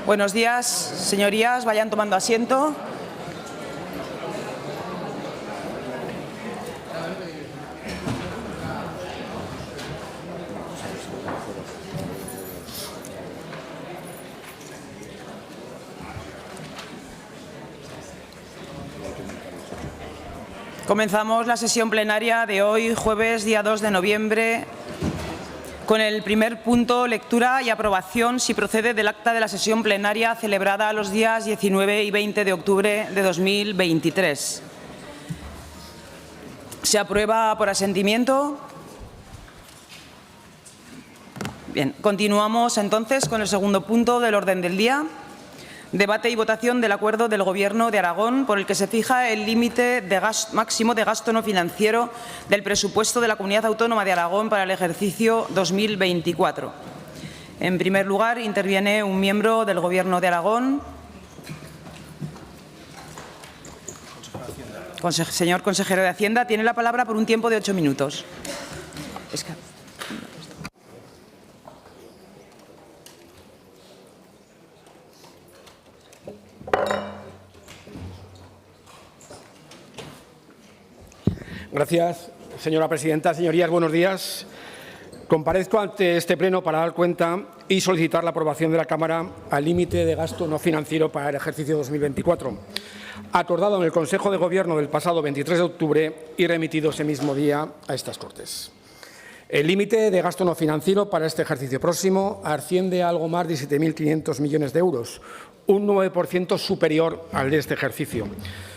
Buenos días, señorías. Vayan tomando asiento. Comenzamos la sesión plenaria de hoy, jueves, día 2 de noviembre, con el primer punto, lectura y aprobación, si procede, del acta de la sesión plenaria celebrada los días 19 y 20 de octubre de 2023. ¿Se aprueba por asentimiento? Bien, continuamos entonces con el segundo punto del orden del día. Debate y votación del acuerdo del Gobierno de Aragón por el que se fija el límite máximo de gasto no financiero del presupuesto de la Comunidad Autónoma de Aragón para el ejercicio 2024. En primer lugar, interviene un miembro del Gobierno de Aragón. Señor consejero de Hacienda, tiene la palabra por un tiempo de 8 minutos. Gracias, señora presidenta. Señorías, buenos días. Comparezco ante este pleno para dar cuenta y solicitar la aprobación de la Cámara al límite de gasto no financiero para el ejercicio 2024, acordado en el Consejo de Gobierno del pasado 23 de octubre y remitido ese mismo día a estas Cortes. El límite de gasto no financiero para este ejercicio próximo asciende a algo más de 7.500 millones de euros, un 9% superior al de este ejercicio.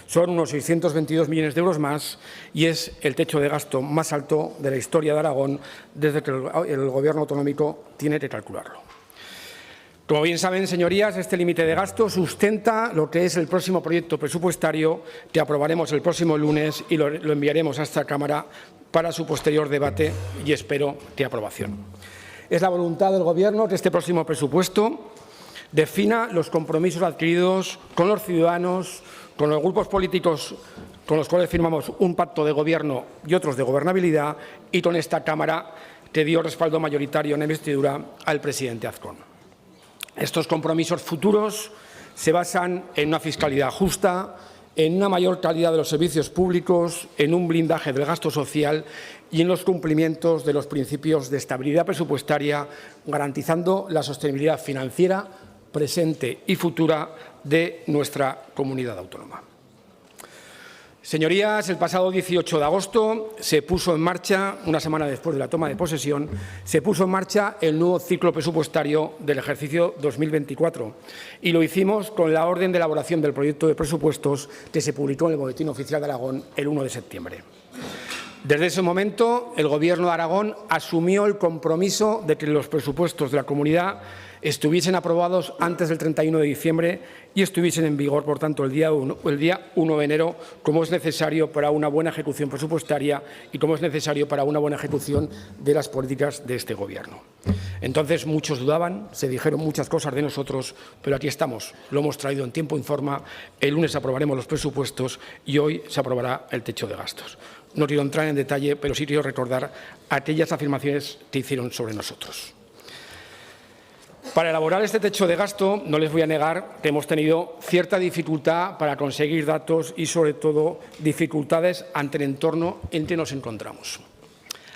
Son unos 622 millones de euros más y es el techo de gasto más alto de la historia de Aragón desde que el Gobierno autonómico tiene que calcularlo. Como bien saben, señorías, este límite de gasto sustenta lo que es el próximo proyecto presupuestario que aprobaremos el próximo lunes y lo enviaremos a esta Cámara para su posterior debate y espero que aprobación. Es la voluntad del Gobierno que este próximo presupuesto defina los compromisos adquiridos con los ciudadanos, con los grupos políticos con los cuales firmamos un pacto de gobierno y otros de gobernabilidad y con esta Cámara que dio respaldo mayoritario en investidura al presidente Azcón. Estos compromisos futuros se basan en una fiscalidad justa, en una mayor calidad de los servicios públicos, en un blindaje del gasto social y en los cumplimientos de los principios de estabilidad presupuestaria, garantizando la sostenibilidad financiera presente y futura de nuestra comunidad autónoma. Señorías, el pasado 18 de agosto se puso en marcha, una semana después de la toma de posesión, se puso en marcha el nuevo ciclo presupuestario del ejercicio 2024 y lo hicimos con la orden de elaboración del proyecto de presupuestos que se publicó en el Boletín Oficial de Aragón el 1 de septiembre. Desde ese momento, el Gobierno de Aragón asumió el compromiso de que los presupuestos de la comunidad estuviesen aprobados antes del 31 de diciembre y estuviesen en vigor, por tanto, el día 1 de enero, como es necesario para una buena ejecución presupuestaria y como es necesario para una buena ejecución de las políticas de este Gobierno. Entonces, muchos dudaban, se dijeron muchas cosas de nosotros, pero aquí estamos, lo hemos traído en tiempo y forma, el lunes aprobaremos los presupuestos y hoy se aprobará el techo de gastos. No quiero entrar en detalle, pero sí quiero recordar aquellas afirmaciones que hicieron sobre nosotros. Para elaborar este techo de gasto, no les voy a negar que hemos tenido cierta dificultad para conseguir datos y, sobre todo, dificultades ante el entorno en que nos encontramos.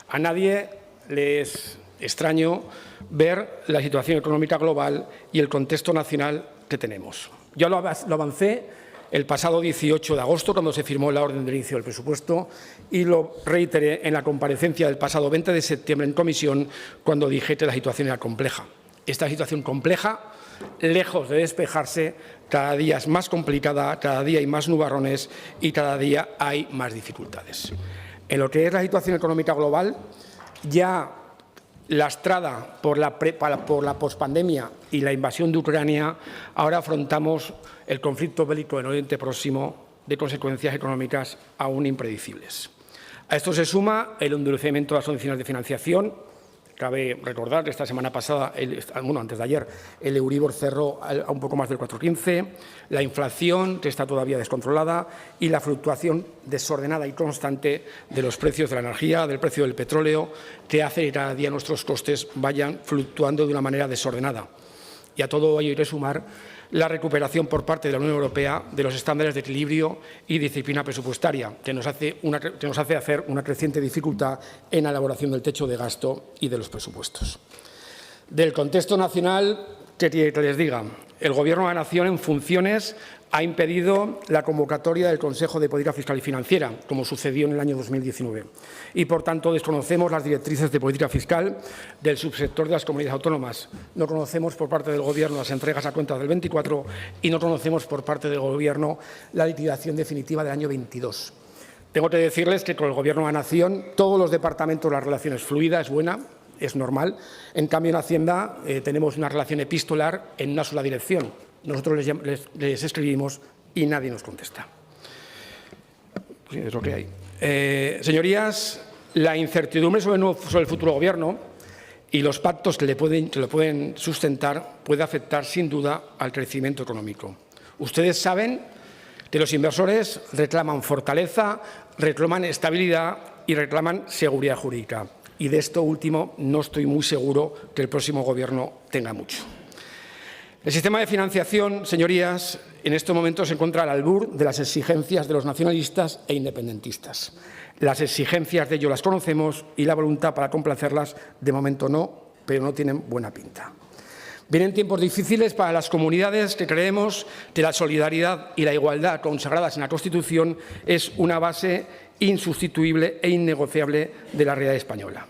A nadie le es extraño ver la situación económica global y el contexto nacional que tenemos. Yo lo avancé el pasado 18 de agosto, cuando se firmó la orden de inicio del presupuesto, y lo reiteré en la comparecencia del pasado 20 de septiembre en comisión, cuando dije que la situación era compleja. Esta situación compleja, lejos de despejarse, cada día es más complicada, cada día hay más nubarrones y cada día hay más dificultades. En lo que es la situación económica global, ya lastrada por la pospandemia y la invasión de Ucrania, ahora afrontamos el conflicto bélico en Oriente Próximo de consecuencias económicas aún impredecibles. A esto se suma el endurecimiento de las condiciones de financiación. Cabe recordar que esta semana pasada, antes de ayer, el Euribor cerró a un poco más del 4,15, la inflación, que está todavía descontrolada, y la fluctuación desordenada y constante de los precios de la energía, del precio del petróleo, que hace que cada día nuestros costes vayan fluctuando de una manera desordenada. Y a todo ello hay que sumar la recuperación por parte de la Unión Europea de los estándares de equilibrio y disciplina presupuestaria, que nos hace hacer una creciente dificultad en la elaboración del techo de gasto y de los presupuestos. Del contexto nacional, ¿qué quiere que les diga? El Gobierno de la Nación, en funciones, ha impedido la convocatoria del Consejo de Política Fiscal y Financiera, como sucedió en el año 2019. Y, por tanto, desconocemos las directrices de política fiscal del subsector de las comunidades autónomas. No conocemos por parte del Gobierno las entregas a cuentas del 24 y no conocemos por parte del Gobierno la liquidación definitiva del año 22. Tengo que decirles que con el Gobierno de la Nación todos los departamentos la relación es fluida, es buena, es normal. En cambio, en Hacienda tenemos una relación epistolar en una sola dirección. Nosotros les escribimos y nadie nos contesta. Sí, es lo que hay. Señorías, la incertidumbre sobre el futuro Gobierno y los pactos que lo pueden sustentar puede afectar sin duda al crecimiento económico. Ustedes saben que los inversores reclaman fortaleza, reclaman estabilidad y reclaman seguridad jurídica. Y de esto último no estoy muy seguro que el próximo Gobierno tenga mucho. El sistema de financiación, señorías, en estos momentos se encuentra al albur de las exigencias de los nacionalistas e independentistas. Las exigencias de ellos las conocemos y la voluntad para complacerlas, de momento no, pero no tienen buena pinta. Vienen tiempos difíciles para las comunidades que creemos que la solidaridad y la igualdad consagradas en la Constitución es una base insustituible e innegociable de la realidad española.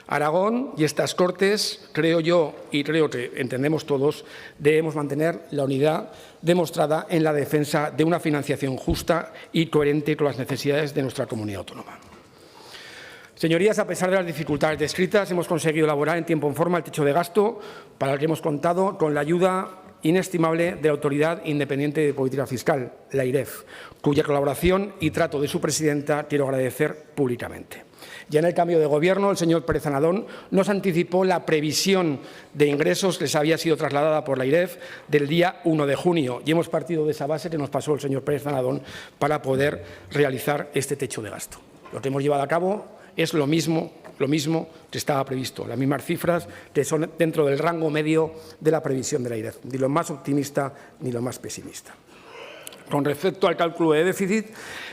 Aragón y estas Cortes, creo yo y creo que entendemos todos, debemos mantener la unidad demostrada en la defensa de una financiación justa y coherente con las necesidades de nuestra comunidad autónoma. Señorías, a pesar de las dificultades descritas, hemos conseguido elaborar en tiempo y forma el techo de gasto, para el que hemos contado con la ayuda inestimable de la Autoridad Independiente de Política Fiscal, la AIREF, cuya colaboración y trato de su presidenta quiero agradecer públicamente. Ya en el cambio de Gobierno, el señor Pérez Anadón nos anticipó la previsión de ingresos que les había sido trasladada por la AIREF del día 1 de junio y hemos partido de esa base que nos pasó el señor Pérez Anadón para poder realizar este techo de gasto. Lo que hemos llevado a cabo es lo mismo que estaba previsto, las mismas cifras que son dentro del rango medio de la previsión de la AIREF, ni lo más optimista ni lo más pesimista. Con respecto al cálculo de déficit,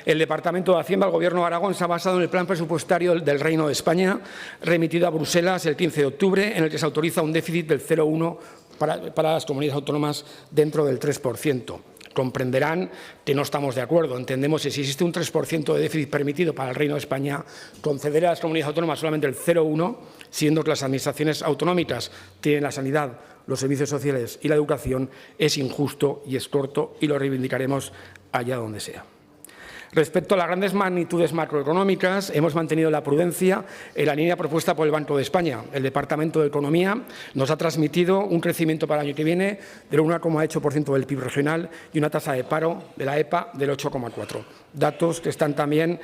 el Departamento de Hacienda, el Gobierno de Aragón, se ha basado en el plan presupuestario del Reino de España, remitido a Bruselas el 15 de octubre, en el que se autoriza un déficit del 0,1 para las comunidades autónomas dentro del 3%. Comprenderán que no estamos de acuerdo. Entendemos que si existe un 3% de déficit permitido para el Reino de España, conceder a las comunidades autónomas solamente el 0,1, siendo que las administraciones autonómicas tienen la sanidad, los servicios sociales y la educación, es injusto y es corto y lo reivindicaremos allá donde sea. Respecto a las grandes magnitudes macroeconómicas, hemos mantenido la prudencia en la línea propuesta por el Banco de España. El Departamento de Economía nos ha transmitido un crecimiento para el año que viene del 1,8% del PIB regional y una tasa de paro de la EPA del 8,4%. Datos que están también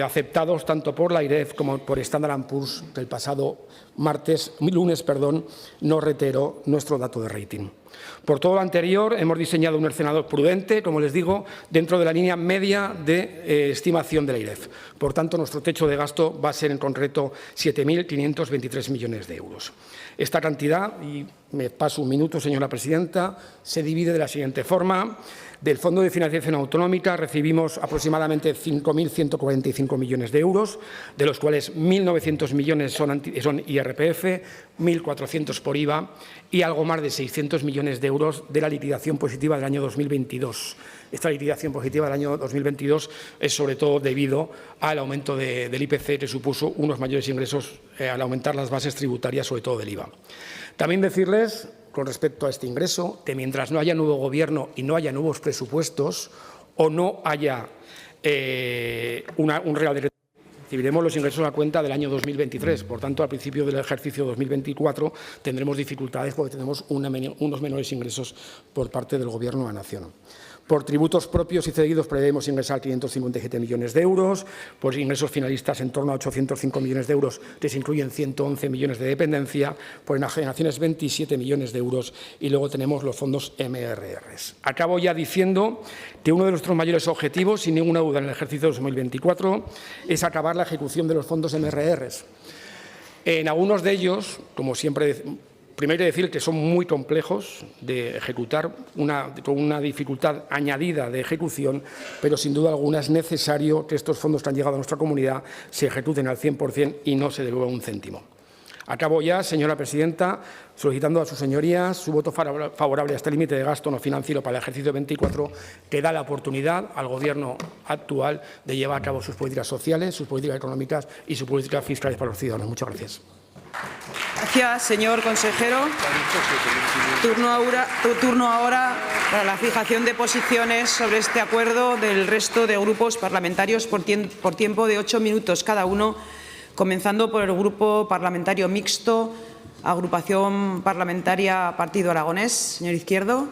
aceptados tanto por la AIREF como por Standard & Poor's, que el pasado lunes, nos reiteró nuestro dato de rating. Por todo lo anterior, hemos diseñado un escenario prudente, como les digo, dentro de la línea media de estimación de la AIREF. Por tanto, nuestro techo de gasto va a ser en concreto 7.523 millones de euros. Esta cantidad, y me paso un minuto, señora presidenta, se divide de la siguiente forma. Del Fondo de Financiación Autonómica recibimos aproximadamente 5.145 millones de euros, de los cuales 1.900 millones son IRPF, 1.400 por IVA y algo más de 600 millones de euros de la liquidación positiva del año 2022. Esta liquidación positiva del año 2022 es sobre todo debido al aumento del IPC, que supuso unos mayores ingresos al aumentar las bases tributarias, sobre todo del IVA. También decirles, con respecto a este ingreso, que mientras no haya nuevo Gobierno y no haya nuevos presupuestos o no haya un real decreto, recibiremos los ingresos a cuenta del año 2023. Por tanto, al principio del ejercicio 2024 tendremos dificultades porque tenemos unos menores ingresos por parte del Gobierno de la Nación. Por tributos propios y cedidos prevemos ingresar 557 millones de euros, por ingresos finalistas en torno a 805 millones de euros, que se incluyen 111 millones de dependencia, por enajenaciones 27 millones de euros y luego tenemos los fondos MRRs. Acabo ya diciendo que uno de nuestros mayores objetivos, sin ninguna duda en el ejercicio 2024, es acabar la ejecución de los fondos MRRs. En algunos de ellos, como siempre primero decir que son muy complejos de ejecutar, con una dificultad añadida de ejecución, pero sin duda alguna es necesario que estos fondos que han llegado a nuestra comunidad se ejecuten al 100% y no se devuelva un céntimo. Acabo ya, señora presidenta, solicitando a sus señorías su voto favorable a este límite de gasto no financiero para el ejercicio 24, que da la oportunidad al Gobierno actual de llevar a cabo sus políticas sociales, sus políticas económicas y sus políticas fiscales para los ciudadanos. Muchas gracias. Gracias, señor consejero. Turno ahora para la fijación de posiciones sobre este acuerdo del resto de grupos parlamentarios por tiempo de 8 minutos cada uno, comenzando por el Grupo Parlamentario Mixto, Agrupación Parlamentaria Partido Aragonés. Señor Izquierdo.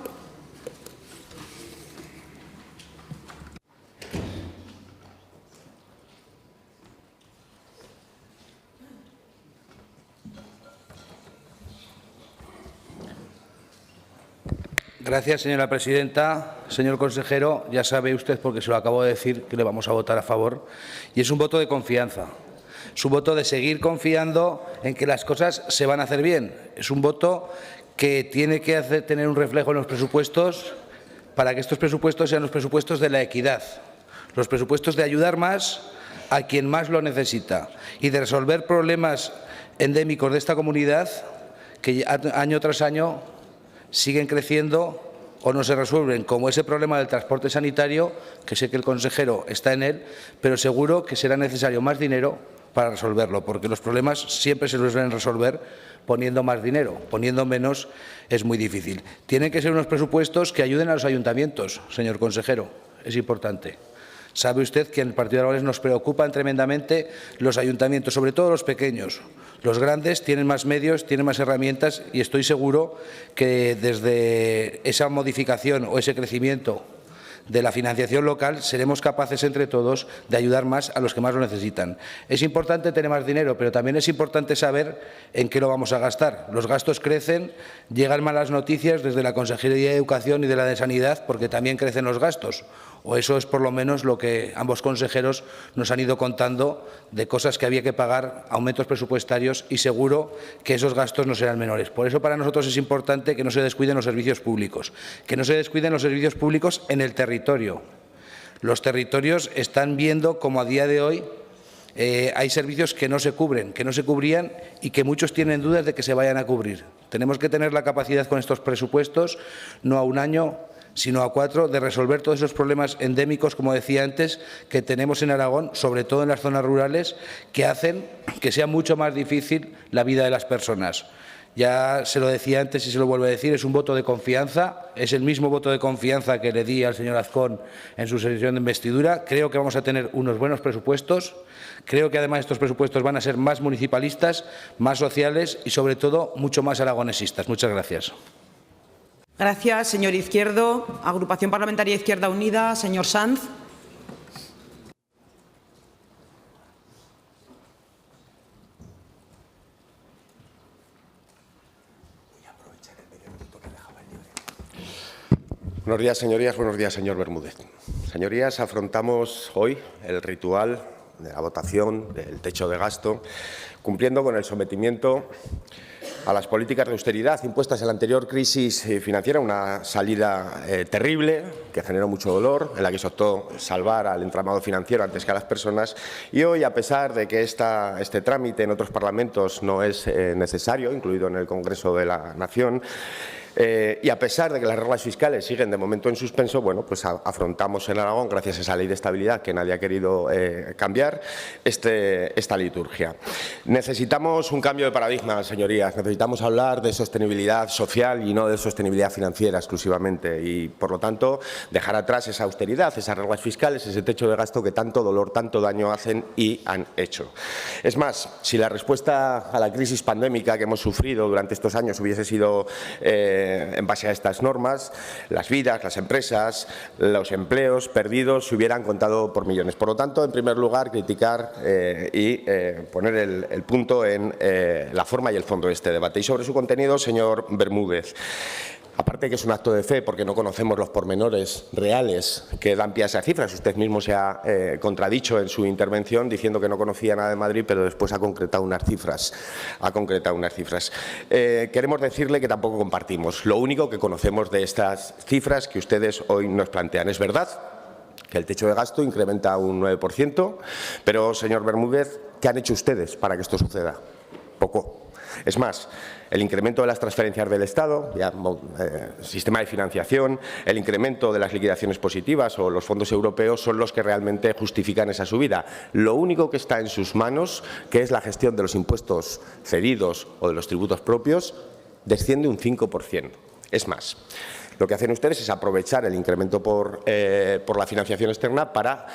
Gracias, señora presidenta. Señor consejero, ya sabe usted, porque se lo acabo de decir, que le vamos a votar a favor. Y es un voto de confianza. Es un voto de seguir confiando en que las cosas se van a hacer bien. Es un voto que tiene que tener un reflejo en los presupuestos para que estos presupuestos sean los presupuestos de la equidad, los presupuestos de ayudar más a quien más lo necesita y de resolver problemas endémicos de esta comunidad que año tras año siguen creciendo o no se resuelven, como ese problema del transporte sanitario, que sé que el consejero está en él, pero seguro que será necesario más dinero para resolverlo, porque los problemas siempre se suelen resolver poniendo más dinero, poniendo menos es muy difícil. Tienen que ser unos presupuestos que ayuden a los ayuntamientos, señor consejero, es importante. Sabe usted que en el Partido Aragonés nos preocupan tremendamente los ayuntamientos, sobre todo los pequeños. Los grandes tienen más medios, tienen más herramientas y estoy seguro que desde esa modificación o ese crecimiento de la financiación local seremos capaces entre todos de ayudar más a los que más lo necesitan. Es importante tener más dinero, pero también es importante saber en qué lo vamos a gastar. Los gastos crecen, llegan malas noticias desde la Consejería de Educación y de la de Sanidad, porque también crecen los gastos. O eso es por lo menos lo que ambos consejeros nos han ido contando de cosas que había que pagar, aumentos presupuestarios, y seguro que esos gastos no serán menores. Por eso para nosotros es importante que no se descuiden los servicios públicos, que no se descuiden los servicios públicos en el territorio. Los territorios están viendo cómo a día de hoy hay servicios que no se cubren, que no se cubrían y que muchos tienen dudas de que se vayan a cubrir. Tenemos que tener la capacidad con estos presupuestos, no a un año, sino a 4, de resolver todos esos problemas endémicos, como decía antes, que tenemos en Aragón, sobre todo en las zonas rurales, que hacen que sea mucho más difícil la vida de las personas. Ya se lo decía antes y se lo vuelvo a decir, es un voto de confianza, es el mismo voto de confianza que le di al señor Azcón en su sesión de investidura. Creo que vamos a tener unos buenos presupuestos, creo que además estos presupuestos van a ser más municipalistas, más sociales y sobre todo mucho más aragonesistas. Muchas gracias. Gracias, señor Izquierdo. Agrupación Parlamentaria Izquierda Unida, señor Sanz. Buenos días, señorías. Buenos días, señor Bermúdez. Señorías, afrontamos hoy el ritual de la votación del techo de gasto, cumpliendo con el sometimiento a las políticas de austeridad impuestas en la anterior crisis financiera, una salida terrible que generó mucho dolor, en la que se optó salvar al entramado financiero antes que a las personas. Y hoy, a pesar de que este trámite en otros parlamentos no es necesario, incluido en el Congreso de la Nación, y a pesar de que las reglas fiscales siguen de momento en suspenso, bueno, pues afrontamos en Aragón, gracias a esa ley de estabilidad que nadie ha querido cambiar, esta liturgia. Necesitamos un cambio de paradigma, señorías. Necesitamos hablar de sostenibilidad social y no de sostenibilidad financiera exclusivamente. Y, por lo tanto, dejar atrás esa austeridad, esas reglas fiscales, ese techo de gasto que tanto dolor, tanto daño hacen y han hecho. Es más, si la respuesta a la crisis pandémica que hemos sufrido durante estos años hubiese sido en base a estas normas, las vidas, las empresas, los empleos perdidos se hubieran contado por millones. Por lo tanto, en primer lugar, criticar y poner el punto en la forma y el fondo de este debate. Y sobre su contenido, señor Bermúdez, aparte que es un acto de fe porque no conocemos los pormenores reales que dan pie a esas cifras. Usted mismo se ha contradicho en su intervención diciendo que no conocía nada de Madrid, pero después ha concretado unas cifras. Queremos decirle que tampoco compartimos. Lo único que conocemos de estas cifras que ustedes hoy nos plantean. Es verdad que el techo de gasto incrementa un 9%, pero, señor Bermúdez, ¿qué han hecho ustedes para que esto suceda? Poco. Es más, el incremento de las transferencias del Estado, sistema de financiación, el incremento de las liquidaciones positivas o los fondos europeos son los que realmente justifican esa subida. Lo único que está en sus manos, que es la gestión de los impuestos cedidos o de los tributos propios, desciende un 5%. Es más, lo que hacen ustedes es aprovechar el incremento por la financiación externa para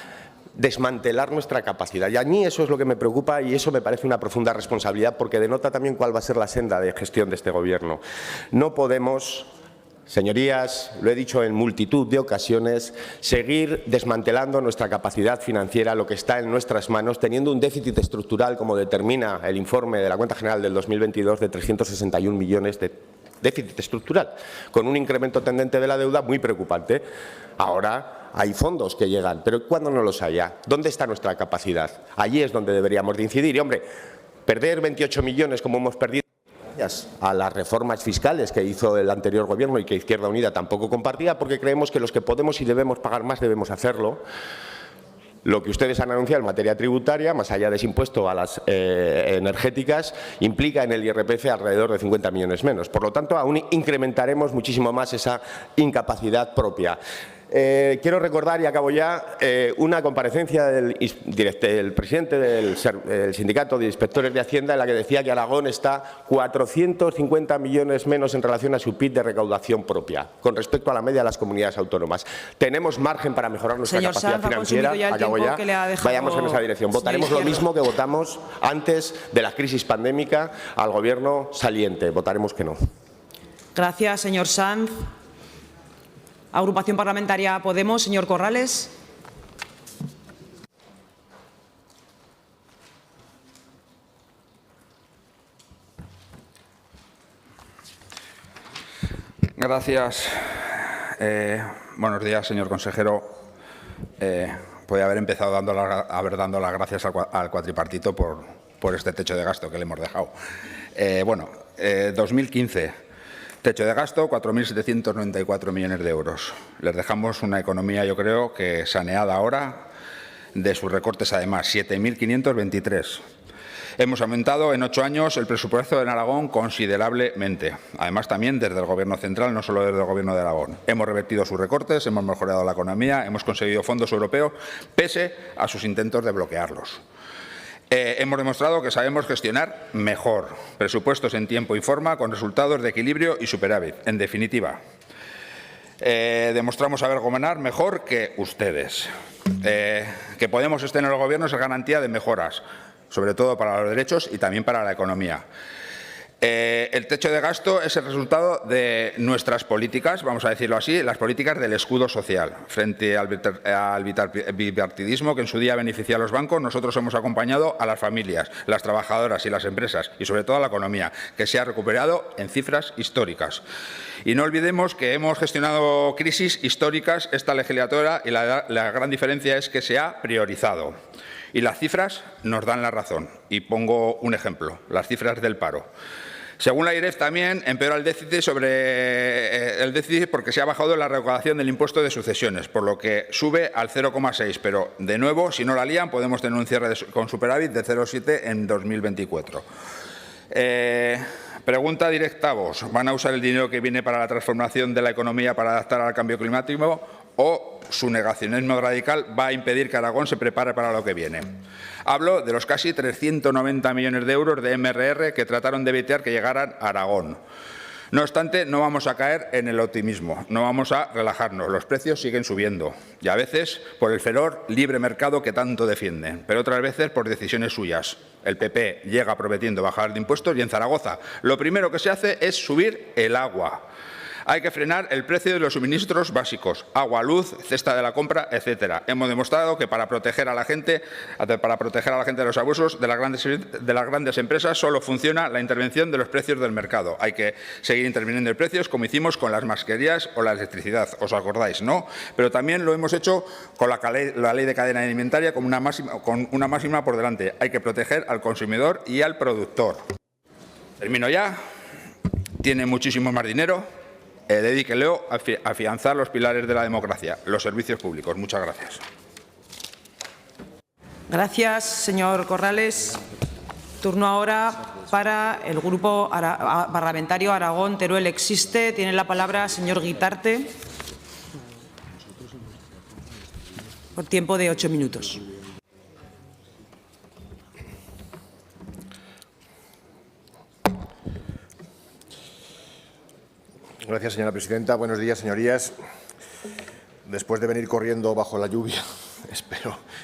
desmantelar nuestra capacidad. Y a mí eso es lo que me preocupa y eso me parece una profunda responsabilidad porque denota también cuál va a ser la senda de gestión de este Gobierno. No podemos, señorías, lo he dicho en multitud de ocasiones, seguir desmantelando nuestra capacidad financiera, lo que está en nuestras manos, teniendo un déficit estructural, como determina el informe de la Cuenta General del 2022, de 361 millones de déficit estructural, con un incremento tendente de la deuda muy preocupante. Ahora hay fondos que llegan, pero ¿cuándo no los haya? ¿Dónde está nuestra capacidad? Allí es donde deberíamos de incidir. Y, hombre, perder 28 millones como hemos perdido gracias a las reformas fiscales que hizo el anterior Gobierno y que Izquierda Unida tampoco compartía, porque creemos que los que podemos y debemos pagar más debemos hacerlo. Lo que ustedes han anunciado en materia tributaria, más allá de ese impuesto a las energéticas, implica en el IRPF alrededor de 50 millones menos. Por lo tanto, aún incrementaremos muchísimo más esa incapacidad propia. Quiero recordar, y acabo ya, una comparecencia del presidente del Sindicato de Inspectores de Hacienda en la que decía que Aragón está 450 millones menos en relación a su PIB de recaudación propia, con respecto a la media de las comunidades autónomas. Tenemos margen para mejorar nuestra capacidad financiera. Acabo ya. Vayamos en esa dirección. Votaremos lo mismo que votamos antes de la crisis pandémica al Gobierno saliente. Votaremos que no. Gracias, señor Sanz. Agrupación Parlamentaria Podemos, señor Corrales. Gracias. Buenos días, señor consejero. Podría haber empezado dando las gracias al cuatripartito por este techo de gasto que le hemos dejado. 2015. Techo de gasto, 4.794 millones de euros. Les dejamos una economía, yo creo, que saneada ahora de sus recortes, además, 7.523. Hemos aumentado en 8 años el presupuesto en Aragón considerablemente. Además, también desde el Gobierno central, no solo desde el Gobierno de Aragón. Hemos revertido sus recortes, hemos mejorado la economía, hemos conseguido fondos europeos, pese a sus intentos de bloquearlos. Hemos demostrado que sabemos gestionar mejor presupuestos en tiempo y forma con resultados de equilibrio y superávit. En definitiva, demostramos saber gobernar mejor que ustedes. Que Podemos estar en el Gobierno es garantía de mejoras, sobre todo para los derechos y también para la economía. El techo de gasto es el resultado de nuestras políticas, vamos a decirlo así, las políticas del escudo social. Frente al bipartidismo que en su día beneficia a los bancos, nosotros hemos acompañado a las familias, las trabajadoras y las empresas, y sobre todo a la economía, que se ha recuperado en cifras históricas. Y no olvidemos que hemos gestionado crisis históricas esta legislatura y la gran diferencia es que se ha priorizado. Y las cifras nos dan la razón. Y pongo un ejemplo, las cifras del paro. Según la IREF también empeora el déficit porque se ha bajado la recaudación del impuesto de sucesiones, por lo que sube al 0,6, pero de nuevo, si no la lían, podemos tener un cierre con superávit de 0,7 en 2024. Pregunta directa a vos. ¿Van a usar el dinero que viene para la transformación de la economía para adaptar al cambio climático o su negacionismo radical va a impedir que Aragón se prepare para lo que viene? Hablo de los casi 390 millones de euros de MRR que trataron de evitar que llegaran a Aragón. No obstante, no vamos a caer en el optimismo, no vamos a relajarnos. Los precios siguen subiendo y a veces por el feroz libre mercado que tanto defienden, pero otras veces por decisiones suyas. El PP llega prometiendo bajar de impuestos y en Zaragoza lo primero que se hace es subir el agua. Hay que frenar el precio de los suministros básicos, agua, luz, cesta de la compra, etcétera. Hemos demostrado que para proteger a la gente de los abusos de las grandes empresas solo funciona la intervención de los precios del mercado. Hay que seguir interviniendo en precios como hicimos con las mascarillas o la electricidad. ¿Os acordáis, no? Pero también lo hemos hecho con la ley de cadena alimentaria con una máxima por delante. Hay que proteger al consumidor y al productor. Termino ya. Tiene muchísimo más dinero. Dedíquelo a afianzar los pilares de la democracia, los servicios públicos. Muchas gracias. Gracias, señor Corrales. Turno ahora para el Grupo Parlamentario Aragón-Teruel Existe. Tiene la palabra el señor Guitarte. Por tiempo de 8 minutos. Gracias, señora presidenta. Buenos días, señorías. Después de venir corriendo bajo la lluvia,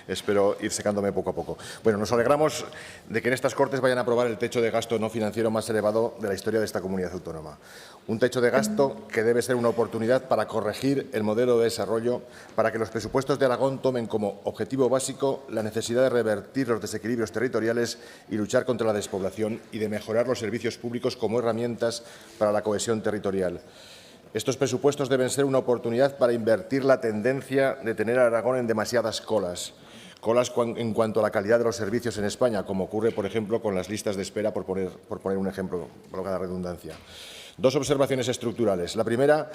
espero ir secándome poco a poco. Bueno, nos alegramos de que en estas Cortes vayan a aprobar el techo de gasto no financiero más elevado de la historia de esta comunidad autónoma. Un techo de gasto que debe ser una oportunidad para corregir el modelo de desarrollo, para que los presupuestos de Aragón tomen como objetivo básico la necesidad de revertir los desequilibrios territoriales y luchar contra la despoblación y de mejorar los servicios públicos como herramientas para la cohesión territorial. Estos presupuestos deben ser una oportunidad para invertir la tendencia de tener a Aragón en demasiadas colas en cuanto a la calidad de los servicios en España, como ocurre, por ejemplo, con las listas de espera, por poner un ejemplo, valga la redundancia. Dos observaciones estructurales. La primera,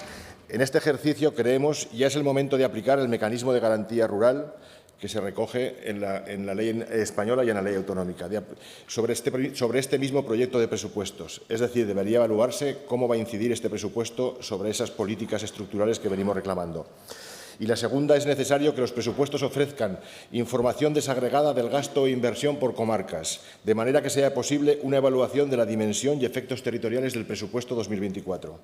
en este ejercicio creemos ya es el momento de aplicar el mecanismo de garantía rural que se recoge en la ley española y en la ley autonómica, sobre este mismo proyecto de presupuestos. Es decir, debería evaluarse cómo va a incidir este presupuesto sobre esas políticas estructurales que venimos reclamando. Y la segunda, es necesario que los presupuestos ofrezcan información desagregada del gasto e inversión por comarcas, de manera que sea posible una evaluación de la dimensión y efectos territoriales del presupuesto 2024.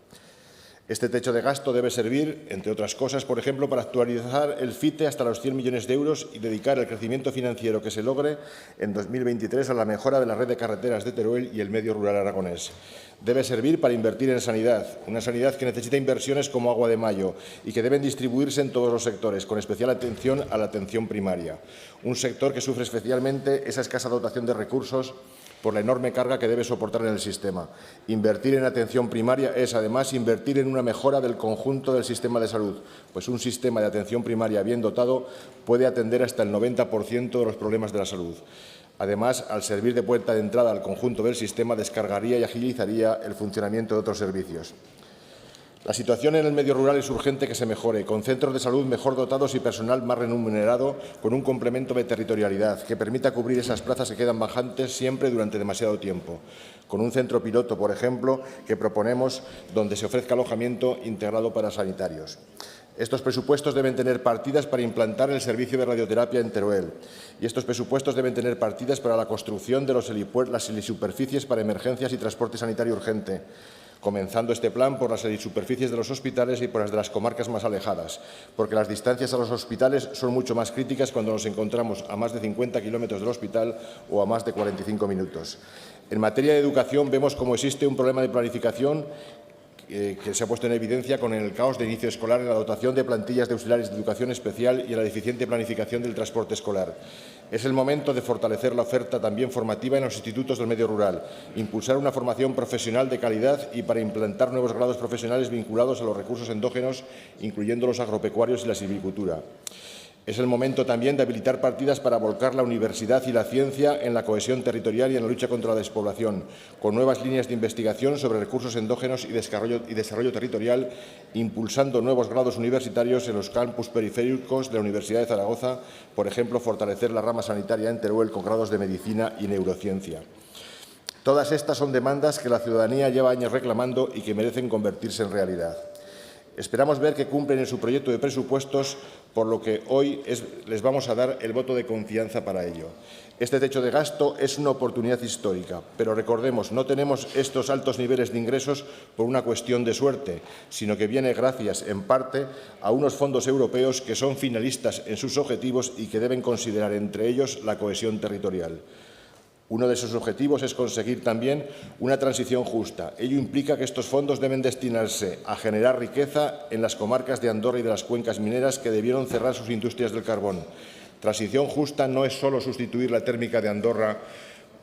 Este techo de gasto debe servir, entre otras cosas, por ejemplo, para actualizar el FITE hasta los 100 millones de euros y dedicar el crecimiento financiero que se logre en 2023 a la mejora de la red de carreteras de Teruel y el medio rural aragonés. Debe servir para invertir en sanidad, una sanidad que necesita inversiones como agua de mayo y que deben distribuirse en todos los sectores, con especial atención a la atención primaria. Un sector que sufre especialmente esa escasa dotación de recursos por la enorme carga que debe soportar en el sistema. Invertir en atención primaria es, además, invertir en una mejora del conjunto del sistema de salud, pues un sistema de atención primaria bien dotado puede atender hasta el 90% de los problemas de la salud. Además, al servir de puerta de entrada al conjunto del sistema, descargaría y agilizaría el funcionamiento de otros servicios. La situación en el medio rural es urgente que se mejore, con centros de salud mejor dotados y personal más remunerado, con un complemento de territorialidad que permita cubrir esas plazas que quedan vacantes siempre durante demasiado tiempo, con un centro piloto, por ejemplo, que proponemos donde se ofrezca alojamiento integrado para sanitarios. Estos presupuestos deben tener partidas para implantar el servicio de radioterapia en Teruel y estos presupuestos deben tener partidas para la construcción de las helisuperficies para emergencias y transporte sanitario urgente, comenzando este plan por las superficies de los hospitales y por las de las comarcas más alejadas, porque las distancias a los hospitales son mucho más críticas cuando nos encontramos a más de 50 kilómetros del hospital o a más de 45 minutos. En materia de educación vemos cómo existe un problema de planificación que se ha puesto en evidencia con el caos de inicio escolar en la dotación de plantillas de auxiliares de educación especial y en la deficiente planificación del transporte escolar. Es el momento de fortalecer la oferta también formativa en los institutos del medio rural, impulsar una formación profesional de calidad y para implantar nuevos grados profesionales vinculados a los recursos endógenos, incluyendo los agropecuarios y la silvicultura. Es el momento también de habilitar partidas para volcar la universidad y la ciencia en la cohesión territorial y en la lucha contra la despoblación, con nuevas líneas de investigación sobre recursos endógenos y desarrollo territorial, impulsando nuevos grados universitarios en los campus periféricos de la Universidad de Zaragoza, por ejemplo, fortalecer la rama sanitaria en Teruel con grados de medicina y neurociencia. Todas estas son demandas que la ciudadanía lleva años reclamando y que merecen convertirse en realidad. Esperamos ver que cumplen en su proyecto de presupuestos, por lo que hoy les vamos a dar el voto de confianza para ello. Este techo de gasto es una oportunidad histórica, pero recordemos, no tenemos estos altos niveles de ingresos por una cuestión de suerte, sino que viene gracias, en parte, a unos fondos europeos que son finalistas en sus objetivos y que deben considerar entre ellos la cohesión territorial. Uno de esos objetivos es conseguir también una transición justa. Ello implica que estos fondos deben destinarse a generar riqueza en las comarcas de Andorra y de las cuencas mineras que debieron cerrar sus industrias del carbón. Transición justa no es solo sustituir la térmica de Andorra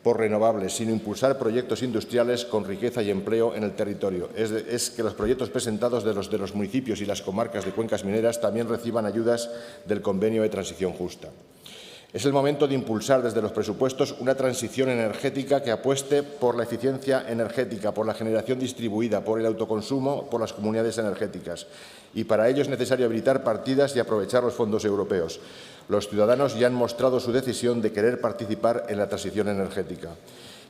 por renovables, sino impulsar proyectos industriales con riqueza y empleo en el territorio. Es que los proyectos presentados de los municipios y las comarcas de cuencas mineras también reciban ayudas del Convenio de Transición Justa. Es el momento de impulsar desde los presupuestos una transición energética que apueste por la eficiencia energética, por la generación distribuida, por el autoconsumo, por las comunidades energéticas. Y para ello es necesario habilitar partidas y aprovechar los fondos europeos. Los ciudadanos ya han mostrado su decisión de querer participar en la transición energética.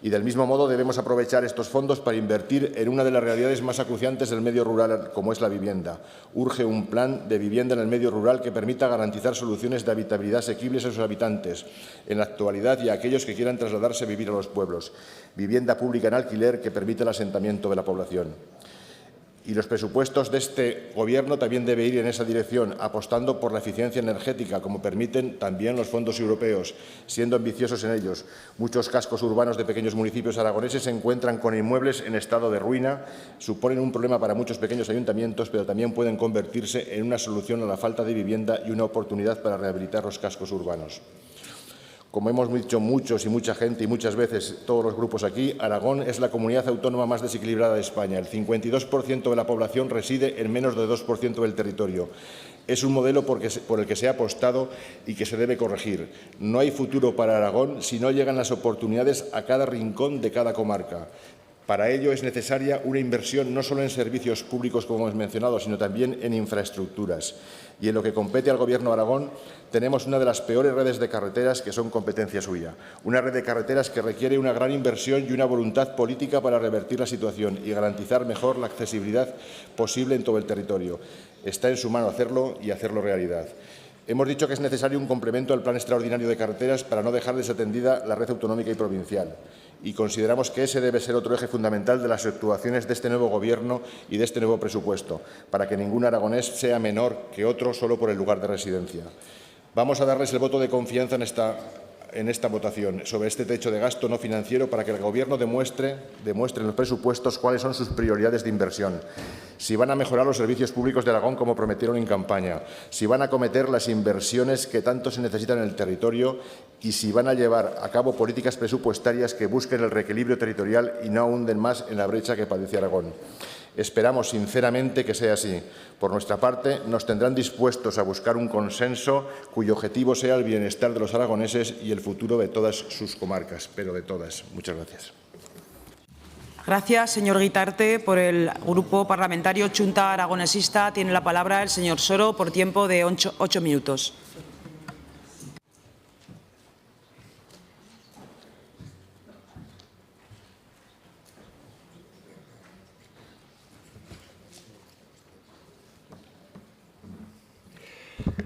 Y del mismo modo debemos aprovechar estos fondos para invertir en una de las realidades más acuciantes del medio rural, como es la vivienda. Urge un plan de vivienda en el medio rural que permita garantizar soluciones de habitabilidad asequibles a sus habitantes en la actualidad y a aquellos que quieran trasladarse a vivir a los pueblos. Vivienda pública en alquiler que permita el asentamiento de la población. Y los presupuestos de este Gobierno también deben ir en esa dirección, apostando por la eficiencia energética, como permiten también los fondos europeos, siendo ambiciosos en ellos. Muchos cascos urbanos de pequeños municipios aragoneses se encuentran con inmuebles en estado de ruina, suponen un problema para muchos pequeños ayuntamientos, pero también pueden convertirse en una solución a la falta de vivienda y una oportunidad para rehabilitar los cascos urbanos. Como hemos dicho muchos y mucha gente y muchas veces todos los grupos aquí, Aragón es la comunidad autónoma más desequilibrada de España. El 52% de la población reside en menos del 2% del territorio. Es un modelo por el que se ha apostado y que se debe corregir. No hay futuro para Aragón si no llegan las oportunidades a cada rincón de cada comarca. Para ello es necesaria una inversión no solo en servicios públicos, como hemos mencionado, sino también en infraestructuras. Y en lo que compete al Gobierno de Aragón, tenemos una de las peores redes de carreteras que son competencia suya. Una red de carreteras que requiere una gran inversión y una voluntad política para revertir la situación y garantizar mejor la accesibilidad posible en todo el territorio. Está en su mano hacerlo y hacerlo realidad. Hemos dicho que es necesario un complemento al Plan Extraordinario de Carreteras para no dejar desatendida la red autonómica y provincial. Y consideramos que ese debe ser otro eje fundamental de las actuaciones de este nuevo Gobierno y de este nuevo presupuesto, para que ningún aragonés sea menor que otro solo por el lugar de residencia. Vamos a darles el voto de confianza en esta votación sobre este techo de gasto no financiero para que el Gobierno demuestre en los presupuestos cuáles son sus prioridades de inversión, si van a mejorar los servicios públicos de Aragón como prometieron en campaña, si van a acometer las inversiones que tanto se necesitan en el territorio y si van a llevar a cabo políticas presupuestarias que busquen el reequilibrio territorial y no hunden más en la brecha que padece Aragón. Esperamos sinceramente que sea así. Por nuestra parte, nos tendrán dispuestos a buscar un consenso cuyo objetivo sea el bienestar de los aragoneses y el futuro de todas sus comarcas, pero de todas. Muchas gracias. Gracias, señor Guitarte. Por el Grupo Parlamentario Chunta Aragonesista tiene la palabra el señor Soro por tiempo de 8 minutos.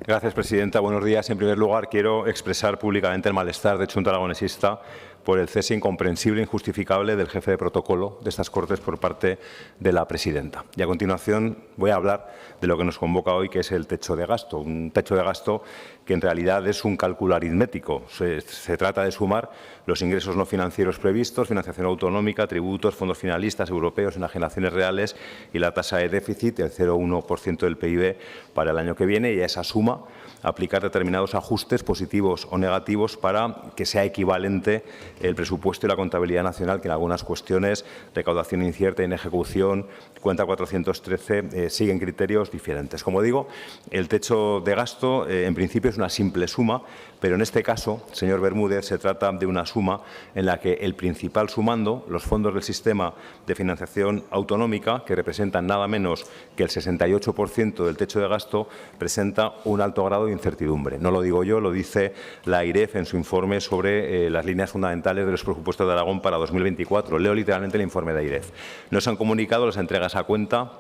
Gracias, presidenta. Buenos días. En primer lugar, quiero expresar públicamente el malestar de Chunta Aragonesista por el cese incomprensible e injustificable del jefe de protocolo de estas Cortes por parte de la presidenta. Y a continuación voy a hablar de lo que nos convoca hoy, que es el techo de gasto. Un techo de gasto que en realidad es un cálculo aritmético. Se trata de sumar los ingresos no financieros previstos, financiación autonómica, tributos, fondos finalistas europeos, enajenaciones reales y la tasa de déficit, el 0,1% del PIB para el año que viene, y a esa suma aplicar determinados ajustes positivos o negativos para que sea equivalente el presupuesto y la contabilidad nacional, que en algunas cuestiones, recaudación incierta y en ejecución, cuenta 413, siguen criterios diferentes. Como digo, el techo de gasto en principio es una simple suma, pero en este caso, señor Bermúdez, se trata de una suma en la que el principal sumando, los fondos del sistema de financiación autonómica, que representan nada menos que el 68% del techo de gasto, presenta un alto grado de incertidumbre. No lo digo yo, lo dice la AIREF en su informe sobre las líneas fundamentales de los presupuestos de Aragón para 2024. Leo literalmente el informe de AIREF. No se han comunicado las entregas a cuenta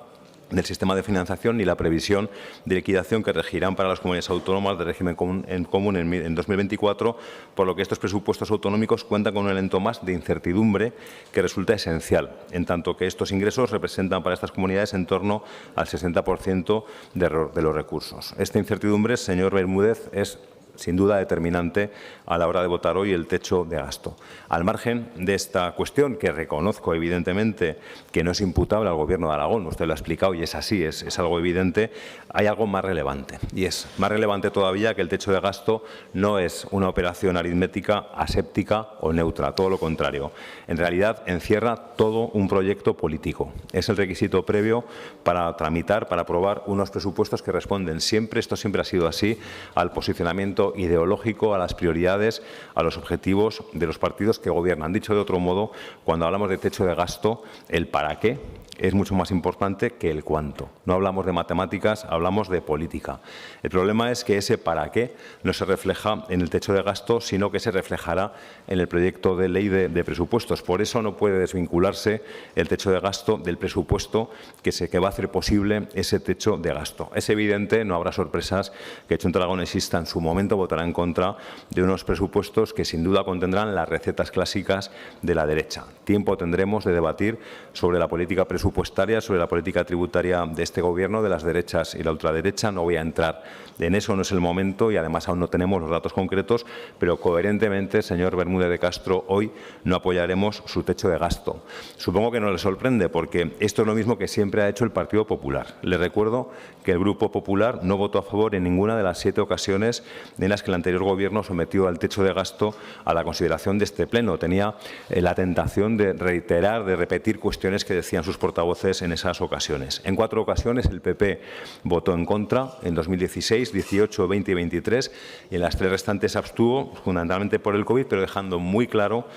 del sistema de financiación ni la previsión de liquidación que regirán para las comunidades autónomas de régimen común en 2024, por lo que estos presupuestos autonómicos cuentan con un elemento más de incertidumbre que resulta esencial, en tanto que estos ingresos representan para estas comunidades en torno al 60% de los recursos. Esta incertidumbre, señor Bermúdez, es sin duda determinante a la hora de votar hoy el techo de gasto. Al margen de esta cuestión, que reconozco evidentemente que no es imputable al Gobierno de Aragón, usted lo ha explicado y es así, es algo evidente, hay algo más relevante. Y es más relevante todavía que el techo de gasto no es una operación aritmética aséptica o neutra, todo lo contrario. En realidad encierra todo un proyecto político. Es el requisito previo para tramitar, para aprobar unos presupuestos que responden siempre, esto siempre ha sido así, al posicionamiento ideológico, a las prioridades, a los objetivos de los partidos que gobiernan. Dicho de otro modo, cuando hablamos de techo de gasto, el para qué es mucho más importante que el cuánto. No hablamos de matemáticas, hablamos de política. El problema es que ese para qué no se refleja en el techo de gasto, sino que se reflejará en el proyecto de ley de presupuestos. Por eso no puede desvincularse el techo de gasto del presupuesto que va a hacer posible ese techo de gasto. Es evidente, no habrá sorpresas, que Junta Aragonesista en su momento votará en contra de unos presupuestos que sin duda contendrán las recetas clásicas de la derecha. Tiempo tendremos de debatir sobre la política presupuestaria, sobre la política tributaria de este Gobierno, de las derechas y la ultraderecha. No voy a entrar en eso, no es el momento y además aún no tenemos los datos concretos, pero coherentemente, señor Bermúdez de Castro, hoy no apoyaremos su techo de gasto. Supongo que no le sorprende porque esto es lo mismo que siempre ha hecho el Partido Popular. Le recuerdo que el Grupo Popular no votó a favor en ninguna de las 7 ocasiones en las que el anterior Gobierno sometió al techo de gasto a la consideración de este Pleno. Tenía la tentación de reiterar, de repetir cuestiones que decían sus portavoces en esas ocasiones. En 4 ocasiones el PP votó en contra, en 2016, 18, 20 y 23, y en las 3 restantes abstuvo, fundamentalmente por el COVID, pero dejando muy claro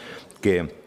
que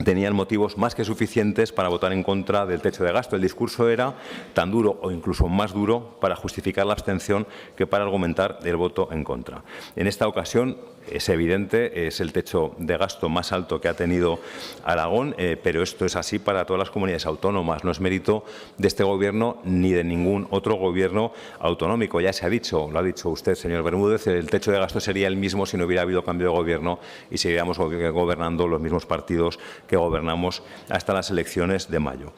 tenían motivos más que suficientes para votar en contra del techo de gasto. El discurso era tan duro o incluso más duro para justificar la abstención que para argumentar el voto en contra. En esta ocasión es evidente, es el techo de gasto más alto que ha tenido Aragón, pero esto es así para todas las comunidades autónomas. No es mérito de este Gobierno ni de ningún otro Gobierno autonómico. Ya se ha dicho, lo ha dicho usted, señor Bermúdez, el techo de gasto sería el mismo si no hubiera habido cambio de Gobierno y seguiríamos gobernando los mismos partidos que gobernamos hasta las elecciones de mayo.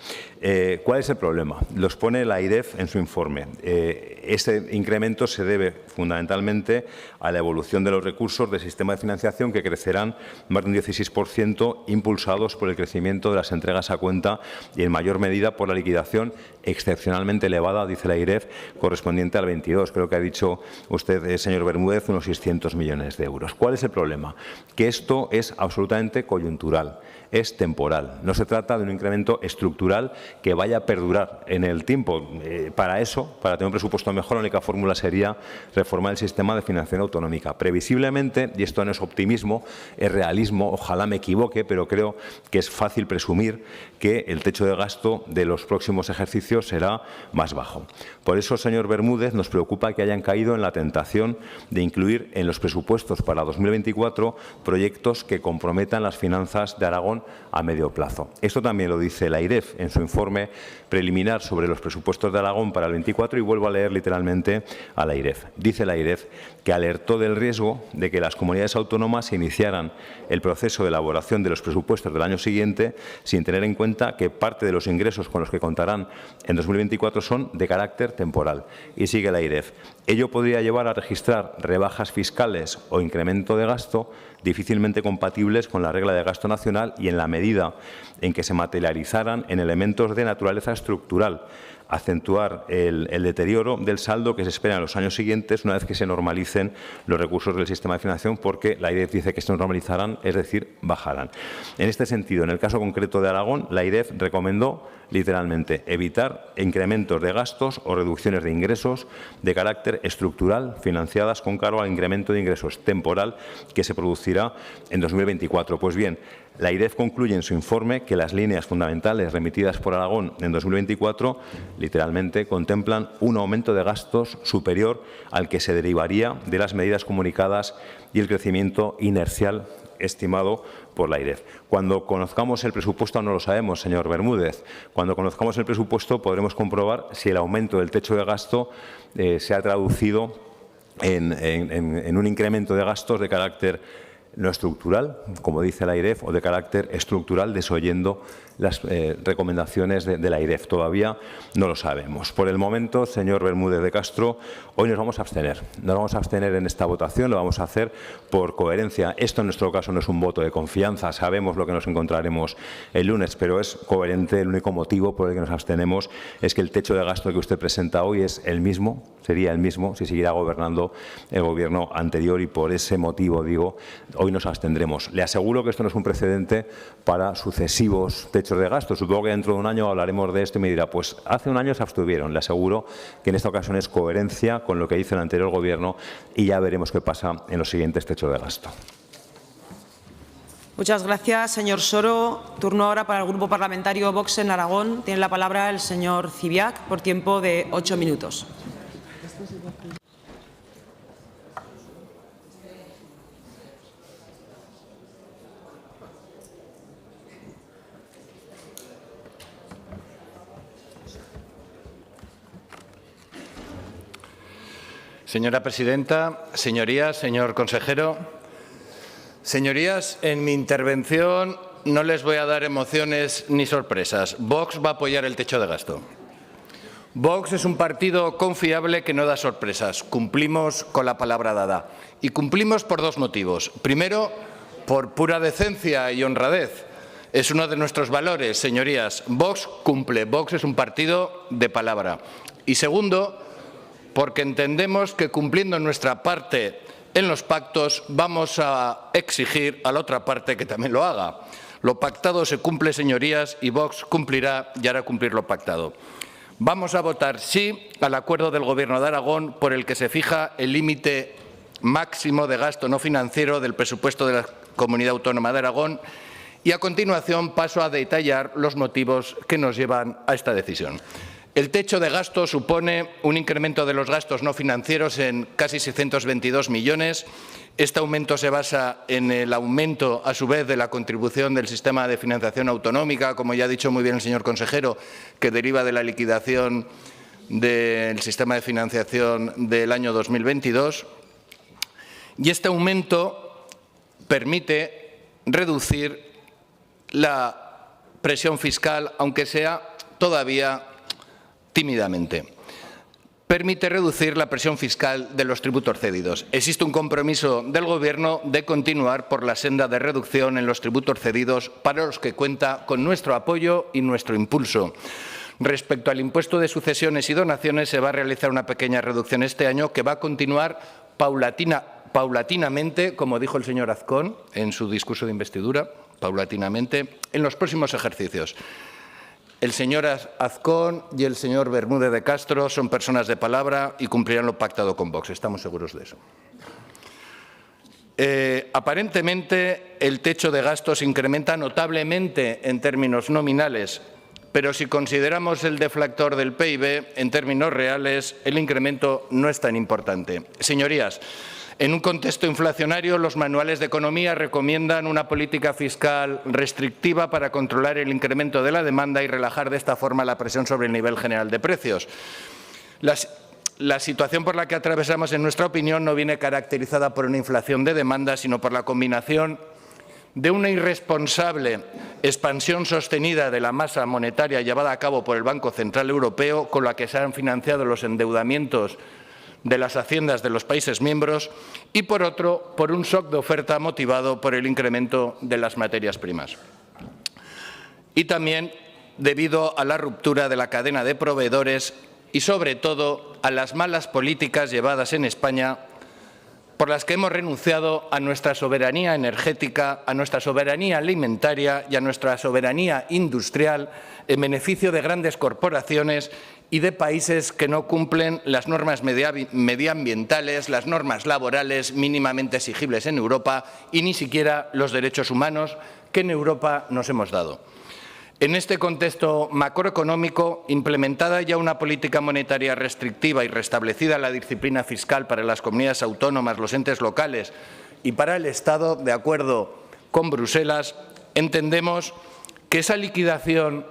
¿Cuál es el problema? Los pone la AIREF en su informe. Este incremento se debe fundamentalmente a la evolución de los recursos del sistema de financiación, que crecerán más de un 16%, impulsados por el crecimiento de las entregas a cuenta y en mayor medida por la liquidación excepcionalmente elevada, dice la AIREF, correspondiente al 22. Creo que ha dicho usted, señor Bermúdez, unos 600 millones de euros. ¿Cuál es el problema? Que esto es absolutamente coyuntural. Es temporal. No se trata de un incremento estructural que vaya a perdurar en el tiempo. Para eso, para tener un presupuesto mejor, la única fórmula sería reformar el sistema de financiación autonómica. Previsiblemente, y esto no es optimismo, es realismo, ojalá me equivoque, pero creo que es fácil presumir que el techo de gasto de los próximos ejercicios será más bajo. Por eso, señor Bermúdez, nos preocupa que hayan caído en la tentación de incluir en los presupuestos para 2024 proyectos que comprometan las finanzas de Aragón a medio plazo. Esto también lo dice la AIREF en su informe preliminar sobre los presupuestos de Aragón para el 24 y vuelvo a leer literalmente a la AIREF. Dice la AIREF que alertó del riesgo de que las comunidades autónomas iniciaran el proceso de elaboración de los presupuestos del año siguiente sin tener en cuenta que parte de los ingresos con los que contarán en 2024 son de carácter temporal. Y sigue la AIREF. Ello podría llevar a registrar rebajas fiscales o incremento de gasto difícilmente compatibles con la regla de gasto nacional y en la medida en que se materializaran en elementos de naturaleza estructural, acentuar el deterioro del saldo que se espera en los años siguientes una vez que se normalicen los recursos del sistema de financiación, porque la AIREF dice que se normalizarán, es decir, bajarán. En este sentido, en el caso concreto de Aragón, la AIREF recomendó literalmente evitar incrementos de gastos o reducciones de ingresos de carácter estructural financiadas con cargo al incremento de ingresos temporal que se producirá en 2024. Pues bien, la AIREF concluye en su informe que las líneas fundamentales remitidas por Aragón en 2024 literalmente contemplan un aumento de gastos superior al que se derivaría de las medidas comunicadas y el crecimiento inercial estimado por la AIREF. Cuando conozcamos el presupuesto, no lo sabemos, señor Bermúdez, cuando conozcamos el presupuesto podremos comprobar si el aumento del techo de gasto se ha traducido en un incremento de gastos de carácter no estructural, como dice la AIREF, o de carácter estructural, desoyendo las recomendaciones de la AIREF. Todavía no lo sabemos. Por el momento, señor Bermúdez de Castro, hoy nos vamos a abstener. Nos vamos a abstener en esta votación, lo vamos a hacer por coherencia. Esto en nuestro caso no es un voto de confianza, sabemos lo que nos encontraremos el lunes, pero es coherente. El único motivo por el que nos abstenemos es que el techo de gasto que usted presenta hoy es el mismo, sería el mismo si siguiera gobernando el Gobierno anterior, y por ese motivo, digo, hoy nos abstendremos. Le aseguro que esto no es un precedente para sucesivos techos de gasto. Supongo que dentro de un año hablaremos de esto y me dirá, pues hace un año se abstuvieron. Le aseguro que en esta ocasión es coherencia con lo que hizo el anterior Gobierno y ya veremos qué pasa en los siguientes techos de gasto. Muchas gracias, señor Soro. Turno ahora para el Grupo Parlamentario Vox en Aragón. Tiene la palabra el señor Ziviac por tiempo de 8 minutos. Señora presidenta, señorías, señor consejero. Señorías, en mi intervención no les voy a dar emociones ni sorpresas. Vox va a apoyar el techo de gasto. Vox es un partido confiable que no da sorpresas. Cumplimos con la palabra dada. Y cumplimos por dos motivos. Primero, por pura decencia y honradez. Es uno de nuestros valores, señorías. Vox cumple. Vox es un partido de palabra. Y segundo, porque entendemos que cumpliendo nuestra parte en los pactos vamos a exigir a la otra parte que también lo haga. Lo pactado se cumple, señorías, y Vox cumplirá y hará cumplir lo pactado. Vamos a votar sí al acuerdo del Gobierno de Aragón por el que se fija el límite máximo de gasto no financiero del presupuesto de la Comunidad Autónoma de Aragón, y a continuación paso a detallar los motivos que nos llevan a esta decisión. El techo de gasto supone un incremento de los gastos no financieros en casi 622 millones. Este aumento se basa en el aumento, a su vez, de la contribución del sistema de financiación autonómica, como ya ha dicho muy bien el señor consejero, que deriva de la liquidación del sistema de financiación del año 2022. Y este aumento permite reducir la presión fiscal, aunque sea todavía tímidamente. Permite reducir la presión fiscal de los tributos cedidos. Existe un compromiso del Gobierno de continuar por la senda de reducción en los tributos cedidos, para los que cuenta con nuestro apoyo y nuestro impulso. Respecto al impuesto de sucesiones y donaciones, se va a realizar una pequeña reducción este año que va a continuar paulatinamente, como dijo el señor Azcón en su discurso de investidura, paulatinamente, en los próximos ejercicios. El señor Azcón y el señor Bermúdez de Castro son personas de palabra y cumplirán lo pactado con Vox. Estamos seguros de eso. Aparentemente, el techo de gasto se incrementa notablemente en términos nominales, pero si consideramos el deflactor del PIB, en términos reales, el incremento no es tan importante. Señorías, en un contexto inflacionario, los manuales de economía recomiendan una política fiscal restrictiva para controlar el incremento de la demanda y relajar de esta forma la presión sobre el nivel general de precios. La situación por la que atravesamos, en nuestra opinión, no viene caracterizada por una inflación de demanda, sino por la combinación de una irresponsable expansión sostenida de la masa monetaria llevada a cabo por el Banco Central Europeo, con la que se han financiado los endeudamientos de las haciendas de los países miembros, y por otro, por un shock de oferta motivado por el incremento de las materias primas. Y también debido a la ruptura de la cadena de proveedores y, sobre todo, a las malas políticas llevadas en España, por las que hemos renunciado a nuestra soberanía energética, a nuestra soberanía alimentaria y a nuestra soberanía industrial en beneficio de grandes corporaciones y de países que no cumplen las normas medioambientales, las normas laborales mínimamente exigibles en Europa y ni siquiera los derechos humanos que en Europa nos hemos dado. En este contexto macroeconómico, implementada ya una política monetaria restrictiva y restablecida la disciplina fiscal para las comunidades autónomas, los entes locales y para el Estado, de acuerdo con Bruselas, entendemos que esa liquidación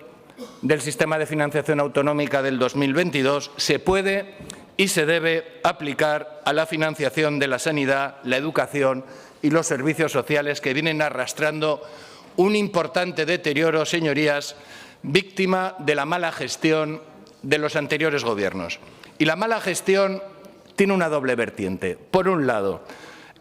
del sistema de financiación autonómica del 2022 se puede y se debe aplicar a la financiación de la sanidad, la educación y los servicios sociales, que vienen arrastrando un importante deterioro, señorías, víctima de la mala gestión de los anteriores gobiernos. Y la mala gestión tiene una doble vertiente. Por un lado,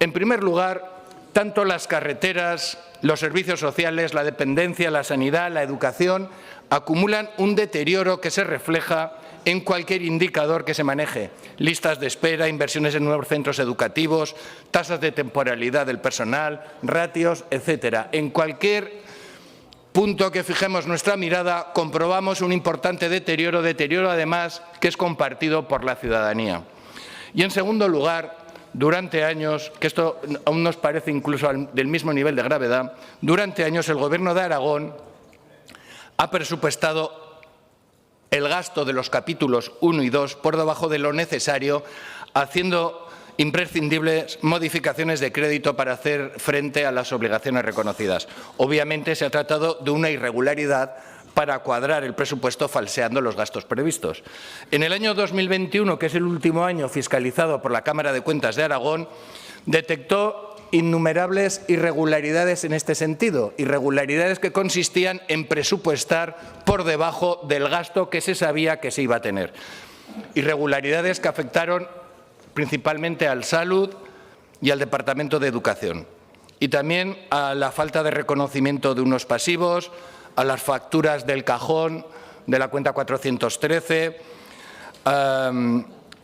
en primer lugar, tanto las carreteras, los servicios sociales, la dependencia, la sanidad, la educación, acumulan un deterioro que se refleja en cualquier indicador que se maneje. Listas de espera, inversiones en nuevos centros educativos, tasas de temporalidad del personal, ratios, etcétera. En cualquier punto que fijemos nuestra mirada, comprobamos un importante deterioro además que es compartido por la ciudadanía. Y en segundo lugar, durante años, que esto aún nos parece incluso del mismo nivel de gravedad, durante años el Gobierno de Aragón ha presupuestado el gasto de los capítulos 1 y 2 por debajo de lo necesario, haciendo imprescindibles modificaciones de crédito para hacer frente a las obligaciones reconocidas. Obviamente se ha tratado de una irregularidad para cuadrar el presupuesto falseando los gastos previstos. En el año 2021, que es el último año fiscalizado por la Cámara de Cuentas de Aragón, detectó innumerables irregularidades en este sentido, irregularidades que consistían en presupuestar por debajo del gasto que se sabía que se iba a tener. Irregularidades que afectaron principalmente al Salud y al Departamento de Educación, y también a la falta de reconocimiento de unos pasivos, a las facturas del cajón de la cuenta 413, a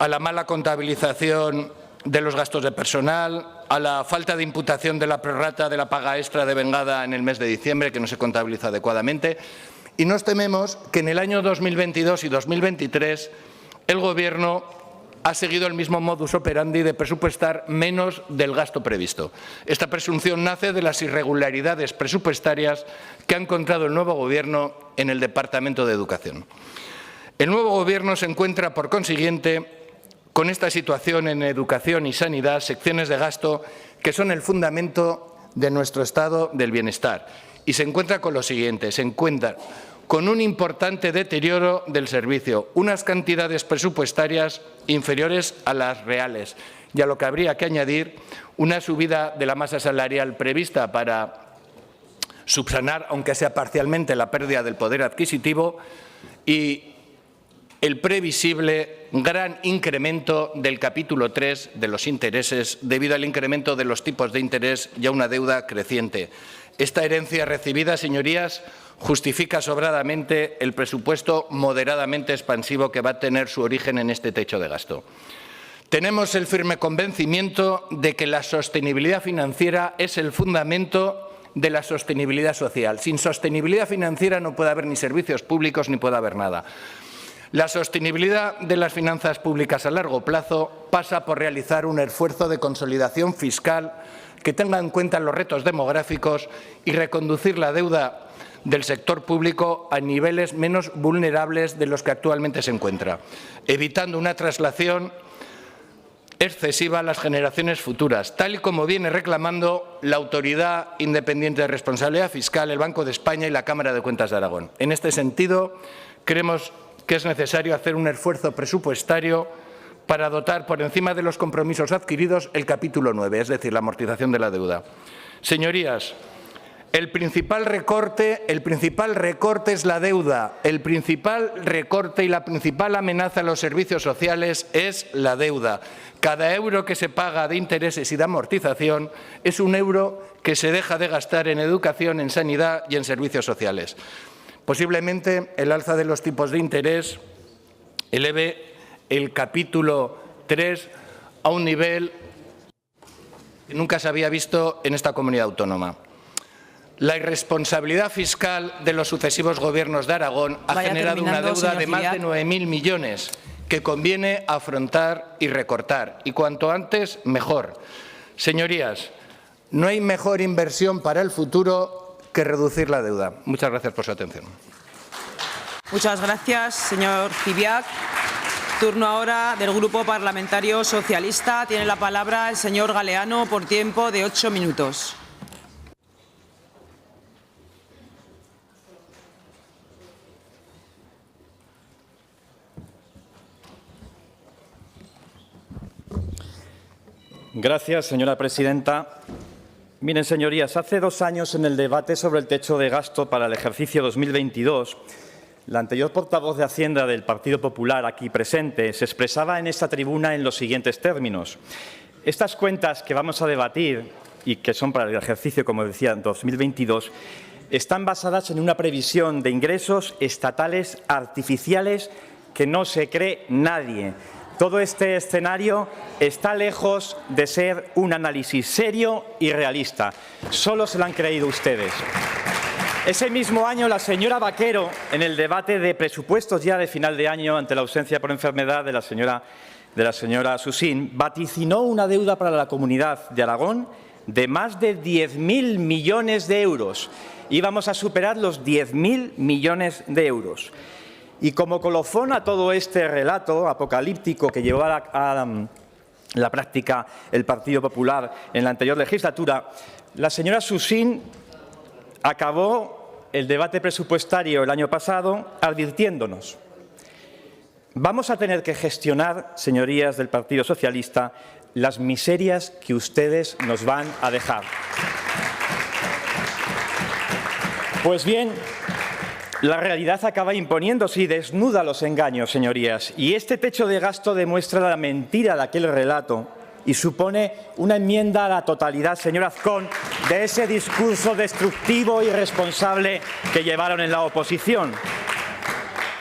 la mala contabilización de los gastos de personal, a la falta de imputación de la prorrata de la paga extra devengada en el mes de diciembre, que no se contabiliza adecuadamente. Y nos tememos que en el año 2022 y 2023 el Gobierno ha seguido el mismo modus operandi de presupuestar menos del gasto previsto. Esta presunción nace de las irregularidades presupuestarias que ha encontrado el nuevo Gobierno en el Departamento de Educación. El nuevo Gobierno se encuentra, por consiguiente, con esta situación en educación y sanidad, secciones de gasto que son el fundamento de nuestro estado del bienestar. Y se encuentra con lo siguiente, se encuentra con un importante deterioro del servicio, unas cantidades presupuestarias inferiores a las reales, y a lo que habría que añadir una subida de la masa salarial prevista para subsanar, aunque sea parcialmente, la pérdida del poder adquisitivo y el previsible gran incremento del capítulo 3 de los intereses debido al incremento de los tipos de interés y a una deuda creciente. Esta herencia recibida, señorías, justifica sobradamente el presupuesto moderadamente expansivo que va a tener su origen en este techo de gasto. Tenemos el firme convencimiento de que la sostenibilidad financiera es el fundamento de la sostenibilidad social. Sin sostenibilidad financiera no puede haber ni servicios públicos ni puede haber nada. La sostenibilidad de las finanzas públicas a largo plazo pasa por realizar un esfuerzo de consolidación fiscal que tenga en cuenta los retos demográficos y reconducir la deuda del sector público a niveles menos vulnerables de los que actualmente se encuentra, evitando una traslación excesiva a las generaciones futuras, tal y como viene reclamando la Autoridad Independiente de Responsabilidad Fiscal, el Banco de España y la Cámara de Cuentas de Aragón. En este sentido, creemos que es necesario hacer un esfuerzo presupuestario para dotar por encima de los compromisos adquiridos el capítulo 9, es decir, la amortización de la deuda. Señorías, el principal recorte es la deuda. El principal recorte y la principal amenaza a los servicios sociales es la deuda. Cada euro que se paga de intereses y de amortización es un euro que se deja de gastar en educación, en sanidad y en servicios sociales. Posiblemente el alza de los tipos de interés eleve el capítulo 3 a un nivel que nunca se había visto en esta comunidad autónoma. La irresponsabilidad fiscal de los sucesivos gobiernos de Aragón ha generado una deuda de más de 9.000 millones que conviene afrontar y recortar, y cuanto antes mejor. Señorías, no hay mejor inversión para el futuro que reducir la deuda. Muchas gracias por su atención. Muchas gracias, señor Fibiac. Turno ahora del Grupo Parlamentario Socialista. Tiene la palabra el señor Galeano por tiempo de 8 minutos. Gracias, señora presidenta. Miren, señorías, hace 2 años, en el debate sobre el techo de gasto para el ejercicio 2022, la anterior portavoz de Hacienda del Partido Popular, aquí presente, se expresaba en esta tribuna en los siguientes términos. Estas cuentas que vamos a debatir y que son para el ejercicio, como decía, 2022, están basadas en una previsión de ingresos estatales artificiales que no se cree nadie. Todo este escenario está lejos de ser un análisis serio y realista. Solo se lo han creído ustedes. Ese mismo año, la señora Vaquero, en el debate de presupuestos ya de final de año, ante la ausencia por enfermedad de la señora Susín, vaticinó una deuda para la Comunidad de Aragón de más de 10.000 millones de euros. Íbamos a superar los 10.000 millones de euros. Y como colofón a todo este relato apocalíptico que llevó a la práctica el Partido Popular en la anterior legislatura, la señora Susín acabó el debate presupuestario el año pasado advirtiéndonos: vamos a tener que gestionar, señorías del Partido Socialista, las miserias que ustedes nos van a dejar. Pues bien, la realidad acaba imponiéndose y desnuda los engaños, señorías. Y este techo de gasto demuestra la mentira de aquel relato y supone una enmienda a la totalidad, señor Azcón, de ese discurso destructivo y irresponsable que llevaron en la oposición.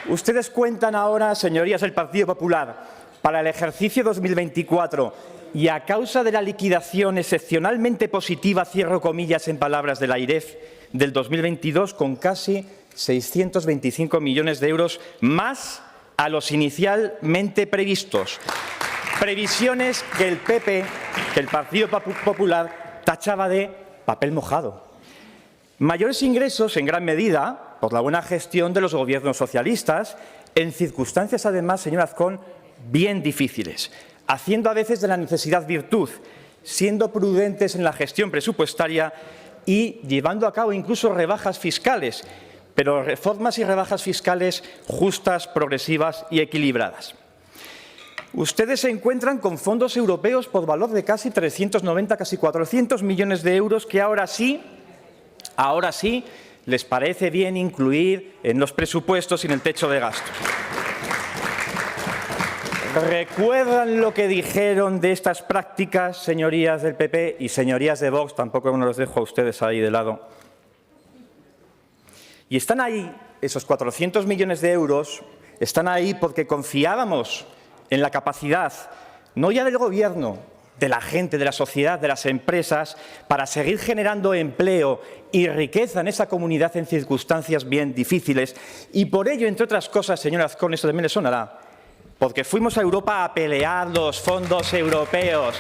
Ustedes cuentan ahora, señorías del Partido Popular, para el ejercicio 2024 y a causa de la liquidación excepcionalmente positiva, cierro comillas en palabras de la AIREF, del 2022, con casi 625 millones de euros más a los inicialmente previstos. Previsiones que el PP, que el Partido Popular, tachaba de papel mojado. Mayores ingresos, en gran medida, por la buena gestión de los gobiernos socialistas, en circunstancias, además, señor Azcón, bien difíciles, haciendo a veces de la necesidad virtud, siendo prudentes en la gestión presupuestaria y llevando a cabo incluso rebajas fiscales, pero reformas y rebajas fiscales justas, progresivas y equilibradas. Ustedes se encuentran con fondos europeos por valor de casi 390, casi 400 millones de euros que ahora sí les parece bien incluir en los presupuestos y en el techo de gasto. ¿Recuerdan lo que dijeron de estas prácticas, señorías del PP y señorías de Vox? Tampoco no los dejo a ustedes ahí de lado. Y están ahí, esos 400 millones de euros, están ahí porque confiábamos en la capacidad, no ya del Gobierno, de la gente, de la sociedad, de las empresas, para seguir generando empleo y riqueza en esa comunidad en circunstancias bien difíciles. Y por ello, entre otras cosas, señor Azcón, eso también le sonará, porque fuimos a Europa a pelear los fondos europeos,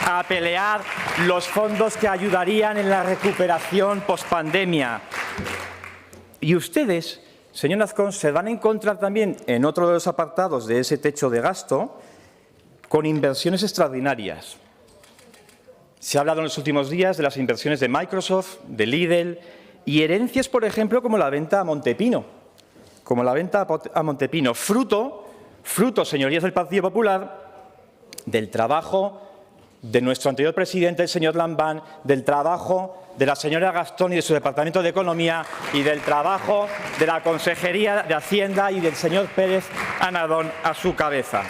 a pelear los fondos que ayudarían en la recuperación pospandemia. Y ustedes, señor Azcón, se van a encontrar también en otro de los apartados de ese techo de gasto con inversiones extraordinarias. Se ha hablado en los últimos días de las inversiones de Microsoft, de Lidl y herencias, por ejemplo, como la venta a Montepino. Fruto, señorías del Partido Popular, del trabajo de nuestro anterior presidente, el señor Lambán, del trabajo de la señora Gastón y de su Departamento de Economía y del trabajo de la Consejería de Hacienda y del señor Pérez Anadón a su cabeza.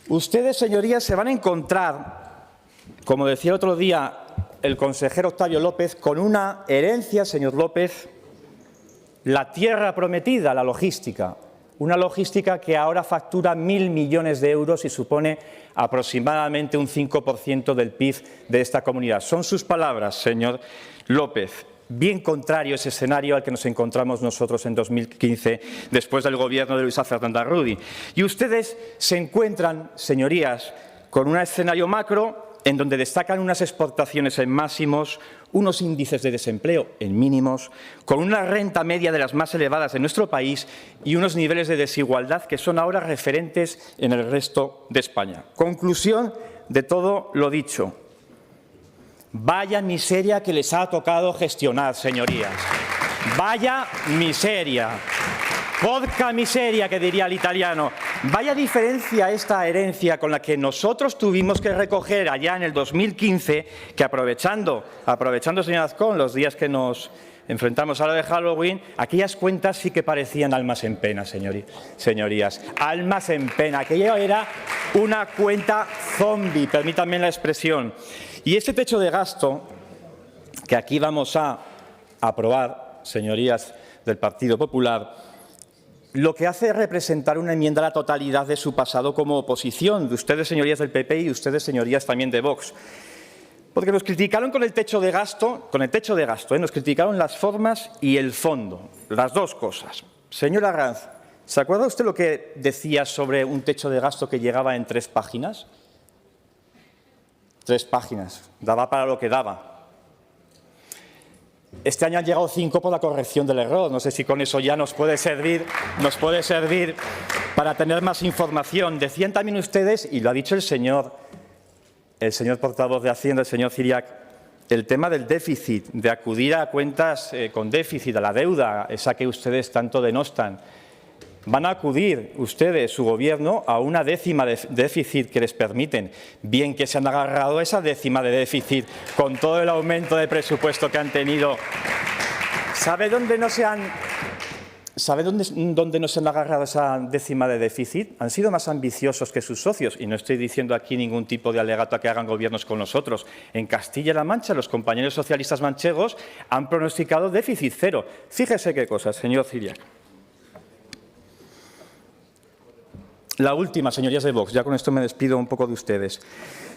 Ustedes, señorías, se van a encontrar, como decía el otro día el consejero Octavio López, con una herencia, señor López, la tierra prometida, la logística. Una logística que ahora factura 1.000 millones de euros y supone aproximadamente un 5% del PIB de esta comunidad. Son sus palabras, señor López. Bien contrario ese escenario al que nos encontramos nosotros en 2015, después del gobierno de Luisa Fernanda Rudi. Y ustedes se encuentran, señorías, con un escenario macro en donde destacan unas exportaciones en máximos, unos índices de desempleo en mínimos, con una renta media de las más elevadas de nuestro país y unos niveles de desigualdad que son ahora referentes en el resto de España. Conclusión de todo lo dicho. Vaya miseria que les ha tocado gestionar, señorías. Vaya miseria. Porca miseria, que diría el italiano. Vaya diferencia esta herencia con la que nosotros tuvimos que recoger allá en el 2015, que aprovechando, señor Azcón, los días que nos enfrentamos a lo de Halloween, aquellas cuentas sí que parecían almas en pena, señorías. Almas en pena. Aquello era una cuenta zombie, permítanme la expresión. Y este techo de gasto que aquí vamos a aprobar, señorías del Partido Popular, lo que hace es representar una enmienda a la totalidad de su pasado como oposición, de ustedes, señorías del PP, y de ustedes, señorías, también de Vox. Porque nos criticaron con el techo de gasto, nos criticaron las formas y el fondo, las dos cosas. Señora Arranz, ¿se acuerda usted lo que decía sobre un techo de gasto que llegaba en 3 páginas? 3 páginas, daba para lo que daba. Este año han llegado 5 por la corrección del error. No sé si con eso ya nos puede servir para tener más información. Decían también ustedes, y lo ha dicho el señor portavoz de Hacienda, el señor Ciriac, el tema del déficit, de acudir a cuentas con déficit, a la deuda, esa que ustedes tanto denostan. Van a acudir ustedes, su Gobierno, a una décima de déficit que les permiten. Bien que se han agarrado a esa décima de déficit con todo el aumento de presupuesto que han tenido. ¿Sabe dónde no se han agarrado a esa décima de déficit? Han sido más ambiciosos que sus socios. Y no estoy diciendo aquí ningún tipo de alegato a que hagan gobiernos con nosotros. En Castilla-La Mancha, los compañeros socialistas manchegos han pronosticado déficit cero. Fíjese qué cosa, señor Ciriac. La última, señorías de Vox, ya con esto me despido un poco de ustedes.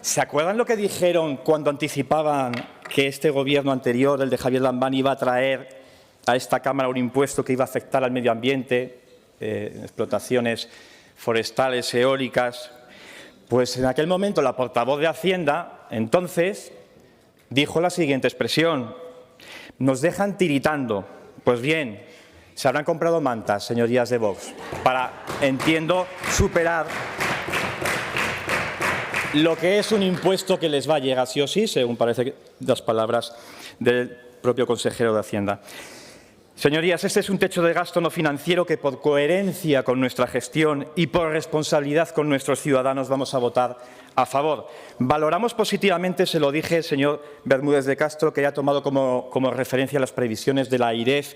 ¿Se acuerdan lo que dijeron cuando anticipaban que este Gobierno anterior, el de Javier Lambán, iba a traer a esta Cámara un impuesto que iba a afectar al medio ambiente, explotaciones forestales, eólicas? Pues en aquel momento la portavoz de Hacienda, entonces, dijo la siguiente expresión: nos dejan tiritando. Pues bien, se habrán comprado mantas, señorías de Vox, para, entiendo, superar lo que es un impuesto que les va a llegar sí o sí, según parece las palabras del propio consejero de Hacienda. Señorías, este es un techo de gasto no financiero que, por coherencia con nuestra gestión y por responsabilidad con nuestros ciudadanos, vamos a votar a favor. Valoramos positivamente, se lo dije, señor Bermúdez de Castro, que haya tomado como referencia las previsiones de la AIREF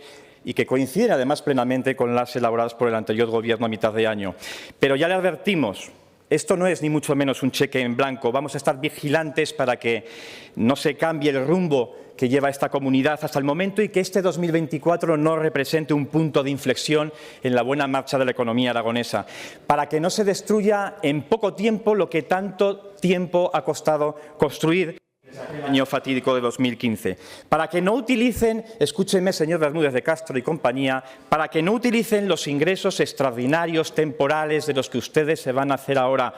y que coinciden además plenamente con las elaboradas por el anterior Gobierno a mitad de año. Pero ya le advertimos, esto no es ni mucho menos un cheque en blanco. Vamos a estar vigilantes para que no se cambie el rumbo que lleva esta comunidad hasta el momento y que este 2024 no represente un punto de inflexión en la buena marcha de la economía aragonesa, para que no se destruya en poco tiempo lo que tanto tiempo ha costado construir el año fatídico de 2015, para que no utilicen, escúchenme, señor Bermúdez de Castro y compañía, para que no utilicen los ingresos extraordinarios temporales de los que ustedes se van a hacer ahora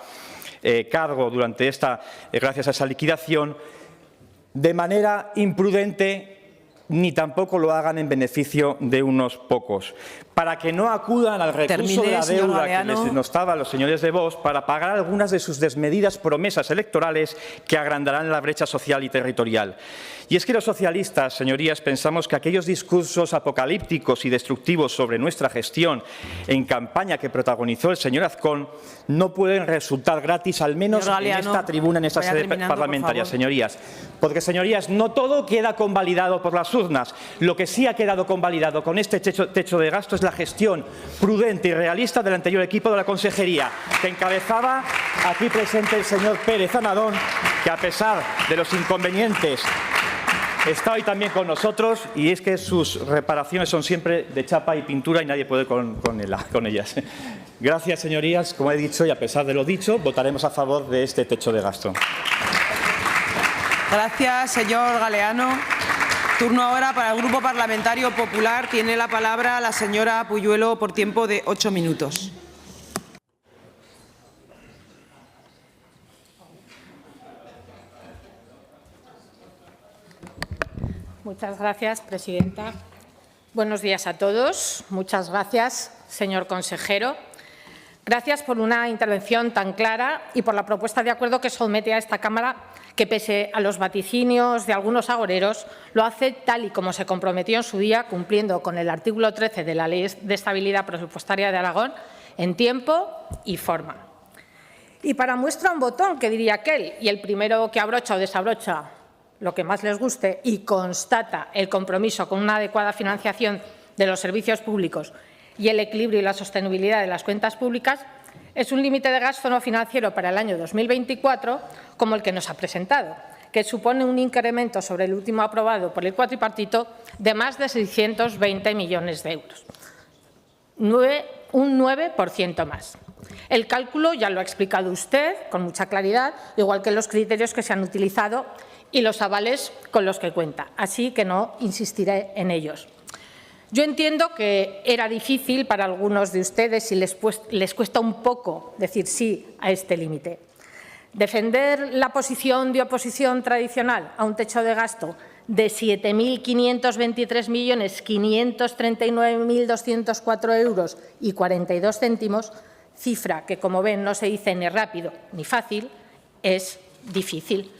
cargo durante gracias a esa liquidación, de manera imprudente, ni tampoco lo hagan en beneficio de unos pocos, para que no acudan al recurso de la deuda que les denostaba a los señores de Vox para pagar algunas de sus desmedidas promesas electorales que agrandarán la brecha social y territorial. Y es que los socialistas, señorías, pensamos que aquellos discursos apocalípticos y destructivos sobre nuestra gestión en campaña que protagonizó el señor Azcón no pueden resultar gratis, al menos en esta tribuna, en esta sede parlamentaria, señorías. Porque, señorías, no todo queda convalidado por las urnas. Lo que sí ha quedado convalidado con este techo de gasto es la gestión prudente y realista del anterior equipo de la Consejería, que encabezaba aquí presente el señor Pérez Amadón, que a pesar de los inconvenientes está hoy también con nosotros, y es que sus reparaciones son siempre de chapa y pintura y nadie puede con ellas. Gracias, señorías. Como he dicho, y a pesar de lo dicho, votaremos a favor de este techo de gasto. Gracias, señor Galeano. Turno ahora para el Grupo Parlamentario Popular. Tiene la palabra la señora Puyuelo por tiempo de 8 minutos. Muchas gracias, presidenta. Buenos días a todos. Muchas gracias, señor consejero. Gracias por una intervención tan clara y por la propuesta de acuerdo que somete a esta Cámara, que, pese a los vaticinios de algunos agoreros, lo hace tal y como se comprometió en su día, cumpliendo con el artículo 13 de la Ley de Estabilidad Presupuestaria de Aragón, en tiempo y forma. Y para muestra un botón, que diría aquel, y el primero que abrocha o desabrocha lo que más les guste y constata el compromiso con una adecuada financiación de los servicios públicos y el equilibrio y la sostenibilidad de las cuentas públicas, es un límite de gasto no financiero para el año 2024 como el que nos ha presentado, que supone un incremento sobre el último aprobado por el cuatripartito de más de 620 millones de euros, un 9% más. El cálculo ya lo ha explicado usted con mucha claridad, igual que los criterios que se han utilizado y los avales con los que cuenta, así que no insistiré en ellos. Yo entiendo que era difícil para algunos de ustedes y les cuesta un poco decir sí a este límite. Defender la posición de oposición tradicional a un techo de gasto de 7.523.539.204 euros y 42 céntimos, cifra que, como ven, no se dice ni rápido ni fácil, es difícil.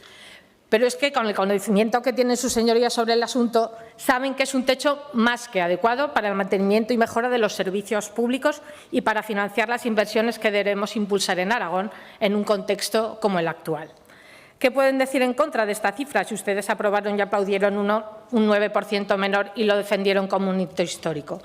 Pero es que, con el conocimiento que tienen sus señorías sobre el asunto, saben que es un techo más que adecuado para el mantenimiento y mejora de los servicios públicos y para financiar las inversiones que debemos impulsar en Aragón en un contexto como el actual. ¿Qué pueden decir en contra de esta cifra si ustedes aprobaron y aplaudieron un 9% menor y lo defendieron como un hito histórico?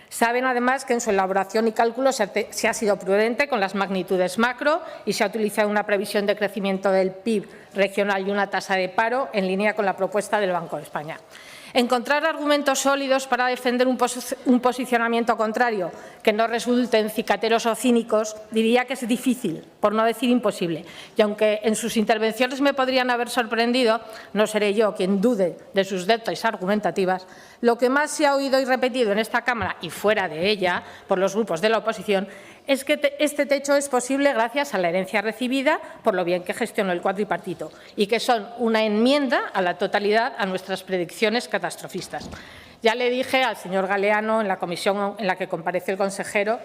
Saben, además, que en su elaboración y cálculo se ha sido prudente con las magnitudes macro y se ha utilizado una previsión de crecimiento del PIB regional y una tasa de paro en línea con la propuesta del Banco de España. Encontrar argumentos sólidos para defender un posicionamiento contrario que no resulten cicateros o cínicos, diría que es difícil, por no decir imposible. Y aunque en sus intervenciones me podrían haber sorprendido, no seré yo quien dude de sus dotes argumentativas. Lo que más se ha oído y repetido en esta Cámara y fuera de ella por los grupos de la oposición es que este techo es posible gracias a la herencia recibida por lo bien que gestionó el cuatripartito y que son una enmienda a la totalidad a nuestras predicciones catastrofistas. Ya le dije al señor Galeano en la comisión en la que compareció el consejero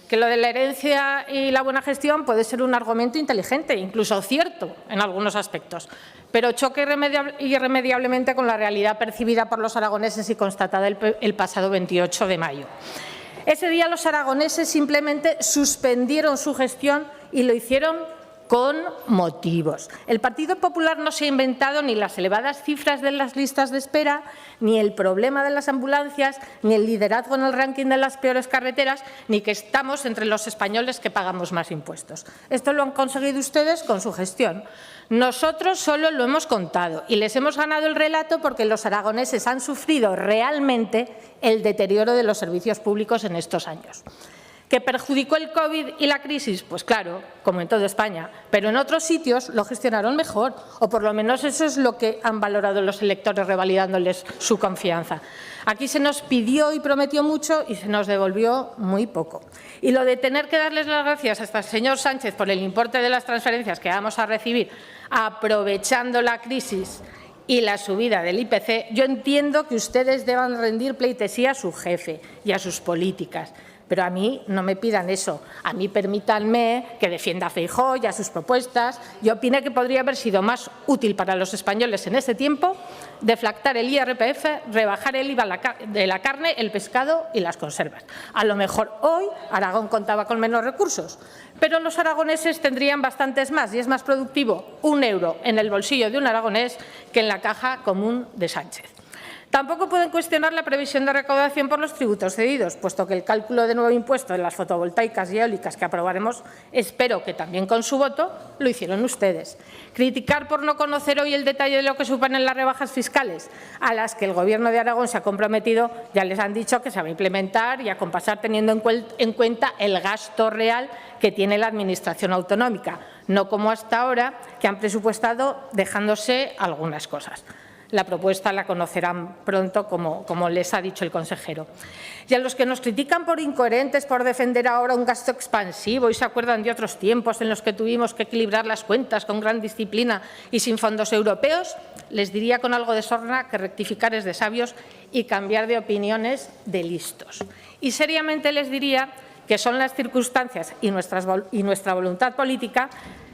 que lo de la herencia y la buena gestión puede ser un argumento inteligente, incluso cierto en algunos aspectos, pero choca irremediablemente con la realidad percibida por los aragoneses y constatada el pasado 28 de mayo. Ese día los aragoneses simplemente suspendieron su gestión y lo hicieron con motivos. El Partido Popular no se ha inventado ni las elevadas cifras de las listas de espera, ni el problema de las ambulancias, ni el liderazgo en el ranking de las peores carreteras, ni que estamos entre los españoles que pagamos más impuestos. Esto lo han conseguido ustedes con su gestión. Nosotros solo lo hemos contado y les hemos ganado el relato porque los aragoneses han sufrido realmente el deterioro de los servicios públicos en estos años. ¿Que perjudicó el COVID y la crisis? Pues claro, como en toda España, pero en otros sitios lo gestionaron mejor, o por lo menos eso es lo que han valorado los electores revalidándoles su confianza. Aquí se nos pidió y prometió mucho y se nos devolvió muy poco. Y lo de tener que darles las gracias hasta al señor Sánchez por el importe de las transferencias que vamos a recibir aprovechando la crisis y la subida del IPC, yo entiendo que ustedes deban rendir pleitesía a su jefe y a sus políticas. Pero a mí no me pidan eso. A mí permítanme que defienda a Feijóo y a sus propuestas. Yo opiné que podría haber sido más útil para los españoles en ese tiempo deflactar el IRPF, rebajar el IVA de la carne, el pescado y las conservas. A lo mejor hoy Aragón contaba con menos recursos, pero los aragoneses tendrían bastantes más y es más productivo un euro en el bolsillo de un aragonés que en la caja común de Sánchez. Tampoco pueden cuestionar la previsión de recaudación por los tributos cedidos, puesto que el cálculo de nuevo impuesto de las fotovoltaicas y eólicas que aprobaremos, espero que también con su voto, lo hicieron ustedes. Criticar por no conocer hoy el detalle de lo que suponen las rebajas fiscales, a las que el Gobierno de Aragón se ha comprometido, ya les han dicho que se va a implementar y a compasar teniendo en cuenta el gasto real que tiene la Administración autonómica, no como hasta ahora, que han presupuestado dejándose algunas cosas. La propuesta la conocerán pronto, como les ha dicho el consejero. Y a los que nos critican por incoherentes, por defender ahora un gasto expansivo y se acuerdan de otros tiempos en los que tuvimos que equilibrar las cuentas con gran disciplina y sin fondos europeos, les diría con algo de sorna que rectificar es de sabios y cambiar de opiniones de listos. Y seriamente les diría que son las circunstancias y nuestra voluntad política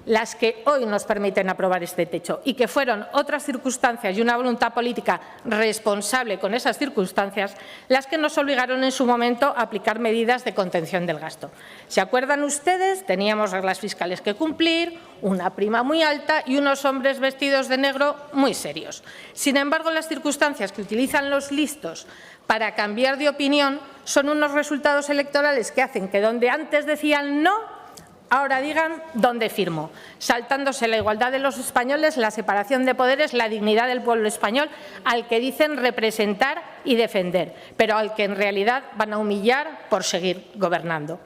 las que hoy nos permiten aprobar este techo y que fueron otras circunstancias y una voluntad política responsable con esas circunstancias las que nos obligaron en su momento a aplicar medidas de contención del gasto. ¿Se acuerdan ustedes? Teníamos reglas fiscales que cumplir, una prima muy alta y unos hombres vestidos de negro muy serios. Sin embargo, las circunstancias que utilizan los listos para cambiar de opinión son unos resultados electorales que hacen que donde antes decían no, ahora digan dónde firmo, saltándose la igualdad de los españoles, la separación de poderes, la dignidad del pueblo español, al que dicen representar y defender, pero al que en realidad van a humillar por seguir gobernando.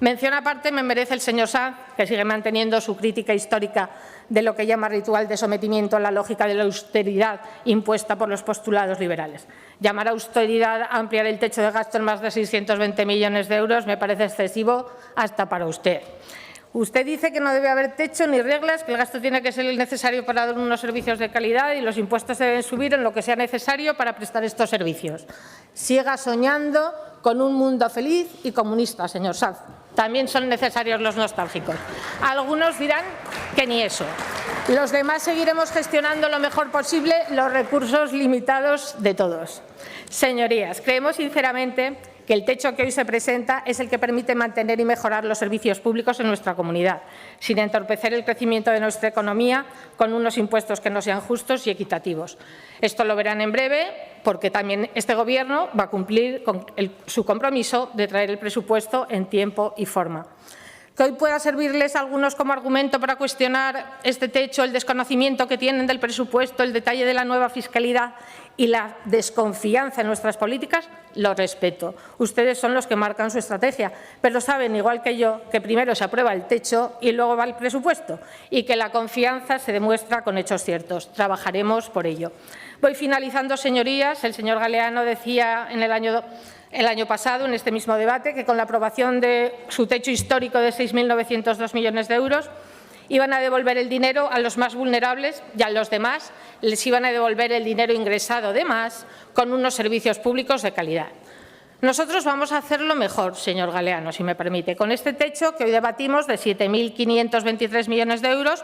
Mención aparte me merece el señor Sanz, que sigue manteniendo su crítica histórica de lo que llama ritual de sometimiento a la lógica de la austeridad impuesta por los postulados liberales. Llamar a austeridad a ampliar el techo de gasto en más de 620 millones de euros me parece excesivo hasta para usted. Usted dice que no debe haber techo ni reglas, que el gasto tiene que ser el necesario para dar unos servicios de calidad y los impuestos deben subir en lo que sea necesario para prestar estos servicios. Siga soñando con un mundo feliz y comunista, señor Sanz. También son necesarios los nostálgicos. Algunos dirán que ni eso. Los demás seguiremos gestionando lo mejor posible los recursos limitados de todos. Señorías, creemos sinceramente que el techo que hoy se presenta es el que permite mantener y mejorar los servicios públicos en nuestra comunidad, sin entorpecer el crecimiento de nuestra economía con unos impuestos que no sean justos y equitativos. Esto lo verán en breve, porque también este Gobierno va a cumplir con su compromiso de traer el presupuesto en tiempo y forma. Que hoy pueda servirles a algunos como argumento para cuestionar este techo, el desconocimiento que tienen del presupuesto, el detalle de la nueva fiscalidad y la desconfianza en nuestras políticas, lo respeto. Ustedes son los que marcan su estrategia, pero saben, igual que yo, que primero se aprueba el techo y luego va el presupuesto, y que la confianza se demuestra con hechos ciertos. Trabajaremos por ello. Voy finalizando, señorías. El señor Galeano decía en el año pasado, en este mismo debate, que con la aprobación de su techo histórico de 6.902 millones de euros iban a devolver el dinero a los más vulnerables y a los demás les iban a devolver el dinero ingresado de más con unos servicios públicos de calidad. Nosotros vamos a hacerlo mejor, señor Galeano, si me permite. Con este techo que hoy debatimos de 7.523 millones de euros,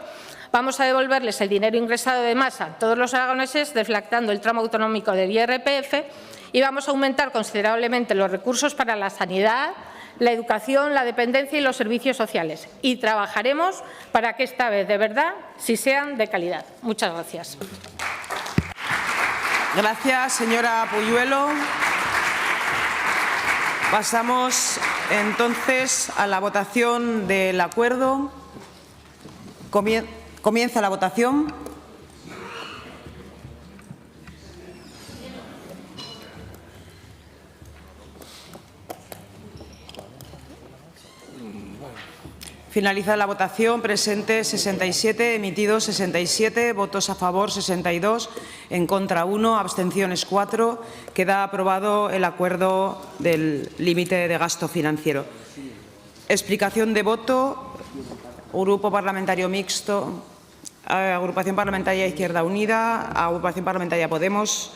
vamos a devolverles el dinero ingresado de más a todos los aragoneses, deflactando el tramo autonómico del IRPF, y vamos a aumentar considerablemente los recursos para la sanidad, la educación, la dependencia y los servicios sociales. Y trabajaremos para que esta vez, de verdad, sí sean de calidad. Muchas gracias. Gracias, señora Puyuelo. Pasamos entonces a la votación del acuerdo. Comienza la votación. Finaliza la votación. Presentes 67, emitidos 67, votos a favor 62, en contra 1, abstenciones 4. Queda aprobado el acuerdo del límite de gasto financiero. Explicación de voto. Grupo Parlamentario Mixto, Agrupación Parlamentaria Izquierda Unida, Agrupación Parlamentaria Podemos,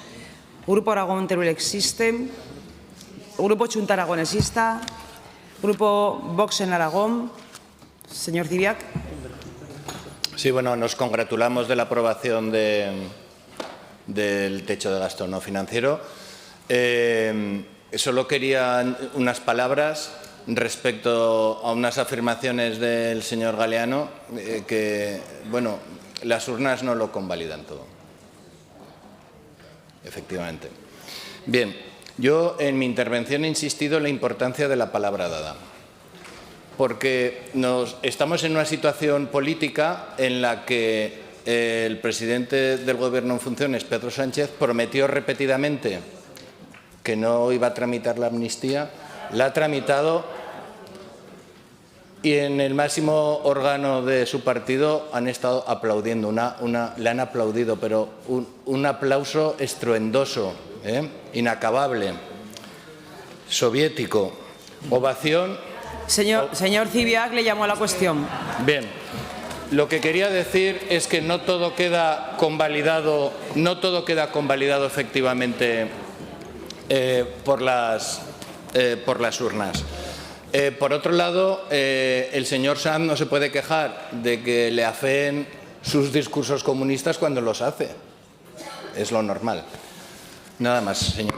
Grupo Aragón Teruel Existe, Grupo Chunta Aragonesista, Grupo Vox en Aragón. Señor Zibiac. Sí, bueno, nos congratulamos de la aprobación del techo de gasto no financiero. Solo quería unas palabras respecto a unas afirmaciones del señor Galeano que, bueno, las urnas no lo convalidan todo. Efectivamente. Bien, yo en mi intervención he insistido en la importancia de la palabra dada, porque estamos en una situación política en la que el presidente del Gobierno en funciones, Pedro Sánchez, prometió repetidamente que no iba a tramitar la amnistía, la ha tramitado y en el máximo órgano de su partido han estado aplaudiendo, le han aplaudido, pero un aplauso estruendoso, inacabable, soviético, ovación. Señor Zibiac, le llamó a la cuestión. Bien, lo que quería decir es que no todo queda convalidado, efectivamente por las urnas. Por otro lado, el señor Sanz no se puede quejar de que le afeen sus discursos comunistas cuando los hace. Es lo normal. Nada más, señor.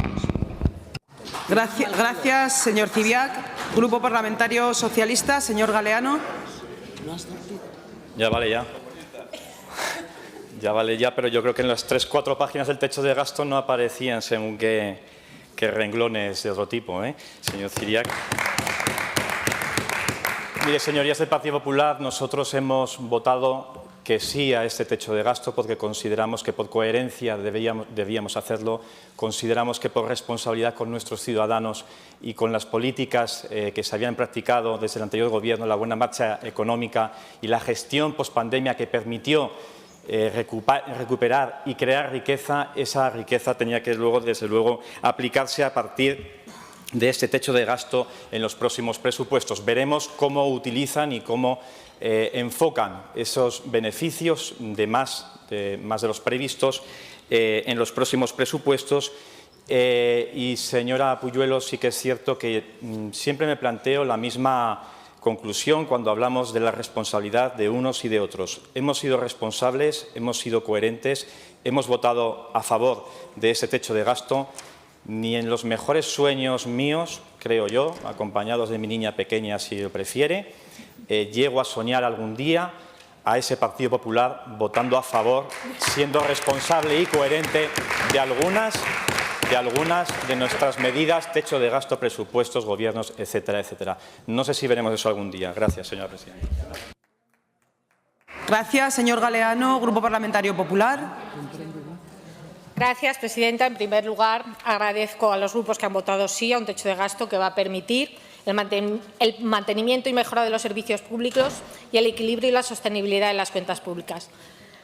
Gracias, señor Cibiac. Grupo Parlamentario Socialista, señor Galeano. Ya vale, ya. Ya vale, ya, pero yo creo que en las 3-4 páginas del techo de gasto no aparecían según qué renglones de otro tipo, señor Cibiac. Mire, señorías del Partido Popular, nosotros hemos votado que sí a este techo de gasto porque consideramos que por coherencia debíamos hacerlo, consideramos que por responsabilidad con nuestros ciudadanos y con las políticas que se habían practicado desde el anterior Gobierno, la buena marcha económica y la gestión pospandemia que permitió recuperar y crear riqueza, esa riqueza tenía que luego, desde luego, aplicarse a partir de este techo de gasto en los próximos presupuestos. Veremos cómo utilizan y cómo enfocan esos beneficios de más de los previstos en los próximos presupuestos. Y, señora Puyuelo, sí que es cierto que siempre me planteo la misma conclusión cuando hablamos de la responsabilidad de unos y de otros. Hemos sido responsables, hemos sido coherentes, hemos votado a favor de ese techo de gasto. Ni en los mejores sueños míos, creo yo, acompañados de mi niña pequeña si lo prefiere, llego a soñar algún día a ese Partido Popular votando a favor, siendo responsable y coherente de algunas de nuestras medidas, techo de gasto, presupuestos, gobiernos, etcétera, etcétera. No sé si veremos eso algún día. Gracias, señora presidenta. Gracias, señor Galeano. Grupo Parlamentario Popular. Gracias, presidenta. En primer lugar, agradezco a los grupos que han votado sí a un techo de gasto que va a permitir el mantenimiento y mejora de los servicios públicos y el equilibrio y la sostenibilidad de las cuentas públicas.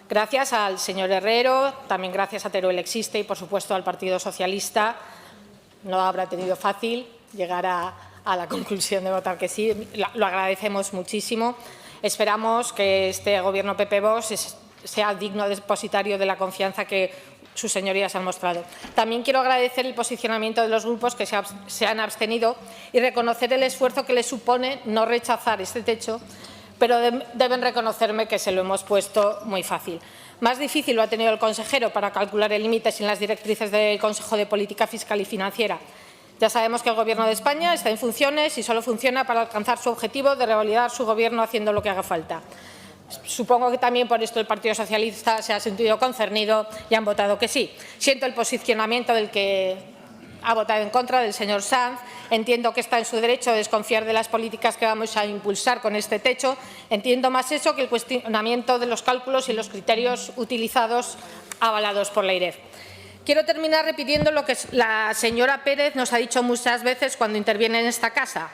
Gracias al señor Herrero, también gracias a Teruel Existe y, por supuesto, al Partido Socialista. No habrá tenido fácil llegar a la conclusión de votar que sí. Lo agradecemos muchísimo. Esperamos que este Gobierno PP-Vox sea digno depositario de la confianza que sus señorías han mostrado. También quiero agradecer el posicionamiento de los grupos que se han abstenido y reconocer el esfuerzo que les supone no rechazar este techo, pero deben reconocerme que se lo hemos puesto muy fácil. Más difícil lo ha tenido el consejero para calcular el límite sin las directrices del Consejo de Política Fiscal y Financiera. Ya sabemos que el Gobierno de España está en funciones y solo funciona para alcanzar su objetivo de revalidar su Gobierno haciendo lo que haga falta. Supongo que también por esto el Partido Socialista se ha sentido concernido y han votado que sí. Siento el posicionamiento del que ha votado en contra, del señor Sanz. Entiendo que está en su derecho de desconfiar de las políticas que vamos a impulsar con este techo. Entiendo más eso que el cuestionamiento de los cálculos y los criterios utilizados avalados por la IREF. Quiero terminar repitiendo lo que la señora Pérez nos ha dicho muchas veces cuando interviene en esta casa.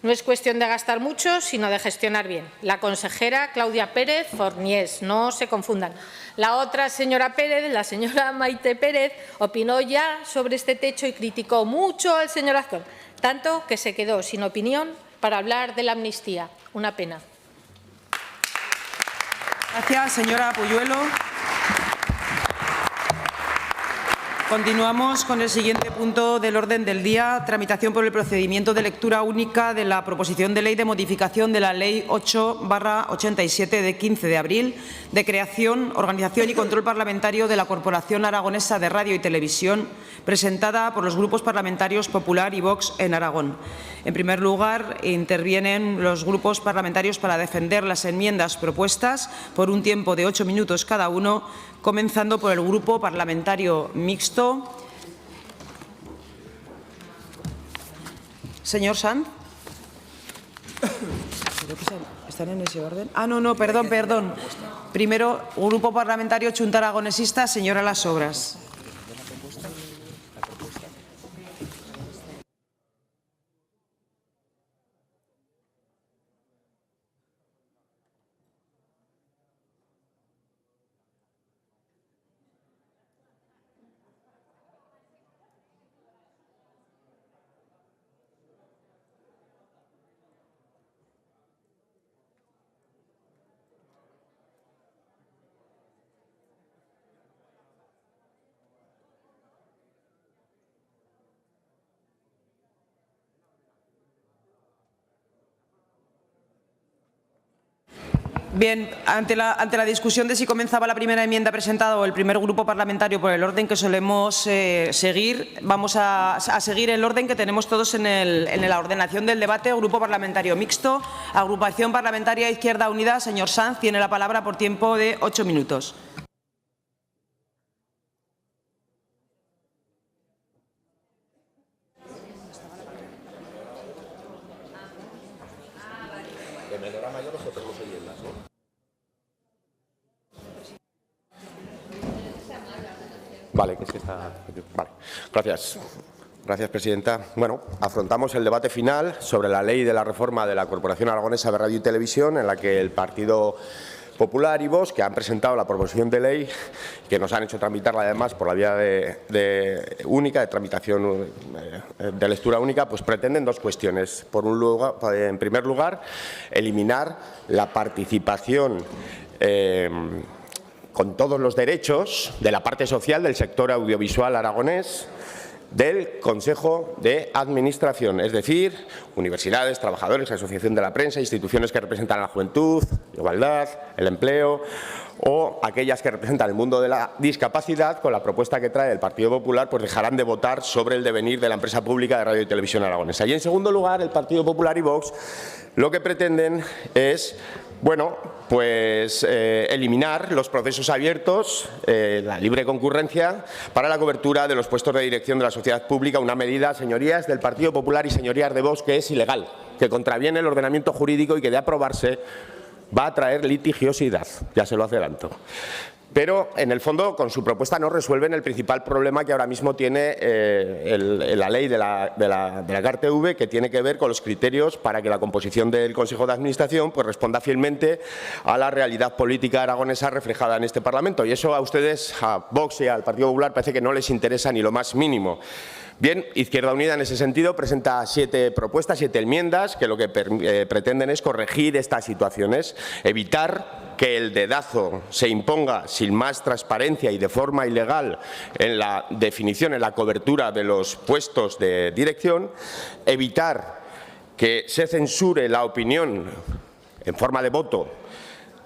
No es cuestión de gastar mucho, sino de gestionar bien. La consejera Claudia Pérez Forniés, no se confundan. La otra señora Pérez, la señora Maite Pérez, opinó ya sobre este techo y criticó mucho al señor Azcón, tanto que se quedó sin opinión para hablar de la amnistía. Una pena. Gracias, señora Puyuelo. Continuamos con el siguiente punto del orden del día, tramitación por el procedimiento de lectura única de la proposición de ley de modificación de la Ley 8/87 de 15 de abril de creación, organización y control parlamentario de la Corporación Aragonesa de Radio y Televisión, presentada por los grupos parlamentarios Popular y Vox en Aragón. En primer lugar, intervienen los grupos parlamentarios para defender las enmiendas propuestas por un tiempo de 8 minutos cada uno, comenzando por el Grupo Parlamentario Mixto. Señor Sanz. ¿Están en ese orden? Ah, no, perdón. Primero, Grupo Parlamentario Chunta Aragonesista, señora Las Obras. Bien, ante la discusión de si comenzaba la primera enmienda presentada o el primer grupo parlamentario por el orden que solemos seguir, vamos a seguir el orden que tenemos todos en la ordenación del debate. Grupo Parlamentario Mixto, Agrupación Parlamentaria Izquierda Unida. Señor Sanz, tiene la palabra por tiempo de 8 minutos. Vale, gracias. Gracias, presidenta. Bueno, afrontamos el debate final sobre la ley de la reforma de la Corporación Aragonesa de Radio y Televisión, en la que el Partido Popular y Vox, que han presentado la proposición de ley, que nos han hecho tramitarla además por la vía de tramitación de lectura única, pues pretenden dos cuestiones. En primer lugar, eliminar la participación con todos los derechos de la parte social del sector audiovisual aragonés del Consejo de Administración, es decir, universidades, trabajadores, asociación de la prensa, instituciones que representan a la juventud, igualdad, el empleo o aquellas que representan el mundo de la discapacidad. Con la propuesta que trae el Partido Popular, pues dejarán de votar sobre el devenir de la empresa pública de radio y televisión aragonesa. Y en segundo lugar, el Partido Popular y Vox lo que pretenden es, bueno, pues eliminar los procesos abiertos, la libre concurrencia para la cobertura de los puestos de dirección de la sociedad pública, una medida, señorías del Partido Popular y señorías de Vox, que es ilegal, que contraviene el ordenamiento jurídico y que de aprobarse va a traer litigiosidad, ya se lo adelanto. Pero, en el fondo, con su propuesta no resuelven el principal problema que ahora mismo tiene la ley de la CARTV, que tiene que ver con los criterios para que la composición del Consejo de Administración pues responda fielmente a la realidad política aragonesa reflejada en este Parlamento. Y eso a ustedes, a Vox y al Partido Popular, parece que no les interesa ni lo más mínimo. Bien, Izquierda Unida en ese sentido presenta 7 propuestas, 7 enmiendas, que lo que pretenden es corregir estas situaciones, evitar que el dedazo se imponga sin más transparencia y de forma ilegal en la definición, en la cobertura de los puestos de dirección, evitar que se censure la opinión en forma de voto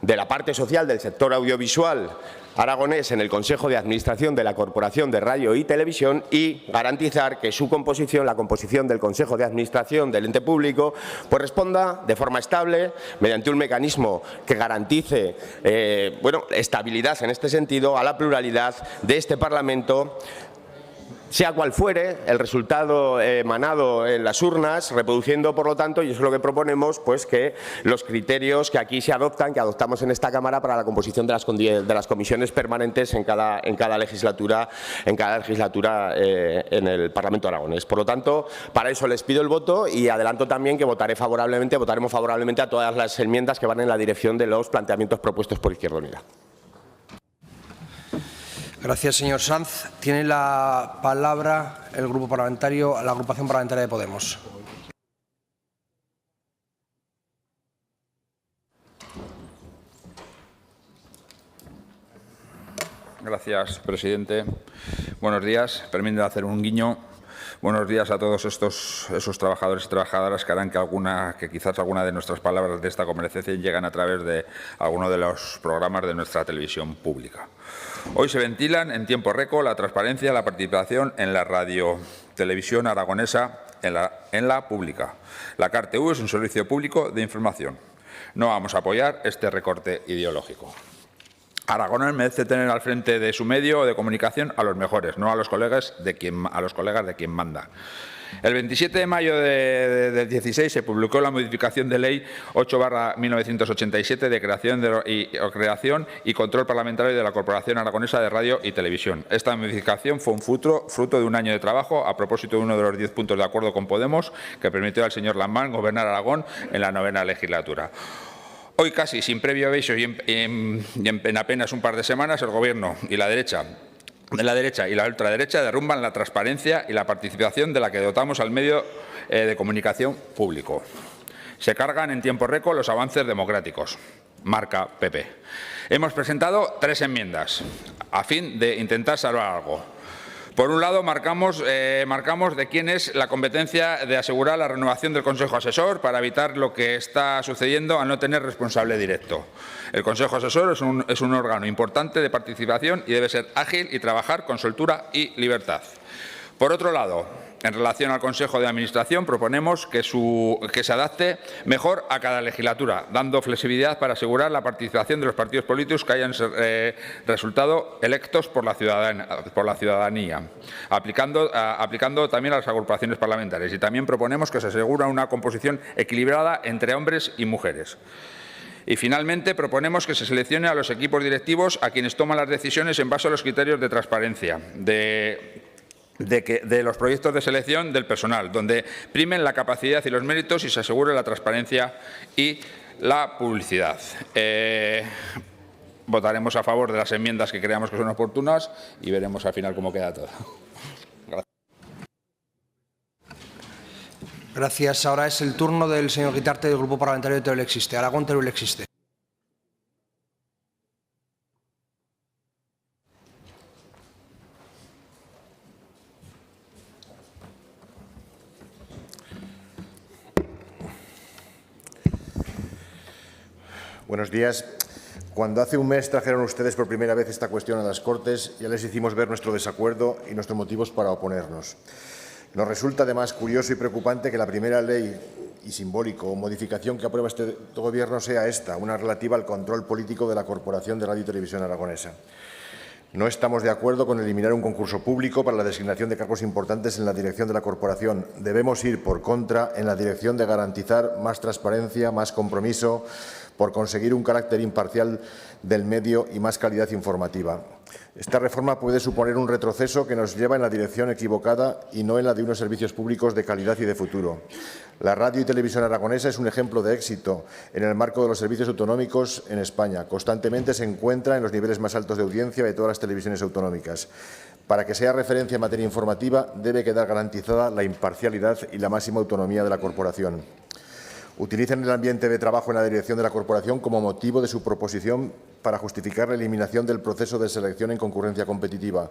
de la parte social del sector audiovisual aragonés en el Consejo de Administración de la Corporación de Radio y Televisión, y garantizar que su composición, la composición del Consejo de Administración del ente público, pues responda de forma estable, mediante un mecanismo que garantice estabilidad en este sentido, a la pluralidad de este Parlamento, sea cual fuere el resultado emanado en las urnas, reproduciendo, por lo tanto, y eso es lo que proponemos, pues que los criterios que aquí se adoptan, que adoptamos en esta Cámara para la composición de las comisiones permanentes en cada legislatura en el Parlamento aragonés. Por lo tanto, para eso les pido el voto y adelanto también que votaremos favorablemente a todas las enmiendas que van en la dirección de los planteamientos propuestos por Izquierda Unida. Gracias, señor Sanz. Tiene la palabra la agrupación parlamentaria de Podemos. Gracias, presidente. Buenos días. Permítame hacer un guiño. Buenos días a todos esos trabajadores y trabajadoras que harán que quizás alguna de nuestras palabras de esta comparecencia lleguen a través de alguno de los programas de nuestra televisión pública. Hoy se ventilan en tiempo récord la transparencia y la participación en la radio-televisión aragonesa en la pública. La CARTV es un servicio público de información. No vamos a apoyar este recorte ideológico. Aragonés merece tener al frente de su medio de comunicación a los mejores, no a los colegas de quien manda. El 27 de mayo del 16 se publicó la modificación de Ley 8/1987 de creación y control parlamentario de la Corporación Aragonesa de Radio y Televisión. Esta modificación fue un fruto de un año de trabajo a propósito de uno de los 10 puntos de acuerdo con Podemos que permitió al señor Lamán gobernar Aragón en la 9ª legislatura. Hoy, casi sin previo aviso y en apenas un par de semanas, el Gobierno y la derecha y la ultraderecha derrumban la transparencia y la participación de la que dotamos al medio de comunicación público. Se cargan en tiempo récord los avances democráticos. Marca PP. Hemos presentado 3 enmiendas a fin de intentar salvar algo. Por un lado, marcamos de quién es la competencia de asegurar la renovación del Consejo Asesor para evitar lo que está sucediendo al no tener responsable directo. El Consejo Asesor es un órgano importante de participación y debe ser ágil y trabajar con soltura y libertad. Por otro lado, en relación al Consejo de Administración, proponemos que se adapte mejor a cada legislatura, dando flexibilidad para asegurar la participación de los partidos políticos que hayan resultado electos por la ciudadanía, aplicando también a las agrupaciones parlamentarias. Y también proponemos que se asegure una composición equilibrada entre hombres y mujeres. Y, finalmente, proponemos que se seleccione a los equipos directivos a quienes toman las decisiones en base a los criterios de transparencia de los proyectos de selección del personal, donde primen la capacidad y los méritos y se asegure la transparencia y la publicidad. Votaremos a favor de las enmiendas que creamos que son oportunas y veremos al final cómo queda todo. Gracias. Gracias. Ahora es el turno del señor Guitarte del Grupo Parlamentario de Teruel Existe. Aragón, Teruel Existe. Buenos días. Cuando hace un mes trajeron ustedes por primera vez esta cuestión a las Cortes, ya les hicimos ver nuestro desacuerdo y nuestros motivos para oponernos. Nos resulta además curioso y preocupante que la primera ley y simbólico o modificación que aprueba este Gobierno sea esta, una relativa al control político de la Corporación de Radio y Televisión Aragonesa. No estamos de acuerdo con eliminar un concurso público para la designación de cargos importantes en la dirección de la corporación. Debemos ir por contra en la dirección de garantizar más transparencia, más compromiso, por conseguir un carácter imparcial del medio y más calidad informativa. Esta reforma puede suponer un retroceso que nos lleva en la dirección equivocada y no en la de unos servicios públicos de calidad y de futuro. La radio y televisión aragonesa es un ejemplo de éxito en el marco de los servicios autonómicos en España. Constantemente se encuentra en los niveles más altos de audiencia de todas las televisiones autonómicas. Para que sea referencia en materia informativa, debe quedar garantizada la imparcialidad y la máxima autonomía de la corporación. Utilizan el ambiente de trabajo en la dirección de la corporación como motivo de su proposición para justificar la eliminación del proceso de selección en concurrencia competitiva.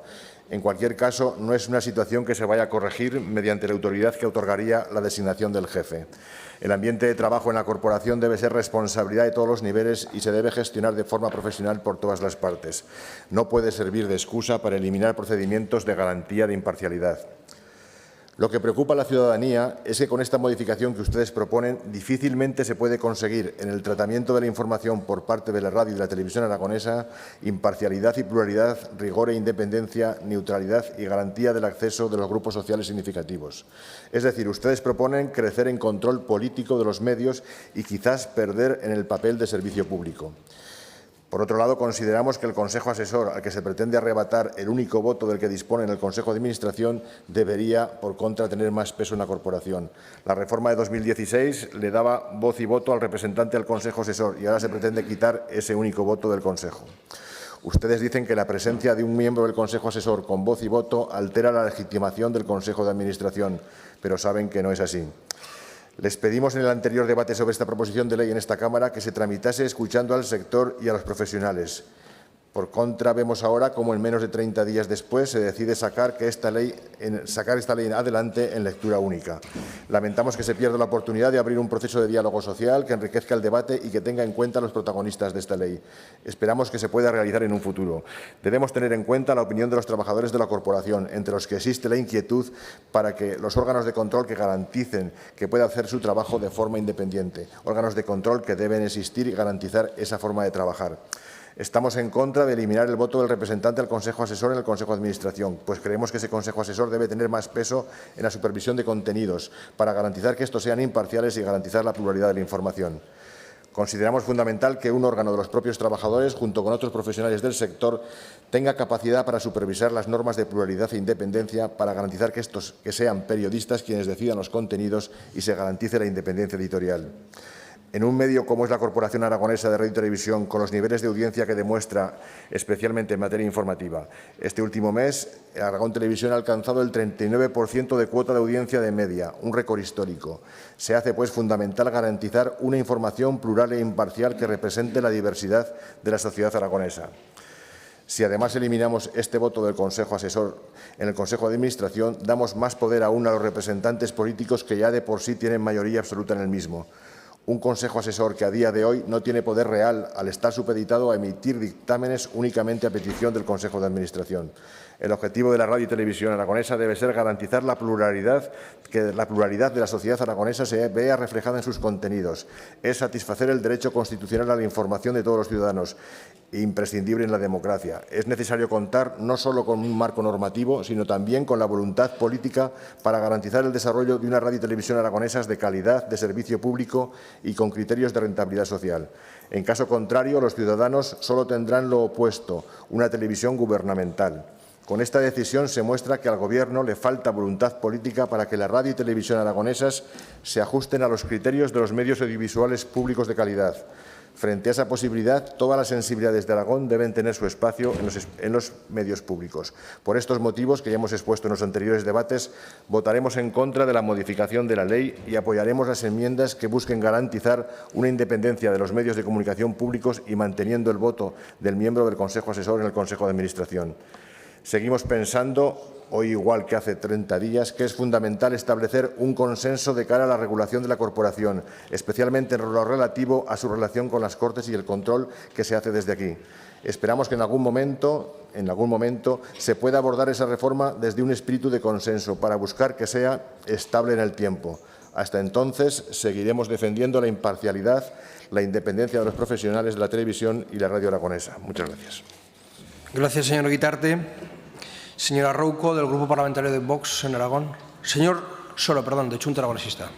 En cualquier caso, no es una situación que se vaya a corregir mediante la autoridad que otorgaría la designación del jefe. El ambiente de trabajo en la corporación debe ser responsabilidad de todos los niveles y se debe gestionar de forma profesional por todas las partes. No puede servir de excusa para eliminar procedimientos de garantía de imparcialidad. Lo que preocupa a la ciudadanía es que con esta modificación que ustedes proponen difícilmente se puede conseguir en el tratamiento de la información por parte de la radio y de la televisión aragonesa imparcialidad y pluralidad, rigor e independencia, neutralidad y garantía del acceso de los grupos sociales significativos. Es decir, ustedes proponen crecer en control político de los medios y quizás perder en el papel de servicio público. Por otro lado, consideramos que el Consejo Asesor, al que se pretende arrebatar el único voto del que dispone en el Consejo de Administración, debería, por contra, tener más peso en la corporación. La reforma de 2016 le daba voz y voto al representante del Consejo Asesor y ahora se pretende quitar ese único voto del Consejo. Ustedes dicen que la presencia de un miembro del Consejo Asesor con voz y voto altera la legitimación del Consejo de Administración, pero saben que no es así. Les pedimos en el anterior debate sobre esta proposición de ley en esta Cámara que se tramitase escuchando al sector y a los profesionales. Por contra, vemos ahora cómo en menos de 30 días después se decide sacar esta ley adelante en lectura única. Lamentamos que se pierda la oportunidad de abrir un proceso de diálogo social que enriquezca el debate y que tenga en cuenta a los protagonistas de esta ley. Esperamos que se pueda realizar en un futuro. Debemos tener en cuenta la opinión de los trabajadores de la corporación, entre los que existe la inquietud para que los órganos de control que garanticen que pueda hacer su trabajo de forma independiente, órganos de control que deben existir y garantizar esa forma de trabajar. Estamos en contra de eliminar el voto del representante del Consejo Asesor en el Consejo de Administración, pues creemos que ese Consejo Asesor debe tener más peso en la supervisión de contenidos para garantizar que estos sean imparciales y garantizar la pluralidad de la información. Consideramos fundamental que un órgano de los propios trabajadores, junto con otros profesionales del sector, tenga capacidad para supervisar las normas de pluralidad e independencia para garantizar que sean periodistas quienes decidan los contenidos y se garantice la independencia editorial. En un medio como es la Corporación Aragonesa de Radio y Televisión, con los niveles de audiencia que demuestra, especialmente en materia informativa, este último mes, Aragón Televisión ha alcanzado el 39% de cuota de audiencia de media, un récord histórico. Se hace, pues, fundamental garantizar una información plural e imparcial que represente la diversidad de la sociedad aragonesa. Si además eliminamos este voto del Consejo Asesor en el Consejo de Administración, damos más poder aún a los representantes políticos que ya de por sí tienen mayoría absoluta en el mismo. Un Consejo Asesor que a día de hoy no tiene poder real al estar supeditado a emitir dictámenes únicamente a petición del Consejo de Administración. El objetivo de la radio y televisión aragonesa debe ser garantizar la pluralidad, que la pluralidad de la sociedad aragonesa se vea reflejada en sus contenidos. Es satisfacer el derecho constitucional a la información de todos los ciudadanos, imprescindible en la democracia. Es necesario contar no solo con un marco normativo, sino también con la voluntad política para garantizar el desarrollo de una radio y televisión aragonesas de calidad, de servicio público y con criterios de rentabilidad social. En caso contrario, los ciudadanos solo tendrán lo opuesto, una televisión gubernamental. Con esta decisión se muestra que al Gobierno le falta voluntad política para que la radio y televisión aragonesas se ajusten a los criterios de los medios audiovisuales públicos de calidad. Frente a esa posibilidad, todas las sensibilidades de Aragón deben tener su espacio en los medios públicos. Por estos motivos, que ya hemos expuesto en los anteriores debates, votaremos en contra de la modificación de la ley y apoyaremos las enmiendas que busquen garantizar una independencia de los medios de comunicación públicos y manteniendo el voto del miembro del Consejo Asesor en el Consejo de Administración. Seguimos pensando, hoy igual que hace 30 días, que es fundamental establecer un consenso de cara a la regulación de la corporación, especialmente en lo relativo a su relación con las Cortes y el control que se hace desde aquí. Esperamos que en algún momento se pueda abordar esa reforma desde un espíritu de consenso para buscar que sea estable en el tiempo. Hasta entonces, seguiremos defendiendo la imparcialidad, la independencia de los profesionales de la televisión y la radio aragonesa. Muchas gracias. Gracias, señor Guitarte. Señora Rouco, del Grupo Parlamentario de Vox en Aragón. Señor Soro, perdón, de Chunta Aragonesista.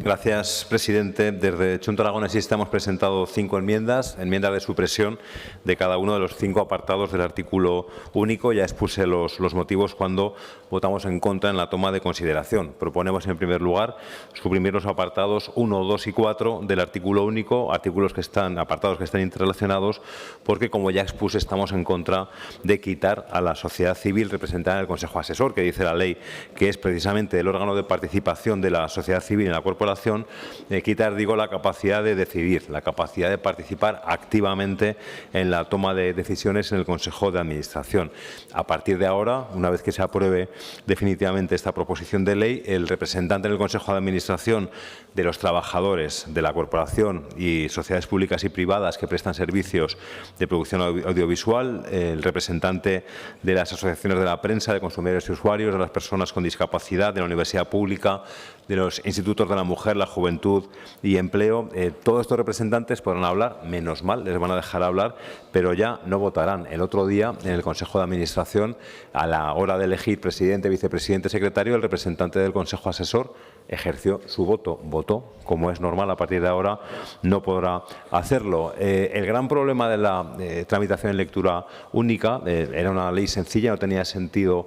Gracias, presidente. Desde Chunta Aragonesista hemos presentado 5 enmiendas de supresión de cada uno de los 5 apartados del artículo único. Ya expuse los motivos cuando votamos en contra en la toma de consideración. Proponemos, en primer lugar, suprimir los apartados 1, 2 y 4 del artículo único, apartados que están interrelacionados, porque, como ya expuse, estamos en contra de quitar a la sociedad civil representada en el Consejo Asesor, que dice la ley que es precisamente el órgano de participación de la sociedad civil en la corporación. Quitar, la capacidad de decidir, la capacidad de participar activamente en la toma de decisiones en el Consejo de Administración. A partir de ahora, una vez que se apruebe definitivamente esta proposición de ley, el representante en el Consejo de Administración de los trabajadores de la corporación y sociedades públicas y privadas que prestan servicios de producción audiovisual, el representante de las asociaciones de la prensa, de consumidores y usuarios, de las personas con discapacidad, de la universidad pública, de los institutos de la mujer, la juventud y empleo, todos estos representantes podrán hablar, menos mal, les van a dejar hablar, pero ya no votarán. El otro día, en el Consejo de Administración, a la hora de elegir presidente, vicepresidente, secretario, el representante del Consejo Asesor ejerció su voto, votó, como es normal, a partir de ahora no podrá hacerlo. El gran problema de la tramitación en lectura única, era una ley sencilla, no tenía sentido,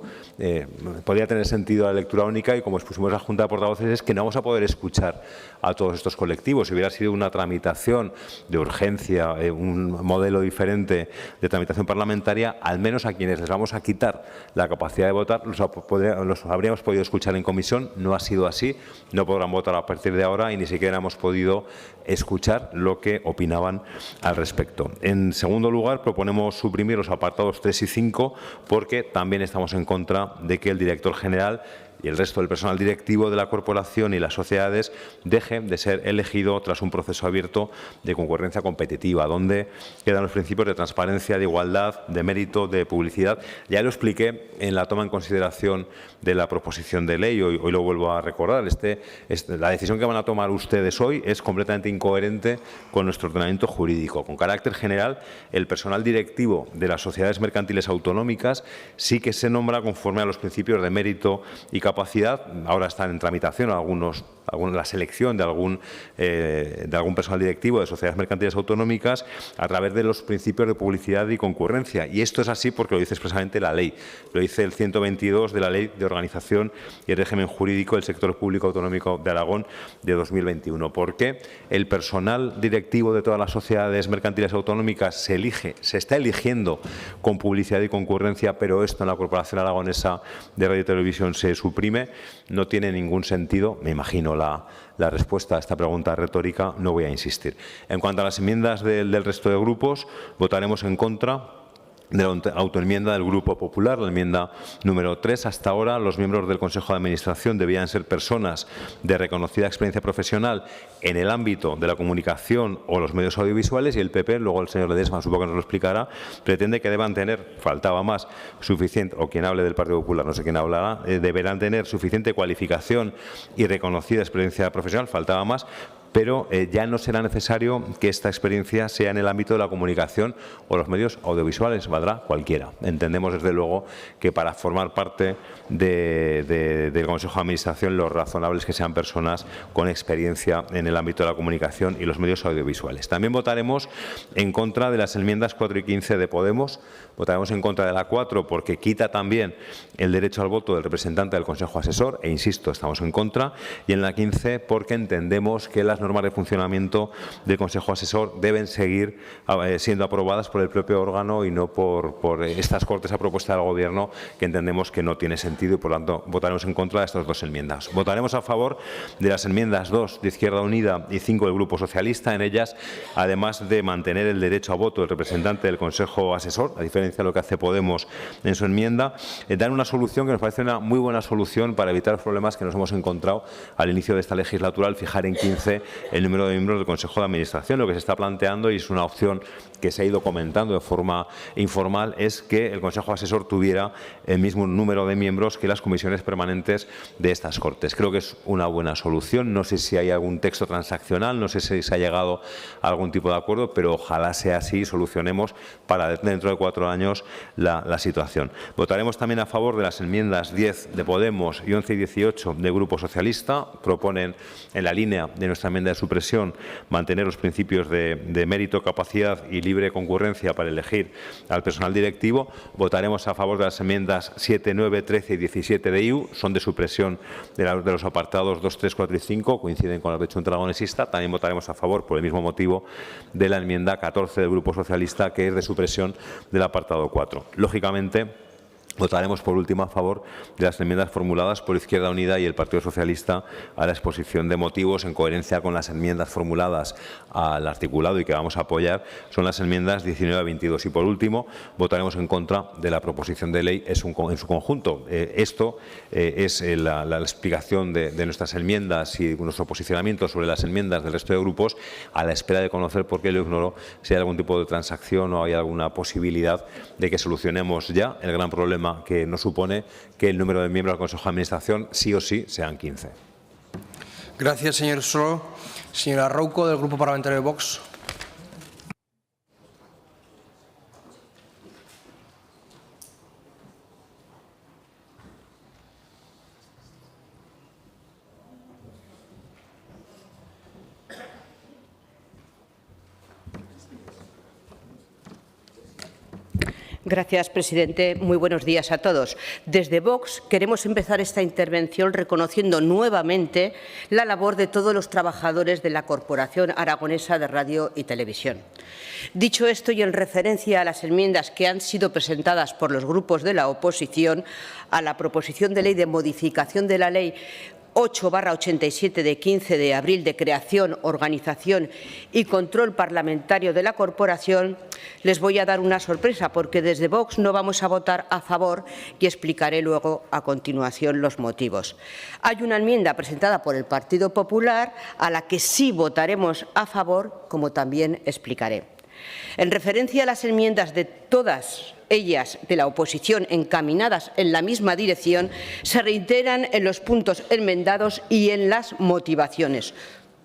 podía tener sentido la lectura única, y como expusimos en la Junta de Portavoces, es que no vamos a poder escuchar a todos estos colectivos. Si hubiera sido una tramitación de urgencia, un modelo diferente de tramitación parlamentaria, al menos a quienes les vamos a quitar la capacidad de votar, los habríamos podido escuchar en comisión. No ha sido así. No podrán votar a partir de ahora y ni siquiera hemos podido escuchar lo que opinaban al respecto. En segundo lugar, proponemos suprimir los apartados 3 y 5 porque también estamos en contra de que el director general y el resto del personal directivo de la corporación y las sociedades deje de ser elegido tras un proceso abierto de concurrencia competitiva, donde quedan los principios de transparencia, de igualdad, de mérito, de publicidad. Ya lo expliqué en la toma en consideración de la proposición de ley, hoy lo vuelvo a recordar. La decisión que van a tomar ustedes hoy es completamente incoherente con nuestro ordenamiento jurídico. Con carácter general, el personal directivo de las sociedades mercantiles autonómicas sí que se nombra conforme a los principios de mérito y capacidad. Ahora están en tramitación la selección de algún personal directivo de sociedades mercantiles autonómicas a través de los principios de publicidad y concurrencia. Y esto es así porque lo dice expresamente la ley. Lo dice el 122 de la Ley de Organización y el Régimen Jurídico del Sector Público Autonómico de Aragón de 2021. Porque el personal directivo de todas las sociedades mercantiles autonómicas se está eligiendo con publicidad y concurrencia, pero esto en la Corporación Aragonesa de Radio y Televisión se suprime. No tiene ningún sentido, me imagino la respuesta a esta pregunta retórica, no voy a insistir. En cuanto a las enmiendas del resto de grupos, votaremos en contra de la autoenmienda del Grupo Popular, la enmienda número 3. Hasta ahora, los miembros del Consejo de Administración debían ser personas de reconocida experiencia profesional en el ámbito de la comunicación o los medios audiovisuales, y el PP, luego el señor Ledesma supongo que nos lo explicará, pretende que deban tener, faltaba más, suficiente, o quien hable del Partido Popular, no sé quién hablará, deberán tener suficiente cualificación y reconocida experiencia profesional, faltaba más, pero ya no será necesario que esta experiencia sea en el ámbito de la comunicación o los medios audiovisuales, valdrá cualquiera. Entendemos, desde luego, que para formar parte del Consejo de Administración lo razonable es que sean personas con experiencia en el ámbito de la comunicación y los medios audiovisuales. También votaremos en contra de las enmiendas 4 y 15 de Podemos. Votaremos en contra de la 4 porque quita también el derecho al voto del representante del Consejo Asesor, e insisto, estamos en contra, y en la 15 porque entendemos que las normas de funcionamiento del Consejo Asesor deben seguir siendo aprobadas por el propio órgano y no por estas Cortes a propuesta del Gobierno, que entendemos que no tiene sentido, y por lo tanto votaremos en contra de estas dos enmiendas. Votaremos a favor de las enmiendas 2 de Izquierda Unida y 5 del Grupo Socialista. En ellas, además de mantener el derecho a voto del representante del Consejo Asesor, a diferencia de lo que hace Podemos en su enmienda, dan una solución que nos parece una muy buena solución para evitar los problemas que nos hemos encontrado al inicio de esta legislatura, al fijar en 15 el número de miembros del Consejo de Administración. Lo que se está planteando, y es una opción que se ha ido comentando de forma informal, es que el Consejo Asesor tuviera el mismo número de miembros que las comisiones permanentes de estas Cortes. Creo que es una buena solución. No sé si hay algún texto transaccional, no sé si se ha llegado a algún tipo de acuerdo, pero ojalá sea así y solucionemos para dentro de 4 años la situación. Votaremos también a favor de las enmiendas 10 de Podemos y 11 y 18 del Grupo Socialista. Proponen, en la línea de nuestra enmienda de supresión, mantener los principios de mérito, capacidad y libre concurrencia para elegir al personal directivo. Votaremos a favor de las enmiendas 7, 9, 13 y 17 de IU. Son de supresión de los apartados 2, 3, 4 y 5. Coinciden con la de Junta Aragonesista. También votaremos a favor, por el mismo motivo, de la enmienda 14 del Grupo Socialista, que es de supresión del apartado 4. Lógicamente, votaremos por último a favor de las enmiendas formuladas por Izquierda Unida y el Partido Socialista a la exposición de motivos, en coherencia con las enmiendas formuladas al articulado y que vamos a apoyar. Son las enmiendas 19 a 22. Y por último, votaremos en contra de la proposición de ley en su conjunto. Esto es la explicación de nuestras enmiendas y nuestro posicionamiento sobre las enmiendas del resto de grupos, a la espera de conocer, por qué lo ignoro, si hay algún tipo de transacción o hay alguna posibilidad de que solucionemos ya el gran problema que nos supone que el número de miembros del Consejo de Administración sí o sí sean 15. Gracias, señor Soro. Señora Rouco, del Grupo Parlamentario de Vox. Gracias, presidente. Muy buenos días a todos. Desde Vox queremos empezar esta intervención reconociendo nuevamente la labor de todos los trabajadores de la Corporación Aragonesa de Radio y Televisión. Dicho esto, y en referencia a las enmiendas que han sido presentadas por los grupos de la oposición a la proposición de ley de modificación de la Ley 8/87 de 15 de abril de creación, organización y control parlamentario de la corporación, les voy a dar una sorpresa, porque desde Vox no vamos a votar a favor y explicaré luego a continuación los motivos. Hay una enmienda presentada por el Partido Popular a la que sí votaremos a favor, como también explicaré. En referencia a las enmiendas de todas ellas de la oposición encaminadas en la misma dirección, se reiteran en los puntos enmendados y en las motivaciones.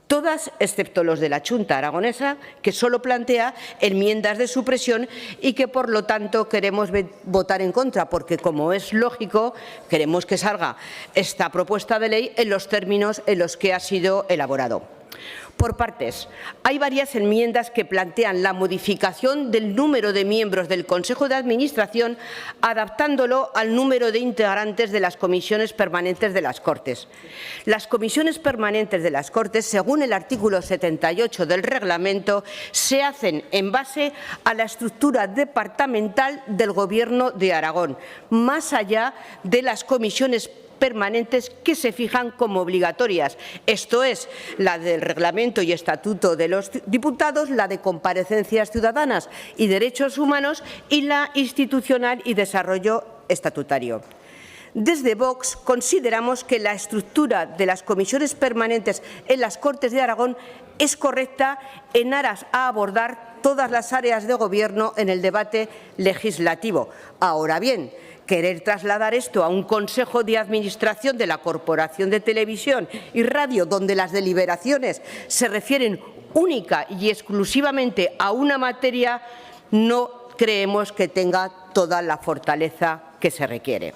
todas excepto los de la Xunta Aragonesa, que solo plantea enmiendas de supresión y que, por lo tanto, queremos votar en contra, porque, como es lógico, queremos que salga esta propuesta de ley en los términos en los que ha sido elaborado. Por partes, hay varias enmiendas que plantean la modificación del número de miembros del Consejo de Administración, adaptándolo al número de integrantes de las comisiones permanentes de las Cortes. Las comisiones permanentes de las Cortes, según el artículo 78 del reglamento, se hacen en base a la estructura departamental del Gobierno de Aragón, más allá de las comisiones permanentes que se fijan como obligatorias, esto es, la del Reglamento y Estatuto de los Diputados, la de Comparecencias Ciudadanas y Derechos Humanos y la Institucional y Desarrollo Estatutario. Desde Vox consideramos que la estructura de las comisiones permanentes en las Cortes de Aragón es correcta en aras a abordar todas las áreas de gobierno en el debate legislativo. Ahora bien, querer trasladar esto a un Consejo de Administración de la Corporación de Televisión y Radio, donde las deliberaciones se refieren única y exclusivamente a una materia, no creemos que tenga toda la fortaleza que se requiere.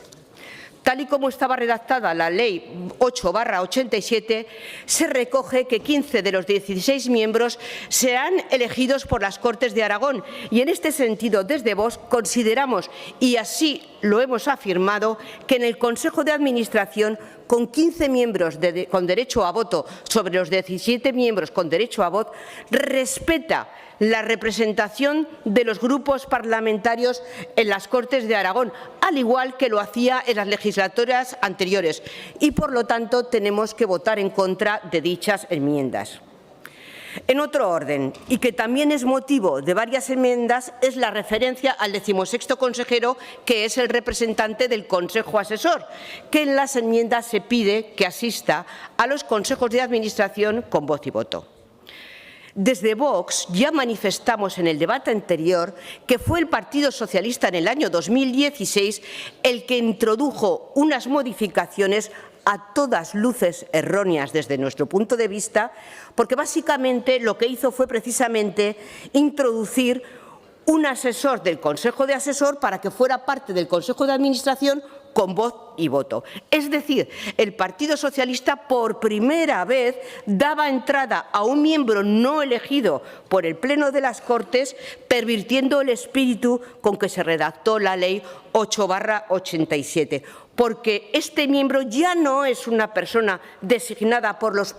Tal y como estaba redactada la Ley 8/87, se recoge que 15 de los 16 miembros serán elegidos por las Cortes de Aragón y, en este sentido, desde Vox consideramos, y así lo hemos afirmado, que en el Consejo de Administración, con 15 miembros con derecho a voto sobre los 17 miembros con derecho a voto, respeta la representación de los grupos parlamentarios en las Cortes de Aragón, al igual que lo hacía en las legislaturas anteriores, y, por lo tanto, tenemos que votar en contra de dichas enmiendas. En otro orden, y que también es motivo de varias enmiendas, es la referencia al 16º consejero, que es el representante del Consejo Asesor, que en las enmiendas se pide que asista a los consejos de administración con voz y voto. Desde Vox ya manifestamos en el debate anterior que fue el Partido Socialista en el año 2016 el que introdujo unas modificaciones a todas luces erróneas desde nuestro punto de vista, porque básicamente lo que hizo fue precisamente introducir un asesor del Consejo de Asesor para que fuera parte del Consejo de Administración con voz y voto. Es decir, el Partido Socialista por primera vez daba entrada a un miembro no elegido por el Pleno de las Cortes, pervirtiendo el espíritu con que se redactó la Ley 8/87. Porque este miembro ya no es una persona designada por los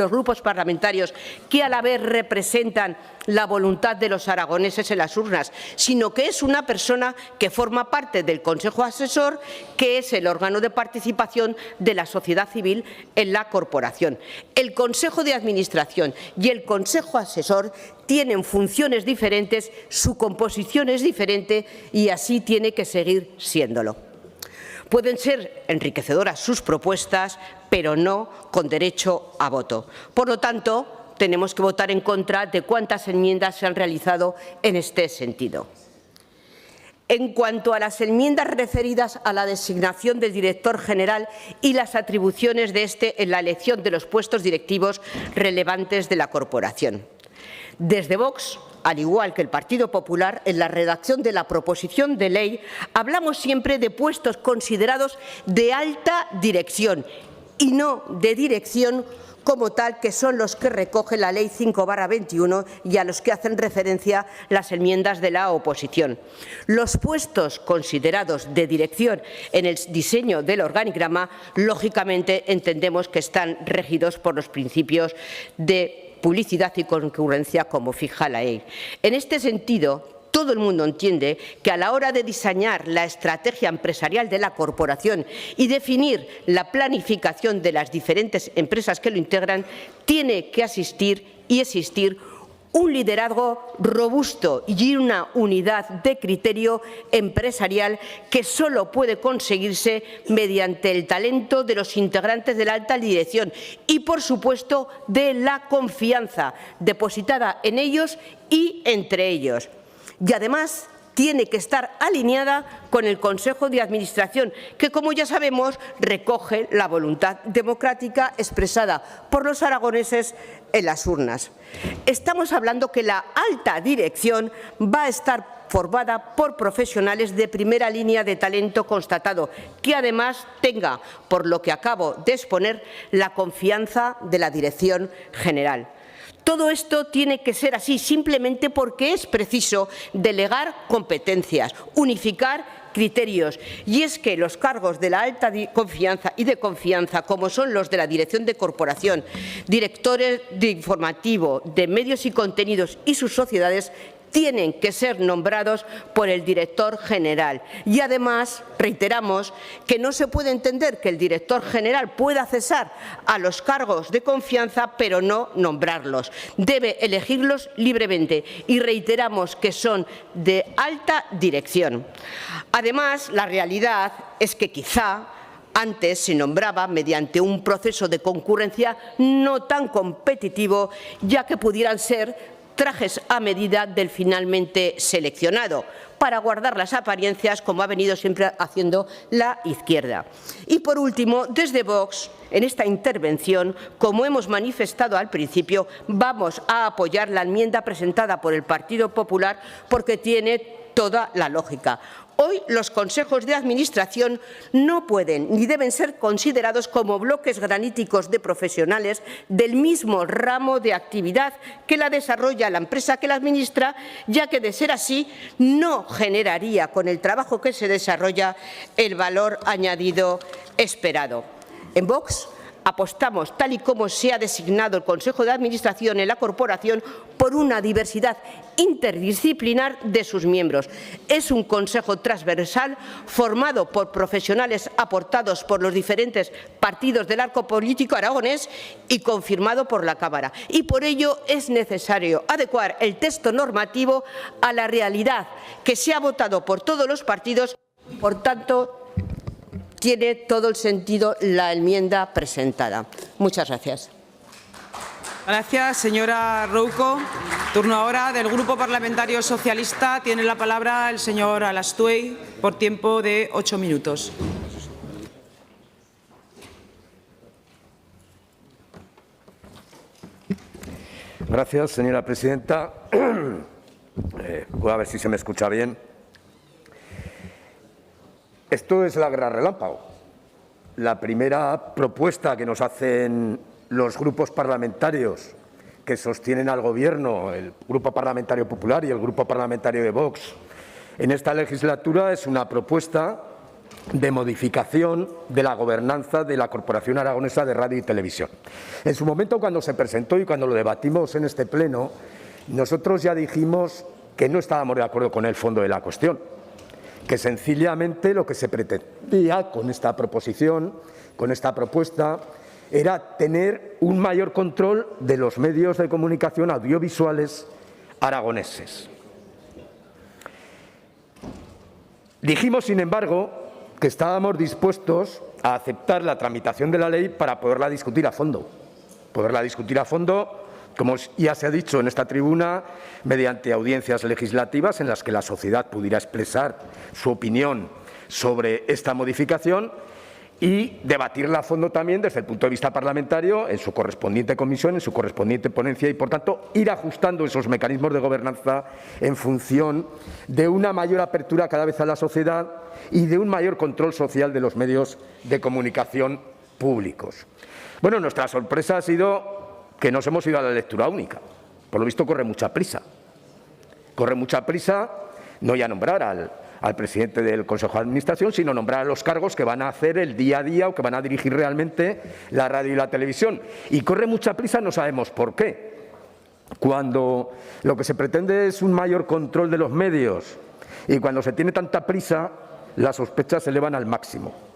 grupos parlamentarios que a la vez representan la voluntad de los aragoneses en las urnas, sino que es una persona que forma parte del Consejo Asesor, que es el órgano de participación de la sociedad civil en la corporación. El Consejo de Administración y el Consejo Asesor tienen funciones diferentes, su composición es diferente y así tiene que seguir siéndolo. Pueden ser enriquecedoras sus propuestas, pero no con derecho a voto. Por lo tanto, tenemos que votar en contra de cuántas enmiendas se han realizado en este sentido. En cuanto a las enmiendas referidas a la designación del director general y las atribuciones de este en la elección de los puestos directivos relevantes de la corporación. Desde Vox, al igual que el Partido Popular, en la redacción de la proposición de ley hablamos siempre de puestos considerados de alta dirección y no de dirección como tal, que son los que recoge la Ley 5/21 y a los que hacen referencia las enmiendas de la oposición. Los puestos considerados de dirección en el diseño del organigrama, lógicamente, entendemos que están regidos por los principios de publicidad y concurrencia como fija la ley. En este sentido, todo el mundo entiende que a la hora de diseñar la estrategia empresarial de la corporación y definir la planificación de las diferentes empresas que lo integran, tiene que existir un liderazgo robusto y una unidad de criterio empresarial que solo puede conseguirse mediante el talento de los integrantes de la alta dirección y, por supuesto, de la confianza depositada en ellos y entre ellos. Y además tiene que estar alineada con el Consejo de Administración, que, como ya sabemos, recoge la voluntad democrática expresada por los aragoneses en las urnas. Estamos hablando que la alta dirección va a estar formada por profesionales de primera línea de talento constatado, que además tenga, por lo que acabo de exponer, la confianza de la Dirección General. Todo esto tiene que ser así simplemente porque es preciso delegar competencias, unificar criterios, y es que los cargos de la alta confianza y de confianza, como son los de la Dirección de Corporación, directores de informativo, de medios y contenidos y sus sociedades, tienen que ser nombrados por el director general. Y además, reiteramos que no se puede entender que el director general pueda cesar a los cargos de confianza, pero no nombrarlos. Debe elegirlos libremente y reiteramos que son de alta dirección. Además, la realidad es que quizá antes se nombraba mediante un proceso de concurrencia no tan competitivo, ya que pudieran ser trajes a medida del finalmente seleccionado, para guardar las apariencias, como ha venido siempre haciendo la izquierda. Y, por último, desde Vox, en esta intervención, como hemos manifestado al principio, vamos a apoyar la enmienda presentada por el Partido Popular porque tiene toda la lógica. Hoy los consejos de administración no pueden ni deben ser considerados como bloques graníticos de profesionales del mismo ramo de actividad que la desarrolla la empresa que la administra, ya que, de ser así, no generaría con el trabajo que se desarrolla el valor añadido esperado. En Vox apostamos, tal y como se ha designado el Consejo de Administración en la corporación, por una diversidad interdisciplinar de sus miembros. Es un consejo transversal formado por profesionales aportados por los diferentes partidos del arco político aragonés y confirmado por la Cámara. Y por ello es necesario adecuar el texto normativo a la realidad que se ha votado por todos los partidos. Por tanto, tiene todo el sentido la enmienda presentada. Muchas gracias. Gracias, señora Rouco. Turno ahora del Grupo Parlamentario Socialista. Tiene la palabra el señor Alastuey por tiempo de 8 minutos. Gracias, señora presidenta. Voy a ver si se me escucha bien. Esto es la guerra relámpago. La primera propuesta que nos hacen los grupos parlamentarios que sostienen al Gobierno, el Grupo Parlamentario Popular y el Grupo Parlamentario de Vox, en esta legislatura es una propuesta de modificación de la gobernanza de la Corporación Aragonesa de Radio y Televisión. En su momento, cuando se presentó y cuando lo debatimos en este pleno, nosotros ya dijimos que no estábamos de acuerdo con el fondo de la cuestión, que sencillamente lo que se pretendía con esta proposición, con esta propuesta, era tener un mayor control de los medios de comunicación audiovisuales aragoneses. Dijimos, sin embargo, que estábamos dispuestos a aceptar la tramitación de la ley para poderla discutir a fondo. Poderla discutir a fondo, como ya se ha dicho en esta tribuna, mediante audiencias legislativas en las que la sociedad pudiera expresar su opinión sobre esta modificación y debatirla a fondo también desde el punto de vista parlamentario en su correspondiente comisión, en su correspondiente ponencia y, por tanto, ir ajustando esos mecanismos de gobernanza en función de una mayor apertura cada vez a la sociedad y de un mayor control social de los medios de comunicación públicos. Bueno, nuestra sorpresa ha sido que nos hemos ido a la lectura única. Por lo visto corre mucha prisa. Corre mucha prisa no ya nombrar al presidente del Consejo de Administración, sino nombrar a los cargos que van a hacer el día a día o que van a dirigir realmente la radio y la televisión. Y corre mucha prisa, no sabemos por qué. Cuando lo que se pretende es un mayor control de los medios y cuando se tiene tanta prisa, las sospechas se elevan al máximo.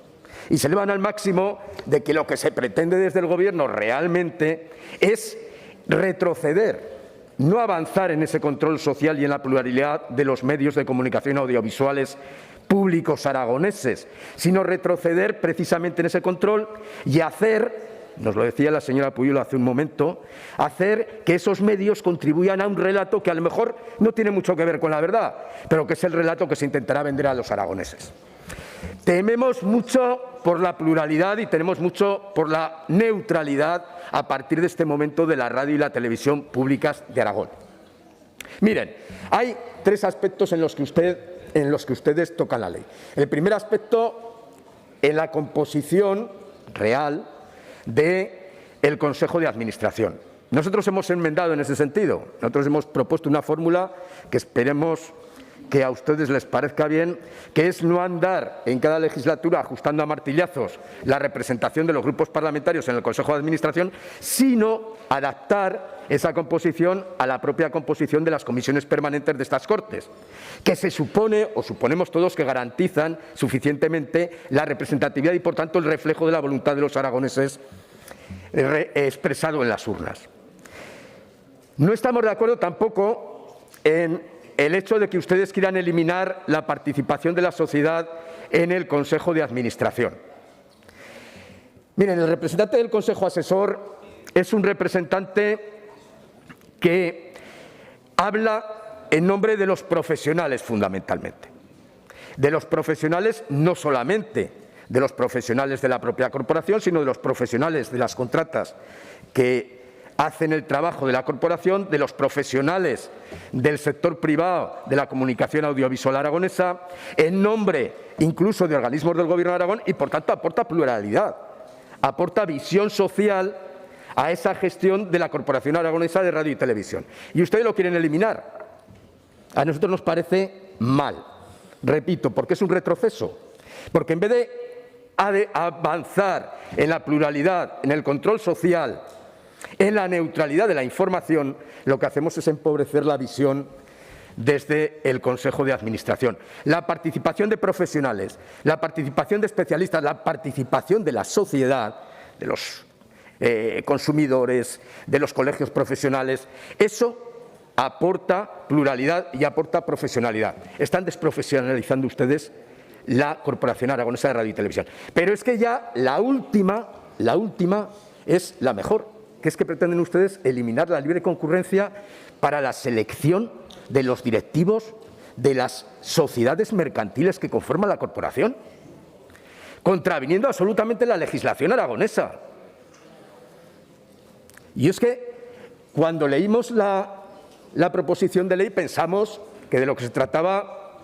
Y se elevan al máximo de que lo que se pretende desde el Gobierno realmente es retroceder, no avanzar en ese control social y en la pluralidad de los medios de comunicación audiovisuales públicos aragoneses, sino retroceder precisamente en ese control y hacer nos lo decía la señora Puyol hace un momento, hacer que esos medios contribuyan a un relato que a lo mejor no tiene mucho que ver con la verdad, pero que es el relato que se intentará vender a los aragoneses. Tememos mucho por la pluralidad y tememos mucho por la neutralidad a partir de este momento de la radio y la televisión públicas de Aragón. Miren, hay tres aspectos en los que ustedes tocan la ley. El primer aspecto, en la composición real del Consejo de Administración. Nosotros hemos enmendado en ese sentido. Nosotros hemos propuesto una fórmula que esperemos que a ustedes les parezca bien, que es no andar en cada legislatura ajustando a martillazos la representación de los grupos parlamentarios en el Consejo de Administración, sino adaptar esa composición a la propia composición de las comisiones permanentes de estas Cortes, que se supone, o suponemos todos, que garantizan suficientemente la representatividad y, por tanto, el reflejo de la voluntad de los aragoneses expresado en las urnas. No estamos de acuerdo tampoco en el hecho de que ustedes quieran eliminar la participación de la sociedad en el Consejo de Administración. Miren, el representante del Consejo Asesor es un representante que habla en nombre de los profesionales fundamentalmente. De los profesionales, no solamente de los profesionales de la propia corporación, sino de los profesionales de las contratas que hacen el trabajo de la corporación, de los profesionales del sector privado de la comunicación audiovisual aragonesa, en nombre incluso de organismos del Gobierno de Aragón y, por tanto, aporta pluralidad, aporta visión social a esa gestión de la Corporación Aragonesa de Radio y Televisión. Y ustedes lo quieren eliminar. A nosotros nos parece mal, repito, porque es un retroceso, porque en vez de avanzar en la pluralidad, en el control social, en la neutralidad de la información, lo que hacemos es empobrecer la visión desde el Consejo de Administración. La participación de profesionales, la participación de especialistas, la participación de la sociedad, de los consumidores, de los colegios profesionales, eso aporta pluralidad y aporta profesionalidad. Están desprofesionalizando ustedes la Corporación Aragonesa de Radio y Televisión. Pero es que ya la última es la mejor, que es que pretenden ustedes eliminar la libre concurrencia para la selección de los directivos de las sociedades mercantiles que conforman la corporación, contraviniendo absolutamente la legislación aragonesa. Y es que cuando leímos la proposición de ley pensamos que de lo que se trataba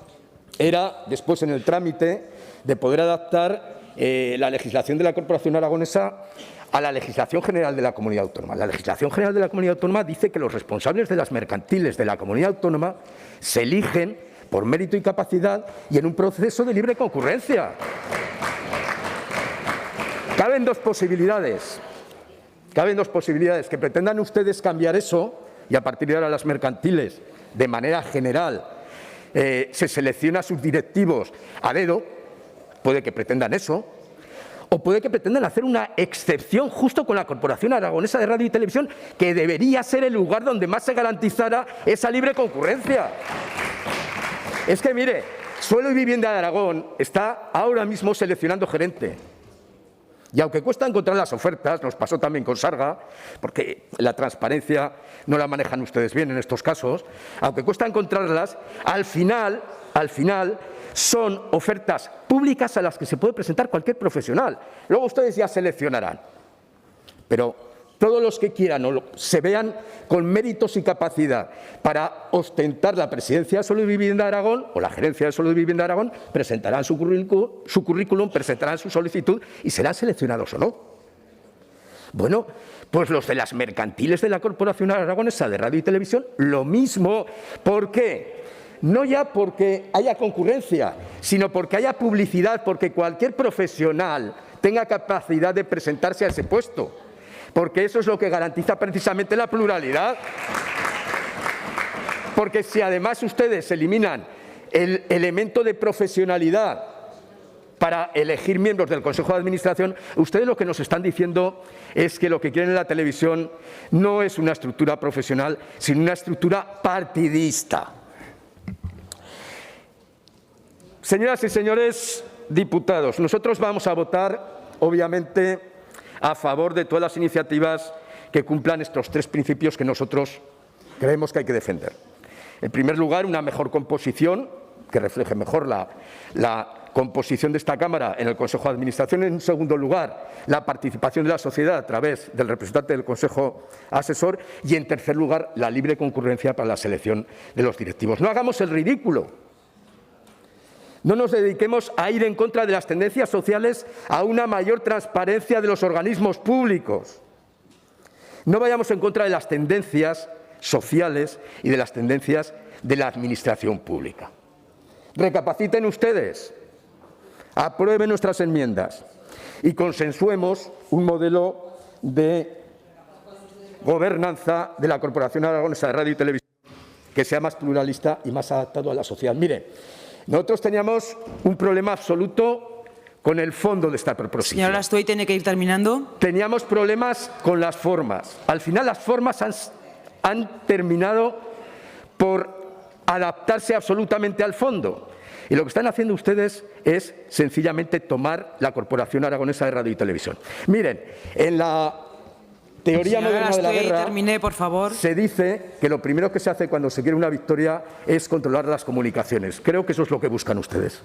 era, después en el trámite, de poder adaptar la legislación de la Corporación Aragonesa a la legislación general de la Comunidad Autónoma. La legislación general de la Comunidad Autónoma dice que los responsables de las mercantiles de la Comunidad Autónoma se eligen por mérito y capacidad y en un proceso de libre concurrencia. Caben dos posibilidades, que pretendan ustedes cambiar eso y a partir de ahora las mercantiles, de manera general, se selecciona a sus directivos a dedo, puede que pretendan eso, o puede que pretendan hacer una excepción justo con la Corporación Aragonesa de Radio y Televisión, que debería ser el lugar donde más se garantizara esa libre concurrencia. Es que, mire, Suelo y Vivienda de Aragón está ahora mismo seleccionando gerente. Y aunque cuesta encontrar las ofertas, nos pasó también con Sarga, porque la transparencia no la manejan ustedes bien en estos casos, aunque cuesta encontrarlas, al final son ofertas públicas a las que se puede presentar cualquier profesional. Luego ustedes ya seleccionarán. Pero todos los que quieran o se vean con méritos y capacidad para ostentar la presidencia de Suelo y Vivienda de Aragón o la gerencia de Suelo y Vivienda de Aragón, presentarán su currículum, presentarán su solicitud y serán seleccionados o no. Bueno, pues los de las mercantiles de la Corporación Aragonesa de Radio y Televisión, lo mismo. ¿Por qué? No ya porque haya concurrencia, sino porque haya publicidad, porque cualquier profesional tenga capacidad de presentarse a ese puesto, porque eso es lo que garantiza precisamente la pluralidad. Porque si además ustedes eliminan el elemento de profesionalidad para elegir miembros del Consejo de Administración, ustedes lo que nos están diciendo es que lo que quieren en la televisión no es una estructura profesional, sino una estructura partidista. Señoras y señores diputados, nosotros vamos a votar, obviamente, a favor de todas las iniciativas que cumplan estos tres principios que nosotros creemos que hay que defender. En primer lugar, una mejor composición, que refleje mejor la composición de esta Cámara en el Consejo de Administración. En segundo lugar, la participación de la sociedad a través del representante del Consejo Asesor. Y, en tercer lugar, la libre concurrencia para la selección de los directivos. No hagamos el ridículo. No nos dediquemos a ir en contra de las tendencias sociales a una mayor transparencia de los organismos públicos. No vayamos en contra de las tendencias sociales y de las tendencias de la administración pública. Recapaciten ustedes, aprueben nuestras enmiendas y consensuemos un modelo de gobernanza de la Corporación Aragonesa de Radio y Televisión que sea más pluralista y más adaptado a la sociedad. Mire, nosotros teníamos un problema absoluto con el fondo de esta proposición. Señora Lastuey, tiene que ir terminando. Teníamos problemas con las formas. Al final, las formas han terminado por adaptarse absolutamente al fondo. Y lo que están haciendo ustedes es sencillamente tomar la Corporación Aragonesa de Radio y Televisión. Miren, en la teoría moderna de la guerra termine, por favor. Se dice que lo primero que se hace cuando se quiere una victoria es controlar las comunicaciones. Creo que eso es lo que buscan ustedes.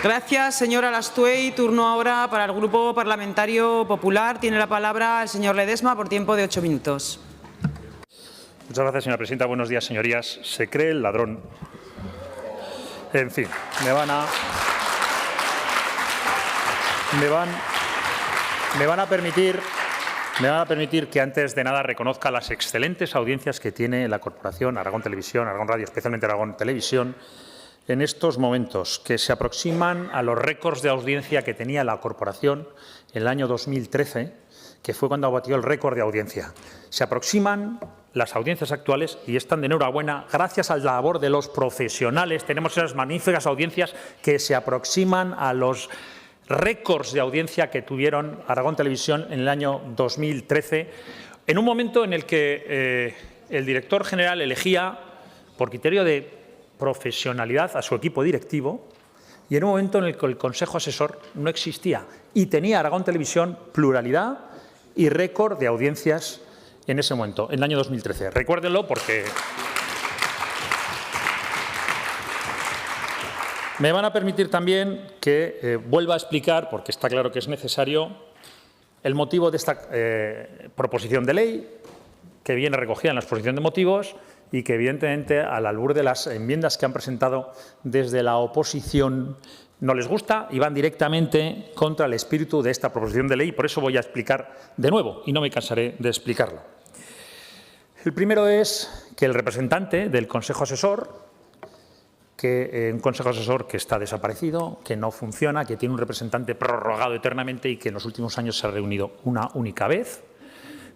Gracias, señora Lastuey. Turno ahora para el Grupo Parlamentario Popular. Tiene la palabra el señor Ledesma por tiempo de 8 minutos. Muchas gracias, señora presidenta. Buenos días, señorías. Se cree el ladrón. En fin, me van a permitir que antes de nada reconozca las excelentes audiencias que tiene la Corporación Aragón Televisión, Aragón Radio, especialmente Aragón Televisión, en estos momentos, que se aproximan a los récords de audiencia que tenía la Corporación en el año 2013, que fue cuando batió el récord de audiencia. Se aproximan las audiencias actuales y están de enhorabuena. Gracias a la labor de los profesionales tenemos esas magníficas audiencias que se aproximan a los récords de audiencia que tuvieron Aragón Televisión en el año 2013, en un momento en el que el director general elegía, por criterio de profesionalidad, a su equipo directivo, y en un momento en el que el Consejo Asesor no existía y tenía Aragón Televisión pluralidad y récord de audiencias en ese momento, en el año 2013. Recuérdenlo porque me van a permitir también que vuelva a explicar, porque está claro que es necesario, el motivo de esta proposición de ley, que viene recogida en la exposición de motivos y que, evidentemente, al albur de las enmiendas que han presentado desde la oposición no les gusta y van directamente contra el espíritu de esta proposición de ley. Por eso voy a explicar de nuevo y no me cansaré de explicarlo. El primero es que el representante del Consejo Asesor, un Consejo Asesor que está desaparecido, que no funciona, que tiene un representante prorrogado eternamente y que en los últimos años se ha reunido una única vez,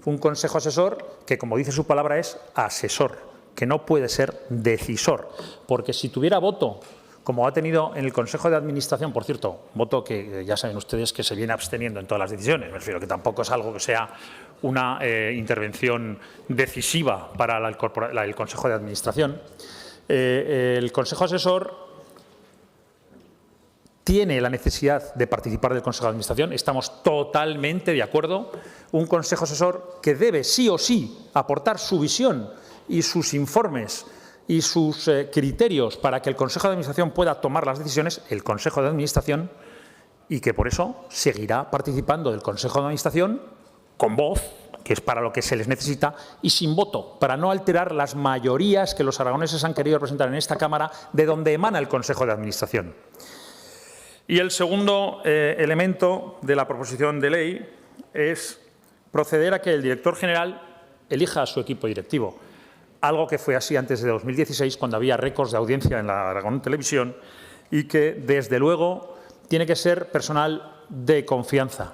fue un Consejo Asesor que, como dice su palabra, es asesor, que no puede ser decisor, porque si tuviera voto, como ha tenido en el Consejo de Administración, por cierto, voto que ya saben ustedes que se viene absteniendo en todas las decisiones, me refiero que tampoco es algo que sea una intervención decisiva para el Consejo de Administración, el Consejo Asesor tiene la necesidad de participar del Consejo de Administración, estamos totalmente de acuerdo, un Consejo Asesor que debe sí o sí aportar su visión y sus informes y sus criterios para que el Consejo de Administración pueda tomar las decisiones, el Consejo de Administración, y que por eso seguirá participando del Consejo de Administración con voz, que es para lo que se les necesita, y sin voto, para no alterar las mayorías que los aragoneses han querido representar en esta Cámara, de donde emana el Consejo de Administración. Y el segundo elemento de la proposición de ley es proceder a que el director general elija a su equipo directivo, algo que fue así antes de 2016, cuando había récords de audiencia en la Aragón Televisión, y que, desde luego, tiene que ser personal de confianza.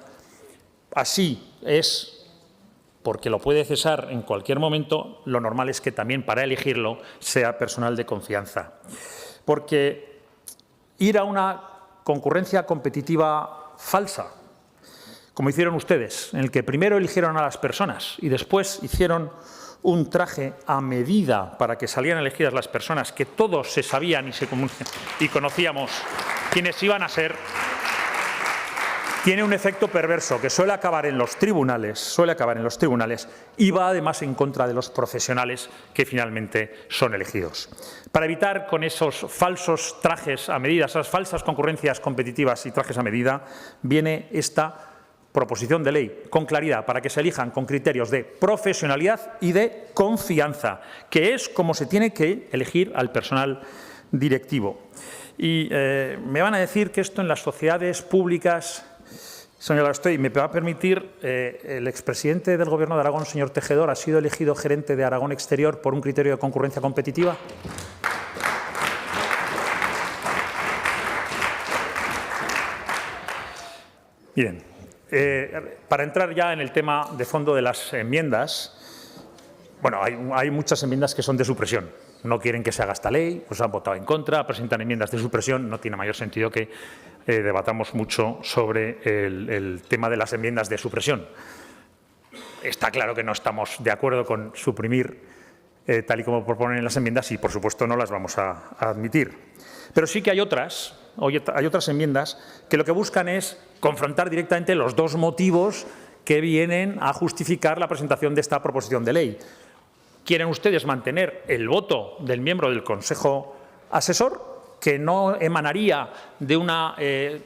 Así es, porque lo puede cesar en cualquier momento, lo normal es que también para elegirlo sea personal de confianza. Porque ir a una concurrencia competitiva falsa, como hicieron ustedes, en el que primero eligieron a las personas y después hicieron un traje a medida para que salieran elegidas las personas que todos se sabían y conocíamos quiénes iban a ser, tiene un efecto perverso que suele acabar en los tribunales, y va además en contra de los profesionales que finalmente son elegidos. Para evitar con esos falsos trajes a medida, esas falsas concurrencias competitivas y trajes a medida, viene esta proposición de ley con claridad para que se elijan con criterios de profesionalidad y de confianza, que es como se tiene que elegir al personal directivo. Y me van a decir que esto en las sociedades públicas, señora Astoy, me va a permitir, el expresidente del Gobierno de Aragón, señor Tejedor, ha sido elegido gerente de Aragón Exterior por un criterio de concurrencia competitiva. Bien, para entrar ya en el tema de fondo de las enmiendas, bueno, hay muchas enmiendas que son de supresión. No quieren que se haga esta ley, pues han votado en contra, presentan enmiendas de supresión. No tiene mayor sentido que debatamos mucho sobre el tema de las enmiendas de supresión. Está claro que no estamos de acuerdo con suprimir tal y como proponen las enmiendas y, por supuesto, no las vamos a admitir. Pero sí que hay otras enmiendas que lo que buscan es confrontar directamente los dos motivos que vienen a justificar la presentación de esta proposición de ley. Quieren ustedes mantener el voto del miembro del Consejo Asesor, que no emanaría de un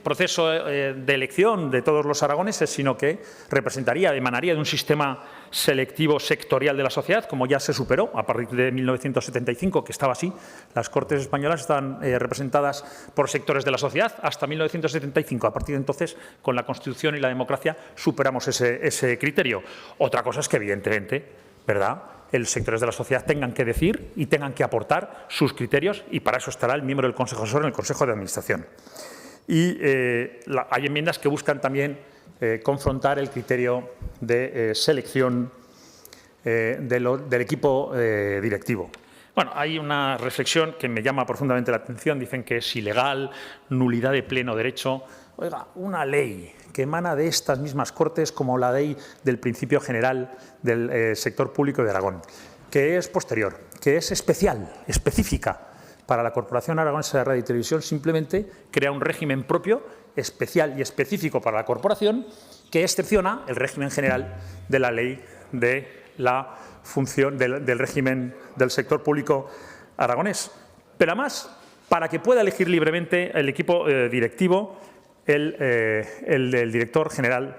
proceso de elección de todos los aragoneses, sino que emanaría de un sistema selectivo sectorial de la sociedad, como ya se superó a partir de 1975, que estaba así. Las Cortes españolas estaban representadas por sectores de la sociedad hasta 1975. A partir de entonces, con la Constitución y la democracia, superamos ese criterio. Otra cosa es que, evidentemente, ¿verdad?, los sectores de la sociedad tengan que decir y tengan que aportar sus criterios, y para eso estará el miembro del Consejo Asesor en el Consejo de Administración. Y hay enmiendas que buscan también confrontar el criterio de selección del equipo directivo. Bueno, hay una reflexión que me llama profundamente la atención. Dicen que es ilegal, nulidad de pleno derecho. Oiga, una ley que emana de estas mismas Cortes, como la ley del principio general del sector público de Aragón, que es posterior, que es específica para la Corporación Aragonesa de Radio y Televisión, simplemente crea un régimen propio, especial y específico para la corporación, que excepciona el régimen general de la ley de la función del régimen del sector público aragonés. Pero además, para que pueda elegir libremente el equipo directivo, el director general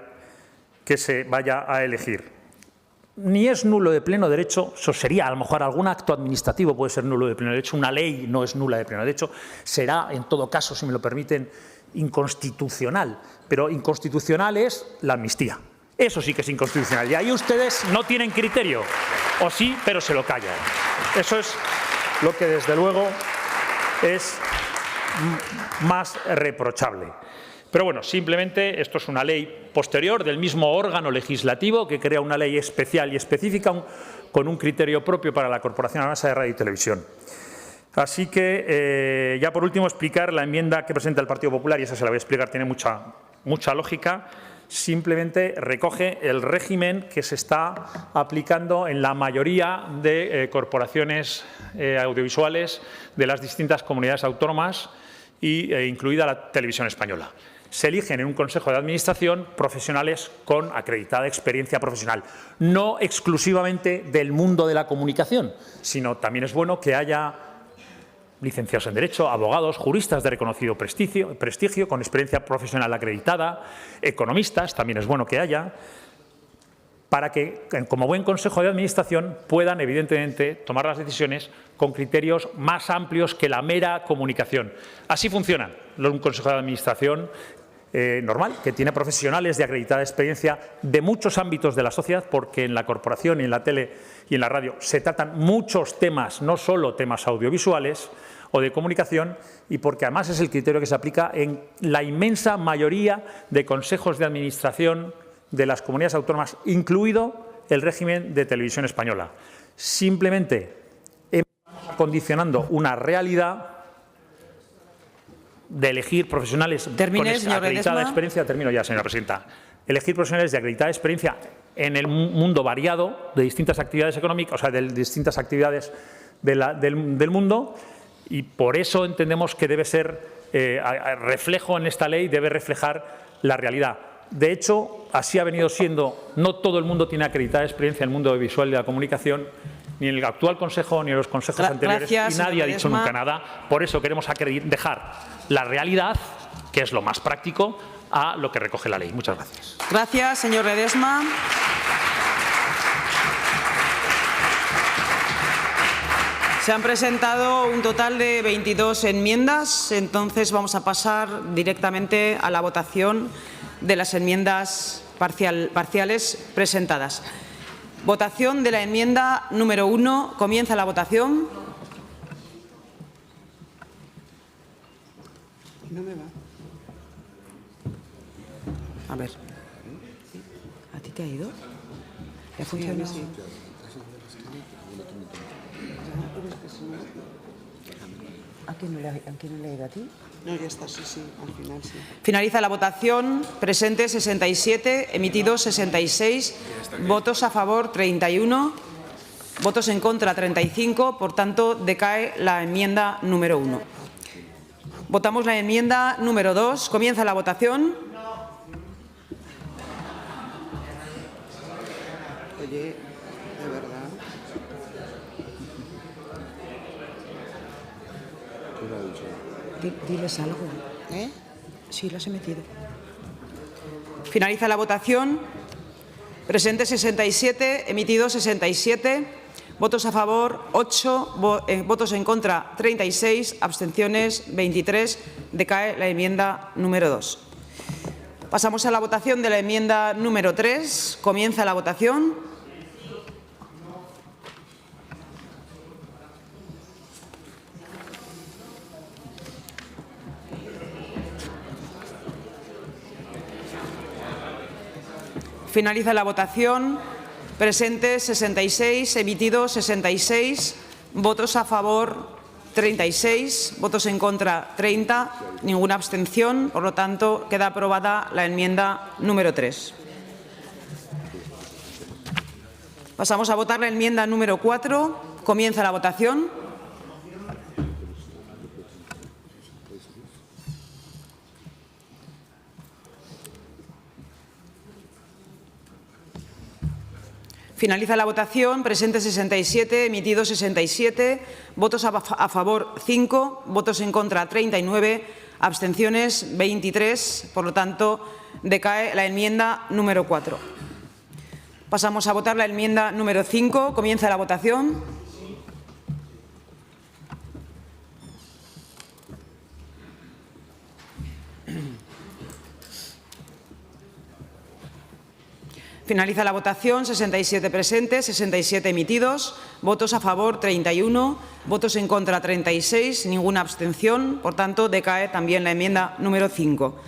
que se vaya a elegir. Ni es nulo de pleno derecho, eso sería a lo mejor algún acto administrativo puede ser nulo de pleno derecho, una ley no es nula de pleno derecho, será en todo caso, si me lo permiten, inconstitucional, pero inconstitucional es la amnistía. Eso sí que es inconstitucional y ahí ustedes no tienen criterio, o sí, pero se lo callan. Eso es lo que desde luego es más reprochable. Pero bueno, simplemente esto es una ley posterior del mismo órgano legislativo que crea una ley especial y específica con un criterio propio para la Corporación Aragonesa de Radio y Televisión. Así que, ya por último, explicar la enmienda que presenta el Partido Popular, y esa se la voy a explicar, tiene mucha lógica. Simplemente recoge el régimen que se está aplicando en la mayoría de corporaciones audiovisuales de las distintas comunidades autónomas, incluida la Televisión Española. Se eligen en un consejo de administración profesionales con acreditada experiencia profesional, no exclusivamente del mundo de la comunicación, sino también es bueno que haya licenciados en Derecho, abogados, juristas de reconocido prestigio con experiencia profesional acreditada, economistas, también es bueno que haya, para que, como buen consejo de administración, puedan, evidentemente, tomar las decisiones con criterios más amplios que la mera comunicación. Así funciona un consejo de administración normal, que tiene profesionales de acreditada experiencia de muchos ámbitos de la sociedad, porque en la corporación y en la tele y en la radio se tratan muchos temas, no solo temas audiovisuales o de comunicación, y porque además es el criterio que se aplica en la inmensa mayoría de consejos de administración de las comunidades autónomas, incluido el régimen de Televisión Española. Simplemente estamos condicionando una realidad de elegir profesionales con acreditada experiencia. Termino ya, señora presidenta. elegir profesionales de acreditada experiencia en el mundo variado de distintas actividades económicas, o sea, de distintas actividades del mundo, y por eso entendemos que debe ser reflejo en esta ley, debe reflejar la realidad. De hecho, así ha venido siendo. No todo el mundo tiene acreditada experiencia en el mundo audiovisual y de la comunicación, ni en el actual Consejo ni en los consejos anteriores, gracias, y nadie ha dicho Ledesma. nunca nada. Por eso queremos dejar la realidad, que es lo más práctico, a lo que recoge la ley. Muchas gracias. Gracias, señor Ledesma. Se han presentado un total de 22 enmiendas, entonces vamos a pasar directamente a la votación de las enmiendas parciales presentadas. Votación de la enmienda número 1. Comienza la votación. No me va. A ver. ¿A ti te ha ido? ¿Ya ha funcionado? ¿A quién no le ha ido? ¿A ti? No, ya está, sí, al final sí. Finaliza la votación. Presentes 67, emitidos 66, votos a favor 31, votos en contra 35, por tanto decae la enmienda número 1. Votamos la enmienda número 2. Comienza la votación. Oye, de verdad. Diles algo. Sí, las he metido. Finaliza la votación. Presentes 67, emitidos 67, votos a favor 8, votos en contra 36, abstenciones 23. Decae la enmienda número 2. Pasamos a la votación de la enmienda número 3. Comienza la votación. Finaliza la votación. Presentes 66, emitidos 66, votos a favor 36, votos en contra 30, ninguna abstención. Por lo tanto, queda aprobada la enmienda número 3. Pasamos a votar la enmienda número 4. Comienza la votación. Finaliza la votación. Presentes 67, emitidos 67, votos a favor 5, votos en contra 39, abstenciones 23. Por lo tanto, decae la enmienda número 4. Pasamos a votar la enmienda número 5. Comienza la votación. Finaliza la votación. 67 presentes, 67 emitidos, votos a favor 31, votos en contra 36, ninguna abstención. Por tanto, decae también la enmienda número 5.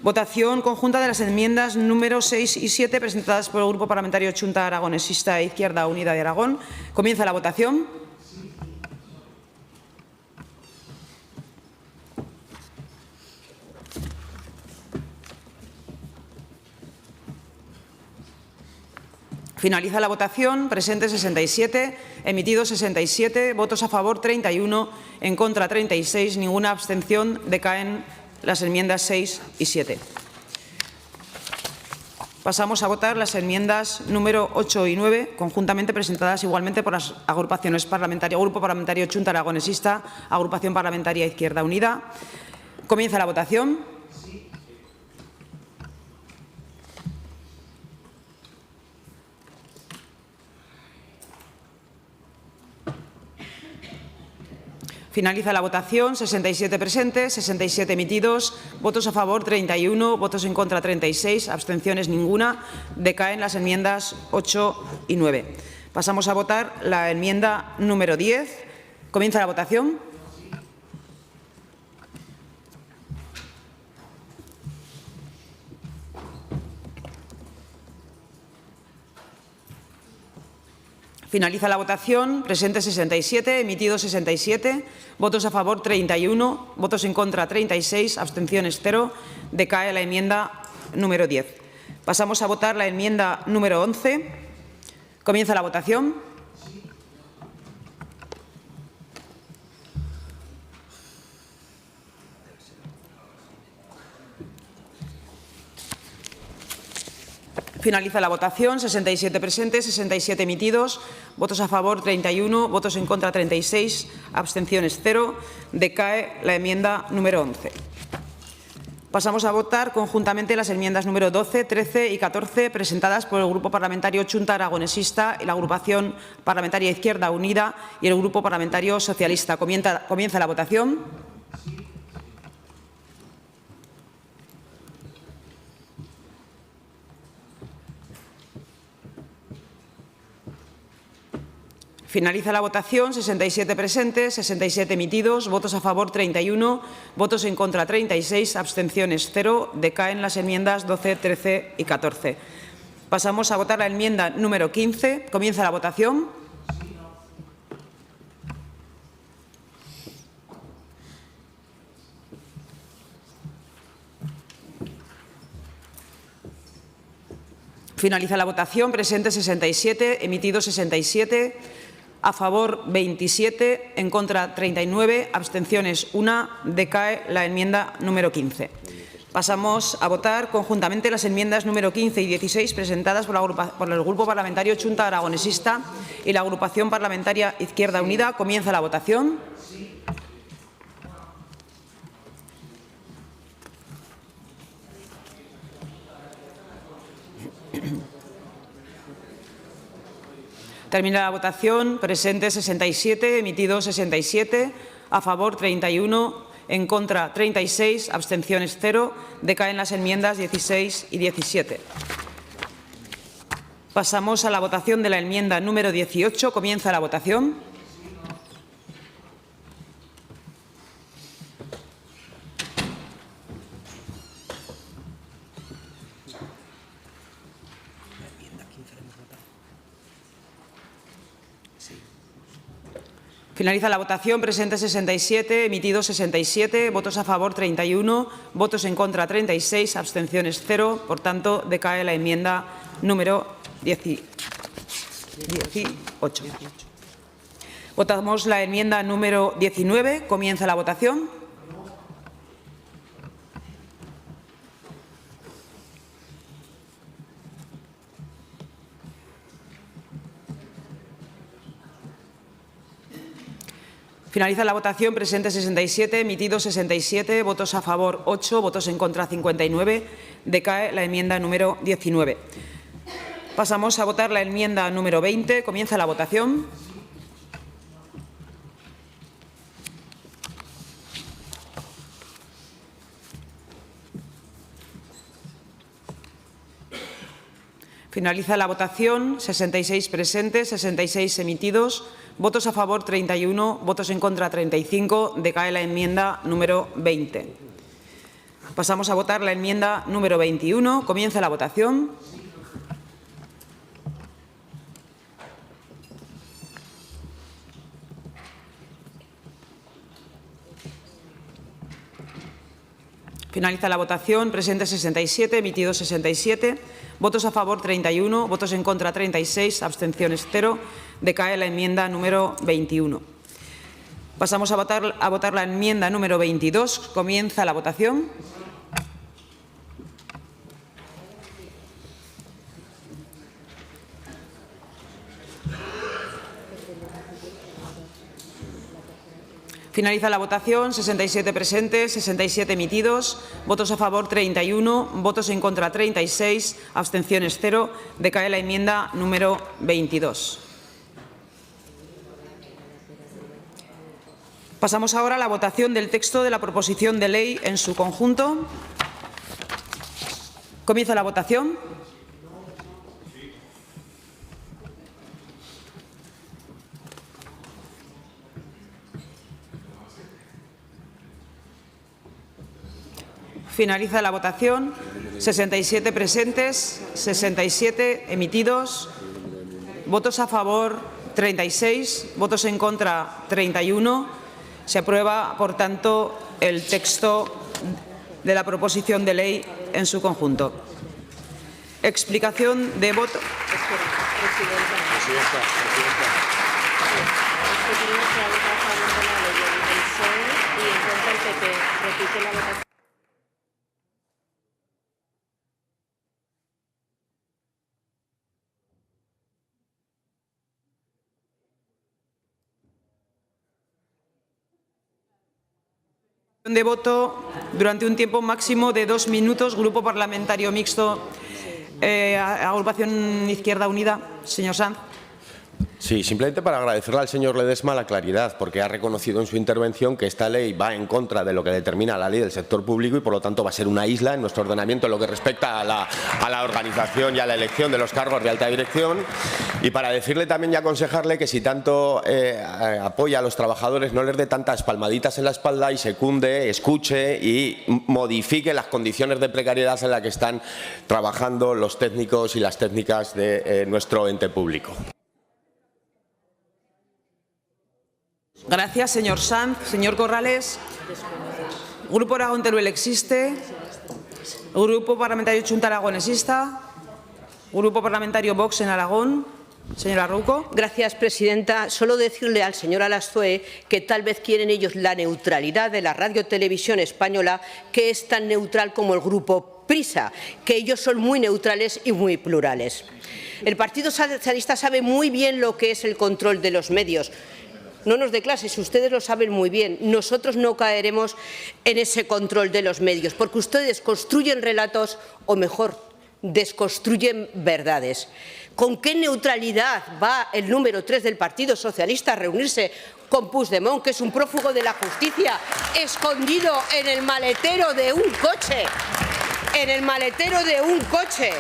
Votación conjunta de las enmiendas número 6 y 7 presentadas por el Grupo Parlamentario Chunta Aragonesista e Izquierda Unida de Aragón. Comienza la votación. Finaliza la votación. Presentes 67, emitidos 67, votos a favor 31, en contra 36, ninguna abstención. Decaen las enmiendas 6 y 7. Pasamos a votar las enmiendas número 8 y 9, conjuntamente presentadas igualmente por las agrupaciones parlamentarias, Grupo Parlamentario Chunta Aragonesista, Agrupación Parlamentaria Izquierda Unida. Comienza la votación. Finaliza la votación. 67 presentes, 67 emitidos, votos a favor 31, votos en contra 36, abstenciones ninguna. Decaen las enmiendas 8 y 9. Pasamos a votar la enmienda número 10. Comienza la votación. Finaliza la votación. Presentes 67, emitidos 67, votos a favor 31, votos en contra 36, abstenciones 0. Decae la enmienda número 10. Pasamos a votar la enmienda número 11. Comienza la votación. Finaliza la votación. 67 presentes, 67 emitidos, votos a favor 31, votos en contra 36, abstenciones 0. Decae la enmienda número 11. Pasamos a votar conjuntamente las enmiendas número 12, 13 y 14 presentadas por el Grupo Parlamentario Chunta Aragonesista y la Agrupación Parlamentaria Izquierda Unida y el Grupo Parlamentario Socialista. Comienza la votación. Finaliza la votación. 67 presentes, 67 emitidos, votos a favor 31, votos en contra 36, abstenciones 0. Decaen las enmiendas 12, 13 y 14. Pasamos a votar la enmienda número 15. Comienza la votación. Finaliza la votación. Presentes 67, emitidos 67. A favor 27, en contra 39, abstenciones 1. Decae la enmienda número 15. Pasamos a votar conjuntamente las enmiendas número 15 y 16 presentadas por el Grupo Parlamentario Chunta Aragonesista y la Agrupación Parlamentaria Izquierda Unida. Comienza la votación. Termina la votación. Presentes 67, emitidos 67, a favor 31, en contra 36, abstenciones 0. Decaen las enmiendas 16 y 17. Pasamos a la votación de la enmienda número 18. Comienza la votación. Finaliza la votación. Presentes 67, emitidos 67, votos a favor 31, votos en contra 36, abstenciones 0. Por tanto, decae la enmienda número 18. Votamos la enmienda número 19. Comienza la votación. Finaliza la votación. Presentes 67, emitidos 67, votos a favor 8, votos en contra 59. Decae la enmienda número 19. Pasamos a votar la enmienda número 20. Comienza la votación. Finaliza la votación. 66 presentes, 66 emitidos, votos a favor 31, votos en contra 35. Decae la enmienda número 20. Pasamos a votar la enmienda número 21. Comienza la votación. Finaliza la votación. Presentes 67, emitidos 67, votos a favor 31, votos en contra 36, abstenciones 0. Decae la enmienda número 21. Pasamos a votar la enmienda número 22. Comienza la votación. Finaliza la votación. 67 presentes, 67 emitidos, votos a favor 31, votos en contra 36, abstenciones 0. Decae la enmienda número 22. Pasamos ahora a la votación del texto de la proposición de ley en su conjunto. Comienza la votación. Finaliza la votación. 67 presentes, 67 emitidos, votos a favor 36, votos en contra 31. Se aprueba, por tanto, el texto de la proposición de ley en su conjunto. Explicación de voto. De voto durante un tiempo máximo de 2 minutos. Grupo Parlamentario Mixto, Agrupación Izquierda Unida. Señor Sanz. Sí, simplemente para agradecerle al señor Ledesma la claridad, porque ha reconocido en su intervención que esta ley va en contra de lo que determina la ley del sector público y, por lo tanto, va a ser una isla en nuestro ordenamiento en lo que respecta a la organización y a la elección de los cargos de alta dirección. Y para decirle también y aconsejarle que si tanto apoya a los trabajadores, no les dé tantas palmaditas en la espalda y secunde, escuche y modifique las condiciones de precariedad en las que están trabajando los técnicos y las técnicas de nuestro ente público. Gracias, señor Sanz. Señor Corrales. Grupo Aragón Teruel existe. Grupo Parlamentario Chunta Aragonesista. Grupo Parlamentario Vox en Aragón. Señora Rouco. Gracias, presidenta. Solo decirle al señor Alastoe que tal vez quieren ellos la neutralidad de la Radio-Televisión Española, que es tan neutral como el grupo Prisa, que ellos son muy neutrales y muy plurales. El Partido Socialista sabe muy bien lo que es el control de los medios. No nos dé clases, ustedes lo saben muy bien. Nosotros no caeremos en ese control de los medios, porque ustedes construyen relatos, o mejor, desconstruyen verdades. ¿Con qué neutralidad va el número 3 del Partido Socialista a reunirse con Puigdemont, que es un prófugo de la justicia, escondido en el maletero de un coche? En el maletero de un coche.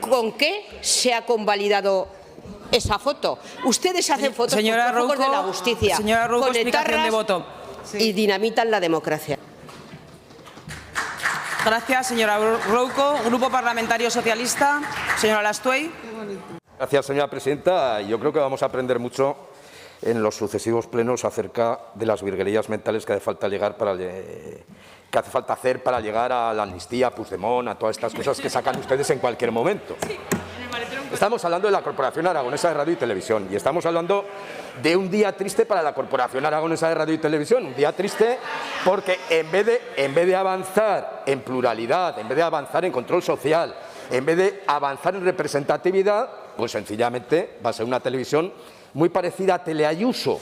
¿Con qué se ha convalidado esa foto? Ustedes hacen fotos con prófugos de la justicia, señora Rouco, con explicación de voto. Y dinamitan la democracia. Gracias, señora Rouco. Grupo Parlamentario Socialista. Señora Alastoe. Gracias, señora presidenta. Yo creo que vamos a aprender mucho en los sucesivos plenos acerca de las virguerías mentales que hace falta hacer para llegar a la amnistía, a Puigdemont, a todas estas cosas que sacan ustedes en cualquier momento. Estamos hablando de la Corporación Aragonesa de Radio y Televisión y estamos hablando de un día triste para la Corporación Aragonesa de Radio y Televisión. Un día triste porque en vez de avanzar en pluralidad, en vez de avanzar en control social, en vez de avanzar en representatividad, pues sencillamente va a ser una televisión muy parecida a Teleayuso.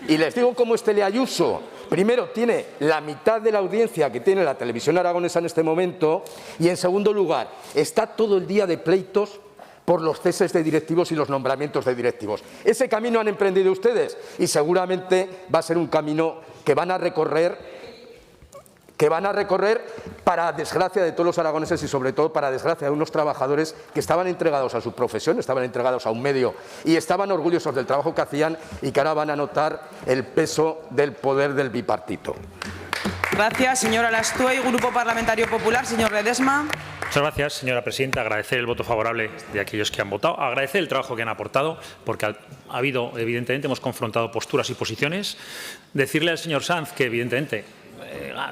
Y les digo cómo es Teleayuso. Primero, tiene la mitad de la audiencia que tiene la televisión aragonesa en este momento y, en segundo lugar, está todo el día de pleitos por los ceses de directivos y los nombramientos de directivos. Ese camino han emprendido ustedes y seguramente va a ser un camino que van a recorrer para desgracia de todos los aragoneses y sobre todo para desgracia de unos trabajadores que estaban entregados a su profesión, estaban entregados a un medio y estaban orgullosos del trabajo que hacían y que ahora van a notar el peso del poder del bipartito. Gracias, señora Alastoe. Grupo Parlamentario Popular, señor Ledesma. Muchas gracias, señora presidenta. Agradecer el voto favorable de aquellos que han votado. Agradecer el trabajo que han aportado, porque ha habido, evidentemente, hemos confrontado posturas y posiciones. Decirle al señor Sanz que, evidentemente,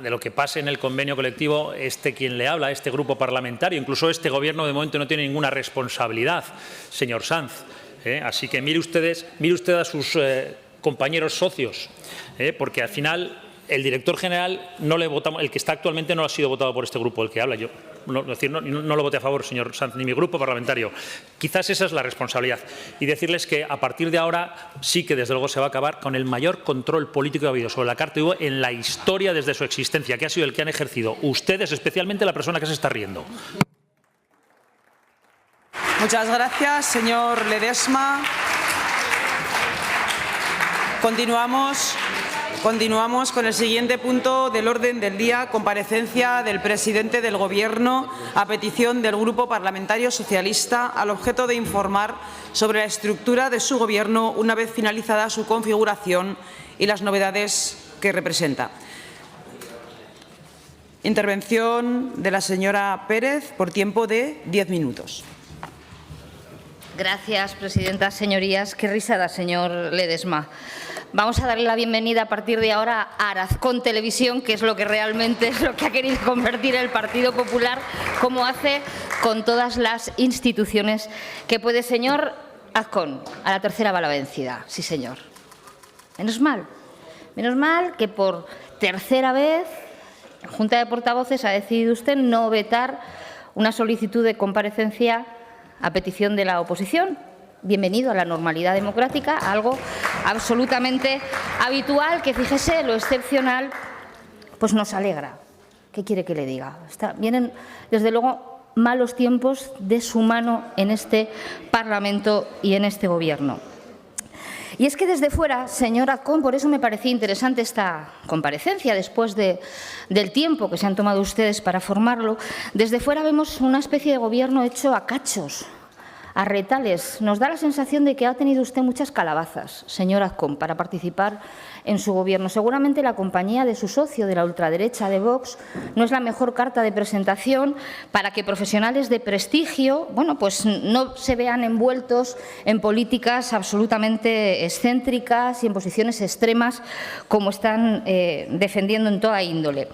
de lo que pase en el convenio colectivo, quien le habla, este grupo parlamentario, incluso este Gobierno, de momento no tiene ninguna responsabilidad, señor Sanz. Así que mire usted a sus compañeros socios, porque al final el director general no le votamos, el que está actualmente no ha sido votado por este grupo, el que habla. Yo no lo voté a favor, señor Sanz, ni mi grupo parlamentario. Quizás esa es la responsabilidad. Y decirles que a partir de ahora sí que desde luego se va a acabar con el mayor control político que ha habido sobre la Carta TV en la historia desde su existencia, que ha sido el que han ejercido ustedes, especialmente la persona que se está riendo. Muchas gracias, señor Ledesma. Continuamos con el siguiente punto del orden del día, comparecencia del presidente del Gobierno a petición del Grupo Parlamentario Socialista al objeto de informar sobre la estructura de su Gobierno una vez finalizada su configuración y las novedades que representa. Intervención de la señora Pérez por tiempo de 10 minutos. Gracias, presidenta. Señorías, qué risada, señor Ledesma. Vamos a darle la bienvenida a partir de ahora a Arazcón Televisión, que es lo que realmente es lo que ha querido convertir el Partido Popular, como hace con todas las instituciones que puede. Señor Azcón, a la tercera va la vencida. Sí, señor. Menos mal que por tercera vez en Junta de Portavoces ha decidido usted no vetar una solicitud de comparecencia a petición de la oposición. Bienvenido a la normalidad democrática, algo absolutamente habitual que, fíjese, lo excepcional, pues nos alegra. ¿Qué quiere que le diga? Vienen, desde luego, malos tiempos de su mano en este Parlamento y en este Gobierno. Y es que desde fuera, señor Azcón, por eso me parecía interesante esta comparecencia, después del tiempo que se han tomado ustedes para formarlo, desde fuera vemos una especie de gobierno hecho a cachos, a retales. Nos da la sensación de que ha tenido usted muchas calabazas, señor Azcón, para participar en su gobierno. Seguramente la compañía de su socio de la ultraderecha de Vox no es la mejor carta de presentación para que profesionales de prestigio, bueno, pues no se vean envueltos en políticas absolutamente excéntricas y en posiciones extremas como están defendiendo en toda índole.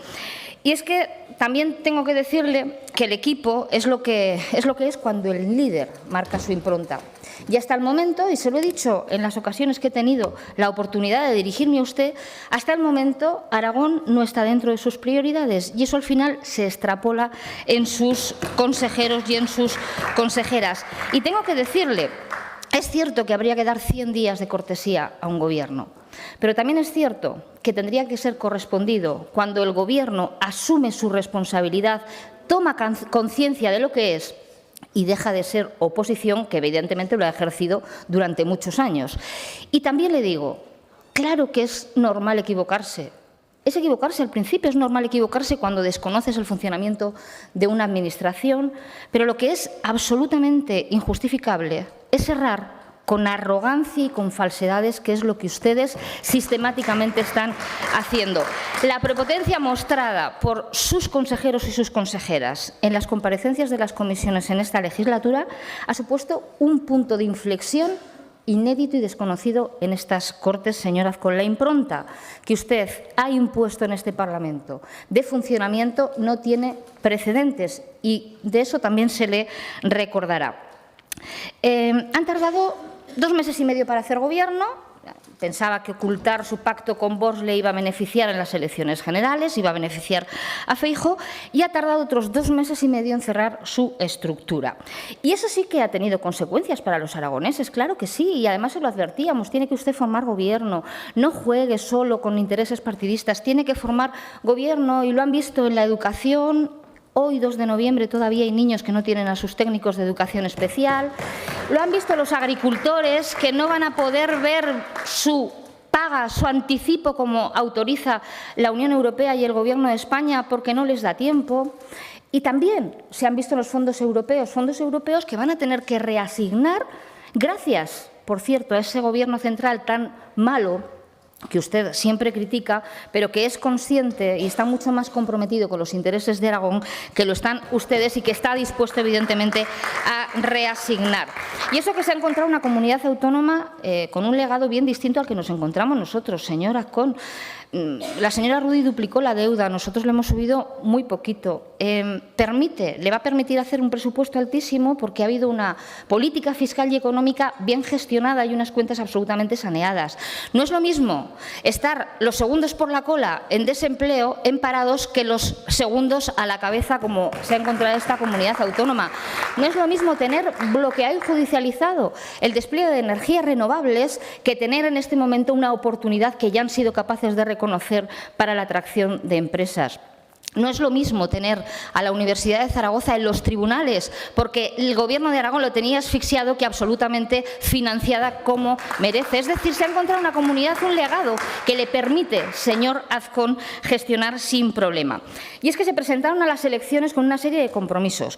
Y es que también tengo que decirle que el equipo es lo que es cuando el líder marca su impronta. Y hasta el momento, y se lo he dicho en las ocasiones que he tenido la oportunidad de dirigirme a usted, hasta el momento Aragón no está dentro de sus prioridades y eso al final se extrapola en sus consejeros y en sus consejeras. Y tengo que decirle, es cierto que habría que dar 100 días de cortesía a un Gobierno, pero también es cierto que tendría que ser correspondido cuando el Gobierno asume su responsabilidad, toma conciencia de lo que es y deja de ser oposición, que evidentemente lo ha ejercido durante muchos años. Y también le digo, claro que es normal equivocarse. Es equivocarse al principio, es normal equivocarse cuando desconoces el funcionamiento de una administración, pero lo que es absolutamente injustificable es errar con arrogancia y con falsedades, que es lo que ustedes sistemáticamente están haciendo. La prepotencia mostrada por sus consejeros y sus consejeras en las comparecencias de las comisiones en esta legislatura ha supuesto un punto de inflexión inédito y desconocido en estas Cortes, señor Azcón. La impronta que usted ha impuesto en este Parlamento de funcionamiento no tiene precedentes y de eso también se le recordará. Han tardado 2 meses y medio para hacer gobierno. Pensaba que ocultar su pacto con Vox le iba a beneficiar en las elecciones generales, iba a beneficiar a Feijóo, y ha tardado otros 2 meses y medio en cerrar su estructura. Y eso sí que ha tenido consecuencias para los aragoneses, claro que sí, y además se lo advertíamos, tiene que usted formar gobierno, no juegue solo con intereses partidistas, tiene que formar gobierno, y lo han visto en la educación. Hoy, 2 de noviembre, todavía hay niños que no tienen a sus técnicos de educación especial. Lo han visto los agricultores, que no van a poder ver su paga, su anticipo, como autoriza la Unión Europea y el Gobierno de España, porque no les da tiempo. Y también se han visto los fondos europeos que van a tener que reasignar, gracias, por cierto, a ese Gobierno central tan malo que usted siempre critica, pero que es consciente y está mucho más comprometido con los intereses de Aragón que lo están ustedes y que está dispuesto, evidentemente, a reasignar. Y eso que se ha encontrado una comunidad autónoma con un legado bien distinto al que nos encontramos nosotros, señor Azcón. La señora Rudy duplicó la deuda, nosotros le hemos subido muy poquito. Le va a permitir hacer un presupuesto altísimo porque ha habido una política fiscal y económica bien gestionada y unas cuentas absolutamente saneadas. No es lo mismo estar los segundos por la cola en desempleo, en parados, que los segundos a la cabeza, como se ha encontrado esta comunidad autónoma. No es lo mismo tener bloqueado y judicializado el despliegue de energías renovables que tener en este momento una oportunidad que ya han sido capaces de reconocer para la atracción de empresas. No es lo mismo tener a la Universidad de Zaragoza en los tribunales, porque el Gobierno de Aragón lo tenía asfixiado, que absolutamente financiada como merece. Es decir, se ha encontrado una comunidad, un legado que le permite, señor Azcón, gestionar sin problema. Y es que se presentaron a las elecciones con una serie de compromisos,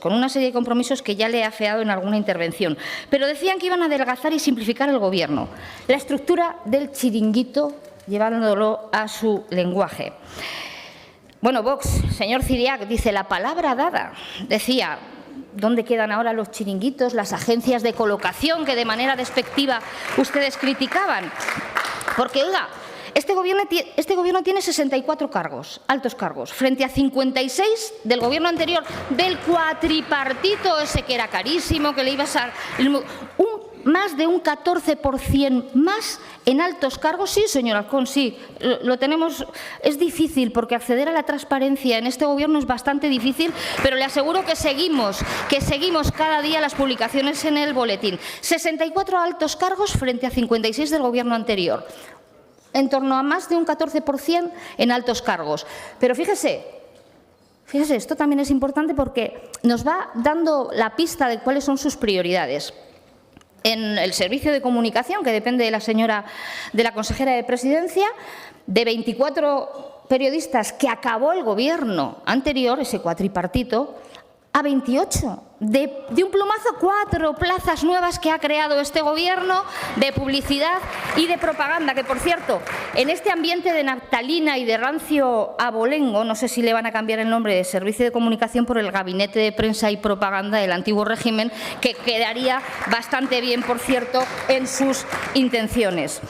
que ya le he afeado en alguna intervención, pero decían que iban a adelgazar y simplificar el Gobierno, la estructura del chiringuito, llevándolo a su lenguaje. Bueno, Vox, señor Ciriac, dice la palabra dada. Decía, ¿Dónde quedan ahora los chiringuitos, las agencias de colocación que de manera despectiva ustedes criticaban? Porque, oiga, este Gobierno tiene 64 cargos, altos cargos, frente a 56 del Gobierno anterior, del cuatripartito ese que era carísimo, que le iba a salir más de un 14% más en altos cargos. Sí, señor Azcón, sí, lo tenemos. Es difícil porque acceder a la transparencia en este Gobierno es bastante difícil, pero le aseguro que seguimos cada día las publicaciones en el boletín. 64 altos cargos frente a 56 del Gobierno anterior. En torno a más de un 14% en altos cargos. Pero fíjese, esto también es importante porque nos va dando la pista de cuáles son sus prioridades. En el servicio de comunicación, que depende de la consejera de Presidencia, de 24 periodistas que acabó el Gobierno anterior, ese cuatripartito, a 28. De un plumazo, 4 plazas nuevas que ha creado este Gobierno de publicidad y de propaganda, que, por cierto, en este ambiente de naftalina y de rancio abolengo, no sé si le van a cambiar el nombre de Servicio de Comunicación por el Gabinete de Prensa y Propaganda del antiguo régimen, que quedaría bastante bien, por cierto, en sus intenciones.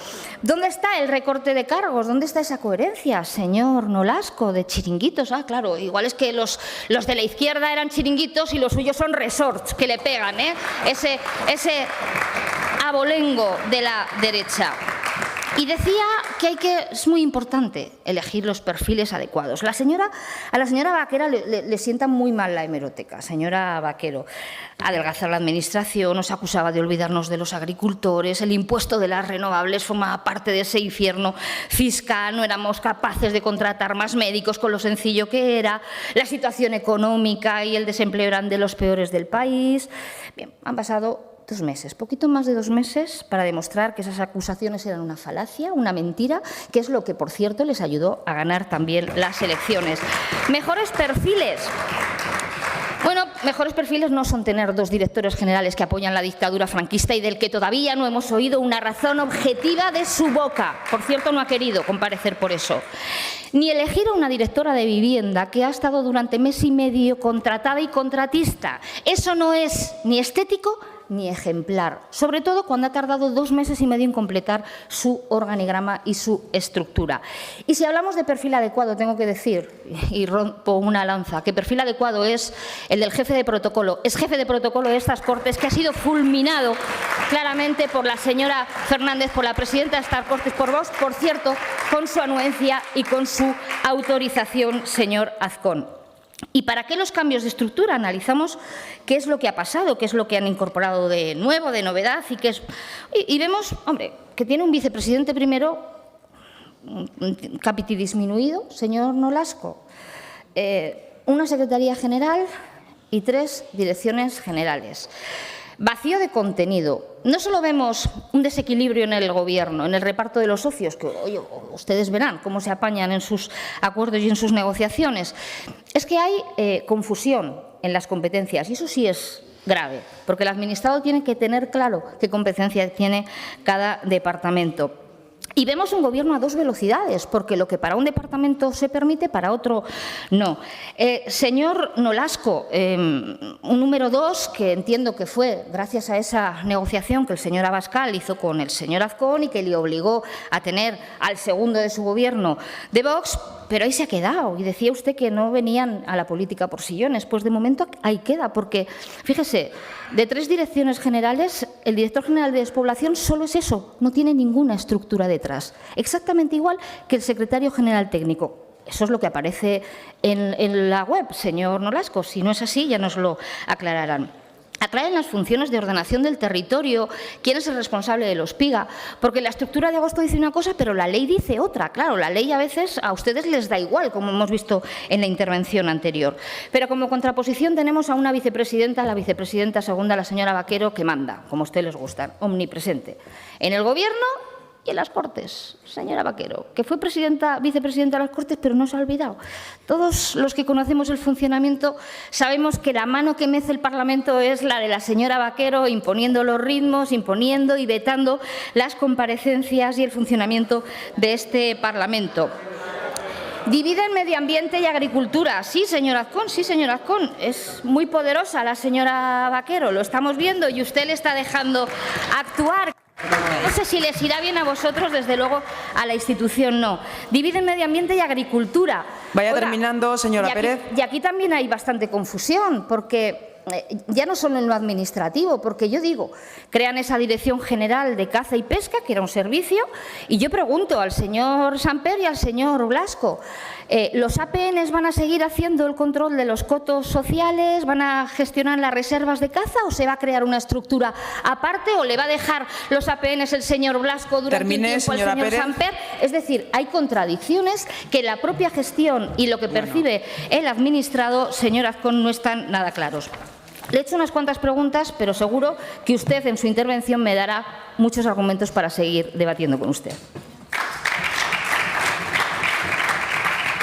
¿Dónde está el recorte de cargos? ¿Dónde está esa coherencia, señor Nolasco, de chiringuitos? Ah, claro, igual es que los de la izquierda eran chiringuitos y los suyos son resorts que le pegan, ¿eh? Ese abolengo de la derecha. Y decía que es muy importante elegir los perfiles adecuados. A la señora Baquero le sienta muy mal la hemeroteca. Señora Baquero, adelgazar la Administración, nos acusaba de olvidarnos de los agricultores, el impuesto de las renovables formaba parte de ese infierno fiscal, no éramos capaces de contratar más médicos con lo sencillo que era, la situación económica y el desempleo eran de los peores del país. Bien, han pasado 2 meses, poquito más de 2 meses, para demostrar que esas acusaciones eran una falacia, una mentira, que es lo que, por cierto, les ayudó a ganar también las elecciones. Mejores perfiles. Bueno, mejores perfiles no son tener 2 directores generales que apoyan la dictadura franquista y del que todavía no hemos oído una razón objetiva de su boca. Por cierto, no ha querido comparecer por eso. Ni elegir a una directora de vivienda que ha estado durante mes y medio contratada y contratista. Eso no es ni estético ni ejemplar, sobre todo cuando ha tardado 2 meses y medio en completar su organigrama y su estructura. Y si hablamos de perfil adecuado, tengo que decir, y rompo una lanza, que perfil adecuado es el del jefe de protocolo. Es jefe de protocolo de estas Cortes, que ha sido fulminado claramente por la señora Fernández, por la presidenta de estas Cortes, por Vox, por cierto, con su anuencia y con su autorización, señor Azcón. ¿Y para qué los cambios de estructura? Analizamos qué es lo que ha pasado, qué es lo que han incorporado de nuevo, de novedad, y vemos, hombre, que tiene un vicepresidente primero, un capítulo disminuido, señor Nolasco, una secretaría general y 3 direcciones generales. Vacío de contenido. No solo vemos un desequilibrio en el Gobierno, en el reparto de los socios, que oye, ustedes verán cómo se apañan en sus acuerdos y en sus negociaciones, es que hay confusión en las competencias, y eso sí es grave, porque el administrado tiene que tener claro qué competencia tiene cada departamento. Y vemos un Gobierno a 2 velocidades, porque lo que para un departamento se permite, para otro no. Señor Nolasco, un número 2, que entiendo que fue gracias a esa negociación que el señor Abascal hizo con el señor Azcón y que le obligó a tener al segundo de su Gobierno de Vox, pero ahí se ha quedado. Y decía usted que no venían a la política por sillones. Pues de momento ahí queda, porque, fíjese, de 3 direcciones generales, el director general de Despoblación solo es eso, no tiene ninguna estructura detrás. Exactamente igual que el secretario general técnico. Eso es lo que aparece en la web, señor Nolasco. Si no es así, ya nos lo aclararán. Aclaren las funciones de ordenación del territorio, quién es el responsable de los PIGA, porque la estructura de agosto dice una cosa, pero la ley dice otra. Claro, la ley a veces a ustedes les da igual, como hemos visto en la intervención anterior. Pero como contraposición tenemos a una vicepresidenta, la vicepresidenta segunda, la señora Baquero, que manda, como a ustedes les gusta, omnipresente, en el Gobierno y en las Cortes. Señora Baquero, que fue vicepresidenta de las Cortes, pero no se ha olvidado. Todos los que conocemos el funcionamiento sabemos que la mano que mece el Parlamento es la de la señora Baquero, imponiendo los ritmos, imponiendo y vetando las comparecencias y el funcionamiento de este Parlamento. Dividen medio ambiente y agricultura. Sí, señor Azcón, sí, señor Azcón. Es muy poderosa la señora Vaquero, lo estamos viendo, y usted le está dejando actuar. No sé si les irá bien a vosotros, desde luego a la institución no. Dividen medio ambiente y agricultura. Vaya terminando, señora Pérez. Y aquí también hay bastante confusión, porque ya no solo en lo administrativo, porque yo digo, crean esa Dirección General de Caza y Pesca, que era un servicio, y yo pregunto al señor Samper y al señor Blasco, ¿los APNs van a seguir haciendo el control de los cotos sociales, van a gestionar las reservas de caza, o se va a crear una estructura aparte, o le va a dejar los APNs el señor Blasco durante un tiempo al señor Samper? Es decir, hay contradicciones que la propia gestión y lo que percibe el administrado, señor Azcón, no están nada claros. Le he hecho unas cuantas preguntas, pero seguro que usted en su intervención me dará muchos argumentos para seguir debatiendo con usted.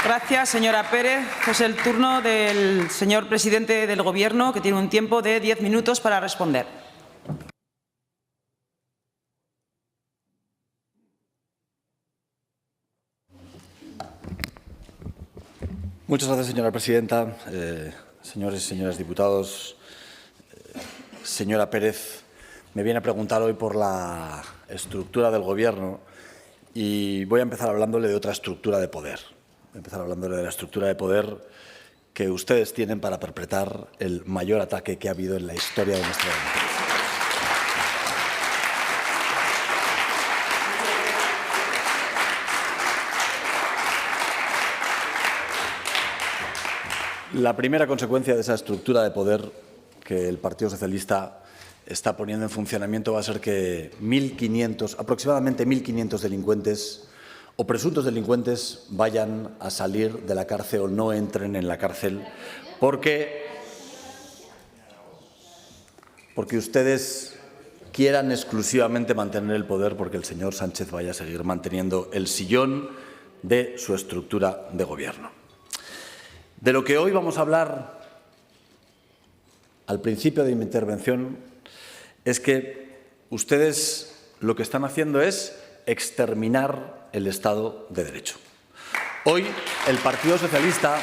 Gracias, señora Pérez. Es el turno del señor presidente del Gobierno, que tiene un tiempo de 10 minutos para responder. Muchas gracias, señora presidenta. Señores y señoras diputados, señora Pérez me viene a preguntar hoy por la estructura del Gobierno y voy a empezar hablándole de otra estructura de poder. Voy a empezar hablándole de la estructura de poder que ustedes tienen para perpetrar el mayor ataque que ha habido en la historia de nuestra democracia. La primera consecuencia de esa estructura de poder que el Partido Socialista está poniendo en funcionamiento va a ser que aproximadamente 1.500 delincuentes o presuntos delincuentes vayan a salir de la cárcel o no entren en la cárcel porque ustedes quieran exclusivamente mantener el poder, porque el señor Sánchez vaya a seguir manteniendo el sillón de su estructura de gobierno. De lo que hoy vamos a hablar al principio de mi intervención es que ustedes lo que están haciendo es exterminar el Estado de Derecho. Hoy el Partido Socialista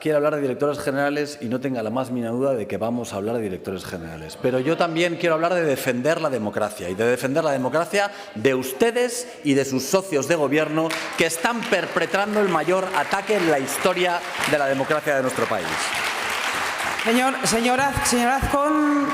quiere hablar de directores generales y no tenga la más mínima duda de que vamos a hablar de directores generales. Pero yo también quiero hablar de defender la democracia y de defender la democracia de ustedes y de sus socios de gobierno que están perpetrando el mayor ataque en la historia de la democracia de nuestro país. Señor Azcón,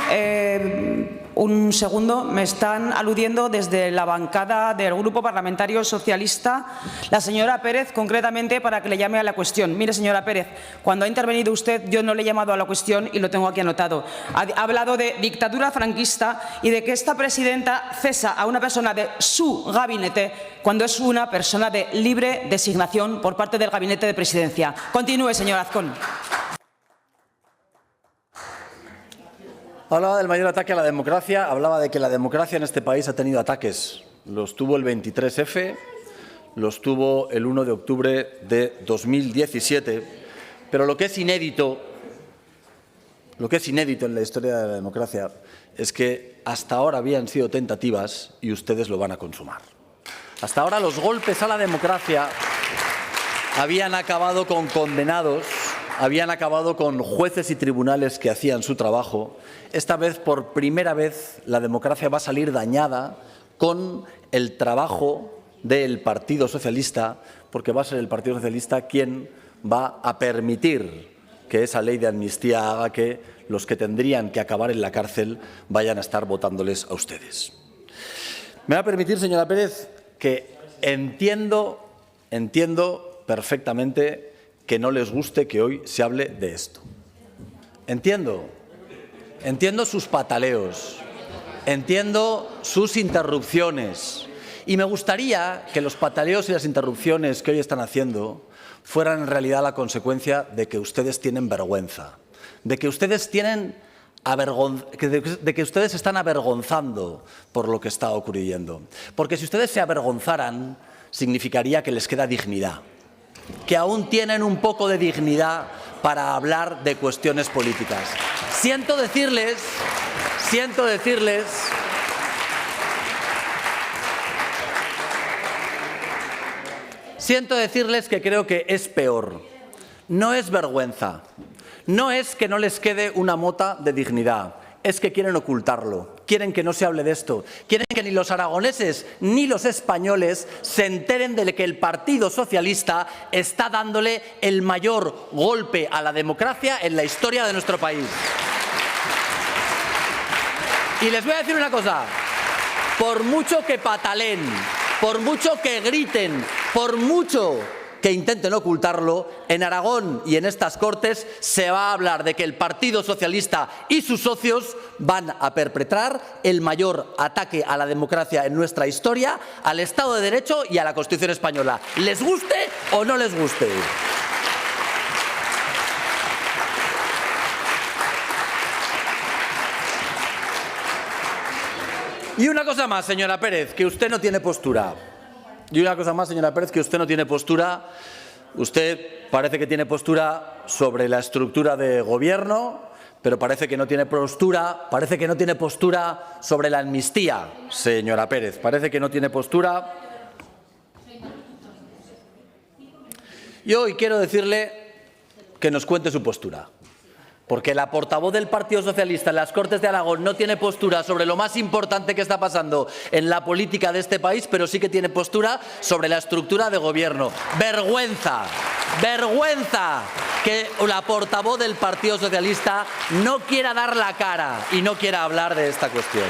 un segundo. Me están aludiendo desde la bancada del Grupo Parlamentario Socialista la señora Pérez, concretamente, para que le llame a la cuestión. Mire, señora Pérez, cuando ha intervenido usted yo no le he llamado a la cuestión y lo tengo aquí anotado. Ha hablado de dictadura franquista y de que esta presidenta cesa a una persona de su gabinete cuando es una persona de libre designación por parte del gabinete de presidencia. Continúe, señor Azcón. Hablaba del mayor ataque a la democracia, hablaba de que la democracia en este país ha tenido ataques. Los tuvo el 23F, los tuvo el 1 de octubre de 2017, pero lo que es inédito en la historia de la democracia es que hasta ahora habían sido tentativas y ustedes lo van a consumar. Hasta ahora los golpes a la democracia habían acabado con condenados, habían acabado con jueces y tribunales que hacían su trabajo. Esta vez, por primera vez, la democracia va a salir dañada con el trabajo del Partido Socialista, porque va a ser el Partido Socialista quien va a permitir que esa ley de amnistía haga que los que tendrían que acabar en la cárcel vayan a estar votándoles a ustedes. Me va a permitir, señora Pérez, que entiendo perfectamente que no les guste que hoy se hable de esto. Entiendo sus pataleos, entiendo sus interrupciones y me gustaría que los pataleos y las interrupciones que hoy están haciendo fueran en realidad la consecuencia de que ustedes tienen vergüenza, de que ustedes se están avergonzando por lo que está ocurriendo. Porque si ustedes se avergonzaran, significaría que les queda dignidad, que aún tienen un poco de dignidad para hablar de cuestiones políticas. Siento decirles siento decirles que creo que es peor. No es vergüenza, no es que no les quede una mota de dignidad, es que quieren ocultarlo, quieren que no se hable de esto, quieren que ni los aragoneses ni los españoles se enteren de que el Partido Socialista está dándole el mayor golpe a la democracia en la historia de nuestro país. Y les voy a decir una cosa, por mucho que patalen, por mucho que griten, por mucho que intenten ocultarlo, en Aragón y en estas Cortes se va a hablar de que el Partido Socialista y sus socios van a perpetrar el mayor ataque a la democracia en nuestra historia, al Estado de Derecho y a la Constitución española, les guste o no les guste. Y una cosa más, señora Pérez, que usted no tiene postura. Y una cosa más, señora Pérez, que usted no tiene postura. Usted parece que tiene postura sobre la estructura de gobierno, pero parece que no tiene postura, sobre la amnistía, señora Pérez. Parece que no tiene postura. Y hoy quiero decirle que nos cuente su postura. Porque la portavoz del Partido Socialista en las Cortes de Aragón no tiene postura sobre lo más importante que está pasando en la política de este país, pero sí que tiene postura sobre la estructura de gobierno. ¡Vergüenza! ¡Vergüenza! Que la portavoz del Partido Socialista no quiera dar la cara y no quiera hablar de esta cuestión.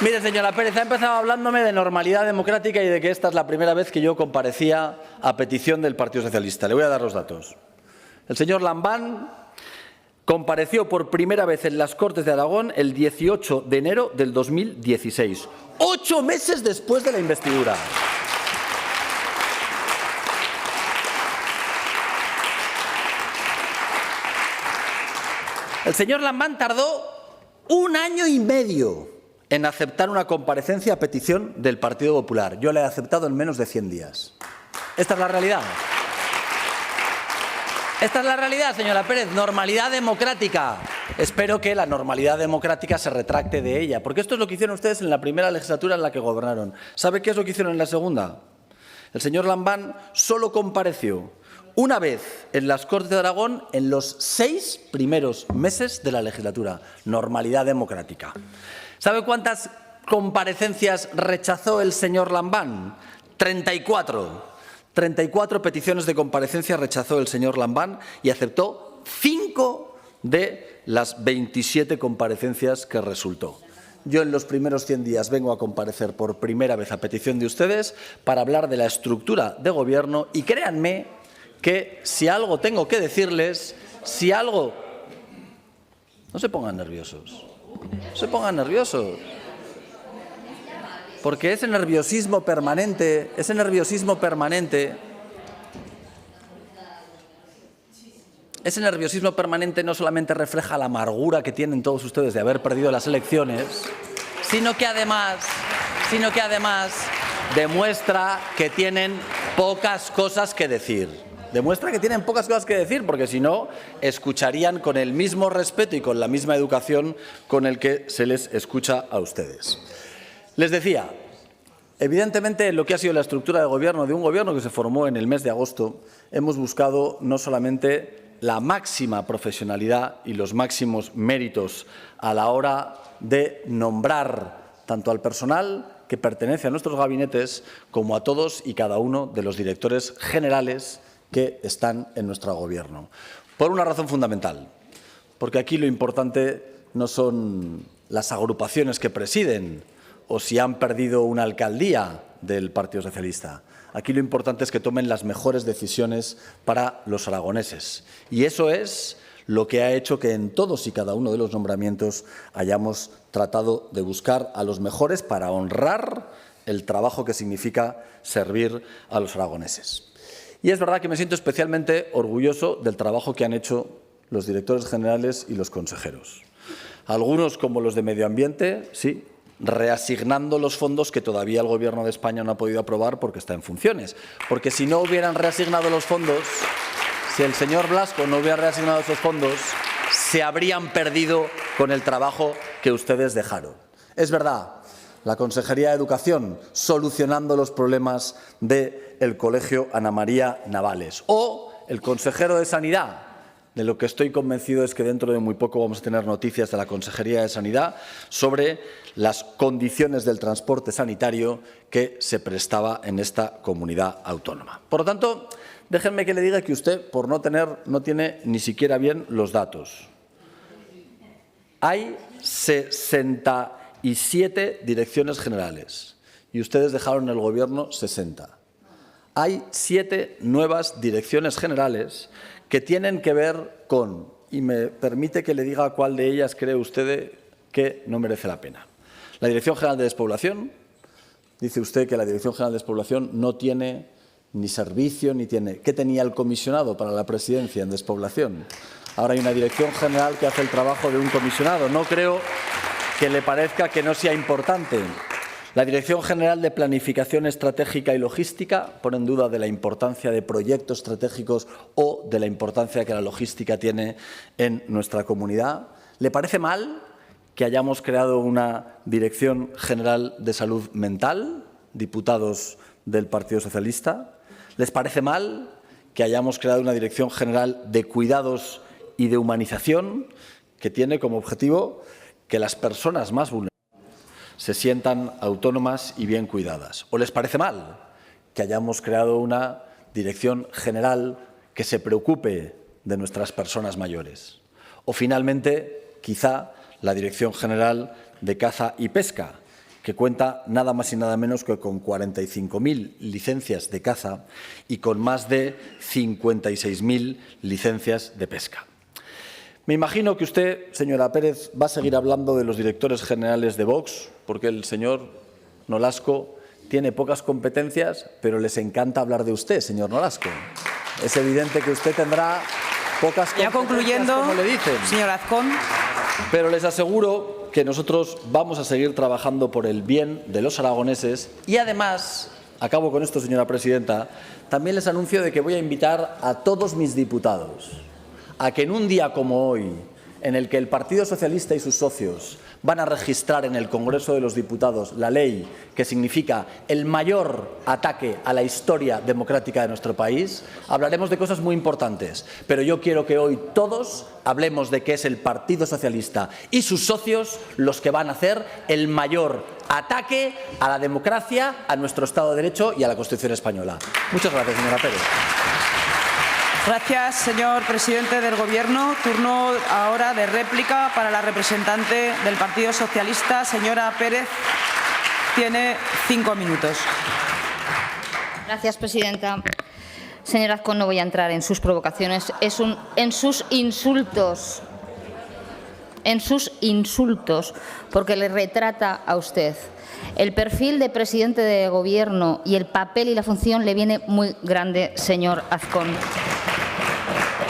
Mire, señora Pérez, ha empezado hablándome de normalidad democrática y de que esta es la primera vez que yo comparecía a petición del Partido Socialista. Le voy a dar los datos. El señor Lambán compareció por primera vez en las Cortes de Aragón el 18 de enero del 2016, 8 meses después de la investidura. El señor Lambán tardó 1 año y medio en aceptar una comparecencia a petición del Partido Popular. Yo la he aceptado en menos de 100 días. Esta es la realidad. Esta es la realidad, señora Pérez, normalidad democrática. Espero que la normalidad democrática se retracte de ella, porque esto es lo que hicieron ustedes en la primera legislatura en la que gobernaron. ¿Sabe qué es lo que hicieron en la segunda? El señor Lambán solo compareció una vez en las Cortes de Aragón en los 6 primeros meses de la legislatura. Normalidad democrática. ¿Sabe cuántas comparecencias rechazó el señor Lambán? 34. 34 peticiones de comparecencia rechazó el señor Lambán y aceptó 5 de las 27 comparecencias que resultó. Yo en los primeros 100 días vengo a comparecer por primera vez a petición de ustedes para hablar de la estructura de gobierno y créanme que si algo tengo que decirles, si algo... No se pongan nerviosos, no se pongan nerviosos. Porque ese nerviosismo permanente no solamente refleja la amargura que tienen todos ustedes de haber perdido las elecciones, sino que además demuestra que tienen pocas cosas que decir. Demuestra que tienen pocas cosas que decir, porque si no, escucharían con el mismo respeto y con la misma educación con el que se les escucha a ustedes. Les decía, evidentemente, en lo que ha sido la estructura de gobierno de un gobierno que se formó en el mes de agosto, hemos buscado no solamente la máxima profesionalidad y los máximos méritos a la hora de nombrar tanto al personal que pertenece a nuestros gabinetes como a todos y cada uno de los directores generales que están en nuestro gobierno. Por una razón fundamental, porque aquí lo importante no son las agrupaciones que presiden o si han perdido una alcaldía del Partido Socialista. Aquí lo importante es que tomen las mejores decisiones para los aragoneses. Y eso es lo que ha hecho que en todos y cada uno de los nombramientos hayamos tratado de buscar a los mejores para honrar el trabajo que significa servir a los aragoneses. Y es verdad que me siento especialmente orgulloso del trabajo que han hecho los directores generales y los consejeros. Algunos, como los de Medio Ambiente, sí, reasignando los fondos que todavía el Gobierno de España no ha podido aprobar porque está en funciones. Porque si no hubieran reasignado los fondos, si el señor Blasco no hubiera reasignado esos fondos, se habrían perdido con el trabajo que ustedes dejaron. Es verdad, la Consejería de Educación, solucionando los problemas del Colegio Ana María Navales. O el consejero de Sanidad, de lo que estoy convencido es que dentro de muy poco vamos a tener noticias de la Consejería de Sanidad sobre las condiciones del transporte sanitario que se prestaba en esta comunidad autónoma. Por lo tanto, déjenme que le diga que usted, por no tiene ni siquiera bien los datos. Hay 67 direcciones generales y ustedes dejaron en el Gobierno 60. Hay 7 nuevas direcciones generales que tienen que ver con, y me permite que le diga cuál de ellas cree usted que no merece la pena. La Dirección General de Despoblación, dice usted que la Dirección General de Despoblación no tiene ni servicio, ni tiene... ¿Qué tenía el comisionado para la presidencia en despoblación? Ahora hay una Dirección General que hace el trabajo de un comisionado. No creo que le parezca que no sea importante. La Dirección General de Planificación Estratégica y Logística pone en duda de la importancia de proyectos estratégicos o de la importancia que la logística tiene en nuestra comunidad. ¿Le parece mal que hayamos creado una Dirección General de Salud Mental, diputados del Partido Socialista? ¿Les parece mal que hayamos creado una Dirección General de Cuidados y de Humanización que tiene como objetivo que las personas más vulnerables se sientan autónomas y bien cuidadas? ¿O les parece mal que hayamos creado una Dirección General que se preocupe de nuestras personas mayores? O finalmente, quizá, la Dirección General de Caza y Pesca, que cuenta nada más y nada menos que con 45.000 licencias de caza y con más de 56.000 licencias de pesca. Me imagino que usted, señora Pérez, va a seguir hablando de los directores generales de Vox, porque el señor Nolasco tiene pocas competencias, pero les encanta hablar de usted, señor Nolasco. Es evidente que usted tendrá pocas competencias, ya concluyendo, como le dicen. Señor Azcón. Pero les aseguro que nosotros vamos a seguir trabajando por el bien de los aragoneses y además, acabo con esto, señora presidenta, también les anuncio de que voy a invitar a todos mis diputados a que en un día como hoy, en el que el Partido Socialista y sus socios van a registrar en el Congreso de los Diputados la ley que significa el mayor ataque a la historia democrática de nuestro país, hablaremos de cosas muy importantes. Pero yo quiero que hoy todos hablemos de que es el Partido Socialista y sus socios los que van a hacer el mayor ataque a la democracia, a nuestro Estado de Derecho y a la Constitución española. Muchas gracias, señora Pérez. Gracias, señor presidente del Gobierno. Turno ahora de réplica para la representante del Partido Socialista, señora Pérez. Tiene 5 minutos. Gracias, presidenta. Señor Azcón, no voy a entrar en sus provocaciones, en sus insultos, porque le retrata a usted. El perfil de presidente de Gobierno y el papel y la función le viene muy grande, señor Azcón.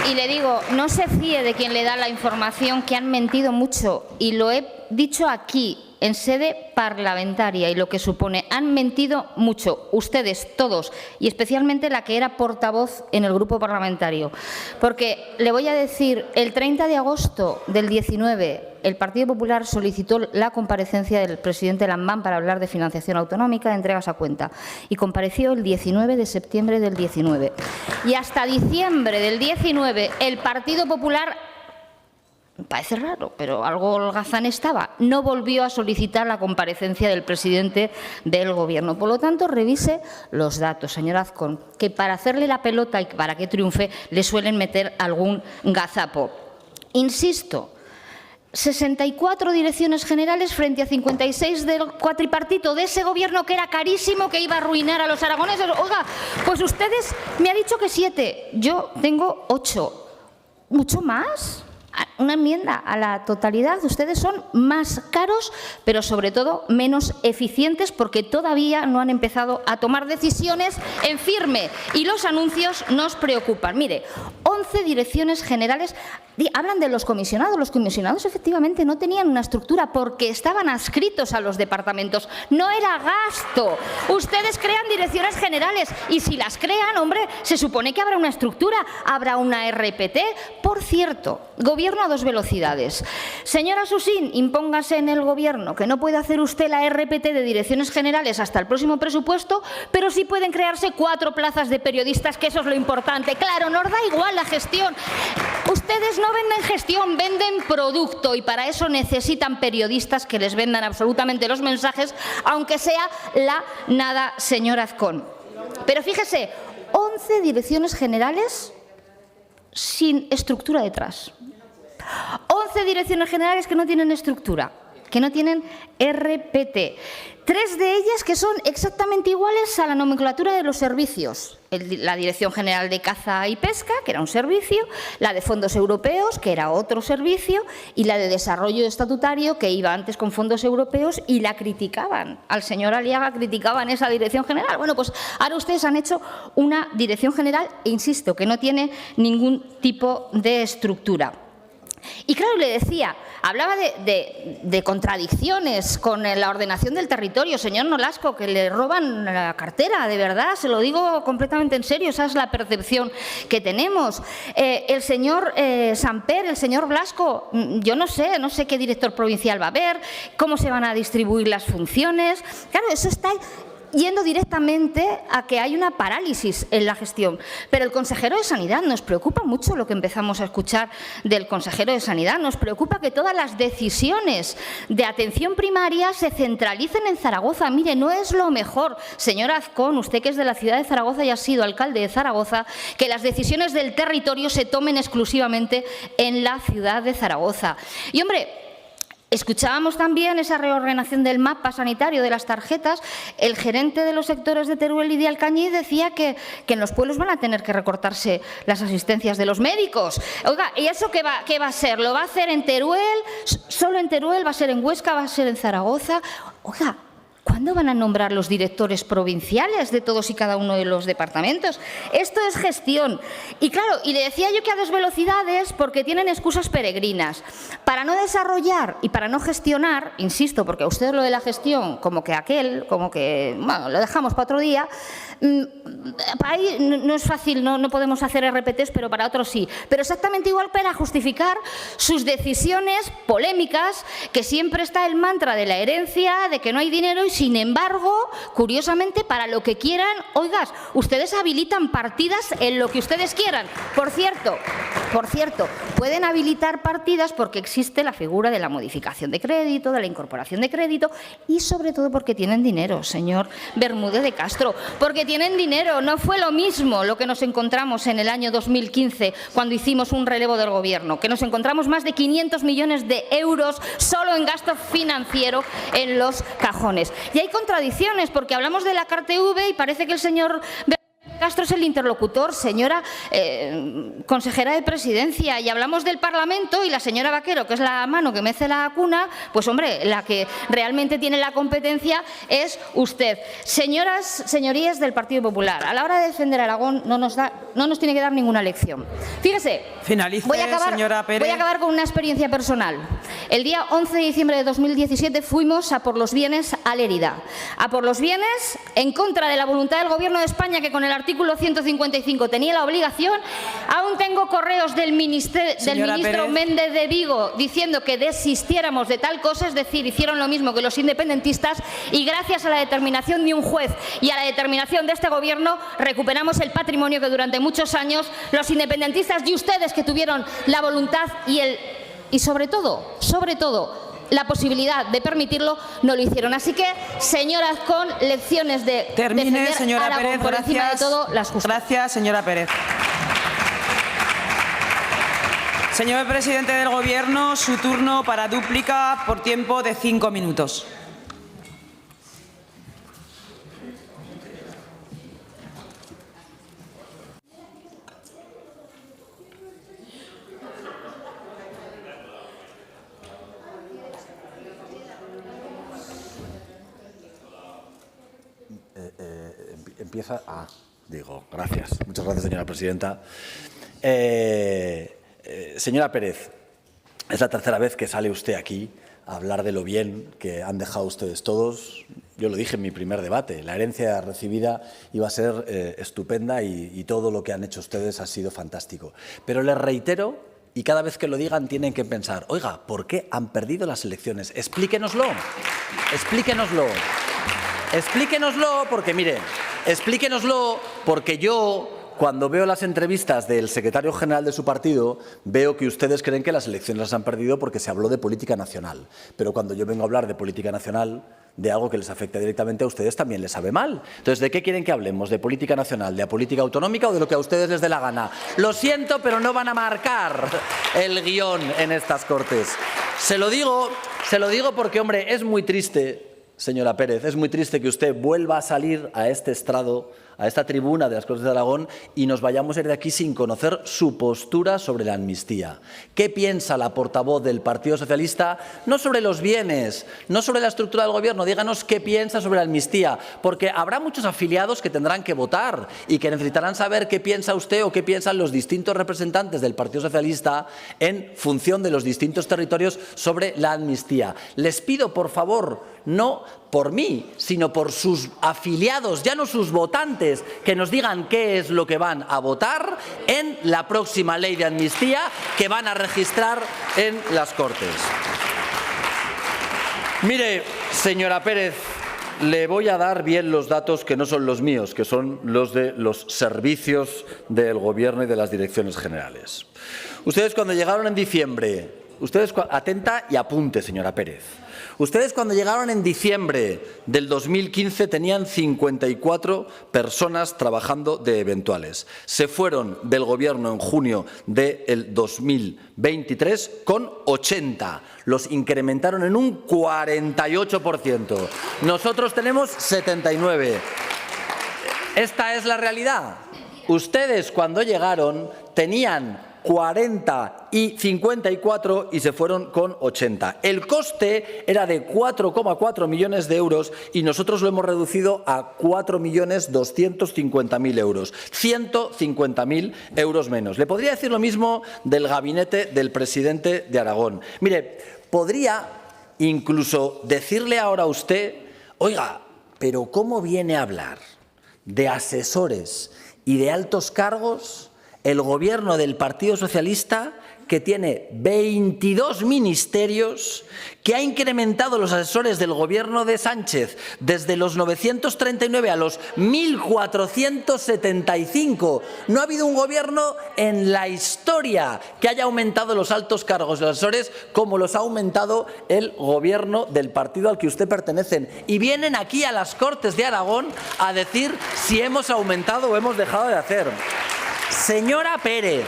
Y le digo, no se fíe de quien le da la información, que han mentido mucho, y lo he dicho aquí, en sede parlamentaria, y lo que supone, han mentido mucho, ustedes todos, y especialmente la que era portavoz en el grupo parlamentario. Porque le voy a decir, el 30 de agosto del 19, el Partido Popular solicitó la comparecencia del presidente Lambán para hablar de financiación autonómica, de entregas a cuenta, y compareció el 19 de septiembre del 19. Y hasta diciembre del 19, el Partido Popular, parece raro, pero algo holgazán estaba, no volvió a solicitar la comparecencia del presidente del Gobierno. Por lo tanto, revise los datos, señor Azcón, que para hacerle la pelota y para que triunfe le suelen meter algún gazapo. Insisto, 64 direcciones generales frente a 56 del cuatripartito de ese Gobierno que era carísimo, que iba a arruinar a los aragoneses. Oiga, pues ustedes me han dicho que 7, yo tengo 8. ¿Mucho más? Una enmienda a la totalidad. Ustedes son más caros, pero sobre todo menos eficientes, porque todavía no han empezado a tomar decisiones en firme y los anuncios nos preocupan. Mire, 11 direcciones generales. Hablan de los comisionados. Los comisionados efectivamente no tenían una estructura porque estaban adscritos a los departamentos. No era gasto. Ustedes crean direcciones generales y si las crean, hombre, se supone que habrá una estructura, habrá una RPT. Por cierto, gobierno a dos velocidades. Señora Susín, impóngase en el gobierno que no puede hacer usted la RPT de direcciones generales hasta el próximo presupuesto, pero sí pueden crearse 4 plazas de periodistas, que eso es lo importante. Claro, nos da igual la gestión. Ustedes no venden gestión, venden producto y para eso necesitan periodistas que les vendan absolutamente los mensajes, aunque sea la nada, señor Azcón. Pero fíjese, 11 direcciones generales sin estructura detrás. 11 direcciones generales que no tienen estructura, que no tienen RPT. 3 de ellas que son exactamente iguales a la nomenclatura de los servicios. La Dirección General de Caza y Pesca, que era un servicio, la de Fondos Europeos, que era otro servicio, y la de Desarrollo Estatutario, que iba antes con fondos europeos, y la criticaban. Al señor Aliaga criticaban esa Dirección General. Bueno, pues ahora ustedes han hecho una Dirección General, e insisto, que no tiene ningún tipo de estructura. Y claro, le decía, hablaba de contradicciones con la ordenación del territorio. Señor Nolasco, que le roban la cartera, de verdad, se lo digo completamente en serio, esa es la percepción que tenemos. El señor Samper, el señor Blasco, yo no sé qué director provincial va a haber, cómo se van a distribuir las funciones. Claro, eso está yendo directamente a que hay una parálisis en la gestión. Pero el consejero de Sanidad, nos preocupa mucho lo que empezamos a escuchar del consejero de Sanidad. Nos preocupa que todas las decisiones de atención primaria se centralicen en Zaragoza. Mire, no es lo mejor, señor Azcón, usted que es de la ciudad de Zaragoza y ha sido alcalde de Zaragoza, que las decisiones del territorio se tomen exclusivamente en la ciudad de Zaragoza. Y, hombre, escuchábamos también esa reordenación del mapa sanitario de las tarjetas. El gerente de los sectores de Teruel y de Alcañiz decía que en los pueblos van a tener que recortarse las asistencias de los médicos. Oiga, ¿y eso qué va a ser? ¿Lo va a hacer en Teruel? ¿Solo en Teruel? ¿Va a ser en Huesca? ¿Va a ser en Zaragoza? Oiga, ¿cuándo van a nombrar los directores provinciales de todos y cada uno de los departamentos? Esto es gestión. Y claro, y le decía yo que a dos velocidades porque tienen excusas peregrinas. Para no desarrollar y para no gestionar, insisto, porque a ustedes lo de la gestión, como que bueno, lo dejamos para otro día, para ahí no es fácil, no podemos hacer RPTs, pero para otros sí. Pero exactamente igual para justificar sus decisiones polémicas, que siempre está el mantra de la herencia, de que no hay dinero y sin embargo, curiosamente, para lo que quieran, oigas, ustedes habilitan partidas en lo que ustedes quieran. Por cierto, pueden habilitar partidas porque existe la figura de la modificación de crédito, de la incorporación de crédito y sobre todo porque tienen dinero, señor Bermúdez de Castro, porque tienen dinero. No fue lo mismo lo que nos encontramos en el año 2015 cuando hicimos un relevo del Gobierno, que nos encontramos más de 500 millones de euros solo en gasto financiero en los cajones. Y hay contradicciones, porque hablamos de la CARTV y parece que el señor Castro es el interlocutor, señora consejera de Presidencia, y hablamos del Parlamento y la señora Vaquero, que es la mano que mece la cuna, pues hombre, la que realmente tiene la competencia es usted. Señorías del Partido Popular, a la hora de defender a Aragón no nos tiene que dar ninguna lección. Fíjese, finalice, señora Pérez. Voy a acabar con una experiencia personal. El día 11 de diciembre de 2017 fuimos a por los bienes a Lérida, a por los bienes en contra de la voluntad del Gobierno de España, que con el artículo 155 tenía la obligación. Aún tengo correos del ministro Méndez de Vigo diciendo que desistiéramos de tal cosa, es decir, hicieron lo mismo que los independentistas, y gracias a la determinación de un juez y a la determinación de este Gobierno recuperamos el patrimonio que durante muchos años los independentistas y ustedes, que tuvieron la voluntad y sobre todo la posibilidad de permitirlo, no lo hicieron. Así que, señora Azcón, lecciones de defender señora Aragón Pérez, por encima de todo las justas. Gracias, señora Pérez. Señor presidente del Gobierno, su turno para dúplica por tiempo de 5 minutos. Empieza a... Digo, gracias. Muchas gracias, señora presidenta. Señora Pérez, es la tercera vez que sale usted aquí a hablar de lo bien que han dejado ustedes todos. Yo lo dije en mi primer debate, la herencia recibida iba a ser estupenda y todo lo que han hecho ustedes ha sido fantástico. Pero les reitero, y cada vez que lo digan tienen que pensar, oiga, ¿por qué han perdido las elecciones? Explíquenoslo, explíquenoslo. Explíquenoslo porque, mire, explíquenoslo porque yo, cuando veo las entrevistas del secretario general de su partido, veo que ustedes creen que las elecciones las han perdido porque se habló de política nacional. Pero cuando yo vengo a hablar de política nacional, de algo que les afecta directamente a ustedes, también les sabe mal. Entonces, ¿de qué quieren que hablemos? ¿De política nacional, de política autonómica o de lo que a ustedes les dé la gana? Lo siento, pero no van a marcar el guión en estas Cortes. Se lo digo porque, hombre, es muy triste, señora Pérez, es muy triste que usted vuelva a salir a este estrado, a esta tribuna de las Cortes de Aragón y nos vayamos a ir de aquí sin conocer su postura sobre la amnistía. ¿Qué piensa la portavoz del Partido Socialista? No sobre los bienes, no sobre la estructura del Gobierno, díganos qué piensa sobre la amnistía, porque habrá muchos afiliados que tendrán que votar y que necesitarán saber qué piensa usted o qué piensan los distintos representantes del Partido Socialista en función de los distintos territorios sobre la amnistía. Les pido, por favor, no por mí, sino por sus afiliados, ya no sus votantes, que nos digan qué es lo que van a votar en la próxima ley de amnistía que van a registrar en las Cortes. Mire, señora Pérez, le voy a dar bien los datos que no son los míos, que son los de los servicios del Gobierno y de las direcciones generales. Ustedes cuando llegaron en diciembre, atenta y apunte, señora Pérez. Ustedes cuando llegaron en diciembre del 2015 tenían 54 personas trabajando de eventuales. Se fueron del Gobierno en junio del 2023 con 80. Los incrementaron en un 48%. Nosotros tenemos 79. Esta es la realidad. Ustedes cuando llegaron tenían 40 y 54 y se fueron con 80. El coste era de 4,4 millones de euros y nosotros lo hemos reducido a 4.250.000 euros. 150.000 euros menos. Le podría decir lo mismo del gabinete del presidente de Aragón. Mire, podría incluso decirle ahora a usted, oiga, pero ¿cómo viene a hablar de asesores y de altos cargos el Gobierno del Partido Socialista, que tiene 22 ministerios, que ha incrementado los asesores del Gobierno de Sánchez desde los 939 a los 1.475? No ha habido un gobierno en la historia que haya aumentado los altos cargos de los asesores como los ha aumentado el Gobierno del partido al que usted pertenece. Y vienen aquí a las Cortes de Aragón a decir si hemos aumentado o hemos dejado de hacer. Señora Pérez,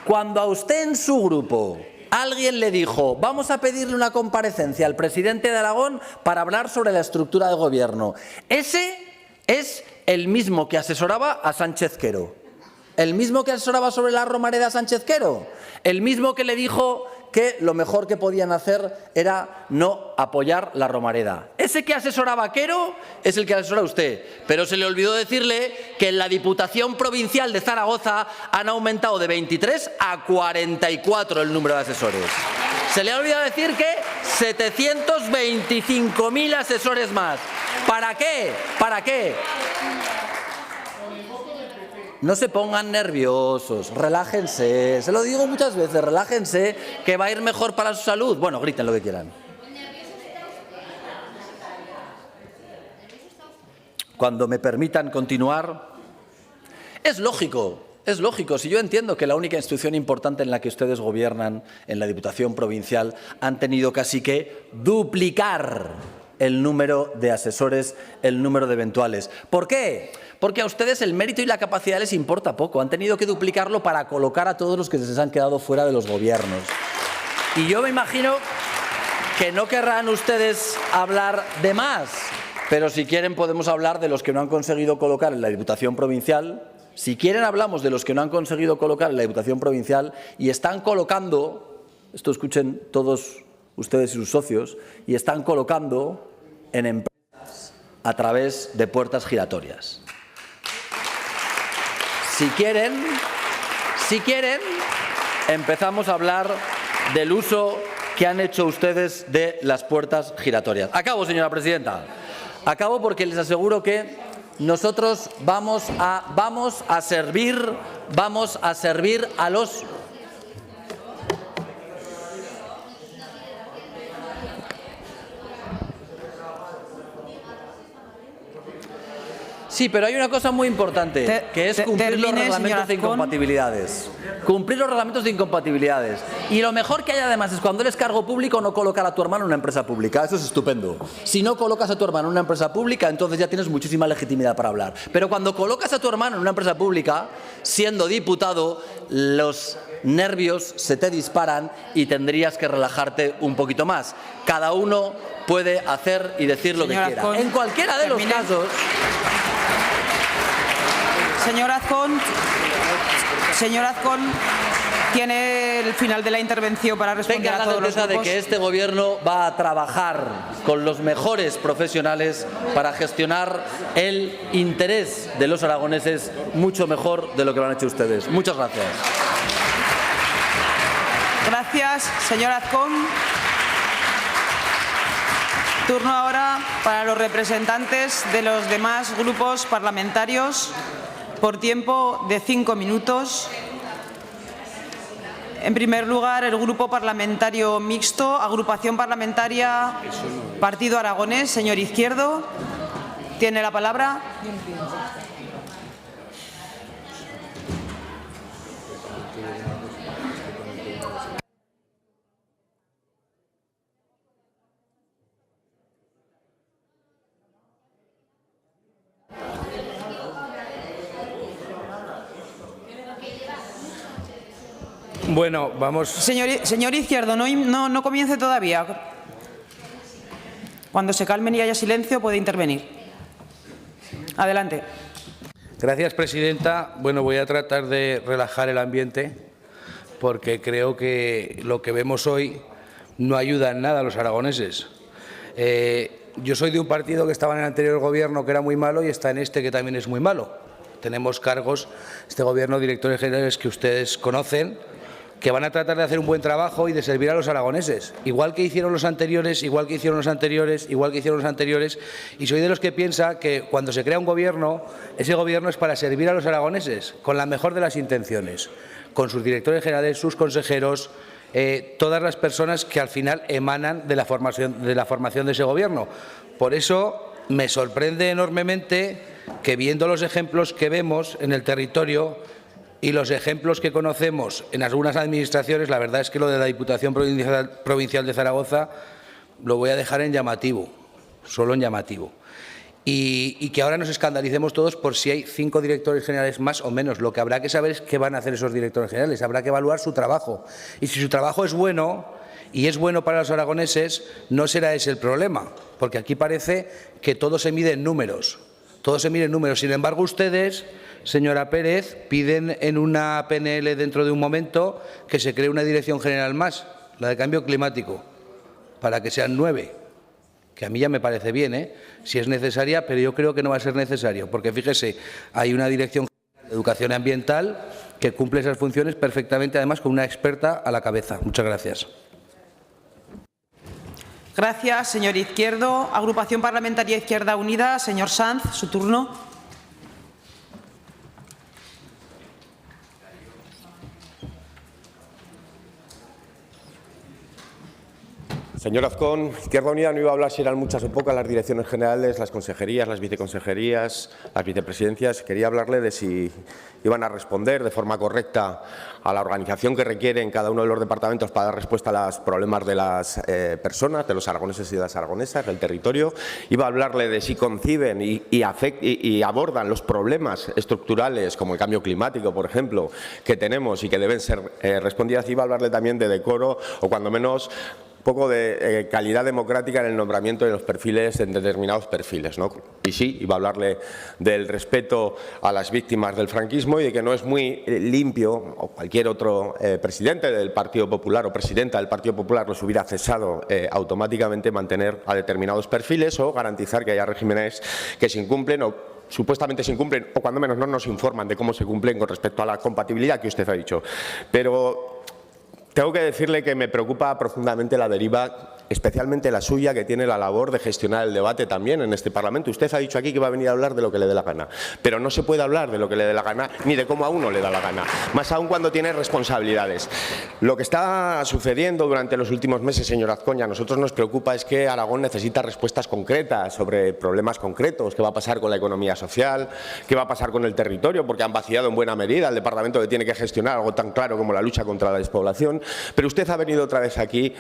cuando a usted en su grupo alguien le dijo vamos a pedirle una comparecencia al presidente de Aragón para hablar sobre la estructura de gobierno, ese es el mismo que asesoraba a Sánchez Quero, el mismo que asesoraba sobre la Romareda a Sánchez Quero, el mismo que le dijo que lo mejor que podían hacer era no apoyar la Romareda. Ese que asesoraba a Quero es el que asesora a usted, pero se le olvidó decirle que en la Diputación Provincial de Zaragoza han aumentado de 23 a 44 el número de asesores. Se le ha olvidado decir que 725.000 asesores más. ¿Para qué? ¿Para qué? No se pongan nerviosos, relájense, se lo digo muchas veces, relájense, que va a ir mejor para su salud. Bueno, griten lo que quieran. Cuando me permitan continuar, es lógico, si yo entiendo que la única institución importante en la que ustedes gobiernan, en la Diputación Provincial, han tenido casi que duplicar el número de asesores, el número de eventuales. ¿Por qué? Porque a ustedes el mérito y la capacidad les importa poco. Han tenido que duplicarlo para colocar a todos los que se han quedado fuera de los gobiernos. Y yo me imagino que no querrán ustedes hablar de más, pero si quieren podemos hablar de los que no han conseguido colocar en la Diputación Provincial. Si quieren hablamos de los que no han conseguido colocar en la Diputación Provincial y están colocando, esto escuchen todos ustedes y sus socios, y están colocando en empresas a través de puertas giratorias. Si quieren, empezamos a hablar del uso que han hecho ustedes de las puertas giratorias. Acabo, señora presidenta. Acabo porque les aseguro que nosotros vamos a servir a los... Sí, pero hay una cosa muy importante, que es cumplir los reglamentos de incompatibilidades. Cumplir los reglamentos de incompatibilidades. Y lo mejor que hay además es cuando eres cargo público no colocar a tu hermano en una empresa pública. Eso es estupendo. Si no colocas a tu hermano en una empresa pública, entonces ya tienes muchísima legitimidad para hablar. Pero cuando colocas a tu hermano en una empresa pública, siendo diputado, los nervios se te disparan y tendrías que relajarte un poquito más. Cada uno puede hacer y decir lo que quiera. En cualquiera de los casos... Señor Azcón, tiene el final de la intervención para responder a todos los grupos. Tenga la certeza de que este Gobierno va a trabajar con los mejores profesionales para gestionar el interés de los aragoneses mucho mejor de lo que lo han hecho ustedes. Muchas gracias. Gracias, señor Azcón. Turno ahora para los representantes de los demás grupos parlamentarios por tiempo de 5 minutos. En primer lugar, el Grupo Parlamentario Mixto, Agrupación Parlamentaria Partido Aragonés. Señor Izquierdo, tiene la palabra. Bueno, vamos... Señor Izquierdo, no comience todavía. Cuando se calmen y haya silencio, puede intervenir. Adelante. Gracias, presidenta. Bueno, voy a tratar de relajar el ambiente porque creo que lo que vemos hoy no ayuda en nada a los aragoneses. Yo soy de un partido que estaba en el anterior gobierno que era muy malo y está en este que también es muy malo. Tenemos cargos, este gobierno, directores generales que ustedes conocen, que van a tratar de hacer un buen trabajo y de servir a los aragoneses, igual que hicieron los anteriores, y soy de los que piensa que cuando se crea un gobierno, ese gobierno es para servir a los aragoneses, con la mejor de las intenciones, con sus directores generales, sus consejeros, todas las personas que al final emanan de la formación de ese gobierno. Por eso me sorprende enormemente que, viendo los ejemplos que vemos en el territorio y los ejemplos que conocemos en algunas administraciones, la verdad es que lo de la Diputación Provincial de Zaragoza lo voy a dejar en llamativo, solo en llamativo. Y que ahora nos escandalicemos todos por si hay 5 directores generales más o menos. Lo que habrá que saber es qué van a hacer esos directores generales. Habrá que evaluar su trabajo. Y si su trabajo es bueno y es bueno para los aragoneses, no será ese el problema. Porque aquí parece que todo se mide en números. Todo se mide en números. Sin embargo, ustedes, señora Pérez, piden en una PNL dentro de un momento que se cree una dirección general más, la de cambio climático, para que sean 9. Que a mí ya me parece bien, si es necesaria, pero yo creo que no va a ser necesario, porque fíjese, hay una dirección de educación ambiental que cumple esas funciones perfectamente, además con una experta a la cabeza. Muchas gracias. Gracias, señor Izquierdo. Agrupación Parlamentaria Izquierda Unida, señor Sanz, su turno. Señor Azcón, Izquierda Unida no iba a hablar si eran muchas o pocas las direcciones generales, las consejerías, las viceconsejerías, las vicepresidencias. Quería hablarle de si iban a responder de forma correcta a la organización que requiere en cada uno de los departamentos para dar respuesta a los problemas de las personas, de los aragoneses y de las aragonesas, del territorio. Iba a hablarle de si conciben y abordan los problemas estructurales, como el cambio climático, por ejemplo, que tenemos y que deben ser respondidas. Iba a hablarle también de decoro o, cuando menos, poco de calidad democrática en el nombramiento de los perfiles, en determinados perfiles, ¿no? Y sí, iba a hablarle del respeto a las víctimas del franquismo y de que no es muy limpio, o cualquier otro presidente del Partido Popular o presidenta del Partido Popular los hubiera cesado automáticamente, mantener a determinados perfiles o garantizar que haya regímenes que se incumplen o supuestamente se incumplen, o cuando menos no nos informan de cómo se cumplen con respecto a la compatibilidad que usted ha dicho. Pero tengo que decirle que me preocupa profundamente la deriva, especialmente la suya, que tiene la labor de gestionar el debate también en este Parlamento. Usted ha dicho aquí que va a venir a hablar de lo que le dé la gana, pero no se puede hablar de lo que le dé la gana ni de cómo a uno le da la gana, más aún cuando tiene responsabilidades. Lo que está sucediendo durante los últimos meses, señor Azcón, a nosotros nos preocupa es que Aragón necesita respuestas concretas sobre problemas concretos. ¿Qué va a pasar con la economía social? ¿Qué va a pasar con el territorio? Porque han vaciado en buena medida el departamento que tiene que gestionar algo tan claro como la lucha contra la despoblación. Pero usted ha venido otra vez aquí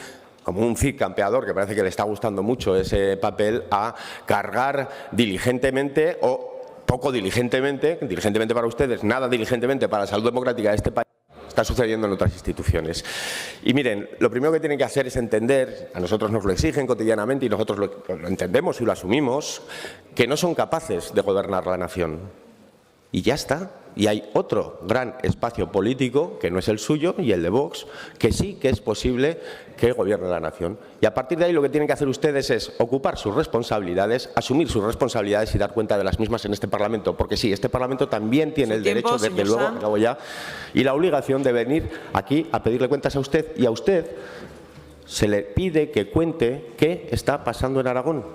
como un Cid campeador, que parece que le está gustando mucho ese papel, a cargar diligentemente o poco diligentemente para ustedes, nada diligentemente para la salud democrática de este país. Está sucediendo en otras instituciones. Y miren, lo primero que tienen que hacer es entender, a nosotros nos lo exigen cotidianamente y nosotros lo entendemos y lo asumimos, que no son capaces de gobernar la nación. Y ya está. Y hay otro gran espacio político, que no es el suyo, y el de Vox, que sí que es posible que gobierne la nación. Y a partir de ahí lo que tienen que hacer ustedes es ocupar sus responsabilidades, asumir sus responsabilidades y dar cuenta de las mismas en este Parlamento. Porque sí, este Parlamento también tiene el derecho, desde luego, acabo ya, y la obligación de venir aquí a pedirle cuentas a usted. Y a usted se le pide que cuente qué está pasando en Aragón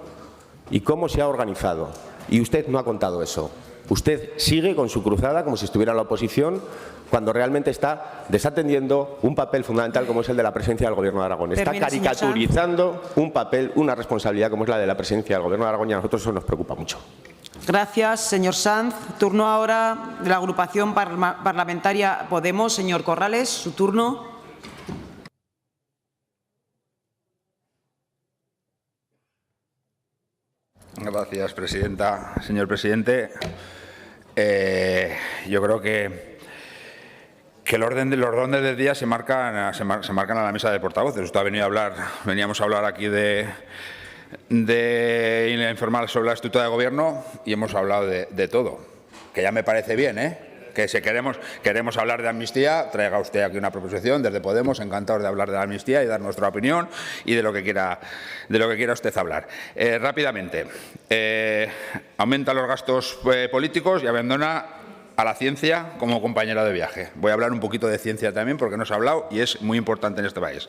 y cómo se ha organizado. Y usted no ha contado eso. Usted sigue con su cruzada como si estuviera en la oposición, cuando realmente está desatendiendo un papel fundamental como es el de la presidencia del Gobierno de Aragón. Está caricaturizando un papel, una responsabilidad como es la de la presidencia del Gobierno de Aragón, y a nosotros eso nos preocupa mucho. Gracias, señor Sanz. Turno ahora de la agrupación parlamentaria Podemos. Señor Corrales, su turno. Gracias, presidenta. Señor presidente, yo creo que los órdenes del día se marcan a la mesa de portavoces. Usted ha venido a hablar, veníamos a hablar aquí de informar sobre la estructura de gobierno y hemos hablado de todo, que ya me parece bien, que si queremos hablar de amnistía, traiga usted aquí una proposición desde Podemos, encantados de hablar de la amnistía y dar nuestra opinión y de lo que quiera usted hablar. Rápidamente, aumenta los gastos políticos y abandona a la ciencia como compañera de viaje. Voy a hablar un poquito de ciencia también porque no se ha hablado y es muy importante en este país.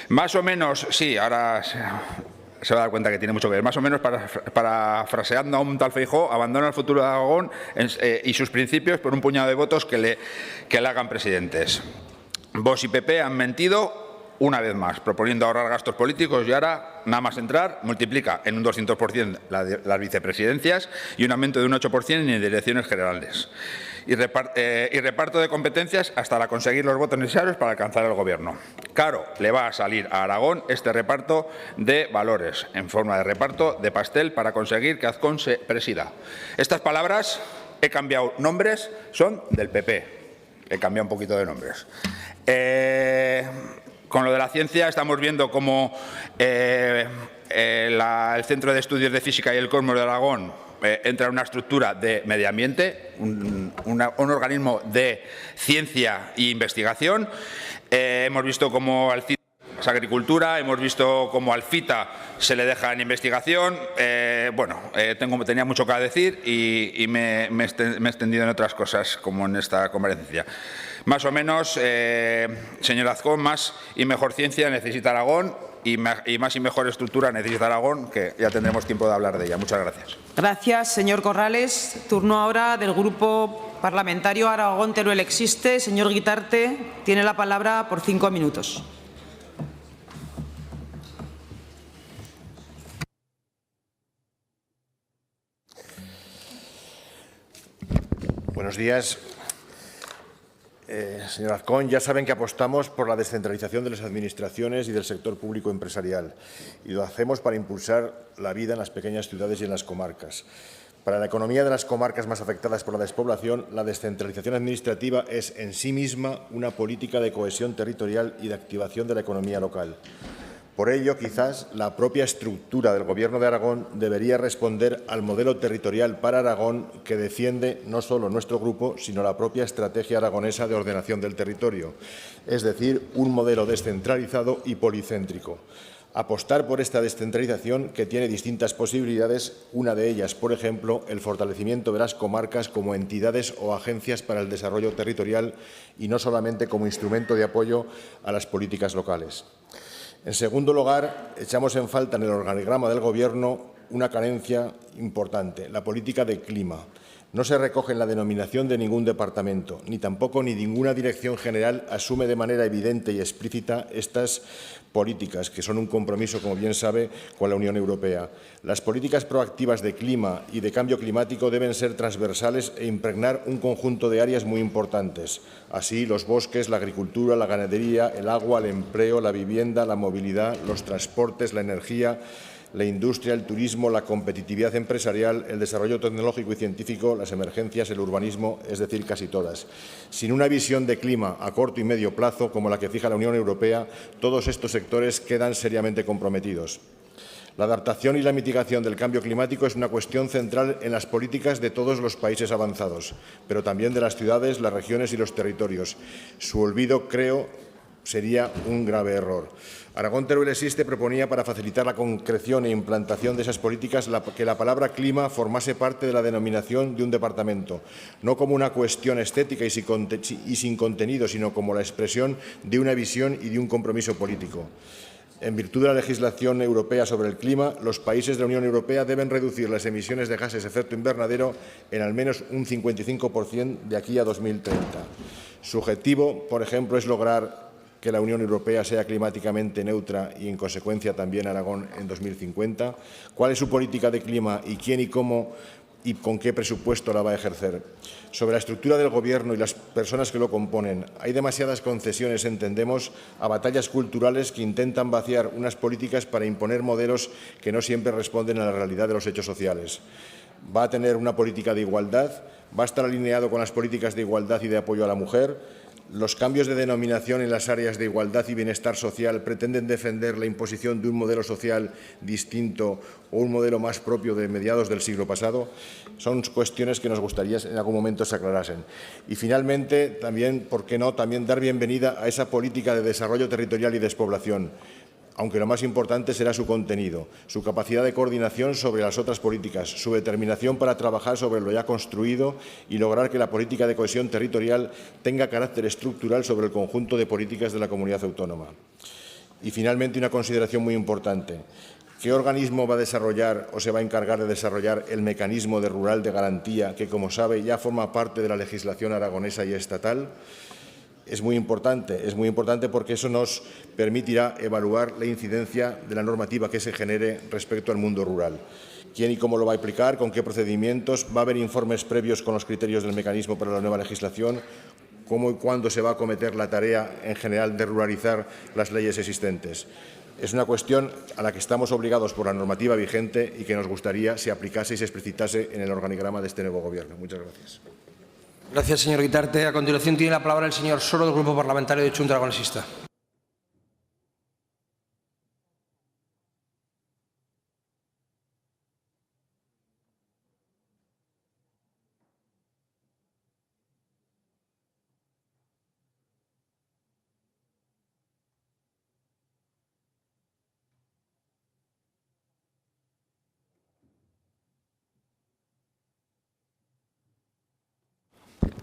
Más o menos, sí, ahora se va a dar cuenta que tiene mucho que ver. Más o menos, parafraseando a un tal Feijóo, abandona el futuro de Aragón y sus principios por un puñado de votos que le hagan presidentes. Vox y PP han mentido una vez más, proponiendo ahorrar gastos políticos y ahora, nada más entrar, multiplica en un 200% las vicepresidencias y un aumento de un 8% en direcciones generales. Y reparto de competencias hasta conseguir los votos necesarios para alcanzar el Gobierno. Claro, le va a salir a Aragón este reparto de valores, en forma de reparto de pastel para conseguir que Azcón se presida. Estas palabras, he cambiado nombres, son del PP. He cambiado un poquito de nombres. Con lo de la ciencia estamos viendo cómo el Centro de Estudios de Física y el Cosmos de Aragón entra en una estructura de medio ambiente, un organismo de ciencia e investigación. Hemos visto cómo al CITA es agricultura, hemos visto cómo al FITA se le deja en investigación. Tenía mucho que decir y me he extendido en otras cosas, como en esta comparecencia. Más o menos, señor Azcón, más y mejor ciencia necesita Aragón y más y mejor estructura necesita Aragón, que ya tendremos tiempo de hablar de ella. Muchas gracias. Gracias, señor Corrales. Turno ahora del Grupo Parlamentario Aragón Teruel Existe. Señor Guitarte, tiene la palabra por 5 minutos. Buenos días. Señor Azcón, ya saben que apostamos por la descentralización de las administraciones y del sector público empresarial, y lo hacemos para impulsar la vida en las pequeñas ciudades y en las comarcas. Para la economía de las comarcas más afectadas por la despoblación, la descentralización administrativa es en sí misma una política de cohesión territorial y de activación de la economía local. Por ello, quizás la propia estructura del Gobierno de Aragón debería responder al modelo territorial para Aragón que defiende no solo nuestro grupo, sino la propia estrategia aragonesa de ordenación del territorio, es decir, un modelo descentralizado y policéntrico. Apostar por esta descentralización que tiene distintas posibilidades, una de ellas, por ejemplo, el fortalecimiento de las comarcas como entidades o agencias para el desarrollo territorial y no solamente como instrumento de apoyo a las políticas locales. En segundo lugar, echamos en falta en el organigrama del Gobierno una carencia importante, la política de clima. No se recoge en la denominación de ningún departamento, ni tampoco ni ninguna dirección general asume de manera evidente y explícita estas políticas, que son un compromiso, como bien sabe, con la Unión Europea. Las políticas proactivas de clima y de cambio climático deben ser transversales e impregnar un conjunto de áreas muy importantes. Así, los bosques, la agricultura, la ganadería, el agua, el empleo, la vivienda, la movilidad, los transportes, la energía, la industria, el turismo, la competitividad empresarial, el desarrollo tecnológico y científico, las emergencias, el urbanismo, es decir, casi todas. Sin una visión de clima a corto y medio plazo, como la que fija la Unión Europea, todos estos sectores quedan seriamente comprometidos. La adaptación y la mitigación del cambio climático es una cuestión central en las políticas de todos los países avanzados, pero también de las ciudades, las regiones y los territorios. Su olvido, creo, sería un grave error. Aragón Teruel Existe proponía, para facilitar la concreción e implantación de esas políticas, que la palabra clima formase parte de la denominación de un departamento, no como una cuestión estética y sin contenido, sino como la expresión de una visión y de un compromiso político. En virtud de la legislación europea sobre el clima, los países de la Unión Europea deben reducir las emisiones de gases de efecto invernadero en al menos un 55% de aquí a 2030. Su objetivo, por ejemplo, es lograr que la Unión Europea sea climáticamente neutra y, en consecuencia, también Aragón en 2050. ¿Cuál es su política de clima y quién y cómo y con qué presupuesto la va a ejercer? Sobre la estructura del Gobierno y las personas que lo componen, hay demasiadas concesiones, entendemos, a batallas culturales que intentan vaciar unas políticas para imponer modelos que no siempre responden a la realidad de los hechos sociales. ¿Va a tener una política de igualdad? ¿Va a estar alineado con las políticas de igualdad y de apoyo a la mujer? Los cambios de denominación en las áreas de igualdad y bienestar social pretenden defender la imposición de un modelo social distinto o un modelo más propio de mediados del siglo pasado. Son cuestiones que nos gustaría en algún momento se aclarasen. Y finalmente, también, ¿por qué no?, también dar bienvenida a esa política de desarrollo territorial y despoblación, aunque lo más importante será su contenido, su capacidad de coordinación sobre las otras políticas, su determinación para trabajar sobre lo ya construido y lograr que la política de cohesión territorial tenga carácter estructural sobre el conjunto de políticas de la comunidad autónoma. Y, finalmente, una consideración muy importante. ¿Qué organismo va a desarrollar o se va a encargar de desarrollar el mecanismo de rural de garantía que, como sabe, ya forma parte de la legislación aragonesa y estatal? Es muy importante porque eso nos permitirá evaluar la incidencia de la normativa que se genere respecto al mundo rural. ¿Quién y cómo lo va a aplicar? ¿Con qué procedimientos? ¿Va a haber informes previos con los criterios del mecanismo para la nueva legislación? ¿Cómo y cuándo se va a acometer la tarea en general de ruralizar las leyes existentes? Es una cuestión a la que estamos obligados por la normativa vigente y que nos gustaría se aplicase y se explicitase en el organigrama de este nuevo Gobierno. Muchas gracias. Gracias, señor Guitarte. A continuación tiene la palabra el señor Soro, del Grupo Parlamentario de Chunta Aragonesista.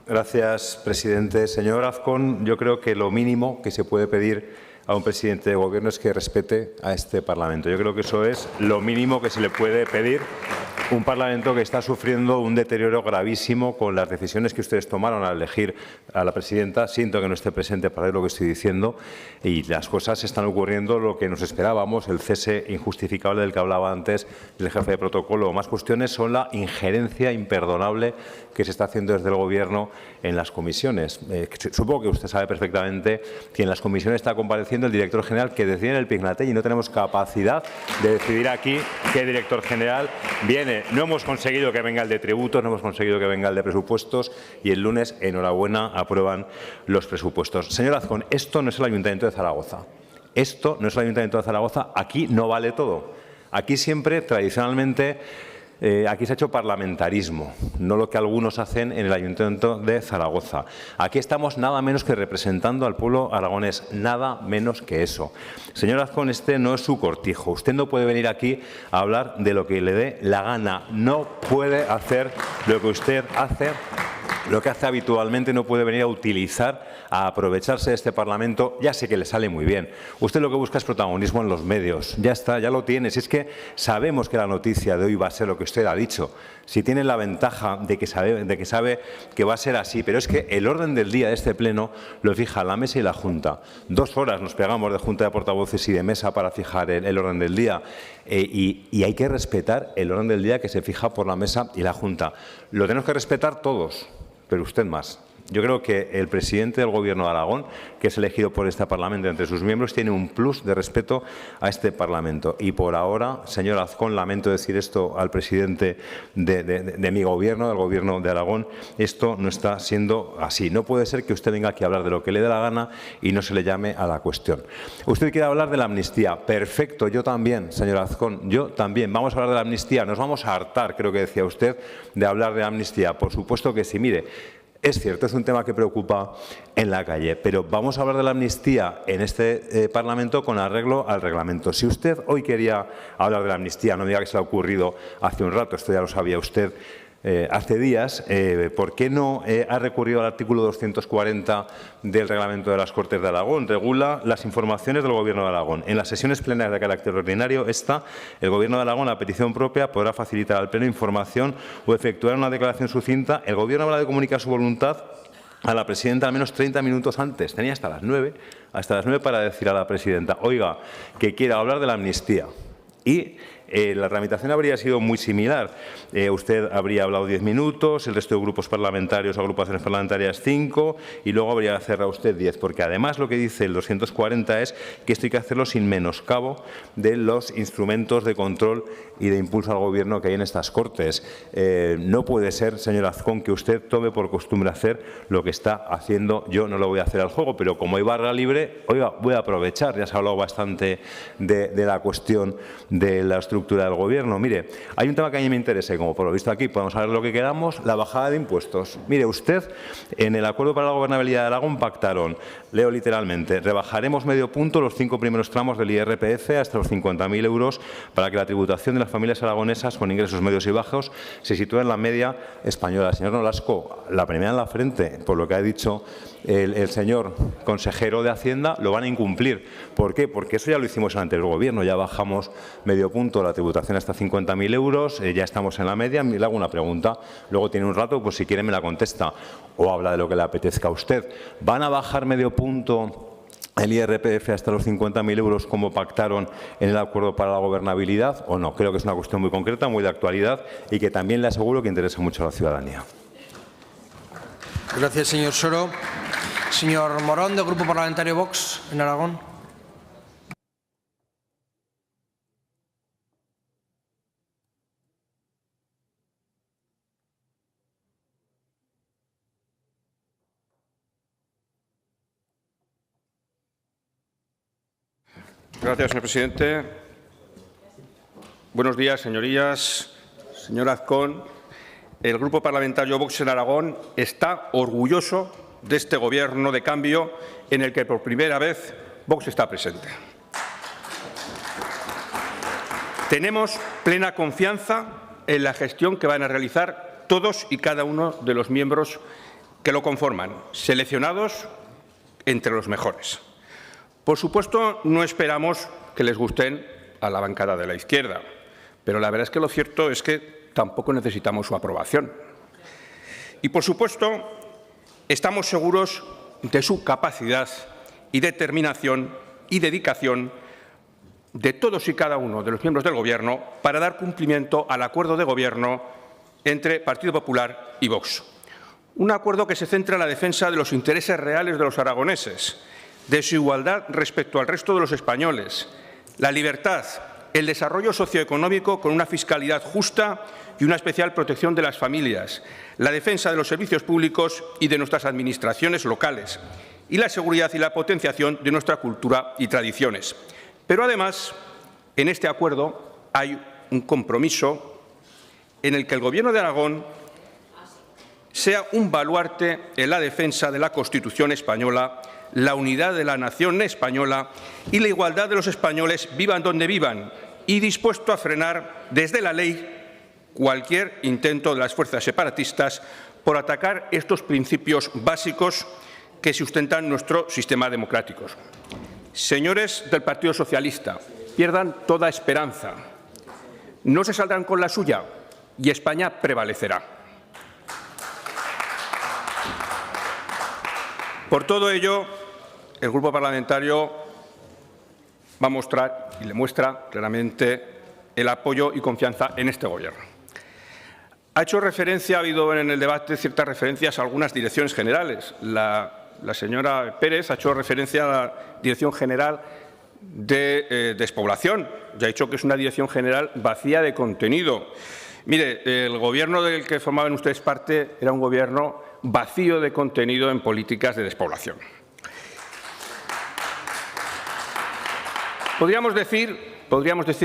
Gracias, presidente. Señor Azcón, yo creo que lo mínimo que se puede pedir a un presidente de Gobierno es que respete a este Parlamento. Yo creo que eso es lo mínimo que se le puede pedir. Un Parlamento que está sufriendo un deterioro gravísimo con las decisiones que ustedes tomaron al elegir a la presidenta. Siento que no esté presente para ver lo que estoy diciendo y las cosas están ocurriendo lo que nos esperábamos, el cese injustificable del que hablaba antes el jefe de protocolo. Más cuestiones son la injerencia imperdonable que se está haciendo desde el Gobierno en las comisiones. Supongo que usted sabe perfectamente que en las comisiones está compareciendo el director general que decide en el Pignatell y no tenemos capacidad de decidir aquí qué director general viene. No hemos conseguido que venga el de tributos, no hemos conseguido que venga el de presupuestos y el lunes, enhorabuena, aprueban los presupuestos. Señor Azcón, esto no es el Ayuntamiento de Zaragoza. Esto no es el Ayuntamiento de Zaragoza, aquí no vale todo. Aquí siempre, tradicionalmente, aquí se ha hecho parlamentarismo, no lo que algunos hacen en el Ayuntamiento de Zaragoza. Aquí estamos nada menos que representando al pueblo aragonés, nada menos que eso. Señor Azcón, este no es su cortijo. Usted no puede venir aquí a hablar de lo que le dé la gana. No puede hacer lo que usted hace. Lo que hace habitualmente, no puede venir a utilizar, a aprovecharse de este Parlamento. Ya sé que le sale muy bien. Usted lo que busca es protagonismo en los medios. Ya está, ya lo tiene. Si es que sabemos que la noticia de hoy va a ser lo que usted ha dicho. Si tiene la ventaja de que sabe que va a ser así. Pero es que el orden del día de este pleno lo fija la mesa y la Junta. 2 horas nos pegamos de Junta de Portavoces y de mesa para fijar el orden del día. Y hay que respetar el orden del día que se fija por la mesa y la Junta. Lo tenemos que respetar todos, pero usted más. Yo creo que el presidente del Gobierno de Aragón, que es elegido por este Parlamento entre sus miembros, tiene un plus de respeto a este Parlamento. Y por ahora, señor Azcón, lamento decir esto al presidente de mi Gobierno, del Gobierno de Aragón, esto no está siendo así. No puede ser que usted venga aquí a hablar de lo que le dé la gana y no se le llame a la cuestión. Usted quiere hablar de la amnistía. Perfecto, yo también, señor Azcón, yo también. Vamos a hablar de la amnistía. Nos vamos a hartar, creo que decía usted, de hablar de amnistía. Por supuesto que sí. Mire, es cierto, es un tema que preocupa en la calle, pero vamos a hablar de la amnistía en este Parlamento con arreglo al reglamento. Si usted hoy quería hablar de la amnistía, no me diga que se le ha ocurrido hace un rato, esto ya lo sabía usted hace días, ¿por qué no ha recurrido al artículo 240 del reglamento de las Cortes de Aragón? Regula las informaciones del Gobierno de Aragón. En las sesiones plenarias de carácter ordinario, el Gobierno de Aragón, a petición propia, podrá facilitar al Pleno información o efectuar una declaración sucinta. El Gobierno habrá de comunicar su voluntad a la presidenta al menos 30 minutos antes. Tenía hasta las 9 para decir a la presidenta, oiga, que quiera hablar de la amnistía. Y la tramitación habría sido muy similar. Usted habría hablado 10 minutos, el resto de grupos parlamentarios o agrupaciones parlamentarias 5 y luego habría cerrado usted 10, porque además lo que dice el 240 es que esto hay que hacerlo sin menoscabo de los instrumentos de control y de impulso al Gobierno que hay en estas Cortes. No puede ser, señor Azcón, que usted tome por costumbre hacer lo que está haciendo. Yo no lo voy a hacer al juego, pero como hay barra libre, oiga, voy a aprovechar. Ya se ha hablado bastante de la cuestión de la estructura del Gobierno. Mire, hay un tema que a mí me interesa y como por lo visto aquí podemos saber lo que queramos, la bajada de impuestos. Mire, usted en el Acuerdo para la Gobernabilidad de Aragón pactaron, leo literalmente, rebajaremos medio punto los 5 primeros tramos del IRPF hasta los 50.000 euros para que la tributación de las familias aragonesas con ingresos medios y bajos se sitúe en la media española. Señor Nolasco, la primera en la frente, por lo que ha dicho el señor consejero de Hacienda, lo van a incumplir. ¿Por qué? Porque eso ya lo hicimos en el anterior Gobierno, ya bajamos medio punto la tributación hasta 50.000 euros, ya estamos en la media. Le hago una pregunta, luego tiene un rato, pues si quiere me la contesta o habla de lo que le apetezca a usted. ¿Van a bajar medio punto el IRPF hasta los 50.000 euros como pactaron en el Acuerdo para la Gobernabilidad o no? Creo que es una cuestión muy concreta, muy de actualidad y que también le aseguro que interesa mucho a la ciudadanía. Gracias, señor Soro. Señor Morón, del Grupo Parlamentario Vox, en Aragón. Gracias, señor presidente. Buenos días, señorías. Señor Azcón, el Grupo Parlamentario Vox en Aragón está orgulloso de este Gobierno de cambio en el que por primera vez Vox está presente. Tenemos plena confianza en la gestión que van a realizar todos y cada uno de los miembros que lo conforman, seleccionados entre los mejores. Por supuesto, no esperamos que les gusten a la bancada de la izquierda, pero la verdad es que lo cierto es que tampoco necesitamos su aprobación. Y, por supuesto, estamos seguros de su capacidad y determinación y dedicación de todos y cada uno de los miembros del Gobierno para dar cumplimiento al acuerdo de Gobierno entre Partido Popular y Vox. Un acuerdo que se centra en la defensa de los intereses reales de los aragoneses, de su igualdad respecto al resto de los españoles, la libertad, el desarrollo socioeconómico con una fiscalidad justa y una especial protección de las familias, la defensa de los servicios públicos y de nuestras administraciones locales y la seguridad y la potenciación de nuestra cultura y tradiciones. Pero además, en este acuerdo hay un compromiso en el que el Gobierno de Aragón sea un baluarte en la defensa de la Constitución española, la unidad de la nación española y la igualdad de los españoles, vivan donde vivan, y dispuesto a frenar desde la ley cualquier intento de las fuerzas separatistas por atacar estos principios básicos que sustentan nuestro sistema democrático. Señores del Partido Socialista, pierdan toda esperanza. No se saldrán con la suya y España prevalecerá. Por todo ello, el Grupo Parlamentario va a mostrar y le muestra claramente el apoyo y confianza en este Gobierno. Ha hecho referencia, ha habido en el debate ciertas referencias a algunas direcciones generales. La señora Pérez ha hecho referencia a la Dirección General de Despoblación. Ya ha dicho que es una dirección general vacía de contenido. Mire, el Gobierno del que formaban ustedes parte era un Gobierno vacío de contenido en políticas de despoblación. Podríamos decir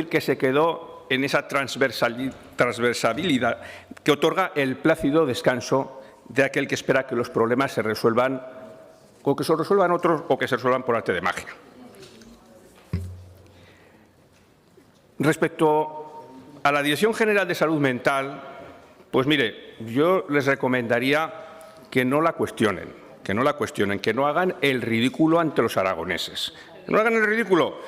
que se quedó en esa transversalidad que otorga el plácido descanso de aquel que espera que los problemas se resuelvan o que se resuelvan otros o que se resuelvan por arte de magia. Respecto a la Dirección General de Salud Mental, pues mire, yo les recomendaría que no la cuestionen, que no hagan el ridículo ante los aragoneses. No hagan el ridículo,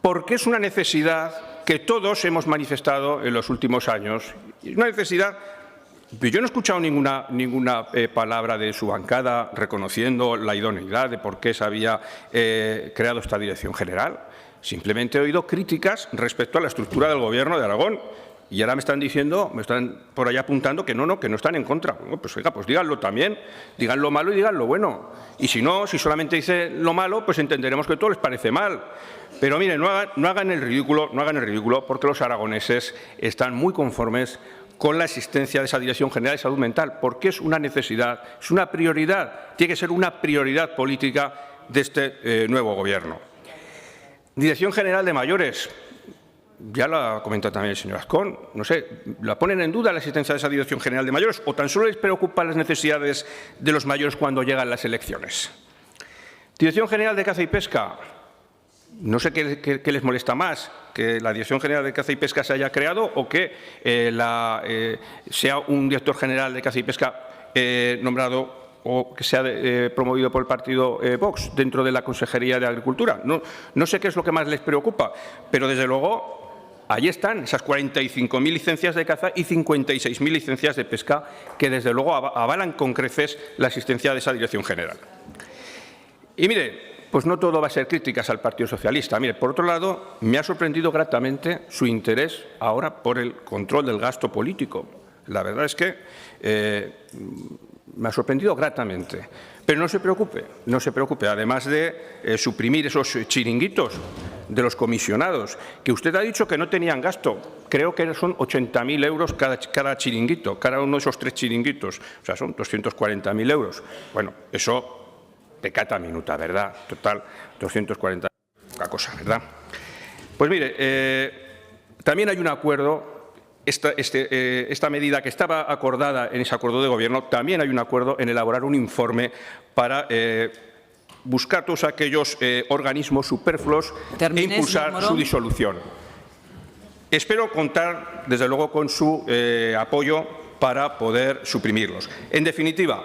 porque es una necesidad que todos hemos manifestado en los últimos años. Es una necesidad. Yo no he escuchado ninguna palabra de su bancada reconociendo la idoneidad de por qué se había creado esta Dirección General. Simplemente he oído críticas respecto a la estructura del Gobierno de Aragón. Y ahora me están diciendo, me están por allá apuntando que no están en contra. Bueno, pues oiga, pues díganlo también, digan lo malo y digan lo bueno. Y si no, si solamente dice lo malo, pues entenderemos que todo les parece mal. Pero miren, no hagan el ridículo, porque los aragoneses están muy conformes con la existencia de esa Dirección General de Salud Mental, porque es una necesidad, es una prioridad, tiene que ser una prioridad política de este nuevo Gobierno. Dirección General de Mayores. Ya lo ha comentado también el señor Azcón, no sé, ¿la ponen en duda la existencia de esa Dirección General de Mayores o tan solo les preocupan las necesidades de los mayores cuando llegan las elecciones? Dirección General de Caza y Pesca, no sé qué les molesta más, que la Dirección General de Caza y Pesca se haya creado o que sea un director general de Caza y Pesca nombrado o que sea promovido por el partido Vox dentro de la Consejería de Agricultura. No sé qué es lo que más les preocupa, pero desde luego ahí están esas 45.000 licencias de caza y 56.000 licencias de pesca que desde luego avalan con creces la existencia de esa Dirección General. Y mire, pues no todo va a ser críticas al Partido Socialista. Mire, por otro lado, me ha sorprendido gratamente su interés ahora por el control del gasto político. La verdad es que me ha sorprendido gratamente. Pero no se preocupe, además de suprimir esos chiringuitos de los comisionados, que usted ha dicho que no tenían gasto. Creo que son 80.000 euros cada chiringuito, cada uno de esos 3 chiringuitos. O sea, son 240.000 euros. Bueno, eso pecata minuta, ¿verdad? Total, 240, poca cosa, ¿verdad? Pues mire, también hay un acuerdo. Esta medida que estaba acordada en ese acuerdo de Gobierno, también hay un acuerdo en elaborar un informe para buscar todos aquellos organismos superfluos e impulsar su disolución. Espero contar, desde luego, con su apoyo para poder suprimirlos. En definitiva,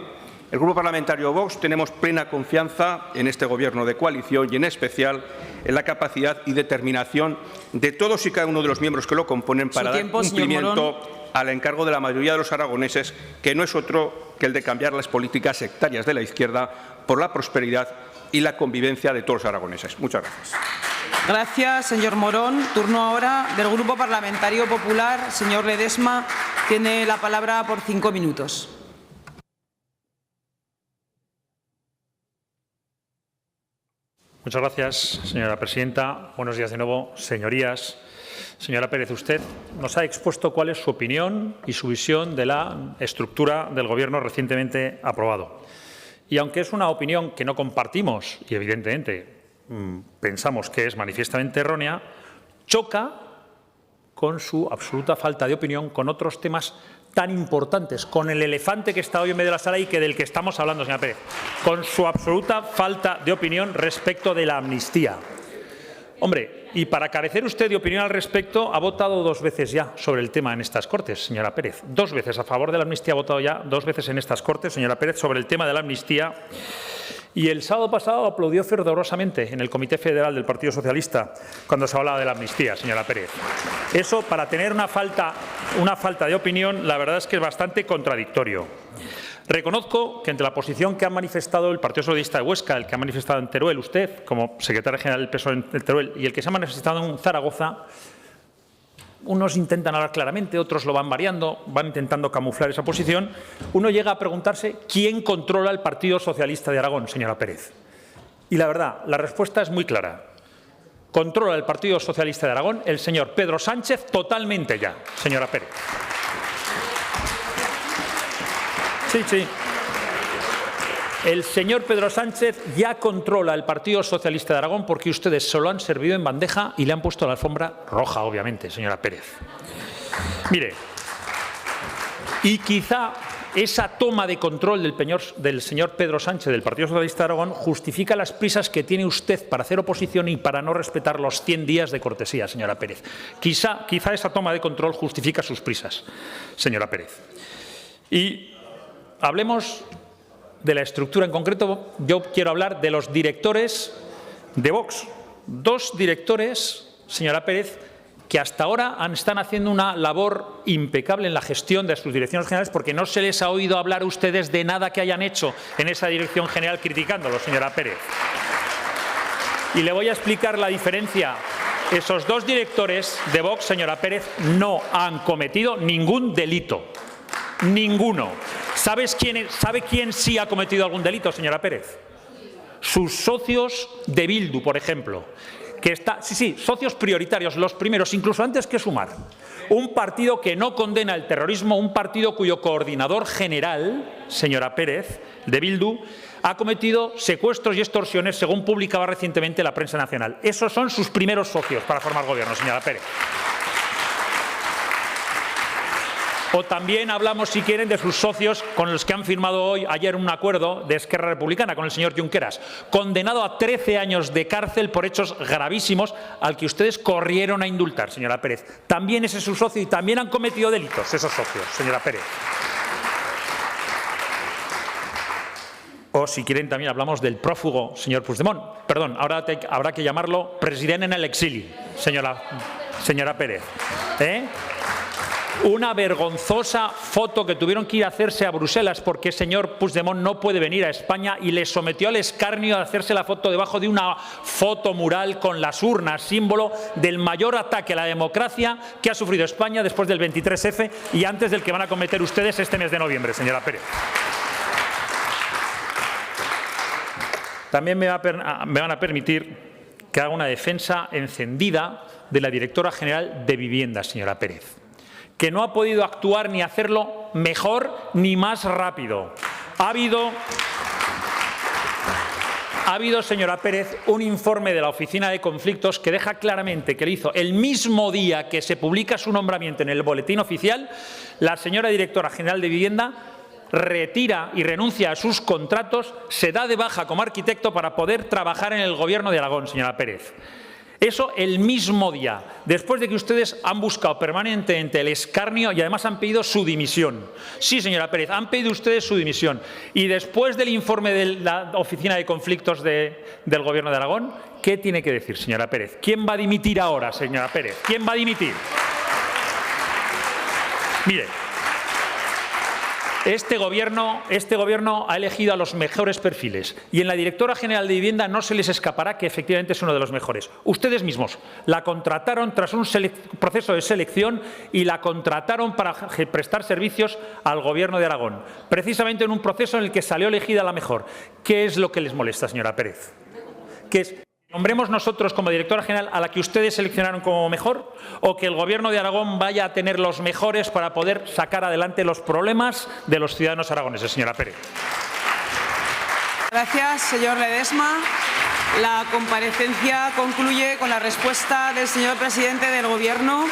el Grupo Parlamentario Vox tenemos plena confianza en este Gobierno de coalición y, en especial, en la capacidad y determinación de todos y cada uno de los miembros que lo componen para dar cumplimiento al encargo de la mayoría de los aragoneses, que no es otro que el de cambiar las políticas sectarias de la izquierda por la prosperidad y la convivencia de todos los aragoneses. Muchas gracias. Gracias, señor Morón. Turno ahora del Grupo Parlamentario Popular. Señor Ledesma, tiene la palabra por 5 minutos. Muchas gracias, señora presidenta. Buenos días de nuevo, señorías. Señora Pérez, usted nos ha expuesto cuál es su opinión y su visión de la estructura del Gobierno recientemente aprobado. Y aunque es una opinión que no compartimos y evidentemente pensamos que es manifiestamente errónea, choca con su absoluta falta de opinión con otros temas tan importantes, con el elefante que está hoy en medio de la sala y del que estamos hablando, señora Pérez, con su absoluta falta de opinión respecto de la amnistía. Hombre, y para carecer usted de opinión al respecto, ha votado 2 veces ya sobre el tema en estas Cortes, señora Pérez. 2 veces a favor de la amnistía, ha votado ya 2 veces en estas Cortes, señora Pérez, sobre el tema de la amnistía. Y el sábado pasado aplaudió fervorosamente en el Comité Federal del Partido Socialista cuando se hablaba de la amnistía, señora Pérez. Eso, para tener una falta de opinión, la verdad es que es bastante contradictorio. Reconozco que entre la posición que ha manifestado el Partido Socialista de Huesca, el que ha manifestado en Teruel usted, como secretario general del PSOE en Teruel, y el que se ha manifestado en Zaragoza, unos intentan hablar claramente, otros lo van variando, van intentando camuflar esa posición. Uno llega a preguntarse quién controla el Partido Socialista de Aragón, señora Pérez. Y la verdad, la respuesta es muy clara. Controla el Partido Socialista de Aragón el señor Pedro Sánchez totalmente ya, señora Pérez. Sí, sí. El señor Pedro Sánchez ya controla el Partido Socialista de Aragón porque ustedes se lo han servido en bandeja y le han puesto la alfombra roja, obviamente, señora Pérez. Mire, y quizá esa toma de control del señor Pedro Sánchez del Partido Socialista de Aragón justifica las prisas que tiene usted para hacer oposición y para no respetar los 100 días de cortesía, señora Pérez. Quizá esa toma de control justifica sus prisas, señora Pérez. Y hablemos de la estructura en concreto. Yo quiero hablar de los directores de Vox. 2 directores, señora Pérez, que hasta ahora están haciendo una labor impecable en la gestión de sus direcciones generales porque no se les ha oído hablar a ustedes de nada que hayan hecho en esa dirección general criticándolo, señora Pérez. Y le voy a explicar la diferencia. Esos 2 directores de Vox, señora Pérez, no han cometido ningún delito. Ninguno. ¿Sabe quién sí ha cometido algún delito, señora Pérez? Sus socios de Bildu, por ejemplo. Socios prioritarios, los primeros, incluso antes que Sumar. Un partido que no condena el terrorismo, un partido cuyo coordinador general, señora Pérez, de Bildu, ha cometido secuestros y extorsiones, según publicaba recientemente la prensa nacional. Esos son sus primeros socios para formar gobierno, señora Pérez. O también hablamos, si quieren, de sus socios con los que han firmado ayer un acuerdo de Esquerra Republicana con el señor Junqueras, condenado a 13 años de cárcel por hechos gravísimos al que ustedes corrieron a indultar, señora Pérez. También ese es su socio y también han cometido delitos esos socios, señora Pérez. O, si quieren, también hablamos del prófugo señor Puigdemont. Perdón, ahora habrá que llamarlo presidente en el exilio, señora Pérez. Una vergonzosa foto que tuvieron que ir a hacerse a Bruselas porque el señor Puigdemont no puede venir a España y le sometió al escarnio de hacerse la foto debajo de una foto mural con las urnas, símbolo del mayor ataque a la democracia que ha sufrido España después del 23F y antes del que van a cometer ustedes este mes de noviembre, señora Pérez. También me van a permitir que haga una defensa encendida de la directora general de Vivienda, señora Pérez, que no ha podido actuar ni hacerlo mejor ni más rápido. Ha habido, señora Pérez, un informe de la Oficina de Conflictos que deja claramente que lo hizo el mismo día que se publica su nombramiento en el Boletín Oficial. La señora directora general de Vivienda retira y renuncia a sus contratos, se da de baja como arquitecto para poder trabajar en el Gobierno de Aragón, señora Pérez. Eso el mismo día, después de que ustedes han buscado permanentemente el escarnio y además han pedido su dimisión. Sí, señora Pérez, han pedido ustedes su dimisión. Y después del informe de la Oficina de Conflictos del Gobierno de Aragón, ¿qué tiene que decir, señora Pérez? ¿Quién va a dimitir ahora, señora Pérez? ¿Quién va a dimitir? Mire, este gobierno ha elegido a los mejores perfiles y en la directora general de Vivienda no se les escapará que efectivamente es uno de los mejores. Ustedes mismos la contrataron tras un proceso de selección y la contrataron para prestar servicios al Gobierno de Aragón, precisamente en un proceso en el que salió elegida la mejor. ¿Qué es lo que les molesta, señora Pérez? ¿Que nombremos nosotros como directora general a la que ustedes seleccionaron como mejor o que el Gobierno de Aragón vaya a tener los mejores para poder sacar adelante los problemas de los ciudadanos aragoneses, señora Pérez? Gracias, señor Ledesma. La comparecencia concluye con la respuesta del señor presidente del Gobierno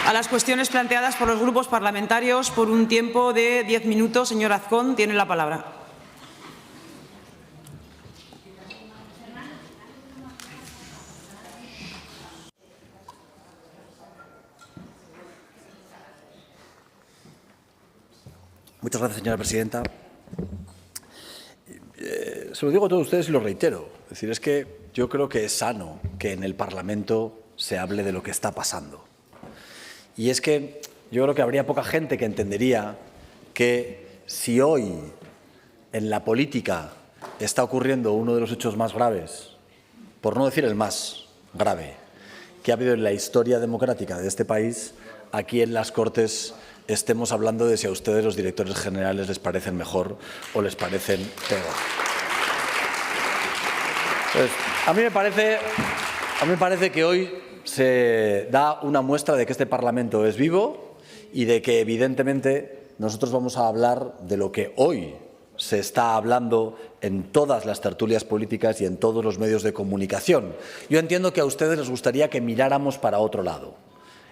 a las cuestiones planteadas por los grupos parlamentarios por un tiempo de 10 minutos. Señor Azcón, tiene la palabra. Muchas gracias, señora presidenta. Se lo digo a todos ustedes y lo reitero. Es decir, es que yo creo que es sano que en el Parlamento se hable de lo que está pasando. Y es que yo creo que habría poca gente que entendería que si hoy en la política está ocurriendo uno de los hechos más graves, por no decir el más grave, que ha habido en la historia democrática de este país, aquí en las Cortes estemos hablando de si a ustedes los directores generales les parecen mejor o les parecen peor. Pues, a mí me parece que hoy se da una muestra de que este Parlamento es vivo y de que, evidentemente, nosotros vamos a hablar de lo que hoy se está hablando en todas las tertulias políticas y en todos los medios de comunicación. Yo entiendo que a ustedes les gustaría que miráramos para otro lado.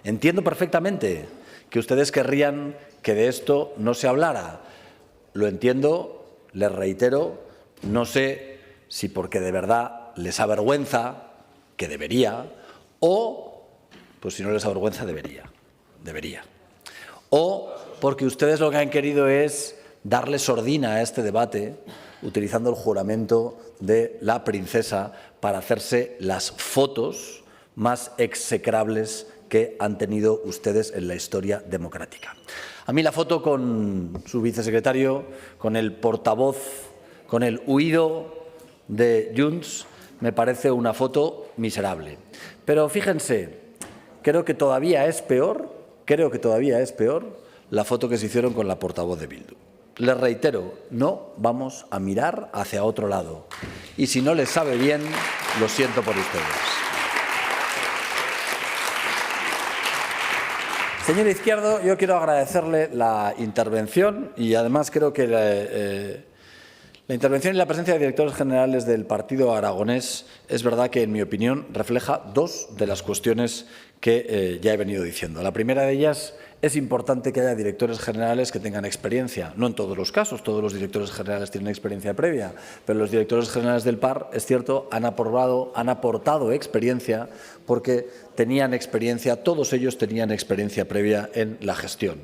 Entiendo perfectamente que ustedes querrían que de esto no se hablara. Lo entiendo, les reitero, no sé si porque de verdad les avergüenza, que debería, o, pues si no les avergüenza, debería. O porque ustedes lo que han querido es darle sordina a este debate utilizando el juramento de la princesa para hacerse las fotos más execrables que han tenido ustedes en la historia democrática. A mí la foto con su vicesecretario, con el portavoz, con el huido de Junts, me parece una foto miserable. Pero fíjense, creo que todavía es peor la foto que se hicieron con la portavoz de Bildu. Les reitero, no vamos a mirar hacia otro lado. Y si no les sabe bien, lo siento por ustedes. Señor Izquierdo, yo quiero agradecerle la intervención y además creo que la intervención y la presencia de directores generales del Partido Aragonés es verdad que, en mi opinión, refleja dos de las cuestiones que ya he venido diciendo. La primera de ellas, es importante que haya directores generales que tengan experiencia. No en todos los casos, todos los directores generales tienen experiencia previa, pero los directores generales del PAR, es cierto, han aportado experiencia porque tenían experiencia, todos ellos tenían experiencia previa en la gestión.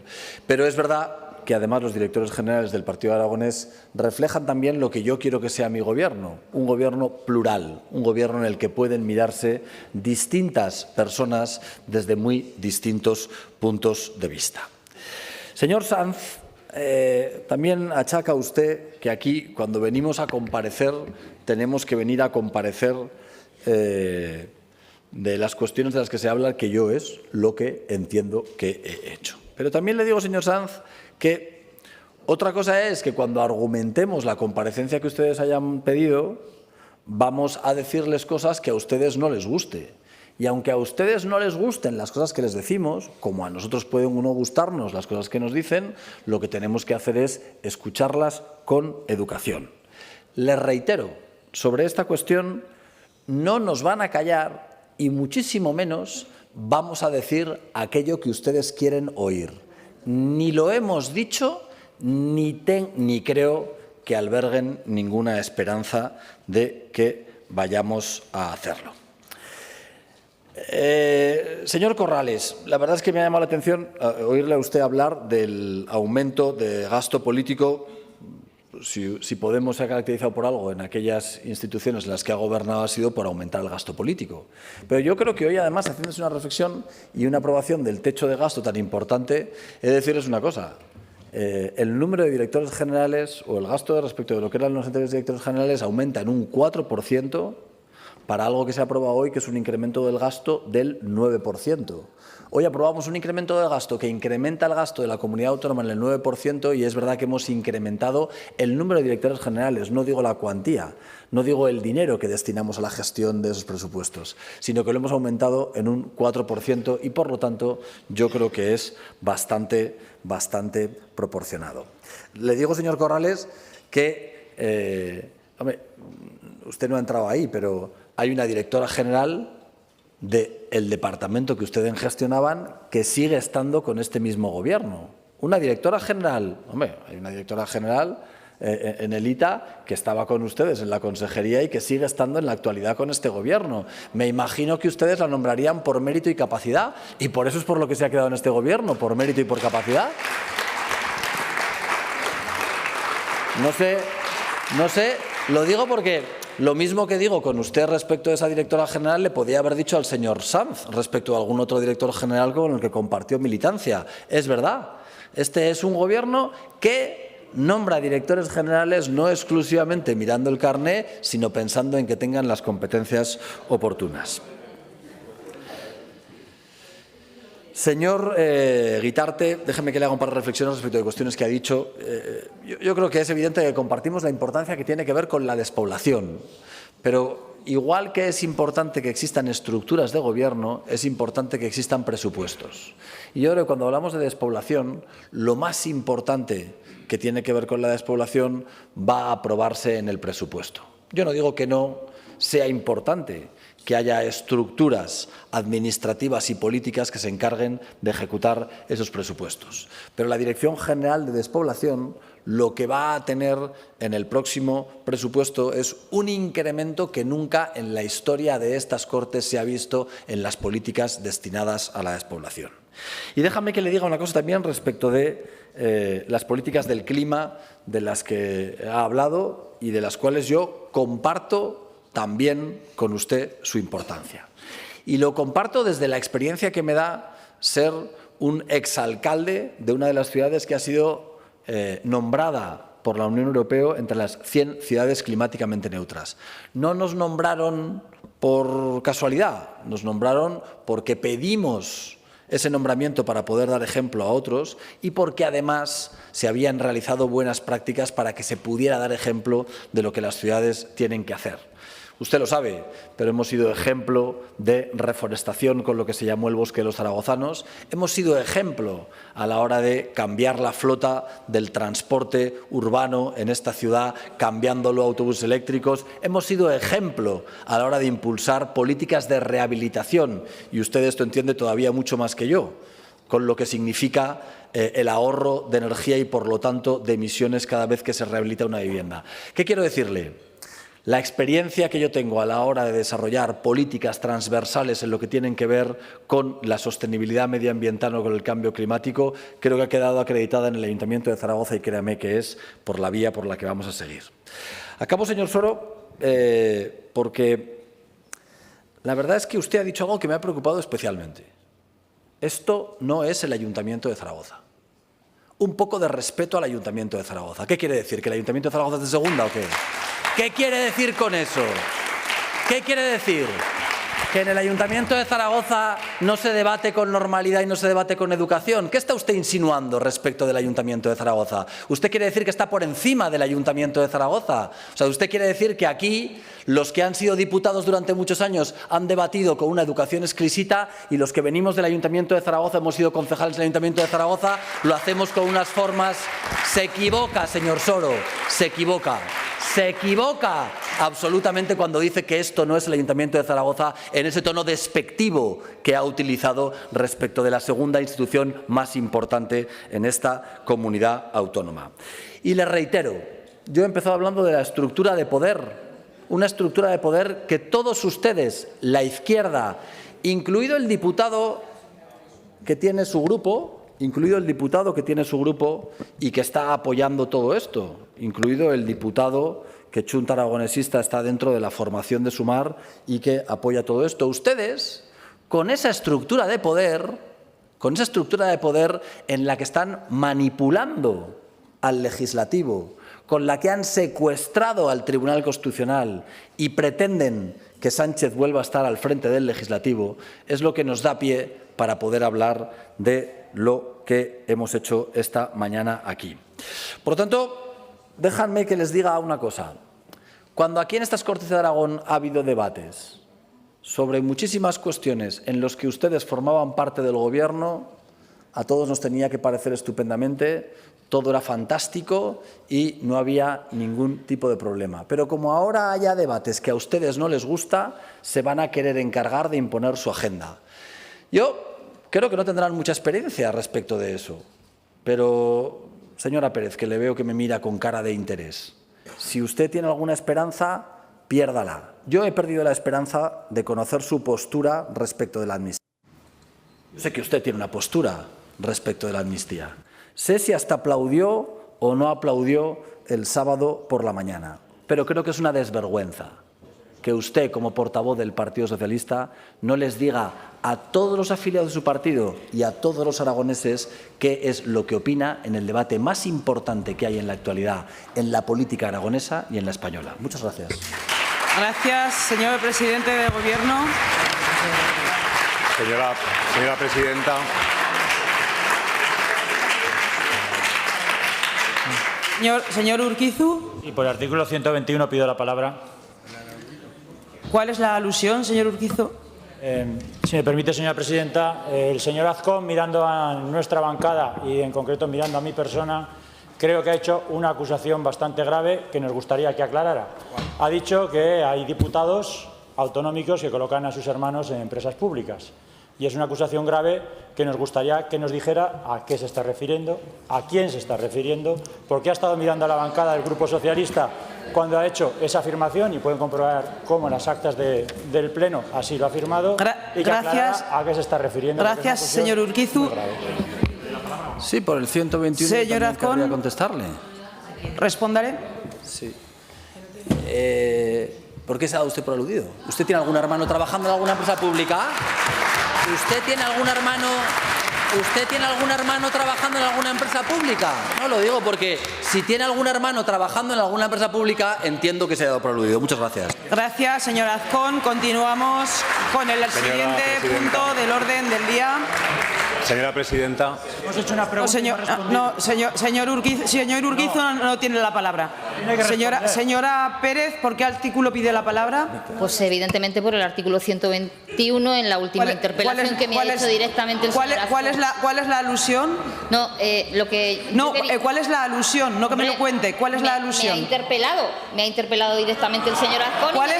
Pero es verdad que además los directores generales del Partido Aragonés reflejan también lo que yo quiero que sea mi gobierno, un gobierno plural, un gobierno en el que pueden mirarse distintas personas desde muy distintos puntos de vista. Señor Sanz, también achaca usted que aquí, cuando venimos a comparecer, tenemos que venir a comparecer de las cuestiones de las que se habla, que yo es lo que entiendo que he hecho. Pero también le digo, señor Sanz, que otra cosa es que cuando argumentemos la comparecencia que ustedes hayan pedido, vamos a decirles cosas que a ustedes no les guste. Y aunque a ustedes no les gusten las cosas que les decimos, como a nosotros pueden no gustarnos las cosas que nos dicen, lo que tenemos que hacer es escucharlas con educación. Les reitero, sobre esta cuestión no nos van a callar y muchísimo menos vamos a decir aquello que ustedes quieren oír. Ni lo hemos dicho, ni creo que alberguen ninguna esperanza de que vayamos a hacerlo. Señor Corrales, la verdad es que me ha llamado la atención oírle a usted hablar del aumento de gasto político. Si Podemos se ha caracterizado por algo en aquellas instituciones en las que ha gobernado ha sido por aumentar el gasto político. Pero yo creo que hoy, además, haciéndose una reflexión y una aprobación del techo de gasto tan importante, he de decirles una cosa. El número de directores generales o el gasto respecto de lo que eran los anteriores directores generales aumenta en un 4% para algo que se aprueba hoy, que es un incremento del gasto del 9%. Hoy aprobamos un incremento de gasto que incrementa el gasto de la comunidad autónoma en el 9% y es verdad que hemos incrementado el número de directores generales, no digo la cuantía, no digo el dinero que destinamos a la gestión de esos presupuestos, sino que lo hemos aumentado en un 4% y, por lo tanto, yo creo que es bastante proporcionado. Le digo, señor Corrales, que Hombre, usted no ha entrado ahí, pero hay una directora general del departamento que ustedes gestionaban que sigue estando con este mismo gobierno. Una directora general, hombre, hay una directora general en el ITA que estaba con ustedes en la consejería y que sigue estando en la actualidad con este gobierno. Me imagino que ustedes la nombrarían por mérito y capacidad, y por eso es por lo que se ha quedado en este gobierno, por mérito y por capacidad. No sé, lo digo porque lo mismo que digo con usted respecto a esa directora general le podía haber dicho al señor Sanz respecto a algún otro director general con el que compartió militancia. Es verdad, este es un gobierno que nombra directores generales no exclusivamente mirando el carné, sino pensando en que tengan las competencias oportunas. Señor Guitarte, déjeme que le haga un par de reflexiones respecto de cuestiones que ha dicho. Yo creo que es evidente que compartimos la importancia que tiene que ver con la despoblación, pero igual que es importante que existan estructuras de gobierno, es importante que existan presupuestos. Y yo creo que cuando hablamos de despoblación, lo más importante que tiene que ver con la despoblación va a aprobarse en el presupuesto. Yo no digo que no sea importante que haya estructuras administrativas y políticas que se encarguen de ejecutar esos presupuestos. Pero la Dirección General de Despoblación lo que va a tener en el próximo presupuesto es un incremento que nunca en la historia de estas Cortes se ha visto en las políticas destinadas a la despoblación. Y déjame que le diga una cosa también respecto de las políticas del clima de las que ha hablado y de las cuales yo comparto también con usted su importancia. Y lo comparto desde la experiencia que me da ser un exalcalde de una de las ciudades que ha sido nombrada por la Unión Europea entre las 100 ciudades climáticamente neutras. No nos nombraron por casualidad, nos nombraron porque pedimos ese nombramiento para poder dar ejemplo a otros y porque además se habían realizado buenas prácticas para que se pudiera dar ejemplo de lo que las ciudades tienen que hacer. Usted lo sabe, pero hemos sido ejemplo de reforestación con lo que se llamó el Bosque de los Zaragozanos. Hemos sido ejemplo a la hora de cambiar la flota del transporte urbano en esta ciudad, cambiándolo a autobuses eléctricos. Hemos sido ejemplo a la hora de impulsar políticas de rehabilitación, y usted esto entiende todavía mucho más que yo, con lo que significa el ahorro de energía y, por lo tanto, de emisiones cada vez que se rehabilita una vivienda. ¿Qué quiero decirle? La experiencia que yo tengo a la hora de desarrollar políticas transversales en lo que tienen que ver con la sostenibilidad medioambiental o con el cambio climático, creo que ha quedado acreditada en el Ayuntamiento de Zaragoza y créame que es por la vía por la que vamos a seguir. Acabo, señor Soro, porque la verdad es que usted ha dicho algo que me ha preocupado especialmente. Esto no es el Ayuntamiento de Zaragoza. Un poco de respeto al Ayuntamiento de Zaragoza. ¿Qué quiere decir? ¿Que el Ayuntamiento de Zaragoza es de segunda o qué? ¿Qué quiere decir con eso? ¿Qué quiere decir? ¿Que en el Ayuntamiento de Zaragoza no se debate con normalidad y no se debate con educación? ¿Qué está usted insinuando respecto del Ayuntamiento de Zaragoza? ¿Usted quiere decir que está por encima del Ayuntamiento de Zaragoza? O sea, ¿usted quiere decir que aquí los que han sido diputados durante muchos años han debatido con una educación exquisita y los que venimos del Ayuntamiento de Zaragoza, hemos sido concejales del Ayuntamiento de Zaragoza, lo hacemos con unas formas? Se equivoca, señor Soro, se equivoca. Se equivoca absolutamente cuando dice que esto no es el Ayuntamiento de Zaragoza en ese tono despectivo que ha utilizado respecto de la segunda institución más importante en esta comunidad autónoma. Y le reitero, yo he empezado hablando de la estructura de poder, una estructura de poder que todos ustedes, la izquierda, incluido el diputado que tiene su grupo, y que está apoyando todo esto, incluido el diputado que Chunta Aragonesista está dentro de la formación de Sumar y que apoya todo esto. Ustedes, con esa estructura de poder en la que están manipulando al legislativo, con la que han secuestrado al Tribunal Constitucional y pretenden que Sánchez vuelva a estar al frente del legislativo, es lo que nos da pie para poder hablar de lo que hemos hecho esta mañana aquí. Por lo tanto, déjenme que les diga una cosa. Cuando aquí en estas Cortes de Aragón ha habido debates sobre muchísimas cuestiones en las que ustedes formaban parte del Gobierno, a todos nos tenía que parecer estupendamente todo era fantástico y no había ningún tipo de problema. Pero como ahora haya debates que a ustedes no les gusta, se van a querer encargar de imponer su agenda. Yo creo que no tendrán mucha experiencia respecto de eso, pero, señora Pérez, que le veo que me mira con cara de interés, si usted tiene alguna esperanza, piérdala. Yo he perdido la esperanza de conocer su postura respecto de la amnistía. Yo sé que usted tiene una postura respecto de la amnistía. Sé si hasta aplaudió o no aplaudió el sábado por la mañana, pero creo que es una desvergüenza que usted, como portavoz del Partido Socialista, no les diga a todos los afiliados de su partido y a todos los aragoneses qué es lo que opina en el debate más importante que hay en la actualidad en la política aragonesa y en la española. Muchas gracias. Gracias, señor presidente del Gobierno. Señora presidenta. Señor Urquizu. Y por el artículo 121 pido la palabra. ¿Cuál es la alusión, señor Urquizu? Si me permite, señora presidenta, el señor Azcón, mirando a nuestra bancada y en concreto mirando a mi persona, creo que ha hecho una acusación bastante grave que nos gustaría que aclarara. Ha dicho que hay diputados autonómicos que colocan a sus hermanos en empresas públicas. Y es una acusación grave que nos gustaría que nos dijera a qué se está refiriendo, a quién se está refiriendo, porque ha estado mirando a la bancada del Grupo Socialista cuando ha hecho esa afirmación y pueden comprobar cómo en las actas del Pleno así lo ha afirmado y que aclarara a qué se está refiriendo. Gracias, señor Urquizu. Sí, por el 121 señor también Azcón, querría contestarle. Responderé. Sí. ¿Por qué se ha dado usted por aludido? ¿Usted tiene algún hermano trabajando en alguna empresa pública? ¿Usted tiene algún hermano trabajando en alguna empresa pública? No lo digo porque si tiene algún hermano trabajando en alguna empresa pública, entiendo que se ha dado por aludido. Muchas gracias. Gracias, señor Azcón. Continuamos con el siguiente punto del orden del día. Señora presidenta. Hemos hecho una pregunta. Señor Urquizu no tiene la palabra. Señora Pérez, ¿por qué artículo pide la palabra? Pues evidentemente por el artículo 121 en la última interpelación que me ha hecho directamente el señor Azcón. ¿Cuál es la alusión? No, lo que... No, ¿cuál es la alusión? No que me lo cuente. ¿Cuál es la alusión? Me ha interpelado directamente el señor Azcón. ¿Cuál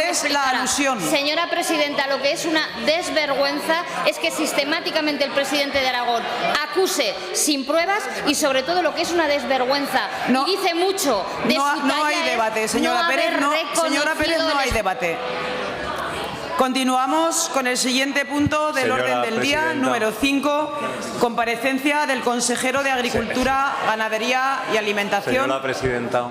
es la alusión? Señora presidenta, lo que es una desvergüenza es que sistemáticamente el presidente de Aragón acuse sin pruebas y sobre todo lo que es una desvergüenza y dice mucho de su talla. No hay debate, señora Pérez, no hay debate. Continuamos con el siguiente punto del orden del día, número 5, comparecencia del consejero de Agricultura, Ganadería y Alimentación. Señora presidenta.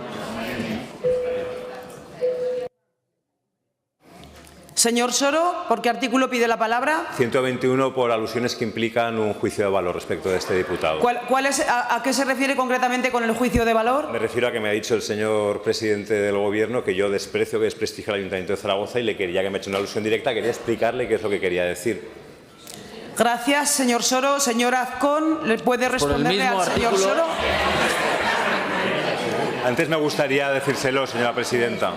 Señor Soro, ¿por qué artículo pide la palabra? 121 por alusiones que implican un juicio de valor respecto de este diputado. ¿A qué se refiere concretamente con el juicio de valor? Me refiero a que me ha dicho el señor presidente del Gobierno que yo desprecio, que desprestigio al Ayuntamiento de Zaragoza y le quería que me ha hecho una alusión directa, quería explicarle qué es lo que quería decir. Gracias, señor Soro. Señor Azcón, ¿le puede responderle al señor Soro? Antes me gustaría decírselo, señora presidenta.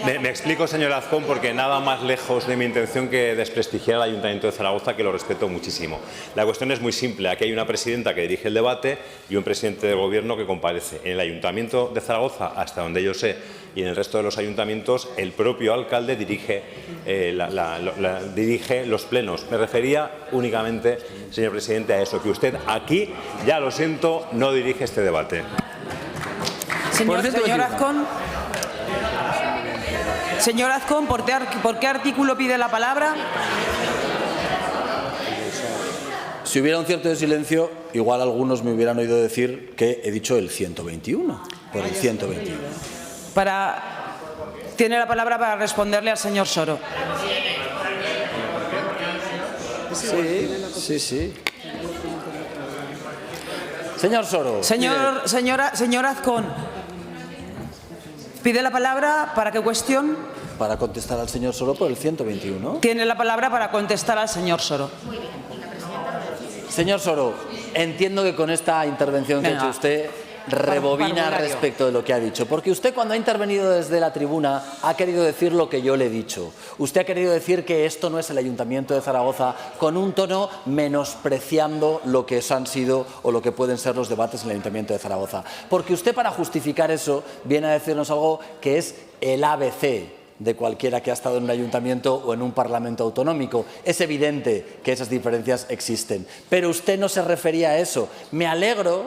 Me explico, señor Azcón, porque nada más lejos de mi intención que desprestigiar al Ayuntamiento de Zaragoza, que lo respeto muchísimo. La cuestión es muy simple. Aquí hay una presidenta que dirige el debate y un presidente del Gobierno que comparece. En el Ayuntamiento de Zaragoza, hasta donde yo sé, y en el resto de los ayuntamientos, el propio alcalde dirige los plenos. Me refería únicamente, señor presidente, a eso, que usted aquí, ya lo siento, no dirige este debate. Señor Azcón. Señor Azcón, ¿por qué artículo pide la palabra? Si hubiera un cierto de silencio, igual algunos me hubieran oído decir que he dicho el 121, por el 121. Tiene la palabra para responderle al señor Soro. Sí. Señor Soro. Señor Azcón, ¿pide la palabra para qué cuestión? Para contestar al señor Soro por el 121. Tiene la palabra para contestar al señor Soro. Señor Soro, entiendo que con esta intervención que ha hecho usted rebobina respecto de lo que ha dicho. Porque usted, cuando ha intervenido desde la tribuna, ha querido decir lo que yo le he dicho. Usted ha querido decir que esto no es el Ayuntamiento de Zaragoza, con un tono menospreciando lo que han sido o lo que pueden ser los debates en el Ayuntamiento de Zaragoza. Porque usted, para justificar eso, viene a decirnos algo que es el ABC de cualquiera que ha estado en un ayuntamiento o en un parlamento autonómico. Es evidente que esas diferencias existen, pero usted no se refería a eso. Me alegro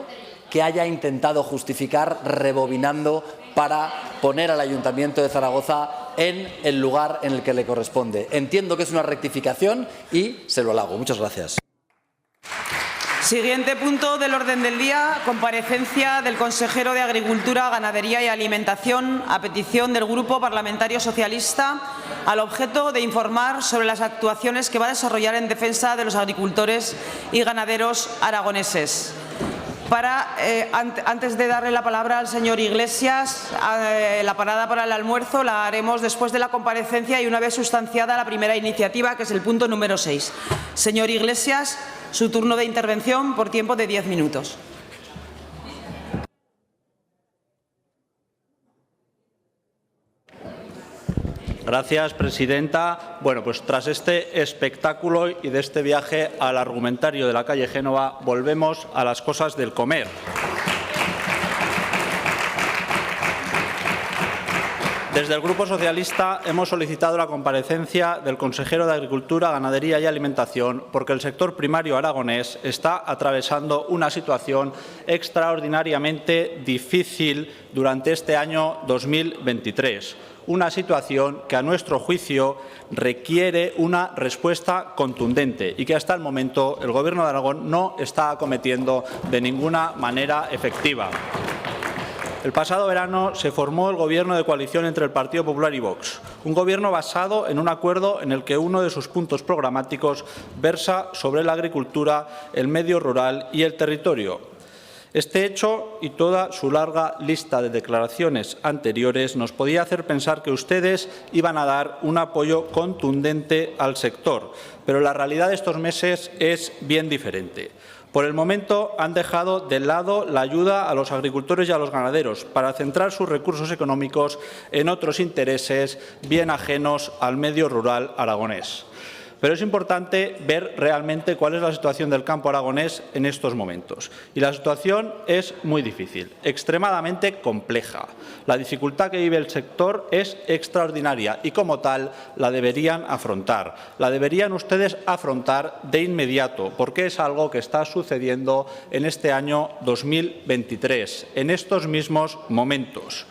que haya intentado justificar rebobinando para poner al Ayuntamiento de Zaragoza en el lugar en el que le corresponde. Entiendo que es una rectificación y se lo halago. Muchas gracias. Siguiente punto del orden del día, comparecencia del consejero de Agricultura, Ganadería y Alimentación a petición del Grupo Parlamentario Socialista al objeto de informar sobre las actuaciones que va a desarrollar en defensa de los agricultores y ganaderos aragoneses. Antes de darle la palabra al señor Iglesias, la parada para el almuerzo la haremos después de la comparecencia y una vez sustanciada la primera iniciativa, que es el punto número 6. Señor Iglesias, su turno de intervención por tiempo de 10 minutos. Gracias, presidenta. Bueno, pues tras este espectáculo y de este viaje al argumentario de la calle Génova, volvemos a las cosas del comer. Desde el Grupo Socialista hemos solicitado la comparecencia del consejero de Agricultura, Ganadería y Alimentación porque el sector primario aragonés está atravesando una situación extraordinariamente difícil durante este año 2023. Una situación que, a nuestro juicio, requiere una respuesta contundente y que hasta el momento el Gobierno de Aragón no está acometiendo de ninguna manera efectiva. El pasado verano se formó el Gobierno de coalición entre el Partido Popular y Vox, un Gobierno basado en un acuerdo en el que uno de sus puntos programáticos versa sobre la agricultura, el medio rural y el territorio. Este hecho y toda su larga lista de declaraciones anteriores nos podía hacer pensar que ustedes iban a dar un apoyo contundente al sector, pero la realidad de estos meses es bien diferente. Por el momento han dejado de lado la ayuda a los agricultores y a los ganaderos para centrar sus recursos económicos en otros intereses bien ajenos al medio rural aragonés. Pero es importante ver realmente cuál es la situación del campo aragonés en estos momentos. Y la situación es muy difícil, extremadamente compleja. La dificultad que vive el sector es extraordinaria y, como tal, la deberían afrontar. La deberían ustedes afrontar de inmediato, porque es algo que está sucediendo en este año 2023, en estos mismos momentos.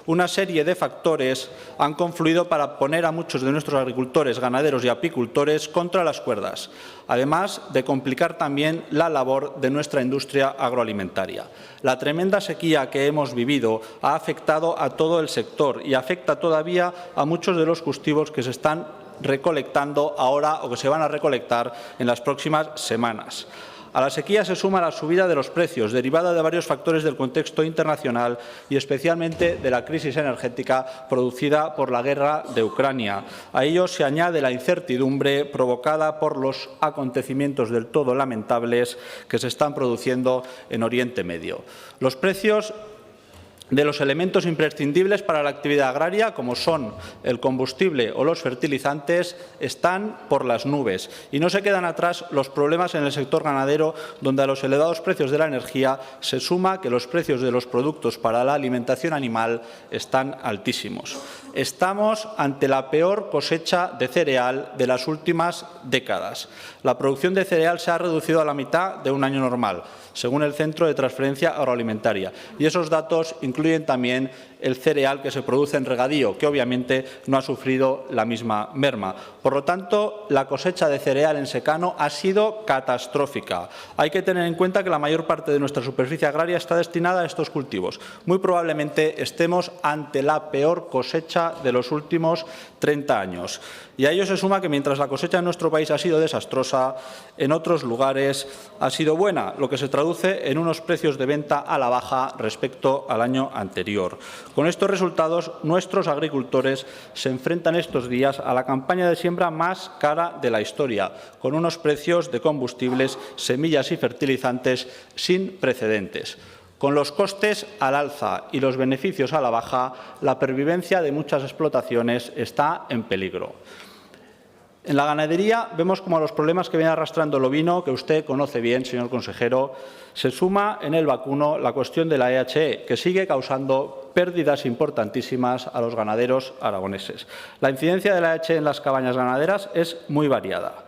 Una serie de factores han confluido para poner a muchos de nuestros agricultores, ganaderos y apicultores contra las cuerdas, además de complicar también la labor de nuestra industria agroalimentaria. La tremenda sequía que hemos vivido ha afectado a todo el sector y afecta todavía a muchos de los cultivos que se están recolectando ahora o que se van a recolectar en las próximas semanas. A la sequía se suma la subida de los precios, derivada de varios factores del contexto internacional y especialmente de la crisis energética producida por la guerra de Ucrania. A ello se añade la incertidumbre provocada por los acontecimientos del todo lamentables que se están produciendo en Oriente Medio. Los precios de los elementos imprescindibles para la actividad agraria, como son el combustible o los fertilizantes, están por las nubes. Y no se quedan atrás los problemas en el sector ganadero, donde a los elevados precios de la energía se suma que los precios de los productos para la alimentación animal están altísimos. Estamos ante la peor cosecha de cereal de las últimas décadas. La producción de cereal se ha reducido a la mitad de un año normal, según el Centro de Transferencia Agroalimentaria. Y esos datos incluyen también el cereal que se produce en regadío, que obviamente no ha sufrido la misma merma. Por lo tanto, la cosecha de cereal en secano ha sido catastrófica. Hay que tener en cuenta que la mayor parte de nuestra superficie agraria está destinada a estos cultivos. Muy probablemente estemos ante la peor cosecha de los últimos 30 años. Y a ello se suma que mientras la cosecha en nuestro país ha sido desastrosa, en otros lugares ha sido buena, lo que se traduce en unos precios de venta a la baja respecto al año anterior. Con estos resultados, nuestros agricultores se enfrentan estos días a la campaña de siembra más cara de la historia, con unos precios de combustibles, semillas y fertilizantes sin precedentes. Con los costes al alza y los beneficios a la baja, la pervivencia de muchas explotaciones está en peligro. En la ganadería vemos como a los problemas que viene arrastrando el ovino, que usted conoce bien, señor consejero, se suma en el vacuno la cuestión de la EHE, que sigue causando pérdidas importantísimas a los ganaderos aragoneses. La incidencia de la EHE en las cabañas ganaderas es muy variada,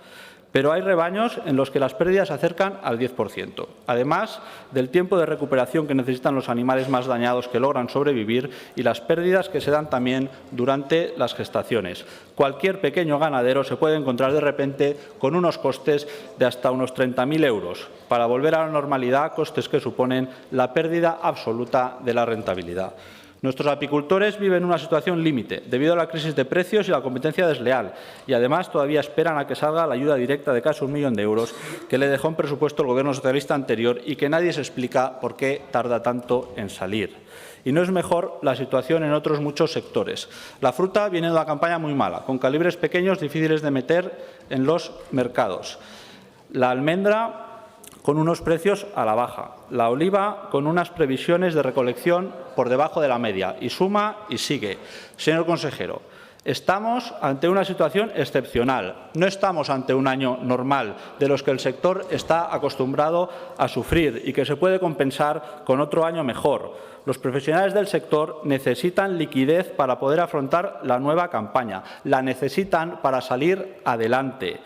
pero hay rebaños en los que las pérdidas se acercan al 10%, además del tiempo de recuperación que necesitan los animales más dañados que logran sobrevivir y las pérdidas que se dan también durante las gestaciones. Cualquier pequeño ganadero se puede encontrar de repente con unos costes de hasta unos 30.000 euros para volver a la normalidad, costes que suponen la pérdida absoluta de la rentabilidad. Nuestros apicultores viven una situación límite debido a la crisis de precios y la competencia desleal y, además, todavía esperan a que salga la ayuda directa de casi 1 millón de euros que le dejó en presupuesto el Gobierno socialista anterior y que nadie se explica por qué tarda tanto en salir. Y no es mejor la situación en otros muchos sectores. La fruta viene de una campaña muy mala, con calibres pequeños difíciles de meter en los mercados. La almendra con unos precios a la baja, la oliva con unas previsiones de recolección por debajo de la media, y suma y sigue. Señor consejero, estamos ante una situación excepcional, no estamos ante un año normal de los que el sector está acostumbrado a sufrir y que se puede compensar con otro año mejor. Los profesionales del sector necesitan liquidez para poder afrontar la nueva campaña, la necesitan para salir adelante.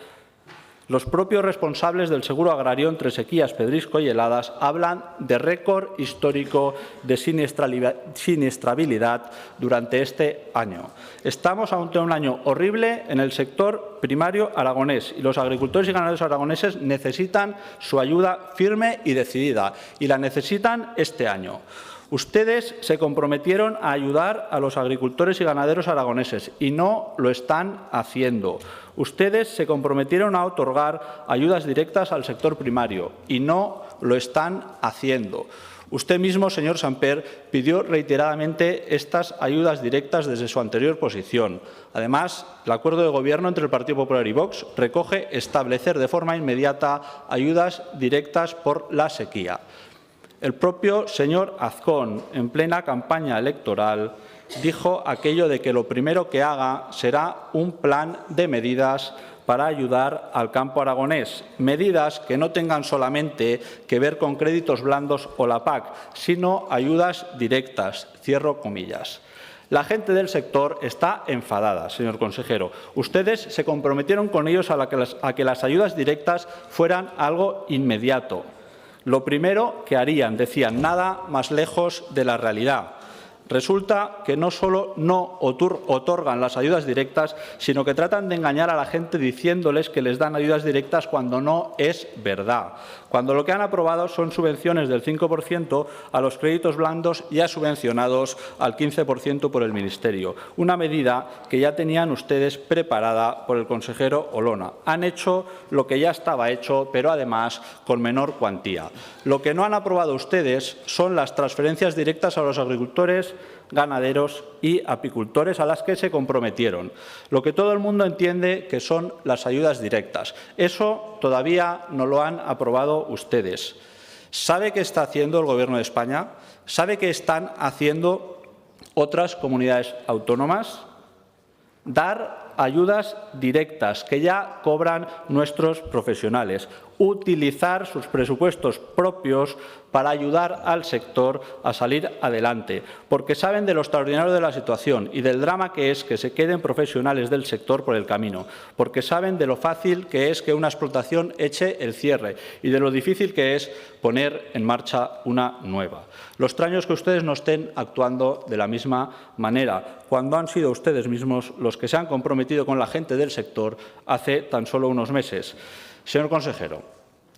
Los propios responsables del seguro agrario entre sequías, pedrisco y heladas hablan de récord histórico de siniestrabilidad durante este año. Estamos ante un año horrible en el sector primario aragonés y los agricultores y ganaderos aragoneses necesitan su ayuda firme y decidida, y la necesitan este año. Ustedes se comprometieron a ayudar a los agricultores y ganaderos aragoneses y no lo están haciendo. Ustedes se comprometieron a otorgar ayudas directas al sector primario y no lo están haciendo. Usted mismo, señor Samper, pidió reiteradamente estas ayudas directas desde su anterior posición. Además, el acuerdo de Gobierno entre el Partido Popular y Vox recoge establecer de forma inmediata ayudas directas por la sequía. El propio señor Azcón, en plena campaña electoral, dijo aquello de que lo primero que haga será un plan de medidas para ayudar al campo aragonés. Medidas que no tengan solamente que ver con créditos blandos o la PAC, sino ayudas directas. Cierro comillas. La gente del sector está enfadada, señor consejero. Ustedes se comprometieron con ellos a que las ayudas directas fueran algo inmediato. Lo primero que harían, decían, nada más lejos de la realidad. Resulta que no solo no otorgan las ayudas directas, sino que tratan de engañar a la gente diciéndoles que les dan ayudas directas cuando no es verdad. Cuando lo que han aprobado son subvenciones del 5% a los créditos blandos ya subvencionados al 15% por el Ministerio. Una medida que ya tenían ustedes preparada por el consejero Olona. Han hecho lo que ya estaba hecho, pero además con menor cuantía. Lo que no han aprobado ustedes son las transferencias directas a los agricultores, ganaderos y apicultores a las que se comprometieron. Lo que todo el mundo entiende que son las ayudas directas. Eso todavía no lo han aprobado ustedes. ¿Sabe qué está haciendo el Gobierno de España? ¿Sabe qué están haciendo otras comunidades autónomas? Dar ayudas directas que ya cobran nuestros profesionales. Utilizar sus presupuestos propios para ayudar al sector a salir adelante, porque saben de lo extraordinario de la situación y del drama que es que se queden profesionales del sector por el camino, porque saben de lo fácil que es que una explotación eche el cierre y de lo difícil que es poner en marcha una nueva. Lo extraño es que ustedes no estén actuando de la misma manera, cuando han sido ustedes mismos los que se han comprometido con la gente del sector hace tan solo unos meses. Señor consejero,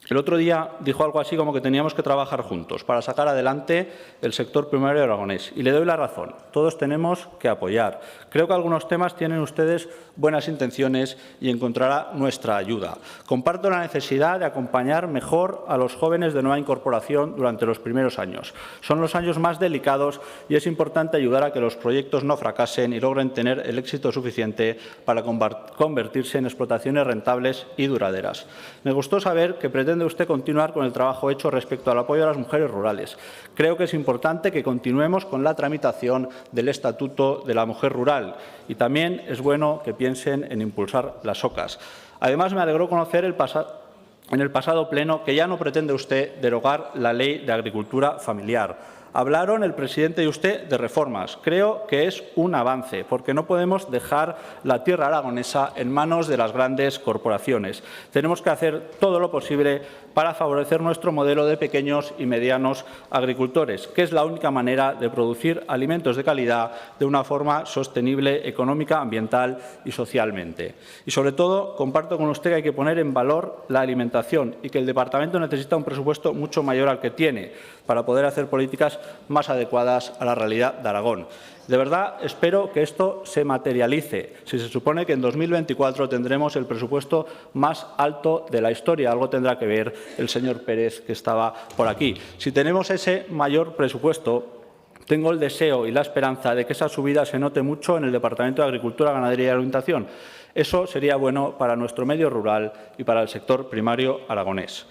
el otro día dijo algo así como que teníamos que trabajar juntos para sacar adelante el sector primario aragonés. Y le doy la razón. Todos tenemos que apoyar. Creo que algunos temas tienen ustedes buenas intenciones y encontrará nuestra ayuda. Comparto la necesidad de acompañar mejor a los jóvenes de nueva incorporación durante los primeros años. Son los años más delicados y es importante ayudar a que los proyectos no fracasen y logren tener el éxito suficiente para convertirse en explotaciones rentables y duraderas. Me gustó saber que pretende pretende usted continuar con el trabajo hecho respecto al apoyo a las mujeres rurales. Creo que es importante que continuemos con la tramitación del Estatuto de la Mujer Rural y también es bueno que piensen en impulsar las OCAs. Además, me alegró conocer en el pasado pleno que ya no pretende usted derogar la Ley de Agricultura Familiar. Hablaron el presidente y usted de reformas. Creo que es un avance, porque no podemos dejar la tierra aragonesa en manos de las grandes corporaciones. Tenemos que hacer todo lo posible para favorecer nuestro modelo de pequeños y medianos agricultores, que es la única manera de producir alimentos de calidad de una forma sostenible económica, ambiental y socialmente. Y, sobre todo, comparto con usted que hay que poner en valor la alimentación y que el Departamento necesita un presupuesto mucho mayor al que tiene para poder hacer políticas más adecuadas a la realidad de Aragón. De verdad, espero que esto se materialice, si se supone que en 2024 tendremos el presupuesto más alto de la historia. Algo tendrá que ver el señor Pérez, que estaba por aquí. Si tenemos ese mayor presupuesto, tengo el deseo y la esperanza de que esa subida se note mucho en el Departamento de Agricultura, Ganadería y Alimentación. Eso sería bueno para nuestro medio rural y para el sector primario aragonés.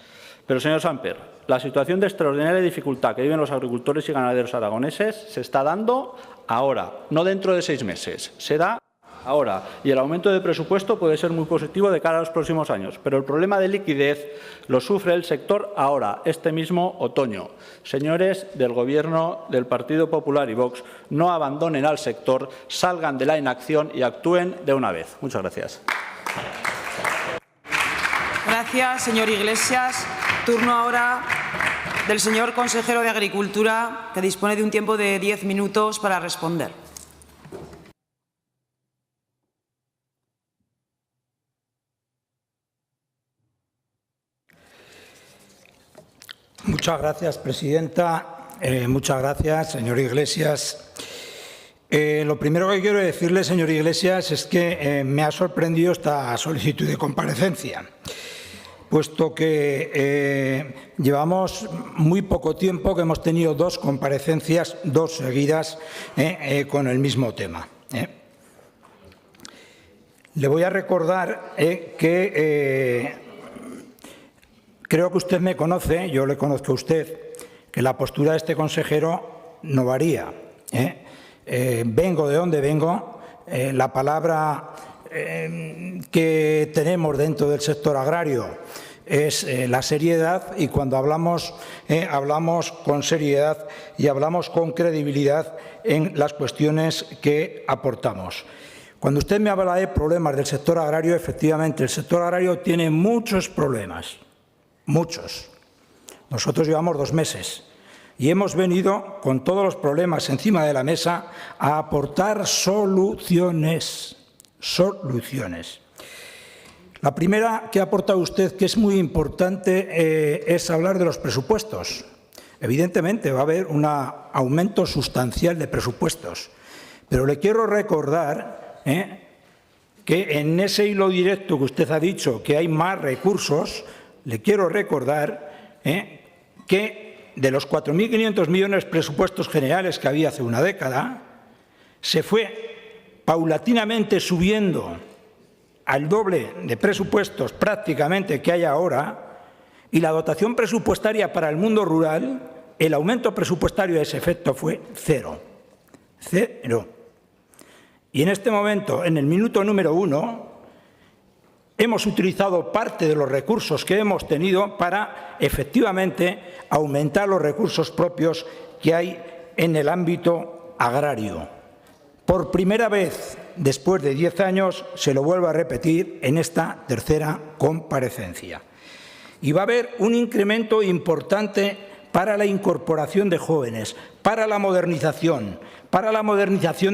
Pero, señor Samper, la situación de extraordinaria dificultad que viven los agricultores y ganaderos aragoneses se está dando ahora, no dentro de 6 meses. Se da ahora y el aumento de presupuesto puede ser muy positivo de cara a los próximos años. Pero el problema de liquidez lo sufre el sector ahora, este mismo otoño. Señores del Gobierno del Partido Popular y Vox, no abandonen al sector, salgan de la inacción y actúen de una vez. Muchas gracias. Gracias, señor Iglesias. Turno ahora del señor consejero de Agricultura, que dispone de un tiempo de 10 minutos para responder. Muchas gracias, presidenta. Muchas gracias, señor Iglesias. Lo primero que quiero decirle, señor Iglesias, es que me ha sorprendido esta solicitud de comparecencia, puesto que llevamos muy poco tiempo que hemos tenido 2 comparecencias, 2 seguidas, con el mismo tema. Le voy a recordar que creo que usted me conoce, yo le conozco a usted, que la postura de este consejero no varía. Vengo de donde vengo, la palabra que tenemos dentro del sector agrario es la seriedad, y cuando hablamos con seriedad y hablamos con credibilidad en las cuestiones que aportamos. Cuando usted me habla de problemas del sector agrario, efectivamente, el sector agrario tiene muchos problemas, muchos. Nosotros llevamos 2 meses y hemos venido con todos los problemas encima de la mesa a aportar soluciones. La primera que ha aportado usted, que es muy importante, es hablar de los presupuestos. Evidentemente va a haber un aumento sustancial de presupuestos, pero le quiero recordar que en ese hilo directo que usted ha dicho que hay más recursos, le quiero recordar que de los 4.500 millones de presupuestos generales que había hace una década, se fue paulatinamente subiendo al doble de presupuestos prácticamente que hay ahora, y la dotación presupuestaria para el mundo rural, el aumento presupuestario a ese efecto fue 0. 0. Y en este momento, en el minuto número 1, hemos utilizado parte de los recursos que hemos tenido para, efectivamente, aumentar los recursos propios que hay en el ámbito agrario. Por primera vez, después de 10 años, se lo vuelvo a repetir en esta tercera comparecencia. Y va a haber un incremento importante para la incorporación de jóvenes, para la modernización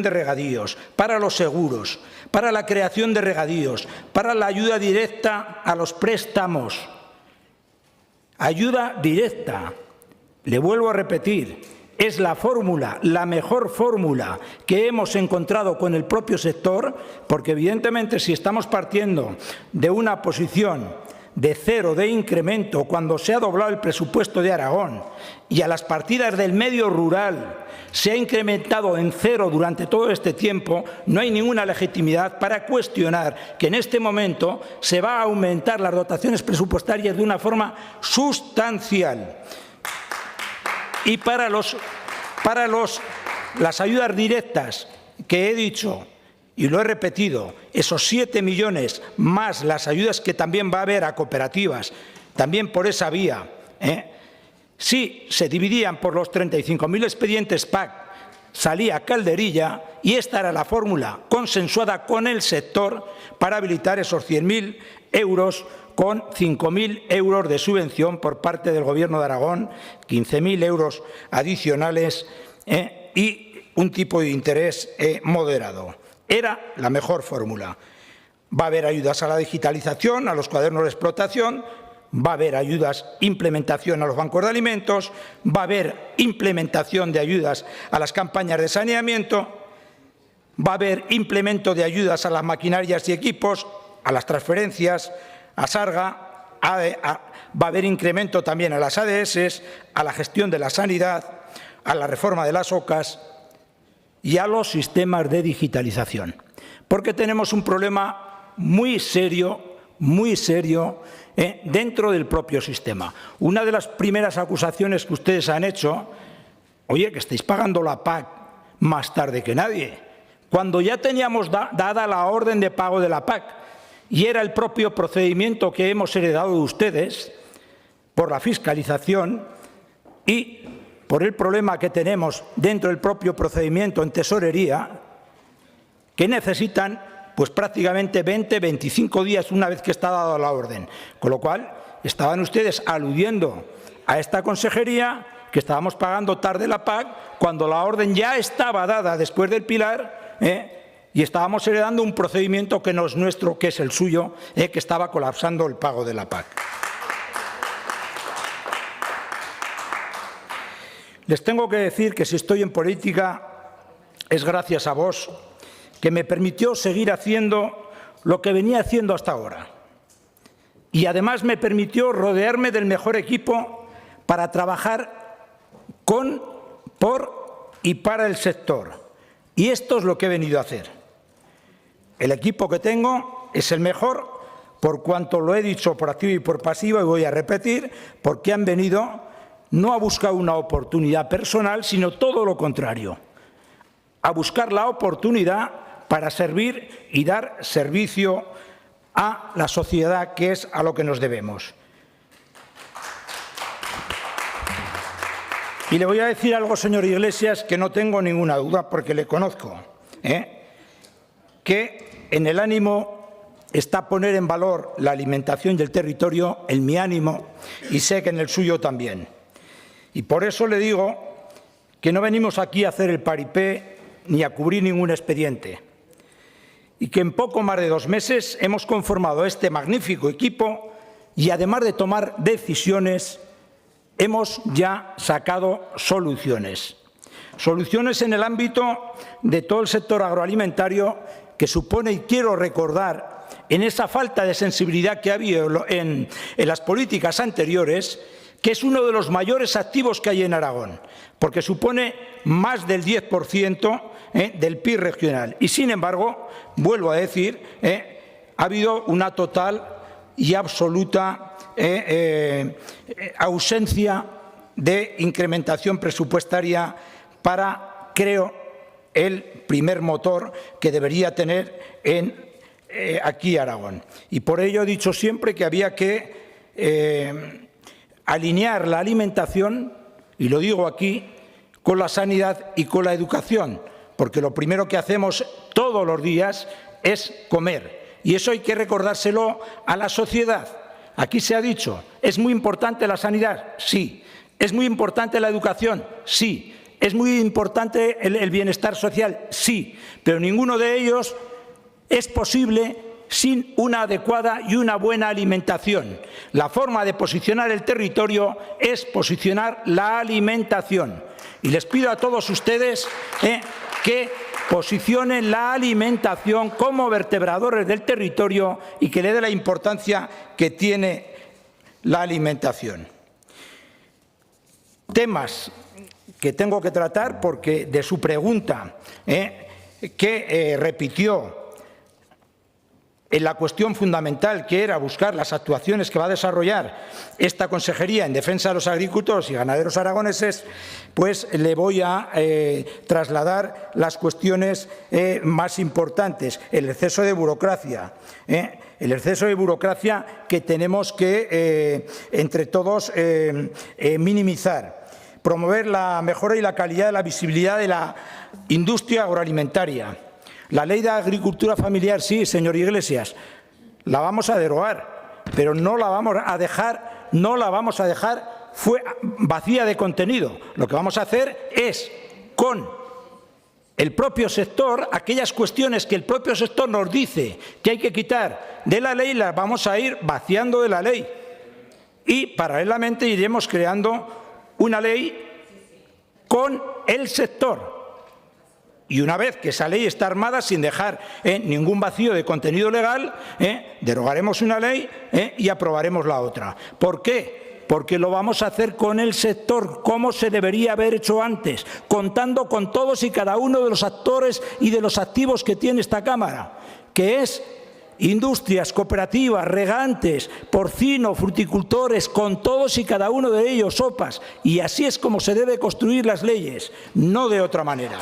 de regadíos, para los seguros, para la creación de regadíos, para la ayuda directa a los préstamos. Ayuda directa. Le vuelvo a repetir. Es la fórmula, la mejor fórmula que hemos encontrado con el propio sector, porque evidentemente si estamos partiendo de una posición de cero de incremento cuando se ha doblado el presupuesto de Aragón y a las partidas del medio rural se ha incrementado en cero durante todo este tiempo, no hay ninguna legitimidad para cuestionar que en este momento se va a aumentar las dotaciones presupuestarias de una forma sustancial. Y para las ayudas directas que he dicho, y lo he repetido, esos 7 millones más las ayudas que también va a haber a cooperativas, también por esa vía, si se dividían por los 35.000 expedientes PAC, salía Calderilla y esta era la fórmula consensuada con el sector para habilitar esos 100.000 euros con 5.000 euros de subvención por parte del Gobierno de Aragón, 15.000 euros adicionales y un tipo de interés moderado. Era la mejor fórmula. Va a haber ayudas a la digitalización, a los cuadernos de explotación, va a haber ayudas, implementación a los bancos de alimentos, va a haber implementación de ayudas a las campañas de saneamiento, va a haber implemento de ayudas a las maquinarias y equipos, a las transferencias, a Sarga, va a haber incremento también a las ADS, a la gestión de la sanidad, a la reforma de las OCAs y a los sistemas de digitalización. Porque tenemos un problema muy serio dentro del propio sistema. Una de las primeras acusaciones que ustedes han hecho, oye, que estáis pagando la PAC más tarde que nadie, cuando ya teníamos dada la orden de pago de la PAC y era el propio procedimiento que hemos heredado de ustedes por la fiscalización y por el problema que tenemos dentro del propio procedimiento en tesorería, que necesitan pues prácticamente 20-25 días una vez que está dada la orden. Con lo cual, estaban ustedes aludiendo a esta consejería que estábamos pagando tarde la PAC cuando la orden ya estaba dada después del Pilar y estábamos heredando un procedimiento que no es nuestro, que es el suyo, que estaba colapsando el pago de la PAC. Les tengo que decir que si estoy en política es gracias a Vox, que me permitió seguir haciendo lo que venía haciendo hasta ahora. Y además me permitió rodearme del mejor equipo para trabajar con, por y para el sector. Y esto es lo que he venido a hacer. El equipo que tengo es el mejor, por cuanto lo he dicho por activa y por pasiva, y voy a repetir, porque han venido no a buscar una oportunidad personal, sino todo lo contrario, a buscar la oportunidad para servir y dar servicio a la sociedad, que es a lo que nos debemos. Y le voy a decir algo, señor Iglesias, que no tengo ninguna duda porque le conozco, que en el ánimo está poner en valor la alimentación del territorio, en mi ánimo, y sé que en el suyo también. Y por eso le digo que no venimos aquí a hacer el paripé ni a cubrir ningún expediente. Y que en poco más de 2 meses hemos conformado este magnífico equipo y, además de tomar decisiones, hemos ya sacado soluciones. Soluciones en el ámbito de todo el sector agroalimentario que supone, y quiero recordar, en esa falta de sensibilidad que ha habido en las políticas anteriores, que es uno de los mayores activos que hay en Aragón, porque supone más del 10% del PIB regional. Y, sin embargo, vuelvo a decir, ha habido una total y absoluta ausencia de incrementación presupuestaria para, creo, el primer motor que debería tener aquí Aragón. Y por ello he dicho siempre que había que alinear la alimentación, y lo digo aquí, con la sanidad y con la educación, porque lo primero que hacemos todos los días es comer. Y eso hay que recordárselo a la sociedad. Aquí se ha dicho, ¿es muy importante la sanidad? Sí. ¿Es muy importante la educación? Sí. ¿Es muy importante el bienestar social? Sí. Pero ninguno de ellos es posible sin una adecuada y una buena alimentación. La forma de posicionar el territorio es posicionar la alimentación. Y les pido a todos ustedes que posicionen la alimentación como vertebradores del territorio y que le dé la importancia que tiene la alimentación. Temas que tengo que tratar porque de su pregunta, que repitió en la cuestión fundamental que era buscar las actuaciones que va a desarrollar esta consejería en defensa de los agricultores y ganaderos aragoneses, pues le voy a trasladar las cuestiones más importantes. El exceso de burocracia. El exceso de burocracia que tenemos que, entre todos, minimizar. Promover la mejora y la calidad de la visibilidad de la industria agroalimentaria. La ley de agricultura familiar, sí, señor Iglesias, la vamos a derogar, pero no la vamos a dejar vacía de contenido. Lo que vamos a hacer es, con el propio sector, aquellas cuestiones que el propio sector nos dice que hay que quitar de la ley, las vamos a ir vaciando de la ley. Y, paralelamente, iremos creando una ley con el sector. Y una vez que esa ley está armada, sin dejar ningún vacío de contenido legal, derogaremos una ley y aprobaremos la otra. ¿Por qué? Porque lo vamos a hacer con el sector, como se debería haber hecho antes, contando con todos y cada uno de los actores y de los activos que tiene esta Cámara, que es industrias, cooperativas, regantes, porcino, fruticultores, con todos y cada uno de ellos, OPAs. Y así es como se debe construir las leyes, no de otra manera.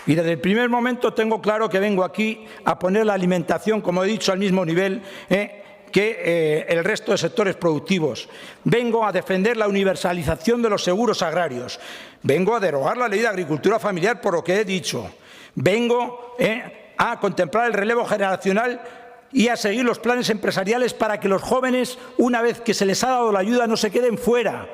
Y desde el primer momento tengo claro que vengo aquí a poner la alimentación, como he dicho, al mismo nivel que el resto de sectores productivos. Vengo a defender la universalización de los seguros agrarios. Vengo a derogar la ley de agricultura familiar por lo que he dicho. Vengo a contemplar el relevo generacional y a seguir los planes empresariales para que los jóvenes, una vez que se les ha dado la ayuda, no se queden fuera.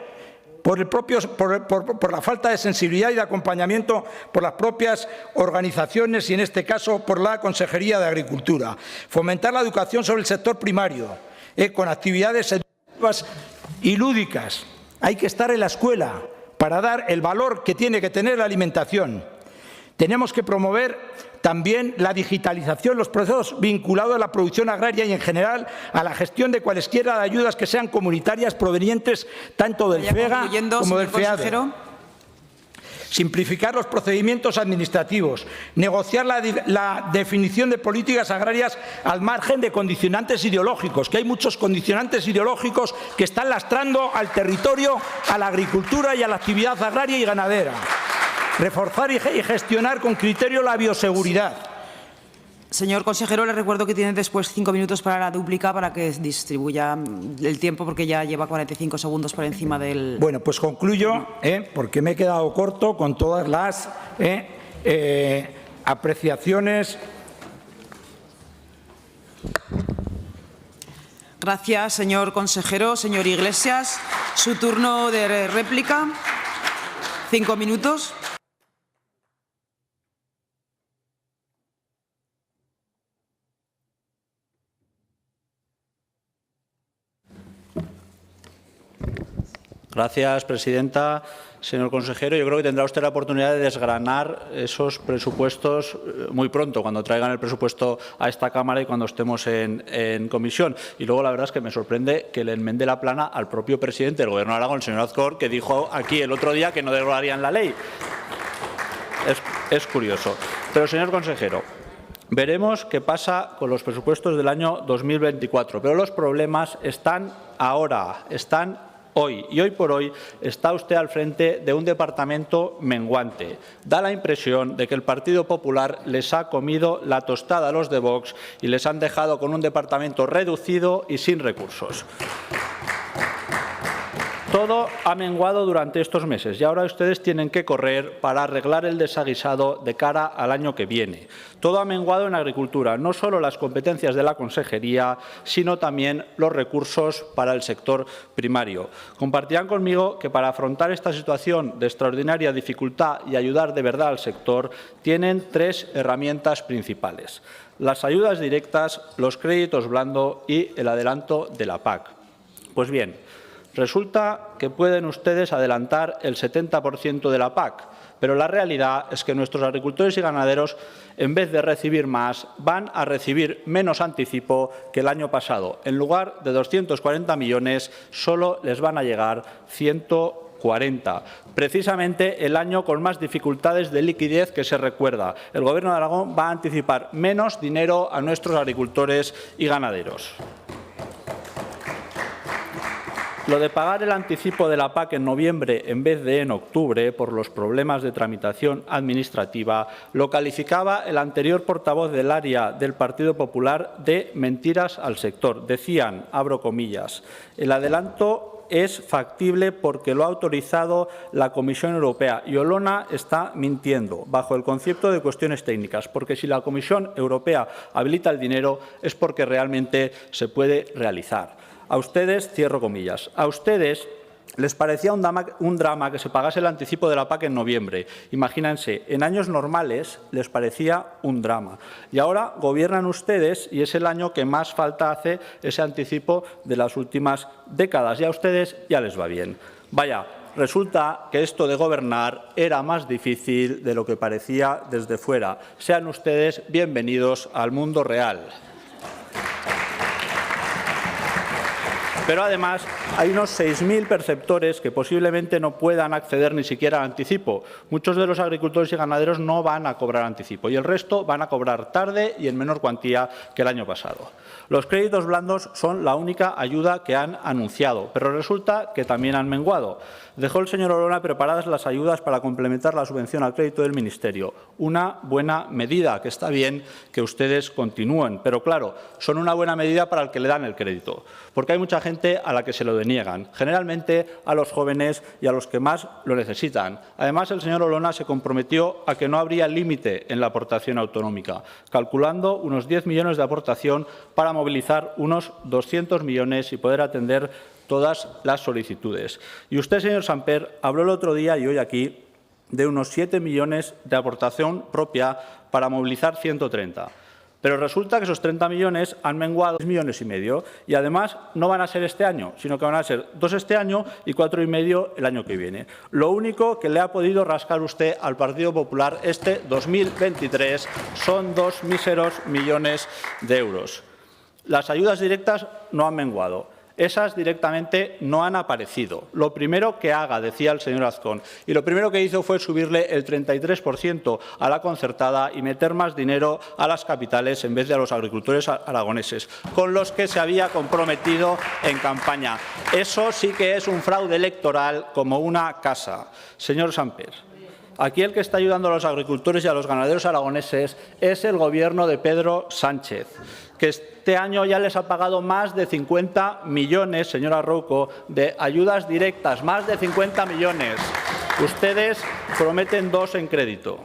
Por la falta de sensibilidad y de acompañamiento por las propias organizaciones y, en este caso, por la Consejería de Agricultura. Fomentar la educación sobre el sector primario, con actividades educativas y lúdicas. Hay que estar en la escuela para dar el valor que tiene que tener la alimentación. Tenemos que promover también la digitalización, los procesos vinculados a la producción agraria y, en general, a la gestión de cualesquiera ayudas que sean comunitarias provenientes tanto del FEGA como del FEADER. Simplificar los procedimientos administrativos, negociar la definición de políticas agrarias al margen de condicionantes ideológicos, que hay muchos condicionantes ideológicos que están lastrando al territorio, a la agricultura y a la actividad agraria y ganadera. Reforzar y gestionar con criterio la bioseguridad. Señor consejero, le recuerdo que tiene después 5 minutos para la dúplica para que distribuya el tiempo, porque ya lleva 45 segundos por encima del... Bueno, pues concluyo, porque me he quedado corto con todas las apreciaciones. Gracias, señor consejero. Señor Iglesias, su turno de réplica. 5 minutos. Gracias, presidenta. Señor consejero, yo creo que tendrá usted la oportunidad de desgranar esos presupuestos muy pronto, cuando traigan el presupuesto a esta Cámara y cuando estemos en comisión. Y luego, la verdad es que me sorprende que le enmende la plana al propio presidente del Gobierno de Aragón, el señor Azcor, que dijo aquí el otro día que no derogarían la ley. Es curioso. Pero, señor consejero, veremos qué pasa con los presupuestos del año 2024. Pero los problemas están ahora, están hoy. Y hoy por hoy está usted al frente de un departamento menguante. Da la impresión de que el Partido Popular les ha comido la tostada a los de Vox y les han dejado con un departamento reducido y sin recursos. Todo ha menguado durante estos meses y ahora ustedes tienen que correr para arreglar el desaguisado de cara al año que viene. Todo ha menguado en agricultura, no solo las competencias de la consejería, sino también los recursos para el sector primario. Compartirán conmigo que para afrontar esta situación de extraordinaria dificultad y ayudar de verdad al sector, tienen 3 herramientas principales: las ayudas directas, los créditos blando y el adelanto de la PAC. Pues bien, Resulta que pueden ustedes adelantar el 70% de la PAC, pero la realidad es que nuestros agricultores y ganaderos, en vez de recibir más, van a recibir menos anticipo que el año pasado. En lugar de 240 millones, solo les van a llegar 140. Precisamente el año con más dificultades de liquidez que se recuerda. El Gobierno de Aragón va a anticipar menos dinero a nuestros agricultores y ganaderos. Lo de pagar el anticipo de la PAC en noviembre en vez de en octubre por los problemas de tramitación administrativa lo calificaba el anterior portavoz del área del Partido Popular de mentiras al sector. Decían, abro comillas, el adelanto es factible porque lo ha autorizado la Comisión Europea y Olona está mintiendo bajo el concepto de cuestiones técnicas, porque si la Comisión Europea habilita el dinero es porque realmente se puede realizar. A ustedes, cierro comillas, a ustedes les parecía un drama que se pagase el anticipo de la PAC en noviembre. Imagínense, en años normales les parecía un drama. Y ahora gobiernan ustedes y es el año que más falta hace ese anticipo de las últimas décadas. Y a ustedes ya les va bien. Vaya, resulta que esto de gobernar era más difícil de lo que parecía desde fuera. Sean ustedes bienvenidos al mundo real. Pero además hay unos 6.000 perceptores que posiblemente no puedan acceder ni siquiera al anticipo. Muchos de los agricultores y ganaderos no van a cobrar anticipo y el resto van a cobrar tarde y en menor cuantía que el año pasado. Los créditos blandos son la única ayuda que han anunciado, pero resulta que también han menguado. Dejó el señor Olona preparadas las ayudas para complementar la subvención al crédito del Ministerio. Una buena medida, que está bien que ustedes continúen, pero claro, son una buena medida para el que le dan el crédito, porque hay mucha gente a la que se lo deniegan, generalmente a los jóvenes y a los que más lo necesitan. Además, el señor Olona se comprometió a que no habría límite en la aportación autonómica, calculando unos 10 millones de aportación para movilizar unos 200 millones y poder atender todas las solicitudes. Y usted, señor Samper, habló el otro día y hoy aquí de unos 7 millones de aportación propia para movilizar 130. Pero resulta que esos 30 millones han menguado 6,5 millones y además no van a ser este año, sino que van a ser 2 este año y 4,5 el año que viene. Lo único que le ha podido rascar usted al Partido Popular este 2023 son 2 míseros millones de euros. Las ayudas directas no han menguado. Esas directamente no han aparecido. Lo primero que haga, decía el señor Azcón, y lo primero que hizo fue subirle el 33% a la concertada y meter más dinero a las capitales en vez de a los agricultores aragoneses, con los que se había comprometido en campaña. Eso sí que es un fraude electoral como una casa. Señor Samper, aquí el que está ayudando a los agricultores y a los ganaderos aragoneses es el Gobierno de Pedro Sánchez, que este año ya les ha pagado más de 50 millones, señora Rouco, de ayudas directas, más de 50 millones. Ustedes prometen 2 en crédito.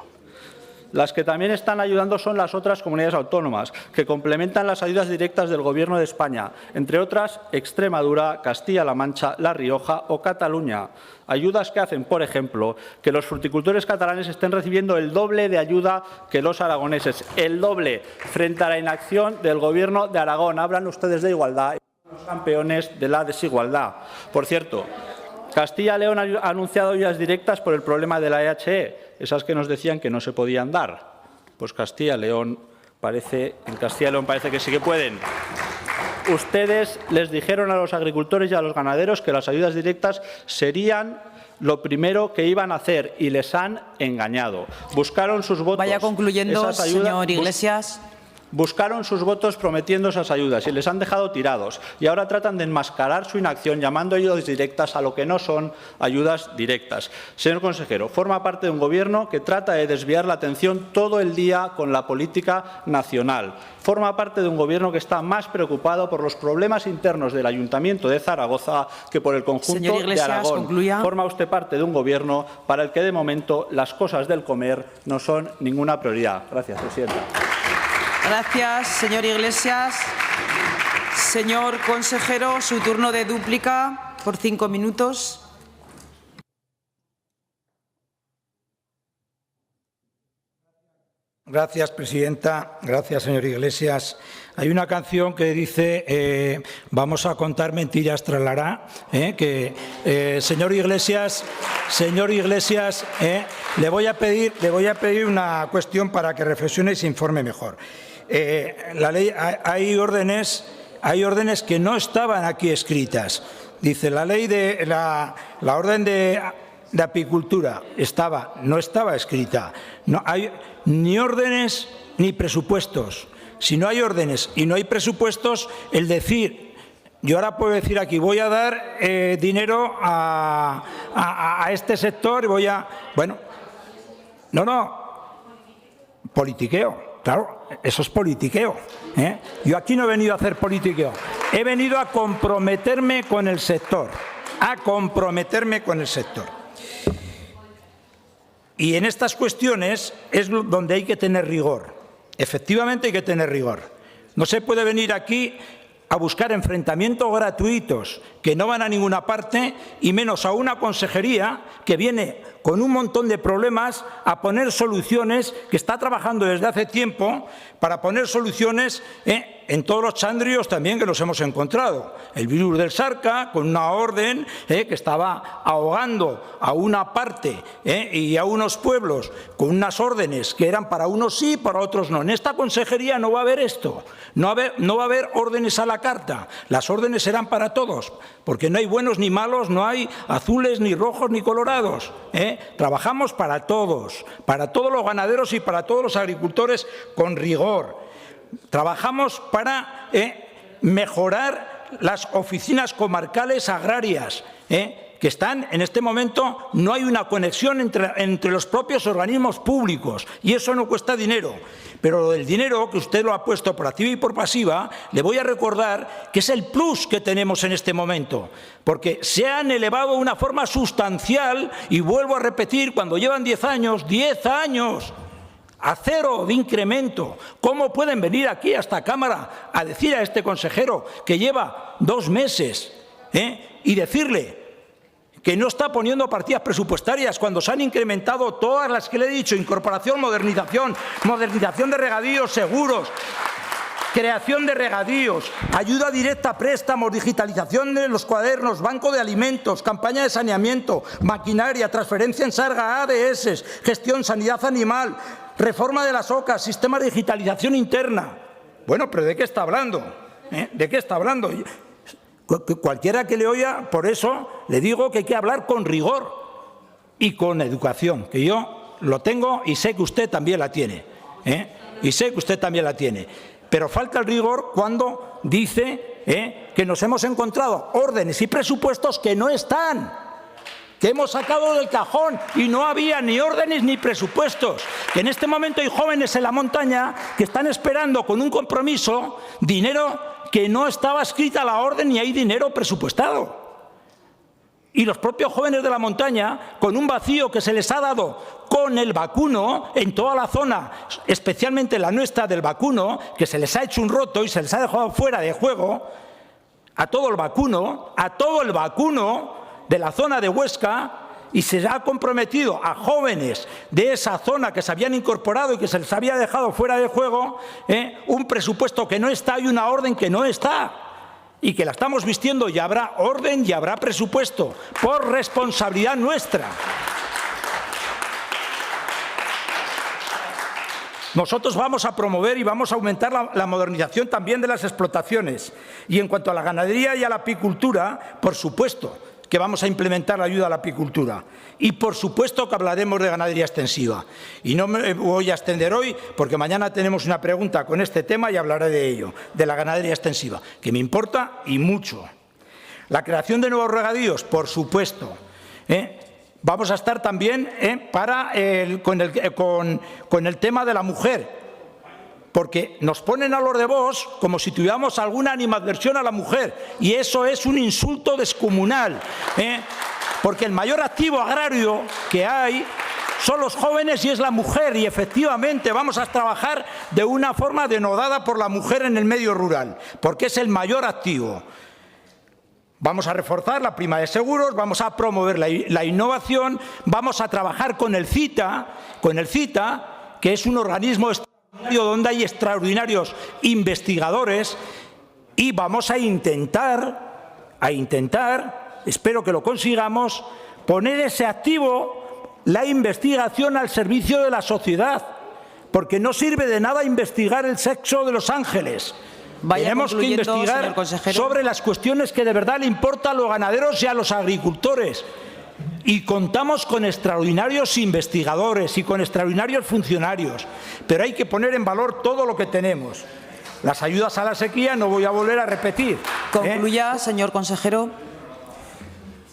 Las que también están ayudando son las otras comunidades autónomas, que complementan las ayudas directas del Gobierno de España, entre otras Extremadura, Castilla-La Mancha, La Rioja o Cataluña. Ayudas que hacen, por ejemplo, que los fruticultores catalanes estén recibiendo el doble de ayuda que los aragoneses, el doble, frente a la inacción del Gobierno de Aragón. Hablan ustedes de igualdad, los campeones de la desigualdad. Por cierto, Castilla y León ha anunciado ayudas directas por el problema de la EHE, esas que nos decían que no se podían dar. Pues Castilla y León parece que sí que pueden. Ustedes les dijeron a los agricultores y a los ganaderos que las ayudas directas serían lo primero que iban a hacer y les han engañado. Buscaron sus votos. Vaya concluyendo, señor Iglesias. Buscaron sus votos prometiendo esas ayudas y les han dejado tirados. Y ahora tratan de enmascarar su inacción llamando ayudas directas a lo que no son ayudas directas. Señor consejero, forma parte de un Gobierno que trata de desviar la atención todo el día con la política nacional. Forma parte de un Gobierno que está más preocupado por los problemas internos del Ayuntamiento de Zaragoza que por el conjunto de Aragón. Concluya. Forma usted parte de un Gobierno para el que de momento las cosas del comer no son ninguna prioridad. Gracias, presidenta. Gracias, señor Iglesias. Señor consejero, su turno de dúplica por 5 minutos. Gracias, presidenta. Gracias, señor Iglesias. Hay una canción que dice vamos a contar mentiras, tralará, señor Iglesias, le voy a pedir una cuestión para que reflexione y se informe mejor. La ley, hay órdenes que no estaban aquí escritas. Dice la ley de la orden de apicultura no estaba escrita. No hay ni órdenes ni presupuestos. Si no hay órdenes y no hay presupuestos, el decir, yo ahora puedo decir aquí, voy a dar dinero a este sector y voy a... Bueno, politiqueo, claro, eso es politiqueo. Yo aquí no he venido a hacer politiqueo, he venido a comprometerme con el sector, Y en estas cuestiones es donde hay que tener rigor. Efectivamente hay que tener rigor. No se puede venir aquí a buscar enfrentamientos gratuitos que no van a ninguna parte y menos a una consejería que viene con un montón de problemas a poner soluciones, que está trabajando desde hace tiempo para poner soluciones en todos los chandrios también que nos hemos encontrado. El virus del Sarca, con una orden que estaba ahogando a una parte y a unos pueblos con unas órdenes que eran para unos sí, para otros no. En esta consejería no va a haber esto, no va a haber órdenes a la carta. Las órdenes serán para todos, porque no hay buenos ni malos, no hay azules ni rojos ni colorados. Trabajamos para todos los ganaderos y para todos los agricultores con rigor. Trabajamos para mejorar las oficinas comarcales agrarias, que están en este momento, no hay una conexión entre los propios organismos públicos y eso no cuesta dinero. Pero el dinero que usted lo ha puesto por activa y por pasiva, le voy a recordar que es el plus que tenemos en este momento, porque se han elevado de una forma sustancial y vuelvo a repetir, cuando llevan 10 años, a cero de incremento. ¿Cómo pueden venir aquí a esta Cámara a decir a este consejero que lleva 2 meses y decirle que no está poniendo partidas presupuestarias cuando se han incrementado todas las que le he dicho, incorporación, modernización de regadíos seguros, creación de regadíos, ayuda directa a préstamos, digitalización de los cuadernos, banco de alimentos, campaña de saneamiento, maquinaria, transferencia en sarga, ADS, gestión, sanidad animal, reforma de las OCAs, sistema de digitalización interna? Bueno, pero ¿de qué está hablando? ¿De qué está hablando? Cualquiera que le oiga, por eso le digo que hay que hablar con rigor y con educación, que yo lo tengo y sé que usted también la tiene. Pero falta el rigor cuando dice que nos hemos encontrado órdenes y presupuestos que no están, que hemos sacado del cajón y no había ni órdenes ni presupuestos. Que en este momento hay jóvenes en la montaña que están esperando con un compromiso dinero que no estaba escrita la orden ni hay dinero presupuestado. Y los propios jóvenes de la montaña, con un vacío que se les ha dado con el vacuno en toda la zona, especialmente la nuestra del vacuno, que se les ha hecho un roto y se les ha dejado fuera de juego, a todo el vacuno de la zona de Huesca, y se ha comprometido a jóvenes de esa zona que se habían incorporado y que se les había dejado fuera de juego, un presupuesto que no está y una orden que no está, y que la estamos vistiendo, y habrá orden y habrá presupuesto, por responsabilidad nuestra. Nosotros vamos a promover y vamos a aumentar la modernización también de las explotaciones. Y en cuanto a la ganadería y a la apicultura, por supuesto que vamos a implementar la ayuda a la apicultura. Y por supuesto que hablaremos de ganadería extensiva. Y no me voy a extender hoy porque mañana tenemos una pregunta con este tema y hablaré de ello, de la ganadería extensiva, que me importa y mucho. La creación de nuevos regadíos, por supuesto. Vamos a estar también con el tema de la mujer, porque nos ponen a los de Vox como si tuviéramos alguna animadversión a la mujer, y eso es un insulto descomunal, porque el mayor activo agrario que hay son los jóvenes y es la mujer, y efectivamente vamos a trabajar de una forma denodada por la mujer en el medio rural, porque es el mayor activo. Vamos a reforzar la prima de seguros, vamos a promover la innovación, vamos a trabajar con el CITA, que es un organismo extraordinario donde hay extraordinarios investigadores, y vamos a intentar, espero que lo consigamos, poner ese activo, la investigación, al servicio de la sociedad, porque no sirve de nada investigar el sexo de los ángeles. Tenemos que investigar sobre las cuestiones que de verdad le importan a los ganaderos y a los agricultores. Y contamos con extraordinarios investigadores y con extraordinarios funcionarios, pero hay que poner en valor todo lo que tenemos. Las ayudas a la sequía no voy a volver a repetir. Concluya, señor consejero.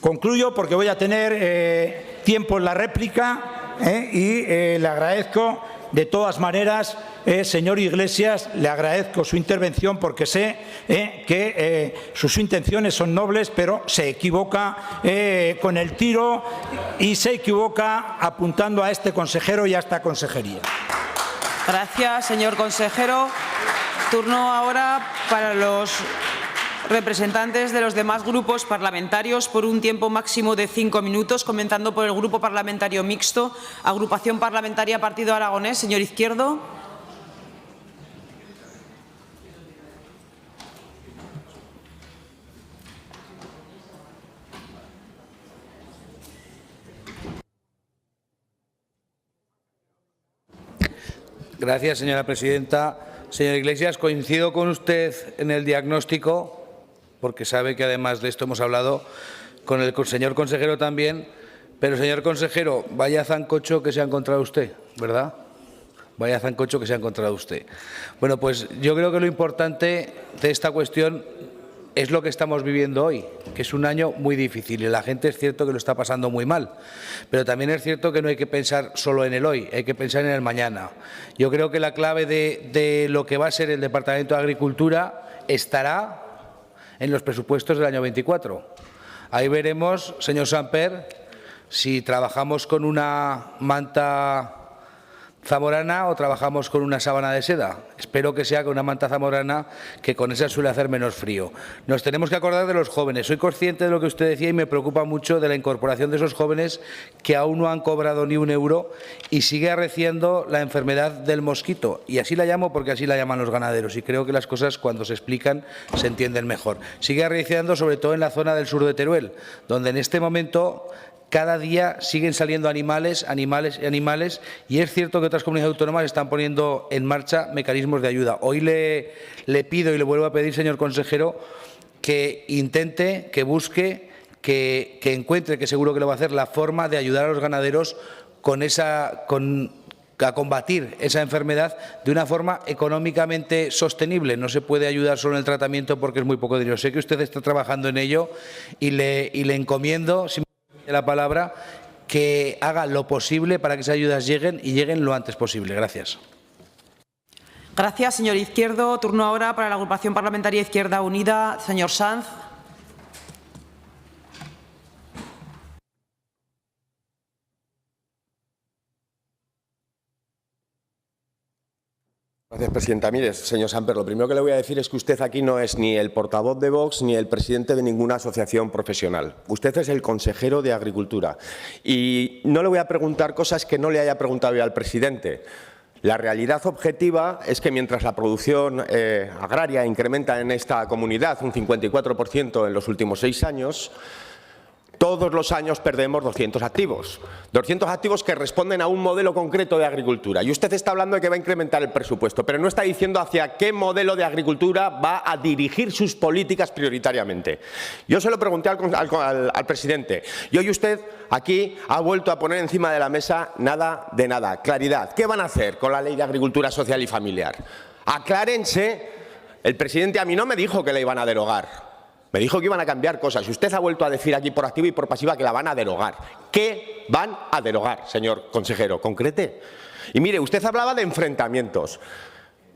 Concluyo porque voy a tener tiempo en la réplica y le agradezco de todas maneras, señor Iglesias, le agradezco su intervención porque sé que sus intenciones son nobles, pero se equivoca con el tiro y se equivoca apuntando a este consejero y a esta consejería. Gracias, señor consejero. Turno ahora para los representantes de los demás grupos parlamentarios por un tiempo máximo de 5 minutos, comenzando por el Grupo Parlamentario Mixto, Agrupación Parlamentaria Partido Aragonés. Señor Izquierdo. Gracias, señora presidenta. Señor Iglesias, coincido con usted en el diagnóstico, porque sabe que además de esto hemos hablado con el señor consejero también, pero señor consejero, vaya zancocho que se ha encontrado usted, ¿verdad? Vaya zancocho que se ha encontrado usted. Bueno, pues yo creo que lo importante de esta cuestión es lo que estamos viviendo hoy, que es un año muy difícil y la gente es cierto que lo está pasando muy mal, pero también es cierto que no hay que pensar solo en el hoy, hay que pensar en el mañana. Yo creo que la clave de lo que va a ser el Departamento de Agricultura estará en los presupuestos del año 24. Ahí veremos, señor Samper, si trabajamos con una manta zamorana o trabajamos con una sábana de seda. Espero que sea con una manta zamorana, que con esa suele hacer menos frío. Nos tenemos que acordar de los jóvenes. Soy consciente de lo que usted decía y me preocupa mucho de la incorporación de esos jóvenes que aún no han cobrado ni un euro y sigue arreciando la enfermedad del mosquito. Y así la llamo porque así la llaman los ganaderos y creo que las cosas cuando se explican se entienden mejor. Sigue arreciando sobre todo en la zona del sur de Teruel, donde en este momento cada día siguen saliendo animales y es cierto que otras comunidades autónomas están poniendo en marcha mecanismos de ayuda. Hoy le pido y le vuelvo a pedir, señor consejero, que intente, que busque, que encuentre, que seguro que lo va a hacer, la forma de ayudar a los ganaderos a combatir esa enfermedad de una forma económicamente sostenible. No se puede ayudar solo en el tratamiento porque es muy poco dinero. Sé que usted está trabajando en ello y le encomiendo, si la palabra, que haga lo posible para que esas ayudas lleguen y lleguen lo antes posible. Gracias. Gracias, señor Izquierdo. Turno ahora para la Agrupación Parlamentaria Izquierda Unida. Señor Sanz. Gracias, presidenta. Mire, señor Samper, lo primero que le voy a decir es que usted aquí no es ni el portavoz de Vox ni el presidente de ninguna asociación profesional. Usted es el consejero de Agricultura. Y no le voy a preguntar cosas que no le haya preguntado yo al presidente. La realidad objetiva es que mientras la producción agraria incrementa en esta comunidad un 54% en los últimos 6 años, todos los años perdemos 200 activos. 200 activos que responden a un modelo concreto de agricultura. Y usted está hablando de que va a incrementar el presupuesto, pero no está diciendo hacia qué modelo de agricultura va a dirigir sus políticas prioritariamente. Yo se lo pregunté al presidente y hoy usted aquí ha vuelto a poner encima de la mesa nada de nada. Claridad. ¿Qué van a hacer con la Ley de Agricultura Social y Familiar? Aclárense. El presidente a mí no me dijo que la iban a derogar. Me dijo que iban a cambiar cosas y usted ha vuelto a decir aquí por activa y por pasiva que la van a derogar. ¿Qué van a derogar, señor consejero? Concrete. Y mire, usted hablaba de enfrentamientos.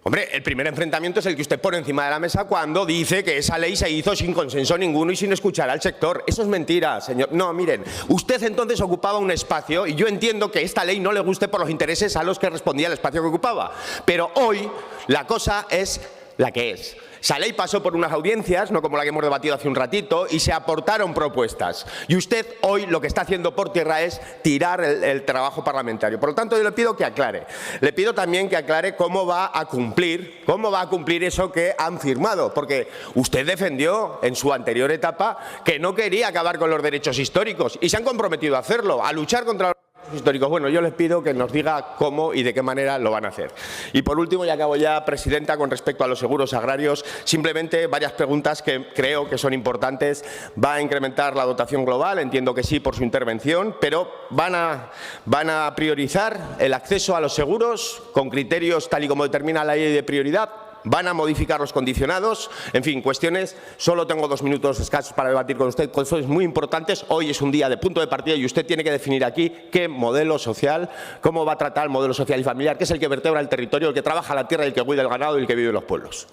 Hombre, el primer enfrentamiento es el que usted pone encima de la mesa cuando dice que esa ley se hizo sin consenso ninguno y sin escuchar al sector. Eso es mentira, señor. No, miren, usted entonces ocupaba un espacio y yo entiendo que esta ley no le guste por los intereses a los que respondía el espacio que ocupaba. Pero hoy la cosa es la que es. Esa ley pasó por unas audiencias, no como la que hemos debatido hace un ratito, y se aportaron propuestas. Y usted hoy lo que está haciendo por tierra es tirar el trabajo parlamentario. Por lo tanto, yo le pido que aclare. Le pido también que aclare cómo va a cumplir eso que han firmado. Porque usted defendió en su anterior etapa que no quería acabar con los derechos históricos y se han comprometido a hacerlo, a luchar contra los históricos. Bueno, yo les pido que nos diga cómo y de qué manera lo van a hacer. Y por último, y acabo ya, presidenta, con respecto a los seguros agrarios, simplemente varias preguntas que creo que son importantes. ¿Va a incrementar la dotación global? Entiendo que sí por su intervención, pero ¿van a priorizar el acceso a los seguros con criterios tal y como determina la ley de prioridad? ¿Van a modificar los condicionados? En fin, cuestiones. Solo tengo 2 minutos escasos para debatir con usted. Cuestiones muy importantes. Hoy es un día de punto de partida y usted tiene que definir aquí qué modelo social, cómo va a tratar el modelo social y familiar, que es el que vertebra el territorio, el que trabaja la tierra, el que cuida el ganado y el que vive en los pueblos.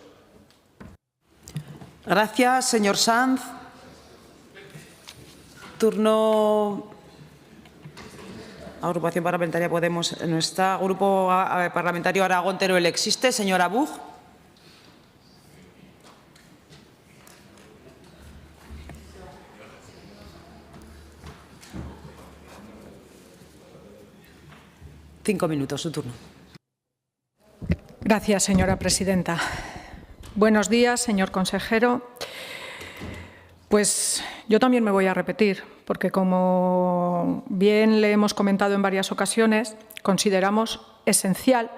Gracias, señor Sanz. Turno. Agrupación Parlamentaria Podemos no está. Grupo Parlamentario Aragón Teruel existe. Señora Bug. Cinco minutos, su turno. Gracias, señora presidenta. Buenos días, señor consejero. Pues yo también me voy a repetir, porque como bien le hemos comentado en varias ocasiones, consideramos esencial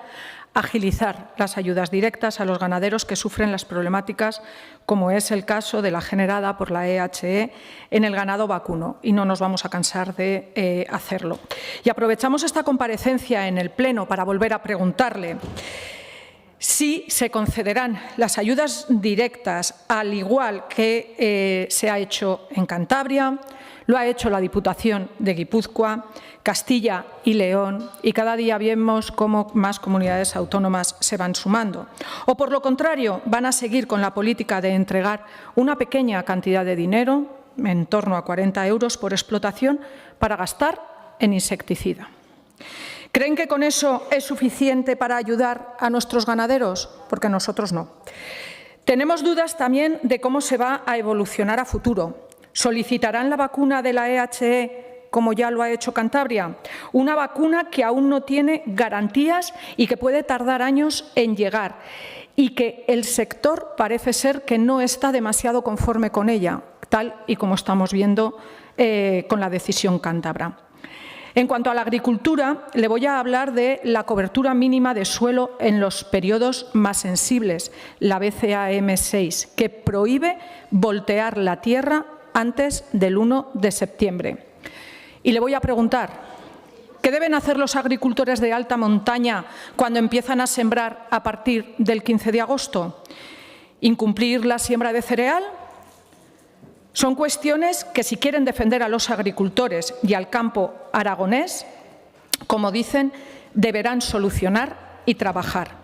agilizar las ayudas directas a los ganaderos que sufren las problemáticas, como es el caso de la generada por la EHE en el ganado vacuno, y no nos vamos a cansar de hacerlo. Y aprovechamos esta comparecencia en el Pleno para volver a preguntarle si se concederán las ayudas directas, al igual que se ha hecho en Cantabria, lo ha hecho la Diputación de Guipúzcoa, Castilla y León, y cada día vemos cómo más comunidades autónomas se van sumando. O, por lo contrario, van a seguir con la política de entregar una pequeña cantidad de dinero, en torno a 40 euros por explotación, para gastar en insecticida. ¿Creen que con eso es suficiente para ayudar a nuestros ganaderos? Porque nosotros no. Tenemos dudas también de cómo se va a evolucionar a futuro. ¿Solicitarán la vacuna de la EHE como ya lo ha hecho Cantabria? Una vacuna que aún no tiene garantías y que puede tardar años en llegar, y que el sector parece ser que no está demasiado conforme con ella, tal y como estamos viendo con la decisión cántabra. En cuanto a la agricultura, le voy a hablar de la cobertura mínima de suelo en los periodos más sensibles, la BCAM6, que prohíbe voltear la tierra antes del 1 de septiembre. Y le voy a preguntar, ¿qué deben hacer los agricultores de alta montaña cuando empiezan a sembrar a partir del 15 de agosto? ¿Incumplir la siembra de cereal? Son cuestiones que, si quieren defender a los agricultores y al campo aragonés, como dicen, deberán solucionar y trabajar.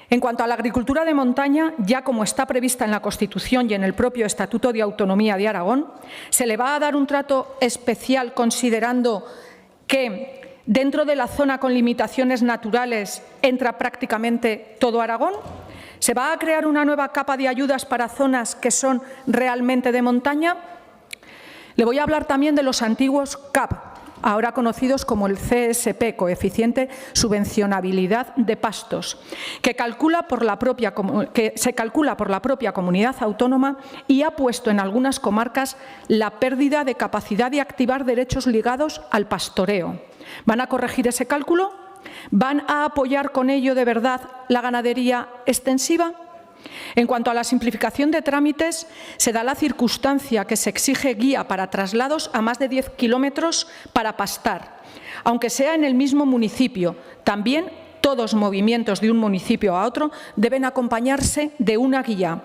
En cuanto a la agricultura de montaña, ya como está prevista en la Constitución y en el propio Estatuto de Autonomía de Aragón, se le va a dar un trato especial considerando que dentro de la zona con limitaciones naturales entra prácticamente todo Aragón. ¿Se va a crear una nueva capa de ayudas para zonas que son realmente de montaña? Le voy a hablar también de los antiguos CAP, ahora conocidos como el CSP, Coeficiente Subvencionabilidad de Pastos, que se calcula por la propia comunidad autónoma y ha puesto en algunas comarcas la pérdida de capacidad de activar derechos ligados al pastoreo. ¿Van a corregir ese cálculo? ¿Van a apoyar con ello de verdad la ganadería extensiva? En cuanto a la simplificación de trámites, se da la circunstancia que se exige guía para traslados a más de 10 kilómetros para pastar, aunque sea en el mismo municipio. También todos movimientos de un municipio a otro deben acompañarse de una guía.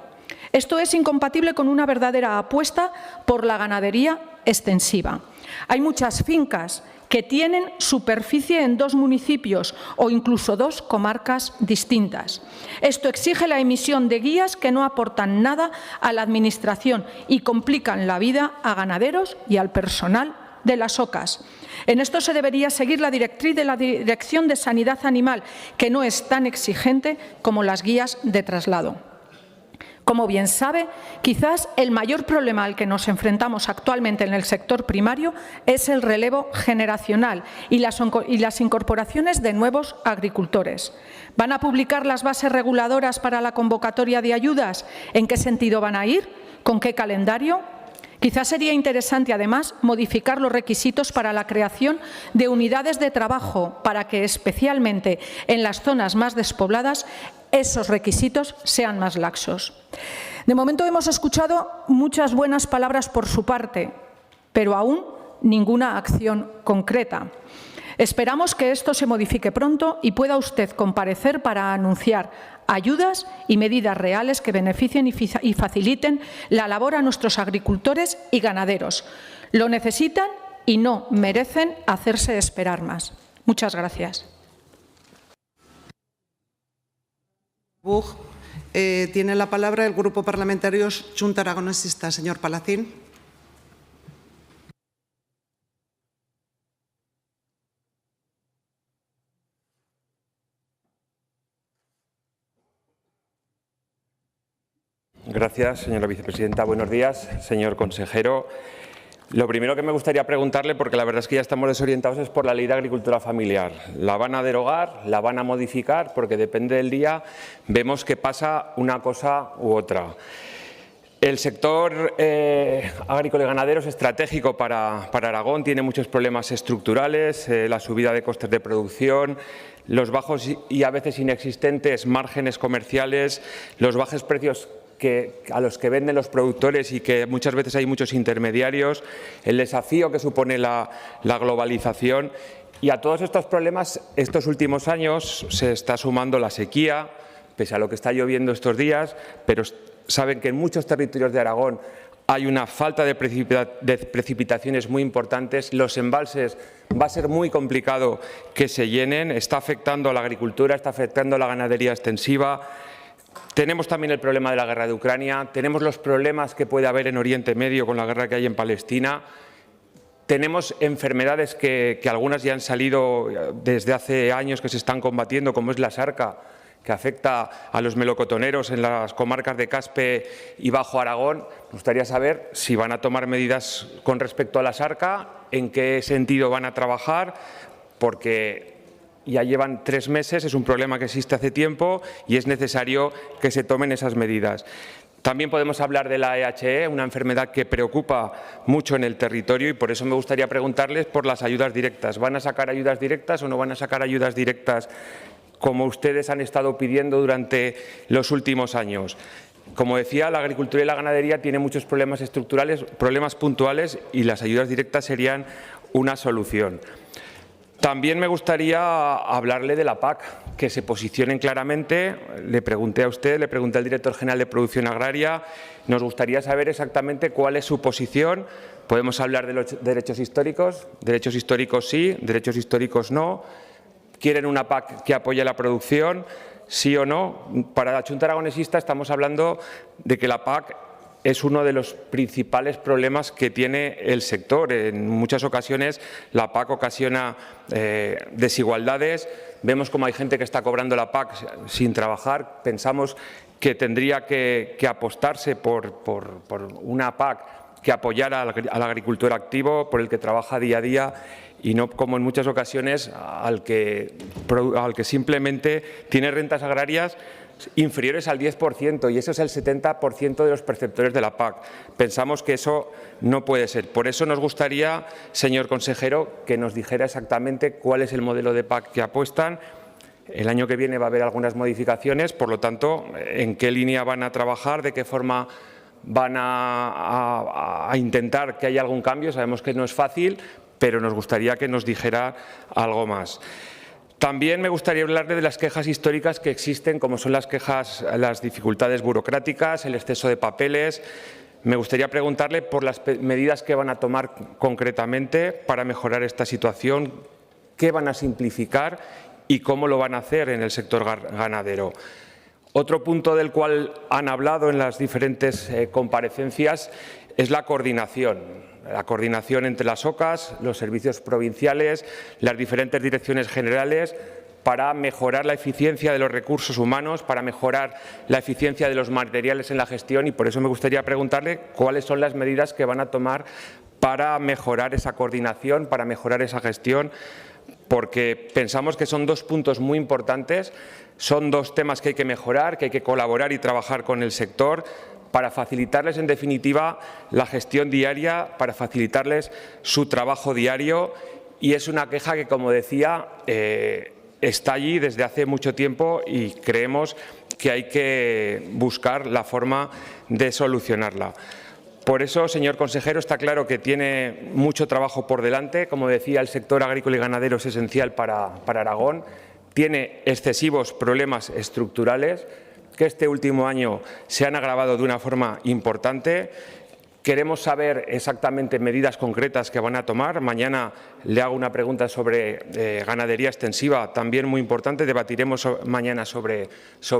Esto es incompatible con una verdadera apuesta por la ganadería extensiva. Hay muchas fincas que tienen superficie en 2 municipios o incluso 2 comarcas distintas. Esto exige la emisión de guías que no aportan nada a la Administración y complican la vida a ganaderos y al personal de las OCAs. En esto se debería seguir la directriz de la Dirección de Sanidad Animal, que no es tan exigente como las guías de traslado. Como bien sabe, quizás el mayor problema al que nos enfrentamos actualmente en el sector primario es el relevo generacional y las incorporaciones de nuevos agricultores. ¿Van a publicar las bases reguladoras para la convocatoria de ayudas? ¿En qué sentido van a ir? ¿Con qué calendario? Quizás sería interesante, además, modificar los requisitos para la creación de unidades de trabajo para que, especialmente en las zonas más despobladas, esos requisitos sean más laxos. De momento hemos escuchado muchas buenas palabras por su parte, pero aún ninguna acción concreta. Esperamos que esto se modifique pronto y pueda usted comparecer para anunciar ayudas y medidas reales que beneficien y faciliten la labor a nuestros agricultores y ganaderos. Lo necesitan y no merecen hacerse esperar más. Muchas gracias. Tiene la palabra el Grupo Parlamentario Xunta Aragonesista. Señor Palacín. Gracias, señora vicepresidenta. Buenos días, señor consejero. Lo primero que me gustaría preguntarle, porque la verdad es que ya estamos desorientados, es por la Ley de Agricultura Familiar. ¿La van a derogar? ¿La van a modificar? Porque depende del día, vemos que pasa una cosa u otra. El sector agrícola y ganadero es estratégico para Aragón, tiene muchos problemas estructurales, la subida de costes de producción, los bajos y a veces inexistentes márgenes comerciales, los bajos precios a los que venden los productores y que muchas veces hay muchos intermediarios, el desafío que supone la globalización. Y a todos estos problemas, estos últimos años se está sumando la sequía, pese a lo que está lloviendo estos días, pero saben que en muchos territorios de Aragón hay una falta de precipitaciones muy importantes. Los embalses va a ser muy complicado que se llenen, está afectando a la agricultura, está afectando a la ganadería extensiva. Tenemos también el problema de la guerra de Ucrania, tenemos los problemas que puede haber en Oriente Medio con la guerra que hay en Palestina, tenemos enfermedades que algunas ya han salido desde hace años que se están combatiendo, como es la sarca, que afecta a los melocotoneros en las comarcas de Caspe y Bajo Aragón. Me gustaría saber si van a tomar medidas con respecto a la sarca, en qué sentido van a trabajar, porque ya llevan 3 meses, es un problema que existe hace tiempo y es necesario que se tomen esas medidas. También podemos hablar de la EHE, una enfermedad que preocupa mucho en el territorio y por eso me gustaría preguntarles por las ayudas directas. ¿Van a sacar ayudas directas o no van a sacar ayudas directas como ustedes han estado pidiendo durante los últimos años? Como decía, la agricultura y la ganadería tienen muchos problemas estructurales, problemas puntuales y las ayudas directas serían una solución. También me gustaría hablarle de la PAC, que se posicionen claramente. Le pregunté a usted, le pregunté al director general de Producción Agraria. Nos gustaría saber exactamente cuál es su posición. Podemos hablar de los derechos históricos sí, derechos históricos no. ¿Quieren una PAC que apoye la producción? ¿Sí o no? Para la Xunta Aragonesista estamos hablando de que la PAC es uno de los principales problemas que tiene el sector. En muchas ocasiones la PAC ocasiona desigualdades. Vemos cómo hay gente que está cobrando la PAC sin trabajar. Pensamos que tendría que apostarse por una PAC que apoyara al agricultor activo, por el que trabaja día a día, y no como en muchas ocasiones al que simplemente tiene rentas agrarias inferiores al 10%, y eso es el 70% de los perceptores de la PAC. Pensamos que eso no puede ser. Por eso nos gustaría, señor consejero, que nos dijera exactamente cuál es el modelo de PAC que apuestan. El año que viene va a haber algunas modificaciones, por lo tanto, ¿en qué línea van a trabajar? ¿De qué forma van a intentar que haya algún cambio? Sabemos que no es fácil, pero nos gustaría que nos dijera algo más. También me gustaría hablarle de las quejas históricas que existen, como son las quejas, las dificultades burocráticas, el exceso de papeles. Me gustaría preguntarle por las medidas que van a tomar concretamente para mejorar esta situación, qué van a simplificar y cómo lo van a hacer en el sector ganadero. Otro punto del cual han hablado en las diferentes comparecencias es la coordinación entre las OCAs, los servicios provinciales, las diferentes direcciones generales. para mejorar la eficiencia de los recursos humanos, para mejorar la eficiencia de los materiales en la gestión, y por eso me gustaría preguntarle cuáles son las medidas que van a tomar para mejorar esa coordinación, para mejorar esa gestión, porque pensamos que son dos puntos muy importantes, son dos temas que hay que mejorar, que hay que colaborar y trabajar con el sector para facilitarles, en definitiva, la gestión diaria, para facilitarles su trabajo diario. Y es una queja que, como decía, está allí desde hace mucho tiempo y creemos que hay que buscar la forma de solucionarla. Por eso, señor consejero, está claro que tiene mucho trabajo por delante. Como decía, el sector agrícola y ganadero es esencial para Aragón. Tiene excesivos problemas estructurales que este último año se han agravado de una forma importante. Queremos saber exactamente medidas concretas que van a tomar. Mañana le hago una pregunta sobre ganadería extensiva, también muy importante. Debatiremos mañana sobre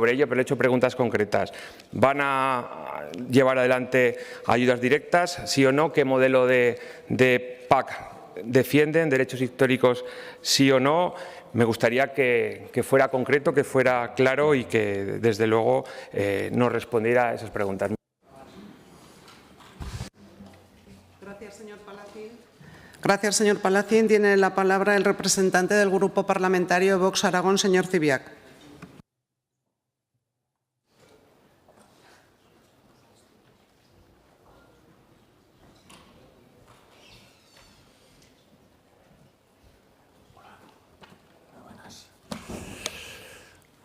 ello, pero he hecho preguntas concretas. ¿Van a llevar adelante ayudas directas, sí o no? ¿Qué modelo de PAC defienden? ¿Derechos históricos, sí o no? Me gustaría que fuera concreto, que fuera claro y que, desde luego, nos respondiera a esas preguntas. Gracias, señor Palacín. Tiene la palabra el representante del Grupo Parlamentario Vox Aragón, señor Zibiac.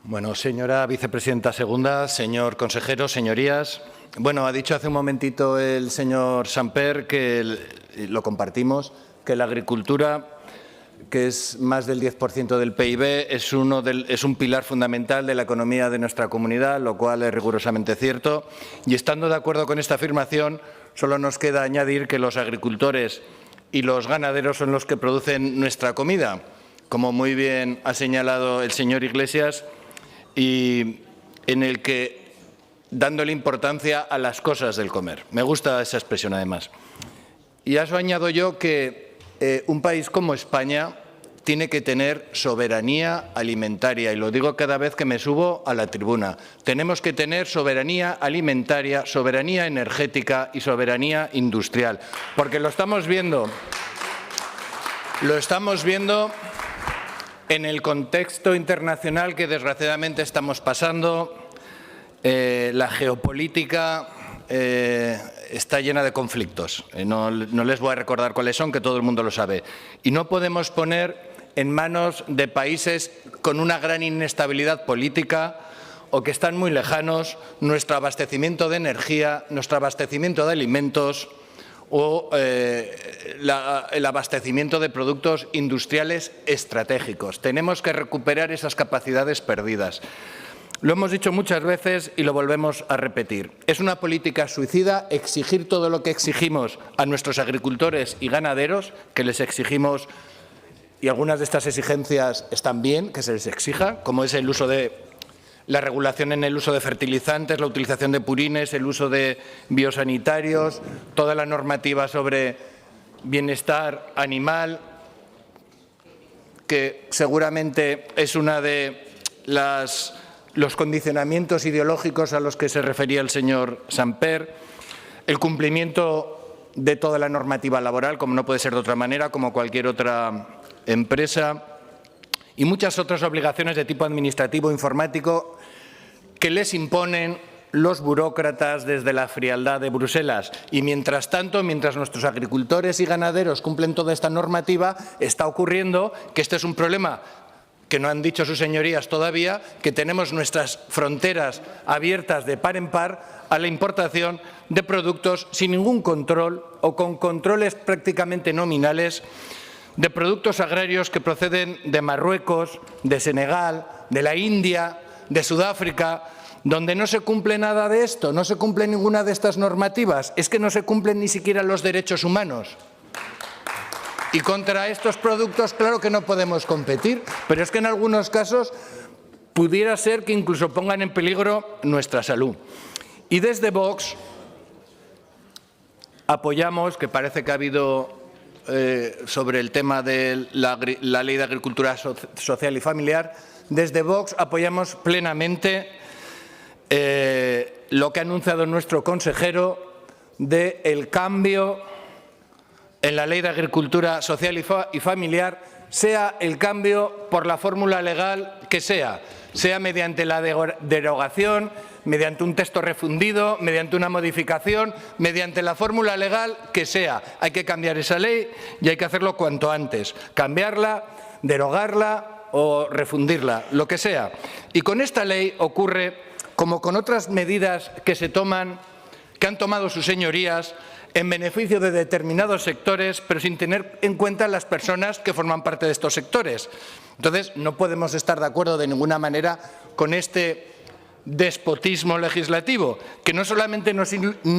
Bueno, señora vicepresidenta segunda, señor consejero, señorías. Bueno, ha dicho hace un momentito el señor Samper, que lo compartimos, que la agricultura, que es más del 10% del PIB, es un pilar fundamental de la economía de nuestra comunidad, lo cual es rigurosamente cierto. Y estando de acuerdo con esta afirmación, solo nos queda añadir que los agricultores y los ganaderos son los que producen nuestra comida, como muy bien ha señalado el señor Iglesias, y en el que dándole importancia a las cosas del comer. Me gusta esa expresión, además. Y a eso añado yo que un país como España tiene que tener soberanía alimentaria, y lo digo cada vez que me subo a la tribuna. Tenemos que tener soberanía alimentaria, soberanía energética y soberanía industrial, porque lo estamos viendo en el contexto internacional que desgraciadamente estamos pasando. La geopolítica está llena de conflictos. No les voy a recordar cuáles son, que todo el mundo lo sabe. Y no podemos poner en manos de países con una gran inestabilidad política o que están muy lejanos nuestro abastecimiento de energía, nuestro abastecimiento de alimentos o el abastecimiento de productos industriales estratégicos. Tenemos que recuperar esas capacidades perdidas. Lo hemos dicho muchas veces y lo volvemos a repetir. Es una política suicida exigir todo lo que exigimos a nuestros agricultores y ganaderos, que les exigimos, y algunas de estas exigencias están bien que se les exija, como es el uso de la regulación en el uso de fertilizantes, la utilización de purines, el uso de biosanitarios, toda la normativa sobre bienestar animal, que seguramente es una de los condicionamientos ideológicos a los que se refería el señor Samper, el cumplimiento de toda la normativa laboral, como no puede ser de otra manera, como cualquier otra empresa, y muchas otras obligaciones de tipo administrativo informático que les imponen los burócratas desde la frialdad de Bruselas. Y mientras tanto, mientras nuestros agricultores y ganaderos cumplen toda esta normativa, está ocurriendo que este es un problema que no han dicho sus señorías todavía, que tenemos nuestras fronteras abiertas de par en par a la importación de productos sin ningún control o con controles prácticamente nominales, de productos agrarios que proceden de Marruecos, de Senegal, de la India, de Sudáfrica, donde no se cumple nada de esto, no se cumple ninguna de estas normativas, es que no se cumplen ni siquiera los derechos humanos. Y contra estos productos, claro que no podemos competir, pero es que en algunos casos pudiera ser que incluso pongan en peligro nuestra salud. Y desde Vox apoyamos, que parece que ha habido sobre el tema de la Ley de Agricultura Social y Familiar, desde Vox apoyamos plenamente lo que ha anunciado nuestro consejero del cambio en la Ley de Agricultura Social y Familiar, sea el cambio por la fórmula legal que sea mediante la derogación, mediante un texto refundido, mediante una modificación, mediante la fórmula legal que sea. Hay que cambiar esa ley y hay que hacerlo cuanto antes. Cambiarla, derogarla o refundirla, lo que sea. Y con esta ley ocurre, como con otras medidas que han tomado sus señorías, en beneficio de determinados sectores, pero sin tener en cuenta las personas que forman parte de estos sectores. Entonces, no podemos estar de acuerdo de ninguna manera con este despotismo legislativo, que no solamente no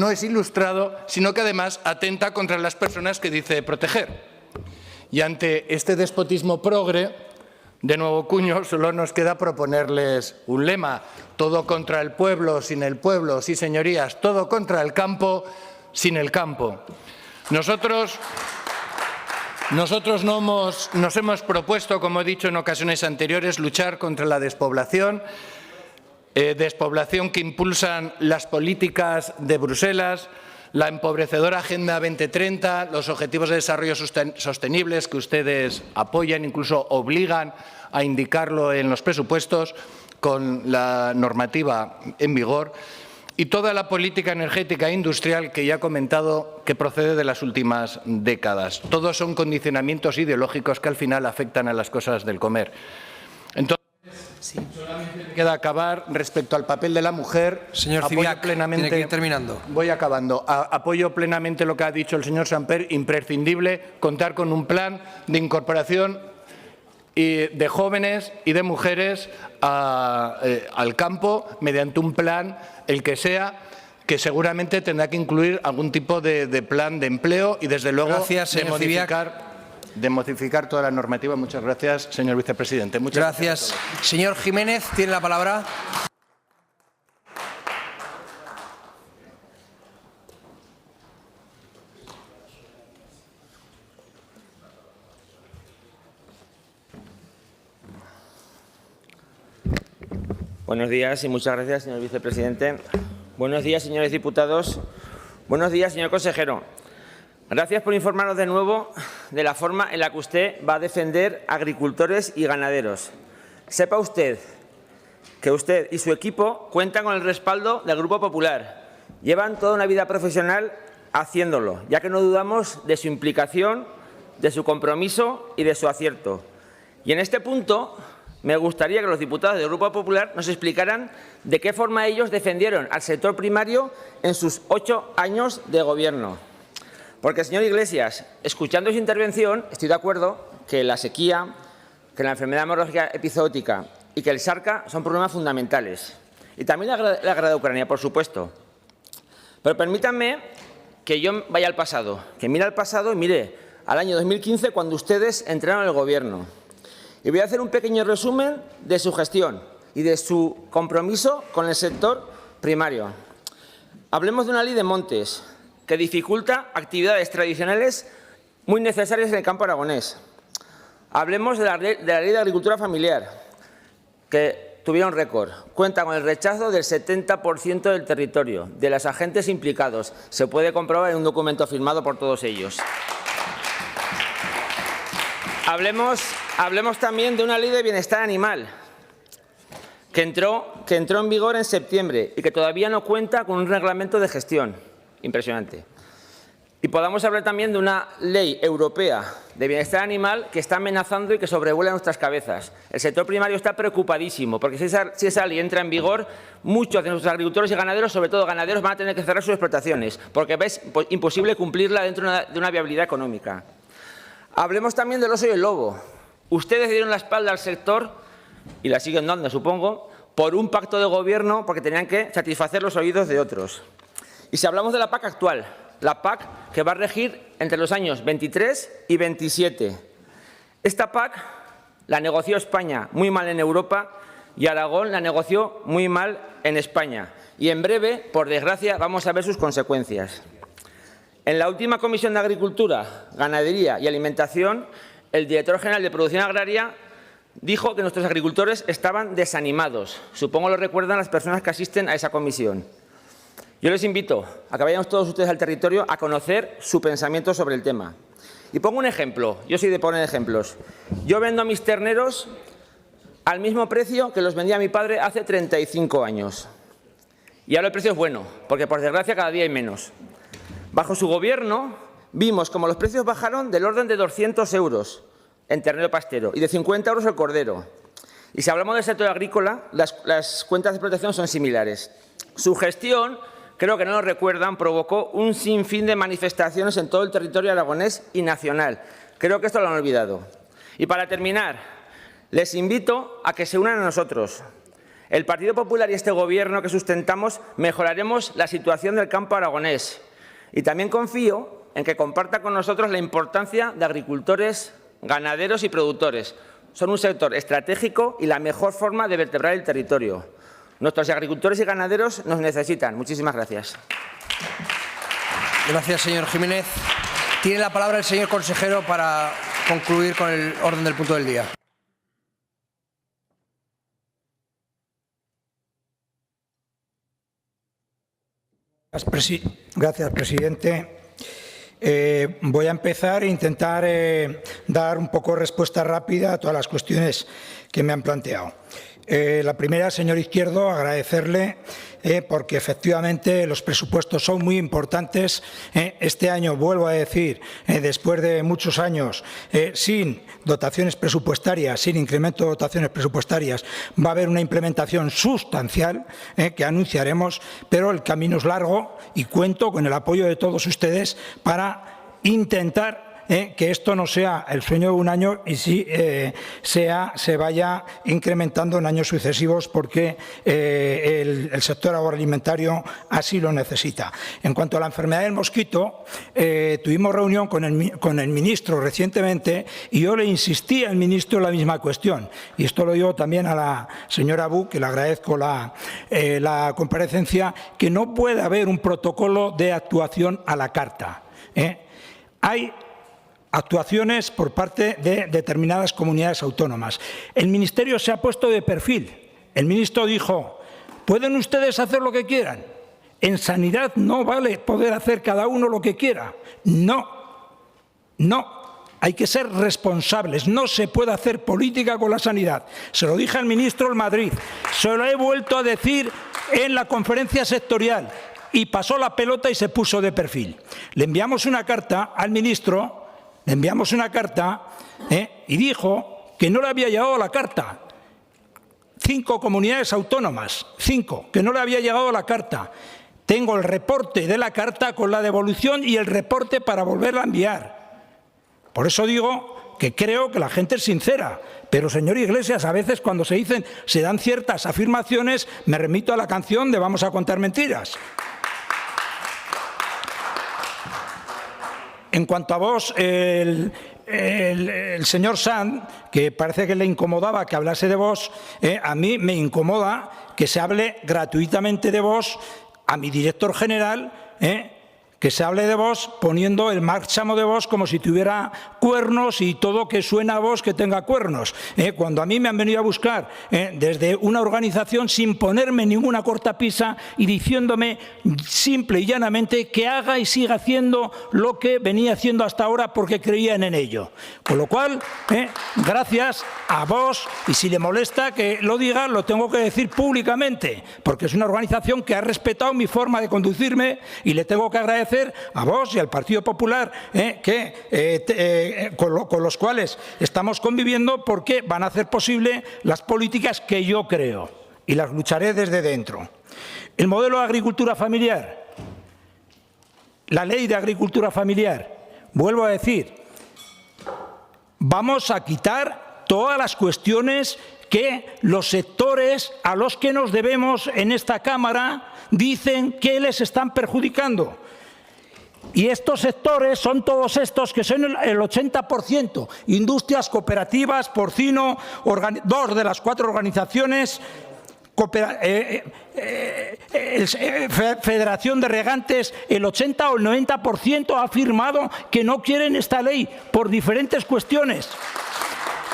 es ilustrado, sino que además atenta contra las personas que dice proteger. Y ante este despotismo progre, de nuevo cuño, solo nos queda proponerles un lema: todo contra el pueblo, sin el pueblo, sí señorías, todo contra el campo, sin el campo. Nosotros nos hemos propuesto, como he dicho en ocasiones anteriores, luchar contra la despoblación que impulsan las políticas de Bruselas, la empobrecedora Agenda 2030, los Objetivos de Desarrollo Sostenibles que ustedes apoyan, incluso obligan a indicarlo en los presupuestos con la normativa en vigor, y toda la política energética e industrial que ya he comentado que procede de las últimas décadas. Todos son condicionamientos ideológicos que al final afectan a las cosas del comer. Entonces, solamente me queda acabar respecto al papel de la mujer. Señor Civiac, tiene que ir terminando. Voy acabando. Apoyo plenamente lo que ha dicho el señor Samper. Imprescindible contar con un plan de incorporación de jóvenes y de mujeres al campo mediante un plan, el que sea, que seguramente tendrá que incluir algún tipo de plan de empleo y, desde luego, gracias, de modificar toda la normativa. Muchas gracias, señor vicepresidente. Muchas gracias. Señor Jiménez, tiene la palabra. Buenos días y muchas gracias, señor vicepresidente. Buenos días, señores diputados. Buenos días, señor consejero. Gracias por informarnos de nuevo de la forma en la que usted va a defender a agricultores y ganaderos. Sepa usted que usted y su equipo cuentan con el respaldo del Grupo Popular. Llevan toda una vida profesional haciéndolo, ya que no dudamos de su implicación, de su compromiso y de su acierto. Y en este punto me gustaría que los diputados del Grupo Popular nos explicaran de qué forma ellos defendieron al sector primario en sus 8 años de gobierno. Porque, señor Iglesias, escuchando su intervención, estoy de acuerdo que la sequía, que la enfermedad hemorrágica epizootica y que el SARCA son problemas fundamentales. Y también la guerra de Ucrania, por supuesto. Pero permítanme que yo vaya al pasado, que mire al pasado y mire al año 2015, cuando ustedes entraron en el Gobierno. Y voy a hacer un pequeño resumen de su gestión y de su compromiso con el sector primario. Hablemos de una ley de montes que dificulta actividades tradicionales muy necesarias en el campo aragonés. Hablemos de la ley de agricultura familiar, que tuvieron récord. Cuenta con el rechazo del 70% del territorio, de los agentes implicados. Se puede comprobar en un documento firmado por todos ellos. Hablemos también de una ley de bienestar animal que entró en vigor en septiembre y que todavía no cuenta con un reglamento de gestión. Impresionante. Y podamos hablar también de una ley europea de bienestar animal que está amenazando y que sobrevuela nuestras cabezas. El sector primario está preocupadísimo porque si esa ley entra en vigor, muchos de nuestros agricultores y ganaderos, sobre todo ganaderos, van a tener que cerrar sus explotaciones porque es imposible cumplirla dentro de una viabilidad económica. Hablemos también del oso y el lobo. Ustedes dieron la espalda al sector, y la siguen dando, supongo, por un pacto de gobierno porque tenían que satisfacer los oídos de otros. Y si hablamos de la PAC actual, la PAC que va a regir entre los años 23 y 27. Esta PAC la negoció España muy mal en Europa y Aragón la negoció muy mal en España. Y en breve, por desgracia, vamos a ver sus consecuencias. En la última Comisión de Agricultura, Ganadería y Alimentación, el director general de Producción Agraria dijo que nuestros agricultores estaban desanimados. Supongo lo recuerdan las personas que asisten a esa comisión. Yo les invito a que vayan todos ustedes al territorio a conocer su pensamiento sobre el tema. Y pongo un ejemplo. Yo soy de poner ejemplos. Yo vendo a mis terneros al mismo precio que los vendía mi padre hace 35 años. Y ahora el precio es bueno, porque por desgracia cada día hay menos. Bajo su gobierno vimos como los precios bajaron del orden de 200 euros en ternero pastero y de 50 euros el cordero. Y si hablamos del sector agrícola, las cuentas de protección son similares. Su gestión, creo que no lo recuerdan, provocó un sinfín de manifestaciones en todo el territorio aragonés y nacional. Creo que esto lo han olvidado. Y para terminar, les invito a que se unan a nosotros. El Partido Popular y este Gobierno que sustentamos mejoraremos la situación del campo aragonés. Y también confío en que comparta con nosotros la importancia de agricultores, ganaderos y productores. Son un sector estratégico y la mejor forma de vertebrar el territorio. Nuestros agricultores y ganaderos nos necesitan. Muchísimas gracias. Gracias, señor Jiménez. Tiene la palabra el señor consejero para concluir con el orden del punto del día. Gracias, presidente. Voy a empezar e intentar dar un poco de respuesta rápida a todas las cuestiones que me han planteado. La primera, señor Izquierdo, agradecerle porque efectivamente los presupuestos son muy importantes. Este año, vuelvo a decir, después de muchos años sin dotaciones presupuestarias, sin incremento de dotaciones presupuestarias, va a haber una implementación sustancial que anunciaremos, pero el camino es largo y cuento con el apoyo de todos ustedes para intentar que esto no sea el sueño de un año y sí se vaya incrementando en años sucesivos porque el sector agroalimentario así lo necesita. En cuanto a la enfermedad del mosquito, tuvimos reunión con el ministro recientemente y yo le insistí al ministro en la misma cuestión. Y esto lo digo también a la señora Bu, que le agradezco la comparecencia, que no puede haber un protocolo de actuación a la carta. Hay actuaciones por parte de determinadas comunidades autónomas. El Ministerio se ha puesto de perfil. El ministro dijo, ¿pueden ustedes hacer lo que quieran? En sanidad no vale poder hacer cada uno lo que quiera. No, no. Hay que ser responsables. No se puede hacer política con la sanidad. Se lo dije al ministro en Madrid. Se lo he vuelto a decir en la conferencia sectorial. Y pasó la pelota y se puso de perfil. Le enviamos una carta al ministro. Le enviamos una carta y dijo que no le había llegado la carta. 5 comunidades autónomas, 5, que no le había llegado la carta. Tengo el reporte de la carta con la devolución y el reporte para volverla a enviar. Por eso digo que creo que la gente es sincera. Pero, señor Iglesias, a veces cuando se dan ciertas afirmaciones, me remito a la canción de Vamos a contar mentiras. En cuanto a vos, el señor Sanz, que parece que le incomodaba que hablase de vos, a mí me incomoda que se hable gratuitamente de vos a mi director general, que se hable de vos poniendo el márchamo de vos como si tuviera cuernos y todo que suena a vos que tenga cuernos. Cuando a mí me han venido a buscar desde una organización sin ponerme ninguna cortapisa y diciéndome simple y llanamente que haga y siga haciendo lo que venía haciendo hasta ahora porque creían en ello. Con lo cual, gracias a vos, y si le molesta que lo diga, lo tengo que decir públicamente, porque es una organización que ha respetado mi forma de conducirme y le tengo que agradecer a vos y al Partido Popular con los cuales estamos conviviendo porque van a hacer posible las políticas que yo creo y las lucharé desde dentro. El modelo de agricultura familiar, la ley de agricultura familiar, vuelvo a decir, vamos a quitar todas las cuestiones que los sectores a los que nos debemos en esta Cámara dicen que les están perjudicando. Y estos sectores son todos estos que son el 80%. Industrias, cooperativas, porcino, 2 de las 4 organizaciones, Federación de Regantes, el 80 o el 90% ha afirmado que no quieren esta ley por diferentes cuestiones.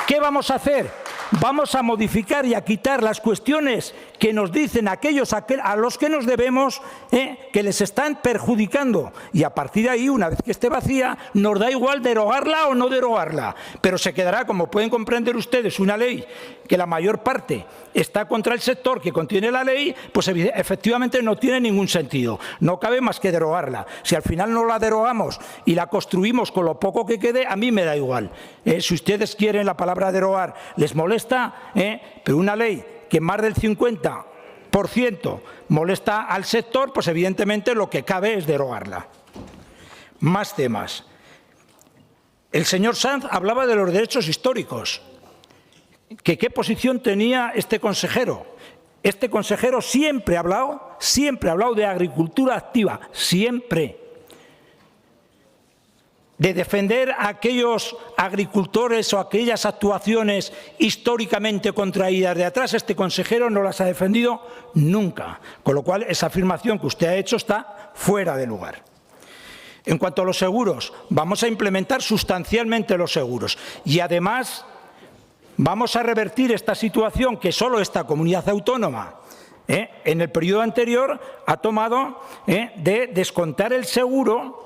¿Qué vamos a hacer? Vamos a modificar y a quitar las cuestiones que nos dicen aquellos a los que nos debemos, que les están perjudicando. Y a partir de ahí, una vez que esté vacía, nos da igual derogarla o no derogarla. Pero se quedará, como pueden comprender ustedes, una ley que la mayor parte está contra el sector que contiene la ley, pues efectivamente no tiene ningún sentido. No cabe más que derogarla. Si al final no la derogamos y la construimos con lo poco que quede, a mí me da igual. Si ustedes quieren la palabra derogar, les molesta, pero una ley que más del 50% molesta al sector, pues evidentemente lo que cabe es derogarla. Más temas. El señor Sanz hablaba de los derechos históricos. ¿Qué posición tenía este consejero? Este consejero siempre ha hablado de agricultura activa, siempre. De defender a aquellos agricultores o aquellas actuaciones históricamente contraídas de atrás, este consejero no las ha defendido nunca. Con lo cual, esa afirmación que usted ha hecho está fuera de lugar. En cuanto a los seguros, vamos a implementar sustancialmente los seguros. Y además, vamos a revertir esta situación que solo esta comunidad autónoma en el periodo anterior ha tomado de descontar el seguro.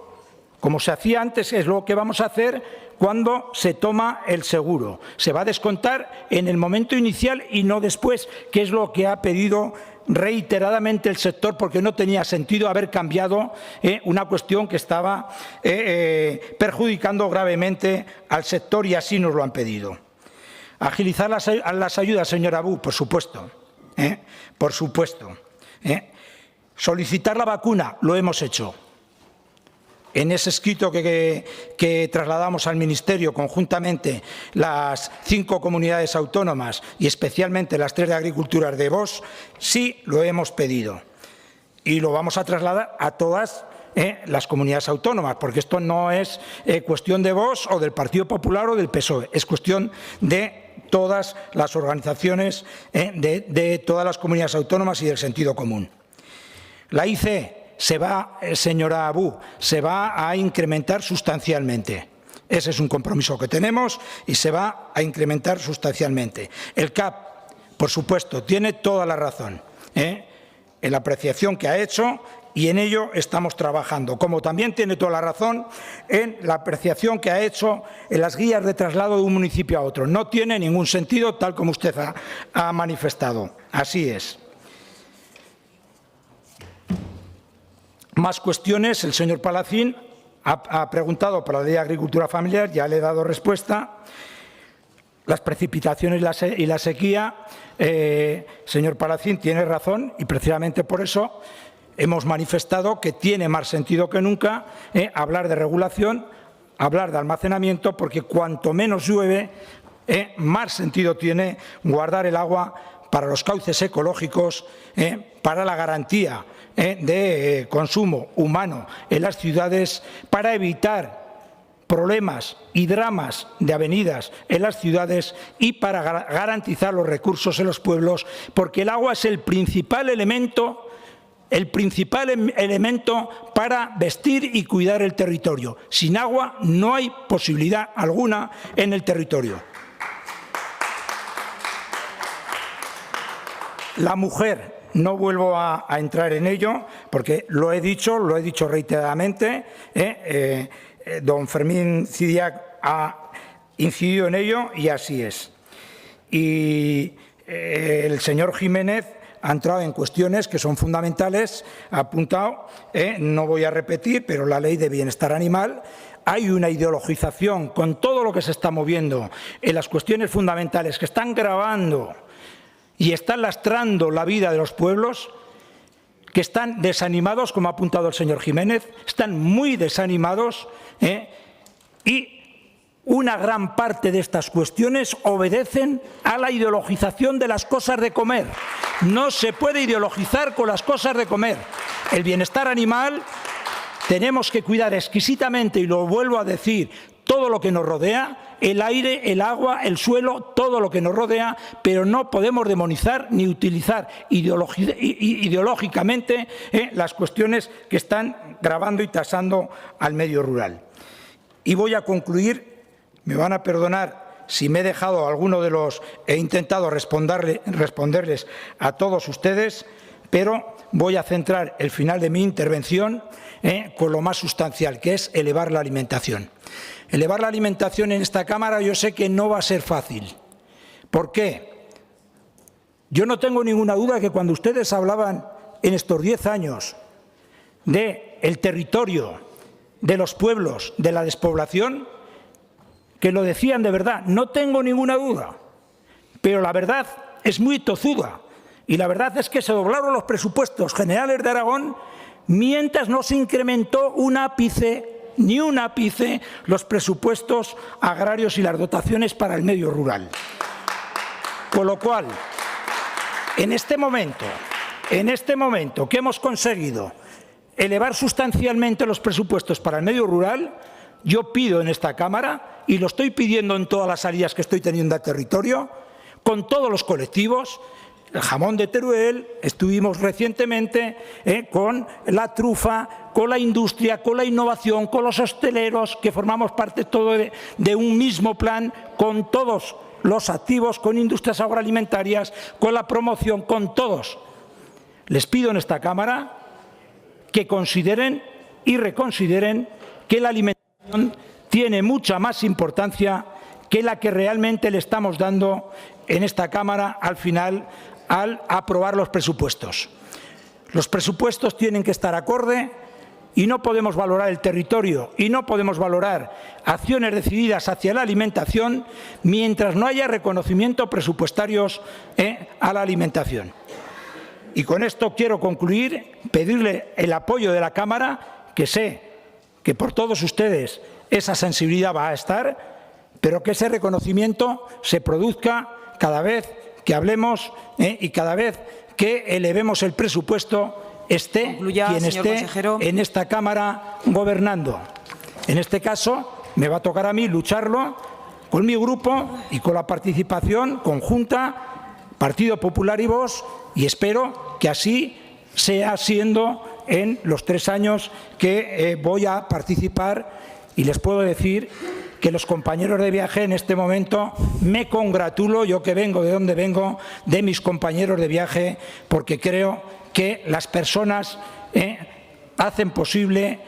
Como se hacía antes, es lo que vamos a hacer cuando se toma el seguro. Se va a descontar en el momento inicial y no después, que es lo que ha pedido reiteradamente el sector, porque no tenía sentido haber cambiado una cuestión que estaba perjudicando gravemente al sector, y así nos lo han pedido. Agilizar las ayudas, señora Bu, por supuesto. Por supuesto. Solicitar la vacuna, lo hemos hecho. En ese escrito que trasladamos al Ministerio conjuntamente las 5 comunidades autónomas y especialmente las 3 de Agricultura de Vox, sí lo hemos pedido. Y lo vamos a trasladar a todas las comunidades autónomas, porque esto no es cuestión de Vox o del Partido Popular o del PSOE, es cuestión de todas las organizaciones, de todas las comunidades autónomas y del sentido común. La IC se va, señora Abú, se va a incrementar sustancialmente. Ese es un compromiso que tenemos y se va a incrementar sustancialmente. El CAP, por supuesto, tiene toda la razón en la apreciación que ha hecho, y en ello estamos trabajando. Como también tiene toda la razón en la apreciación que ha hecho en las guías de traslado de un municipio a otro. No tiene ningún sentido, tal como usted ha manifestado. Así es. Más cuestiones. El señor Palacín ha preguntado por la Ley de Agricultura Familiar, ya le he dado respuesta. Las precipitaciones y la sequía, señor Palacín, tiene razón, y precisamente por eso hemos manifestado que tiene más sentido que nunca hablar de regulación, hablar de almacenamiento, porque cuanto menos llueve, más sentido tiene guardar el agua para los cauces ecológicos, para la garantía de consumo humano en las ciudades, para evitar problemas y dramas de avenidas en las ciudades y para garantizar los recursos en los pueblos, porque el agua es el principal elemento para vestir y cuidar el territorio. Sin agua no hay posibilidad alguna en el territorio. La mujer, no vuelvo a entrar en ello, porque lo he dicho reiteradamente. Don Fermín Cidiac ha incidido en ello y así es. Y el señor Jiménez ha entrado en cuestiones que son fundamentales, ha apuntado, no voy a repetir, pero la Ley de Bienestar Animal. Hay una ideologización con todo lo que se está moviendo en las cuestiones fundamentales que están gravando y están lastrando la vida de los pueblos, que están desanimados, como ha apuntado el señor Jiménez, están muy desanimados, y una gran parte de estas cuestiones obedecen a la ideologización de las cosas de comer. No se puede ideologizar con las cosas de comer. El bienestar animal tenemos que cuidar exquisitamente, y lo vuelvo a decir, todo lo que nos rodea, el aire, el agua, el suelo, todo lo que nos rodea, pero no podemos demonizar ni utilizar ideológicamente las cuestiones que están gravando y tasando al medio rural. Y voy a concluir, me van a perdonar si me he dejado alguno de los... He intentado responderles a todos ustedes, pero voy a centrar el final de mi intervención con lo más sustancial, que es elevar la alimentación. Elevar la alimentación en esta Cámara yo sé que no va a ser fácil. ¿Por qué? Yo no tengo ninguna duda que cuando ustedes hablaban en estos 10 años del territorio, de los pueblos, de la despoblación, que lo decían de verdad, no tengo ninguna duda, pero la verdad es muy tozuda y la verdad es que se doblaron los presupuestos generales de Aragón mientras no se incrementó ni un ápice los presupuestos agrarios y las dotaciones para el medio rural. Con lo cual, en este momento que hemos conseguido elevar sustancialmente los presupuestos para el medio rural, yo pido en esta Cámara, y lo estoy pidiendo en todas las salidas que estoy teniendo al territorio, con todos los colectivos, el jamón de Teruel, estuvimos recientemente con la trufa, con la industria, con la innovación, con los hosteleros, que formamos parte todo de un mismo plan, con todos los activos, con industrias agroalimentarias, con la promoción, con todos. Les pido en esta Cámara que consideren y reconsideren que la alimentación tiene mucha más importancia que la que realmente le estamos dando en esta Cámara al final al aprobar los presupuestos. Los presupuestos tienen que estar acorde y no podemos valorar el territorio y no podemos valorar acciones decididas hacia la alimentación mientras no haya reconocimiento presupuestarios a la alimentación. Y con esto quiero concluir, pedirle el apoyo de la Cámara, que sé que por todos ustedes esa sensibilidad va a estar, pero que ese reconocimiento se produzca cada vez que hablemos y cada vez que elevemos el presupuesto, esté quien esté en esta Cámara gobernando. En este caso, me va a tocar a mí lucharlo con mi grupo y con la participación conjunta, Partido Popular y Vox, y espero que así sea siendo en los 3 años que voy a participar. Y les puedo decir que los compañeros de viaje en este momento me congratulo, yo que vengo de donde vengo, de mis compañeros de viaje, porque creo que las personas hacen posible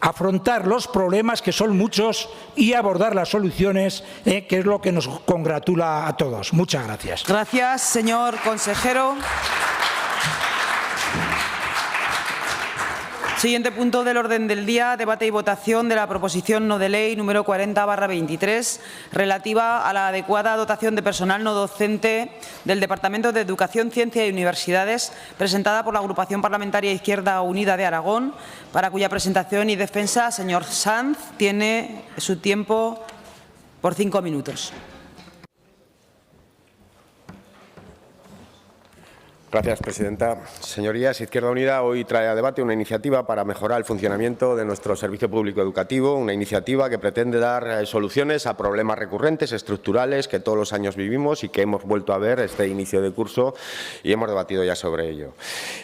afrontar los problemas, que son muchos, y abordar las soluciones, que es lo que nos congratula a todos. Muchas gracias. Gracias, señor consejero. Siguiente punto del orden del día, debate y votación de la proposición no de ley número 40/23, relativa a la adecuada dotación de personal no docente del Departamento de Educación, Ciencia y Universidades, presentada por la Agrupación Parlamentaria Izquierda Unida de Aragón, para cuya presentación y defensa, señor Sanz, tiene su tiempo por 5 minutos. Gracias, presidenta. Señorías, Izquierda Unida hoy trae a debate una iniciativa para mejorar el funcionamiento de nuestro servicio público educativo, una iniciativa que pretende dar soluciones a problemas recurrentes, estructurales, que todos los años vivimos y que hemos vuelto a ver este inicio de curso y hemos debatido ya sobre ello.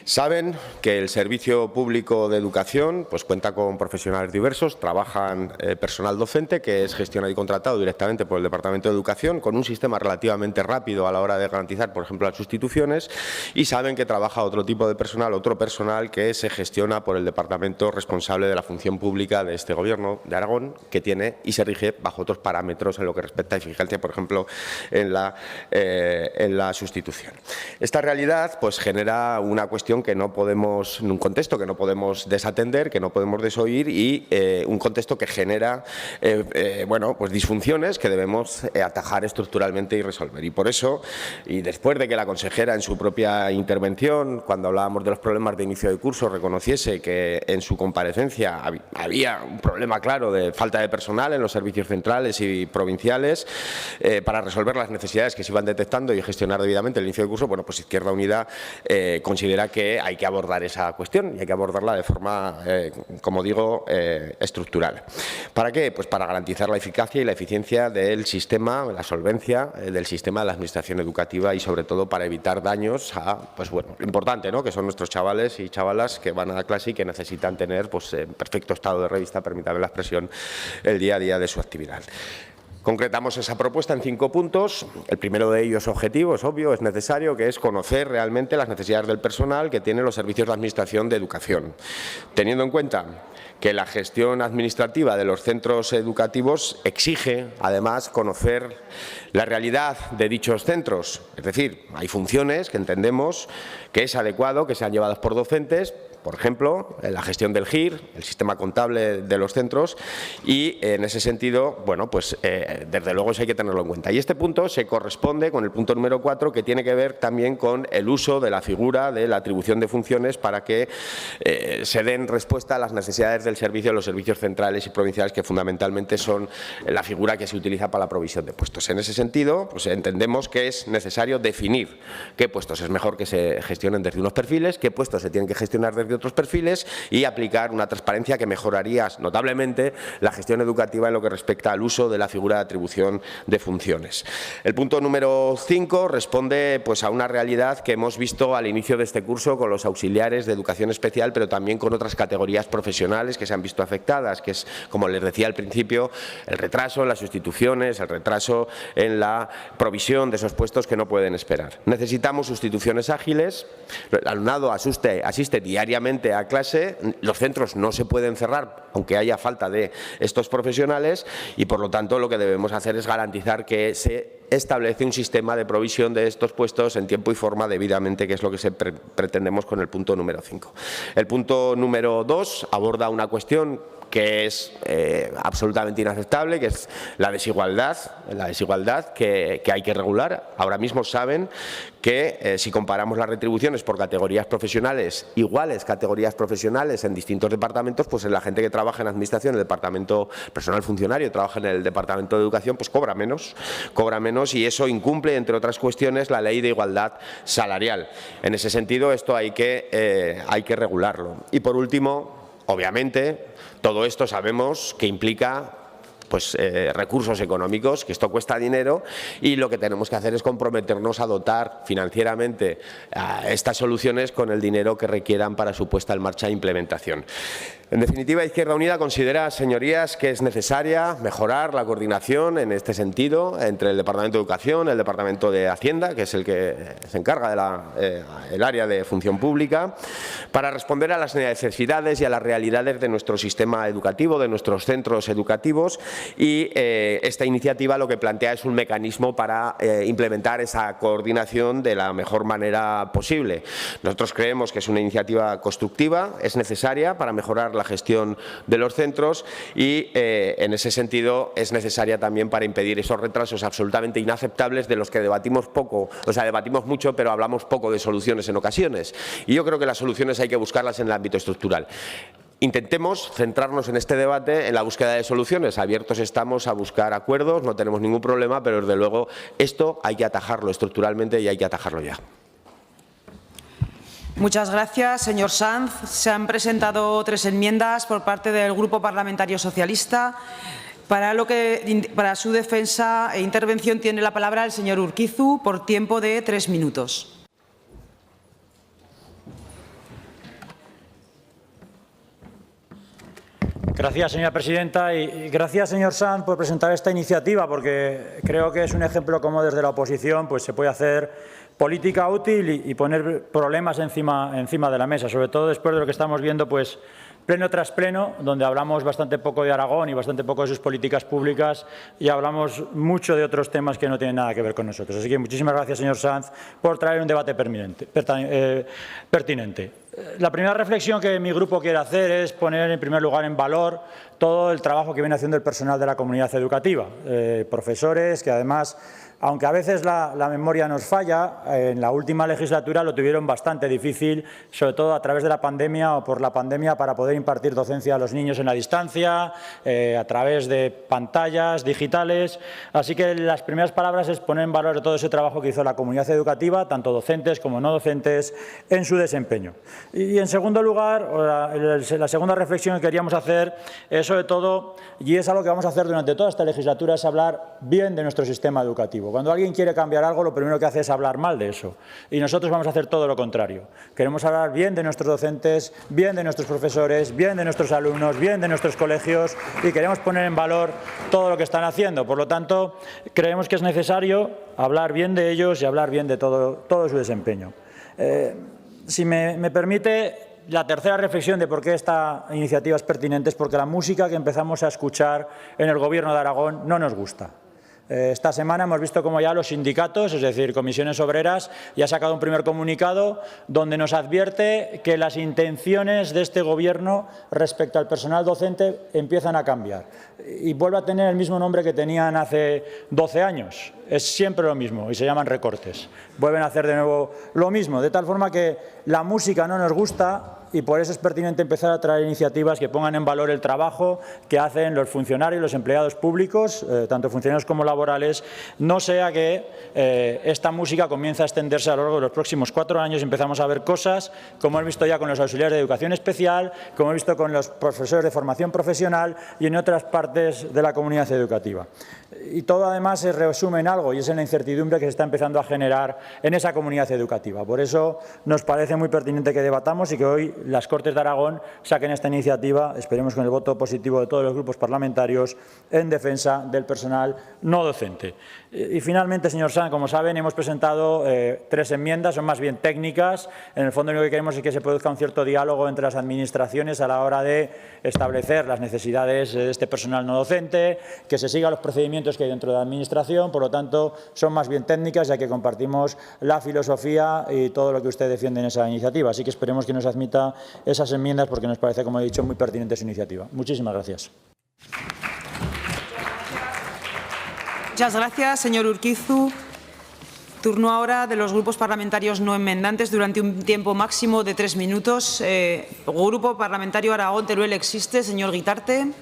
Saben que el servicio público de educación pues cuenta con profesionales diversos, trabajan personal docente que es gestionado y contratado directamente por el Departamento de Educación, con un sistema relativamente rápido a la hora de garantizar, por ejemplo, las sustituciones, y saben que trabaja otro tipo de personal, otro personal que se gestiona por el departamento responsable de la función pública de este Gobierno de Aragón, que tiene y se rige bajo otros parámetros en lo que respecta a eficacia, por ejemplo, en la sustitución. Esta realidad pues genera una cuestión que no podemos, un contexto que no podemos desatender, que no podemos desoír, y un contexto que genera bueno, pues disfunciones que debemos atajar estructuralmente y resolver. Y por eso, y después de que la consejera en su propia primera intervención, cuando hablábamos de los problemas de inicio de curso, reconociese que en su comparecencia había un problema claro de falta de personal en los servicios centrales y provinciales para resolver las necesidades que se iban detectando y gestionar debidamente el inicio de curso. Bueno, pues Izquierda Unida considera que hay que abordar esa cuestión y hay que abordarla de forma, como digo, estructural. ¿Para qué? Pues para garantizar la eficacia y la eficiencia del sistema, la solvencia del sistema de la administración educativa y sobre todo para evitar daños a, pues bueno, lo importante, ¿no?, que son nuestros chavales y chavalas que van a la clase y que necesitan tener, pues, en perfecto estado de revista, permítame la expresión, el día a día de su actividad. Concretamos esa propuesta en 5 puntos. El primero de ellos objetivo, es obvio, es necesario, que es conocer realmente las necesidades del personal que tienen los servicios de administración de educación, teniendo en cuenta que la gestión administrativa de los centros educativos exige, además, conocer la realidad de dichos centros. Es decir, hay funciones que entendemos que es adecuado que sean llevadas por docentes, por ejemplo, en la gestión del GIR, el sistema contable de los centros, y en ese sentido, bueno, pues desde luego eso hay que tenerlo en cuenta. Y este punto se corresponde con el punto número 4, que tiene que ver también con el uso de la figura de la atribución de funciones para que se den respuesta a las necesidades del servicio de los servicios centrales y provinciales, que fundamentalmente son la figura que se utiliza para la provisión de puestos. En ese sentido, pues entendemos que es necesario definir qué puestos es mejor que se gestionen desde unos perfiles, qué puestos se tienen que gestionar desde otros perfiles y aplicar una transparencia que mejoraría notablemente la gestión educativa en lo que respecta al uso de la figura de atribución de funciones. El punto número 5 responde, pues, a una realidad que hemos visto al inicio de este curso con los auxiliares de educación especial, pero también con otras categorías profesionales que se han visto afectadas, que es, como les decía al principio, el retraso en las sustituciones, el retraso en la provisión de esos puestos que no pueden esperar. Necesitamos sustituciones ágiles. El alumnado asiste diariamente a clase, los centros no se pueden cerrar aunque haya falta de estos profesionales y, por lo tanto, lo que debemos hacer es garantizar que se establece un sistema de provisión de estos puestos en tiempo y forma debidamente, que es lo que pretendemos con el punto número 5. El punto número 2 aborda una cuestión que es absolutamente inaceptable, que es la desigualdad que hay que regular. Ahora mismo saben que si comparamos las retribuciones por categorías profesionales, iguales categorías profesionales en distintos departamentos, pues la gente que trabaja en administración, el departamento personal funcionario, trabaja en el departamento de educación, pues cobra menos y eso incumple, entre otras cuestiones, la ley de igualdad salarial. En ese sentido, esto hay que regularlo. Y por último, obviamente, todo esto sabemos que implica, pues, recursos económicos, que esto cuesta dinero, y lo que tenemos que hacer es comprometernos a dotar financieramente a estas soluciones con el dinero que requieran para su puesta en marcha e implementación. En definitiva, Izquierda Unida considera, señorías, que es necesaria mejorar la coordinación en este sentido entre el Departamento de Educación, el Departamento de Hacienda, que es el que se encarga del área de función pública, para responder a las necesidades y a las realidades de nuestro sistema educativo, de nuestros centros educativos, y esta iniciativa lo que plantea es un mecanismo para implementar esa coordinación de la mejor manera posible. Nosotros creemos que es una iniciativa constructiva, es necesaria para mejorar la gestión de los centros y, en ese sentido, es necesaria también para impedir esos retrasos absolutamente inaceptables de los que debatimos poco, debatimos mucho, pero hablamos poco de soluciones en ocasiones. Y yo creo que las soluciones hay que buscarlas en el ámbito estructural. Intentemos centrarnos en este debate en la búsqueda de soluciones. Abiertos estamos a buscar acuerdos, no tenemos ningún problema, pero desde luego esto hay que atajarlo estructuralmente y hay que atajarlo ya. Muchas gracias, señor Sanz. Se han presentado 3 enmiendas por parte del Grupo Parlamentario Socialista. Para su defensa e intervención tiene la palabra el señor Urquizu por tiempo de 3 minutos. Gracias, señora presidenta, y gracias, señor Sanz, por presentar esta iniciativa, porque creo que es un ejemplo cómo desde la oposición pues, se puede hacer política útil y poner problemas encima de la mesa, sobre todo después de lo que estamos viendo pues, pleno tras pleno, donde hablamos bastante poco de Aragón y bastante poco de sus políticas públicas y hablamos mucho de otros temas que no tienen nada que ver con nosotros. Así que muchísimas gracias, señor Sanz, por traer un debate pertinente. La primera reflexión que mi grupo quiere hacer es poner en primer lugar en valor todo el trabajo que viene haciendo el personal de la comunidad educativa. Profesores que además, aunque a veces la memoria nos falla, en la última legislatura lo tuvieron bastante difícil, sobre todo a través de la pandemia o por la pandemia, para poder impartir docencia a los niños en la distancia, a través de pantallas digitales. Así que las primeras palabras es poner en valor todo ese trabajo que hizo la comunidad educativa, tanto docentes como no docentes, en su desempeño. Y en segundo lugar, la segunda reflexión que queríamos hacer es sobre todo, y es algo que vamos a hacer durante toda esta legislatura, es hablar bien de nuestro sistema educativo. Cuando alguien quiere cambiar algo, lo primero que hace es hablar mal de eso. Y nosotros vamos a hacer todo lo contrario. Queremos hablar bien de nuestros docentes, bien de nuestros profesores, bien de nuestros alumnos, bien de nuestros colegios, y queremos poner en valor todo lo que están haciendo. Por lo tanto, creemos que es necesario hablar bien de ellos y hablar bien de todo su desempeño. Si me permite, la tercera reflexión de por qué esta iniciativa es pertinente es porque la música que empezamos a escuchar en el Gobierno de Aragón no nos gusta. Esta semana hemos visto cómo ya los sindicatos, es decir, comisiones obreras, ya han sacado un primer comunicado donde nos advierte que las intenciones de este Gobierno respecto al personal docente empiezan a cambiar y vuelve a tener el mismo nombre que tenían hace 12 años. Es siempre lo mismo y se llaman recortes. Vuelven a hacer de nuevo lo mismo, de tal forma que la música no nos gusta y por eso es pertinente empezar a traer iniciativas que pongan en valor el trabajo que hacen los funcionarios y los empleados públicos, tanto funcionarios como laborales, no sea que esta música comience a extenderse a lo largo de los próximos 4 años y empezamos a ver cosas como hemos visto ya con los auxiliares de educación especial, como hemos visto con los profesores de formación profesional y en otras partes de la comunidad educativa. Y todo además se resume en algo y es en la incertidumbre que se está empezando a generar en esa comunidad educativa. Por eso nos parece muy pertinente que debatamos y que hoy las Cortes de Aragón saquen esta iniciativa, esperemos con el voto positivo de todos los grupos parlamentarios, en defensa del personal no docente. Y finalmente, señor Sanz, como saben, hemos presentado 3 enmiendas, son más bien técnicas. En el fondo lo que queremos es que se produzca un cierto diálogo entre las administraciones a la hora de establecer las necesidades de este personal no docente, que se sigan los procedimientos que hay dentro de la Administración. Por lo tanto, son más bien técnicas, ya que compartimos la filosofía y todo lo que usted defiende en esa iniciativa. Así que esperemos que nos admita esas enmiendas porque nos parece, como he dicho, muy pertinente su iniciativa. Muchísimas gracias. Muchas gracias, señor Urquizu. Turno ahora de los grupos parlamentarios no enmendantes durante un tiempo máximo de 3 minutos. Grupo Parlamentario Aragón Teruel existe. Señor Guitarte.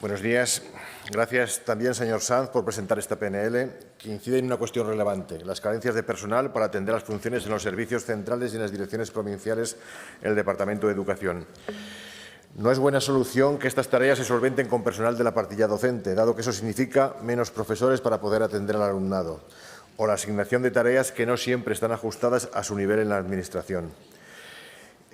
Buenos días. Gracias también, señor Sanz, por presentar esta PNL, que incide en una cuestión relevante, las carencias de personal para atender las funciones en los servicios centrales y en las direcciones provinciales en el Departamento de Educación. No es buena solución que estas tareas se solventen con personal de la partilla docente, dado que eso significa menos profesores para poder atender al alumnado, o la asignación de tareas que no siempre están ajustadas a su nivel en la Administración.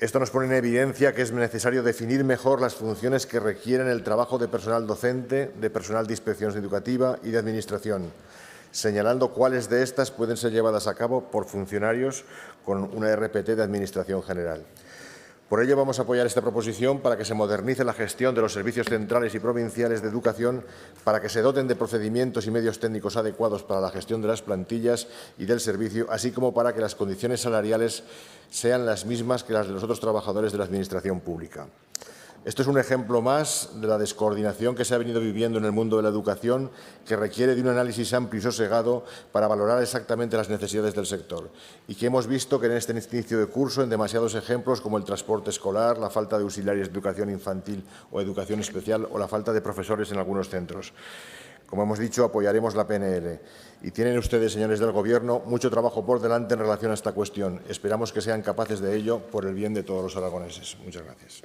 Esto nos pone en evidencia que es necesario definir mejor las funciones que requieren el trabajo de personal docente, de personal de inspección educativa y de administración, señalando cuáles de estas pueden ser llevadas a cabo por funcionarios con una RPT de Administración General. Por ello, vamos a apoyar esta proposición para que se modernice la gestión de los servicios centrales y provinciales de educación, para que se doten de procedimientos y medios técnicos adecuados para la gestión de las plantillas y del servicio, así como para que las condiciones salariales sean las mismas que las de los otros trabajadores de la Administración pública. Esto es un ejemplo más de la descoordinación que se ha venido viviendo en el mundo de la educación, que requiere de un análisis amplio y sosegado para valorar exactamente las necesidades del sector, y que hemos visto que en este inicio de curso en demasiados ejemplos como el transporte escolar, la falta de auxiliares de educación infantil o educación especial o la falta de profesores en algunos centros. Como hemos dicho, apoyaremos la PNL. Y tienen ustedes, señores del Gobierno, mucho trabajo por delante en relación a esta cuestión. Esperamos que sean capaces de ello por el bien de todos los aragoneses. Muchas gracias.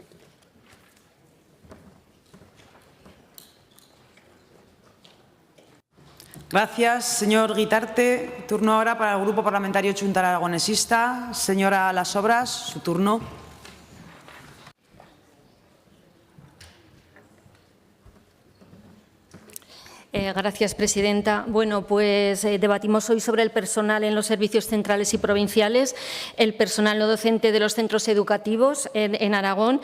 Gracias, señor Guitarte. Turno ahora para el Grupo Parlamentario Chunta Aragonesista. Señora Las Obras, su turno. Gracias, presidenta. Bueno, pues debatimos hoy sobre el personal en los servicios centrales y provinciales, el personal no docente de los centros educativos en Aragón,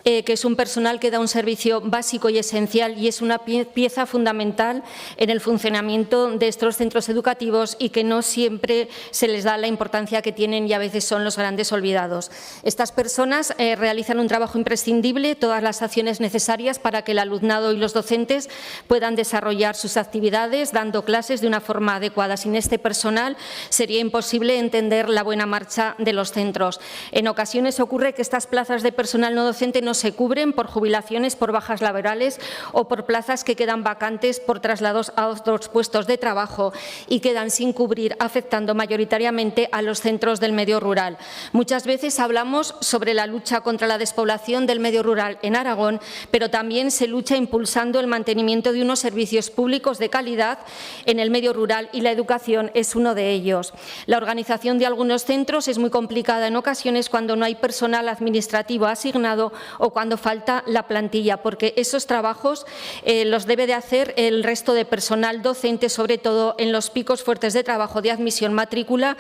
que es un personal que da un servicio básico y esencial y es una pieza fundamental en el funcionamiento de estos centros educativos y que no siempre se les da la importancia que tienen y a veces son los grandes olvidados. Estas personas realizan un trabajo imprescindible, todas las acciones necesarias para que el alumnado y los docentes puedan desarrollar sus actividades dando clases de una forma adecuada. Sin este personal sería imposible entender la buena marcha de los centros. En ocasiones ocurre que estas plazas de personal no docente no se cubren por jubilaciones, por bajas laborales o por plazas que quedan vacantes por traslados a otros puestos de trabajo y quedan sin cubrir, afectando mayoritariamente a los centros del medio rural. Muchas veces hablamos sobre la lucha contra la despoblación del medio rural en Aragón, pero también se lucha impulsando el mantenimiento de unos servicios públicos de calidad en el medio rural y la educación es uno de ellos. La organización de algunos centros es muy complicada en ocasiones cuando no hay personal administrativo asignado o cuando falta la plantilla, porque esos trabajos los debe de hacer el resto de personal docente, sobre todo en los picos fuertes de trabajo de admisión, matrícula,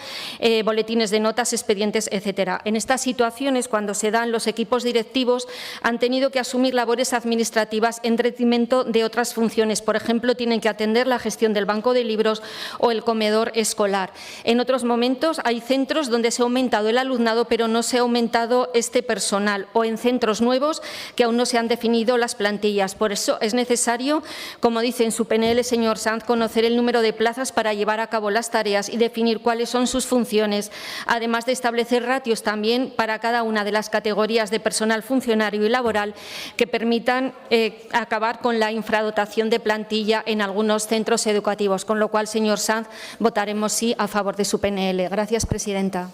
boletines de notas, expedientes, etcétera. En estas situaciones, cuando se dan, los equipos directivos han tenido que asumir labores administrativas en detrimento de otras funciones. Por ejemplo, tienen que atender la gestión del banco de libros o el comedor escolar. En otros momentos hay centros donde se ha aumentado el alumnado, pero no se ha aumentado este personal, o en centros nuevos que aún no se han definido las plantillas. Por eso es necesario, como dice en su PNL, señor Sanz, conocer el número de plazas para llevar a cabo las tareas y definir cuáles son sus funciones, además de establecer ratios también para cada una de las categorías de personal funcionario y laboral que permitan acabar con la infradotación de plantilla en algunos centros educativos. Con lo cual, señor Sanz, votaremos sí a favor de su PNL. Gracias, presidenta.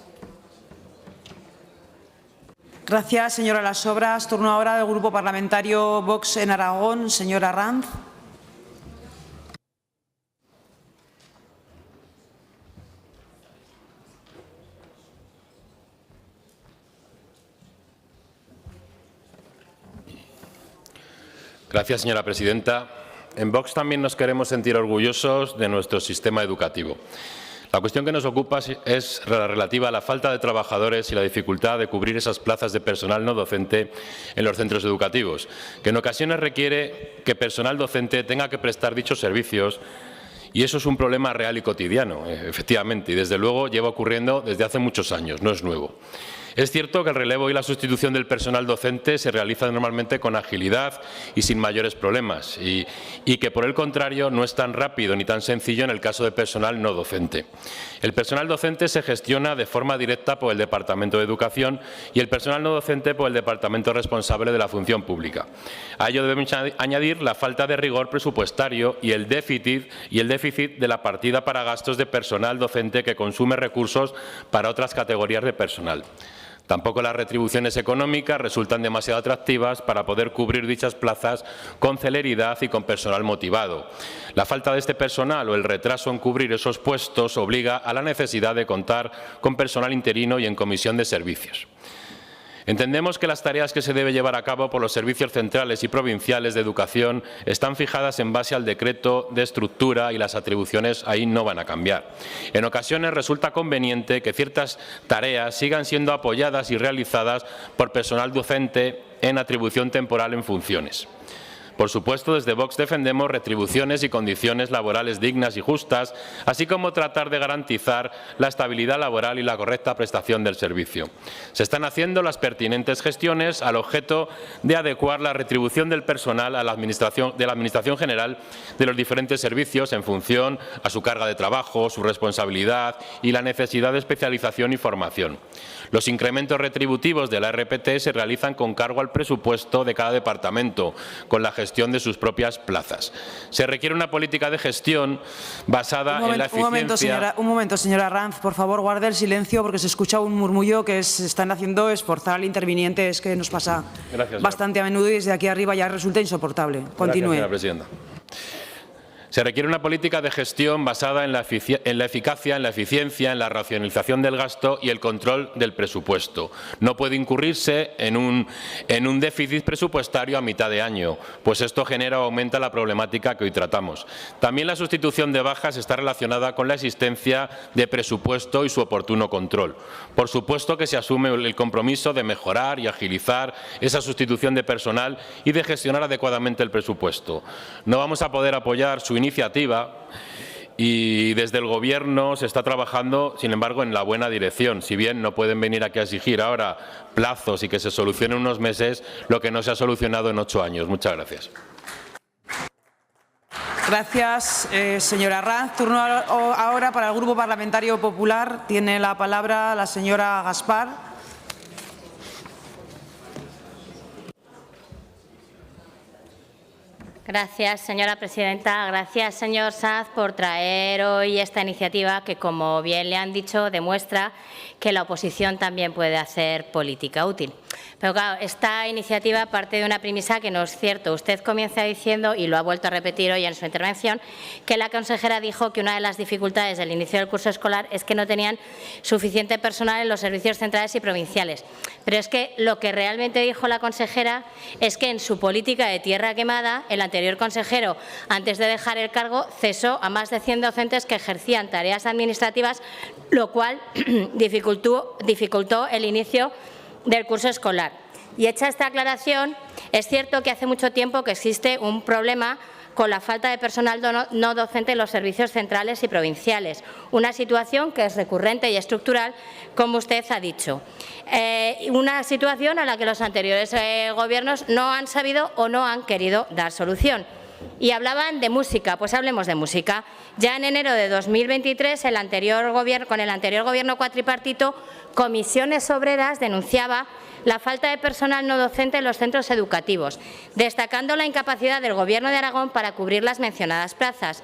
Gracias, señora Las Sobras. Turno ahora del Grupo Parlamentario Vox en Aragón. Señora Ranz. Gracias, señora presidenta. En Vox también nos queremos sentir orgullosos de nuestro sistema educativo. La cuestión que nos ocupa es la relativa a la falta de trabajadores y la dificultad de cubrir esas plazas de personal no docente en los centros educativos, que en ocasiones requiere que personal docente tenga que prestar dichos servicios. Y eso es un problema real y cotidiano, efectivamente, y desde luego lleva ocurriendo desde hace muchos años, no es nuevo. Es cierto que el relevo y la sustitución del personal docente se realizan normalmente con agilidad y sin mayores problemas y que, por el contrario, no es tan rápido ni tan sencillo en el caso de personal no docente. El personal docente se gestiona de forma directa por el Departamento de Educación y el personal no docente por el Departamento responsable de la función pública. A ello debemos añadir la falta de rigor presupuestario y el déficit de la partida para gastos de personal docente que consume recursos para otras categorías de personal. Tampoco las retribuciones económicas resultan demasiado atractivas para poder cubrir dichas plazas con celeridad y con personal motivado. La falta de este personal o el retraso en cubrir esos puestos obliga a la necesidad de contar con personal interino y en comisión de servicios. Entendemos que las tareas que se debe llevar a cabo por los servicios centrales y provinciales de educación están fijadas en base al decreto de estructura y las atribuciones ahí no van a cambiar. En ocasiones resulta conveniente que ciertas tareas sigan siendo apoyadas y realizadas por personal docente en atribución temporal en funciones. Por supuesto, desde Vox defendemos retribuciones y condiciones laborales dignas y justas, así como tratar de garantizar la estabilidad laboral y la correcta prestación del servicio. Se están haciendo las pertinentes gestiones al objeto de adecuar la retribución del personal a la Administración General de los diferentes servicios en función a su carga de trabajo, su responsabilidad y la necesidad de especialización y formación. Los incrementos retributivos de la RPT se realizan con cargo al presupuesto de cada departamento, con la gestión de sus propias plazas. Se requiere una política de gestión basada en la eficiencia. Un momento, señora Ranz, por favor, guarde el silencio porque se escucha un murmullo que se están haciendo esforzar al interviniente. Es que nos pasa bastante a menudo y desde aquí arriba ya resulta insoportable. Continúe. Gracias, señora presidenta. Se requiere una política de gestión basada en la eficacia, en la eficiencia, en la racionalización del gasto y el control del presupuesto. No puede incurrirse en un déficit presupuestario a mitad de año, pues esto genera o aumenta la problemática que hoy tratamos. También la sustitución de bajas está relacionada con la existencia de presupuesto y su oportuno control. Por supuesto que se asume el compromiso de mejorar y agilizar esa sustitución de personal y de gestionar adecuadamente el presupuesto. No vamos a poder apoyar su iniciativa y desde el Gobierno se está trabajando, sin embargo, en la buena dirección. Si bien no pueden venir aquí a exigir ahora plazos y que se solucione en unos meses lo que no se ha solucionado en 8 años. Muchas gracias. Gracias, señora Arranz. Turno ahora para el Grupo Parlamentario Popular. Tiene la palabra la señora Gaspar. Gracias, señora presidenta. Gracias, señor Sanz, por traer hoy esta iniciativa que, como bien le han dicho, demuestra que la oposición también puede hacer política útil. Pero claro, esta iniciativa parte de una premisa que no es cierto. Usted comienza diciendo, y lo ha vuelto a repetir hoy en su intervención, que la consejera dijo que una de las dificultades del inicio del curso escolar es que no tenían suficiente personal en los servicios centrales y provinciales. Pero es que lo que realmente dijo la consejera es que en su política de tierra quemada, el anterior consejero, antes de dejar el cargo, cesó a más de 100 docentes que ejercían tareas administrativas, lo cual dificultó el inicio del curso escolar. Y hecha esta aclaración, es cierto que hace mucho tiempo que existe un problema con la falta de personal no docente en los servicios centrales y provinciales, una situación que es recurrente y estructural, como usted ha dicho. Una situación a la que los anteriores gobiernos no han sabido o no han querido dar solución. Y hablaban de música, pues hablemos de música. Ya en enero de 2023, con el anterior gobierno cuatripartito, Comisiones Obreras denunciaba la falta de personal no docente en los centros educativos, destacando la incapacidad del Gobierno de Aragón para cubrir las mencionadas plazas.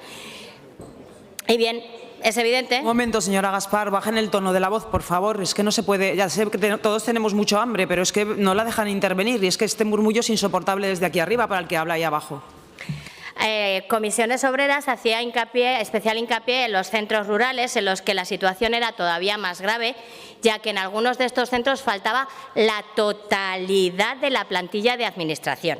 Y bien, es evidente. Un momento, señora Gaspar, bajen el tono de la voz, por favor. Es que no se puede. Ya sé que todos tenemos mucho hambre, pero es que no la dejan intervenir y es que este murmullo es insoportable desde aquí arriba para el que habla ahí abajo. Comisiones Obreras hacía especial hincapié en los centros rurales, en los que la situación era todavía más grave, ya que en algunos de estos centros faltaba la totalidad de la plantilla de administración.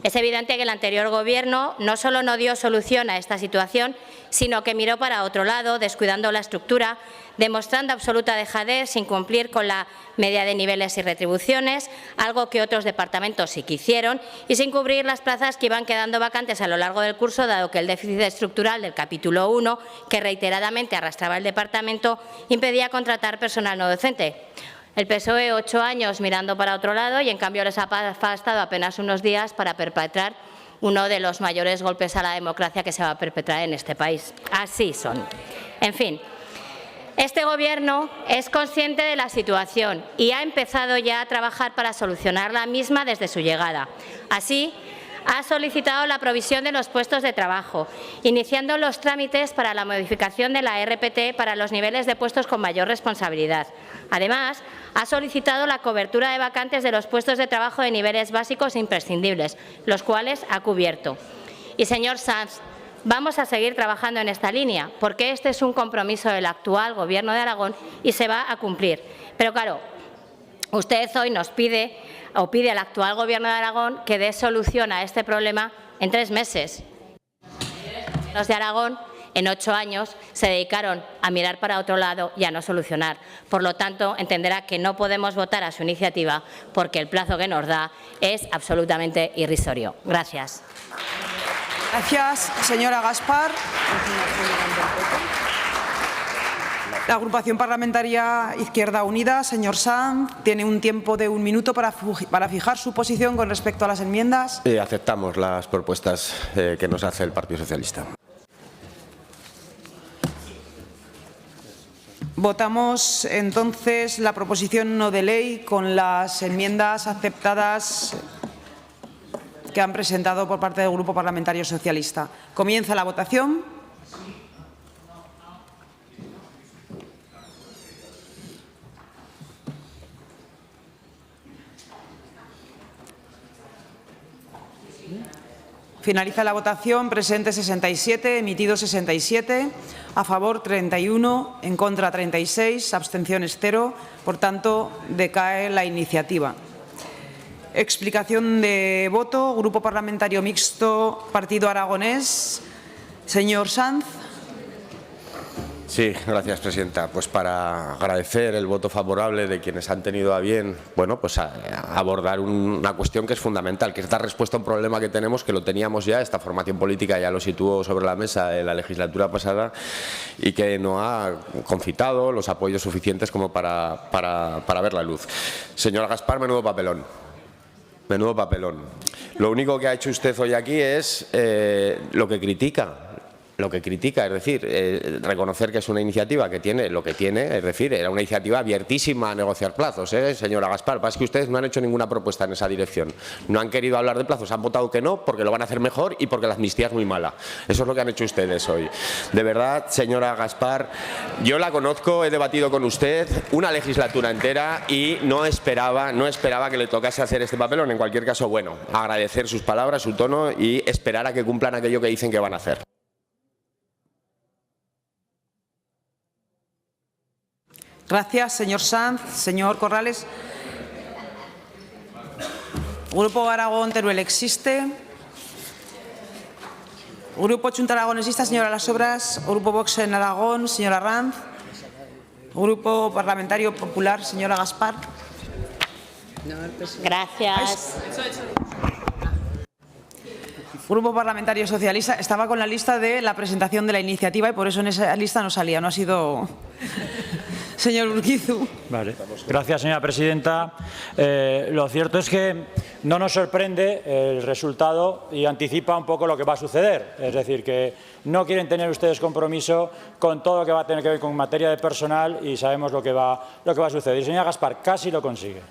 Es evidente que el anterior Gobierno no solo no dio solución a esta situación, sino que miró para otro lado, descuidando la estructura, demostrando absoluta dejadez, sin cumplir con la media de niveles y retribuciones, algo que otros departamentos sí que hicieron, y sin cubrir las plazas que iban quedando vacantes a lo largo del curso, dado que el déficit estructural del capítulo 1, que reiteradamente arrastraba el departamento, impedía contratar personal no docente. El PSOE 8 años mirando para otro lado y en cambio les ha bastado apenas unos días para perpetrar uno de los mayores golpes a la democracia que se va a perpetrar en este país. Así son. En fin, este Gobierno es consciente de la situación y ha empezado ya a trabajar para solucionar la misma desde su llegada. Así, ha solicitado la provisión de los puestos de trabajo, iniciando los trámites para la modificación de la RPT para los niveles de puestos con mayor responsabilidad. Además, ha solicitado la cobertura de vacantes de los puestos de trabajo de niveles básicos e imprescindibles, los cuales ha cubierto. Y, señor Sanz, vamos a seguir trabajando en esta línea, porque este es un compromiso del actual Gobierno de Aragón y se va a cumplir. Pero, claro, usted hoy nos pide al actual Gobierno de Aragón que dé solución a este problema en 3 meses. Los de Aragón, en 8 años, se dedicaron a mirar para otro lado y a no solucionar. Por lo tanto, entenderá que no podemos votar a su iniciativa porque el plazo que nos da es absolutamente irrisorio. Gracias. Gracias, señora Gaspar. La agrupación parlamentaria Izquierda Unida, señor Sanz, tiene un tiempo de 1 minuto para fijar su posición con respecto a las enmiendas. Aceptamos las propuestas que nos hace el Partido Socialista. Votamos entonces la proposición no de ley con las enmiendas aceptadas que han presentado por parte del Grupo Parlamentario Socialista. Comienza la votación. Finaliza la votación. Presentes 67, emitidos 67, a favor 31, en contra 36, abstenciones 0. Por tanto, decae la iniciativa. Explicación de voto. Grupo Parlamentario Mixto, Partido Aragonés. Señor Sanz. Sí, gracias, presidenta. Pues para agradecer el voto favorable de quienes han tenido a bien, bueno, pues a abordar una cuestión que es fundamental, que es dar respuesta a un problema que tenemos, que lo teníamos ya, esta formación política ya lo situó sobre la mesa en la legislatura pasada y que no ha concitado los apoyos suficientes como para ver la luz. Señora Gaspar, menudo papelón. Menudo papelón. Lo único que ha hecho usted hoy aquí es lo que critica. Es decir, reconocer que es una iniciativa que tiene lo que tiene, es decir, era una iniciativa abiertísima a negociar plazos, señora Gaspar. Pasa que ustedes no han hecho ninguna propuesta en esa dirección. No han querido hablar de plazos, han votado que no porque lo van a hacer mejor y porque la amnistía es muy mala. Eso es lo que han hecho ustedes hoy. De verdad, señora Gaspar, yo la conozco, he debatido con usted una legislatura entera y no esperaba que le tocase hacer este papelón. En cualquier caso, bueno, agradecer sus palabras, su tono y esperar a que cumplan aquello que dicen que van a hacer. Gracias, señor Sanz. Señor Corrales. Grupo Aragón Teruel existe. Grupo Chunta Aragonesista, señora Las Obras. Grupo Vox en Aragón, señora Ranz. Grupo Parlamentario Popular, señora Gaspar. Gracias. Grupo Parlamentario Socialista. Estaba con la lista de la presentación de la iniciativa y por eso en esa lista no salía, no ha sido... Señor Urquizu. Vale. Gracias, señora presidenta. Lo cierto es que no nos sorprende el resultado y anticipa un poco lo que va a suceder. Es decir, que no quieren tener ustedes compromiso con todo lo que va a tener que ver con materia de personal y sabemos lo que va a suceder. Y señora Gaspar, casi lo consigue.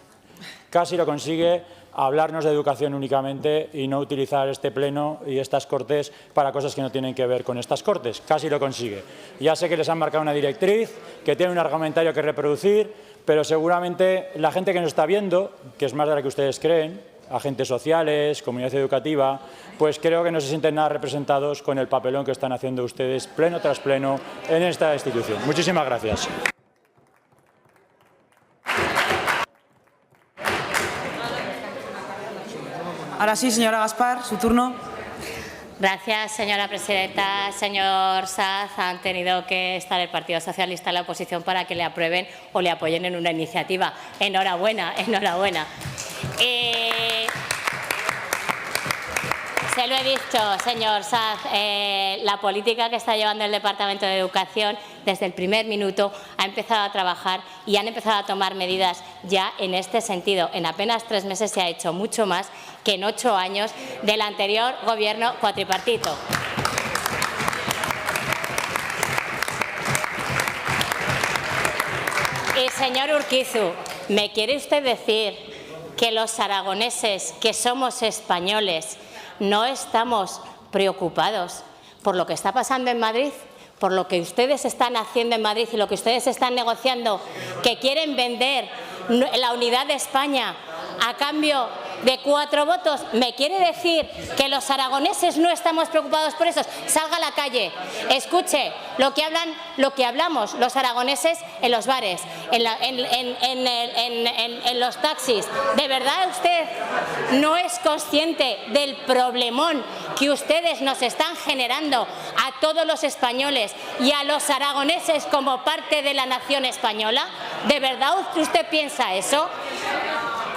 Casi lo consigue hablarnos de educación únicamente y no utilizar este pleno y estas Cortes para cosas que no tienen que ver con estas Cortes. Casi lo consigue. Ya sé que les han marcado una directriz, que tiene un argumentario que reproducir, pero seguramente la gente que nos está viendo, que es más de la que ustedes creen, agentes sociales, comunidad educativa, pues creo que no se sienten nada representados con el papelón que están haciendo ustedes pleno tras pleno en esta institución. Muchísimas gracias. Ahora sí, señora Gaspar, su turno. Gracias, señora presidenta. Señor Sanz, han tenido que estar el Partido Socialista en la oposición para que le aprueben o le apoyen en una iniciativa. Enhorabuena, enhorabuena. Se lo he dicho, señor Sanz, la política que está llevando el Departamento de Educación desde el primer minuto ha empezado a trabajar y han empezado a tomar medidas ya en este sentido. En apenas 3 meses se ha hecho mucho más que en 8 años del anterior Gobierno cuatripartito. Y, señor Urquizu, ¿me quiere usted decir que los aragoneses, que somos españoles, no estamos preocupados por lo que está pasando en Madrid, por lo que ustedes están haciendo en Madrid y lo que ustedes están negociando, que quieren vender la unidad de España a cambio de 4 votos? ¿Me quiere decir que los aragoneses no estamos preocupados por eso? Salga a la calle, escuche lo que hablamos los aragoneses en los bares, en los taxis. ¿De verdad usted no es consciente del problemón que ustedes nos están generando a todos los españoles y a los aragoneses como parte de la nación española? ¿De verdad usted piensa eso?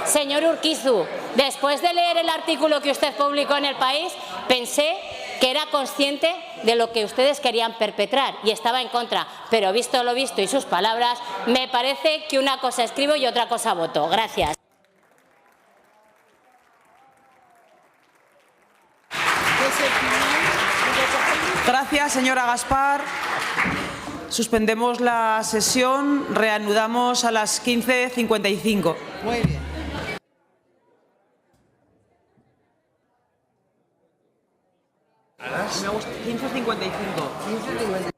Señor Urquizu, después de leer el artículo que usted publicó en El País, pensé que era consciente de lo que ustedes querían perpetrar y estaba en contra. Pero visto lo visto y sus palabras, me parece que una cosa escribo y otra cosa voto. Gracias. Gracias, señora Gaspar. Suspendemos la sesión. Reanudamos a las 15:55. Muy bien. A las 15:55.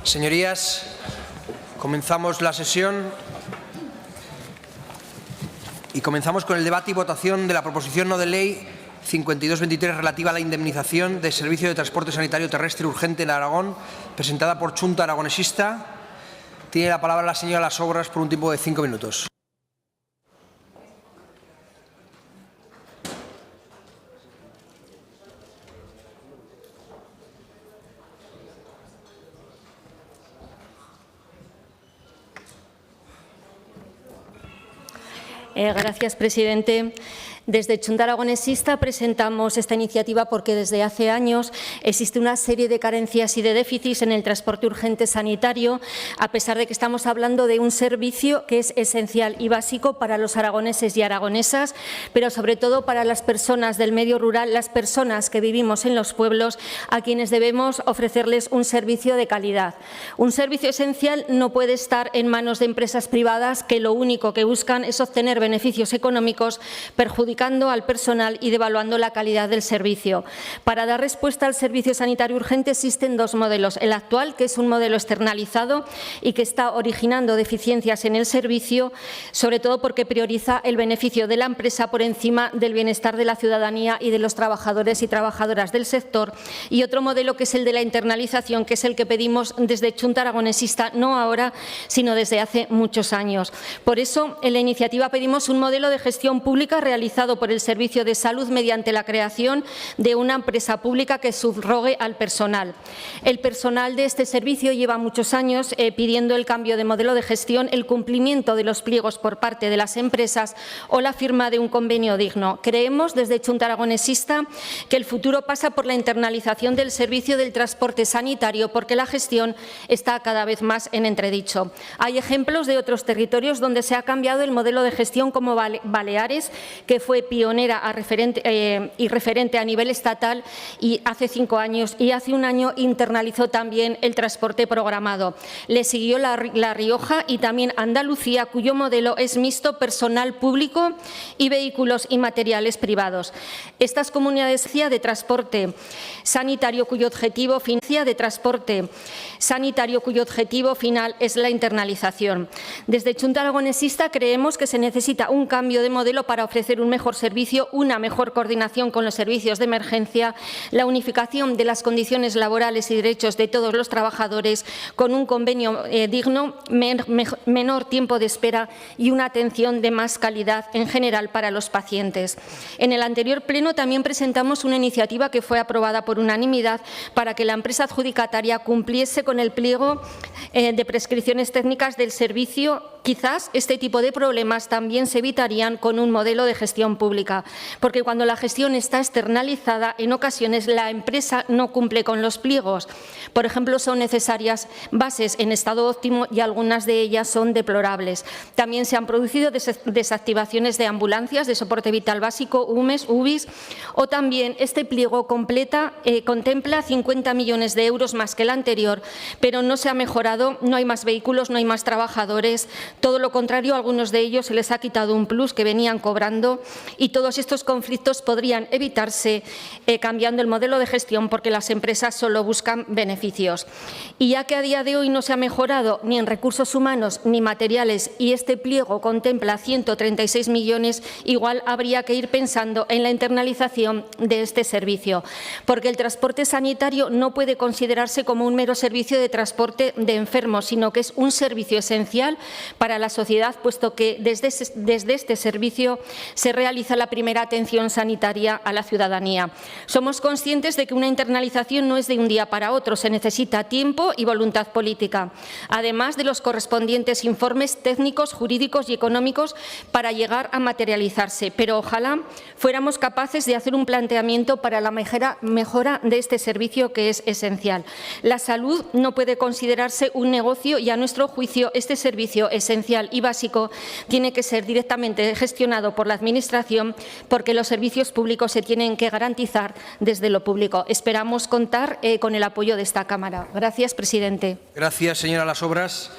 Señorías, comenzamos la sesión y comenzamos con el debate y votación de la proposición no de ley 5223 relativa a la indemnización de servicio de transporte sanitario terrestre urgente en Aragón, presentada por Chunta Aragonesista. Tiene la palabra la señora Las Obras por un tiempo de 5 minutos. Gracias, presidente. Desde Chunta Aragonesista presentamos esta iniciativa porque desde hace años existe una serie de carencias y de déficits en el transporte urgente sanitario, a pesar de que estamos hablando de un servicio que es esencial y básico para los aragoneses y aragonesas, pero sobre todo para las personas del medio rural, las personas que vivimos en los pueblos, a quienes debemos ofrecerles un servicio de calidad. Un servicio esencial no puede estar en manos de empresas privadas que lo único que buscan es obtener beneficios económicos, perjudicando al personal y devaluando la calidad del servicio. Para dar respuesta al servicio sanitario urgente existen dos modelos. El actual, que es un modelo externalizado y que está originando deficiencias en el servicio, sobre todo porque prioriza el beneficio de la empresa por encima del bienestar de la ciudadanía y de los trabajadores y trabajadoras del sector. Y otro modelo, que es el de la internalización, que es el que pedimos desde Chunta Aragonesista, no ahora, sino desde hace muchos años. Por eso, en la iniciativa pedimos un modelo de gestión pública realizado por el Servicio de Salud mediante la creación de una empresa pública que subrogue al personal. El personal de este servicio lleva muchos años pidiendo el cambio de modelo de gestión, el cumplimiento de los pliegos por parte de las empresas o la firma de un convenio digno. Creemos desde Chunta Aragonesista que el futuro pasa por la internalización del servicio del transporte sanitario, porque la gestión está cada vez más en entredicho. Hay ejemplos de otros territorios donde se ha cambiado el modelo de gestión, como Baleares, que fue pionera y referente a nivel estatal y hace 5 años, y hace un año internalizó también el transporte programado. Le siguió La Rioja y también Andalucía, cuyo modelo es mixto, personal público y vehículos y materiales privados. Estas comunidades de transporte sanitario cuyo objetivo final es la internalización. Desde Chunta Aragonesista creemos que se necesita un cambio de modelo para ofrecer un mejor servicio, una mejor coordinación con los servicios de emergencia, la unificación de las condiciones laborales y derechos de todos los trabajadores, con un convenio digno, menor tiempo de espera y una atención de más calidad en general para los pacientes. En el anterior pleno también presentamos una iniciativa que fue aprobada por unanimidad para que la empresa adjudicataria cumpliese con el pliego de prescripciones técnicas del servicio. Quizás este tipo de problemas también se evitarían con un modelo de gestión pública, porque cuando la gestión está externalizada, en ocasiones la empresa no cumple con los pliegos. Por ejemplo, son necesarias bases en estado óptimo y algunas de ellas son deplorables. También se han producido desactivaciones de ambulancias de soporte vital básico, UMES, UBIs, o también este pliego contempla 50 millones de euros más que el anterior, pero no se ha mejorado, no hay más vehículos, no hay más trabajadores. Todo lo contrario, a algunos de ellos se les ha quitado un plus que venían cobrando, y todos estos conflictos podrían evitarse cambiando el modelo de gestión, porque las empresas solo buscan beneficios. Y ya que a día de hoy no se ha mejorado ni en recursos humanos ni materiales y este pliego contempla 136 millones, igual habría que ir pensando en la internalización de este servicio, porque el transporte sanitario no puede considerarse como un mero servicio de transporte de enfermos, sino que es un servicio esencial para la sociedad, puesto que desde este servicio se realiza la primera atención sanitaria a la ciudadanía. Somos conscientes de que una internalización no es de un día para otro, se necesita tiempo y voluntad política, además de los correspondientes informes técnicos, jurídicos y económicos para llegar a materializarse. Pero ojalá fuéramos capaces de hacer un planteamiento para la mejora de este servicio, que es esencial. La salud no puede considerarse un negocio y, a nuestro juicio, este servicio esencial y básico tiene que ser directamente gestionado por la Administración, porque los servicios públicos se tienen que garantizar desde lo público. Esperamos contar con el apoyo de esta Cámara. Gracias, presidente. Gracias, señora Las Obras.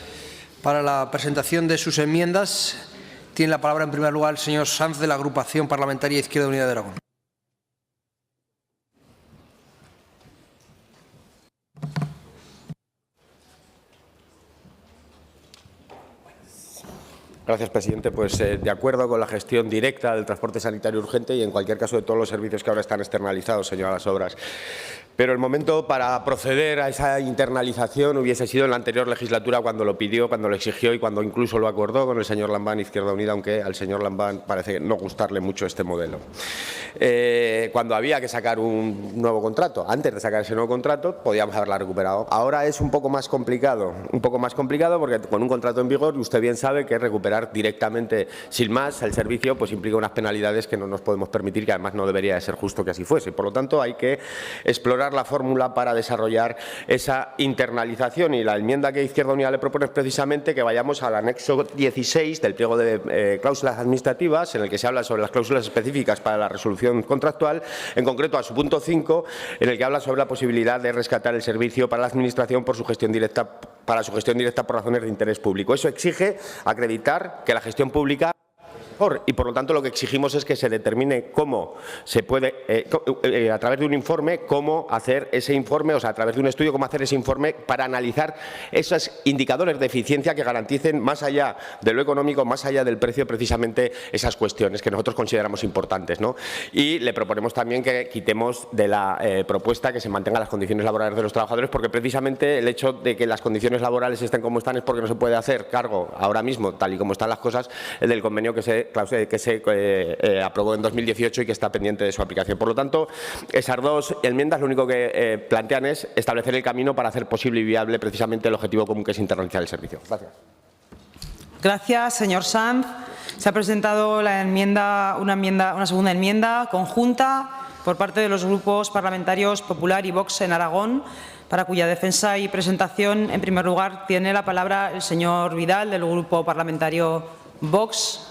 Para la presentación de sus enmiendas tiene la palabra en primer lugar el señor Sanz, de la Agrupación Parlamentaria Izquierda Unida de Aragón. Gracias, presidente. Pues de acuerdo con la gestión directa del transporte sanitario urgente y en cualquier caso de todos los servicios que ahora están externalizados, señora Las Obras. Pero el momento para proceder a esa internalización hubiese sido en la anterior legislatura, cuando lo pidió, cuando lo exigió y cuando incluso lo acordó con el señor Lambán, Izquierda Unida, aunque al señor Lambán parece no gustarle mucho este modelo. Cuando había que sacar un nuevo contrato, antes de sacar ese nuevo contrato, podíamos haberla recuperado. Ahora es un poco más complicado porque con un contrato en vigor, usted bien sabe que recuperar directamente sin más el servicio pues implica unas penalidades que no nos podemos permitir, que además no debería de ser justo que así fuese. Por lo tanto, hay que explorar la fórmula para desarrollar esa internalización, y la enmienda que Izquierda Unida le propone es precisamente que vayamos al anexo 16 del pliego de cláusulas administrativas, en el que se habla sobre las cláusulas específicas para la resolución contractual, en concreto a su punto 5, en el que habla sobre la posibilidad de rescatar el servicio para la Administración por su gestión directa, por razones de interés público. Eso exige acreditar que la gestión pública y, por lo tanto, lo que exigimos es que se determine cómo se puede, a través de un informe, cómo hacer ese informe, o sea, a través de un estudio, cómo hacer ese informe para analizar esos indicadores de eficiencia que garanticen, más allá de lo económico, más allá del precio, precisamente esas cuestiones que nosotros consideramos importantes, ¿no? Y le proponemos también que quitemos de la propuesta que se mantengan las condiciones laborales de los trabajadores, porque precisamente el hecho de que las condiciones laborales estén como están es porque no se puede hacer cargo ahora mismo, tal y como están las cosas, del convenio que se aprobó en 2018 y que está pendiente de su aplicación. Por lo tanto, esas dos enmiendas lo único que plantean es establecer el camino para hacer posible y viable precisamente el objetivo común, que es internalizar el servicio. Gracias. Gracias, señor Sanz. Se ha presentado una segunda enmienda conjunta por parte de los grupos parlamentarios Popular y Vox en Aragón, para cuya defensa y presentación, en primer lugar, tiene la palabra el señor Vidal, del grupo parlamentario Vox.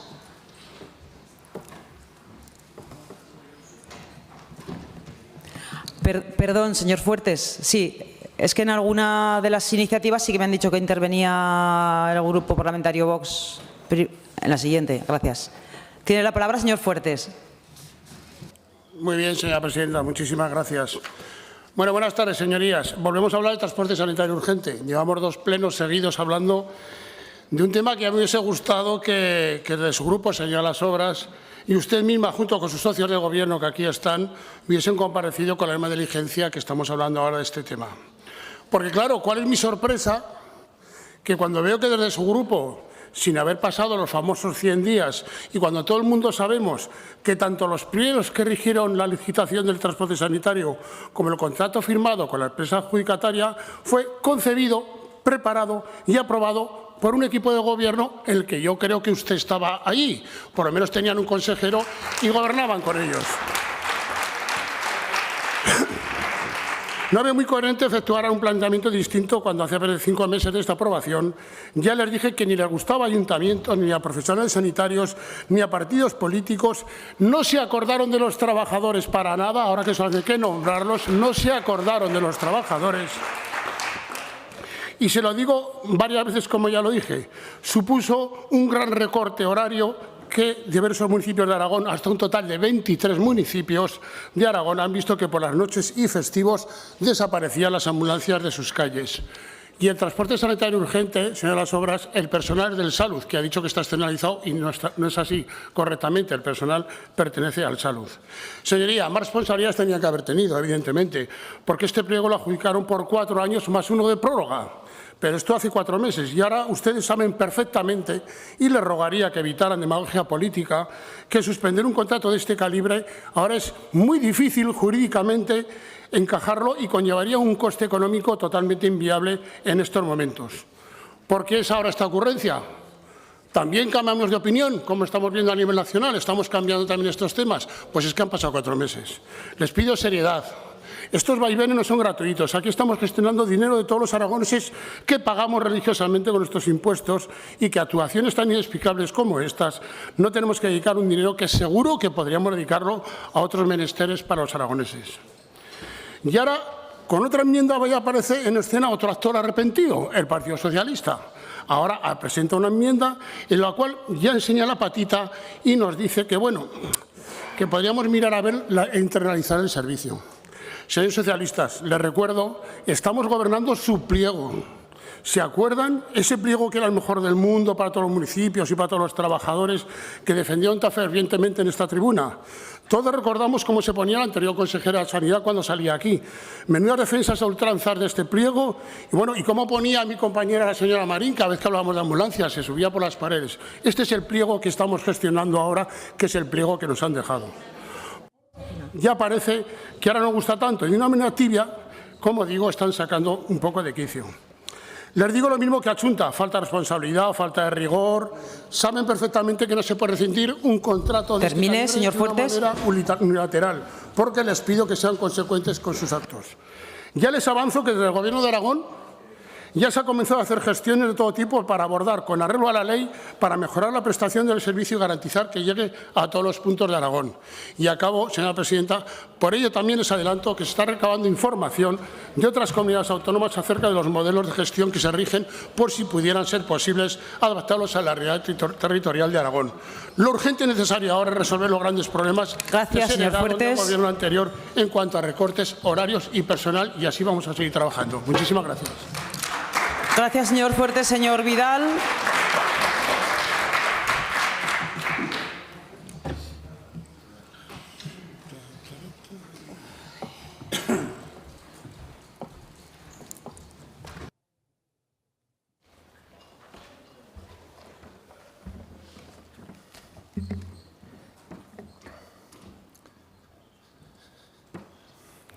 Perdón, señor Fuertes. Sí, es que en alguna de las iniciativas sí que me han dicho que intervenía el grupo parlamentario Vox. En la siguiente, gracias. Tiene la palabra, señor Fuertes. Muy bien, señora presidenta. Muchísimas gracias. Bueno, buenas tardes, señorías. Volvemos a hablar de transporte sanitario urgente. Llevamos 2 plenos seguidos hablando de un tema que a mí me hubiese gustado que de su grupo, señora Las Obras, y usted misma, junto con sus socios de Gobierno que aquí están, hubiesen comparecido con la misma diligencia que estamos hablando ahora de este tema. Porque, claro, ¿cuál es mi sorpresa? Que cuando veo que desde su grupo, sin haber pasado los famosos 100 días, y cuando todo el mundo sabemos que tanto los pliegos que rigieron la licitación del transporte sanitario como el contrato firmado con la empresa adjudicataria fue concebido, preparado y aprobado por un equipo de gobierno en el que yo creo que usted estaba allí. Por lo menos tenían un consejero y gobernaban con ellos. No veo muy coherente efectuar un planteamiento distinto cuando hace apenas 5 meses de esta aprobación ya les dije que ni les gustaba a ayuntamientos, ni a profesionales sanitarios, ni a partidos políticos. No se acordaron de los trabajadores para nada, ahora que solo hay que nombrarlos, no se acordaron de los trabajadores. Y se lo digo varias veces, como ya lo dije, supuso un gran recorte horario que diversos municipios de Aragón, hasta un total de 23 municipios de Aragón, han visto que por las noches y festivos desaparecían las ambulancias de sus calles. Y el transporte sanitario urgente, señora Las Obras, el personal del Salud, que ha dicho que está externalizado y no es así correctamente, el personal pertenece al Salud. Señoría, más responsabilidades tenía que haber tenido, evidentemente, porque este pliego lo adjudicaron por 4 años más uno de prórroga. Pero esto hace 4 meses y ahora ustedes saben perfectamente, y les rogaría que evitaran demagogia política, que suspender un contrato de este calibre ahora es muy difícil jurídicamente encajarlo y conllevaría un coste económico totalmente inviable en estos momentos. ¿Por qué es ahora esta ocurrencia? También cambiamos de opinión, como estamos viendo a nivel nacional, estamos cambiando también estos temas. Pues es que han pasado 4 meses. Les pido seriedad. Estos vaivenes no son gratuitos. Aquí estamos gestionando dinero de todos los aragoneses que pagamos religiosamente con nuestros impuestos y que a actuaciones tan inexplicables como estas no tenemos que dedicar un dinero que seguro que podríamos dedicarlo a otros menesteres para los aragoneses. Y ahora, con otra enmienda, ya aparece en escena otro actor arrepentido, el Partido Socialista. Ahora presenta una enmienda en la cual ya enseña la patita y nos dice que, bueno, que podríamos mirar a ver e internalizar el servicio. Señores socialistas, les recuerdo, estamos gobernando su pliego. ¿Se acuerdan? Ese pliego que era el mejor del mundo para todos los municipios y para todos los trabajadores que defendieron tan fervientemente en esta tribuna. Todos recordamos cómo se ponía la anterior consejera de Sanidad cuando salía aquí. Menudas defensas a ultranzas de este pliego. Y bueno, y cómo ponía a mi compañera, la señora Marín, cada vez que hablábamos de ambulancias, se subía por las paredes. Este es el pliego que estamos gestionando ahora, que es el pliego que nos han dejado. Ya parece que ahora no gusta tanto. Y de una manera tibia, como digo, están sacando un poco de quicio. Les digo lo mismo que a Chunta, falta de responsabilidad, falta de rigor. Saben perfectamente que no se puede rescindir un contrato de Termine, señor Fuertes. una manera unilateral, porque les pido que sean consecuentes con sus actos. Ya les avanzo que desde el Gobierno de Aragón ya se ha comenzado a hacer gestiones de todo tipo para abordar, con arreglo a la ley, para mejorar la prestación del servicio y garantizar que llegue a todos los puntos de Aragón. Y acabo, señora presidenta, por ello también les adelanto que se está recabando información de otras comunidades autónomas acerca de los modelos de gestión que se rigen, por si pudieran ser posibles adaptarlos a la realidad territorial de Aragón. Lo urgente y necesario ahora es resolver los grandes problemas que se heredaron del Gobierno anterior en cuanto a recortes, horarios y personal, y así vamos a seguir trabajando. Muchísimas gracias. Gracias, señor Fuertes. Señor Vidal.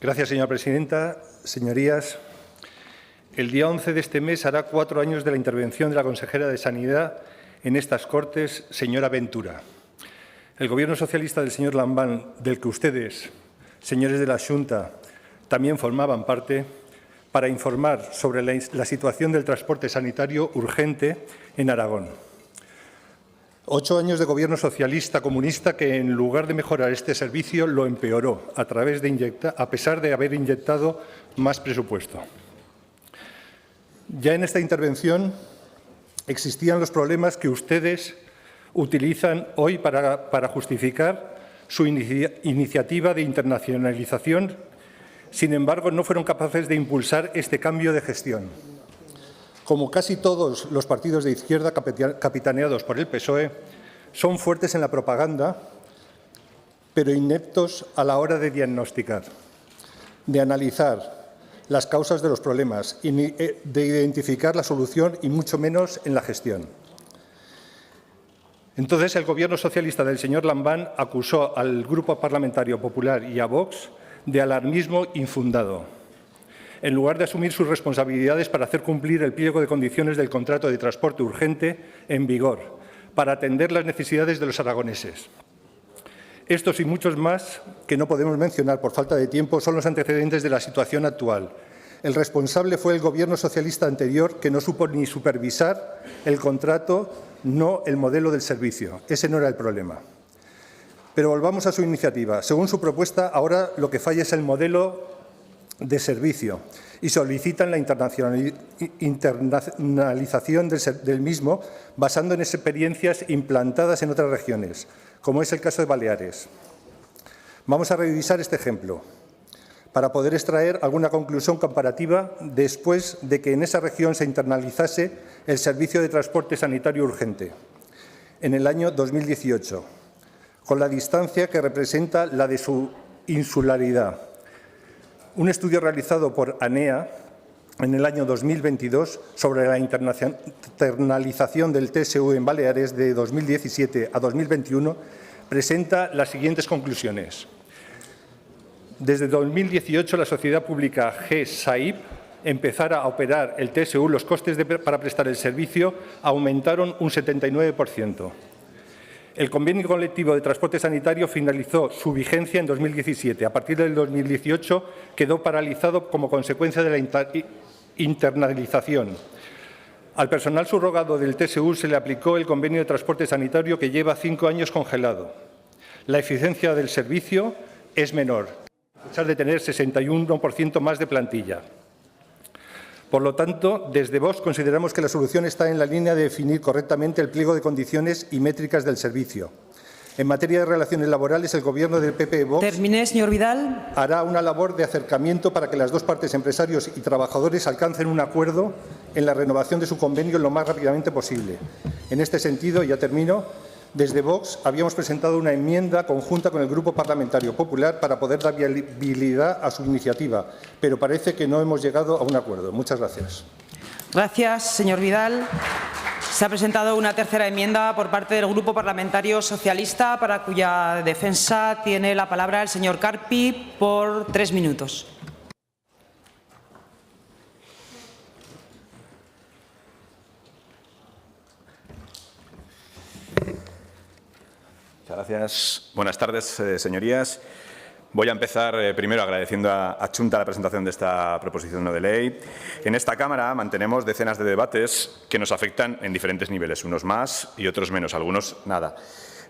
Gracias, señora presidenta. Señorías, el día 11 de este mes hará 4 años de la intervención de la consejera de Sanidad en estas Cortes, señora Ventura. El Gobierno socialista del señor Lambán, del que ustedes, señores de la Xunta, también formaban parte, para informar sobre la situación del transporte sanitario urgente en Aragón. 8 años de Gobierno socialista comunista que, en lugar de mejorar este servicio, lo empeoró a pesar de haber inyectado más presupuesto. Ya en esta intervención existían los problemas que ustedes utilizan hoy para justificar su iniciativa de internacionalización. Sin embargo, no fueron capaces de impulsar este cambio de gestión. Como casi todos los partidos de izquierda capitaneados por el PSOE, son fuertes en la propaganda, pero ineptos a la hora de diagnosticar, de analizar las causas de los problemas y de identificar la solución, y mucho menos en la gestión. Entonces, el Gobierno socialista del señor Lambán acusó al Grupo Parlamentario Popular y a Vox de alarmismo infundado, en lugar de asumir sus responsabilidades para hacer cumplir el pliego de condiciones del contrato de transporte urgente en vigor, para atender las necesidades de los aragoneses. Estos y muchos más, que no podemos mencionar por falta de tiempo, son los antecedentes de la situación actual. El responsable fue el Gobierno socialista anterior, que no supo ni supervisar el contrato, no el modelo del servicio. Ese no era el problema. Pero volvamos a su iniciativa. Según su propuesta, ahora lo que falla es el modelo de servicio y solicitan la internacionalización del mismo, basando en experiencias implantadas en otras regiones, como es el caso de Baleares. Vamos a revisar este ejemplo para poder extraer alguna conclusión comparativa después de que en esa región se internalizase el servicio de transporte sanitario urgente en el año 2018, con la distancia que representa la de su insularidad. Un estudio realizado por ANEA en el año 2022 sobre la internalización del TSU en Baleares de 2017 a 2021 presenta las siguientes conclusiones. Desde 2018, la sociedad pública GSAIP empezara a operar el TSU, los costes para prestar el servicio aumentaron un 79%. El convenio colectivo de transporte sanitario finalizó su vigencia en 2017. A partir del 2018 quedó paralizado como consecuencia de la internalización. Al personal subrogado del TSU se le aplicó el convenio de transporte sanitario, que lleva 5 años congelado. La eficiencia del servicio es menor, a pesar de tener 61% más de plantilla. Por lo tanto, desde Vox consideramos que la solución está en la línea de definir correctamente el pliego de condiciones y métricas del servicio. En materia de relaciones laborales, el Gobierno del PP y Vox Termine, señor Vidal. hará una labor de acercamiento para que las dos partes, empresarios y trabajadores, alcancen un acuerdo en la renovación de su convenio lo más rápidamente posible. En este sentido, ya termino, desde Vox habíamos presentado una enmienda conjunta con el Grupo Parlamentario Popular para poder dar viabilidad a su iniciativa, pero parece que no hemos llegado a un acuerdo. Muchas gracias. Gracias, señor Vidal. Se ha presentado una tercera enmienda por parte del Grupo Parlamentario Socialista, para cuya defensa tiene la palabra el señor Carpi por 3 minutos. Muchas gracias. Buenas tardes, señorías. Voy a empezar primero agradeciendo a Chunta la presentación de esta proposición no de ley. En esta Cámara mantenemos decenas de debates que nos afectan en diferentes niveles, unos más y otros menos, algunos nada.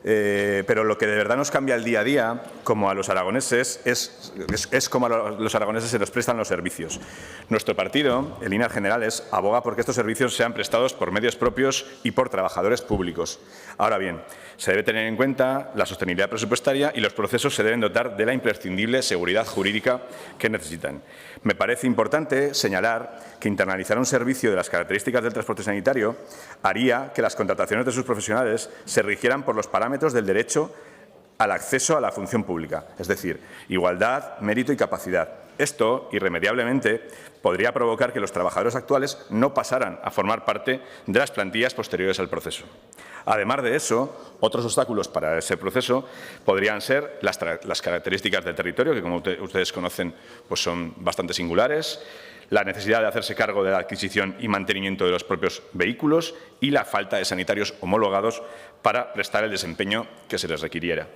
Pero lo que de verdad nos cambia el día a día, como a los aragoneses, es cómo a los aragoneses se les prestan los servicios. Nuestro partido, en líneas generales, aboga porque estos servicios sean prestados por medios propios y por trabajadores públicos. Ahora bien, se debe tener en cuenta la sostenibilidad presupuestaria y los procesos se deben dotar de la imprescindible seguridad jurídica que necesitan. Me parece importante señalar que internalizar un servicio de las características del transporte sanitario haría que las contrataciones de sus profesionales se rigieran por los parámetros del derecho al acceso a la función pública, es decir, igualdad, mérito y capacidad. Esto, irremediablemente, podría provocar que los trabajadores actuales no pasaran a formar parte de las plantillas posteriores al proceso. Además de eso, otros obstáculos para ese proceso podrían ser las características del territorio, que como ustedes conocen pues son bastante singulares, la necesidad de hacerse cargo de la adquisición y mantenimiento de los propios vehículos y la falta de sanitarios homologados para prestar el desempeño que se les requiriera.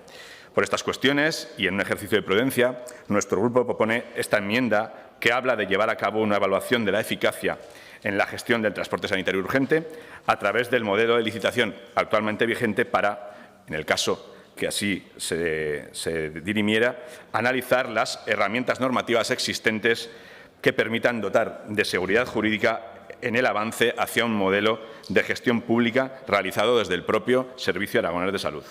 Por estas cuestiones, y en un ejercicio de prudencia, nuestro Grupo propone esta enmienda que habla de llevar a cabo una evaluación de la eficacia en la gestión del transporte sanitario urgente a través del modelo de licitación actualmente vigente para, en el caso que así se dirimiera, analizar las herramientas normativas existentes que permitan dotar de seguridad jurídica en el avance hacia un modelo de gestión pública realizado desde el propio Servicio Aragonés de Salud.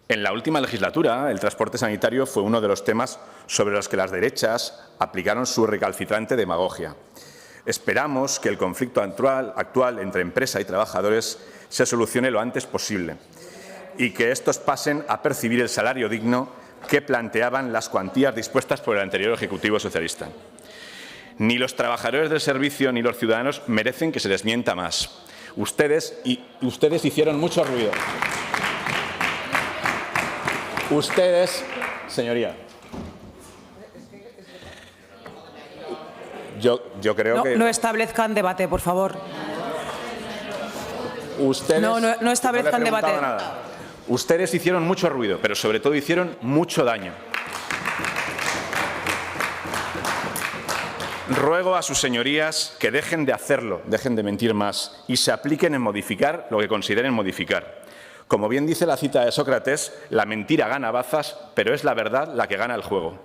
En la última legislatura, el transporte sanitario fue uno de los temas sobre los que las derechas aplicaron su recalcitrante demagogia. Esperamos que el conflicto actual entre empresa y trabajadores se solucione lo antes posible y que estos pasen a percibir el salario digno que planteaban las cuantías dispuestas por el anterior Ejecutivo socialista. Ni los trabajadores del servicio ni los ciudadanos merecen que se les mienta más. Ustedes hicieron mucho ruido. Ustedes, señoría, yo creo que... No establezcan debate, por favor. Ustedes no establezcan debate. Nada. Ustedes hicieron mucho ruido, pero sobre todo hicieron mucho daño. Ruego a sus señorías que dejen de hacerlo, dejen de mentir más y se apliquen en modificar lo que consideren modificar. Como bien dice la cita de Sócrates, la mentira gana bazas, pero es la verdad la que gana el juego.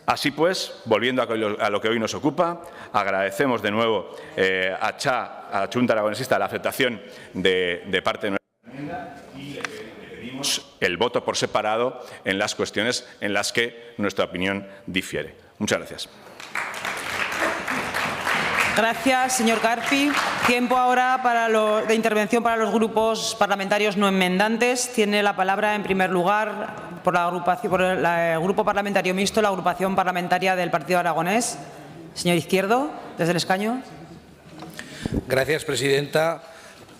Así pues, volviendo a lo que hoy nos ocupa, agradecemos de nuevo a la Chunta Aragonesista la aceptación de parte de nuestra enmienda y le pedimos el voto por separado en las cuestiones en las que nuestra opinión difiere. Muchas gracias. Gracias, señor Carpi. Tiempo ahora de intervención para los grupos parlamentarios no enmendantes. Tiene la palabra, en primer lugar, por el Grupo Parlamentario Mixto, la agrupación parlamentaria del Partido Aragonés. Señor Izquierdo, desde el escaño. Gracias, presidenta.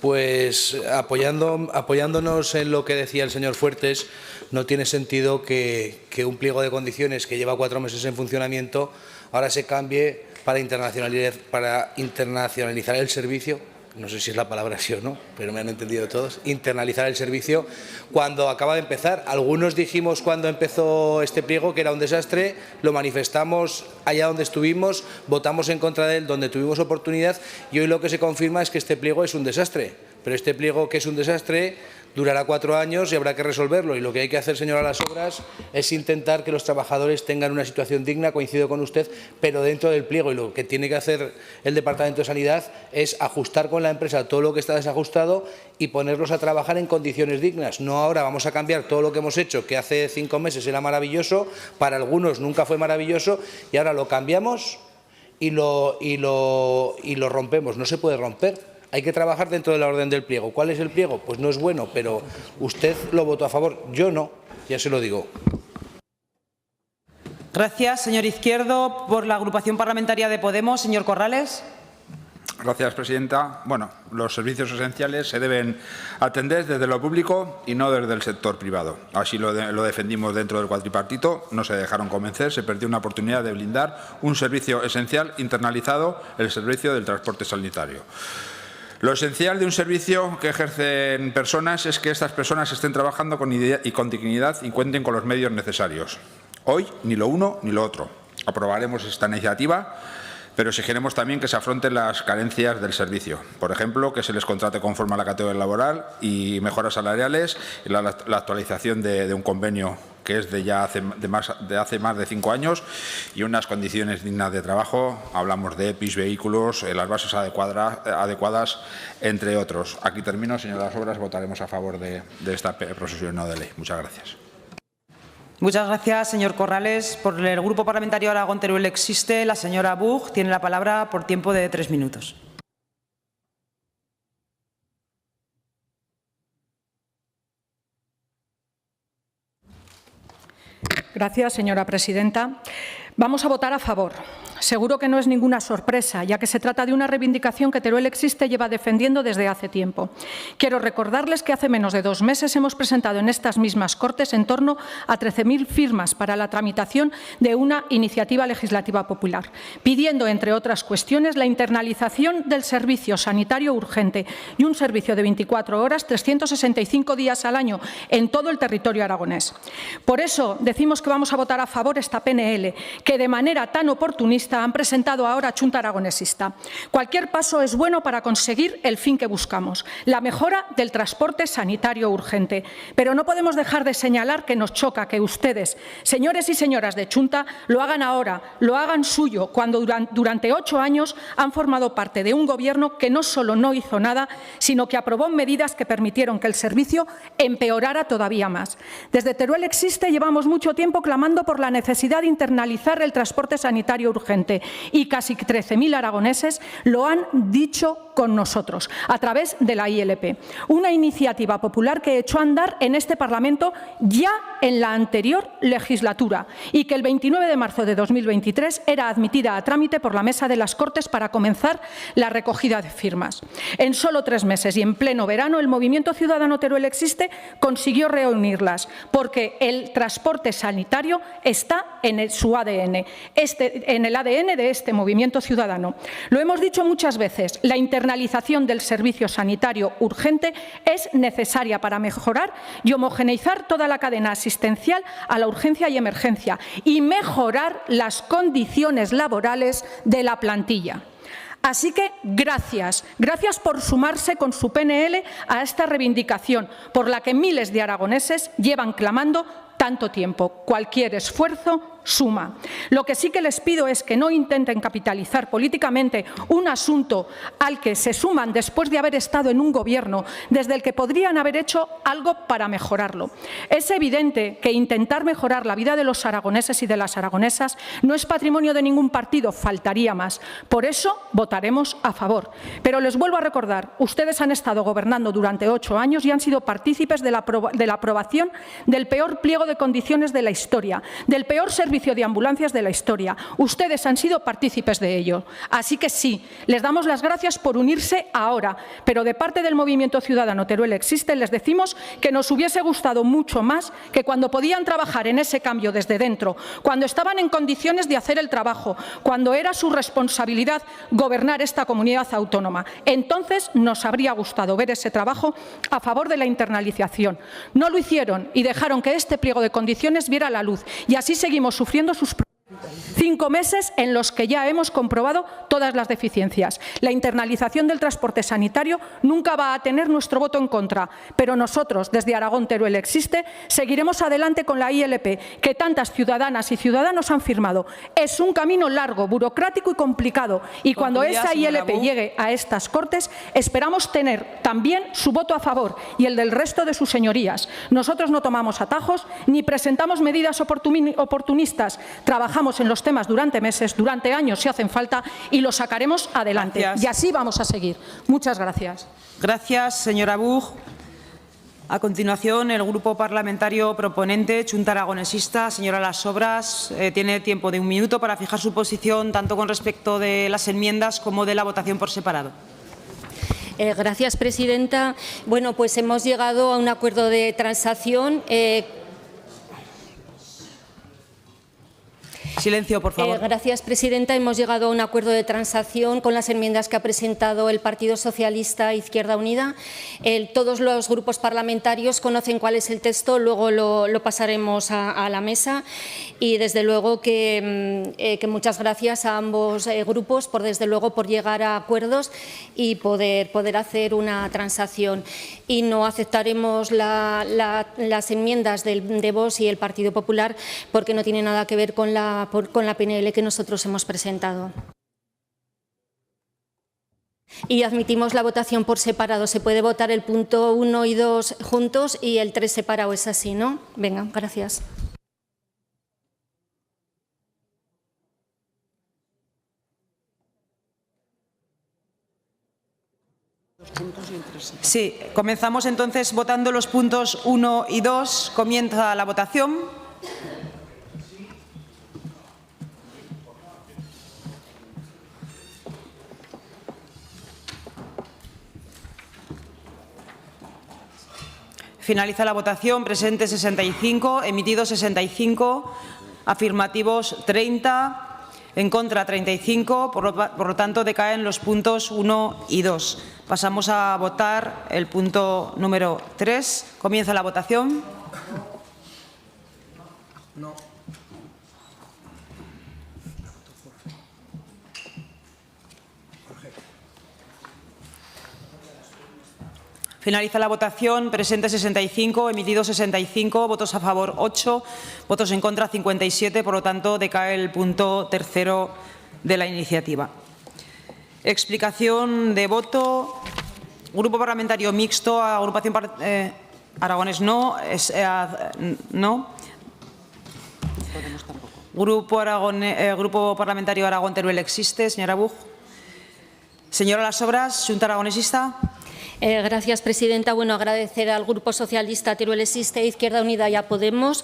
Pues apoyándonos en lo que decía el señor Fuertes, no tiene sentido que un pliego de condiciones que lleva 4 meses en funcionamiento ahora se cambie para internacionalizar el servicio, no sé si es la palabra sí o no, pero me han entendido todos, internalizar el servicio cuando acaba de empezar. Algunos dijimos cuando empezó este pliego que era un desastre, lo manifestamos allá donde estuvimos, votamos en contra de él donde tuvimos oportunidad y hoy lo que se confirma es que este pliego es un desastre. Pero este pliego, que es un desastre, durará 4 años y habrá que resolverlo. Y lo que hay que hacer, señora Las Obras, es intentar que los trabajadores tengan una situación digna, coincido con usted, pero dentro del pliego. Y lo que tiene que hacer el Departamento de Sanidad es ajustar con la empresa todo lo que está desajustado y ponerlos a trabajar en condiciones dignas. No ahora vamos a cambiar todo lo que hemos hecho, que hace 5 meses era maravilloso, para algunos nunca fue maravilloso, y ahora lo cambiamos y lo rompemos. No se puede romper. Hay que trabajar dentro de la orden del pliego. ¿Cuál es el pliego? Pues no es bueno, pero usted lo votó a favor. Yo no, ya se lo digo. Gracias, señor Izquierdo. Por la agrupación parlamentaria de Podemos, señor Corrales. Gracias, presidenta. Bueno, los servicios esenciales se deben atender desde lo público y no desde el sector privado. Así lo defendimos dentro del cuatripartito, no se dejaron convencer, se perdió una oportunidad de blindar un servicio esencial internalizado, el servicio del transporte sanitario. Lo esencial de un servicio que ejercen personas es que estas personas estén trabajando con dignidad y cuenten con los medios necesarios. Hoy, ni lo uno ni lo otro. Aprobaremos esta iniciativa, pero exigiremos también que se afronten las carencias del servicio. Por ejemplo, que se les contrate conforme a la categoría laboral y mejoras salariales, y la actualización de un convenio que es de hace más de 5 años y unas condiciones dignas de trabajo. Hablamos de EPIs, vehículos, las bases adecuadas, entre otros. Aquí termino, señoras Obras, votaremos a favor de esta proposición no de ley. Muchas gracias. Muchas gracias, señor Corrales. Por el Grupo Parlamentario Aragón-Teruel Existe, la señora Buch tiene la palabra por tiempo de 3 minutos. Gracias, señora presidenta. Vamos a votar a favor. Seguro que no es ninguna sorpresa, ya que se trata de una reivindicación que Teruel Existe lleva defendiendo desde hace tiempo. Quiero recordarles que hace menos de 2 meses hemos presentado en estas mismas Cortes en torno a 13.000 firmas para la tramitación de una iniciativa legislativa popular, pidiendo, entre otras cuestiones, la internalización del servicio sanitario urgente y un servicio de 24 horas, 365 días al año en todo el territorio aragonés. Por eso decimos que vamos a votar a favor esta PNL, que de manera tan oportunista han presentado ahora Chunta Aragonesista. Cualquier paso es bueno para conseguir el fin que buscamos, la mejora del transporte sanitario urgente. Pero no podemos dejar de señalar que nos choca que ustedes, señores y señoras de Chunta, lo hagan ahora, lo hagan suyo, cuando durante 8 años han formado parte de un gobierno que no solo no hizo nada, sino que aprobó medidas que permitieron que el servicio empeorara todavía más. Desde Teruel Existe llevamos mucho tiempo clamando por la necesidad de internalizar el transporte sanitario urgente y casi 13.000 aragoneses lo han dicho con nosotros a través de la ILP, una iniciativa popular que echó a andar en este Parlamento ya en la anterior legislatura y que el 29 de marzo de 2023 era admitida a trámite por la Mesa de las Cortes para comenzar la recogida de firmas. En solo 3 meses y en pleno verano, el Movimiento Ciudadano Teruel Existe consiguió reunirlas porque el transporte sanitario está en su ADN, en el ADN de este movimiento ciudadano. Lo hemos dicho muchas veces, la internalización del servicio sanitario urgente es necesaria para mejorar y homogeneizar toda la cadena asistencial a la urgencia y emergencia y mejorar las condiciones laborales de la plantilla. Así que gracias por sumarse con su PNL a esta reivindicación por la que miles de aragoneses llevan clamando tanto tiempo. Cualquier esfuerzo suma. Lo que sí que les pido es que no intenten capitalizar políticamente un asunto al que se suman después de haber estado en un gobierno desde el que podrían haber hecho algo para mejorarlo. Es evidente que intentar mejorar la vida de los aragoneses y de las aragonesas no es patrimonio de ningún partido, faltaría más. Por eso votaremos a favor. Pero les vuelvo a recordar, ustedes han estado gobernando durante 8 años y han sido partícipes de la aprobación del peor pliego de condiciones de la historia, del peor servicio de ambulancias de la historia. Ustedes han sido partícipes de ello. Así que sí, les damos las gracias por unirse ahora, pero de parte del Movimiento Ciudadano Teruel Existe les decimos que nos hubiese gustado mucho más que cuando podían trabajar en ese cambio desde dentro, cuando estaban en condiciones de hacer el trabajo, cuando era su responsabilidad gobernar esta comunidad autónoma. Entonces nos habría gustado ver ese trabajo a favor de la internalización. No lo hicieron y dejaron que este pliego de condiciones viera la luz y así seguimos sufriendo sus 5 meses en los que ya hemos comprobado todas las deficiencias. La internalización del transporte sanitario nunca va a tener nuestro voto en contra, pero nosotros, desde Aragón Teruel Existe, seguiremos adelante con la ILP que tantas ciudadanas y ciudadanos han firmado. Es un camino largo, burocrático y complicado, y cuando esa ILP llegue a estas Cortes, esperamos tener también su voto a favor y el del resto de sus señorías. Nosotros no tomamos atajos ni presentamos medidas oportunistas. Trabajamos trabajamos en los temas durante meses, durante años si hacen falta, y los sacaremos adelante. Gracias. Y así vamos a seguir. Muchas gracias. Gracias, señora Buch. A continuación, el Grupo Parlamentario Proponente, Chunta Aragonesista, señora Las Sobras, tiene tiempo de 1 minuto para fijar su posición tanto con respecto de las enmiendas como de la votación por separado. Gracias, presidenta. Bueno, pues hemos llegado a un acuerdo de transacción. Silencio, por favor. Gracias, presidenta. Hemos llegado a un acuerdo de transacción con las enmiendas que ha presentado el Partido Socialista e Izquierda Unida. Todos los grupos parlamentarios conocen cuál es el texto, luego lo pasaremos a la mesa. Y desde luego que muchas gracias a ambos grupos por llegar a acuerdos y poder hacer una transacción. Y no aceptaremos las enmiendas de Vox y el Partido Popular porque no tiene nada que ver con la PNL que nosotros hemos presentado. Y admitimos la votación por separado. Se puede votar el punto 1 y 2 juntos y el 3 separado. Es así, ¿no? Venga, gracias. Sí, comenzamos entonces votando los puntos 1 y 2. Comienza la votación. Finaliza la votación. Presentes 65, emitidos 65, afirmativos 30, en contra 35, por lo tanto decaen los puntos 1 y 2. Pasamos a votar el punto número 3. Comienza la votación. No. Finaliza la votación. Presentes 65, emitidos 65, votos a favor 8, votos en contra 57. Por lo tanto, decae el punto tercero de la iniciativa. Explicación de voto. Grupo Parlamentario Mixto, Agrupación Aragonés no. No. Grupo Parlamentario Aragón Teruel existe. Señora Buch. Señora Las Sobras, Xunta Aragonesista. Gracias, presidenta. Bueno, agradecer al Grupo Socialista, Teruel existe, Izquierda Unida y a Podemos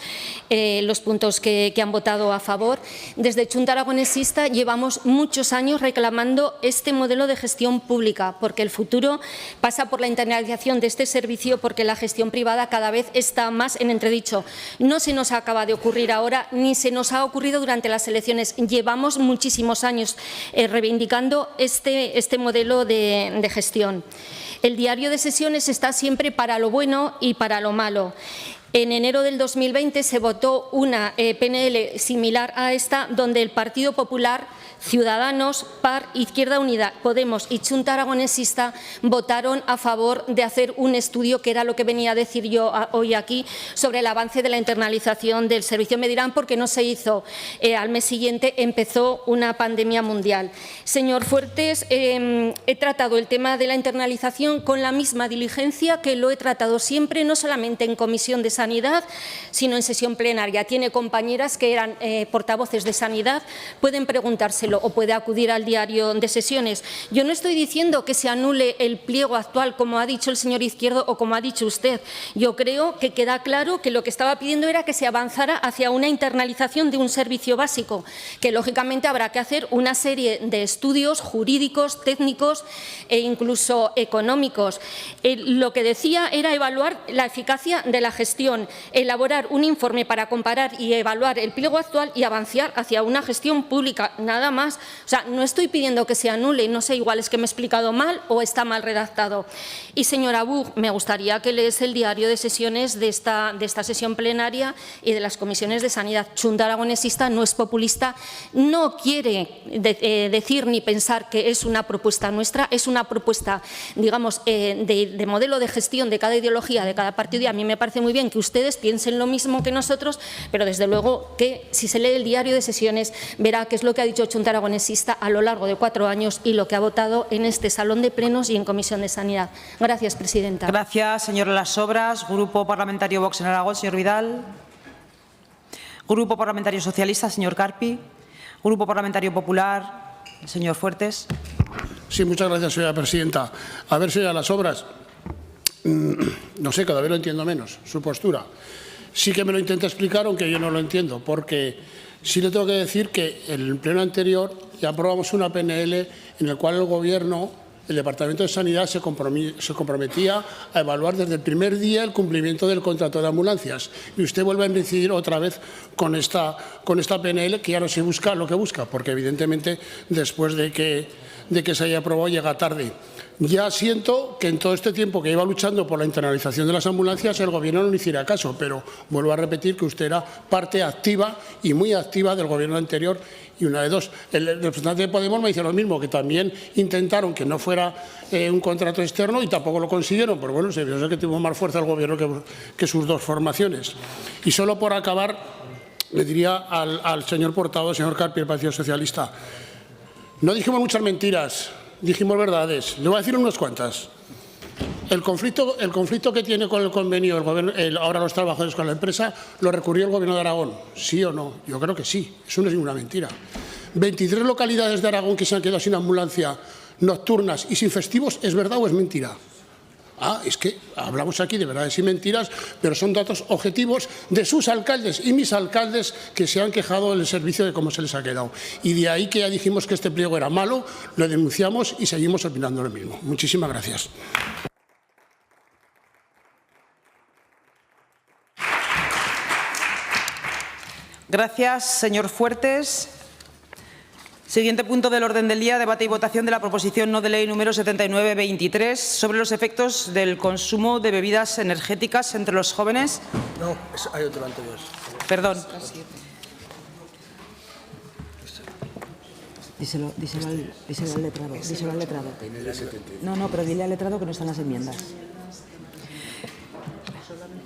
los puntos que han votado a favor. Desde Xunta Aragonesista llevamos muchos años reclamando este modelo de gestión pública, porque el futuro pasa por la internalización de este servicio, porque la gestión privada cada vez está más en entredicho. No se nos acaba de ocurrir ahora, ni se nos ha ocurrido durante las elecciones. Llevamos muchísimos años reivindicando este modelo de gestión. El diario de sesiones está siempre para lo bueno y para lo malo. En enero del 2020 se votó una PNL similar a esta, donde el Partido Popular, Ciudadanos, PAR, Izquierda Unida, Podemos y Xunta Aragonesista votaron a favor de hacer un estudio, que era lo que venía a decir yo hoy aquí, sobre el avance de la internalización del servicio. Me dirán por qué no se hizo. Al mes siguiente empezó una pandemia mundial. Señor Fuertes, he tratado el tema de la internalización con la misma diligencia que lo he tratado siempre, no solamente en Comisión de Sanidad, sino en sesión plenaria. Tiene compañeras que eran portavoces de Sanidad, pueden preguntárselo o puede acudir al diario de sesiones. Yo no estoy diciendo que se anule el pliego actual, como ha dicho el señor Izquierdo o como ha dicho usted. Yo creo que queda claro que lo que estaba pidiendo era que se avanzara hacia una internalización de un servicio básico, que lógicamente habrá que hacer una serie de estudios jurídicos, técnicos e incluso económicos. Lo que decía era evaluar la eficacia de la gestión, elaborar un informe para comparar y evaluar el pliego actual y avanzar hacia una gestión pública, nada más. O sea, no estoy pidiendo que se anule, no sé, igual es que me he explicado mal o está mal redactado. Y señora Buch, me gustaría que lees el diario de sesiones de esta sesión plenaria y de las comisiones de Sanidad. Xunta Aragonesista no es populista, no quiere decir ni pensar que es una propuesta nuestra, es una propuesta, digamos, de modelo de gestión de cada ideología, de cada partido, y a mí me parece muy bien que ustedes piensen lo mismo que nosotros, pero desde luego que si se lee el diario de sesiones verá qué es lo que ha dicho Xunta Aragonesista a lo largo de 4 años y lo que ha votado en este salón de plenos y en Comisión de Sanidad. Gracias, presidenta. Gracias, señora Las Sobras. Grupo Parlamentario Vox en Aragón, señor Vidal. Grupo Parlamentario Socialista, señor Carpi. Grupo Parlamentario Popular, señor Fuertes. Sí, muchas gracias, señora presidenta. A ver, señora Las Obras, no sé, cada vez lo entiendo menos, su postura. Sí que me lo intenta explicar, aunque yo no lo entiendo, porque sí le tengo que decir que en el pleno anterior ya aprobamos una PNL en la cual el Gobierno, el Departamento de Sanidad, se comprometía a evaluar desde el primer día el cumplimiento del contrato de ambulancias. Y usted vuelve a incidir otra vez con esta PNL, que ya no se busca lo que busca, porque evidentemente después de que se haya aprobado llega tarde. Ya siento que en todo este tiempo que iba luchando por la internalización de las ambulancias el Gobierno no le hiciera caso, pero vuelvo a repetir que usted era parte activa y muy activa del Gobierno anterior. Y una de dos, el representante de Podemos me dice lo mismo, que también intentaron que no fuera un contrato externo y tampoco lo consiguieron, pero bueno, se vio que tuvo más fuerza el Gobierno que sus dos formaciones. Y solo por acabar, le diría al señor portavoz, señor Carpi, del Partido Socialista, no dijimos muchas mentiras, dijimos verdades. Le voy a decir unas cuantas. El conflicto que tiene con el convenio ahora los trabajadores con la empresa lo recurrió el Gobierno de Aragón. ¿Sí o no? Yo creo que sí. Eso no es ninguna mentira. 23 localidades de Aragón que se han quedado sin ambulancia nocturnas y sin festivos, ¿es verdad o es mentira? Es que hablamos aquí de verdades y mentiras, pero son datos objetivos de sus alcaldes y mis alcaldes que se han quejado del servicio de cómo se les ha quedado. Y de ahí que ya dijimos que este pliego era malo, lo denunciamos y seguimos opinando lo mismo. Muchísimas gracias. Gracias, señor Fuertes. Siguiente punto del orden del día, debate y votación de la proposición no de ley número 7923 sobre los efectos del consumo de bebidas energéticas entre los jóvenes. No, hay otro anterior. Perdón. Díselo al letrado. No, pero dile al letrado que no están las enmiendas.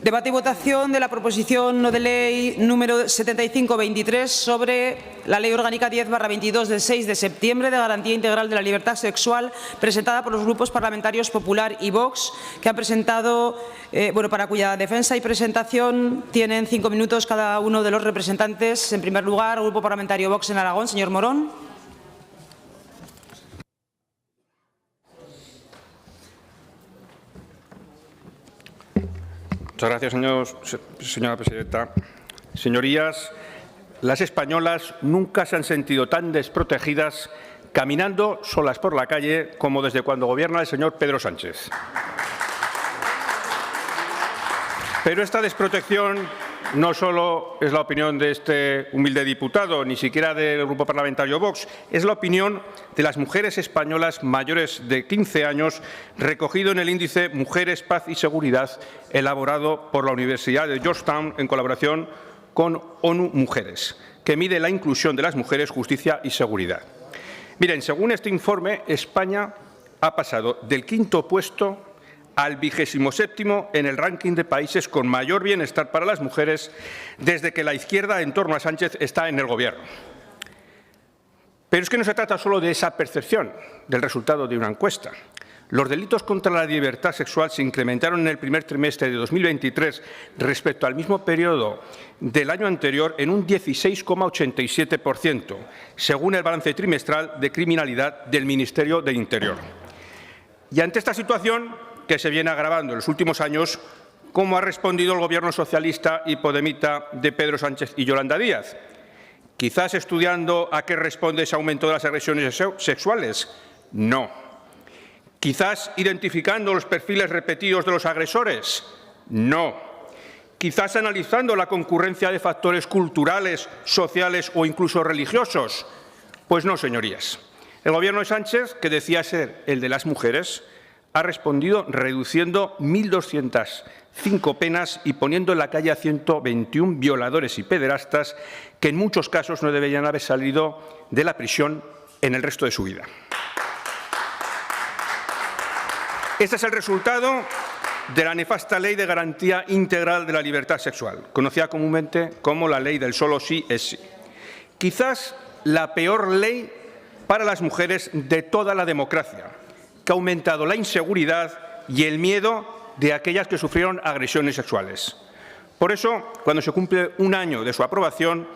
Debate y votación de la proposición no de ley número 7523 sobre la Ley Orgánica 10/22 del 6 de septiembre de garantía integral de la libertad sexual, presentada por los grupos parlamentarios Popular y Vox, que han presentado, para cuya defensa y presentación tienen 5 minutos cada uno de los representantes. En primer lugar, Grupo Parlamentario Vox en Aragón, señor Morón. Muchas gracias, señora presidenta. Señorías, las españolas nunca se han sentido tan desprotegidas caminando solas por la calle como desde cuando gobierna el señor Pedro Sánchez. Pero esta desprotección no solo es la opinión de este humilde diputado, ni siquiera del Grupo Parlamentario Vox, es la opinión de las mujeres españolas mayores de 15 años, recogido en el índice Mujeres, Paz y Seguridad, elaborado por la Universidad de Georgetown en colaboración con ONU Mujeres, que mide la inclusión de las mujeres, justicia y seguridad. Miren, según este informe, España ha pasado del 5º puesto al 27º en el ranking de países con mayor bienestar para las mujeres desde que la izquierda en torno a Sánchez está en el Gobierno. Pero es que no se trata solo de esa percepción del resultado de una encuesta. Los delitos contra la libertad sexual se incrementaron en el primer trimestre de 2023 respecto al mismo periodo del año anterior en un 16,87%, según el balance trimestral de criminalidad del Ministerio del Interior. Y ante esta situación, que se viene agravando en los últimos años, ¿cómo ha respondido el Gobierno socialista y podemita de Pedro Sánchez y Yolanda Díaz? ¿Quizás estudiando a qué responde ese aumento de las agresiones sexuales? No. ¿Quizás identificando los perfiles repetidos de los agresores? No. ¿Quizás analizando la concurrencia de factores culturales, sociales o incluso religiosos? Pues no, señorías. El Gobierno de Sánchez, que decía ser el de las mujeres, ha respondido reduciendo 1.205 penas y poniendo en la calle a 121 violadores y pederastas que en muchos casos no deberían haber salido de la prisión en el resto de su vida. Este es el resultado de la nefasta Ley de Garantía Integral de la Libertad Sexual, conocida comúnmente como la Ley del solo sí es sí. Quizás la peor ley para las mujeres de toda la democracia, que ha aumentado la inseguridad y el miedo de aquellas que sufrieron agresiones sexuales. Por eso, cuando se cumple un año de su aprobación,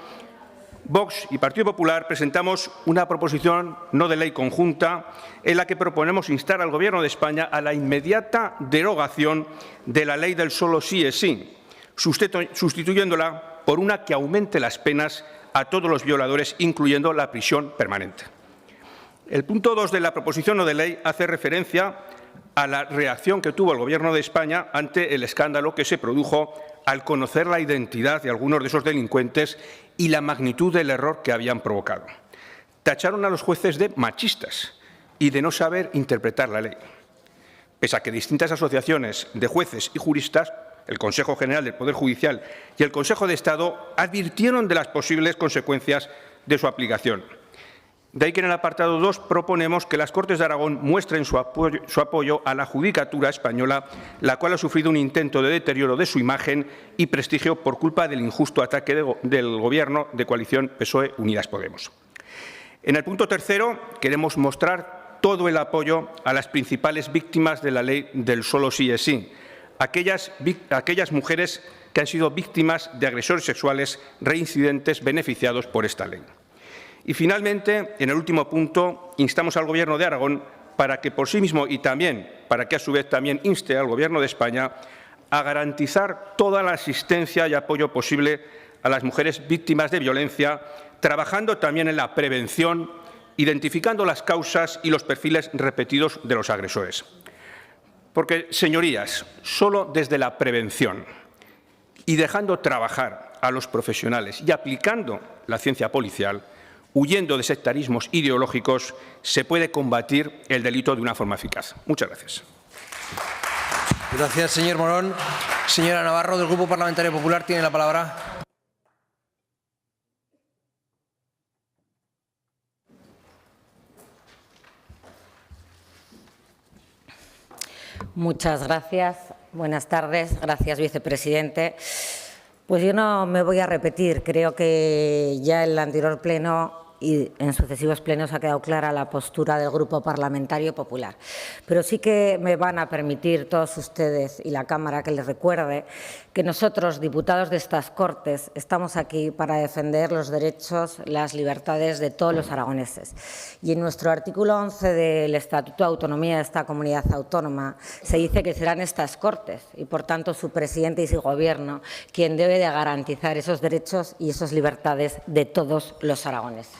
Vox y Partido Popular presentamos una proposición no de ley conjunta en la que proponemos instar al Gobierno de España a la inmediata derogación de la ley del solo sí es sí, sustituyéndola por una que aumente las penas a todos los violadores, incluyendo la prisión permanente. El punto 2 de la proposición no de ley hace referencia a la reacción que tuvo el Gobierno de España ante el escándalo que se produjo al conocer la identidad de algunos de esos delincuentes y la magnitud del error que habían provocado. Tacharon a los jueces de machistas y de no saber interpretar la ley. Pese a que distintas asociaciones de jueces y juristas, el Consejo General del Poder Judicial y el Consejo de Estado, advirtieron de las posibles consecuencias de su aplicación. De ahí que en el apartado 2 proponemos que las Cortes de Aragón muestren su apoyo a la judicatura española, la cual ha sufrido un intento de deterioro de su imagen y prestigio por culpa del injusto ataque del Gobierno de coalición PSOE-Unidas Podemos. En el punto 3 queremos mostrar todo el apoyo a las principales víctimas de la ley del solo sí es sí, aquellas mujeres que han sido víctimas de agresores sexuales reincidentes beneficiados por esta ley. Y finalmente, en el último punto, instamos al Gobierno de Aragón para que por sí mismo y también para que a su vez también inste al Gobierno de España a garantizar toda la asistencia y apoyo posible a las mujeres víctimas de violencia, trabajando también en la prevención, identificando las causas y los perfiles repetidos de los agresores. Porque, señorías, solo desde la prevención y dejando trabajar a los profesionales y aplicando la ciencia policial, huyendo de sectarismos ideológicos, se puede combatir el delito de una forma eficaz. Muchas gracias. Gracias, señor Morón. Señora Navarro, del Grupo Parlamentario Popular, tiene la palabra. Muchas gracias. Buenas tardes. Gracias, vicepresidente. Pues yo no me voy a repetir. Creo que ya en el anterior pleno y en sucesivos plenos ha quedado clara la postura del Grupo Parlamentario Popular. Pero sí que me van a permitir todos ustedes y la Cámara que les recuerde que nosotros, diputados de estas Cortes, estamos aquí para defender los derechos, las libertades de todos los aragoneses. Y en nuestro artículo 11 del Estatuto de Autonomía de esta comunidad autónoma se dice que serán estas Cortes y, por tanto, su presidente y su Gobierno quien debe de garantizar esos derechos y esas libertades de todos los aragoneses.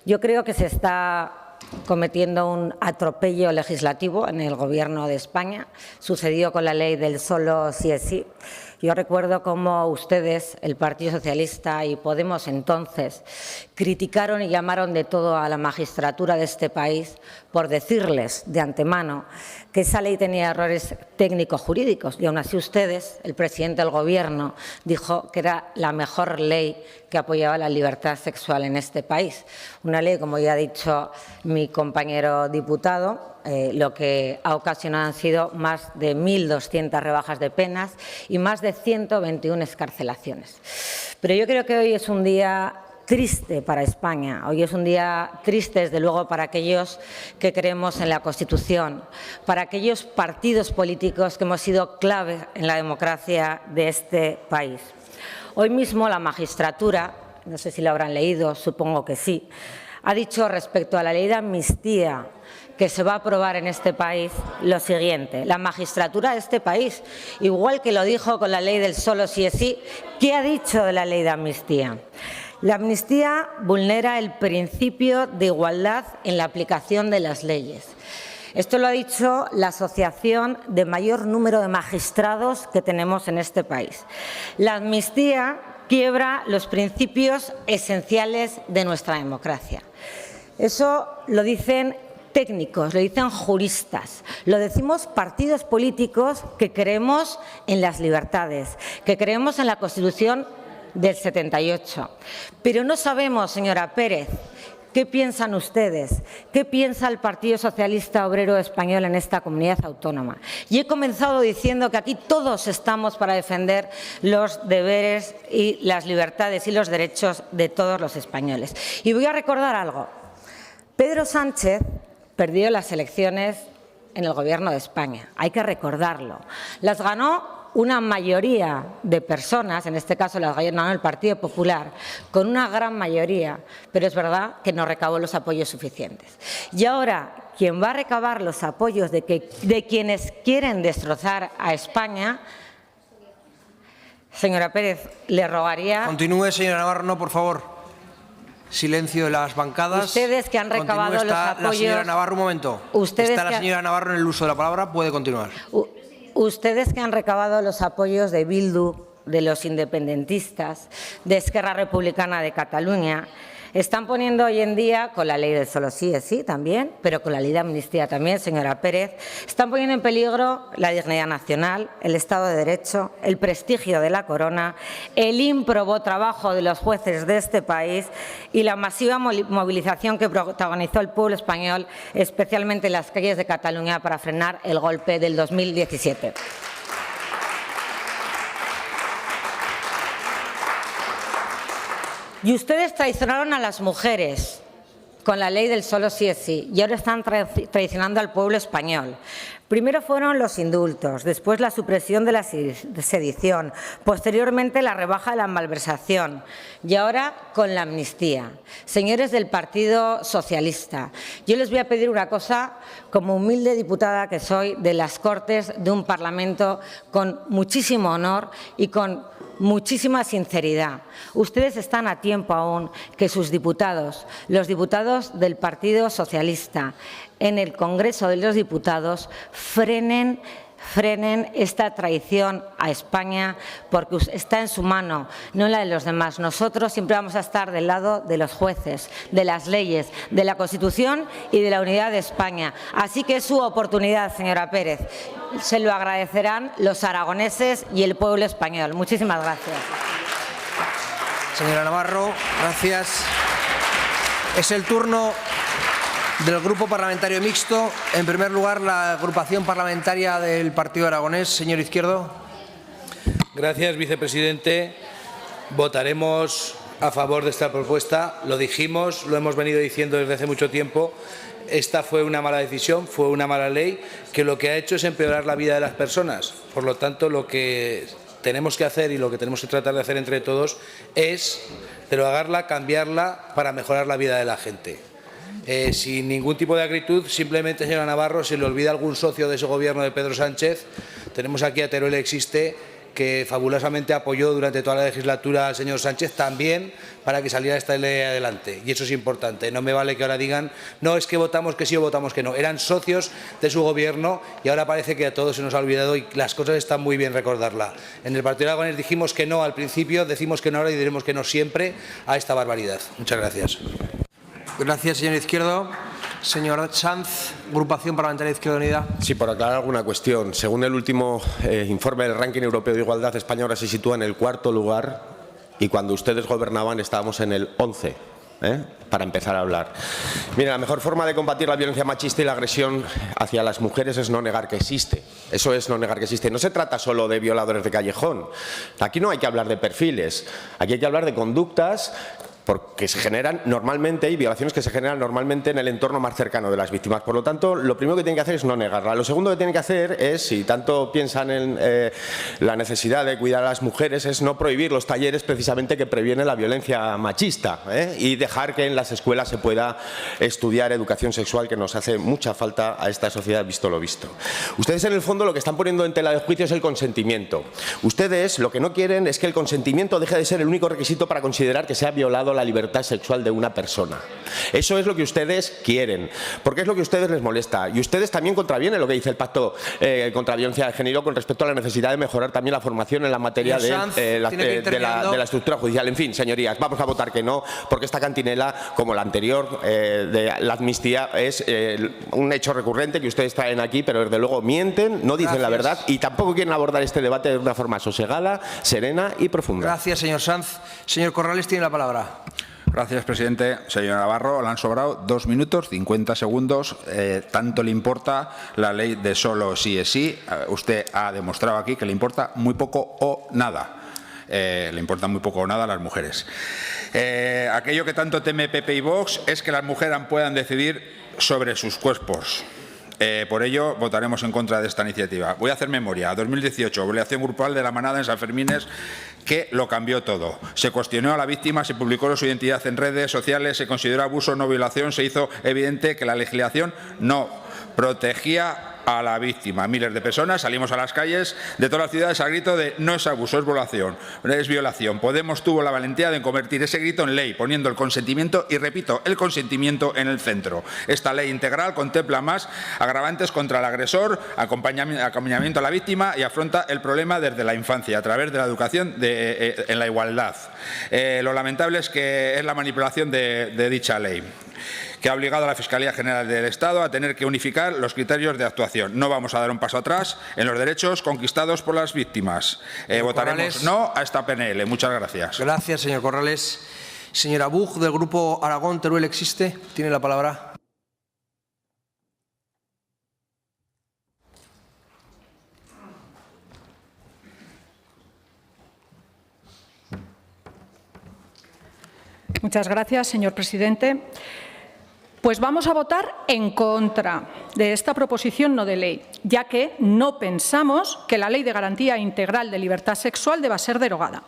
Yo creo que se está cometiendo un atropello legislativo en el Gobierno de España. Sucedió con la ley del solo sí es sí. Yo recuerdo cómo ustedes, el Partido Socialista y Podemos entonces, criticaron y llamaron de todo a la magistratura de este país por decirles de antemano que esa ley tenía errores técnico-jurídicos y aún así ustedes, el presidente del Gobierno, dijo que era la mejor ley que apoyaba la libertad sexual en este país. Una ley, como ya ha dicho mi compañero diputado, lo que ha ocasionado han sido más de 1.200 rebajas de penas y más de 121 excarcelaciones. Pero yo creo que hoy es un día triste para España. Hoy es un día triste, desde luego, para aquellos que creemos en la Constitución, para aquellos partidos políticos que hemos sido clave en la democracia de este país. Hoy mismo la magistratura, no sé si lo habrán leído, supongo que sí, ha dicho respecto a la ley de amnistía que se va a aprobar en este país lo siguiente. La magistratura de este país, igual que lo dijo con la ley del solo sí es sí, ¿qué ha dicho de la ley de amnistía? La amnistía vulnera el principio de igualdad en la aplicación de las leyes. Esto lo ha dicho la asociación de mayor número de magistrados que tenemos en este país. La amnistía quiebra los principios esenciales de nuestra democracia. Eso lo dicen técnicos, lo dicen juristas, lo decimos partidos políticos que creemos en las libertades, que creemos en la Constitución del 78. Pero no sabemos, señora Pérez, ¿qué piensan ustedes? ¿Qué piensa el Partido Socialista Obrero Español en esta comunidad autónoma? Y he comenzado diciendo que aquí todos estamos para defender los deberes y las libertades y los derechos de todos los españoles. Y voy a recordar algo. Pedro Sánchez perdió las elecciones en el Gobierno de España. Hay que recordarlo. Las ganó una mayoría de personas, en este caso las gobernaba el Partido Popular, con una gran mayoría, pero es verdad que no recabó los apoyos suficientes. Y ahora, quien va a recabar los apoyos de quienes quieren destrozar a España, señora Pérez, le rogaría… Continúe, señora Navarro, por favor. Silencio de las bancadas. Ustedes que han recabado los apoyos… La señora Navarro, un momento. Está la señora Navarro en el uso de la palabra, puede continuar. Ustedes que han recabado los apoyos de Bildu, de los independentistas, de Esquerra Republicana de Cataluña, están poniendo hoy en día, con la ley del solo sí es sí también, pero con la ley de amnistía también, señora Pérez, están poniendo en peligro la dignidad nacional, el Estado de Derecho, el prestigio de la corona, el ímprobo trabajo de los jueces de este país y la masiva movilización que protagonizó el pueblo español, especialmente en las calles de Cataluña, para frenar el golpe del 2017. Y ustedes traicionaron a las mujeres con la ley del solo sí es sí y ahora están traicionando al pueblo español. Primero fueron los indultos, después la supresión de la sedición, posteriormente la rebaja de la malversación y ahora con la amnistía. Señores del Partido Socialista, yo les voy a pedir una cosa, como humilde diputada que soy de las Cortes de un Parlamento con muchísimo honor y con muchísima sinceridad. Ustedes están a tiempo aún que sus diputados, los diputados del Partido Socialista, en el Congreso de los Diputados, frenen esta traición a España, porque está en su mano, no en la de los demás. Nosotros siempre vamos a estar del lado de los jueces, de las leyes, de la Constitución y de la unidad de España. Así que es su oportunidad, señora Pérez. Se lo agradecerán los aragoneses y el pueblo español. Muchísimas gracias. Señora Navarro, gracias. Es el turno del Grupo Parlamentario Mixto. En primer lugar, la agrupación parlamentaria del Partido Aragonés. Señor Izquierdo. Gracias, vicepresidente. Votaremos a favor de esta propuesta. Lo dijimos, lo hemos venido diciendo desde hace mucho tiempo. Esta fue una mala decisión, fue una mala ley que lo que ha hecho es empeorar la vida de las personas. Por lo tanto, lo que tenemos que hacer y lo que tenemos que tratar de hacer entre todos es derogarla, cambiarla para mejorar la vida de la gente. Sin ningún tipo de acritud, simplemente, señora Navarro, se le olvida algún socio de ese gobierno de Pedro Sánchez. Tenemos aquí a Teruel Existe, que fabulosamente apoyó durante toda la legislatura al señor Sánchez también para que saliera esta ley adelante. Y eso es importante. No me vale que ahora digan, no, es que votamos que sí o votamos que no. Eran socios de su gobierno y ahora parece que a todos se nos ha olvidado y las cosas están muy bien recordarla. En el Partido Aragonés dijimos que no al principio, decimos que no ahora y diremos que no siempre a esta barbaridad. Muchas gracias. Gracias, señor Izquierdo. Señor Sanz, Agrupación Parlamentaria Izquierda Unida. Sí, por aclarar alguna cuestión. Según el último informe del ranking europeo de igualdad, España ahora se sitúa en el 4º lugar y cuando ustedes gobernaban estábamos en el 11. Para empezar a hablar. Mira, la mejor forma de combatir la violencia machista y la agresión hacia las mujeres es no negar que existe. Eso es no negar que existe. No se trata solo de violadores de callejón. Aquí no hay que hablar de perfiles. Aquí hay que hablar de conductas porque se generan normalmente, y violaciones que se generan normalmente en el entorno más cercano de las víctimas. Por lo tanto, lo primero que tienen que hacer es no negarla. Lo segundo que tienen que hacer es, si tanto piensan en la necesidad de cuidar a las mujeres, es no prohibir los talleres precisamente que previenen la violencia machista y dejar que en las escuelas se pueda estudiar educación sexual, que nos hace mucha falta a esta sociedad, visto lo visto. Ustedes, en el fondo, lo que están poniendo en tela de juicio es el consentimiento. Ustedes lo que no quieren es que el consentimiento deje de ser el único requisito para considerar que se ha violado la libertad sexual de una persona. Eso es lo que ustedes quieren, porque es lo que a ustedes les molesta. Y ustedes también contravienen lo que dice el Pacto contra la Violencia de Género con respecto a la necesidad de mejorar también la formación en la materia de la estructura judicial. En fin, señorías, vamos a votar que no, porque esta cantinela, como la anterior de la amnistía, es un hecho recurrente que ustedes traen aquí, pero desde luego mienten, no dicen la verdad y tampoco quieren abordar este debate de una forma sosegada, serena y profunda. Gracias, señor Sanz. Señor Corrales tiene la palabra. Gracias, presidente. Señor Navarro, le han sobrado 2 minutos, 50 segundos. Tanto le importa la ley de solo sí es sí. Usted ha demostrado aquí que le importa muy poco o nada. Le importa muy poco o nada a las mujeres. Aquello que tanto teme PP y Vox es que las mujeres puedan decidir sobre sus cuerpos. Por ello, votaremos en contra de esta iniciativa. Voy a hacer memoria. 2018, obligación grupal de la manada en San Fermines, que lo cambió todo. Se cuestionó a la víctima, se publicó su identidad en redes sociales, se consideró abuso, no violación, se hizo evidente que la legislación no protegía a la víctima. Miles de personas salimos a las calles de todas las ciudades al grito de no es abuso, es violación, es violación. Podemos tuvo la valentía de convertir ese grito en ley, poniendo el consentimiento, y repito, el consentimiento en el centro. Esta ley integral contempla más agravantes contra el agresor, acompañamiento a la víctima y afronta el problema desde la infancia, a través de la educación en la igualdad. Lo lamentable es que es la manipulación de dicha ley, que ha obligado a la Fiscalía General del Estado a tener que unificar los criterios de actuación. No vamos a dar un paso atrás en los derechos conquistados por las víctimas. Votaremos no a esta PNL. Muchas gracias. Gracias, señor Corrales. Señora Buch, del Grupo Aragón, Teruel existe. Tiene la palabra. Muchas gracias, señor presidente. Pues vamos a votar en contra de esta proposición no de ley, ya que no pensamos que la Ley de Garantía Integral de Libertad Sexual deba ser derogada.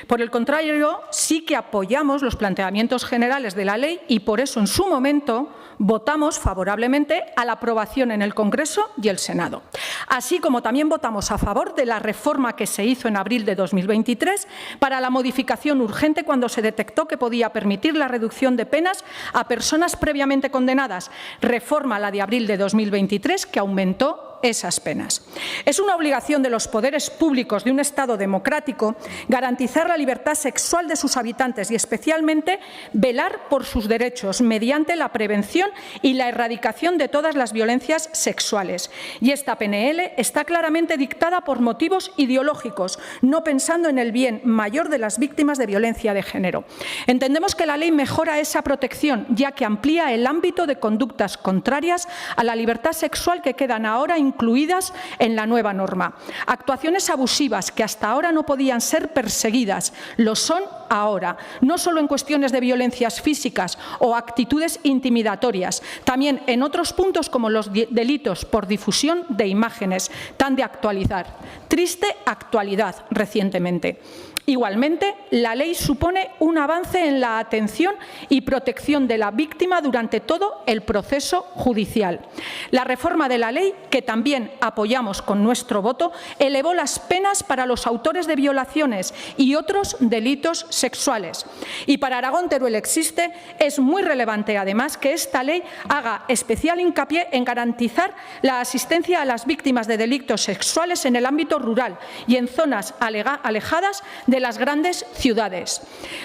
Por el contrario, sí que apoyamos los planteamientos generales de la ley y por eso en su momento votamos favorablemente a la aprobación en el Congreso y el Senado. Así como también votamos a favor de la reforma que se hizo en abril de 2023 para la modificación urgente cuando se detectó que podía permitir la reducción de penas a personas previamente condenadas, reforma la de abril de 2023 que aumentó esas penas. Es una obligación de los poderes públicos de un Estado democrático garantizar la libertad sexual de sus habitantes y especialmente velar por sus derechos mediante la prevención y la erradicación de todas las violencias sexuales. Y esta PNL está claramente dictada por motivos ideológicos, no pensando en el bien mayor de las víctimas de violencia de género. Entendemos que la ley mejora esa protección, ya que amplía el ámbito de conductas contrarias a la libertad sexual que quedan ahora incluidas en la nueva norma. Actuaciones abusivas que hasta ahora no podían ser perseguidas, lo son ahora, no solo en cuestiones de violencias físicas o actitudes intimidatorias, también en otros puntos como los delitos por difusión de imágenes, tan de actualidad. Triste actualidad recientemente. Igualmente, la ley supone un avance en la atención y protección de la víctima durante todo el proceso judicial. La reforma de la ley, que también apoyamos con nuestro voto, elevó las penas para los autores de violaciones y otros delitos sexuales. Y para Aragón Teruel existe, es muy relevante además que esta ley haga especial hincapié en garantizar la asistencia a las víctimas de delitos sexuales en el ámbito rural y en zonas alejadas de las grandes ciudades.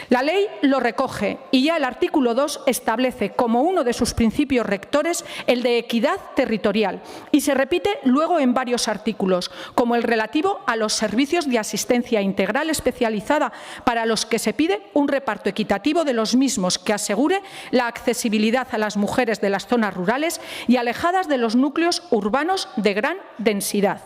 La ley lo recoge y ya el artículo 2 establece como uno de sus principios rectores el de equidad territorial y se repite luego en varios artículos, como el relativo a los servicios de asistencia integral especializada para los que se pide un reparto equitativo de los mismos que asegure la accesibilidad a las mujeres de las zonas rurales y alejadas de los núcleos urbanos de gran densidad.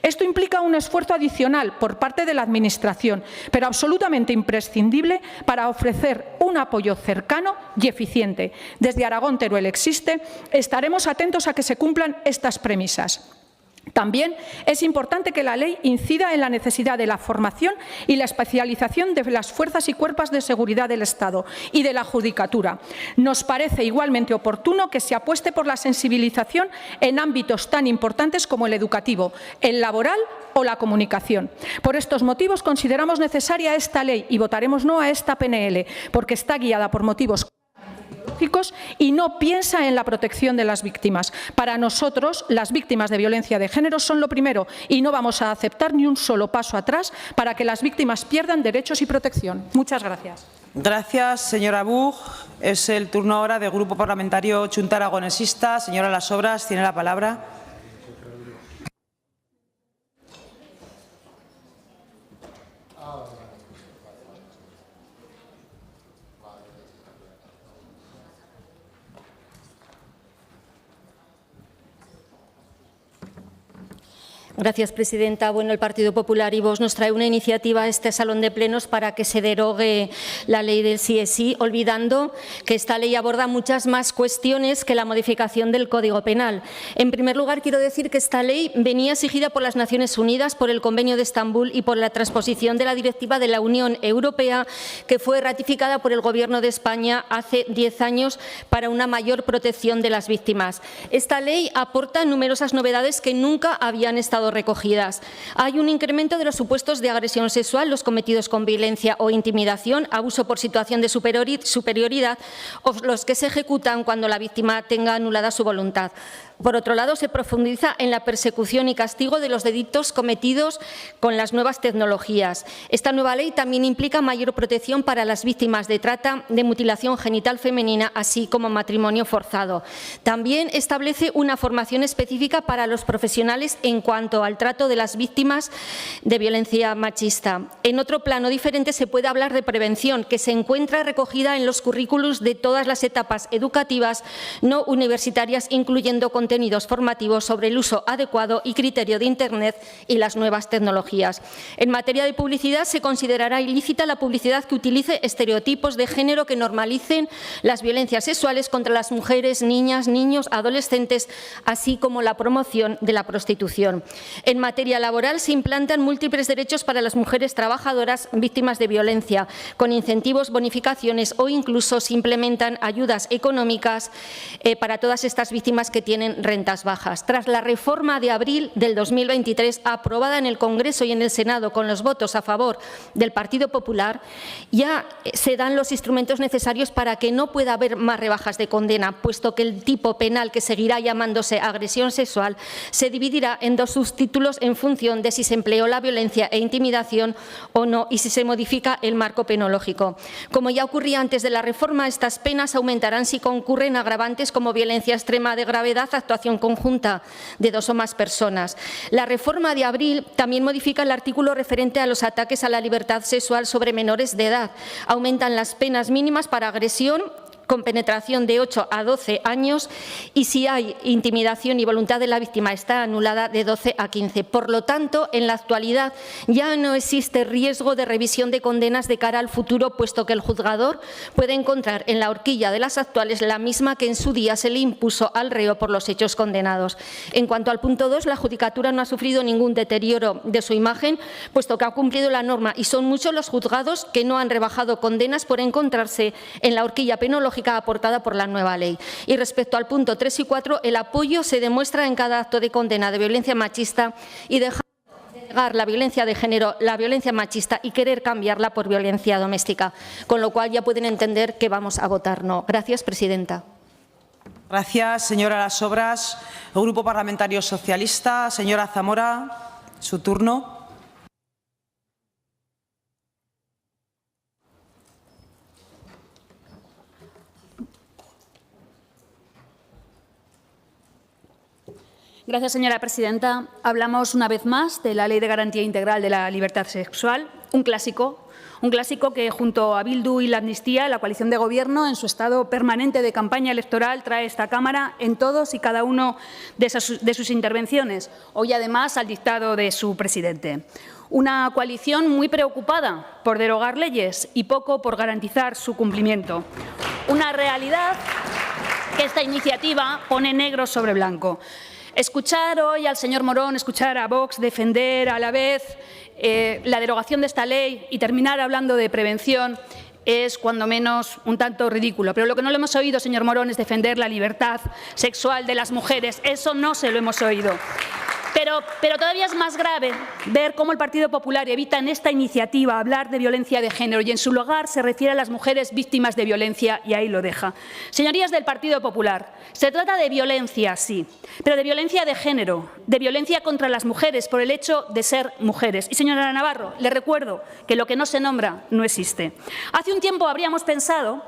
Esto implica un esfuerzo adicional por parte de la Administración, pero absolutamente imprescindible para ofrecer un apoyo cercano y eficiente. Desde Aragón Teruel existe, estaremos atentos a que se cumplan estas premisas. También es importante que la ley incida en la necesidad de la formación y la especialización de las fuerzas y cuerpos de seguridad del Estado y de la Judicatura. Nos parece igualmente oportuno que se apueste por la sensibilización en ámbitos tan importantes como el educativo, el laboral o la comunicación. Por estos motivos consideramos necesaria esta ley y votaremos no a esta PNL, porque está guiada por motivos y no piensa en la protección de las víctimas. Para nosotros, las víctimas de violencia de género son lo primero y no vamos a aceptar ni un solo paso atrás para que las víctimas pierdan derechos y protección. Muchas gracias. Gracias, señora Buch. Es el turno ahora del Grupo Parlamentario Chunta Aragonesista. Señora Las Obras, tiene la palabra. Gracias, presidenta. Bueno, el Partido Popular y Vox nos trae una iniciativa a este salón de plenos para que se derogue la ley del sí es sí, olvidando que esta ley aborda muchas más cuestiones que la modificación del Código Penal. En primer lugar, quiero decir que esta ley venía exigida por las Naciones Unidas, por el Convenio de Estambul y por la transposición de la Directiva de la Unión Europea, que fue ratificada por el Gobierno de España hace 10 años para una mayor protección de las víctimas. Esta ley aporta numerosas novedades que nunca habían estado recogidas. Hay un incremento de los supuestos de agresión sexual, los cometidos con violencia o intimidación, abuso por situación de superioridad o los que se ejecutan cuando la víctima tenga anulada su voluntad. Por otro lado, se profundiza en la persecución y castigo de los delitos cometidos con las nuevas tecnologías. Esta nueva ley también implica mayor protección para las víctimas de trata, de mutilación genital femenina, así como matrimonio forzado. También establece una formación específica para los profesionales en cuanto al trato de las víctimas de violencia machista. En otro plano diferente se puede hablar de prevención, que se encuentra recogida en los currículos de todas las etapas educativas no universitarias, incluyendo contenidos formativos sobre el uso adecuado y criterio de Internet y las nuevas tecnologías. En materia de publicidad, se considerará ilícita la publicidad que utilice estereotipos de género que normalicen las violencias sexuales contra las mujeres, niñas, niños, adolescentes, así como la promoción de la prostitución. En materia laboral, se implantan múltiples derechos para las mujeres trabajadoras víctimas de violencia, con incentivos, bonificaciones o incluso se implementan ayudas económicas para todas estas víctimas que tienen rentas bajas. Tras la reforma de abril del 2023, aprobada en el Congreso y en el Senado con los votos a favor del Partido Popular, ya se dan los instrumentos necesarios para que no pueda haber más rebajas de condena, puesto que el tipo penal, que seguirá llamándose agresión sexual, se dividirá en dos subtítulos en función de si se empleó la violencia e intimidación o no y si se modifica el marco penológico. Como ya ocurría antes de la reforma, estas penas aumentarán si concurren agravantes como violencia extrema de gravedad, actuación conjunta de dos o más personas. La reforma de abril también modifica el artículo referente a los ataques a la libertad sexual sobre menores de edad. Aumentan las penas mínimas para agresión con penetración de 8 a 12 años y si hay intimidación y voluntad de la víctima está anulada de 12 a 15. Por lo tanto, en la actualidad ya no existe riesgo de revisión de condenas de cara al futuro, puesto que el juzgador puede encontrar en la horquilla de las actuales la misma que en su día se le impuso al reo por los hechos condenados. En cuanto al punto 2, la Judicatura no ha sufrido ningún deterioro de su imagen, puesto que ha cumplido la norma y son muchos los juzgados que no han rebajado condenas por encontrarse en la horquilla penológica aportada por la nueva ley. Y respecto al punto 3 y 4, el apoyo se demuestra en cada acto de condena de violencia machista y dejar de negar la violencia de género, la violencia machista y querer cambiarla por violencia doméstica. Con lo cual ya pueden entender que vamos a votar no. Gracias, presidenta. Gracias, señora Las Obras. El Grupo Parlamentario Socialista, señora Zamora, su turno. Gracias, señora presidenta. Hablamos una vez más de la Ley de Garantía Integral de la Libertad Sexual, un clásico que junto a Bildu y la Amnistía, la coalición de Gobierno, en su estado permanente de campaña electoral, trae a esta Cámara en todos y cada uno de sus intervenciones, hoy además al dictado de su presidente. Una coalición muy preocupada por derogar leyes y poco por garantizar su cumplimiento. Una realidad que esta iniciativa pone negro sobre blanco. Escuchar hoy al señor Morón, escuchar a Vox defender a la vez la derogación de esta ley y terminar hablando de prevención es, cuando menos, un tanto ridículo. Pero lo que no le hemos oído, señor Morón, es defender la libertad sexual de las mujeres. Eso no se lo hemos oído. Pero todavía es más grave ver cómo el Partido Popular evita en esta iniciativa hablar de violencia de género y en su lugar se refiere a las mujeres víctimas de violencia y ahí lo deja. Señorías del Partido Popular, se trata de violencia, sí, pero de violencia de género, de violencia contra las mujeres por el hecho de ser mujeres. Y, señora Navarro, le recuerdo que lo que no se nombra no existe. Hace un tiempo habríamos pensado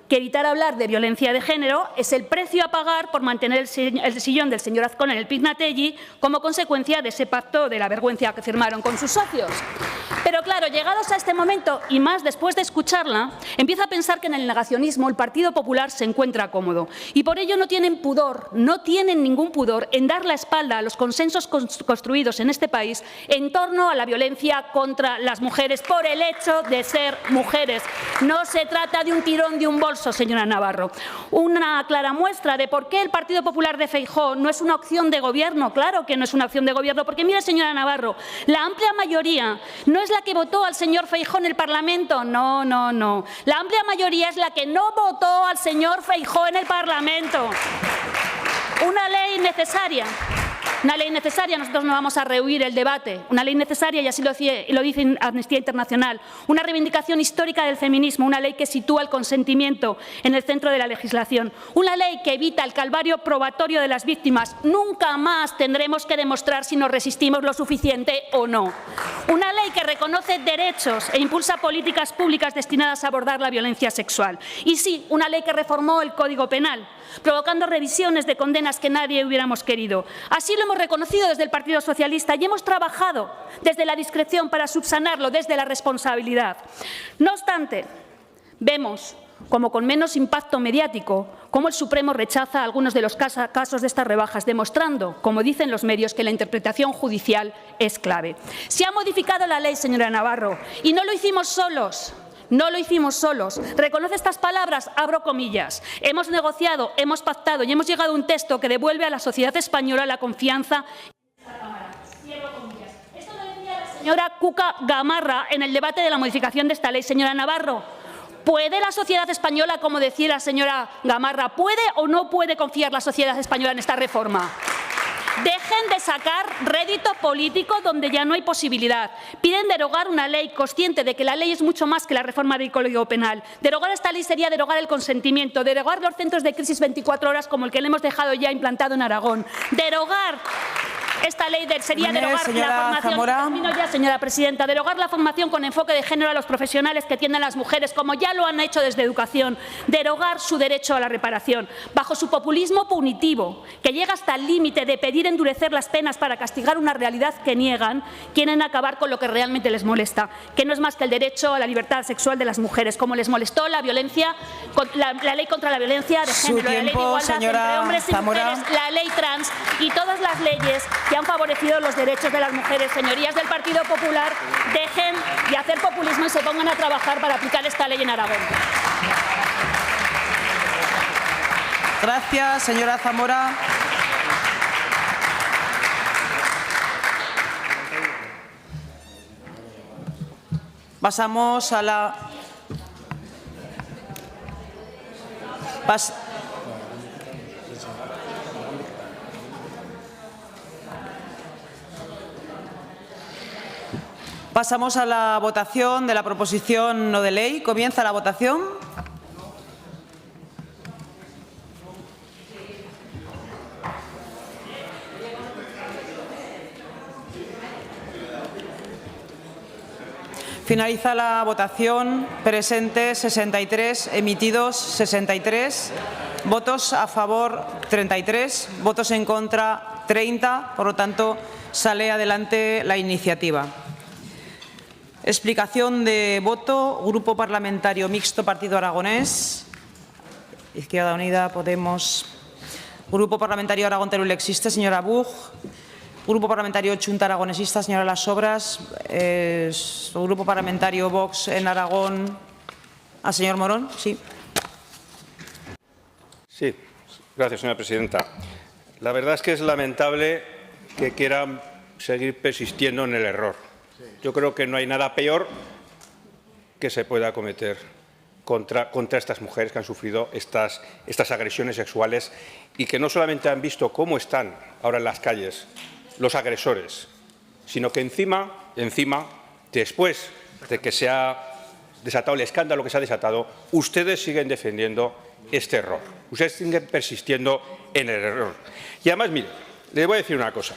que evitar hablar de violencia de género es el precio a pagar por mantener el sillón del señor Azcón en el Pignatelli como consecuencia de ese pacto de la vergüenza que firmaron con sus socios. Pero claro, llegados a este momento, y más después de escucharla, empiezo a pensar que en el negacionismo el Partido Popular se encuentra cómodo. Y por ello no tienen pudor, no tienen ningún pudor en dar la espalda a los consensos construidos en este país en torno a la violencia contra las mujeres por el hecho de ser mujeres. No se trata de un tirón de un bolso, señora Navarro. Una clara muestra de por qué el Partido Popular de Feijóo no es una opción de gobierno. Claro que no es una opción de gobierno, porque mire, señora Navarro, la amplia mayoría no es la que votó al señor Feijóo en el Parlamento. No, no, no. La amplia mayoría es la que no votó al señor Feijóo en el Parlamento. Una ley necesaria. Una ley necesaria, nosotros no vamos a rehuir el debate. Una ley necesaria, y así lo dice Amnistía Internacional. Una reivindicación histórica del feminismo, una ley que sitúa el consentimiento en el centro de la legislación. Una ley que evita el calvario probatorio de las víctimas. Nunca más tendremos que demostrar si nos resistimos lo suficiente o no. Una ley que reconoce derechos e impulsa políticas públicas destinadas a abordar la violencia sexual. Y sí, una ley que reformó el Código Penal, provocando revisiones de condenas que nadie hubiéramos querido. Así lo hemos reconocido desde el Partido Socialista y hemos trabajado desde la discreción para subsanarlo desde la responsabilidad. No obstante, vemos como con menos impacto mediático cómo el Supremo rechaza algunos de los casos de estas rebajas, demostrando, como dicen los medios, que la interpretación judicial es clave. Se ha modificado la ley, señora Navarro, y no lo hicimos solos. No lo hicimos solos. Reconoce estas palabras, abro comillas. Hemos negociado, hemos pactado y hemos llegado a un texto que devuelve a la sociedad española la confianza. Esto lo decía la señora Cuca Gamarra en el debate de la modificación de esta ley. Señora Navarro, ¿puede la sociedad española, como decía la señora Gamarra, puede o no puede confiar la sociedad española en esta reforma? Dejen de sacar rédito político donde ya no hay posibilidad. Piden derogar una ley, consciente de que la ley es mucho más que la reforma del Código Penal. Derogar esta ley sería derogar el consentimiento, derogar los centros de crisis 24 horas como el que le hemos dejado ya implantado en Aragón. Derogar esta ley sería derogar la formación. Termino ya, señora presidenta. Derogar la formación con enfoque de género a los profesionales que atienden a las mujeres, como ya lo han hecho desde educación. Derogar su derecho a la reparación. Bajo su populismo punitivo, que llega hasta el límite de pedir endurecer las penas para castigar una realidad que niegan, quieren acabar con lo que realmente les molesta, que no es más que el derecho a la libertad sexual de las mujeres, como les molestó la violencia, la ley contra la violencia de género, la ley de igualdad entre hombres y mujeres, la ley trans y todas las leyes que han favorecido los derechos de las mujeres. Señorías del Partido Popular, dejen de hacer populismo y se pongan a trabajar para aplicar esta ley en Aragón. Gracias, señora Zamora. Pasamos a la... Pasamos a la votación de la proposición no de ley. Comienza la votación. Finaliza la votación. Presentes 63, emitidos 63, votos a favor 33, votos en contra 30. Por lo tanto, sale adelante la iniciativa. Explicación de voto. Grupo Parlamentario Mixto Partido Aragonés. Izquierda Unida, Podemos. Grupo Parlamentario Aragón Teruel Existe, señora Buch. Grupo Parlamentario Chunta Aragonesista, señora Las Sobras. Grupo Parlamentario Vox en Aragón. ¿Al señor Morón? Sí. Sí, gracias, señora presidenta. La verdad es que es lamentable que quieran seguir persistiendo en el error. Yo creo que no hay nada peor que se pueda cometer contra estas mujeres que han sufrido estas agresiones sexuales y que no solamente han visto cómo están ahora en las calles los agresores, sino que encima, después de que se ha desatado el escándalo que se ha desatado, ustedes siguen defendiendo este error. Ustedes siguen persistiendo en el error. Y además, mire, les voy a decir una cosa.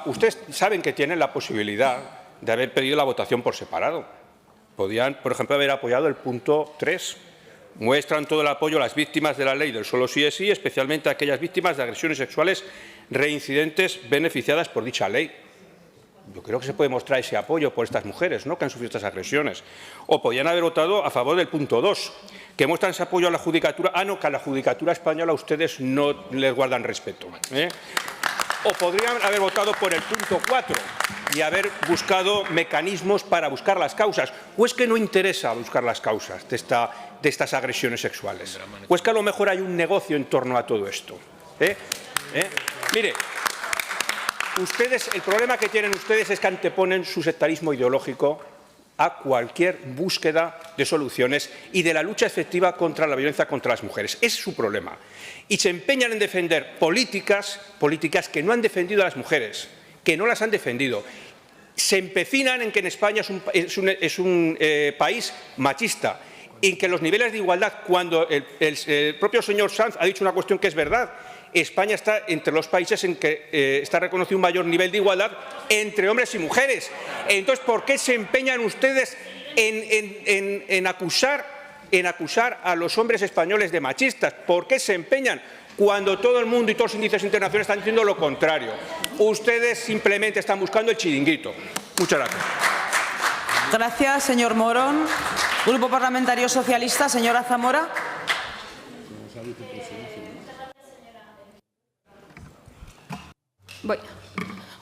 Ustedes saben que tienen la posibilidad de haber pedido la votación por separado. Podían, por ejemplo, haber apoyado el punto 3. Muestran todo el apoyo a las víctimas de la ley del solo sí es sí, especialmente a aquellas víctimas de agresiones sexuales reincidentes beneficiadas por dicha ley. yo creo que se puede mostrar ese apoyo por estas mujeres, ¿no?, que han sufrido estas agresiones. O podrían haber votado a favor del punto 2, que muestran ese apoyo a la judicatura. Ah, no, que a la judicatura española ustedes no les guardan respeto. O podrían haber votado por el punto 4 y haber buscado mecanismos para buscar las causas. ¿O es que no interesa buscar las causas de estas agresiones sexuales? ¿O es que a lo mejor hay un negocio en torno a todo esto? Mire, el problema que tienen ustedes es que anteponen su sectarismo ideológico a cualquier búsqueda de soluciones y de la lucha efectiva contra la violencia contra las mujeres. Ese es su problema. Y se empeñan en defender políticas que no han defendido a las mujeres, que no las han defendido. Se empecinan en que en España es un país machista y que los niveles de igualdad, cuando el propio señor Sanz ha dicho una cuestión que es verdad, España está entre los países en que está reconocido un mayor nivel de igualdad entre hombres y mujeres. Entonces, ¿por qué se empeñan ustedes en acusar a los hombres españoles de machistas? ¿Por qué se empeñan cuando todo el mundo y todos los índices internacionales están diciendo lo contrario? Ustedes simplemente están buscando el chiringuito. Muchas gracias. Gracias, señor Morón. Grupo Parlamentario Socialista, señora Zamora.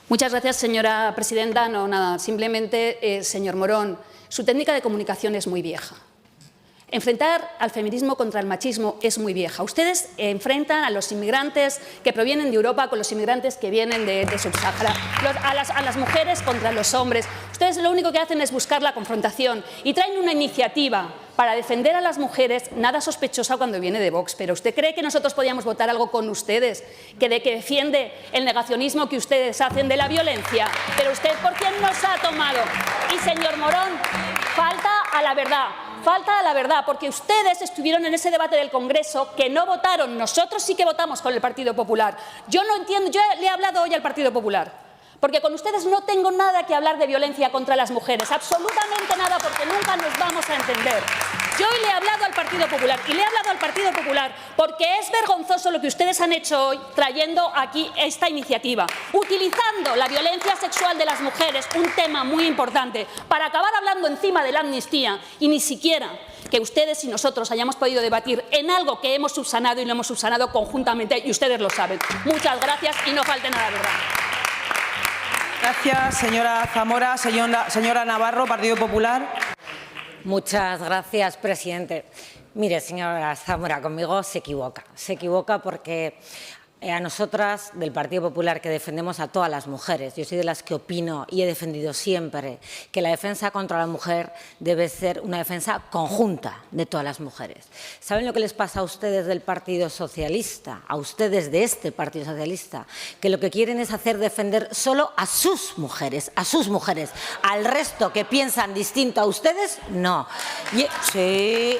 Muchas gracias, señora presidenta. No, nada, simplemente, señor Morón, su técnica de comunicación es muy vieja. Enfrentar al feminismo contra el machismo es muy vieja. Ustedes enfrentan a los inmigrantes que provienen de Europa con los inmigrantes que vienen de Subsahara, a las mujeres contra los hombres. Ustedes lo único que hacen es buscar la confrontación y traen una iniciativa para defender a las mujeres nada sospechosa cuando viene de Vox. Pero ¿usted cree que nosotros podíamos votar algo con ustedes que defiende el negacionismo que ustedes hacen de la violencia? Pero usted, ¿por quién nos ha tomado? Y, señor Morón, falta a la verdad. Falta a la verdad, porque ustedes estuvieron en ese debate del Congreso que no votaron. Nosotros sí que votamos con el Partido Popular. Yo no entiendo, yo le he hablado hoy al Partido Popular, porque con ustedes no tengo nada que hablar de violencia contra las mujeres, absolutamente nada, porque nunca nos vamos a entender. Yo hoy le he hablado al Partido Popular, y le he hablado al Partido Popular porque es vergonzoso lo que ustedes han hecho hoy trayendo aquí esta iniciativa, utilizando la violencia sexual de las mujeres, un tema muy importante, para acabar hablando encima de la amnistía y ni siquiera que ustedes y nosotros hayamos podido debatir en algo que hemos subsanado y lo hemos subsanado conjuntamente y ustedes lo saben. Muchas gracias y no falten a la verdad. Gracias, señora Zamora. Señora Navarro, Partido Popular. Muchas gracias, presidente. Mire, señora Zamora, conmigo se equivoca. Se equivoca porque a nosotras, del Partido Popular, que defendemos a todas las mujeres, yo soy de las que opino y he defendido siempre que la defensa contra la mujer debe ser una defensa conjunta de todas las mujeres. ¿Saben lo que les pasa a ustedes del Partido Socialista, a ustedes de este Partido Socialista? Que lo que quieren es hacer defender solo a sus mujeres, al resto que piensan distinto a ustedes, no. Sí.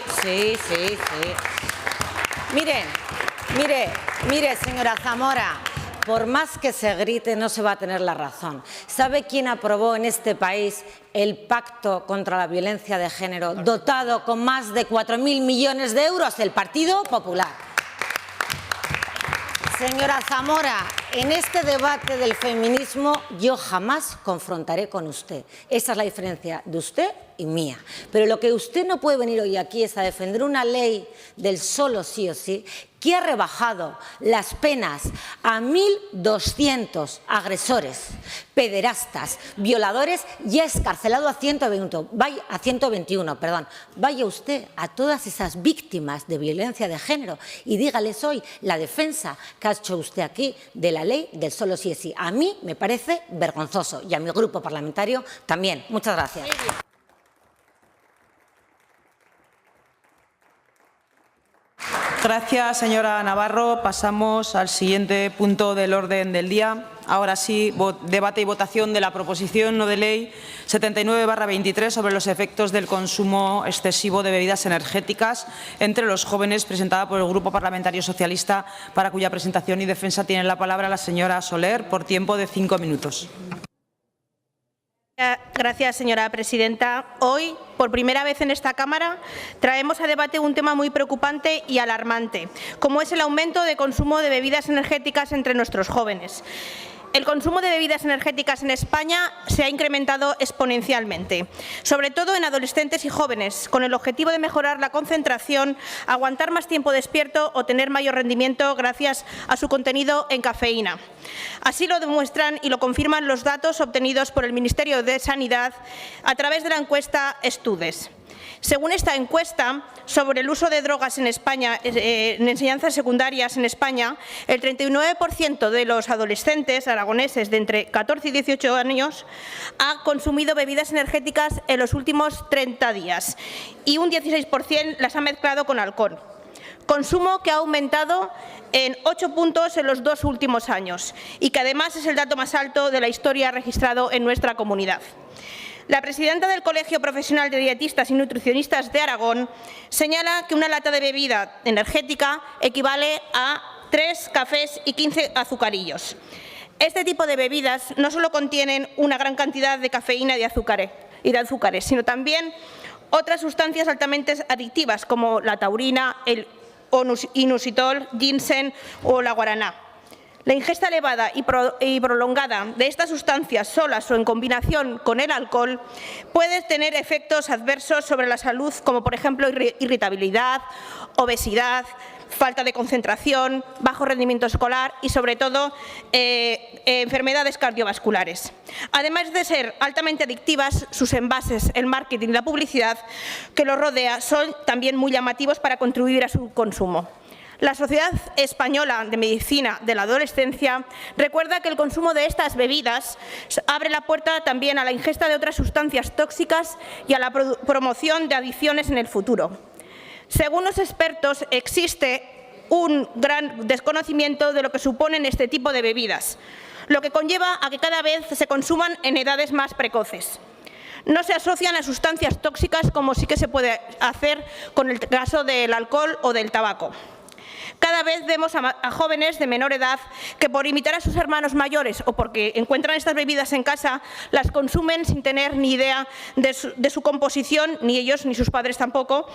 Mire, señora Zamora, por más que se grite no se va a tener la razón. ¿Sabe quién aprobó en este país el Pacto contra la Violencia de Género, dotado con más de 4.000 millones de euros? El Partido Popular. Señora Zamora, en este debate del feminismo yo jamás confrontaré con usted. Esa es la diferencia de usted y mía. Pero lo que usted no puede venir hoy aquí es a defender una ley del solo sí o sí que ha rebajado las penas a 1.200 agresores, pederastas, violadores y ha escarcelado a 121. Vaya usted a todas esas víctimas de violencia de género y dígales hoy la defensa que ha hecho usted aquí de la ley del solo sí es sí. A mí me parece vergonzoso y a mi grupo parlamentario también. Muchas gracias. Gracias, señora Navarro. Pasamos al siguiente punto del orden del día. Ahora sí, debate y votación de la proposición no de ley 79/23 sobre los efectos del consumo excesivo de bebidas energéticas entre los jóvenes, presentada por el Grupo Parlamentario Socialista, para cuya presentación y defensa tiene la palabra la señora Soler, por tiempo de 5 minutos. Gracias, señora presidenta. Hoy, por primera vez en esta Cámara, traemos a debate un tema muy preocupante y alarmante, como es el aumento de consumo de bebidas energéticas entre nuestros jóvenes. el consumo de bebidas energéticas en España se ha incrementado exponencialmente, sobre todo en adolescentes y jóvenes, con el objetivo de mejorar la concentración, aguantar más tiempo despierto o tener mayor rendimiento gracias a su contenido en cafeína. Así lo demuestran y lo confirman los datos obtenidos por el Ministerio de Sanidad a través de la encuesta Estudes. Según esta encuesta sobre el uso de drogas en España, en enseñanzas secundarias en España, el 39% de los adolescentes aragoneses de entre 14 y 18 años ha consumido bebidas energéticas en los últimos 30 días y un 16% las ha mezclado con alcohol. Consumo que ha aumentado en 8 puntos en los 2 últimos años y que además es el dato más alto de la historia registrado en nuestra comunidad. La presidenta del Colegio Profesional de Dietistas y Nutricionistas de Aragón señala que una lata de bebida energética equivale a 3 cafés y 15 azucarillos. Este tipo de bebidas no solo contienen una gran cantidad de cafeína y de azúcares, sino también otras sustancias altamente adictivas como la taurina, el inositol, ginseng o la guaraná. La ingesta elevada y prolongada de estas sustancias solas o en combinación con el alcohol puede tener efectos adversos sobre la salud, como por ejemplo irritabilidad, obesidad, falta de concentración, bajo rendimiento escolar y sobre todo enfermedades cardiovasculares. Además de ser altamente adictivas, sus envases, el marketing y la publicidad que los rodea son también muy llamativos para contribuir a su consumo. La Sociedad Española de Medicina de la Adolescencia recuerda que el consumo de estas bebidas abre la puerta también a la ingesta de otras sustancias tóxicas y a la promoción de adicciones en el futuro. Según los expertos, existe un gran desconocimiento de lo que suponen este tipo de bebidas, lo que conlleva a que cada vez se consuman en edades más precoces. No se asocian a sustancias tóxicas como sí que se puede hacer con el caso del alcohol o del tabaco. Cada vez vemos a jóvenes de menor edad que por imitar a sus hermanos mayores o porque encuentran estas bebidas en casa, las consumen sin tener ni idea de su composición, ni ellos ni sus padres tampoco,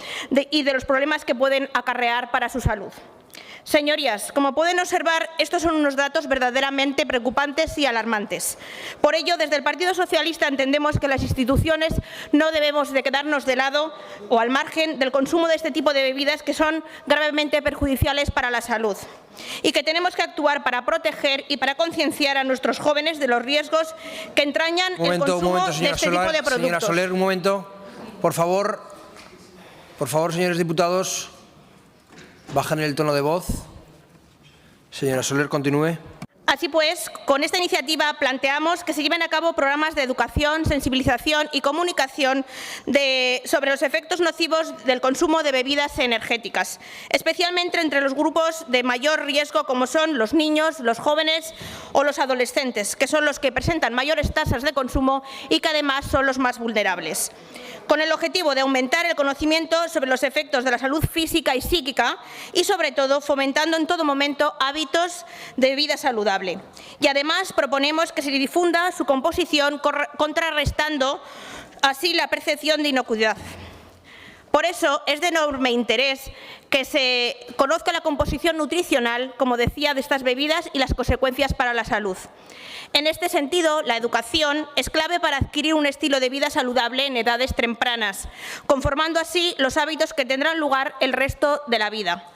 y de los problemas que pueden acarrear para su salud. Señorías, como pueden observar, estos son unos datos verdaderamente preocupantes y alarmantes. Por ello, desde el Partido Socialista entendemos que las instituciones no debemos de quedarnos de lado o al margen del consumo de este tipo de bebidas que son gravemente perjudiciales para la salud y que tenemos que actuar para proteger y para concienciar a nuestros jóvenes de los riesgos que entrañan el consumo de este tipo de productos. Señora Soler, un momento. Por favor, señores diputados. Bajan el tono de voz. Señora Soler, continúe. Así pues, con esta iniciativa planteamos que se lleven a cabo programas de educación, sensibilización y comunicación sobre los efectos nocivos del consumo de bebidas energéticas, especialmente entre los grupos de mayor riesgo como son los niños, los jóvenes o los adolescentes, que son los que presentan mayores tasas de consumo y que además son los más vulnerables, con el objetivo de aumentar el conocimiento sobre los efectos de la salud física y psíquica y, sobre todo, fomentando en todo momento hábitos de vida saludable. Y además proponemos que se difunda su composición contrarrestando así la percepción de inocuidad. Por eso es de enorme interés que se conozca la composición nutricional, como decía, de estas bebidas y las consecuencias para la salud. En este sentido, la educación es clave para adquirir un estilo de vida saludable en edades tempranas, conformando así los hábitos que tendrán lugar el resto de la vida.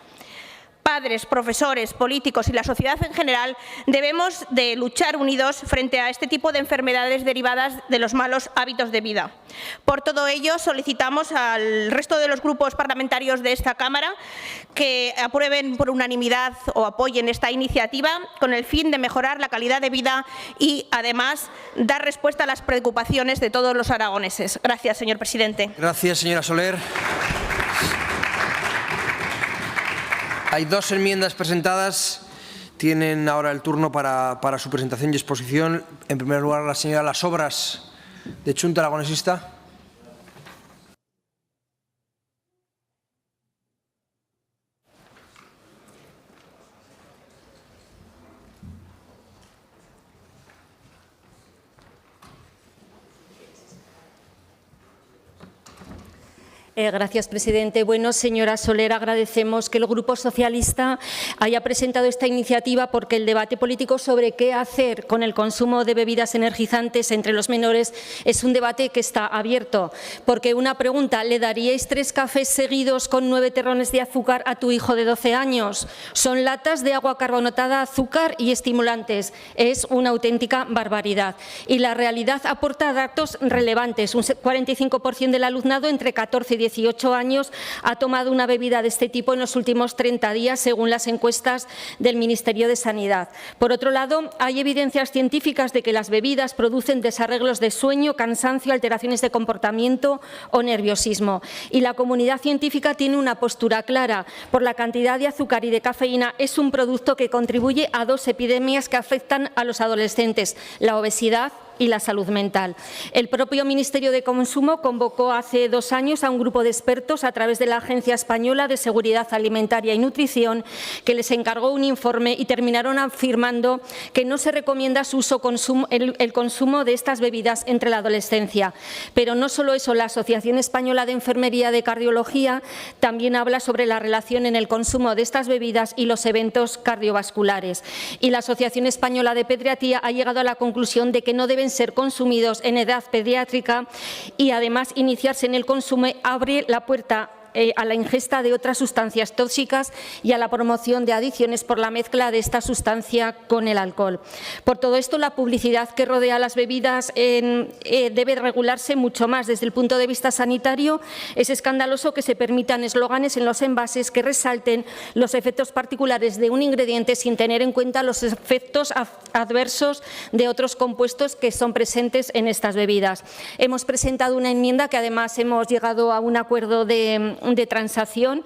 Padres, profesores, políticos y la sociedad en general debemos de luchar unidos frente a este tipo de enfermedades derivadas de los malos hábitos de vida. Por todo ello, solicitamos al resto de los grupos parlamentarios de esta Cámara que aprueben por unanimidad o apoyen esta iniciativa con el fin de mejorar la calidad de vida y, además, dar respuesta a las preocupaciones de todos los aragoneses. Gracias, señor presidente. Gracias, señora Soler. Hay 2 enmiendas presentadas. Tienen ahora el turno para su presentación y exposición. En primer lugar, la señora Las Obras, de Chunta Aragonesista. Gracias, presidente. Bueno, señora Soler, agradecemos que el Grupo Socialista haya presentado esta iniciativa porque el debate político sobre qué hacer con el consumo de bebidas energizantes entre los menores es un debate que está abierto. Porque una pregunta, ¿le daríais 3 cafés seguidos con 9 terrones de azúcar a tu hijo de 12 años? Son latas de agua carbonatada, azúcar y estimulantes. Es una auténtica barbaridad. Y la realidad aporta datos relevantes. Un 45% del alumnado entre 14 y 18 años ha tomado una bebida de este tipo en los últimos 30 días, según las encuestas del Ministerio de Sanidad. Por otro lado, hay evidencias científicas de que las bebidas producen desarreglos de sueño, cansancio, alteraciones de comportamiento o nerviosismo. Y la comunidad científica tiene una postura clara. Por la cantidad de azúcar y de cafeína, es un producto que contribuye a 2 epidemias que afectan a los adolescentes: la obesidad y la salud mental. El propio Ministerio de Consumo convocó hace 2 años a un grupo de expertos a través de la Agencia Española de Seguridad Alimentaria y Nutrición, que les encargó un informe y terminaron afirmando que no se recomienda su uso, el consumo de estas bebidas entre la adolescencia. Pero no solo eso, la Asociación Española de Enfermería de Cardiología también habla sobre la relación en el consumo de estas bebidas y los eventos cardiovasculares. Y la Asociación Española de Pediatría ha llegado a la conclusión de que no deben ser consumidos en edad pediátrica y además iniciarse en el consumo abre la puerta a la ingesta de otras sustancias tóxicas y a la promoción de adicciones por la mezcla de esta sustancia con el alcohol. Por todo esto, la publicidad que rodea las bebidas debe regularse mucho más. Desde el punto de vista sanitario, es escandaloso que se permitan eslóganes en los envases que resalten los efectos particulares de un ingrediente sin tener en cuenta los efectos adversos de otros compuestos que son presentes en estas bebidas. Hemos presentado una enmienda que además hemos llegado a un acuerdo de transacción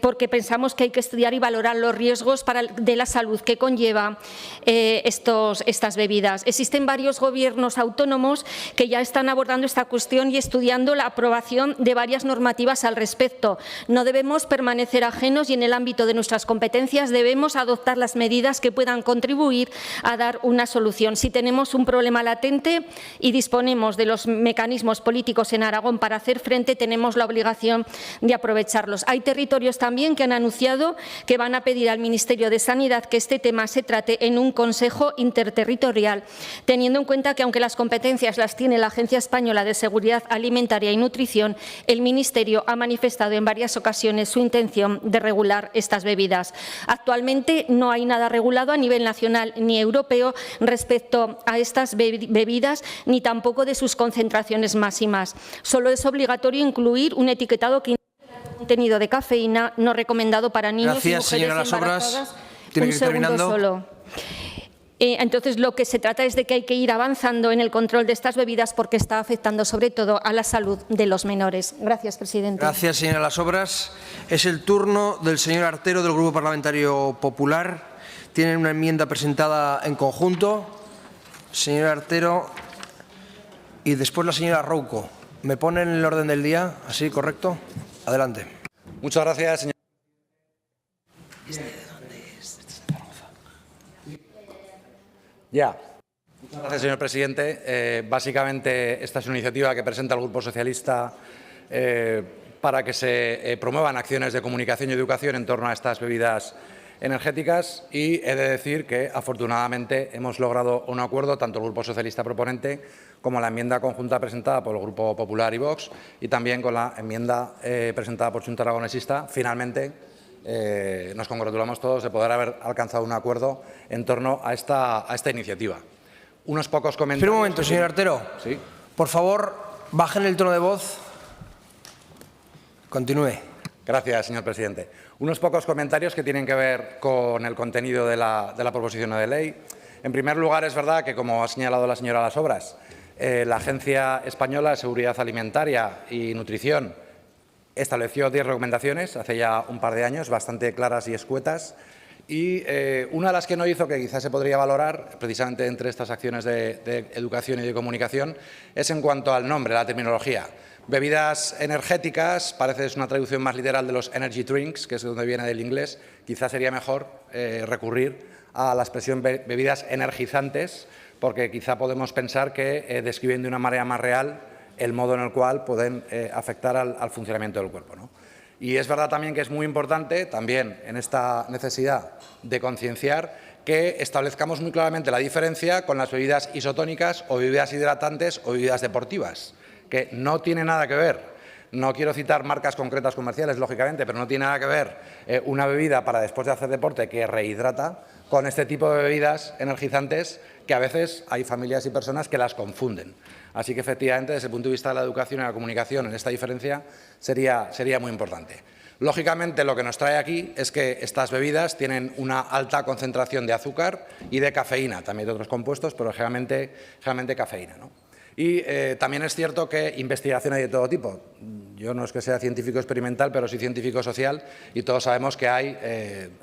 porque pensamos que hay que estudiar y valorar los riesgos de la salud que conlleva estas bebidas. Existen varios gobiernos autónomos que ya están abordando esta cuestión y estudiando la aprobación de varias normativas al respecto. No debemos permanecer ajenos y en el ámbito de nuestras competencias debemos adoptar las medidas que puedan contribuir a dar una solución. Si tenemos un problema latente y disponemos de los mecanismos políticos en Aragón para hacer frente, tenemos la obligación de aprovecharlos. Hay territorios también que han anunciado que van a pedir al Ministerio de Sanidad que este tema se trate en un Consejo Interterritorial, teniendo en cuenta que, aunque las competencias las tiene la Agencia Española de Seguridad Alimentaria y Nutrición, el Ministerio ha manifestado en varias ocasiones su intención de regular estas bebidas. Actualmente no hay nada regulado a nivel nacional ni europeo respecto a estas bebidas, ni tampoco de sus concentraciones máximas. Solo es obligatorio incluir un etiquetado que indique el contenido de cafeína no recomendado para niños y mujeres embarazadas. Tiene que ir terminando. Solo. Entonces, lo que se trata es de que hay que ir avanzando en el control de estas bebidas porque está afectando sobre todo a la salud de los menores. Gracias, presidente. Gracias, señora Las Obras. Es el turno del señor Artero, del Grupo Parlamentario Popular. Tienen una enmienda presentada en conjunto. Señor Artero y después la señora Rouco. ¿Me ponen el orden del día? ¿Así, correcto? Adelante. Muchas gracias, señor. Muchas gracias, señor presidente. Básicamente, esta es una iniciativa que presenta el Grupo Socialista para que se promuevan acciones de comunicación y educación en torno a estas bebidas energéticas, y he de decir que afortunadamente hemos logrado un acuerdo, tanto el Grupo Socialista proponente como la enmienda conjunta presentada por el Grupo Popular y Vox, y también con la enmienda presentada por Xunta Aragonesista. Finalmente, nos congratulamos todos de poder haber alcanzado un acuerdo en torno a esta iniciativa. Unos pocos comentarios. Espera un momento, señor Artero. Sí. Por favor, bajen el tono de voz. Continúe. Gracias, señor presidente. Unos pocos comentarios que tienen que ver con el contenido de la proposición no de ley. En primer lugar, es verdad que, como ha señalado la señora Las Obras, la Agencia Española de Seguridad Alimentaria y Nutrición estableció 10 recomendaciones hace ya un par de años, bastante claras y escuetas. Y una de las que no hizo, que quizás se podría valorar, precisamente entre estas acciones de educación y de comunicación, es en cuanto al nombre, la terminología. Bebidas energéticas, parece es una traducción más literal de los energy drinks, que es de donde viene del inglés. Quizás sería mejor recurrir a la expresión bebidas energizantes, porque quizá podemos pensar que describen de una manera más real el modo en el cual pueden afectar al funcionamiento del cuerpo, ¿no? Y es verdad también que es muy importante, también en esta necesidad de concienciar, que establezcamos muy claramente la diferencia con las bebidas isotónicas o bebidas hidratantes o bebidas deportivas, que no tiene nada que ver. No quiero citar marcas concretas comerciales, lógicamente, pero no tiene nada que ver una bebida para después de hacer deporte que rehidrata con este tipo de bebidas energizantes que a veces hay familias y personas que las confunden. Así que, efectivamente, desde el punto de vista de la educación y la comunicación, en esta diferencia sería muy importante. Lógicamente, lo que nos trae aquí es que estas bebidas tienen una alta concentración de azúcar y de cafeína, también de otros compuestos, pero generalmente cafeína, ¿no? Y también es cierto que investigación hay de todo tipo. Yo no es que sea científico experimental, pero sí científico social, y todos sabemos que hay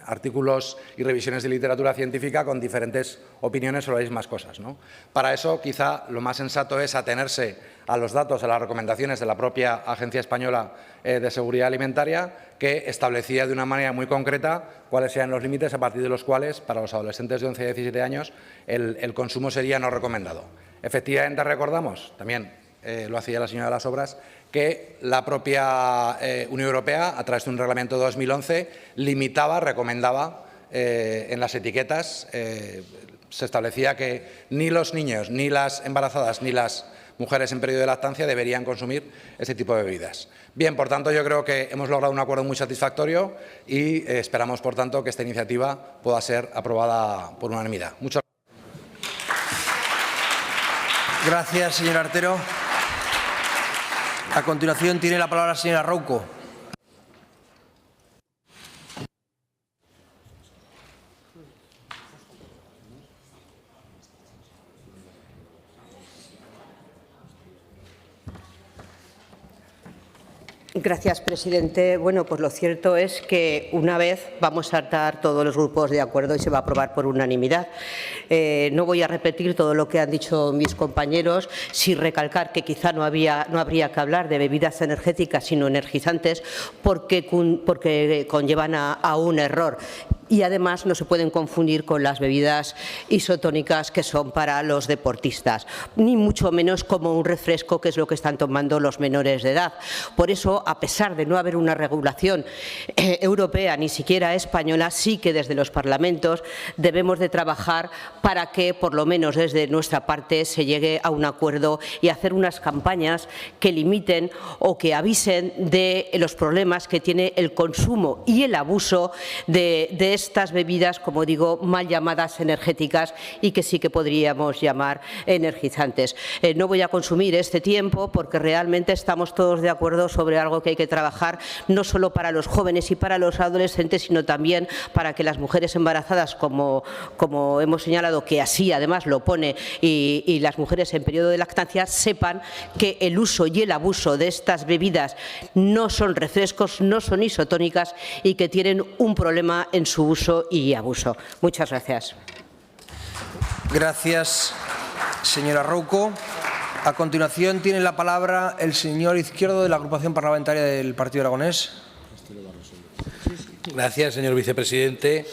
artículos y revisiones de literatura científica con diferentes opiniones sobre las mismas cosas, ¿no? Para eso, quizá lo más sensato es atenerse a los datos, a las recomendaciones de la propia Agencia Española de Seguridad Alimentaria, que establecía de una manera muy concreta cuáles sean los límites a partir de los cuales, para los adolescentes de 11 a 17 años, el consumo sería no recomendado. Efectivamente, recordamos, también lo hacía la señora de las Obras, que la propia Unión Europea, a través de un reglamento de 2011, limitaba, recomendaba en las etiquetas, se establecía que ni los niños, ni las embarazadas, ni las mujeres en periodo de lactancia deberían consumir ese tipo de bebidas. Bien, por tanto, yo creo que hemos logrado un acuerdo muy satisfactorio y esperamos, por tanto, que esta iniciativa pueda ser aprobada por unanimidad. Muchas gracias. Gracias, señor Artero. A continuación tiene la palabra la señora Rouco. Gracias, presidente. Bueno, pues lo cierto es que una vez vamos a estar todos los grupos de acuerdo y se va a aprobar por unanimidad. No voy a repetir todo lo que han dicho mis compañeros, sin recalcar que quizá no habría que hablar de bebidas energéticas, sino energizantes, porque conllevan a un error. Y además no se pueden confundir con las bebidas isotónicas que son para los deportistas, ni mucho menos como un refresco, que es lo que están tomando los menores de edad. Por eso, a pesar de no haber una regulación europea, ni siquiera española, sí que desde los parlamentos debemos de trabajar para que, por lo menos desde nuestra parte, se llegue a un acuerdo y hacer unas campañas que limiten o que avisen de los problemas que tiene el consumo y el abuso de estas bebidas, como digo, mal llamadas energéticas y que sí que podríamos llamar energizantes. No voy a consumir este tiempo porque realmente estamos todos de acuerdo sobre algo que hay que trabajar no solo para los jóvenes y para los adolescentes, sino también para que las mujeres embarazadas, como hemos señalado, que así además lo pone, y las mujeres en periodo de lactancia, sepan que el uso y el abuso de estas bebidas no son refrescos, no son isotónicas y que tienen un problema en su uso y abuso. Muchas gracias. Gracias, señora Rouco. A continuación tiene la palabra el señor Izquierdo, de la agrupación parlamentaria del Partido Aragonés. Gracias, señor vicepresidente.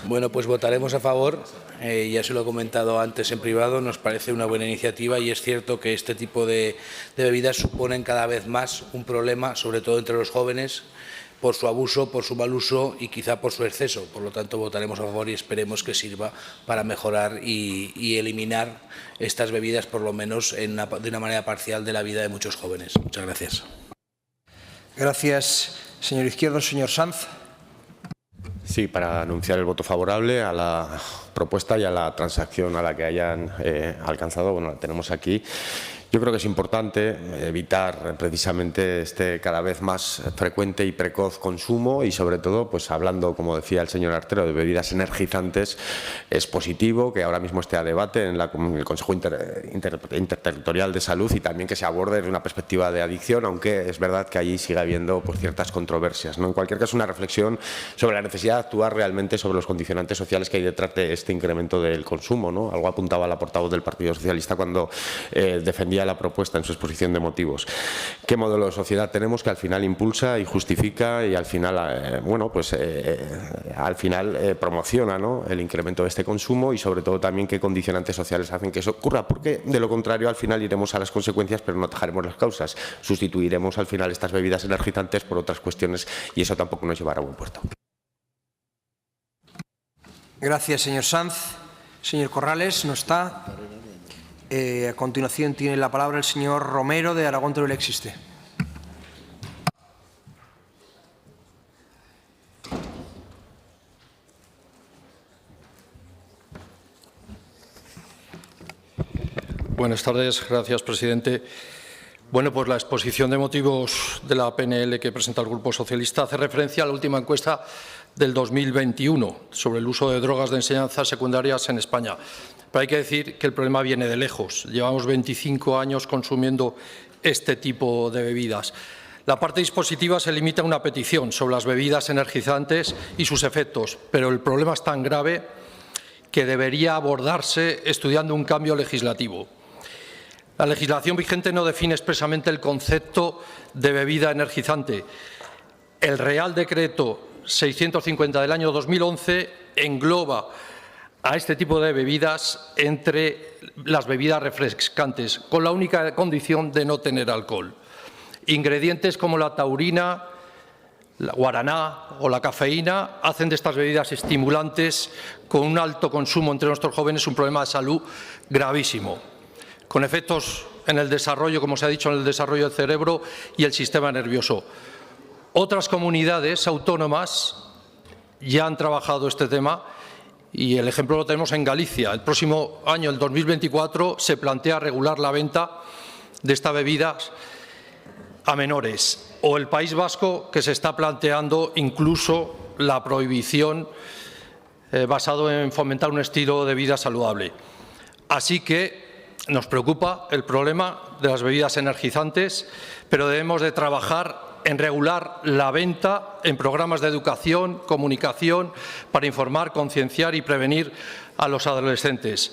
Bueno, pues votaremos a favor. Ya se lo he comentado antes en privado, nos parece una buena iniciativa y es cierto que este tipo de bebidas suponen cada vez más un problema, sobre todo entre los jóvenes, por su abuso, por su mal uso y quizá por su exceso. Por lo tanto, votaremos a favor y esperemos que sirva para mejorar y eliminar estas bebidas, por lo menos de una manera parcial, de la vida de muchos jóvenes. Muchas gracias. Gracias, señor Izquierdo. Señor Sanz. Sí, para anunciar el voto favorable a la propuesta y a la transacción a la que hayan alcanzado. Bueno, la tenemos aquí. Yo creo que es importante evitar precisamente este cada vez más frecuente y precoz consumo y, sobre todo, pues hablando, como decía el señor Artero, de bebidas energizantes, es positivo que ahora mismo esté a debate en el Consejo Interterritorial de Salud y también que se aborde desde una perspectiva de adicción, aunque es verdad que allí sigue habiendo pues ciertas controversias, ¿no? En cualquier caso, una reflexión sobre la necesidad de actuar realmente sobre los condicionantes sociales que hay detrás de este incremento del consumo, ¿no? Algo apuntaba la portavoz del Partido Socialista cuando defendía decía la propuesta en su exposición de motivos. ¿Qué modelo de sociedad tenemos que al final impulsa y justifica y al final, promociona, ¿no?, el incremento de este consumo y sobre todo también qué condicionantes sociales hacen que eso ocurra? Porque de lo contrario al final iremos a las consecuencias pero no atajaremos las causas. Sustituiremos al final estas bebidas energizantes por otras cuestiones y eso tampoco nos llevará a buen puerto. Gracias, señor Sanz. Señor Corrales, no está. A continuación tiene la palabra el señor Romero, de Aragón Teruel Existe. Buenas tardes. Gracias, presidente. Bueno, pues la exposición de motivos de la PNL que presenta el Grupo Socialista hace referencia a la última encuesta del 2021 sobre el uso de drogas de enseñanza secundarias en España. Pero hay que decir que el problema viene de lejos. Llevamos 25 años consumiendo este tipo de bebidas. La parte dispositiva se limita a una petición sobre las bebidas energizantes y sus efectos, pero el problema es tan grave que debería abordarse estudiando un cambio legislativo. La legislación vigente no define expresamente el concepto de bebida energizante. El Real Decreto 650 del año 2011 engloba a este tipo de bebidas entre las bebidas refrescantes, con la única condición de no tener alcohol. Ingredientes como la taurina, la guaraná o la cafeína hacen de estas bebidas estimulantes con un alto consumo entre nuestros jóvenes un problema de salud gravísimo, con efectos en el desarrollo, como se ha dicho, en el desarrollo del cerebro y el sistema nervioso. Otras comunidades autónomas ya han trabajado este tema y el ejemplo lo tenemos en Galicia. El próximo año, el 2024, se plantea regular la venta de estas bebidas a menores. O el País Vasco, que se está planteando incluso la prohibición basado en fomentar un estilo de vida saludable. Así que nos preocupa el problema de las bebidas energizantes, pero debemos de trabajar en regular la venta en programas de educación, comunicación, para informar, concienciar y prevenir a los adolescentes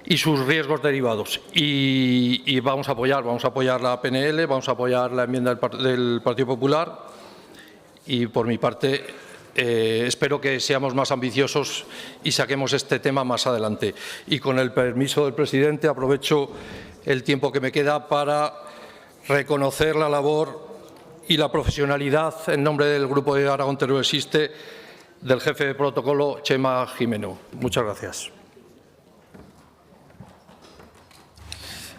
y sus riesgos derivados. Y vamos a apoyar la PNL, vamos a apoyar la enmienda del Partido Popular y, por mi parte, espero que seamos más ambiciosos y saquemos este tema más adelante. Y con el permiso del presidente, aprovecho el tiempo que me queda para reconocer la labor y la profesionalidad, en nombre del Grupo de Aragón Teruel Existe, del jefe de protocolo, Chema Jimeno. Muchas gracias.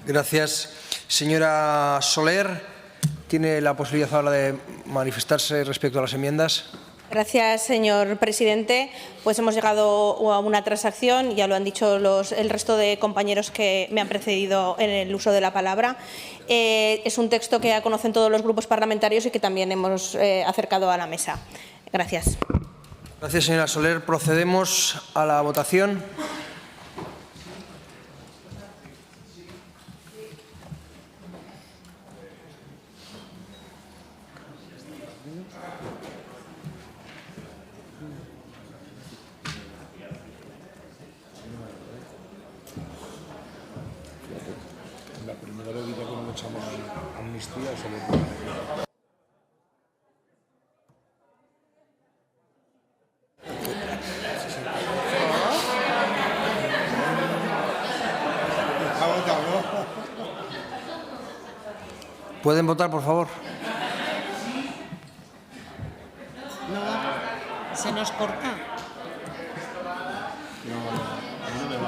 Gracias. Señora Soler, ¿tiene la posibilidad ahora de manifestarse respecto a las enmiendas? Gracias, señor presidente. Pues hemos llegado a una transacción, ya lo han dicho el resto de compañeros que me han precedido en el uso de la palabra. Es un texto que ya conocen todos los grupos parlamentarios y que también hemos acercado a la mesa. Gracias. Gracias, señora Soler. Procedemos a la votación. La primera bebida que no echamos amnistía se le... ¿Pueden votar, por favor? No, se nos corta.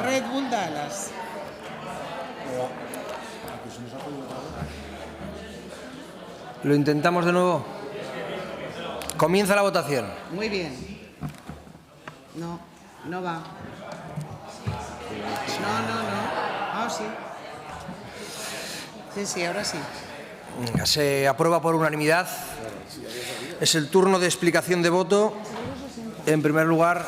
Red Bull Dallas. Lo intentamos de nuevo. Comienza la votación. Muy bien. No, no va. No. Ah, sí. Sí, ahora sí. Se aprueba por unanimidad. Es el turno de explicación de voto. En primer lugar,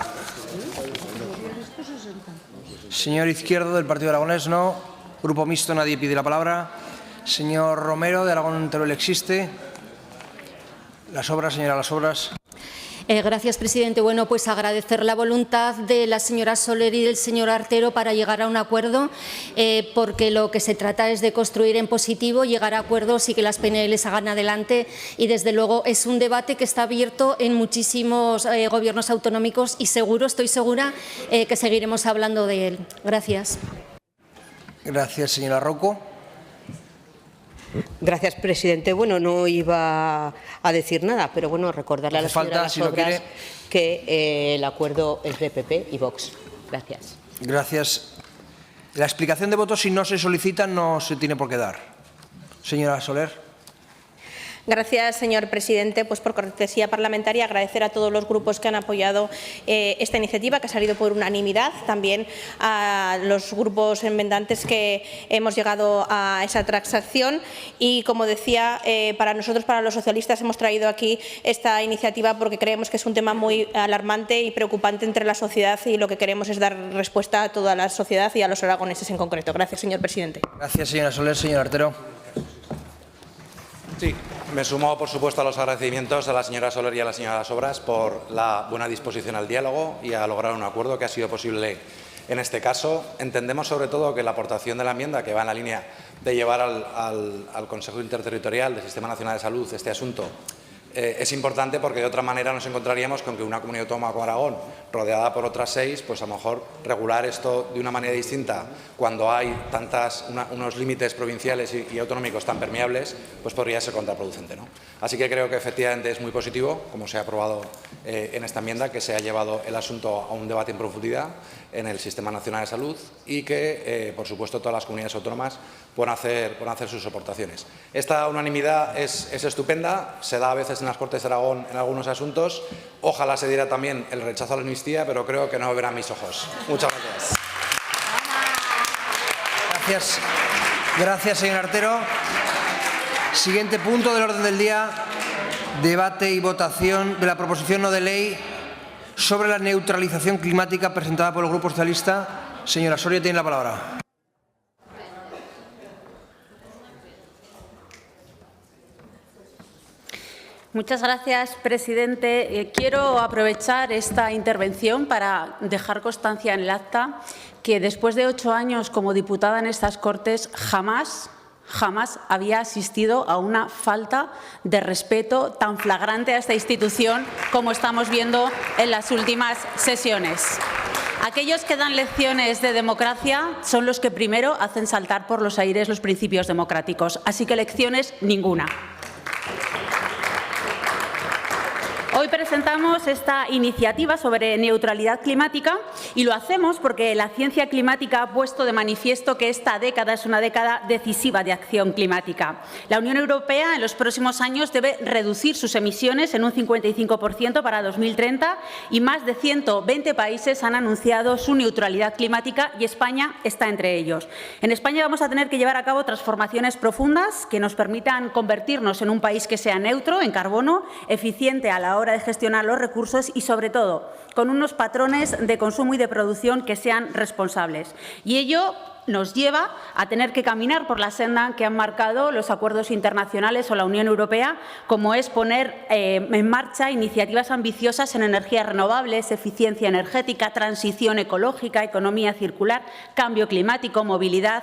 señor Izquierdo, del Partido Aragonés, no. Grupo Mixto, nadie pide la palabra. Señor Romero, de Aragón Teruel Existe. Las obras, señora, las obras. Gracias, presidente. Bueno, pues agradecer la voluntad de la señora Soler y del señor Artero para llegar a un acuerdo, porque lo que se trata es de construir en positivo, llegar a acuerdos y que las PNL salgan adelante. Y, desde luego, es un debate que está abierto en muchísimos gobiernos autonómicos y estoy segura que seguiremos hablando de él. Gracias. Gracias, señora Rocco. Gracias, presidente. Bueno, no iba a decir nada, pero bueno, recordarle a la señora Sobras que el acuerdo es de PP y Vox. Gracias. Gracias. La explicación de voto, si no se solicita, no se tiene por qué dar. Señora Soler. Gracias, señor presidente. Pues por cortesía parlamentaria, agradecer a todos los grupos que han apoyado esta iniciativa, que ha salido por unanimidad. También a los grupos enmendantes que hemos llegado a esa transacción. Y, como decía, para nosotros, para los socialistas, hemos traído aquí esta iniciativa porque creemos que es un tema muy alarmante y preocupante entre la sociedad, y lo que queremos es dar respuesta a toda la sociedad y a los aragoneses en concreto. Gracias, señor presidente. Gracias, señora Soler. Señor Artero. Sí, me sumo, por supuesto, a los agradecimientos a la señora Soler y a la señora Sobras por la buena disposición al diálogo y a lograr un acuerdo que ha sido posible en este caso. Entendemos, sobre todo, que la aportación de la enmienda, que va en la línea de llevar al Consejo Interterritorial del Sistema Nacional de Salud este asunto, es importante, porque de otra manera nos encontraríamos con que una comunidad autónoma como Aragón, rodeada por otras 6, pues a lo mejor regular esto de una manera distinta cuando hay unos límites provinciales y autonómicos tan permeables, pues podría ser contraproducente, ¿no? Así que creo que efectivamente es muy positivo, como se ha aprobado en esta enmienda, que se ha llevado el asunto a un debate en profundidad en el Sistema Nacional de Salud y que, por supuesto, todas las comunidades autónomas puedan hacer sus aportaciones. Esta unanimidad es estupenda, se da a veces en las Cortes de Aragón en algunos asuntos. Ojalá se diera también el rechazo a la amnistía, pero creo que no verán mis ojos. Muchas gracias. Gracias. Gracias, señor Artero. Siguiente punto del orden del día. Debate y votación de la proposición no de ley sobre la neutralización climática presentada por el Grupo Socialista. Señora Soria, tiene la palabra. Muchas gracias, presidente. Quiero aprovechar esta intervención para dejar constancia en el acta que, después de 8 años como diputada en estas Cortes, jamás había asistido a una falta de respeto tan flagrante a esta institución como estamos viendo en las últimas sesiones. Aquellos que dan lecciones de democracia son los que primero hacen saltar por los aires los principios democráticos. Así que lecciones ninguna. Hoy presentamos esta iniciativa sobre neutralidad climática y lo hacemos porque la ciencia climática ha puesto de manifiesto que esta década es una década decisiva de acción climática. La Unión Europea en los próximos años debe reducir sus emisiones en un 55% para 2030 y más de 120 países han anunciado su neutralidad climática y España está entre ellos. En España vamos a tener que llevar a cabo transformaciones profundas que nos permitan convertirnos en un país que sea neutro en carbono, eficiente a la hora de gestionar los recursos y, sobre todo, con unos patrones de consumo y de producción que sean responsables. Y ello nos lleva a tener que caminar por la senda que han marcado los acuerdos internacionales o la Unión Europea, como es poner en marcha iniciativas ambiciosas en energías renovables, eficiencia energética, transición ecológica, economía circular, cambio climático, movilidad.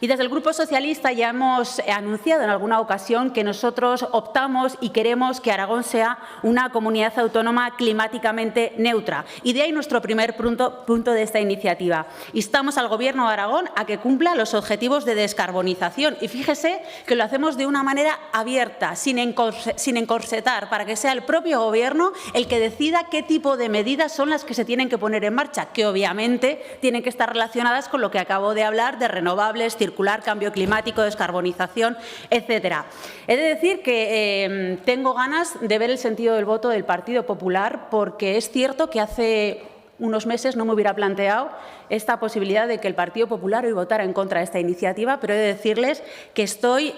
Y desde el Grupo Socialista ya hemos anunciado en alguna ocasión que nosotros optamos y queremos que Aragón sea una comunidad autónoma climáticamente neutra. Y de ahí nuestro primer punto de esta iniciativa. Instamos al Gobierno de Aragón a que cumpla los objetivos de descarbonización. Y fíjese que lo hacemos de una manera abierta, sin encorsetar, para que sea el propio Gobierno el que decida qué tipo de medidas son las que se tienen que poner en marcha, que obviamente tienen que estar relacionadas con lo que acabo de hablar de renovables, circular, cambio climático, descarbonización, etcétera. He de decir que tengo ganas de ver el sentido del voto del Partido Popular, porque es cierto que hace unos meses no me hubiera planteado esta posibilidad de que el Partido Popular hoy votara en contra de esta iniciativa, pero he de decirles que estoy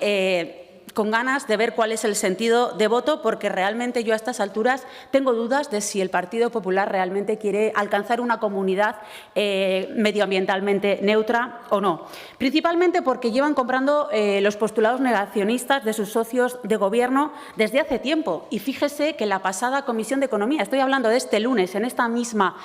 con ganas de ver cuál es el sentido de voto, porque realmente yo a estas alturas tengo dudas de si el Partido Popular realmente quiere alcanzar una comunidad medioambientalmente neutra o no. Principalmente porque llevan comprando los postulados negacionistas de sus socios de Gobierno desde hace tiempo. Y fíjese que en la pasada Comisión de Economía, estoy hablando de este lunes, en esta misma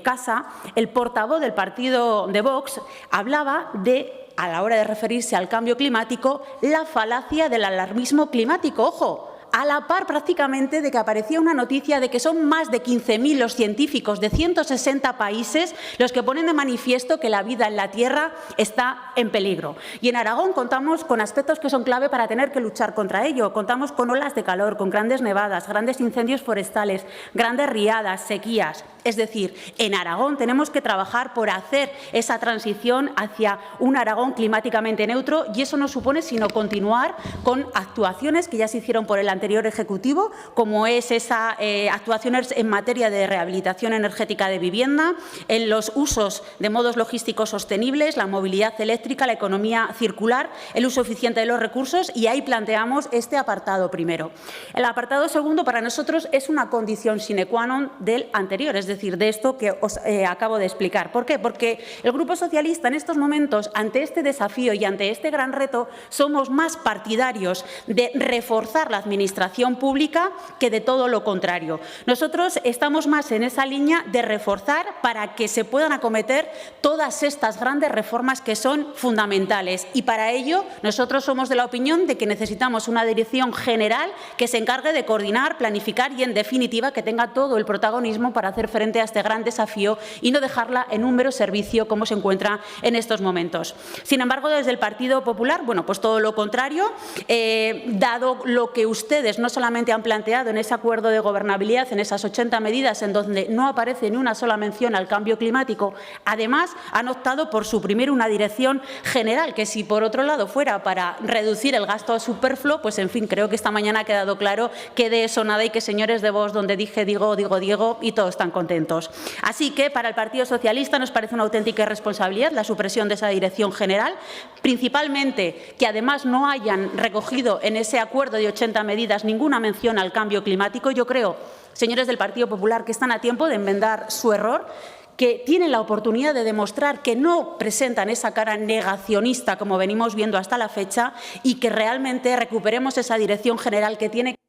casa, el portavoz del partido de Vox hablaba de, a la hora de referirse al cambio climático, la falacia del alarmismo climático. ¡Ojo! A la par prácticamente de que aparecía una noticia de que son más de 15.000 los científicos de 160 países los que ponen de manifiesto que la vida en la Tierra está en peligro. Y en Aragón contamos con aspectos que son clave para tener que luchar contra ello. Contamos con olas de calor, con grandes nevadas, grandes incendios forestales, grandes riadas, sequías. Es decir, en Aragón tenemos que trabajar por hacer esa transición hacia un Aragón climáticamente neutro, y eso no supone sino continuar con actuaciones que ya se hicieron por el anterior Ejecutivo, como es esa actuaciones en materia de rehabilitación energética de vivienda, en los usos de modos logísticos sostenibles, la movilidad eléctrica, la economía circular, el uso eficiente de los recursos, y ahí planteamos este apartado primero. El apartado segundo para nosotros es una condición sine qua non del anterior, es decir, de esto que os acabo de explicar. ¿Por qué? Porque el Grupo Socialista en estos momentos, ante este desafío y ante este gran reto, somos más partidarios de reforzar la administración pública que de todo lo contrario. Nosotros estamos más en esa línea de reforzar para que se puedan acometer todas estas grandes reformas que son fundamentales, y para ello nosotros somos de la opinión de que necesitamos una dirección general que se encargue de coordinar, planificar y, en definitiva, que tenga todo el protagonismo para hacer frente a este gran desafío y no dejarla en un mero servicio como se encuentra en estos momentos. Sin embargo, desde el Partido Popular, bueno, pues todo lo contrario, dado lo que ustedes no solamente han planteado en ese acuerdo de gobernabilidad, en esas 80 medidas en donde no aparece ni una sola mención al cambio climático, además han optado por suprimir una dirección general que, si por otro lado fuera para reducir el gasto superfluo, pues en fin, creo que esta mañana ha quedado claro que de eso nada, y que, señores de Vox, donde dije digo, digo Diego, y todos están contentos. Así que para el Partido Socialista nos parece una auténtica irresponsabilidad la supresión de esa dirección general, principalmente que además no hayan recogido en ese acuerdo de 80 medidas ninguna mención al cambio climático. Yo creo, señores del Partido Popular, que están a tiempo de enmendar su error, que tienen la oportunidad de demostrar que no presentan esa cara negacionista como venimos viendo hasta la fecha, y que realmente recuperemos esa dirección general que tiene que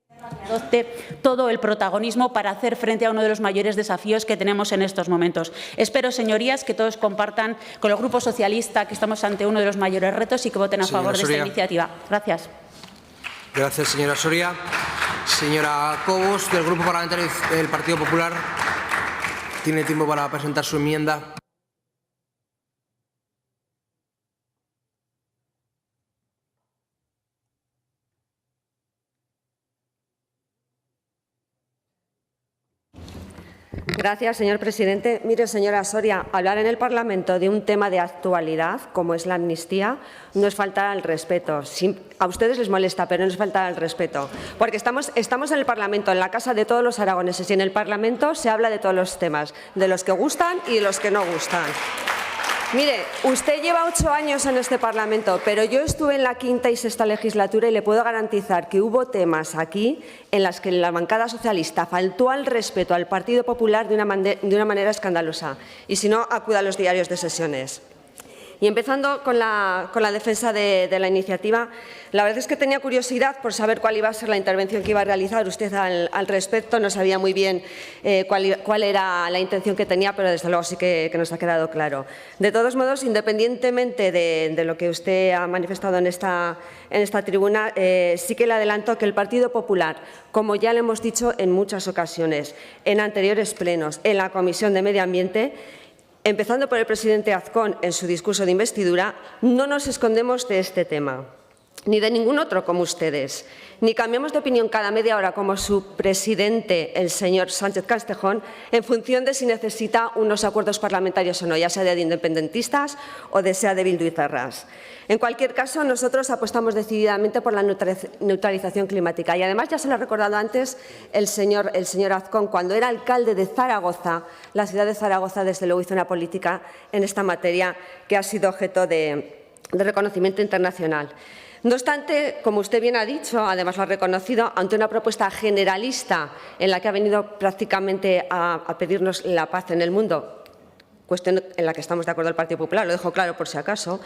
adopte todo el protagonismo para hacer frente a uno de los mayores desafíos que tenemos en estos momentos. Espero, señorías, que todos compartan con el Grupo Socialista que estamos ante uno de los mayores retos y que voten a favor de esta iniciativa. Gracias. Gracias, señora Soria. Señora Cobos, del Grupo Parlamentario del Partido Popular, tiene tiempo para presentar su enmienda. Gracias, señor presidente. Mire, señora Soria, hablar en el Parlamento de un tema de actualidad, como es la amnistía, no es faltar al respeto. A ustedes les molesta, pero no es faltar al respeto. Porque estamos en el Parlamento, en la casa de todos los aragoneses, y en el Parlamento se habla de todos los temas, de los que gustan y de los que no gustan. Mire, usted lleva 8 años en este Parlamento, pero yo estuve en la 5ª y 6ª legislatura y le puedo garantizar que hubo temas aquí en las que la bancada socialista faltó al respeto al Partido Popular de una manera escandalosa. Y si no, acuda a los diarios de sesiones. Y empezando con la defensa de la iniciativa, la verdad es que tenía curiosidad por saber cuál iba a ser la intervención que iba a realizar usted al respecto. No sabía muy bien cuál era la intención que tenía, pero desde luego sí que nos ha quedado claro. De todos modos, independientemente de lo que usted ha manifestado en esta tribuna, sí que le adelanto que el Partido Popular, como ya le hemos dicho en muchas ocasiones, en anteriores plenos, en la Comisión de Medio Ambiente, empezando por el presidente Azcón en su discurso de investidura, no nos escondemos de este tema, ni de ningún otro como ustedes, ni cambiamos de opinión cada media hora como su presidente, el señor Sánchez Castejón, en función de si necesita unos acuerdos parlamentarios o no, ya sea de independentistas o sea de Bildu y Cerras. En cualquier caso, nosotros apostamos decididamente por la neutralización climática. Y además, ya se lo ha recordado antes el señor Azcón, cuando era alcalde de Zaragoza, la ciudad de Zaragoza, desde luego hizo una política en esta materia que ha sido objeto de reconocimiento internacional. No obstante, como usted bien ha dicho, además lo ha reconocido, ante una propuesta generalista en la que ha venido prácticamente a pedirnos la paz en el mundo, cuestión en la que estamos de acuerdo el Partido Popular, lo dejo claro por si acaso,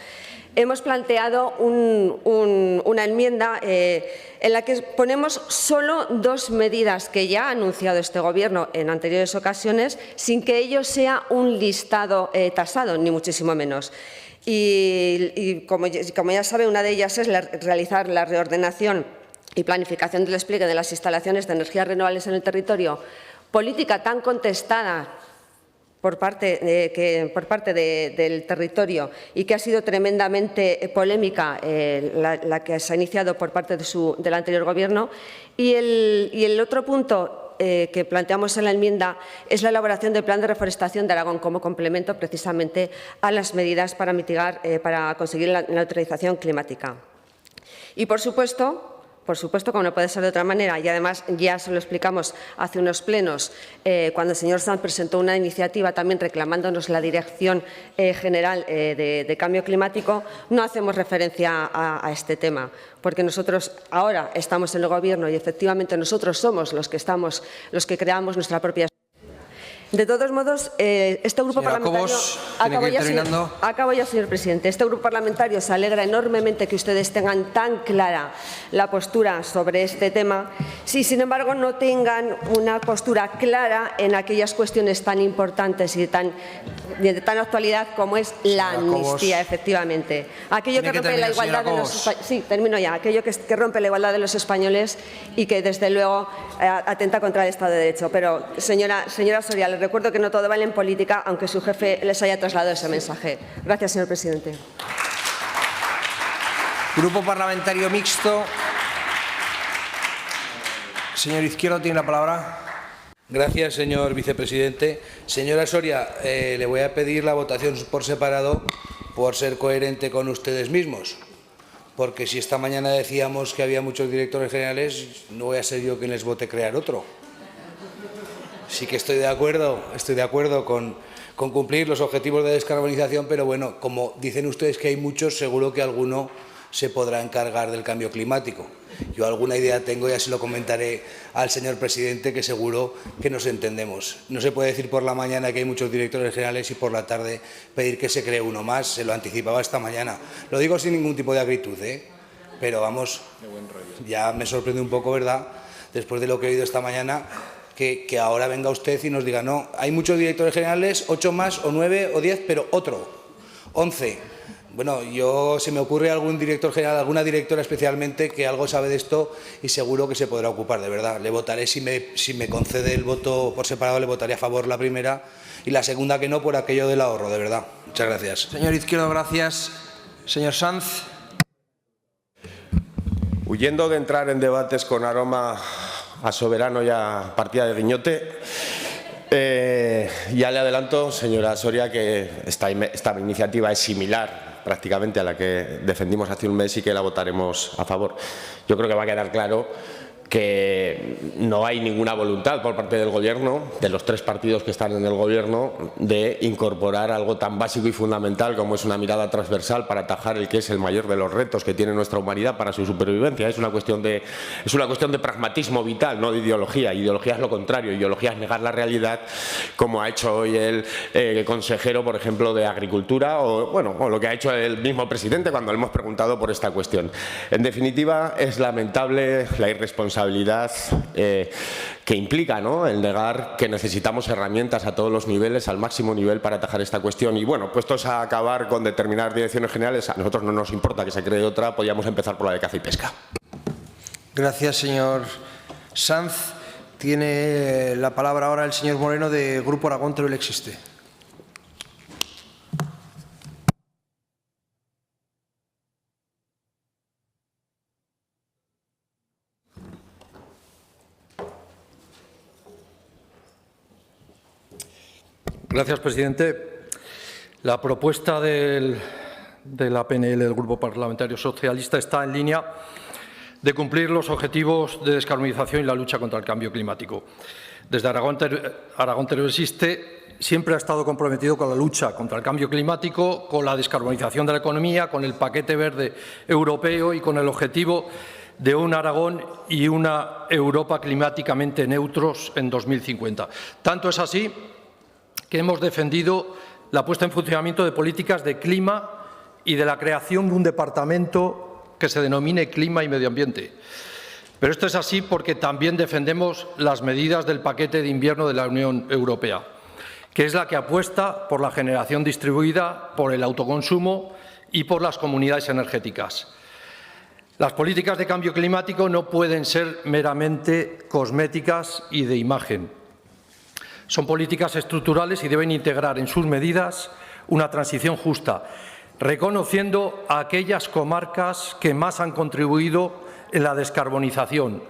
hemos planteado una enmienda en la que ponemos solo 2 medidas que ya ha anunciado este Gobierno en anteriores ocasiones, sin que ello sea un listado tasado, ni muchísimo menos. Y como ya sabe, una de ellas es realizar la reordenación y planificación del despliegue de las instalaciones de energías renovables en el territorio, política tan contestada por parte del territorio y que ha sido tremendamente polémica la que se ha iniciado por parte del anterior Gobierno. Y el otro punto que planteamos en la enmienda es la elaboración del Plan de Reforestación de Aragón como complemento precisamente a las medidas para mitigar, para conseguir la neutralización climática. Y por supuesto, como no puede ser de otra manera, y además ya se lo explicamos hace unos plenos, cuando el señor Sanz presentó una iniciativa también reclamándonos la Dirección General de Cambio Climático, no hacemos referencia a este tema, porque nosotros ahora estamos en el Gobierno y efectivamente nosotros somos los que creamos nuestra propia. De todos modos, este grupo parlamentario… Acabo ya, señor presidente. Este grupo parlamentario se alegra enormemente que ustedes tengan tan clara la postura sobre este tema, si sin embargo no tengan una postura clara en aquellas cuestiones tan importantes y de tan actualidad como es la amnistía, efectivamente. Aquello que rompe la igualdad de los españoles. Sí, termino ya. Aquello que rompe la igualdad de los españoles y que desde luego atenta contra el Estado de Derecho. Pero, señora Soria, les recuerdo que no todo vale en política, aunque su jefe les haya trasladado ese mensaje. Gracias, señor presidente. Grupo Parlamentario Mixto. Señor Izquierdo, tiene la palabra. Gracias, señor vicepresidente. Señora Soria, le voy a pedir la votación por separado por ser coherente con ustedes mismos. Porque si esta mañana decíamos que había muchos directores generales, no voy a ser yo quien les vote crear otro. Sí que estoy de acuerdo con cumplir los objetivos de descarbonización, pero bueno, como dicen ustedes que hay muchos, seguro que alguno se podrá encargar del cambio climático. Yo alguna idea tengo, ya se lo comentaré al señor presidente, que seguro que nos entendemos. No se puede decir por la mañana que hay muchos directores generales y por la tarde pedir que se cree uno más. Se lo anticipaba esta mañana. Lo digo sin ningún tipo de acritud, pero vamos, ya me sorprende un poco, ¿verdad?, después de lo que he oído esta mañana, que ahora venga usted y nos diga, no, hay muchos directores generales, 8 más o 9 o 10, pero otro, 11. Bueno, se me ocurre algún director general, alguna directora especialmente, que algo sabe de esto y seguro que se podrá ocupar, de verdad. Le votaré, si me concede el voto por separado, le votaré a favor la primera y la segunda que no, por aquello del ahorro, de verdad. Muchas gracias. Señor Izquierdo, gracias. Señor Sanz. Huyendo de entrar en debates con aroma a soberano y a partida de guiñote, ya le adelanto, señora Soria, que esta iniciativa es similar prácticamente a la que defendimos hace un mes y que la votaremos a favor. Yo creo que va a quedar claro que no hay ninguna voluntad por parte del Gobierno, de los 3 partidos que están en el Gobierno, de incorporar algo tan básico y fundamental como es una mirada transversal para atajar el que es el mayor de los retos que tiene nuestra humanidad para su supervivencia. Es una cuestión de pragmatismo vital, no de ideología. Ideología es lo contrario. Ideología es negar la realidad, como ha hecho hoy el consejero, por ejemplo, de Agricultura, o lo que ha hecho el mismo presidente cuando le hemos preguntado por esta cuestión. En definitiva, es lamentable la irresponsabilidad que implica, ¿no?, el negar que necesitamos herramientas a todos los niveles, al máximo nivel, para atajar esta cuestión. Y bueno, puestos a acabar con determinadas direcciones generales, a nosotros no nos importa que se cree otra, podríamos empezar por la de caza y pesca. Gracias, señor Sanz. Tiene la palabra ahora el señor Moreno, de Grupo Aragón Teruel Existe. Gracias, presidente. La propuesta de la PNL del Grupo Parlamentario Socialista está en línea de cumplir los objetivos de descarbonización y la lucha contra el cambio climático. Desde Aragón Teruel Existe siempre ha estado comprometido con la lucha contra el cambio climático, con la descarbonización de la economía, con el paquete verde europeo y con el objetivo de un Aragón y una Europa climáticamente neutros en 2050. Tanto es así que hemos defendido la puesta en funcionamiento de políticas de clima y de la creación de un departamento que se denomine Clima y Medio Ambiente. Pero esto es así porque también defendemos las medidas del paquete de invierno de la Unión Europea, que es la que apuesta por la generación distribuida, por el autoconsumo y por las comunidades energéticas. Las políticas de cambio climático no pueden ser meramente cosméticas y de imagen. Son políticas estructurales y deben integrar en sus medidas una transición justa, reconociendo a aquellas comarcas que más han contribuido en la descarbonización,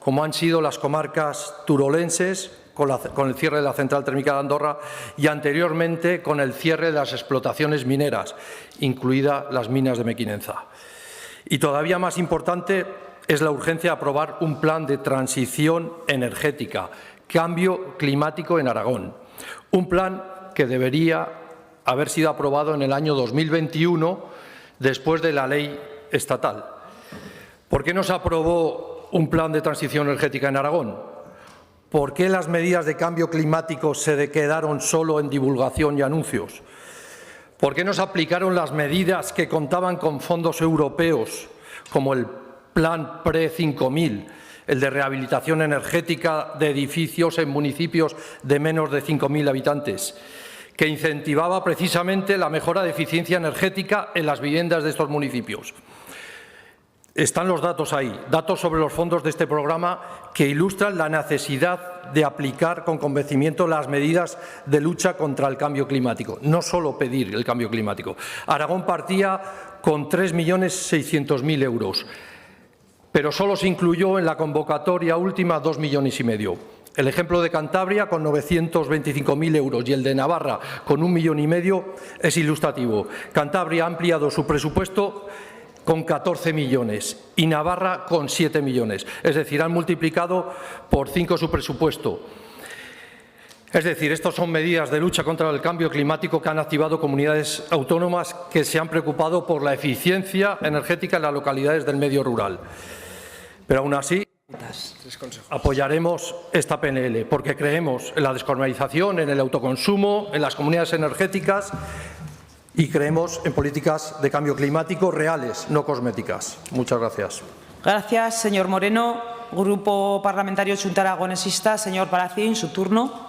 como han sido las comarcas turolenses, con el cierre de la central térmica de Andorra y anteriormente con el cierre de las explotaciones mineras, incluidas las minas de Mequinenza. Y todavía más importante es la urgencia de aprobar un plan de transición energética, cambio climático en Aragón. Un plan que debería haber sido aprobado en el año 2021 después de la ley estatal. ¿Por qué no se aprobó un plan de transición energética en Aragón? ¿Por qué las medidas de cambio climático se quedaron solo en divulgación y anuncios? ¿Por qué no se aplicaron las medidas que contaban con fondos europeos, como el Plan PRE-5000, el de rehabilitación energética de edificios en municipios de menos de 5.000 habitantes, que incentivaba precisamente la mejora de eficiencia energética en las viviendas de estos municipios? Están los datos ahí, datos sobre los fondos de este programa que ilustran la necesidad de aplicar con convencimiento las medidas de lucha contra el cambio climático, no solo pedir el cambio climático. Aragón partía con 3.600.000 euros, pero solo se incluyó en la convocatoria última 2,5 millones. El ejemplo de Cantabria, con 925.000 euros, y el de Navarra, con 1,5 millones, es ilustrativo. Cantabria ha ampliado su presupuesto con 14 millones y Navarra con 7 millones. Es decir, han multiplicado por 5 su presupuesto. Es decir, estas son medidas de lucha contra el cambio climático que han activado comunidades autónomas que se han preocupado por la eficiencia energética en las localidades del medio rural. Pero aún así, apoyaremos esta PNL porque creemos en la descarbonización, en el autoconsumo, en las comunidades energéticas y creemos en políticas de cambio climático reales, no cosméticas. Muchas gracias. Gracias, señor Moreno. Grupo Parlamentario Xunta Aragonesista, señor Palacín, su turno.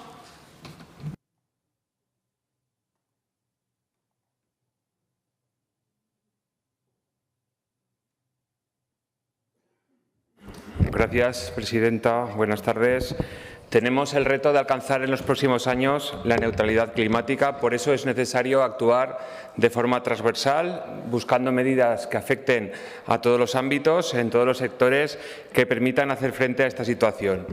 Gracias, presidenta. Buenas tardes. Tenemos el reto de alcanzar en los próximos años la neutralidad climática. Por eso es necesario actuar de forma transversal, buscando medidas que afecten a todos los ámbitos, en todos los sectores, que permitan hacer frente a esta situación.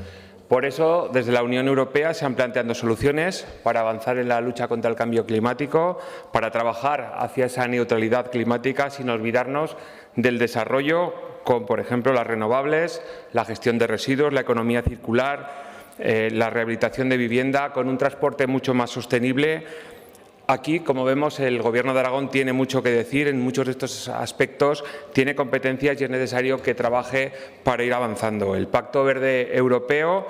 Por eso, desde la Unión Europea se han planteado soluciones para avanzar en la lucha contra el cambio climático, para trabajar hacia esa neutralidad climática sin olvidarnos del desarrollo, como por ejemplo las renovables, la gestión de residuos, la economía circular, la rehabilitación de vivienda, con un transporte mucho más sostenible. Aquí, como vemos, el Gobierno de Aragón tiene mucho que decir en muchos de estos aspectos, tiene competencias y es necesario que trabaje para ir avanzando. El Pacto Verde Europeo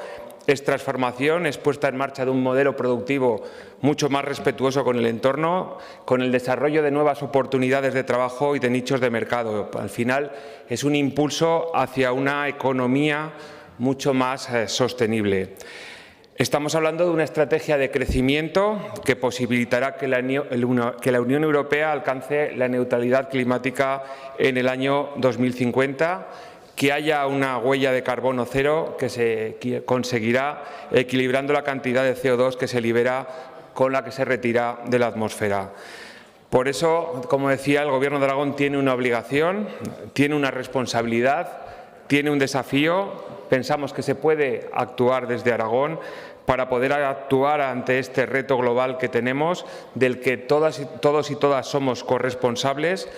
es transformación, es puesta en marcha de un modelo productivo mucho más respetuoso con el entorno, con el desarrollo de nuevas oportunidades de trabajo y de nichos de mercado. Al final, es un impulso hacia una economía mucho más sostenible. Estamos hablando de una estrategia de crecimiento que posibilitará que la Unión Europea alcance la neutralidad climática en el año 2050, que haya una huella de carbono cero que se conseguirá equilibrando la cantidad de CO2 que se libera con la que se retira de la atmósfera. Por eso, como decía, el Gobierno de Aragón tiene una obligación, tiene una responsabilidad, tiene un desafío. Pensamos que se puede actuar desde Aragón para poder actuar ante este reto global que tenemos, del que todos y todas somos corresponsables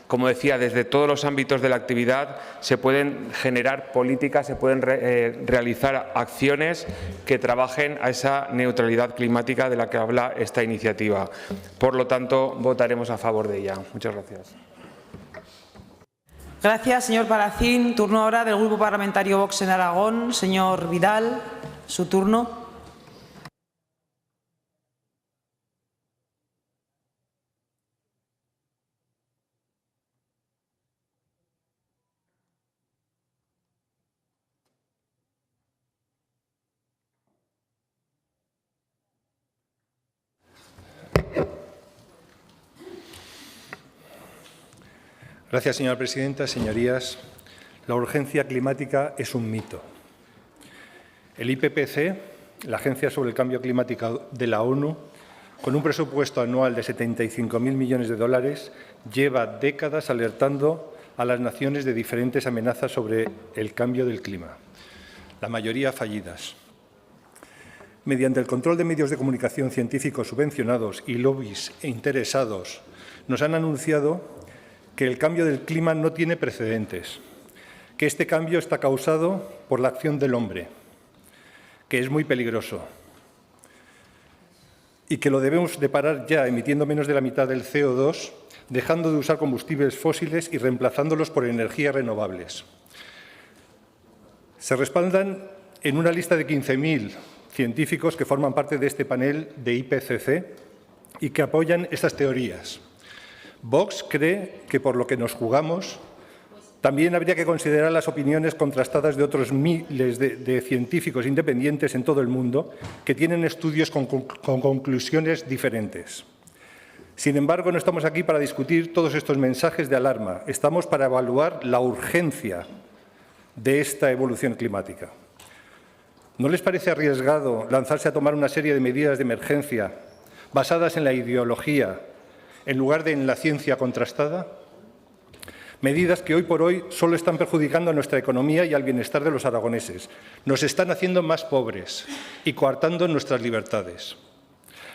Como decía, desde todos los ámbitos de la actividad se pueden generar políticas, se pueden realizar acciones que trabajen a esa neutralidad climática de la que habla esta iniciativa. Por lo tanto, votaremos a favor de ella. Muchas gracias. Gracias, señor Palacín. Turno ahora del Grupo Parlamentario Vox en Aragón. Señor Vidal, su turno. Gracias, señora presidenta. Señorías, la urgencia climática es un mito. El IPCC, la Agencia sobre el Cambio Climático de la ONU, con un presupuesto anual de 75.000 millones de dólares, lleva décadas alertando a las naciones de diferentes amenazas sobre el cambio del clima, la mayoría fallidas. Mediante el control de medios de comunicación científicos subvencionados y lobbies interesados, nos han anunciado que el cambio del clima no tiene precedentes, que este cambio está causado por la acción del hombre, que es muy peligroso y que lo debemos de parar ya emitiendo menos de la mitad del CO2, dejando de usar combustibles fósiles y reemplazándolos por energías renovables. Se respaldan en una lista de 15.000 científicos que forman parte de este panel de IPCC y que apoyan estas teorías. Vox cree que, por lo que nos jugamos, también habría que considerar las opiniones contrastadas de otros miles de científicos independientes en todo el mundo que tienen estudios con conclusiones diferentes. Sin embargo, no estamos aquí para discutir todos estos mensajes de alarma. Estamos para evaluar la urgencia de esta evolución climática. ¿No les parece arriesgado lanzarse a tomar una serie de medidas de emergencia basadas en la ideología en lugar de en la ciencia contrastada? Medidas que hoy por hoy solo están perjudicando a nuestra economía y al bienestar de los aragoneses. Nos están haciendo más pobres y coartando nuestras libertades.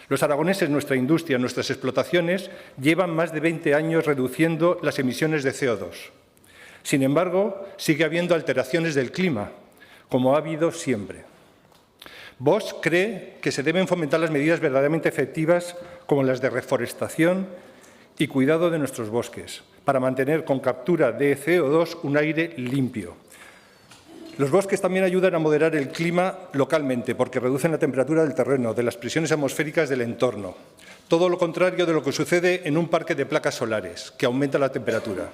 Los aragoneses, nuestra industria, nuestras explotaciones, llevan más de 20 años reduciendo las emisiones de CO2. Sin embargo, sigue habiendo alteraciones del clima, como ha habido siempre. Vox cree que se deben fomentar las medidas verdaderamente efectivas como las de reforestación y cuidado de nuestros bosques, para mantener con captura de CO2 un aire limpio. Los bosques también ayudan a moderar el clima localmente porque reducen la temperatura del terreno, de las presiones atmosféricas del entorno. Todo lo contrario de lo que sucede en un parque de placas solares, que aumenta la temperatura.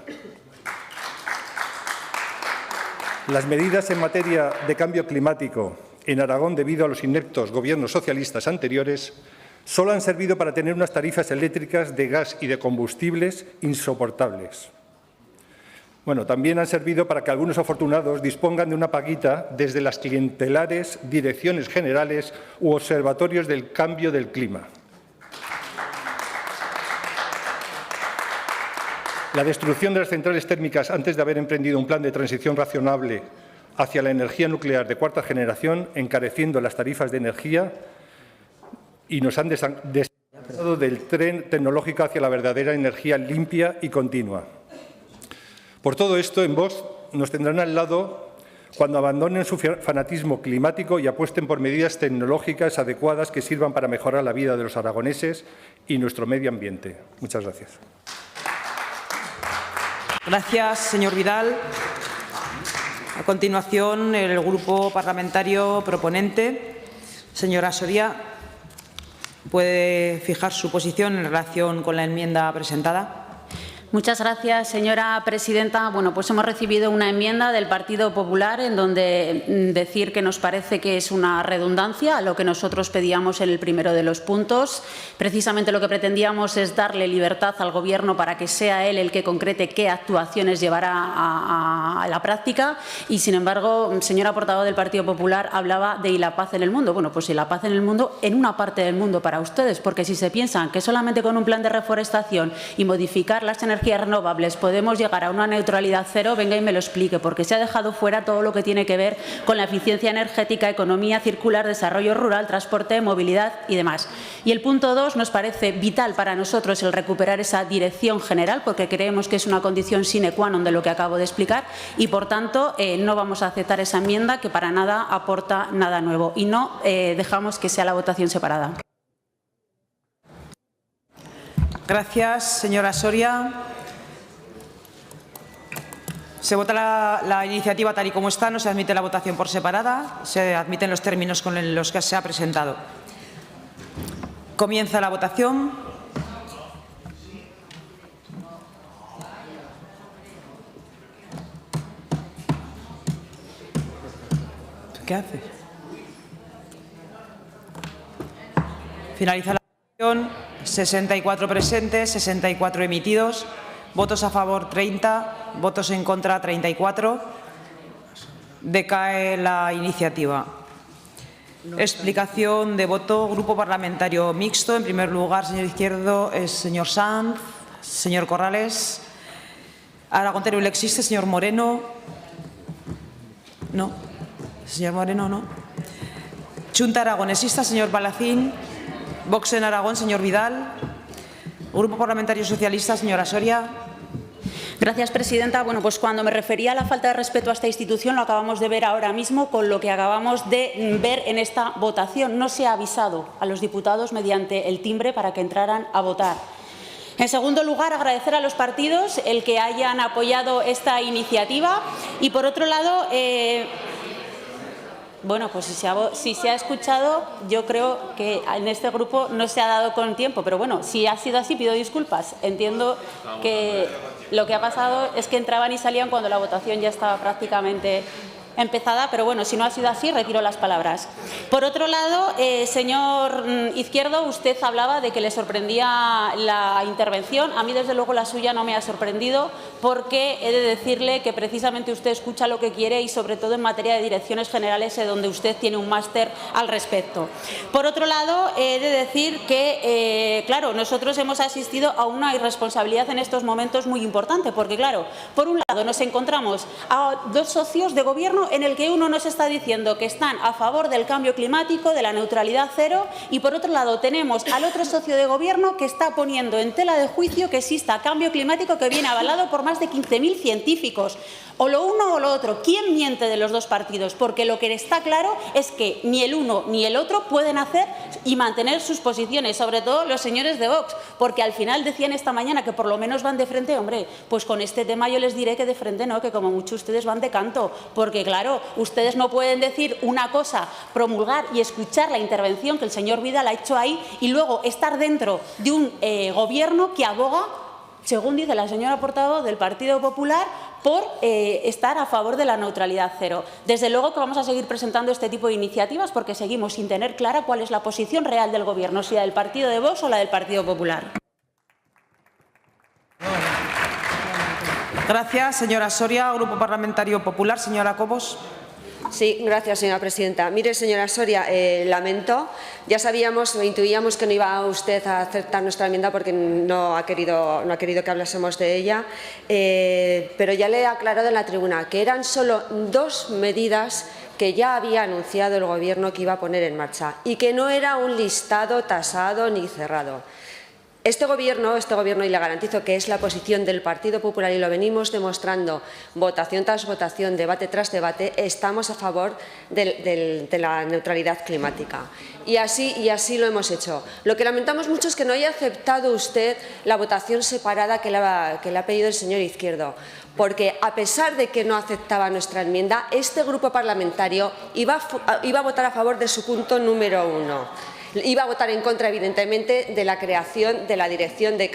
Las medidas en materia de cambio climático en Aragón, debido a los ineptos gobiernos socialistas anteriores, solo han servido para tener unas tarifas eléctricas de gas y de combustibles insoportables. Bueno, también han servido para que algunos afortunados dispongan de una paguita desde las clientelares direcciones generales u observatorios del cambio del clima. La destrucción de las centrales térmicas antes de haber emprendido un plan de transición razonable hacia la energía nuclear de cuarta generación, encareciendo las tarifas de energía y nos han desviado del tren tecnológico hacia la verdadera energía limpia y continua. Por todo esto, en Vox nos tendrán al lado cuando abandonen su fanatismo climático y apuesten por medidas tecnológicas adecuadas que sirvan para mejorar la vida de los aragoneses y nuestro medio ambiente. Muchas gracias. Gracias, señor Vidal. A continuación, el Grupo Parlamentario proponente, señora Soria, puede fijar su posición en relación con la enmienda presentada. Muchas gracias, señora presidenta. Bueno, pues hemos recibido una enmienda del Partido Popular en donde decir que nos parece que es una redundancia a lo que nosotros pedíamos en el primero de los puntos. Precisamente lo que pretendíamos es darle libertad al Gobierno para que sea él el que concrete qué actuaciones llevará a la práctica y, sin embargo, señora portavoz del Partido Popular hablaba de y la paz en el mundo. Bueno, pues y la paz en el mundo en una parte del mundo para ustedes, porque si se piensan que solamente con un plan de reforestación y modificar las energías energías renovables podemos llegar a una neutralidad cero, venga y me lo explique, porque se ha dejado fuera todo lo que tiene que ver con la eficiencia energética, economía circular, desarrollo rural, transporte, movilidad y demás. Y el punto 2 nos parece vital para nosotros el recuperar esa dirección general, porque creemos que es una condición sine qua non de lo que acabo de explicar y, por tanto, no vamos a aceptar esa enmienda que para nada aporta nada nuevo y no dejamos que sea la votación separada. Gracias, señora Soria. Se vota la iniciativa tal y como está. No se admite la votación por separada. Se admiten los términos con los que se ha presentado. Comienza la votación. ¿Qué haces? Finaliza la votación. 64 presentes, 64 emitidos. Votos a favor 30, votos en contra 34. Decae la iniciativa. Explicación de voto. Grupo Parlamentario Mixto. En primer lugar, señor Izquierdo, señor Sanz, señor Corrales. Aragón Teruel existe, señor Moreno. No. Señor Moreno, no. Chunta Aragonesista, señor Palacín. Vox en Aragón, señor Vidal. Grupo Parlamentario Socialista, señora Soria. Gracias, presidenta. Bueno, pues cuando me refería a la falta de respeto a esta institución, lo acabamos de ver ahora mismo con lo que acabamos de ver en esta votación. No se ha avisado a los diputados mediante el timbre para que entraran a votar. En segundo lugar, agradecer a los partidos el que hayan apoyado esta iniciativa y, por otro lado, bueno, pues si se ha escuchado, yo creo que en este grupo no se ha dado con tiempo, pero bueno, si ha sido así, pido disculpas. Entiendo que lo que ha pasado es que entraban y salían cuando la votación ya estaba prácticamente empezada, pero bueno, si no ha sido así, retiro las palabras. Por otro lado, señor Izquierdo, usted hablaba de que le sorprendía la intervención. A mí, desde luego, la suya no me ha sorprendido, porque he de decirle que precisamente usted escucha lo que quiere y, sobre todo, en materia de direcciones generales, donde usted tiene un máster al respecto. Por otro lado, he de decir que, claro, nosotros hemos asistido a una irresponsabilidad en estos momentos muy importante, porque, claro, por un lado nos encontramos a dos socios de gobierno en el que uno nos está diciendo que están a favor del cambio climático, de la neutralidad cero, y por otro lado tenemos al otro socio de gobierno que está poniendo en tela de juicio que exista cambio climático que viene avalado por más de 15.000 científicos. O lo uno o lo otro. ¿Quién miente de los dos partidos? Porque lo que está claro es que ni el uno ni el otro pueden hacer y mantener sus posiciones, sobre todo los señores de Vox, porque al final decían esta mañana que por lo menos van de frente. Hombre, pues con este tema yo les diré que de frente no, que como mucho ustedes van de canto, porque claro, ustedes no pueden decir una cosa, promulgar y escuchar la intervención que el señor Vidal ha hecho ahí y luego estar dentro de un gobierno que aboga, según dice la señora portavoz del Partido Popular, por estar a favor de la neutralidad cero. Desde luego que vamos a seguir presentando este tipo de iniciativas porque seguimos sin tener clara cuál es la posición real del Gobierno, si la del partido de Vox o la del Partido Popular. Gracias, señora Soria. Grupo Parlamentario Popular, señora Cobos. Sí, gracias, señora presidenta. Mire, señora Soria, lamento, ya sabíamos o intuíamos que no iba usted a aceptar nuestra enmienda porque no ha querido que hablásemos de ella, pero ya le he aclarado en la tribuna que eran solo dos medidas que ya había anunciado el Gobierno que iba a poner en marcha y que no era un listado tasado ni cerrado. Este Gobierno, y le garantizo que es la posición del Partido Popular y lo venimos demostrando votación tras votación, debate tras debate, estamos a favor de la neutralidad climática. Y así lo hemos hecho. Lo que lamentamos mucho es que no haya aceptado usted la votación separada que le ha pedido el señor Izquierdo, porque a pesar de que no aceptaba nuestra enmienda, este grupo parlamentario iba a votar a favor de su punto número 1. Iba a votar en contra, evidentemente, de la creación de la Dirección de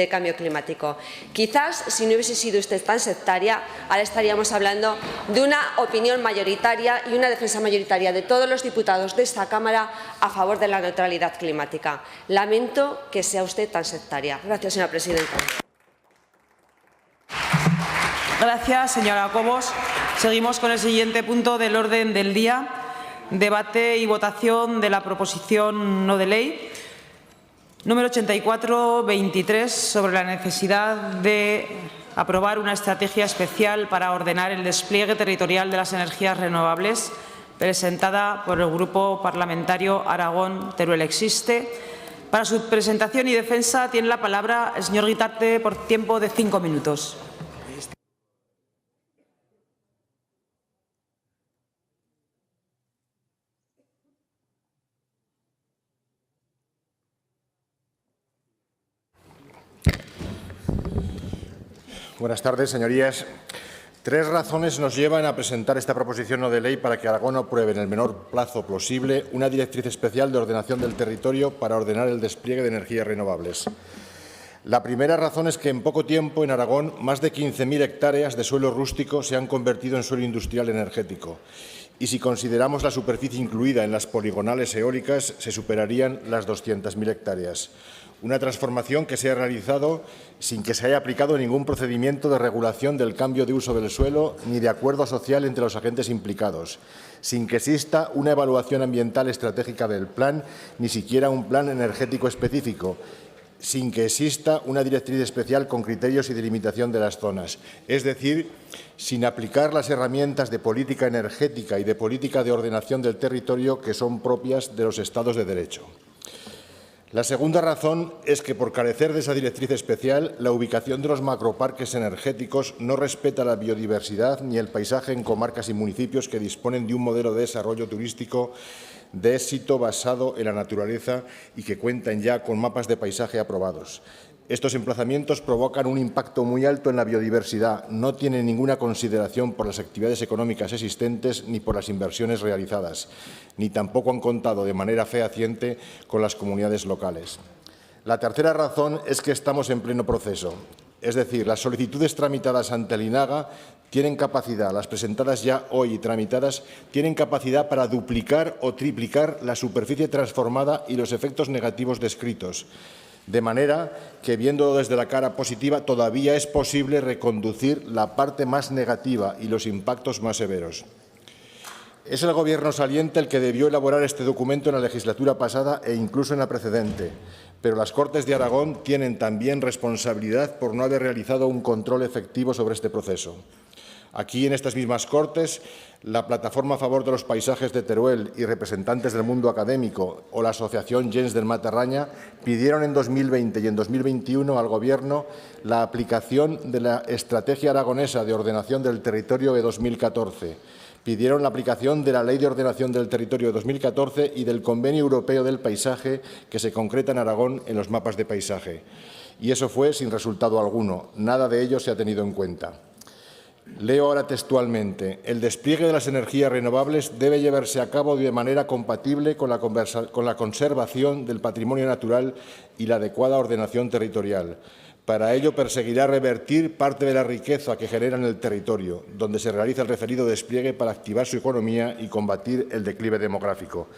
Cambio Climático. Quizás, si no hubiese sido usted tan sectaria, ahora estaríamos hablando de una opinión mayoritaria y una defensa mayoritaria de todos los diputados de esta Cámara a favor de la neutralidad climática. Lamento que sea usted tan sectaria. Gracias, señora presidenta. Gracias, señora Cobos. Seguimos con el siguiente punto del orden del día. Debate y votación de la proposición no de ley. Número 84-23, sobre la necesidad de aprobar una estrategia especial para ordenar el despliegue territorial de las energías renovables, presentada por el Grupo Parlamentario Aragón-Teruel Existe. Para su presentación y defensa tiene la palabra el señor Guitarte por tiempo de 5 minutos. Buenas tardes, señorías. 3 razones nos llevan a presentar esta proposición no de ley para que Aragón apruebe en el menor plazo posible una directriz especial de ordenación del territorio para ordenar el despliegue de energías renovables. La primera razón es que en poco tiempo en Aragón más de 15.000 hectáreas de suelo rústico se han convertido en suelo industrial energético. Y si consideramos la superficie incluida en las poligonales eólicas, se superarían las 200.000 hectáreas. Una transformación que se ha realizado sin que se haya aplicado ningún procedimiento de regulación del cambio de uso del suelo ni de acuerdo social entre los agentes implicados, sin que exista una evaluación ambiental estratégica del plan, ni siquiera un plan energético específico, sin que exista una directriz especial con criterios y delimitación de las zonas. Es decir, sin aplicar las herramientas de política energética y de política de ordenación del territorio que son propias de los Estados de Derecho. La segunda razón es que, por carecer de esa directriz especial, la ubicación de los macroparques energéticos no respeta la biodiversidad ni el paisaje en comarcas y municipios que disponen de un modelo de desarrollo turístico de éxito basado en la naturaleza y que cuentan ya con mapas de paisaje aprobados. Estos emplazamientos provocan un impacto muy alto en la biodiversidad, no tienen ninguna consideración por las actividades económicas existentes ni por las inversiones realizadas, ni tampoco han contado de manera fehaciente con las comunidades locales. La tercera razón es que estamos en pleno proceso, es decir, las solicitudes tramitadas ante el INAGA tienen capacidad, las presentadas ya hoy y tramitadas, tienen capacidad para duplicar o triplicar la superficie transformada y los efectos negativos descritos. De manera que, viéndolo desde la cara positiva, todavía es posible reconducir la parte más negativa y los impactos más severos. Es el Gobierno saliente el que debió elaborar este documento en la legislatura pasada e incluso en la precedente, pero las Cortes de Aragón tienen también responsabilidad por no haber realizado un control efectivo sobre este proceso. Aquí, en estas mismas Cortes, la Plataforma a favor de los paisajes de Teruel y representantes del mundo académico o la Asociación Gens del Matarraña pidieron en 2020 y en 2021 al Gobierno la aplicación de la Estrategia Aragonesa de Ordenación del Territorio de 2014. Pidieron la aplicación de la Ley de Ordenación del Territorio de 2014 y del Convenio Europeo del Paisaje que se concreta en Aragón en los mapas de paisaje. Y eso fue sin resultado alguno. Nada de ello se ha tenido en cuenta. Leo ahora textualmente: el despliegue de las energías renovables debe llevarse a cabo de manera compatible con la conservación del patrimonio natural y la adecuada ordenación territorial. Para ello, perseguirá revertir parte de la riqueza que genera en el territorio, donde se realiza el referido despliegue para activar su economía y combatir el declive demográfico.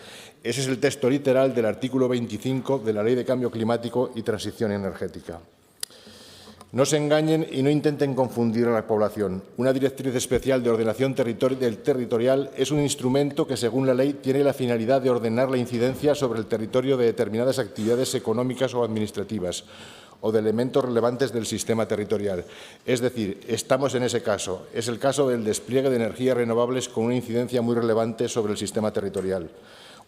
Ese es el texto literal del artículo 25 de la Ley de Cambio Climático y Transición Energética. No se engañen y no intenten confundir a la población. Una directriz especial de ordenación territorial es un instrumento que, según la ley, tiene la finalidad de ordenar la incidencia sobre el territorio de determinadas actividades económicas o administrativas o de elementos relevantes del sistema territorial. Es decir, estamos en ese caso. Es el caso del despliegue de energías renovables con una incidencia muy relevante sobre el sistema territorial.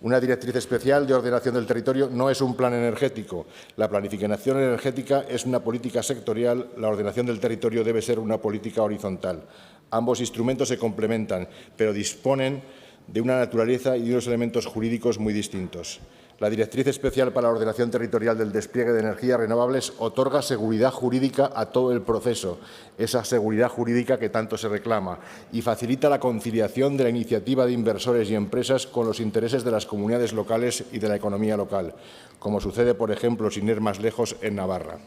Una directriz especial de ordenación del territorio no es un plan energético. La planificación energética es una política sectorial, la ordenación del territorio debe ser una política horizontal. Ambos instrumentos se complementan, pero disponen de una naturaleza y de unos elementos jurídicos muy distintos. La Directriz Especial para la Ordenación Territorial del Despliegue de Energías Renovables otorga seguridad jurídica a todo el proceso, esa seguridad jurídica que tanto se reclama, y facilita la conciliación de la iniciativa de inversores y empresas con los intereses de las comunidades locales y de la economía local, como sucede, por ejemplo, sin ir más lejos, en Navarra.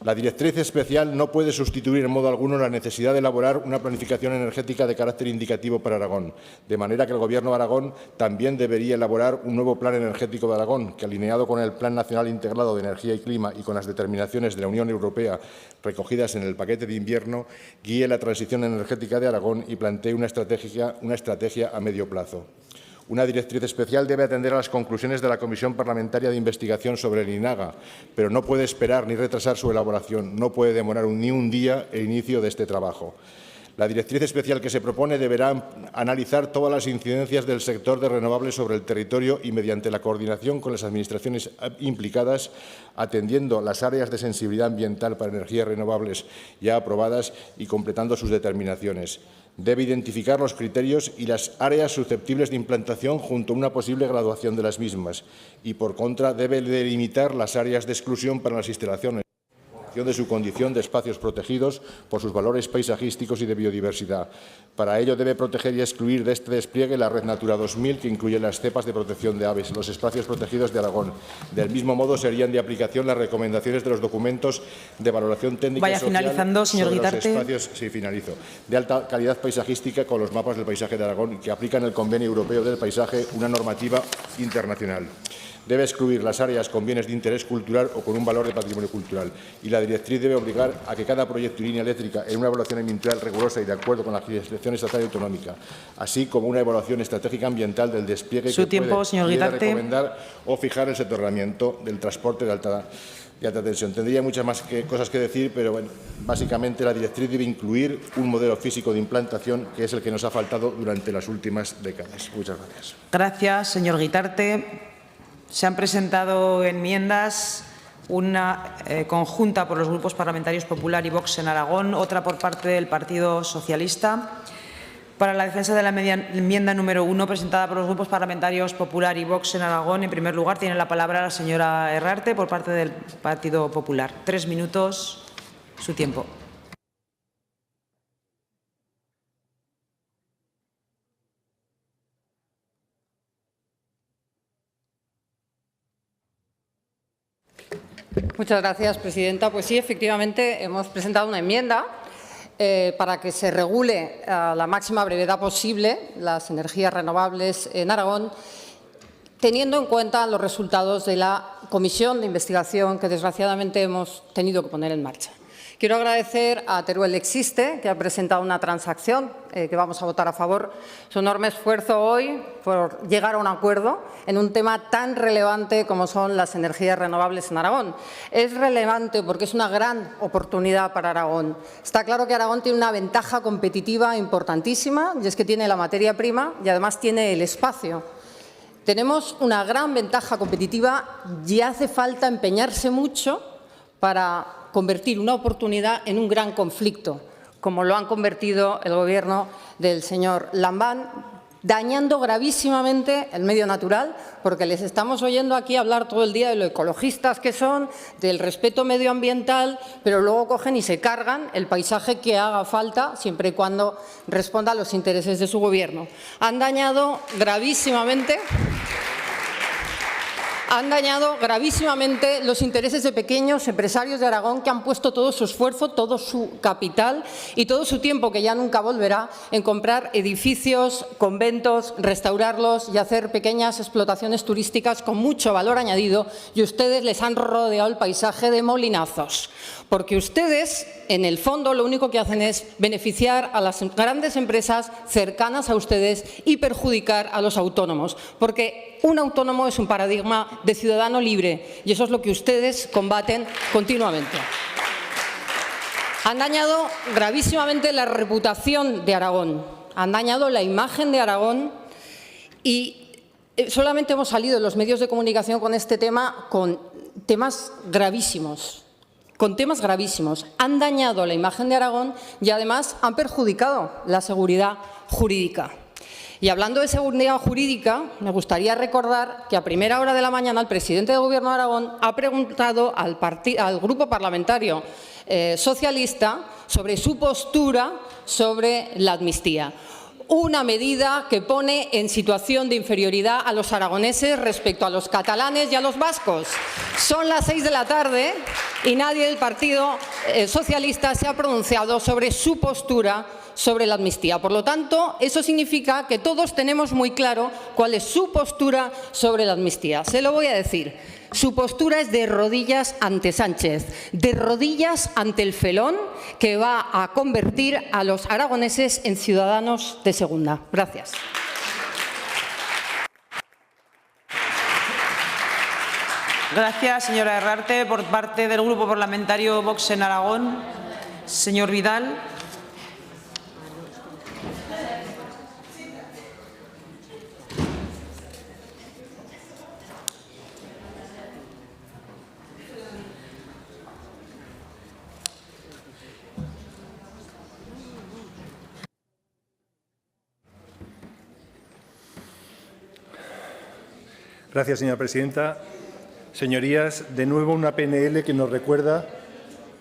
La Directriz Especial no puede sustituir en modo alguno la necesidad de elaborar una planificación energética de carácter indicativo para Aragón, de manera que el Gobierno de Aragón también debería elaborar un nuevo Plan Energético de Aragón, que, alineado con el Plan Nacional Integrado de Energía y Clima y con las determinaciones de la Unión Europea recogidas en el paquete de invierno, guíe la transición energética de Aragón y plantee una estrategia a medio plazo. Una directriz especial debe atender a las conclusiones de la Comisión Parlamentaria de Investigación sobre el INAGA, pero no puede esperar ni retrasar su elaboración. No puede demorar ni un día el inicio de este trabajo. La directriz especial que se propone deberá analizar todas las incidencias del sector de renovables sobre el territorio y, mediante la coordinación con las administraciones implicadas, atendiendo las áreas de sensibilidad ambiental para energías renovables ya aprobadas y completando sus determinaciones. Debe identificar los criterios y las áreas susceptibles de implantación junto a una posible graduación de las mismas y, por contra, debe delimitar las áreas de exclusión para las instalaciones de su condición de espacios protegidos por sus valores paisajísticos y de biodiversidad. Para ello debe proteger y excluir de este despliegue la Red Natura 2000, que incluye las cepas de protección de aves, los espacios protegidos de Aragón. Del mismo modo, serían de aplicación las recomendaciones de los documentos de valoración técnica y social finalizando, señor sobre los Guitarte. espacios de alta calidad paisajística con los mapas del paisaje de Aragón, que aplican el Convenio Europeo del Paisaje, una normativa internacional. Debe excluir las áreas con bienes de interés cultural o con un valor de patrimonio cultural. Y la directriz debe obligar a que cada proyecto y línea eléctrica, en una evaluación ambiental rigurosa y de acuerdo con la legislación estatal y autonómica, así como una evaluación estratégica ambiental del despliegue Su que tiempo, puede señor y debe Guitarte. recomendar o fijar el soterramiento del transporte de alta tensión. Tendría muchas más cosas que decir, pero bueno, básicamente la directriz debe incluir un modelo físico de implantación, que es el que nos ha faltado durante las últimas décadas. Muchas gracias. Gracias, señor Guitarte. Se han presentado enmiendas, una conjunta por los grupos parlamentarios Popular y Vox en Aragón, otra por parte del Partido Socialista. Para la defensa de la enmienda número 1, presentada por los grupos parlamentarios Popular y Vox en Aragón, en primer lugar tiene la palabra la señora Herrarte por parte del Partido Popular. 3 minutos, su tiempo. Muchas gracias, presidenta. Pues sí, efectivamente, hemos presentado una enmienda para que se regule a la máxima brevedad posible las energías renovables en Aragón, teniendo en cuenta los resultados de la comisión de investigación que, desgraciadamente, hemos tenido que poner en marcha. Quiero agradecer a Teruel Existe, que ha presentado una transacción que vamos a votar a favor. Su enorme esfuerzo hoy por llegar a un acuerdo en un tema tan relevante como son las energías renovables en Aragón. Es relevante porque es una gran oportunidad para Aragón. Está claro que Aragón tiene una ventaja competitiva importantísima, y es que tiene la materia prima y además tiene el espacio. Tenemos una gran ventaja competitiva y hace falta empeñarse mucho para convertir una oportunidad en un gran conflicto, como lo han convertido el Gobierno del señor Lambán, dañando gravísimamente el medio natural, porque les estamos oyendo aquí hablar todo el día de lo ecologistas que son, del respeto medioambiental, pero luego cogen y se cargan el paisaje que haga falta, siempre y cuando responda a los intereses de su Gobierno. Han dañado gravísimamente los intereses de pequeños empresarios de Aragón que han puesto todo su esfuerzo, todo su capital y todo su tiempo, que ya nunca volverá, en comprar edificios, conventos, restaurarlos y hacer pequeñas explotaciones turísticas con mucho valor añadido, y ustedes les han rodeado el paisaje de molinazos. Porque ustedes, en el fondo, lo único que hacen es beneficiar a las grandes empresas cercanas a ustedes y perjudicar a los autónomos. Porque un autónomo es un paradigma de ciudadano libre y eso es lo que ustedes combaten continuamente. Han dañado gravísimamente la reputación de Aragón, han dañado la imagen de Aragón y solamente hemos salido en los medios de comunicación con este tema, con temas gravísimos. Han dañado la imagen de Aragón y además han perjudicado la seguridad jurídica. Y hablando de seguridad jurídica, me gustaría recordar que a primera hora de la mañana el presidente del Gobierno de Aragón ha preguntado al Grupo Parlamentario Socialista sobre su postura sobre la amnistía. Una medida que pone en situación de inferioridad a los aragoneses respecto a los catalanes y a los vascos. Son las 6 de la tarde y nadie del Partido Socialista se ha pronunciado sobre su postura sobre la amnistía. Por lo tanto, eso significa que todos tenemos muy claro cuál es su postura sobre la amnistía. Se lo voy a decir. Su postura es de rodillas ante Sánchez, de rodillas ante el felón que va a convertir a los aragoneses en ciudadanos de segunda. Gracias. Gracias, señora Herrarte. Por parte del Grupo Parlamentario Vox en Aragón, señor Vidal. Gracias, señora presidenta. Señorías, de nuevo una PNL que nos recuerda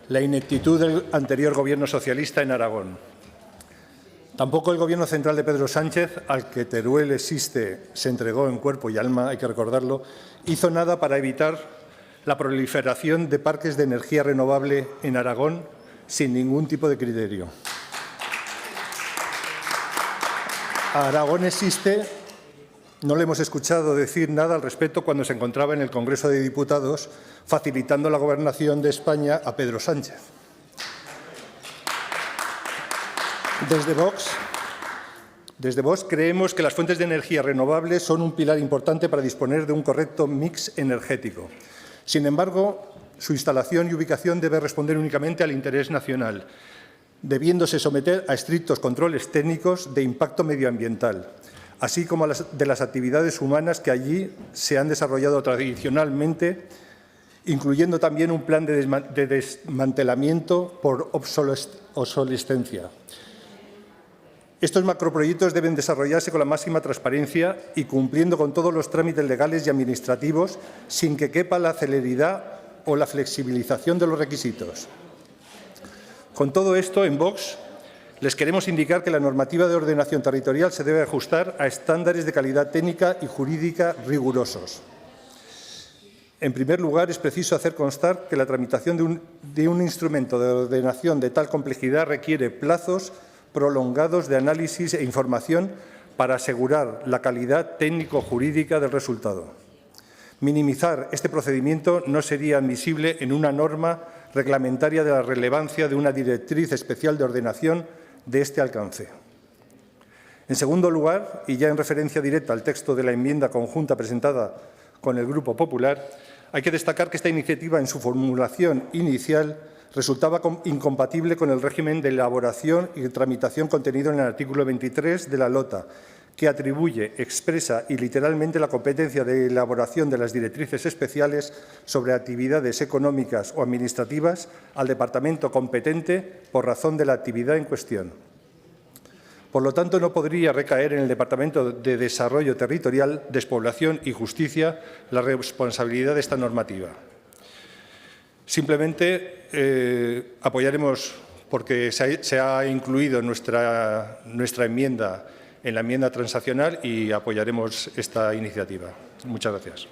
la ineptitud del anterior Gobierno socialista en Aragón. Tampoco el Gobierno central de Pedro Sánchez, al que Teruel existe, se entregó en cuerpo y alma, hay que recordarlo, hizo nada para evitar la proliferación de parques de energía renovable en Aragón sin ningún tipo de criterio. A Aragón existe. No le hemos escuchado decir nada al respecto cuando se encontraba en el Congreso de Diputados facilitando la gobernación de España a Pedro Sánchez. Desde Vox creemos que las fuentes de energía renovables son un pilar importante para disponer de un correcto mix energético. Sin embargo, su instalación y ubicación debe responder únicamente al interés nacional, debiéndose someter a estrictos controles técnicos de impacto medioambiental, así como de las actividades humanas que allí se han desarrollado tradicionalmente, incluyendo también un plan de desmantelamiento por obsolescencia. Estos macroproyectos deben desarrollarse con la máxima transparencia y cumpliendo con todos los trámites legales y administrativos, sin que quepa la celeridad o la flexibilización de los requisitos. Con todo esto, en Vox les queremos indicar que la normativa de ordenación territorial se debe ajustar a estándares de calidad técnica y jurídica rigurosos. En primer lugar, es preciso hacer constar que la tramitación de un instrumento de ordenación de tal complejidad requiere plazos prolongados de análisis e información para asegurar la calidad técnico-jurídica del resultado. Minimizar este procedimiento no sería admisible en una norma reglamentaria de la relevancia de una directriz especial de ordenación de este alcance. En segundo lugar, y ya en referencia directa al texto de la enmienda conjunta presentada con el Grupo Popular, hay que destacar que esta iniciativa, en su formulación inicial, resultaba incompatible con el régimen de elaboración y tramitación contenido en el artículo 23 de la LOTA, que atribuye expresa y literalmente la competencia de elaboración de las directrices especiales sobre actividades económicas o administrativas al departamento competente por razón de la actividad en cuestión. Por lo tanto, no podría recaer en el Departamento de Desarrollo Territorial, Despoblación y Justicia la responsabilidad de esta normativa. Simplemente apoyaremos, porque se ha incluido nuestra enmienda en la enmienda transaccional, y apoyaremos esta iniciativa. Muchas gracias.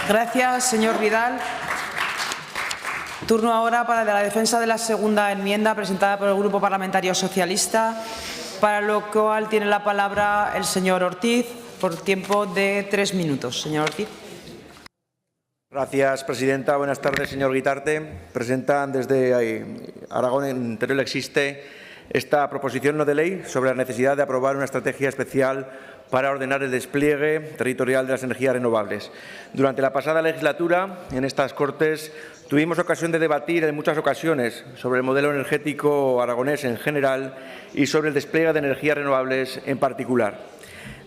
Gracias, señor Vidal. Turno ahora para la defensa de la segunda enmienda presentada por el Grupo Parlamentario Socialista, para lo cual tiene la palabra el señor Ortiz por tiempo de 3 minutos. Señor Ortiz. Gracias, presidenta. Buenas tardes, señor Guitarte. Presentan desde Aragón, en Teruel existe esta proposición no de ley sobre la necesidad de aprobar una estrategia especial para ordenar el despliegue territorial de las energías renovables. Durante la pasada legislatura, en estas Cortes, tuvimos ocasión de debatir en muchas ocasiones sobre el modelo energético aragonés en general y sobre el despliegue de energías renovables en particular.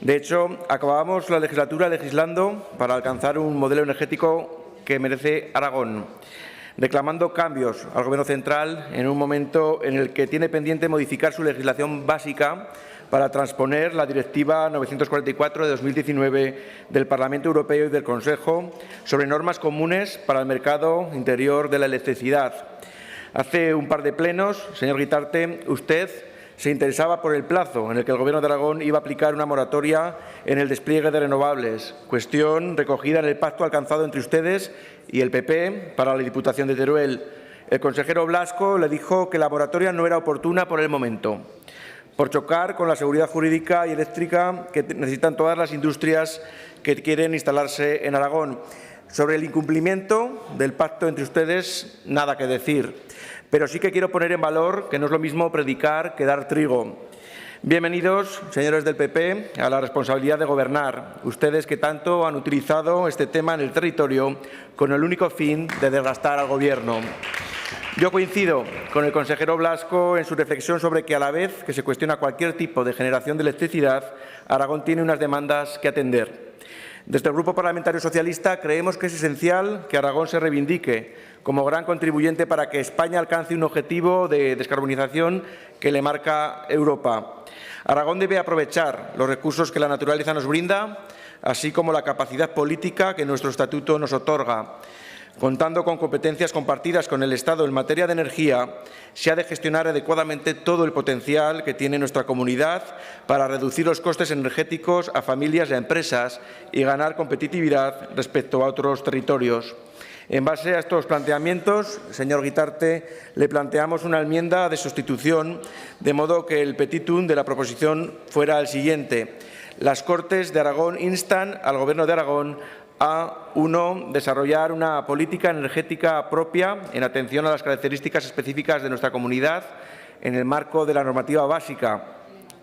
De hecho, acabábamos la legislatura legislando para alcanzar un modelo energético que merece Aragón, reclamando cambios al Gobierno central en un momento en el que tiene pendiente modificar su legislación básica para transponer la Directiva 944 de 2019 del Parlamento Europeo y del Consejo sobre normas comunes para el mercado interior de la electricidad. Hace un par de plenos, señor Guitarte, usted se interesaba por el plazo en el que el Gobierno de Aragón iba a aplicar una moratoria en el despliegue de renovables, cuestión recogida en el pacto alcanzado entre ustedes y el PP para la Diputación de Teruel. El consejero Blasco le dijo que la moratoria no era oportuna por el momento, por chocar con la seguridad jurídica y eléctrica que necesitan todas las industrias que quieren instalarse en Aragón. Sobre el incumplimiento del pacto entre ustedes, nada que decir. Pero sí que quiero poner en valor que no es lo mismo predicar que dar trigo. Bienvenidos, señores del PP, a la responsabilidad de gobernar, ustedes que tanto han utilizado este tema en el territorio con el único fin de desgastar al Gobierno. Yo coincido con el consejero Blasco en su reflexión sobre que a la vez que se cuestiona cualquier tipo de generación de electricidad, Aragón tiene unas demandas que atender. Desde el Grupo Parlamentario Socialista creemos que es esencial que Aragón se reivindique como gran contribuyente para que España alcance un objetivo de descarbonización que le marca Europa. Aragón debe aprovechar los recursos que la naturaleza nos brinda, así como la capacidad política que nuestro Estatuto nos otorga. Contando con competencias compartidas con el Estado en materia de energía, se ha de gestionar adecuadamente todo el potencial que tiene nuestra comunidad para reducir los costes energéticos a familias y a empresas y ganar competitividad respecto a otros territorios. En base a estos planteamientos, señor Guitarte, le planteamos una enmienda de sustitución, de modo que el petitum de la proposición fuera el siguiente. Las Cortes de Aragón instan al Gobierno de Aragón a 1. Desarrollar una política energética propia en atención a las características específicas de nuestra comunidad en el marco de la normativa básica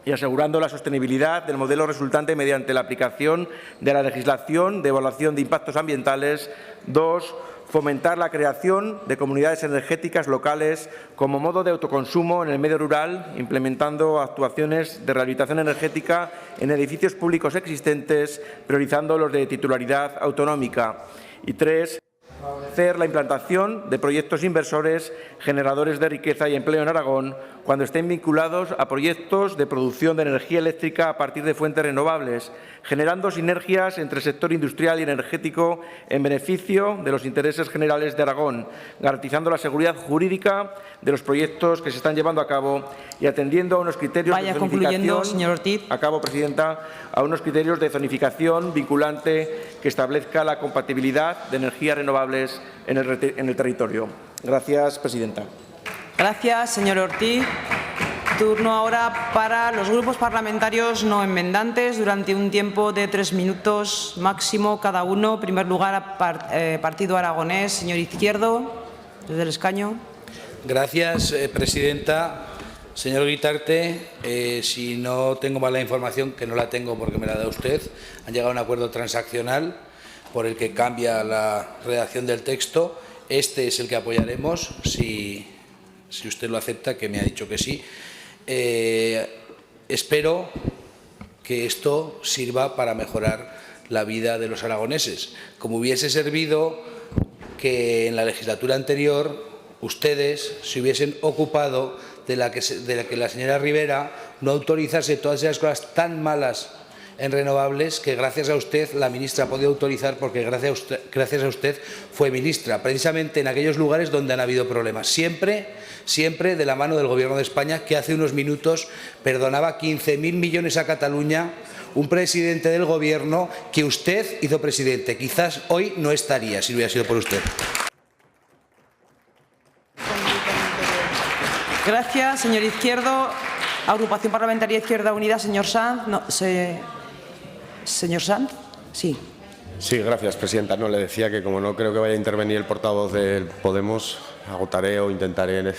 y asegurando la sostenibilidad del modelo resultante mediante la aplicación de la legislación de evaluación de impactos ambientales. 2. Fomentar la creación de comunidades energéticas locales como modo de autoconsumo en el medio rural, implementando actuaciones de rehabilitación energética en edificios públicos existentes, priorizando los de titularidad autonómica. Y 3. Favorecer la implantación de proyectos inversores generadores de riqueza y empleo en Aragón cuando estén vinculados a proyectos de producción de energía eléctrica a partir de fuentes renovables, generando sinergias entre el sector industrial y energético en beneficio de los intereses generales de Aragón, garantizando la seguridad jurídica de los proyectos que se están llevando a cabo y atendiendo a unos criterios de zonificación. Concluyendo, señor Ortiz. Acabo, presidenta, a unos criterios de zonificación vinculante que establezca la compatibilidad de energías renovables en el territorio. Gracias, presidenta. Gracias, señor Ortiz. Turno ahora para los grupos parlamentarios no enmendantes durante un tiempo de 3 minutos máximo cada uno. En primer lugar, Partido Aragonés, señor Izquierdo, desde el escaño. Gracias, presidenta. Señor Guitarte, si no tengo mala información, que no la tengo porque me la da usted, han llegado a un acuerdo transaccional por el que cambia la redacción del texto. Este es el que apoyaremos, si usted lo acepta, que me ha dicho que sí. Espero que esto sirva para mejorar la vida de los aragoneses, como hubiese servido que en la legislatura anterior ustedes se hubiesen ocupado de que la señora Rivera no autorizase todas esas cosas tan malas en renovables que gracias a usted la ministra ha podido autorizar, porque gracias a usted fue ministra, precisamente en aquellos lugares donde han habido problemas. Siempre de la mano del Gobierno de España, que hace unos minutos perdonaba 15.000 millones a Cataluña, un presidente del Gobierno que usted hizo presidente. Quizás hoy no estaría si hubiera sido por usted. Gracias, señor Izquierdo. Agrupación Parlamentaria Izquierda Unida, señor Sanz. Señor Sanz, sí. Sí, gracias, presidenta. No, le decía que como no creo que vaya a intervenir el portavoz del Podemos, agotaré o intentaré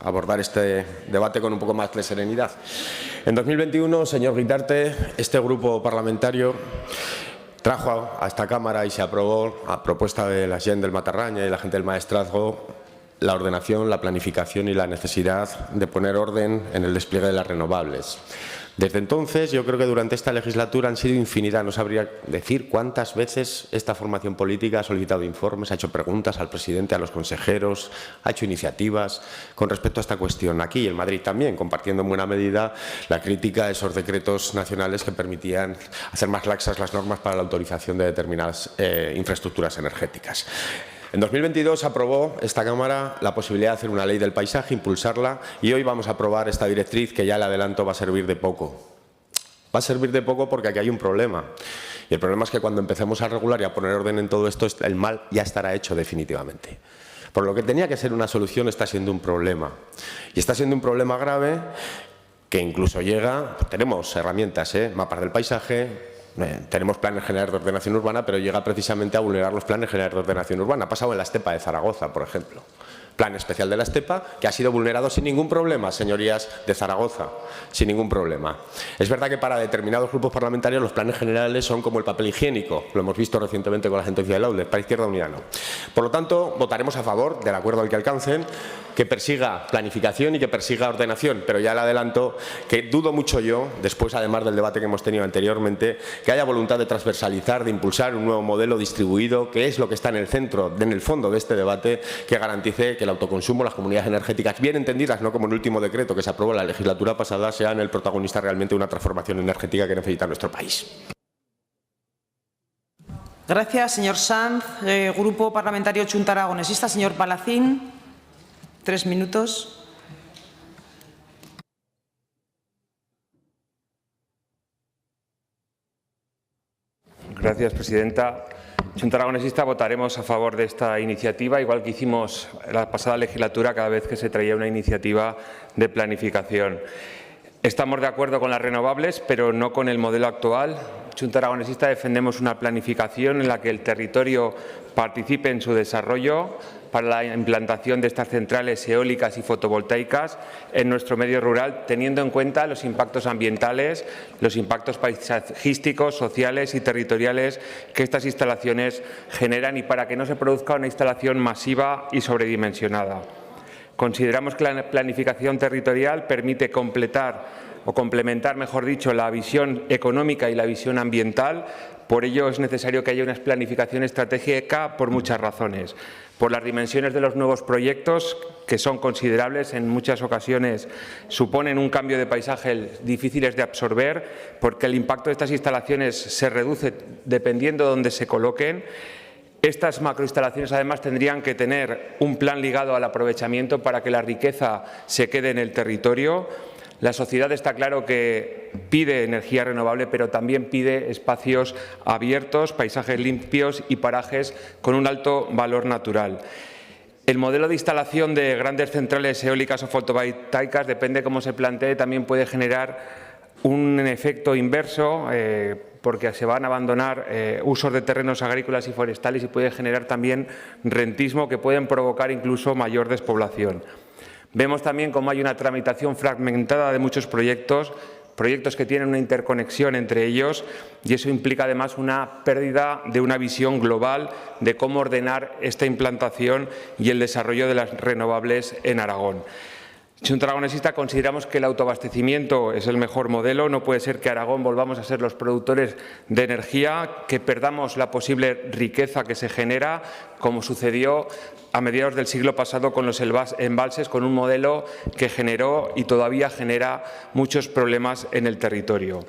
abordar este debate con un poco más de serenidad. En 2021, señor Guitarte, este grupo parlamentario trajo a esta Cámara y se aprobó, a propuesta de la gente del Matarraña y la gente del Maestrazgo, la ordenación, la planificación y la necesidad de poner orden en el despliegue de las renovables. Desde entonces, yo creo que durante esta legislatura han sido infinidad, no sabría decir cuántas veces esta formación política ha solicitado informes, ha hecho preguntas al presidente, a los consejeros, ha hecho iniciativas con respecto a esta cuestión. Aquí y en Madrid también, compartiendo en buena medida la crítica a esos decretos nacionales que permitían hacer más laxas las normas para la autorización de determinadas infraestructuras energéticas. En 2022 aprobó esta Cámara la posibilidad de hacer una ley del paisaje, impulsarla, y hoy vamos a aprobar esta directriz que ya le adelanto va a servir de poco. Va a servir de poco porque aquí hay un problema. Y el problema es que cuando empecemos a regular y a poner orden en todo esto, el mal ya estará hecho definitivamente. Por lo que tenía que ser una solución está siendo un problema. Y está siendo un problema grave que incluso llega, tenemos herramientas, mapas del paisaje, tenemos planes generales de ordenación urbana, pero llega precisamente a vulnerar los planes generales de ordenación urbana. Ha pasado en la Estepa de Zaragoza, por ejemplo. Plan especial de la Estepa, que ha sido vulnerado sin ningún problema, señorías de Zaragoza, sin ningún problema. Es verdad que para determinados grupos parlamentarios los planes generales son como el papel higiénico, lo hemos visto recientemente con la sentencia de Laude, para Izquierda Unida no. Por lo tanto, votaremos a favor del acuerdo al que alcancen, que persiga planificación y que persiga ordenación, pero ya le adelanto que dudo mucho yo, después además del debate que hemos tenido anteriormente, que haya voluntad de transversalizar, de impulsar un nuevo modelo distribuido, que es lo que está en el centro, en el fondo de este debate, que garantice que el autoconsumo, las comunidades energéticas, bien entendidas, no como el último decreto que se aprobó en la legislatura pasada, sean el protagonista realmente de una transformación energética que necesita nuestro país. Gracias, señor Sanz. Grupo Parlamentario Chunta Aragonesista, señor Palacín. 3 minutos. Gracias, presidenta. Chunta Aragonesista votaremos a favor de esta iniciativa, igual que hicimos la pasada legislatura cada vez que se traía una iniciativa de planificación. Estamos de acuerdo con las renovables, pero no con el modelo actual. Chunta Aragonesista defendemos una planificación en la que el territorio participe en su desarrollo para la implantación de estas centrales eólicas y fotovoltaicas en nuestro medio rural, teniendo en cuenta los impactos ambientales, los impactos paisajísticos, sociales y territoriales que estas instalaciones generan y para que no se produzca una instalación masiva y sobredimensionada. Consideramos que la planificación territorial permite complementar, mejor dicho, la visión económica y la visión ambiental. Por ello es necesario que haya una planificación estratégica por muchas razones. Por las dimensiones de los nuevos proyectos, que son considerables, en muchas ocasiones suponen un cambio de paisaje difíciles de absorber, porque el impacto de estas instalaciones se reduce dependiendo de dónde se coloquen. Estas macroinstalaciones, además, tendrían que tener un plan ligado al aprovechamiento para que la riqueza se quede en el territorio. La sociedad está claro que pide energía renovable, pero también pide espacios abiertos, paisajes limpios y parajes con un alto valor natural. El modelo de instalación de grandes centrales eólicas o fotovoltaicas, depende cómo se plantee, también puede generar un efecto inverso, porque se van a abandonar usos de terrenos agrícolas y forestales y puede generar también rentismo que pueden provocar incluso mayor despoblación. Vemos también cómo hay una tramitación fragmentada de muchos proyectos que tienen una interconexión entre ellos y eso implica además una pérdida de una visión global de cómo ordenar esta implantación y el desarrollo de las renovables en Aragón. Chunta Aragonesista consideramos que el autoabastecimiento es el mejor modelo. No puede ser que Aragón volvamos a ser los productores de energía, que perdamos la posible riqueza que se genera, como sucedió a mediados del siglo pasado con los embalses, con un modelo que generó y todavía genera muchos problemas en el territorio.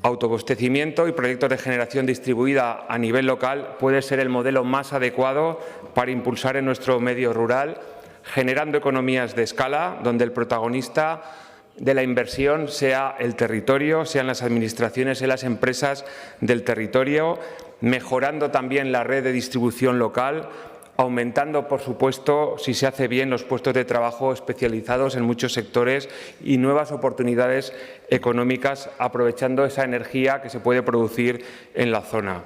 Autoabastecimiento y proyectos de generación distribuida a nivel local puede ser el modelo más adecuado para impulsar en nuestro medio rural, generando economías de escala, donde el protagonista de la inversión sea el territorio, sean las administraciones, sean las empresas del territorio, mejorando también la red de distribución local, aumentando, por supuesto, si se hace bien, los puestos de trabajo especializados en muchos sectores y nuevas oportunidades económicas, aprovechando esa energía que se puede producir en la zona.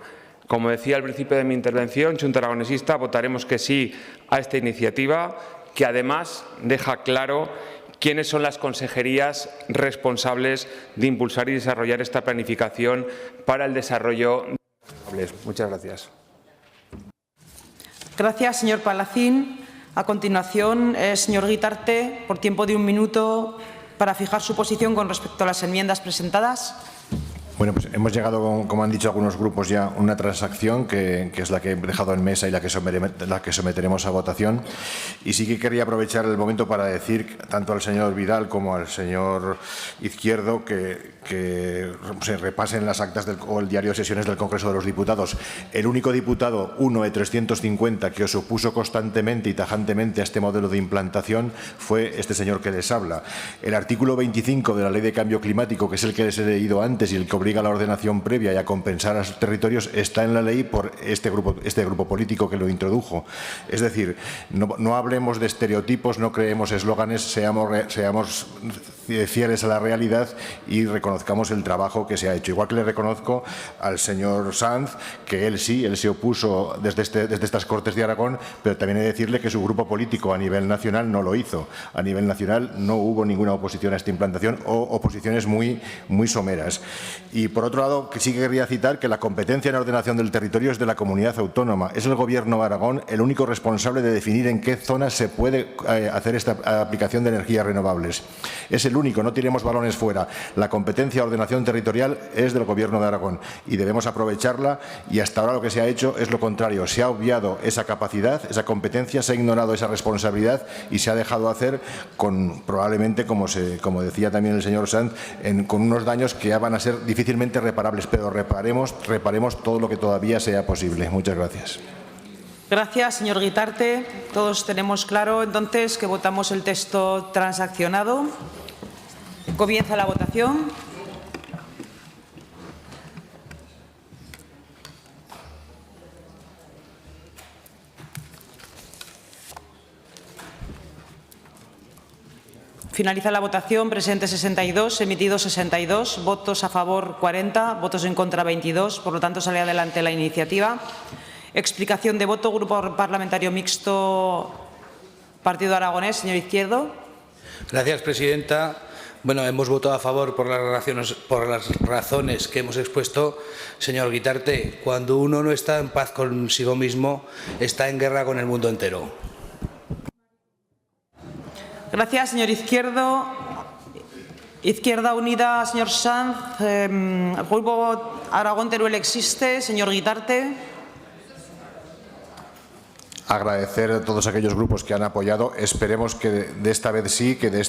Como decía al principio de mi intervención, Chunta Aragonesista votaremos que sí a esta iniciativa, que además deja claro quiénes son las consejerías responsables de impulsar y desarrollar esta planificación para el desarrollo de renovables. Muchas gracias. Gracias, señor Palacín. A continuación, señor Guitarte, por tiempo de 1 minuto, para fijar su posición con respecto a las enmiendas presentadas. Bueno, pues hemos llegado, como han dicho algunos grupos ya, a una transacción que es la que he dejado en mesa y la que someteremos a votación. Y sí que quería aprovechar el momento para decir tanto al señor Vidal como al señor Izquierdo que se repasen las actas o el diario de sesiones del Congreso de los Diputados. El único diputado, uno de 350, que os opuso constantemente y tajantemente a este modelo de implantación fue este señor que les habla. El artículo 25 de la Ley de Cambio Climático, que es el que les he leído antes y el que obliga a la ordenación previa y a compensar a sus territorios, está en la ley por este grupo político que lo introdujo. Es decir, no hablemos de estereotipos, no creemos eslóganes, seamos fieles a la realidad y reconozcamos el trabajo que se ha hecho. Igual que le reconozco al señor Sanz que él se opuso desde estas Cortes de Aragón, pero también he de decirle que su grupo político a nivel nacional no lo hizo. A nivel nacional no hubo ninguna oposición a esta implantación o oposiciones muy someras. Y por otro lado, que sí querría citar que la competencia en ordenación del territorio es de la comunidad autónoma. Es el Gobierno de Aragón el único responsable de definir en qué zonas se puede hacer esta aplicación de energías renovables. Es el único, no tiremos balones fuera. La competencia de ordenación territorial es del Gobierno de Aragón y debemos aprovecharla, y hasta ahora lo que se ha hecho es lo contrario. Se ha obviado esa capacidad, esa competencia, se ha ignorado esa responsabilidad y se ha dejado hacer con probablemente, como decía también el señor Sanz, con unos daños que ya van a ser difícilmente reparables, pero reparemos todo lo que todavía sea posible. Muchas gracias. Gracias, señor Guitarte. Todos tenemos claro entonces que votamos el texto transaccionado. Comienza la votación. Finaliza la votación. Presentes 62, emitidos 62, votos a favor 40, votos en contra 22. Por lo tanto, sale adelante la iniciativa. Explicación de voto. Grupo Parlamentario Mixto, Partido Aragonés. Señor Izquierdo. Gracias, presidenta. Bueno, hemos votado a favor por las razones que hemos expuesto. Señor Guitarte, cuando uno no está en paz consigo mismo, está en guerra con el mundo entero. Gracias, señor Izquierdo. Izquierda Unida, señor Sanz. El Grupo Aragón-Teruel existe. Señor Guitarte. Agradecer a todos aquellos grupos que han apoyado. Esperemos que de esta vez sí, que de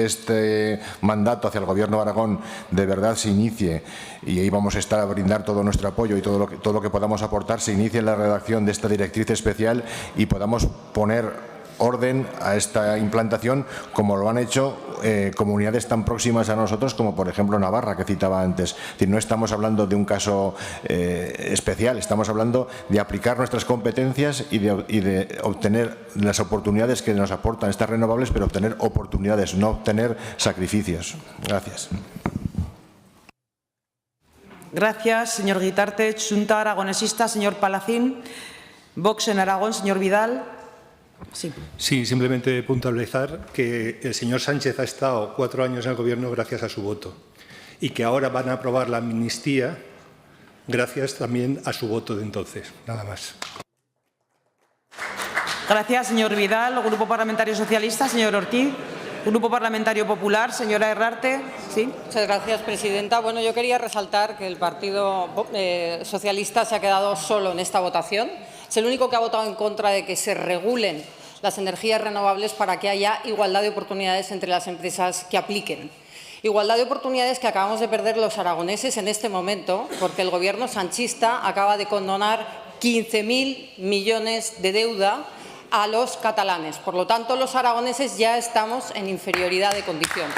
este mandato hacia el Gobierno de Aragón de verdad se inicie, y ahí vamos a estar a brindar todo nuestro apoyo y todo lo que podamos aportar, se inicie la redacción de esta directriz especial y podamos poner orden a esta implantación, como lo han hecho comunidades tan próximas a nosotros como por ejemplo Navarra, que citaba antes. Es decir, no estamos hablando de un caso especial, estamos hablando de aplicar nuestras competencias y de obtener las oportunidades que nos aportan estas renovables, pero obtener oportunidades, no obtener sacrificios. Gracias. Gracias, señor Guitarte. Xunta Aragonesista, señor Palacín. Vox en Aragón, señor Vidal. Sí, simplemente puntualizar que el señor Sánchez ha estado 4 años en el Gobierno gracias a su voto y que ahora van a aprobar la amnistía gracias también a su voto de entonces. Nada más. Gracias, señor Vidal. Grupo Parlamentario Socialista, señor Ortiz. Grupo Parlamentario Popular, señora Herrarte. ¿Sí? Muchas gracias, presidenta. Bueno, yo quería resaltar que el Partido Socialista se ha quedado solo en esta votación. Es el único que ha votado en contra de que se regulen las energías renovables para que haya igualdad de oportunidades entre las empresas que apliquen. Igualdad de oportunidades que acabamos de perder los aragoneses en este momento, porque el Gobierno sanchista acaba de condonar 15.000 millones de deuda a los catalanes. Por lo tanto, los aragoneses ya estamos en inferioridad de condiciones.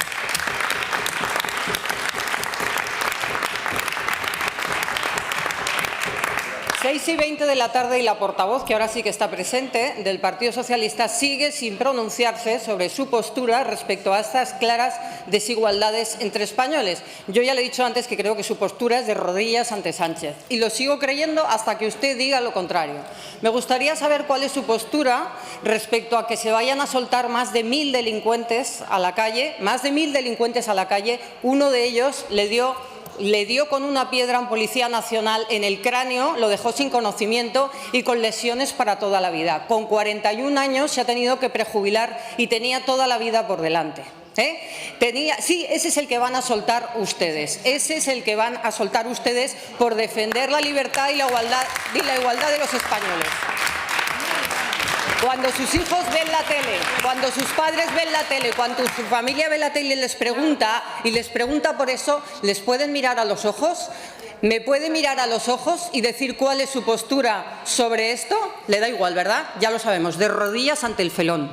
Seis y 20 de la tarde y la portavoz, que ahora sí que está presente, del Partido Socialista, sigue sin pronunciarse sobre su postura respecto a estas claras desigualdades entre españoles. Yo ya le he dicho antes que creo que su postura es de rodillas ante Sánchez y lo sigo creyendo hasta que usted diga lo contrario. Me gustaría saber cuál es su postura respecto a que se vayan a soltar más de 1.000 delincuentes a la calle, Uno de ellos le dio con una piedra a un policía nacional en el cráneo, lo dejó sin conocimiento y con lesiones para toda la vida. Con 41 años se ha tenido que prejubilar y tenía toda la vida por delante. Sí, ese es el que van a soltar ustedes. Ese es el que van a soltar ustedes por defender la libertad y la igualdad de los españoles. Cuando sus hijos ven la tele, cuando sus padres ven la tele, cuando su familia ve la tele y les pregunta por eso, ¿les pueden mirar a los ojos? ¿Me puede mirar a los ojos y decir cuál es su postura sobre esto? Le da igual, ¿verdad? Ya lo sabemos, de rodillas ante el felón.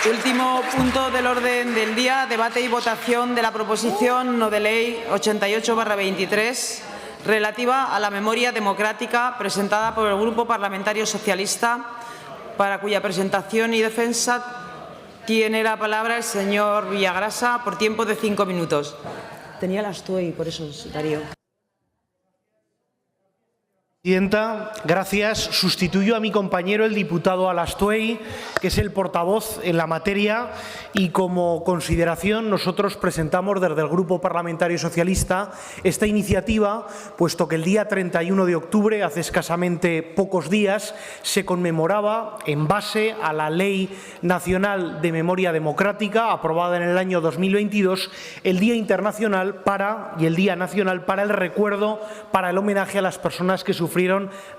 Último punto del orden del día, debate y votación de la proposición no de ley 88/23, relativa a la memoria democrática presentada por el Grupo Parlamentario Socialista para cuya presentación y defensa tiene la palabra el señor Villagrasa por tiempo de 5 minutos. Tenía las TUEI, por eso, Darío. Presidenta, gracias. Sustituyo a mi compañero, el diputado Alastuey, que es el portavoz en la materia, y como consideración nosotros presentamos desde el Grupo Parlamentario Socialista esta iniciativa, puesto que el día 31 de octubre, hace escasamente pocos días, se conmemoraba, en base a la Ley Nacional de Memoria Democrática, aprobada en el año 2022, el Día Internacional y el Día Nacional para el recuerdo, para el homenaje a las personas que sufrieron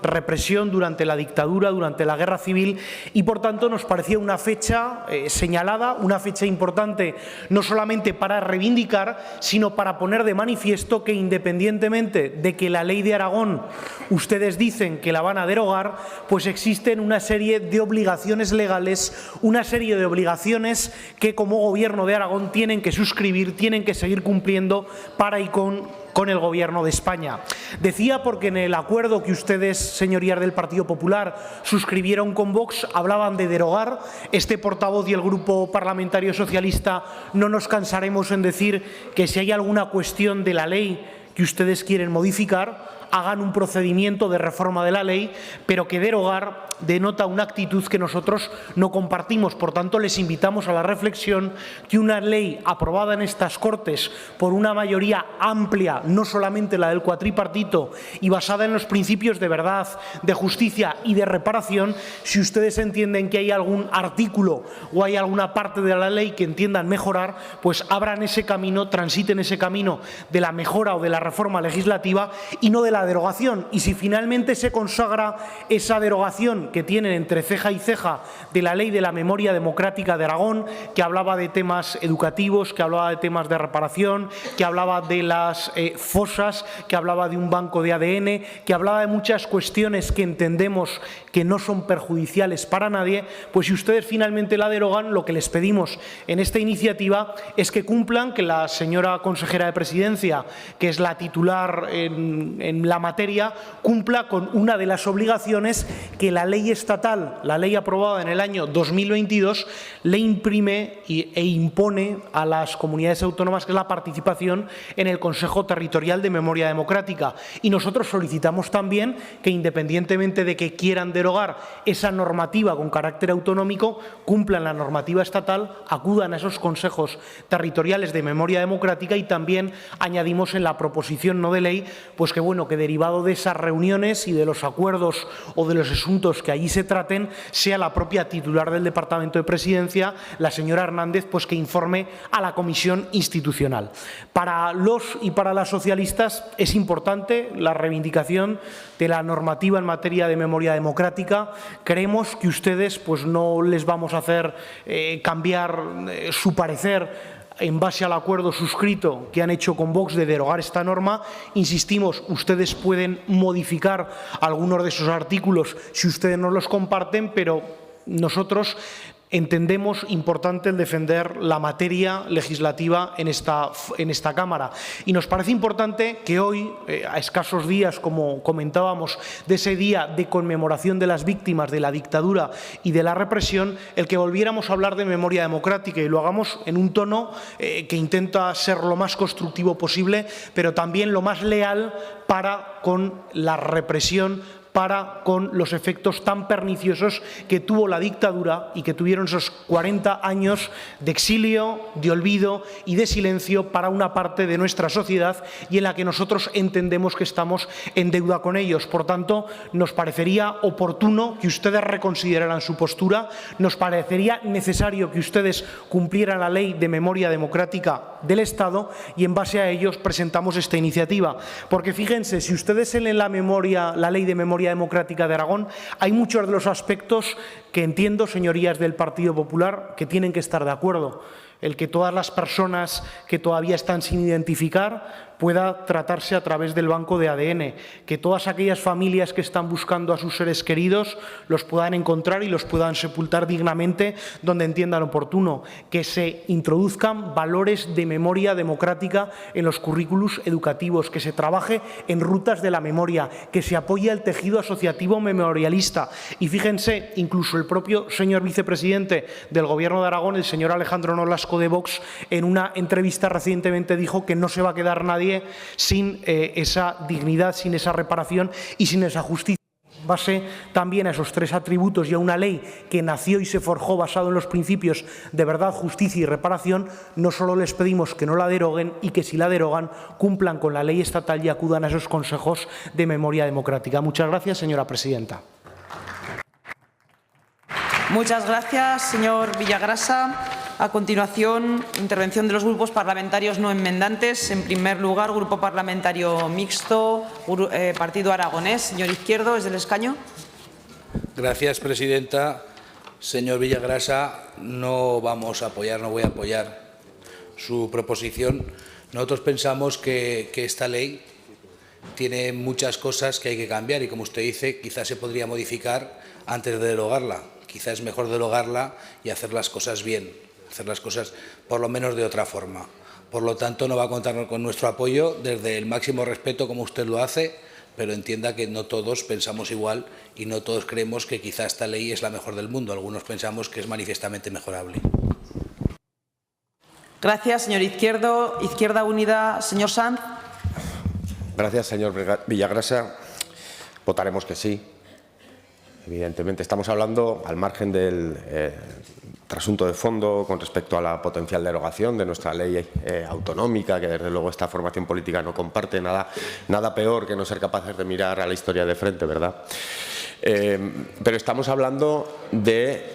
represión durante la dictadura, durante la guerra civil, y por tanto nos parecía una fecha señalada, una fecha importante no solamente para reivindicar, sino para poner de manifiesto que, independientemente de que la Ley de Aragón ustedes dicen que la van a derogar, pues existen una serie de obligaciones legales, una serie de obligaciones que como Gobierno de Aragón tienen que suscribir, tienen que seguir cumpliendo para y con el Gobierno de España. Decía porque en el acuerdo que ustedes, señorías del Partido Popular, suscribieron con Vox, hablaban de derogar. Este portavoz y el Grupo Parlamentario Socialista no nos cansaremos en decir que si hay alguna cuestión de la ley que ustedes quieren modificar, hagan un procedimiento de reforma de la ley, pero que derogar denota una actitud que nosotros no compartimos. Por tanto, les invitamos a la reflexión que una ley aprobada en estas Cortes por una mayoría amplia, no solamente la del cuatripartito, y basada en los principios de verdad, de justicia y de reparación, si ustedes entienden que hay algún artículo o hay alguna parte de la ley que entiendan mejorar, pues abran ese camino, transiten ese camino de la mejora o de la reforma legislativa y no de la derogación. Y si finalmente se consagra esa derogación que tienen entre ceja y ceja de la Ley de la Memoria Democrática de Aragón, que hablaba de temas educativos, que hablaba de temas de reparación, que hablaba de las fosas, que hablaba de un banco de ADN, que hablaba de muchas cuestiones que entendemos que no son perjudiciales para nadie, pues si ustedes finalmente la derogan, lo que les pedimos en esta iniciativa es que cumplan, que la señora consejera de Presidencia, que es la titular en la materia, cumpla con una de las obligaciones que la ley estatal, la ley aprobada en el año 2022, le imprime e impone a las comunidades autónomas, que es la participación en el Consejo Territorial de Memoria Democrática. Y nosotros solicitamos también que, independientemente de que quieran derogar esa normativa con carácter autonómico, cumplan la normativa estatal, acudan a esos consejos territoriales de memoria democrática, y también añadimos en la proposición no de ley, pues que bueno, que derivado de esas reuniones y de los acuerdos o de los asuntos que allí se traten, sea la propia titular del Departamento de Presidencia, la señora Hernández, pues que informe a la Comisión Institucional. Para los y para las socialistas es importante la reivindicación de la normativa en materia de memoria democrática. Creemos que ustedes pues no les vamos a hacer cambiar su parecer en base al acuerdo suscrito que han hecho con Vox de derogar esta norma. Insistimos, ustedes pueden modificar algunos de esos artículos si ustedes no los comparten, pero nosotros entendemos importante el defender la materia legislativa en esta Cámara. Y nos parece importante que hoy, a escasos días, como comentábamos, de ese día de conmemoración de las víctimas de la dictadura y de la represión, el que volviéramos a hablar de memoria democrática, y lo hagamos en un tono que intenta ser lo más constructivo posible, pero también lo más leal para con la represión, para con los efectos tan perniciosos que tuvo la dictadura y que tuvieron esos 40 años de exilio, de olvido y de silencio para una parte de nuestra sociedad, y en la que nosotros entendemos que estamos en deuda con ellos. Por tanto, nos parecería oportuno que ustedes reconsideraran su postura, nos parecería necesario que ustedes cumplieran la Ley de Memoria Democrática del Estado, y en base a ellos presentamos esta iniciativa. Porque fíjense, si ustedes leen la Ley de Memoria Democrática de Aragón, hay muchos de los aspectos que entiendo, señorías del Partido Popular, que tienen que estar de acuerdo. el que todas las personas que todavía están sin identificar pueda tratarse a través del banco de ADN, que todas aquellas familias que están buscando a sus seres queridos los puedan encontrar y los puedan sepultar dignamente donde entiendan oportuno, que se introduzcan valores de memoria democrática en los currículos educativos, que se trabaje en rutas de la memoria, que se apoye el tejido asociativo memorialista. Y fíjense, incluso el propio señor vicepresidente del Gobierno de Aragón, el señor Alejandro Nolasco de Vox, en una entrevista recientemente dijo que no se va a quedar nadie sin esa dignidad, sin esa reparación y sin esa justicia. En base también a esos tres atributos y a una ley que nació y se forjó basado en los principios de verdad, justicia y reparación, no solo les pedimos que no la deroguen y que si la derogan cumplan con la ley estatal y acudan a esos consejos de memoria democrática. Muchas gracias, señora presidenta. Muchas gracias, señor Villagrasa. A continuación, intervención de los grupos parlamentarios no enmendantes. En primer lugar, Grupo Parlamentario Mixto, Partido Aragonés. Señor Izquierdo, desde el escaño. Gracias, presidenta. Señor Villagrasa, no vamos a apoyar, no voy a apoyar su proposición. Nosotros pensamos que esta ley tiene muchas cosas que hay que cambiar y, como usted dice, quizás se podría modificar antes de derogarla. Quizás es mejor derogarla y hacer las cosas bien, hacer las cosas por lo menos de otra forma. Por lo tanto, no va a contar con nuestro apoyo desde el máximo respeto, como usted lo hace, pero entienda que no todos pensamos igual y no todos creemos que quizá esta ley es la mejor del mundo. Algunos pensamos que es manifiestamente mejorable. Gracias, señor Izquierdo. Izquierda Unida, señor Sanz. Gracias, señor Villagrasa. Votaremos que sí. Evidentemente, estamos hablando al margen del trasunto de fondo con respecto a la potencial derogación de nuestra ley autonómica, que desde luego esta formación política no comparte. Nada peor que no ser capaces de mirar a la historia de frente, ¿verdad? Pero estamos hablando de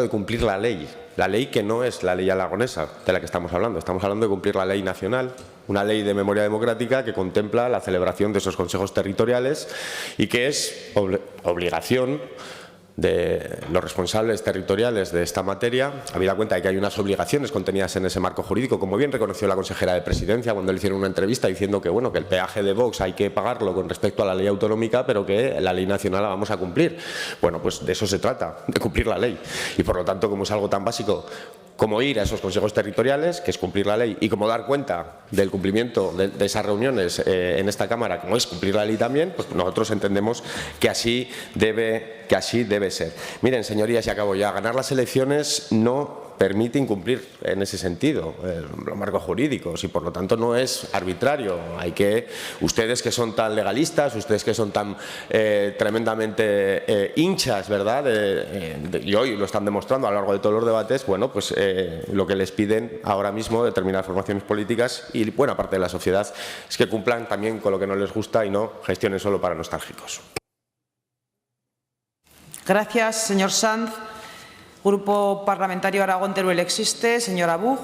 cumplir la ley que no es la ley aragonesa de la que estamos hablando de cumplir la ley nacional, una ley de memoria democrática que contempla la celebración de esos consejos territoriales y que es obligación de los responsables territoriales de esta materia, habida cuenta de que hay unas obligaciones contenidas en ese marco jurídico, como bien reconoció la consejera de Presidencia cuando le hicieron una entrevista diciendo que, bueno, que el peaje de Vox hay que pagarlo con respecto a la ley autonómica, pero que la ley nacional la vamos a cumplir. Bueno, pues de eso se trata, de cumplir la ley. Y por lo tanto, como es algo tan básico como ir a esos consejos territoriales, que es cumplir la ley, y como dar cuenta del cumplimiento de esas reuniones en esta Cámara, como es cumplir la ley también, pues nosotros entendemos que así debe ser. Miren, señorías, y acabo ya, ganar las elecciones no permite incumplir en ese sentido los marcos jurídicos y por lo tanto no es arbitrario. Ustedes que son tan legalistas, ustedes que son tan tremendamente hinchas, ¿verdad? Y hoy lo están demostrando a lo largo de todos los debates, bueno, pues lo que les piden ahora mismo determinadas formaciones políticas y buena parte de la sociedad es que cumplan también con lo que no les gusta y no gestionen solo para nostálgicos. Gracias, señor Sanz. Grupo Parlamentario Aragón Teruel existe. Señor Abug.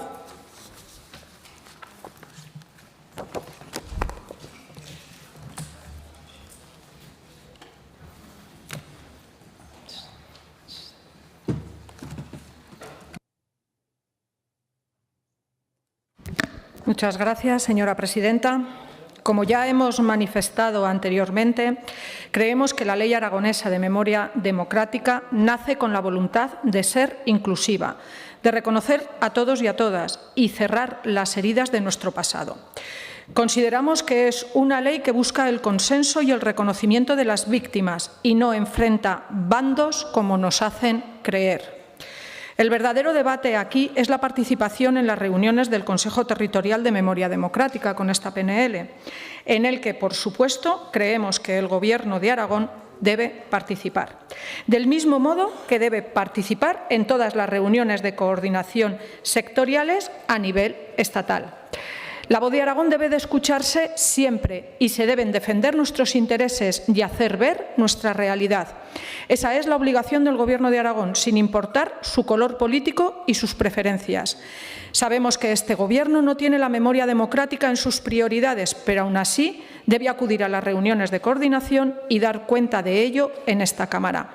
Muchas gracias, señora presidenta. Como ya hemos manifestado anteriormente, creemos que la Ley Aragonesa de Memoria Democrática nace con la voluntad de ser inclusiva, de reconocer a todos y a todas y cerrar las heridas de nuestro pasado. Consideramos que es una ley que busca el consenso y el reconocimiento de las víctimas y no enfrenta bandos como nos hacen creer. El verdadero debate aquí es la participación en las reuniones del Consejo Territorial de Memoria Democrática con esta PNL, en el que, por supuesto, creemos que el Gobierno de Aragón debe participar. Del mismo modo que debe participar en todas las reuniones de coordinación sectoriales a nivel estatal. La voz de Aragón debe de escucharse siempre y se deben defender nuestros intereses y hacer ver nuestra realidad. Esa es la obligación del Gobierno de Aragón, sin importar su color político y sus preferencias. Sabemos que este Gobierno no tiene la memoria democrática en sus prioridades, pero aún así debe acudir a las reuniones de coordinación y dar cuenta de ello en esta Cámara.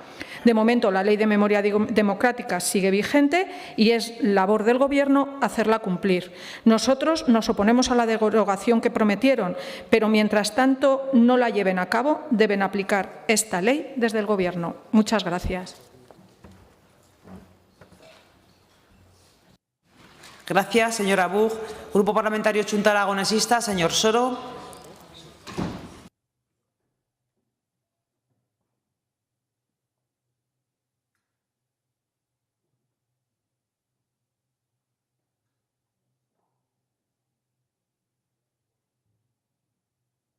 De momento, la Ley de Memoria Democrática sigue vigente y es labor del Gobierno hacerla cumplir. Nosotros nos oponemos a la derogación que prometieron, pero mientras tanto no la lleven a cabo, deben aplicar esta ley desde el Gobierno. Muchas gracias. Gracias, señora Buch. Grupo Parlamentario Chunta Aragonesista, señor Soro.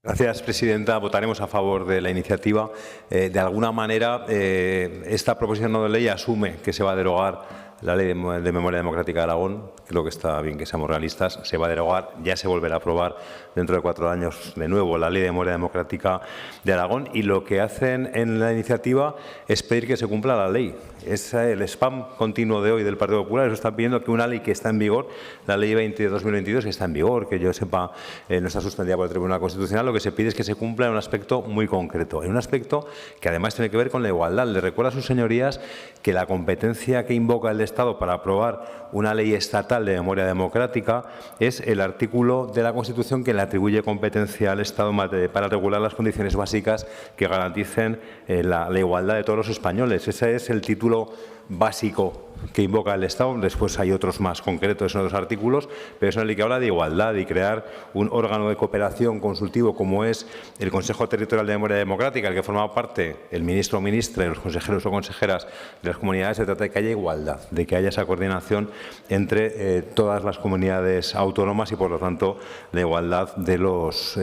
Gracias, presidenta. Votaremos a favor de la iniciativa. De alguna manera, esta proposición no de ley asume que se va a derogar la Ley de Memoria Democrática de Aragón. Creo que está bien que seamos realistas. Se va a derogar, ya se volverá a aprobar dentro de 4 años de nuevo la Ley de Memoria Democrática de Aragón. Y lo que hacen en la iniciativa es pedir que se cumpla la ley. Es el spam continuo de hoy del Partido Popular. Eso está pidiendo que una ley que está en vigor, la Ley 20 de 2022, que está en vigor, que yo sepa no está suspendida por el Tribunal Constitucional, lo que se pide es que se cumpla en un aspecto muy concreto, en un aspecto que además tiene que ver con la igualdad. Les recuerdo a sus señorías que la competencia que invoca el Estado para aprobar una ley estatal de memoria democrática es el artículo de la Constitución que le atribuye competencia al Estado para regular las condiciones básicas que garanticen la igualdad de todos los españoles. Ese es el título básico que invoca el Estado. Después hay otros más concretos en otros artículos, pero es una ley que habla de igualdad y crear un órgano de cooperación consultivo como es el Consejo Territorial de Memoria Democrática, el que forma parte el ministro o ministra y los consejeros o consejeras de las comunidades. Se trata de que haya igualdad, de que haya esa coordinación entre todas las comunidades autónomas y, por lo tanto, la igualdad de los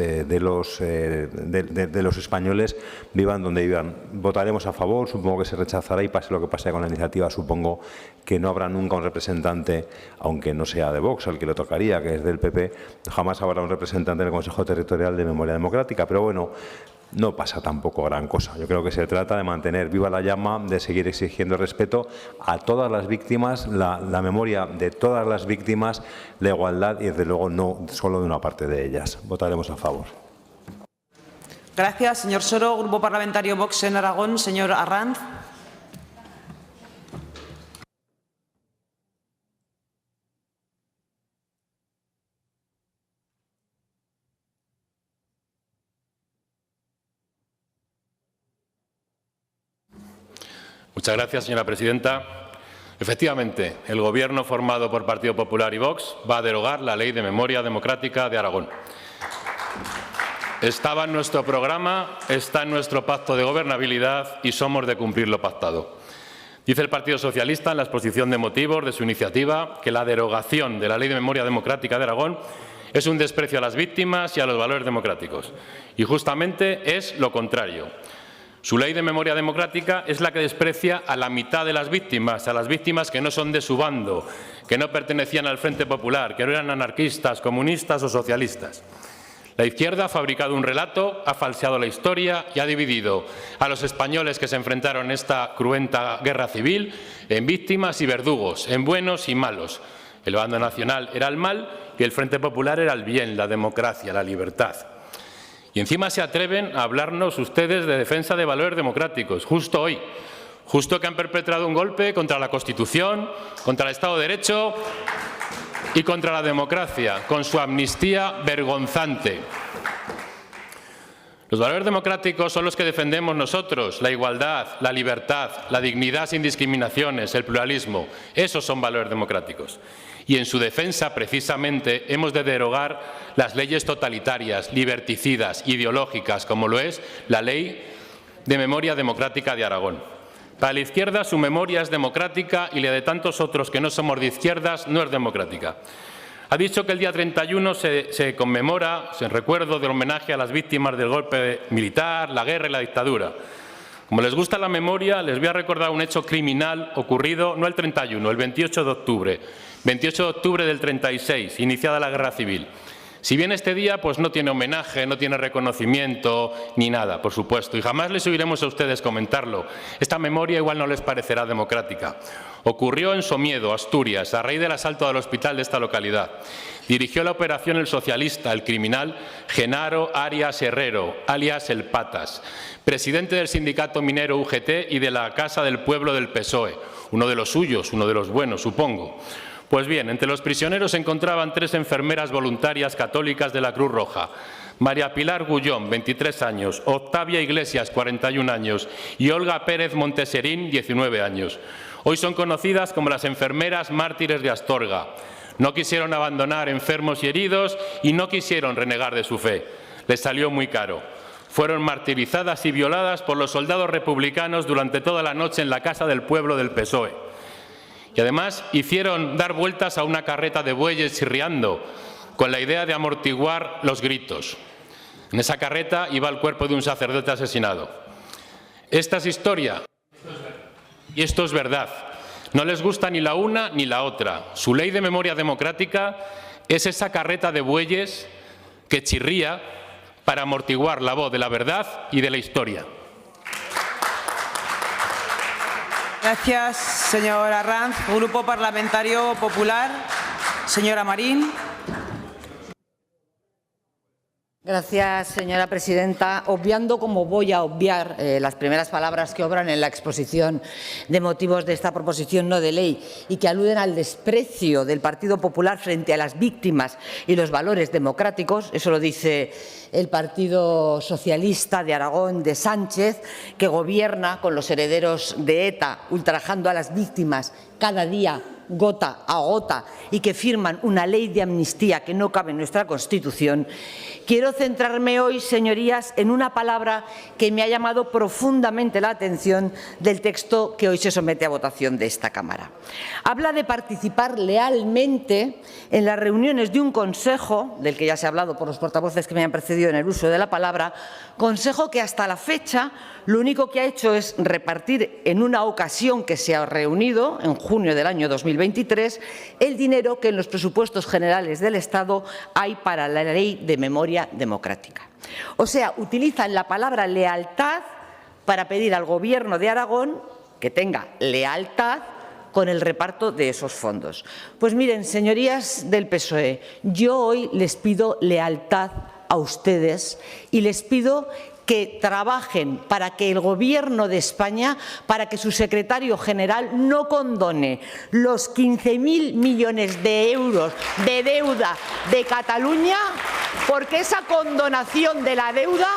españoles, vivan donde vivan. Votaremos a favor, supongo que se rechazará y pase lo que pase con la iniciativa, supongo que no habrá nunca un representante, aunque no sea de Vox, al que le tocaría, que es del PP, jamás habrá un representante en el Consejo Territorial de Memoria Democrática. Pero bueno, no pasa tampoco gran cosa. Yo creo que se trata de mantener viva la llama, de seguir exigiendo respeto a todas las víctimas, la memoria de todas las víctimas, la igualdad y, desde luego, no solo de una parte de ellas. Votaremos a favor. Gracias, señor Soro. Grupo Parlamentario Vox en Aragón, señor Arranz. Muchas gracias, señora presidenta. Efectivamente, el Gobierno formado por Partido Popular y Vox va a derogar la Ley de Memoria Democrática de Aragón. Estaba en nuestro programa, está en nuestro pacto de gobernabilidad y somos de cumplir lo pactado. Dice el Partido Socialista en la exposición de motivos de su iniciativa que la derogación de la Ley de Memoria Democrática de Aragón es un desprecio a las víctimas y a los valores democráticos. Y justamente es lo contrario. Su ley de memoria democrática es la que desprecia a la mitad de las víctimas, a las víctimas que no son de su bando, que no pertenecían al Frente Popular, que no eran anarquistas, comunistas o socialistas. La izquierda ha fabricado un relato, ha falseado la historia y ha dividido a los españoles que se enfrentaron en esta cruenta guerra civil en víctimas y verdugos, en buenos y malos. El bando nacional era el mal y el Frente Popular era el bien, la democracia, la libertad. Y encima se atreven a hablarnos ustedes de defensa de valores democráticos, justo hoy, justo que han perpetrado un golpe contra la Constitución, contra el Estado de Derecho y contra la democracia, con su amnistía vergonzante. Los valores democráticos son los que defendemos nosotros, la igualdad, la libertad, la dignidad sin discriminaciones, el pluralismo. Esos son valores democráticos. Y en su defensa, precisamente, hemos de derogar las leyes totalitarias, liberticidas, ideológicas, como lo es la Ley de Memoria Democrática de Aragón. Para la izquierda, su memoria es democrática y la de tantos otros que no somos de izquierdas no es democrática. Ha dicho que el día 31 se conmemora, en recuerdo del homenaje a las víctimas del golpe militar, la guerra y la dictadura. Como les gusta la memoria, les voy a recordar un hecho criminal ocurrido no el 31, el 28 de octubre. 28 de octubre del 36, iniciada la Guerra Civil. Si bien este día pues no tiene homenaje, no tiene reconocimiento ni nada, por supuesto, y jamás les oiremos a ustedes comentarlo, esta memoria igual no les parecerá democrática. Ocurrió en Somiedo, Asturias, a raíz del asalto al hospital de esta localidad. Dirigió la operación el socialista, el criminal Genaro Arias Herrero, alias El Patas, presidente del sindicato minero UGT y de la Casa del Pueblo del PSOE, uno de los suyos, uno de los buenos, supongo. Pues bien, entre los prisioneros se encontraban 3 enfermeras voluntarias católicas de la Cruz Roja. María Pilar Gullón, 23 años, Octavia Iglesias, 41 años y Olga Pérez Monteserín, 19 años. Hoy son conocidas como las enfermeras mártires de Astorga. No quisieron abandonar enfermos y heridos y no quisieron renegar de su fe. Les salió muy caro. Fueron martirizadas y violadas por los soldados republicanos durante toda la noche en la Casa del Pueblo del PSOE. Y además hicieron dar vueltas a una carreta de bueyes chirriando, con la idea de amortiguar los gritos. En esa carreta iba el cuerpo de un sacerdote asesinado. Esta es historia y esto es verdad. No les gusta ni la una ni la otra. Su ley de memoria democrática es esa carreta de bueyes que chirría para amortiguar la voz de la verdad y de la historia. Gracias, señor Arranz. Grupo Parlamentario Popular, señora Marín. Gracias, señora presidenta. Obviando, como voy a obviar, las primeras palabras que obran en la exposición de motivos de esta proposición no de ley y que aluden al desprecio del Partido Popular frente a las víctimas y los valores democráticos, eso lo dice el Partido Socialista de Aragón de Sánchez, que gobierna con los herederos de ETA, ultrajando a las víctimas cada día gota a gota y que firman una ley de amnistía que no cabe en nuestra Constitución. Quiero centrarme hoy, señorías, en una palabra que me ha llamado profundamente la atención del texto que hoy se somete a votación de esta Cámara. Habla de participar lealmente en las reuniones de un consejo, del que ya se ha hablado por los portavoces que me han precedido en el uso de la palabra, consejo que hasta la fecha lo único que ha hecho es repartir en una ocasión que se ha reunido, en junio del año 2023, el dinero que en los presupuestos generales del Estado hay para la Ley de Memoria Democrática. O sea, utilizan la palabra lealtad para pedir al Gobierno de Aragón que tenga lealtad con el reparto de esos fondos. Pues miren, señorías del PSOE, yo hoy les pido lealtad a ustedes y les pido que trabajen para que el Gobierno de España, para que su secretario general no condone los 15.000 millones de euros de deuda de Cataluña, porque esa condonación de la deuda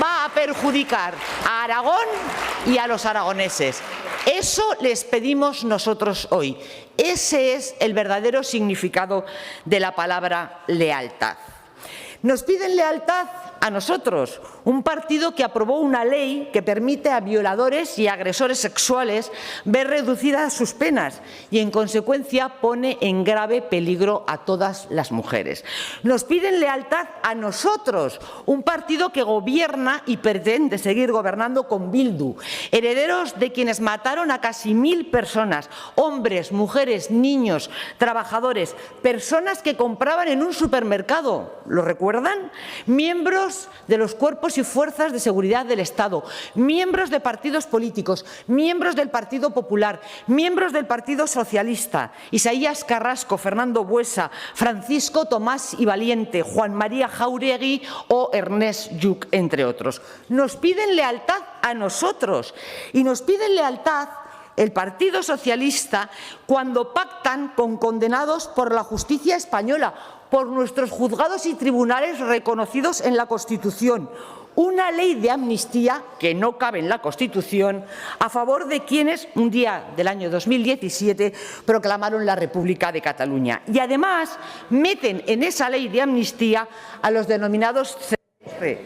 va a perjudicar a Aragón y a los aragoneses. Eso les pedimos nosotros hoy. Ese es el verdadero significado de la palabra lealtad. Nos piden lealtad a nosotros, un partido que aprobó una ley que permite a violadores y agresores sexuales ver reducidas sus penas y, en consecuencia, pone en grave peligro a todas las mujeres. Nos piden lealtad a nosotros, un partido que gobierna y pretende seguir gobernando con Bildu, herederos de quienes mataron a casi 1.000 personas, hombres, mujeres, niños, trabajadores, personas que compraban en un supermercado, ¿lo recuerdan? Miembros de los cuerpos y fuerzas de seguridad del Estado, miembros de partidos políticos, miembros del Partido Popular, miembros del Partido Socialista, Isaías Carrasco, Fernando Buesa, Francisco Tomás y Valiente, Juan María Jáuregui o Ernest Lluch, entre otros. Nos piden lealtad a nosotros y nos piden lealtad el Partido Socialista cuando pactan con condenados por la justicia española, por nuestros juzgados y tribunales reconocidos en la Constitución, una ley de amnistía que no cabe en la Constitución a favor de quienes un día del año 2017 proclamaron la República de Cataluña. Y además meten en esa ley de amnistía a los denominados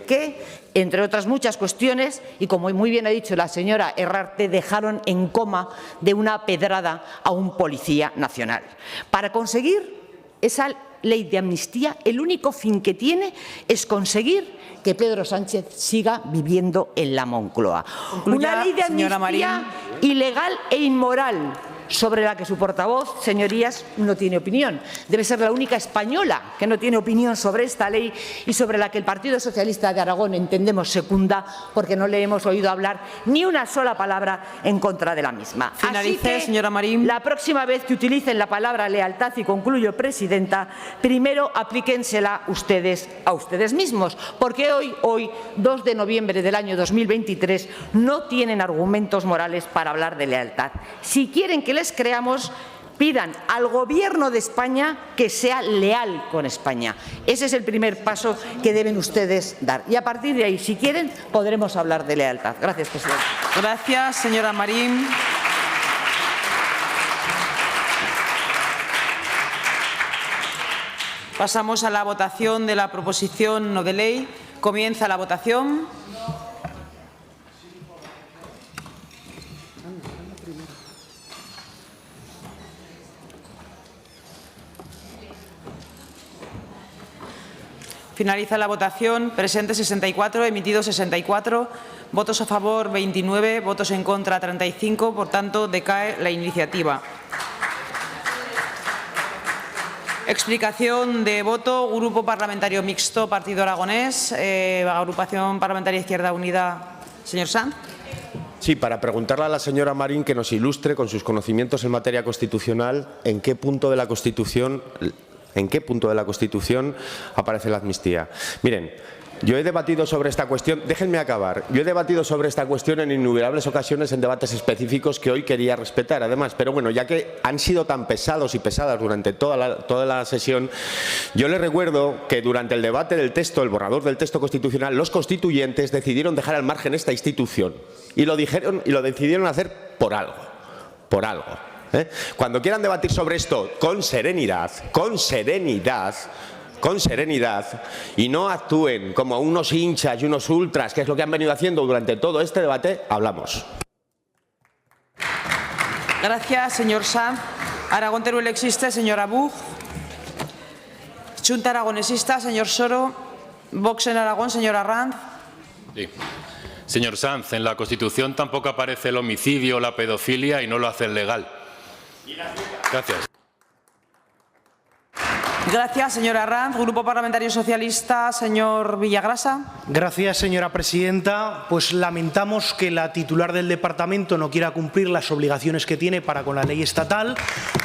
que, entre otras muchas cuestiones, y como muy bien ha dicho la señora Herrarte, dejaron en coma de una pedrada a un policía nacional. Para conseguir esa ley de amnistía, el único fin que tiene es conseguir que Pedro Sánchez siga viviendo en la Moncloa. Una ley de amnistía ilegal e inmoral, sobre la que su portavoz, señorías, no tiene opinión. Debe ser la única española que no tiene opinión sobre esta ley y sobre la que el Partido Socialista de Aragón, entendemos, secunda, porque no le hemos oído hablar ni una sola palabra en contra de la misma. Finalice, Así que, señora Marín. la próxima vez que utilicen la palabra lealtad, y concluyo, presidenta, primero aplíquensela ustedes a ustedes mismos, porque hoy, 2 de noviembre del año 2023, no tienen argumentos morales para hablar de lealtad. Si quieren que les creamos, pidan al Gobierno de España que sea leal con España. Ese es el primer paso que deben ustedes dar. Y a partir de ahí, si quieren, podremos hablar de lealtad. Gracias, presidenta. Gracias, señora Marín. Pasamos a la votación de la proposición no de ley. Comienza la votación. Finaliza la votación. Presentes 64, emitidos 64, votos a favor 29, votos en contra 35. Por tanto, decae la iniciativa. Explicación de voto. Grupo Parlamentario Mixto, Partido Aragonés. Agrupación Parlamentaria Izquierda Unida. Señor Sanz. Sí, para preguntarle a la señora Marín que nos ilustre con sus conocimientos en materia constitucional en qué punto de la Constitución aparece la amnistía. Miren, yo he debatido sobre esta cuestión, déjenme acabar, yo he debatido sobre esta cuestión en innumerables ocasiones en debates específicos que hoy quería respetar, además, pero bueno, ya que han sido tan pesados y pesadas durante toda la sesión, yo les recuerdo que durante el debate del texto, el borrador del texto constitucional, los constituyentes decidieron dejar al margen esta institución y lo decidieron hacer por algo. Cuando quieran debatir sobre esto con serenidad, y no actúen como unos hinchas y unos ultras, que es lo que han venido haciendo durante todo este debate, hablamos. Gracias, señor Sanz. Aragón Teruel existe, señor Abug. Junta Aragonesista, señor Soro. Vox en Aragón, señor Arranz. Sí. Señor Sanz, en la Constitución tampoco aparece el homicidio o la pedofilia y no lo hacen legal. Gracias. Gracias, señora Arranz. Grupo Parlamentario Socialista, señor Villagrasa. Gracias, señora presidenta. Pues lamentamos que la titular del departamento no quiera cumplir las obligaciones que tiene para con la ley estatal.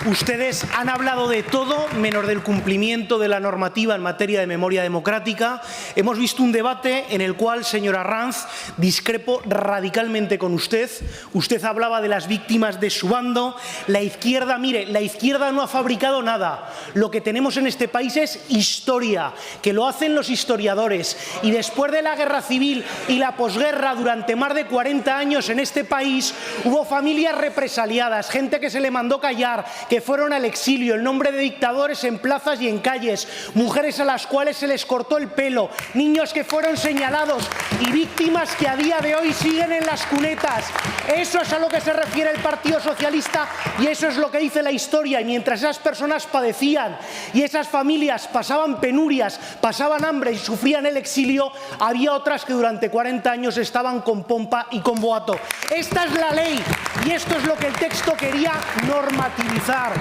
Ustedes han hablado de todo menos del cumplimiento de la normativa en materia de memoria democrática. Hemos visto un debate en el cual, señora Arranz, discrepo radicalmente con usted. Usted hablaba de las víctimas de su bando. La izquierda, mire, la izquierda no ha fabricado nada. Lo que tenemos en este país es historia, que lo hacen los historiadores. Y después de la guerra civil y la posguerra, durante más de 40 años en este país, hubo familias represaliadas, gente que se le mandó callar, que fueron al exilio, en nombre de dictadores en plazas y en calles, mujeres a las cuales se les cortó el pelo, niños que fueron señalados y víctimas que a día de hoy siguen en las cunetas. Eso es a lo que se refiere el Partido Socialista y eso es lo que dice la historia. Y mientras esas personas padecían y esas familias pasaban penurias, pasaban hambre y sufrían el exilio, había otras que durante 40 años estaban con pompa y con boato. Esta es la ley y esto es lo que el texto quería normativizar.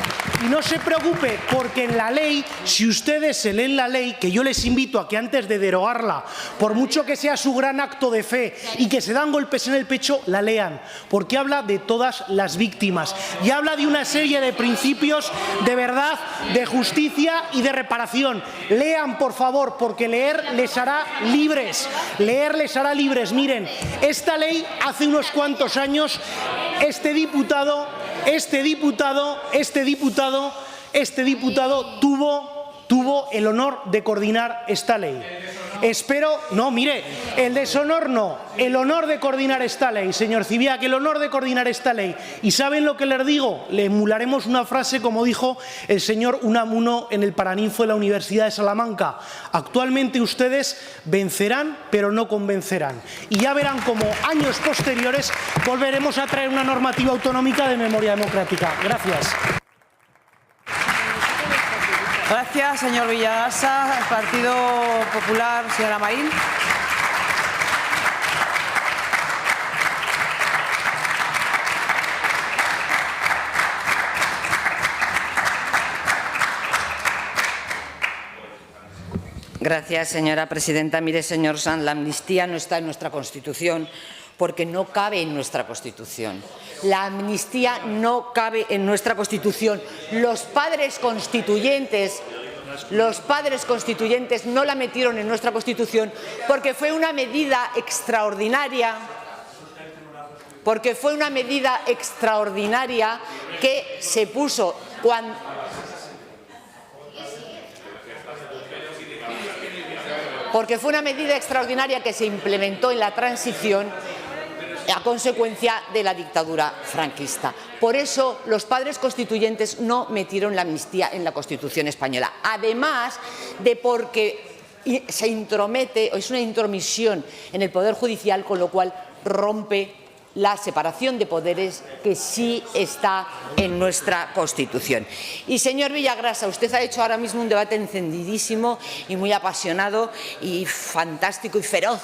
Y no se preocupe, porque en la ley, si ustedes se leen la ley, que yo les invito a que antes de derogarla, por mucho que sea su gran acto de fe y que se dan golpes en el pecho, la lean, porque habla de todas las víctimas y habla de una serie de principios de verdad, de justicia y de reparación. Lean, por favor, porque leer les hará libres. Leer les hará libres. Miren, esta ley hace unos cuantos años, este diputado tuvo el honor de coordinar esta ley. No, mire, el deshonor no, el honor de coordinar esta ley, señor Cibiac, el honor de coordinar esta ley. ¿Y saben lo que les digo? Le emularemos una frase como dijo el señor Unamuno en el Paraninfo de la Universidad de Salamanca. Actualmente ustedes vencerán, pero no convencerán. Y ya verán cómo años posteriores volveremos a traer una normativa autonómica de memoria democrática. Gracias. Gracias, señor Villagrasa. Partido Popular, señora Marín. Gracias, señora presidenta. Mire, señor Sanz, la amnistía no está en nuestra Constitución porque no cabe en nuestra Constitución. La amnistía no cabe en nuestra Constitución. Los padres constituyentes no la metieron en nuestra Constitución porque fue una medida extraordinaria. Que se puso cuando... Porque fue una medida extraordinaria que se implementó en la transición a consecuencia de la dictadura franquista. Por eso los padres constituyentes no metieron la amnistía en la Constitución española. Además de porque se intromete, es una intromisión en el Poder Judicial, con lo cual rompe la separación de poderes que sí está en nuestra Constitución. Y, señor Villagrasa, usted ha hecho ahora mismo un debate encendidísimo y muy apasionado y fantástico y feroz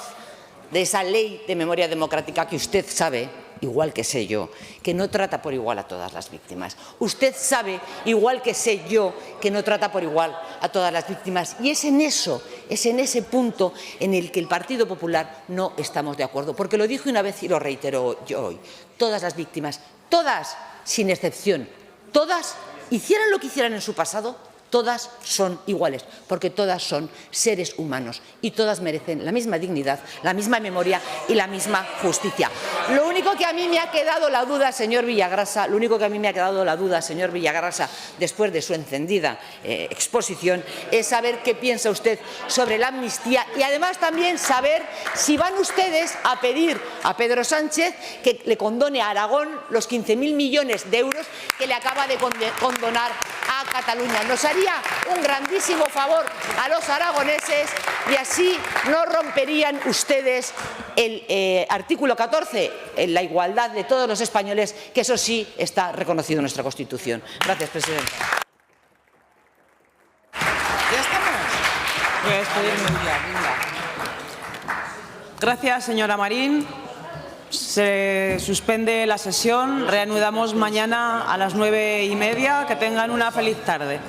de esa ley de memoria democrática que usted sabe, igual que sé yo, que no trata por igual a todas las víctimas. Usted sabe, igual que sé yo, que no trata por igual a todas las víctimas. Y es en ese punto en el que el Partido Popular no estamos de acuerdo. Porque lo dije una vez y lo reitero yo hoy. Todas las víctimas, todas, sin excepción, todas, hicieran lo que hicieran en su pasado, todas son iguales, porque todas son seres humanos y todas merecen la misma dignidad, la misma memoria y la misma justicia. Lo único que a mí me ha quedado la duda, señor Villagrasa, después de su encendida exposición, es saber qué piensa usted sobre la amnistía y además también saber si van ustedes a pedir a Pedro Sánchez que le condone a Aragón los 15.000 millones de euros que le acaba de condonar a Cataluña. Nos haría un grandísimo favor a los aragoneses y así no romperían ustedes el artículo 14, en la igualdad de todos los españoles, que eso sí está reconocido en nuestra Constitución. Gracias, presidenta. ¿Ya estamos? Voy a despedirme. Gracias, señora Marín. Se suspende la sesión. Reanudamos mañana a las 9:30. Que tengan una feliz tarde.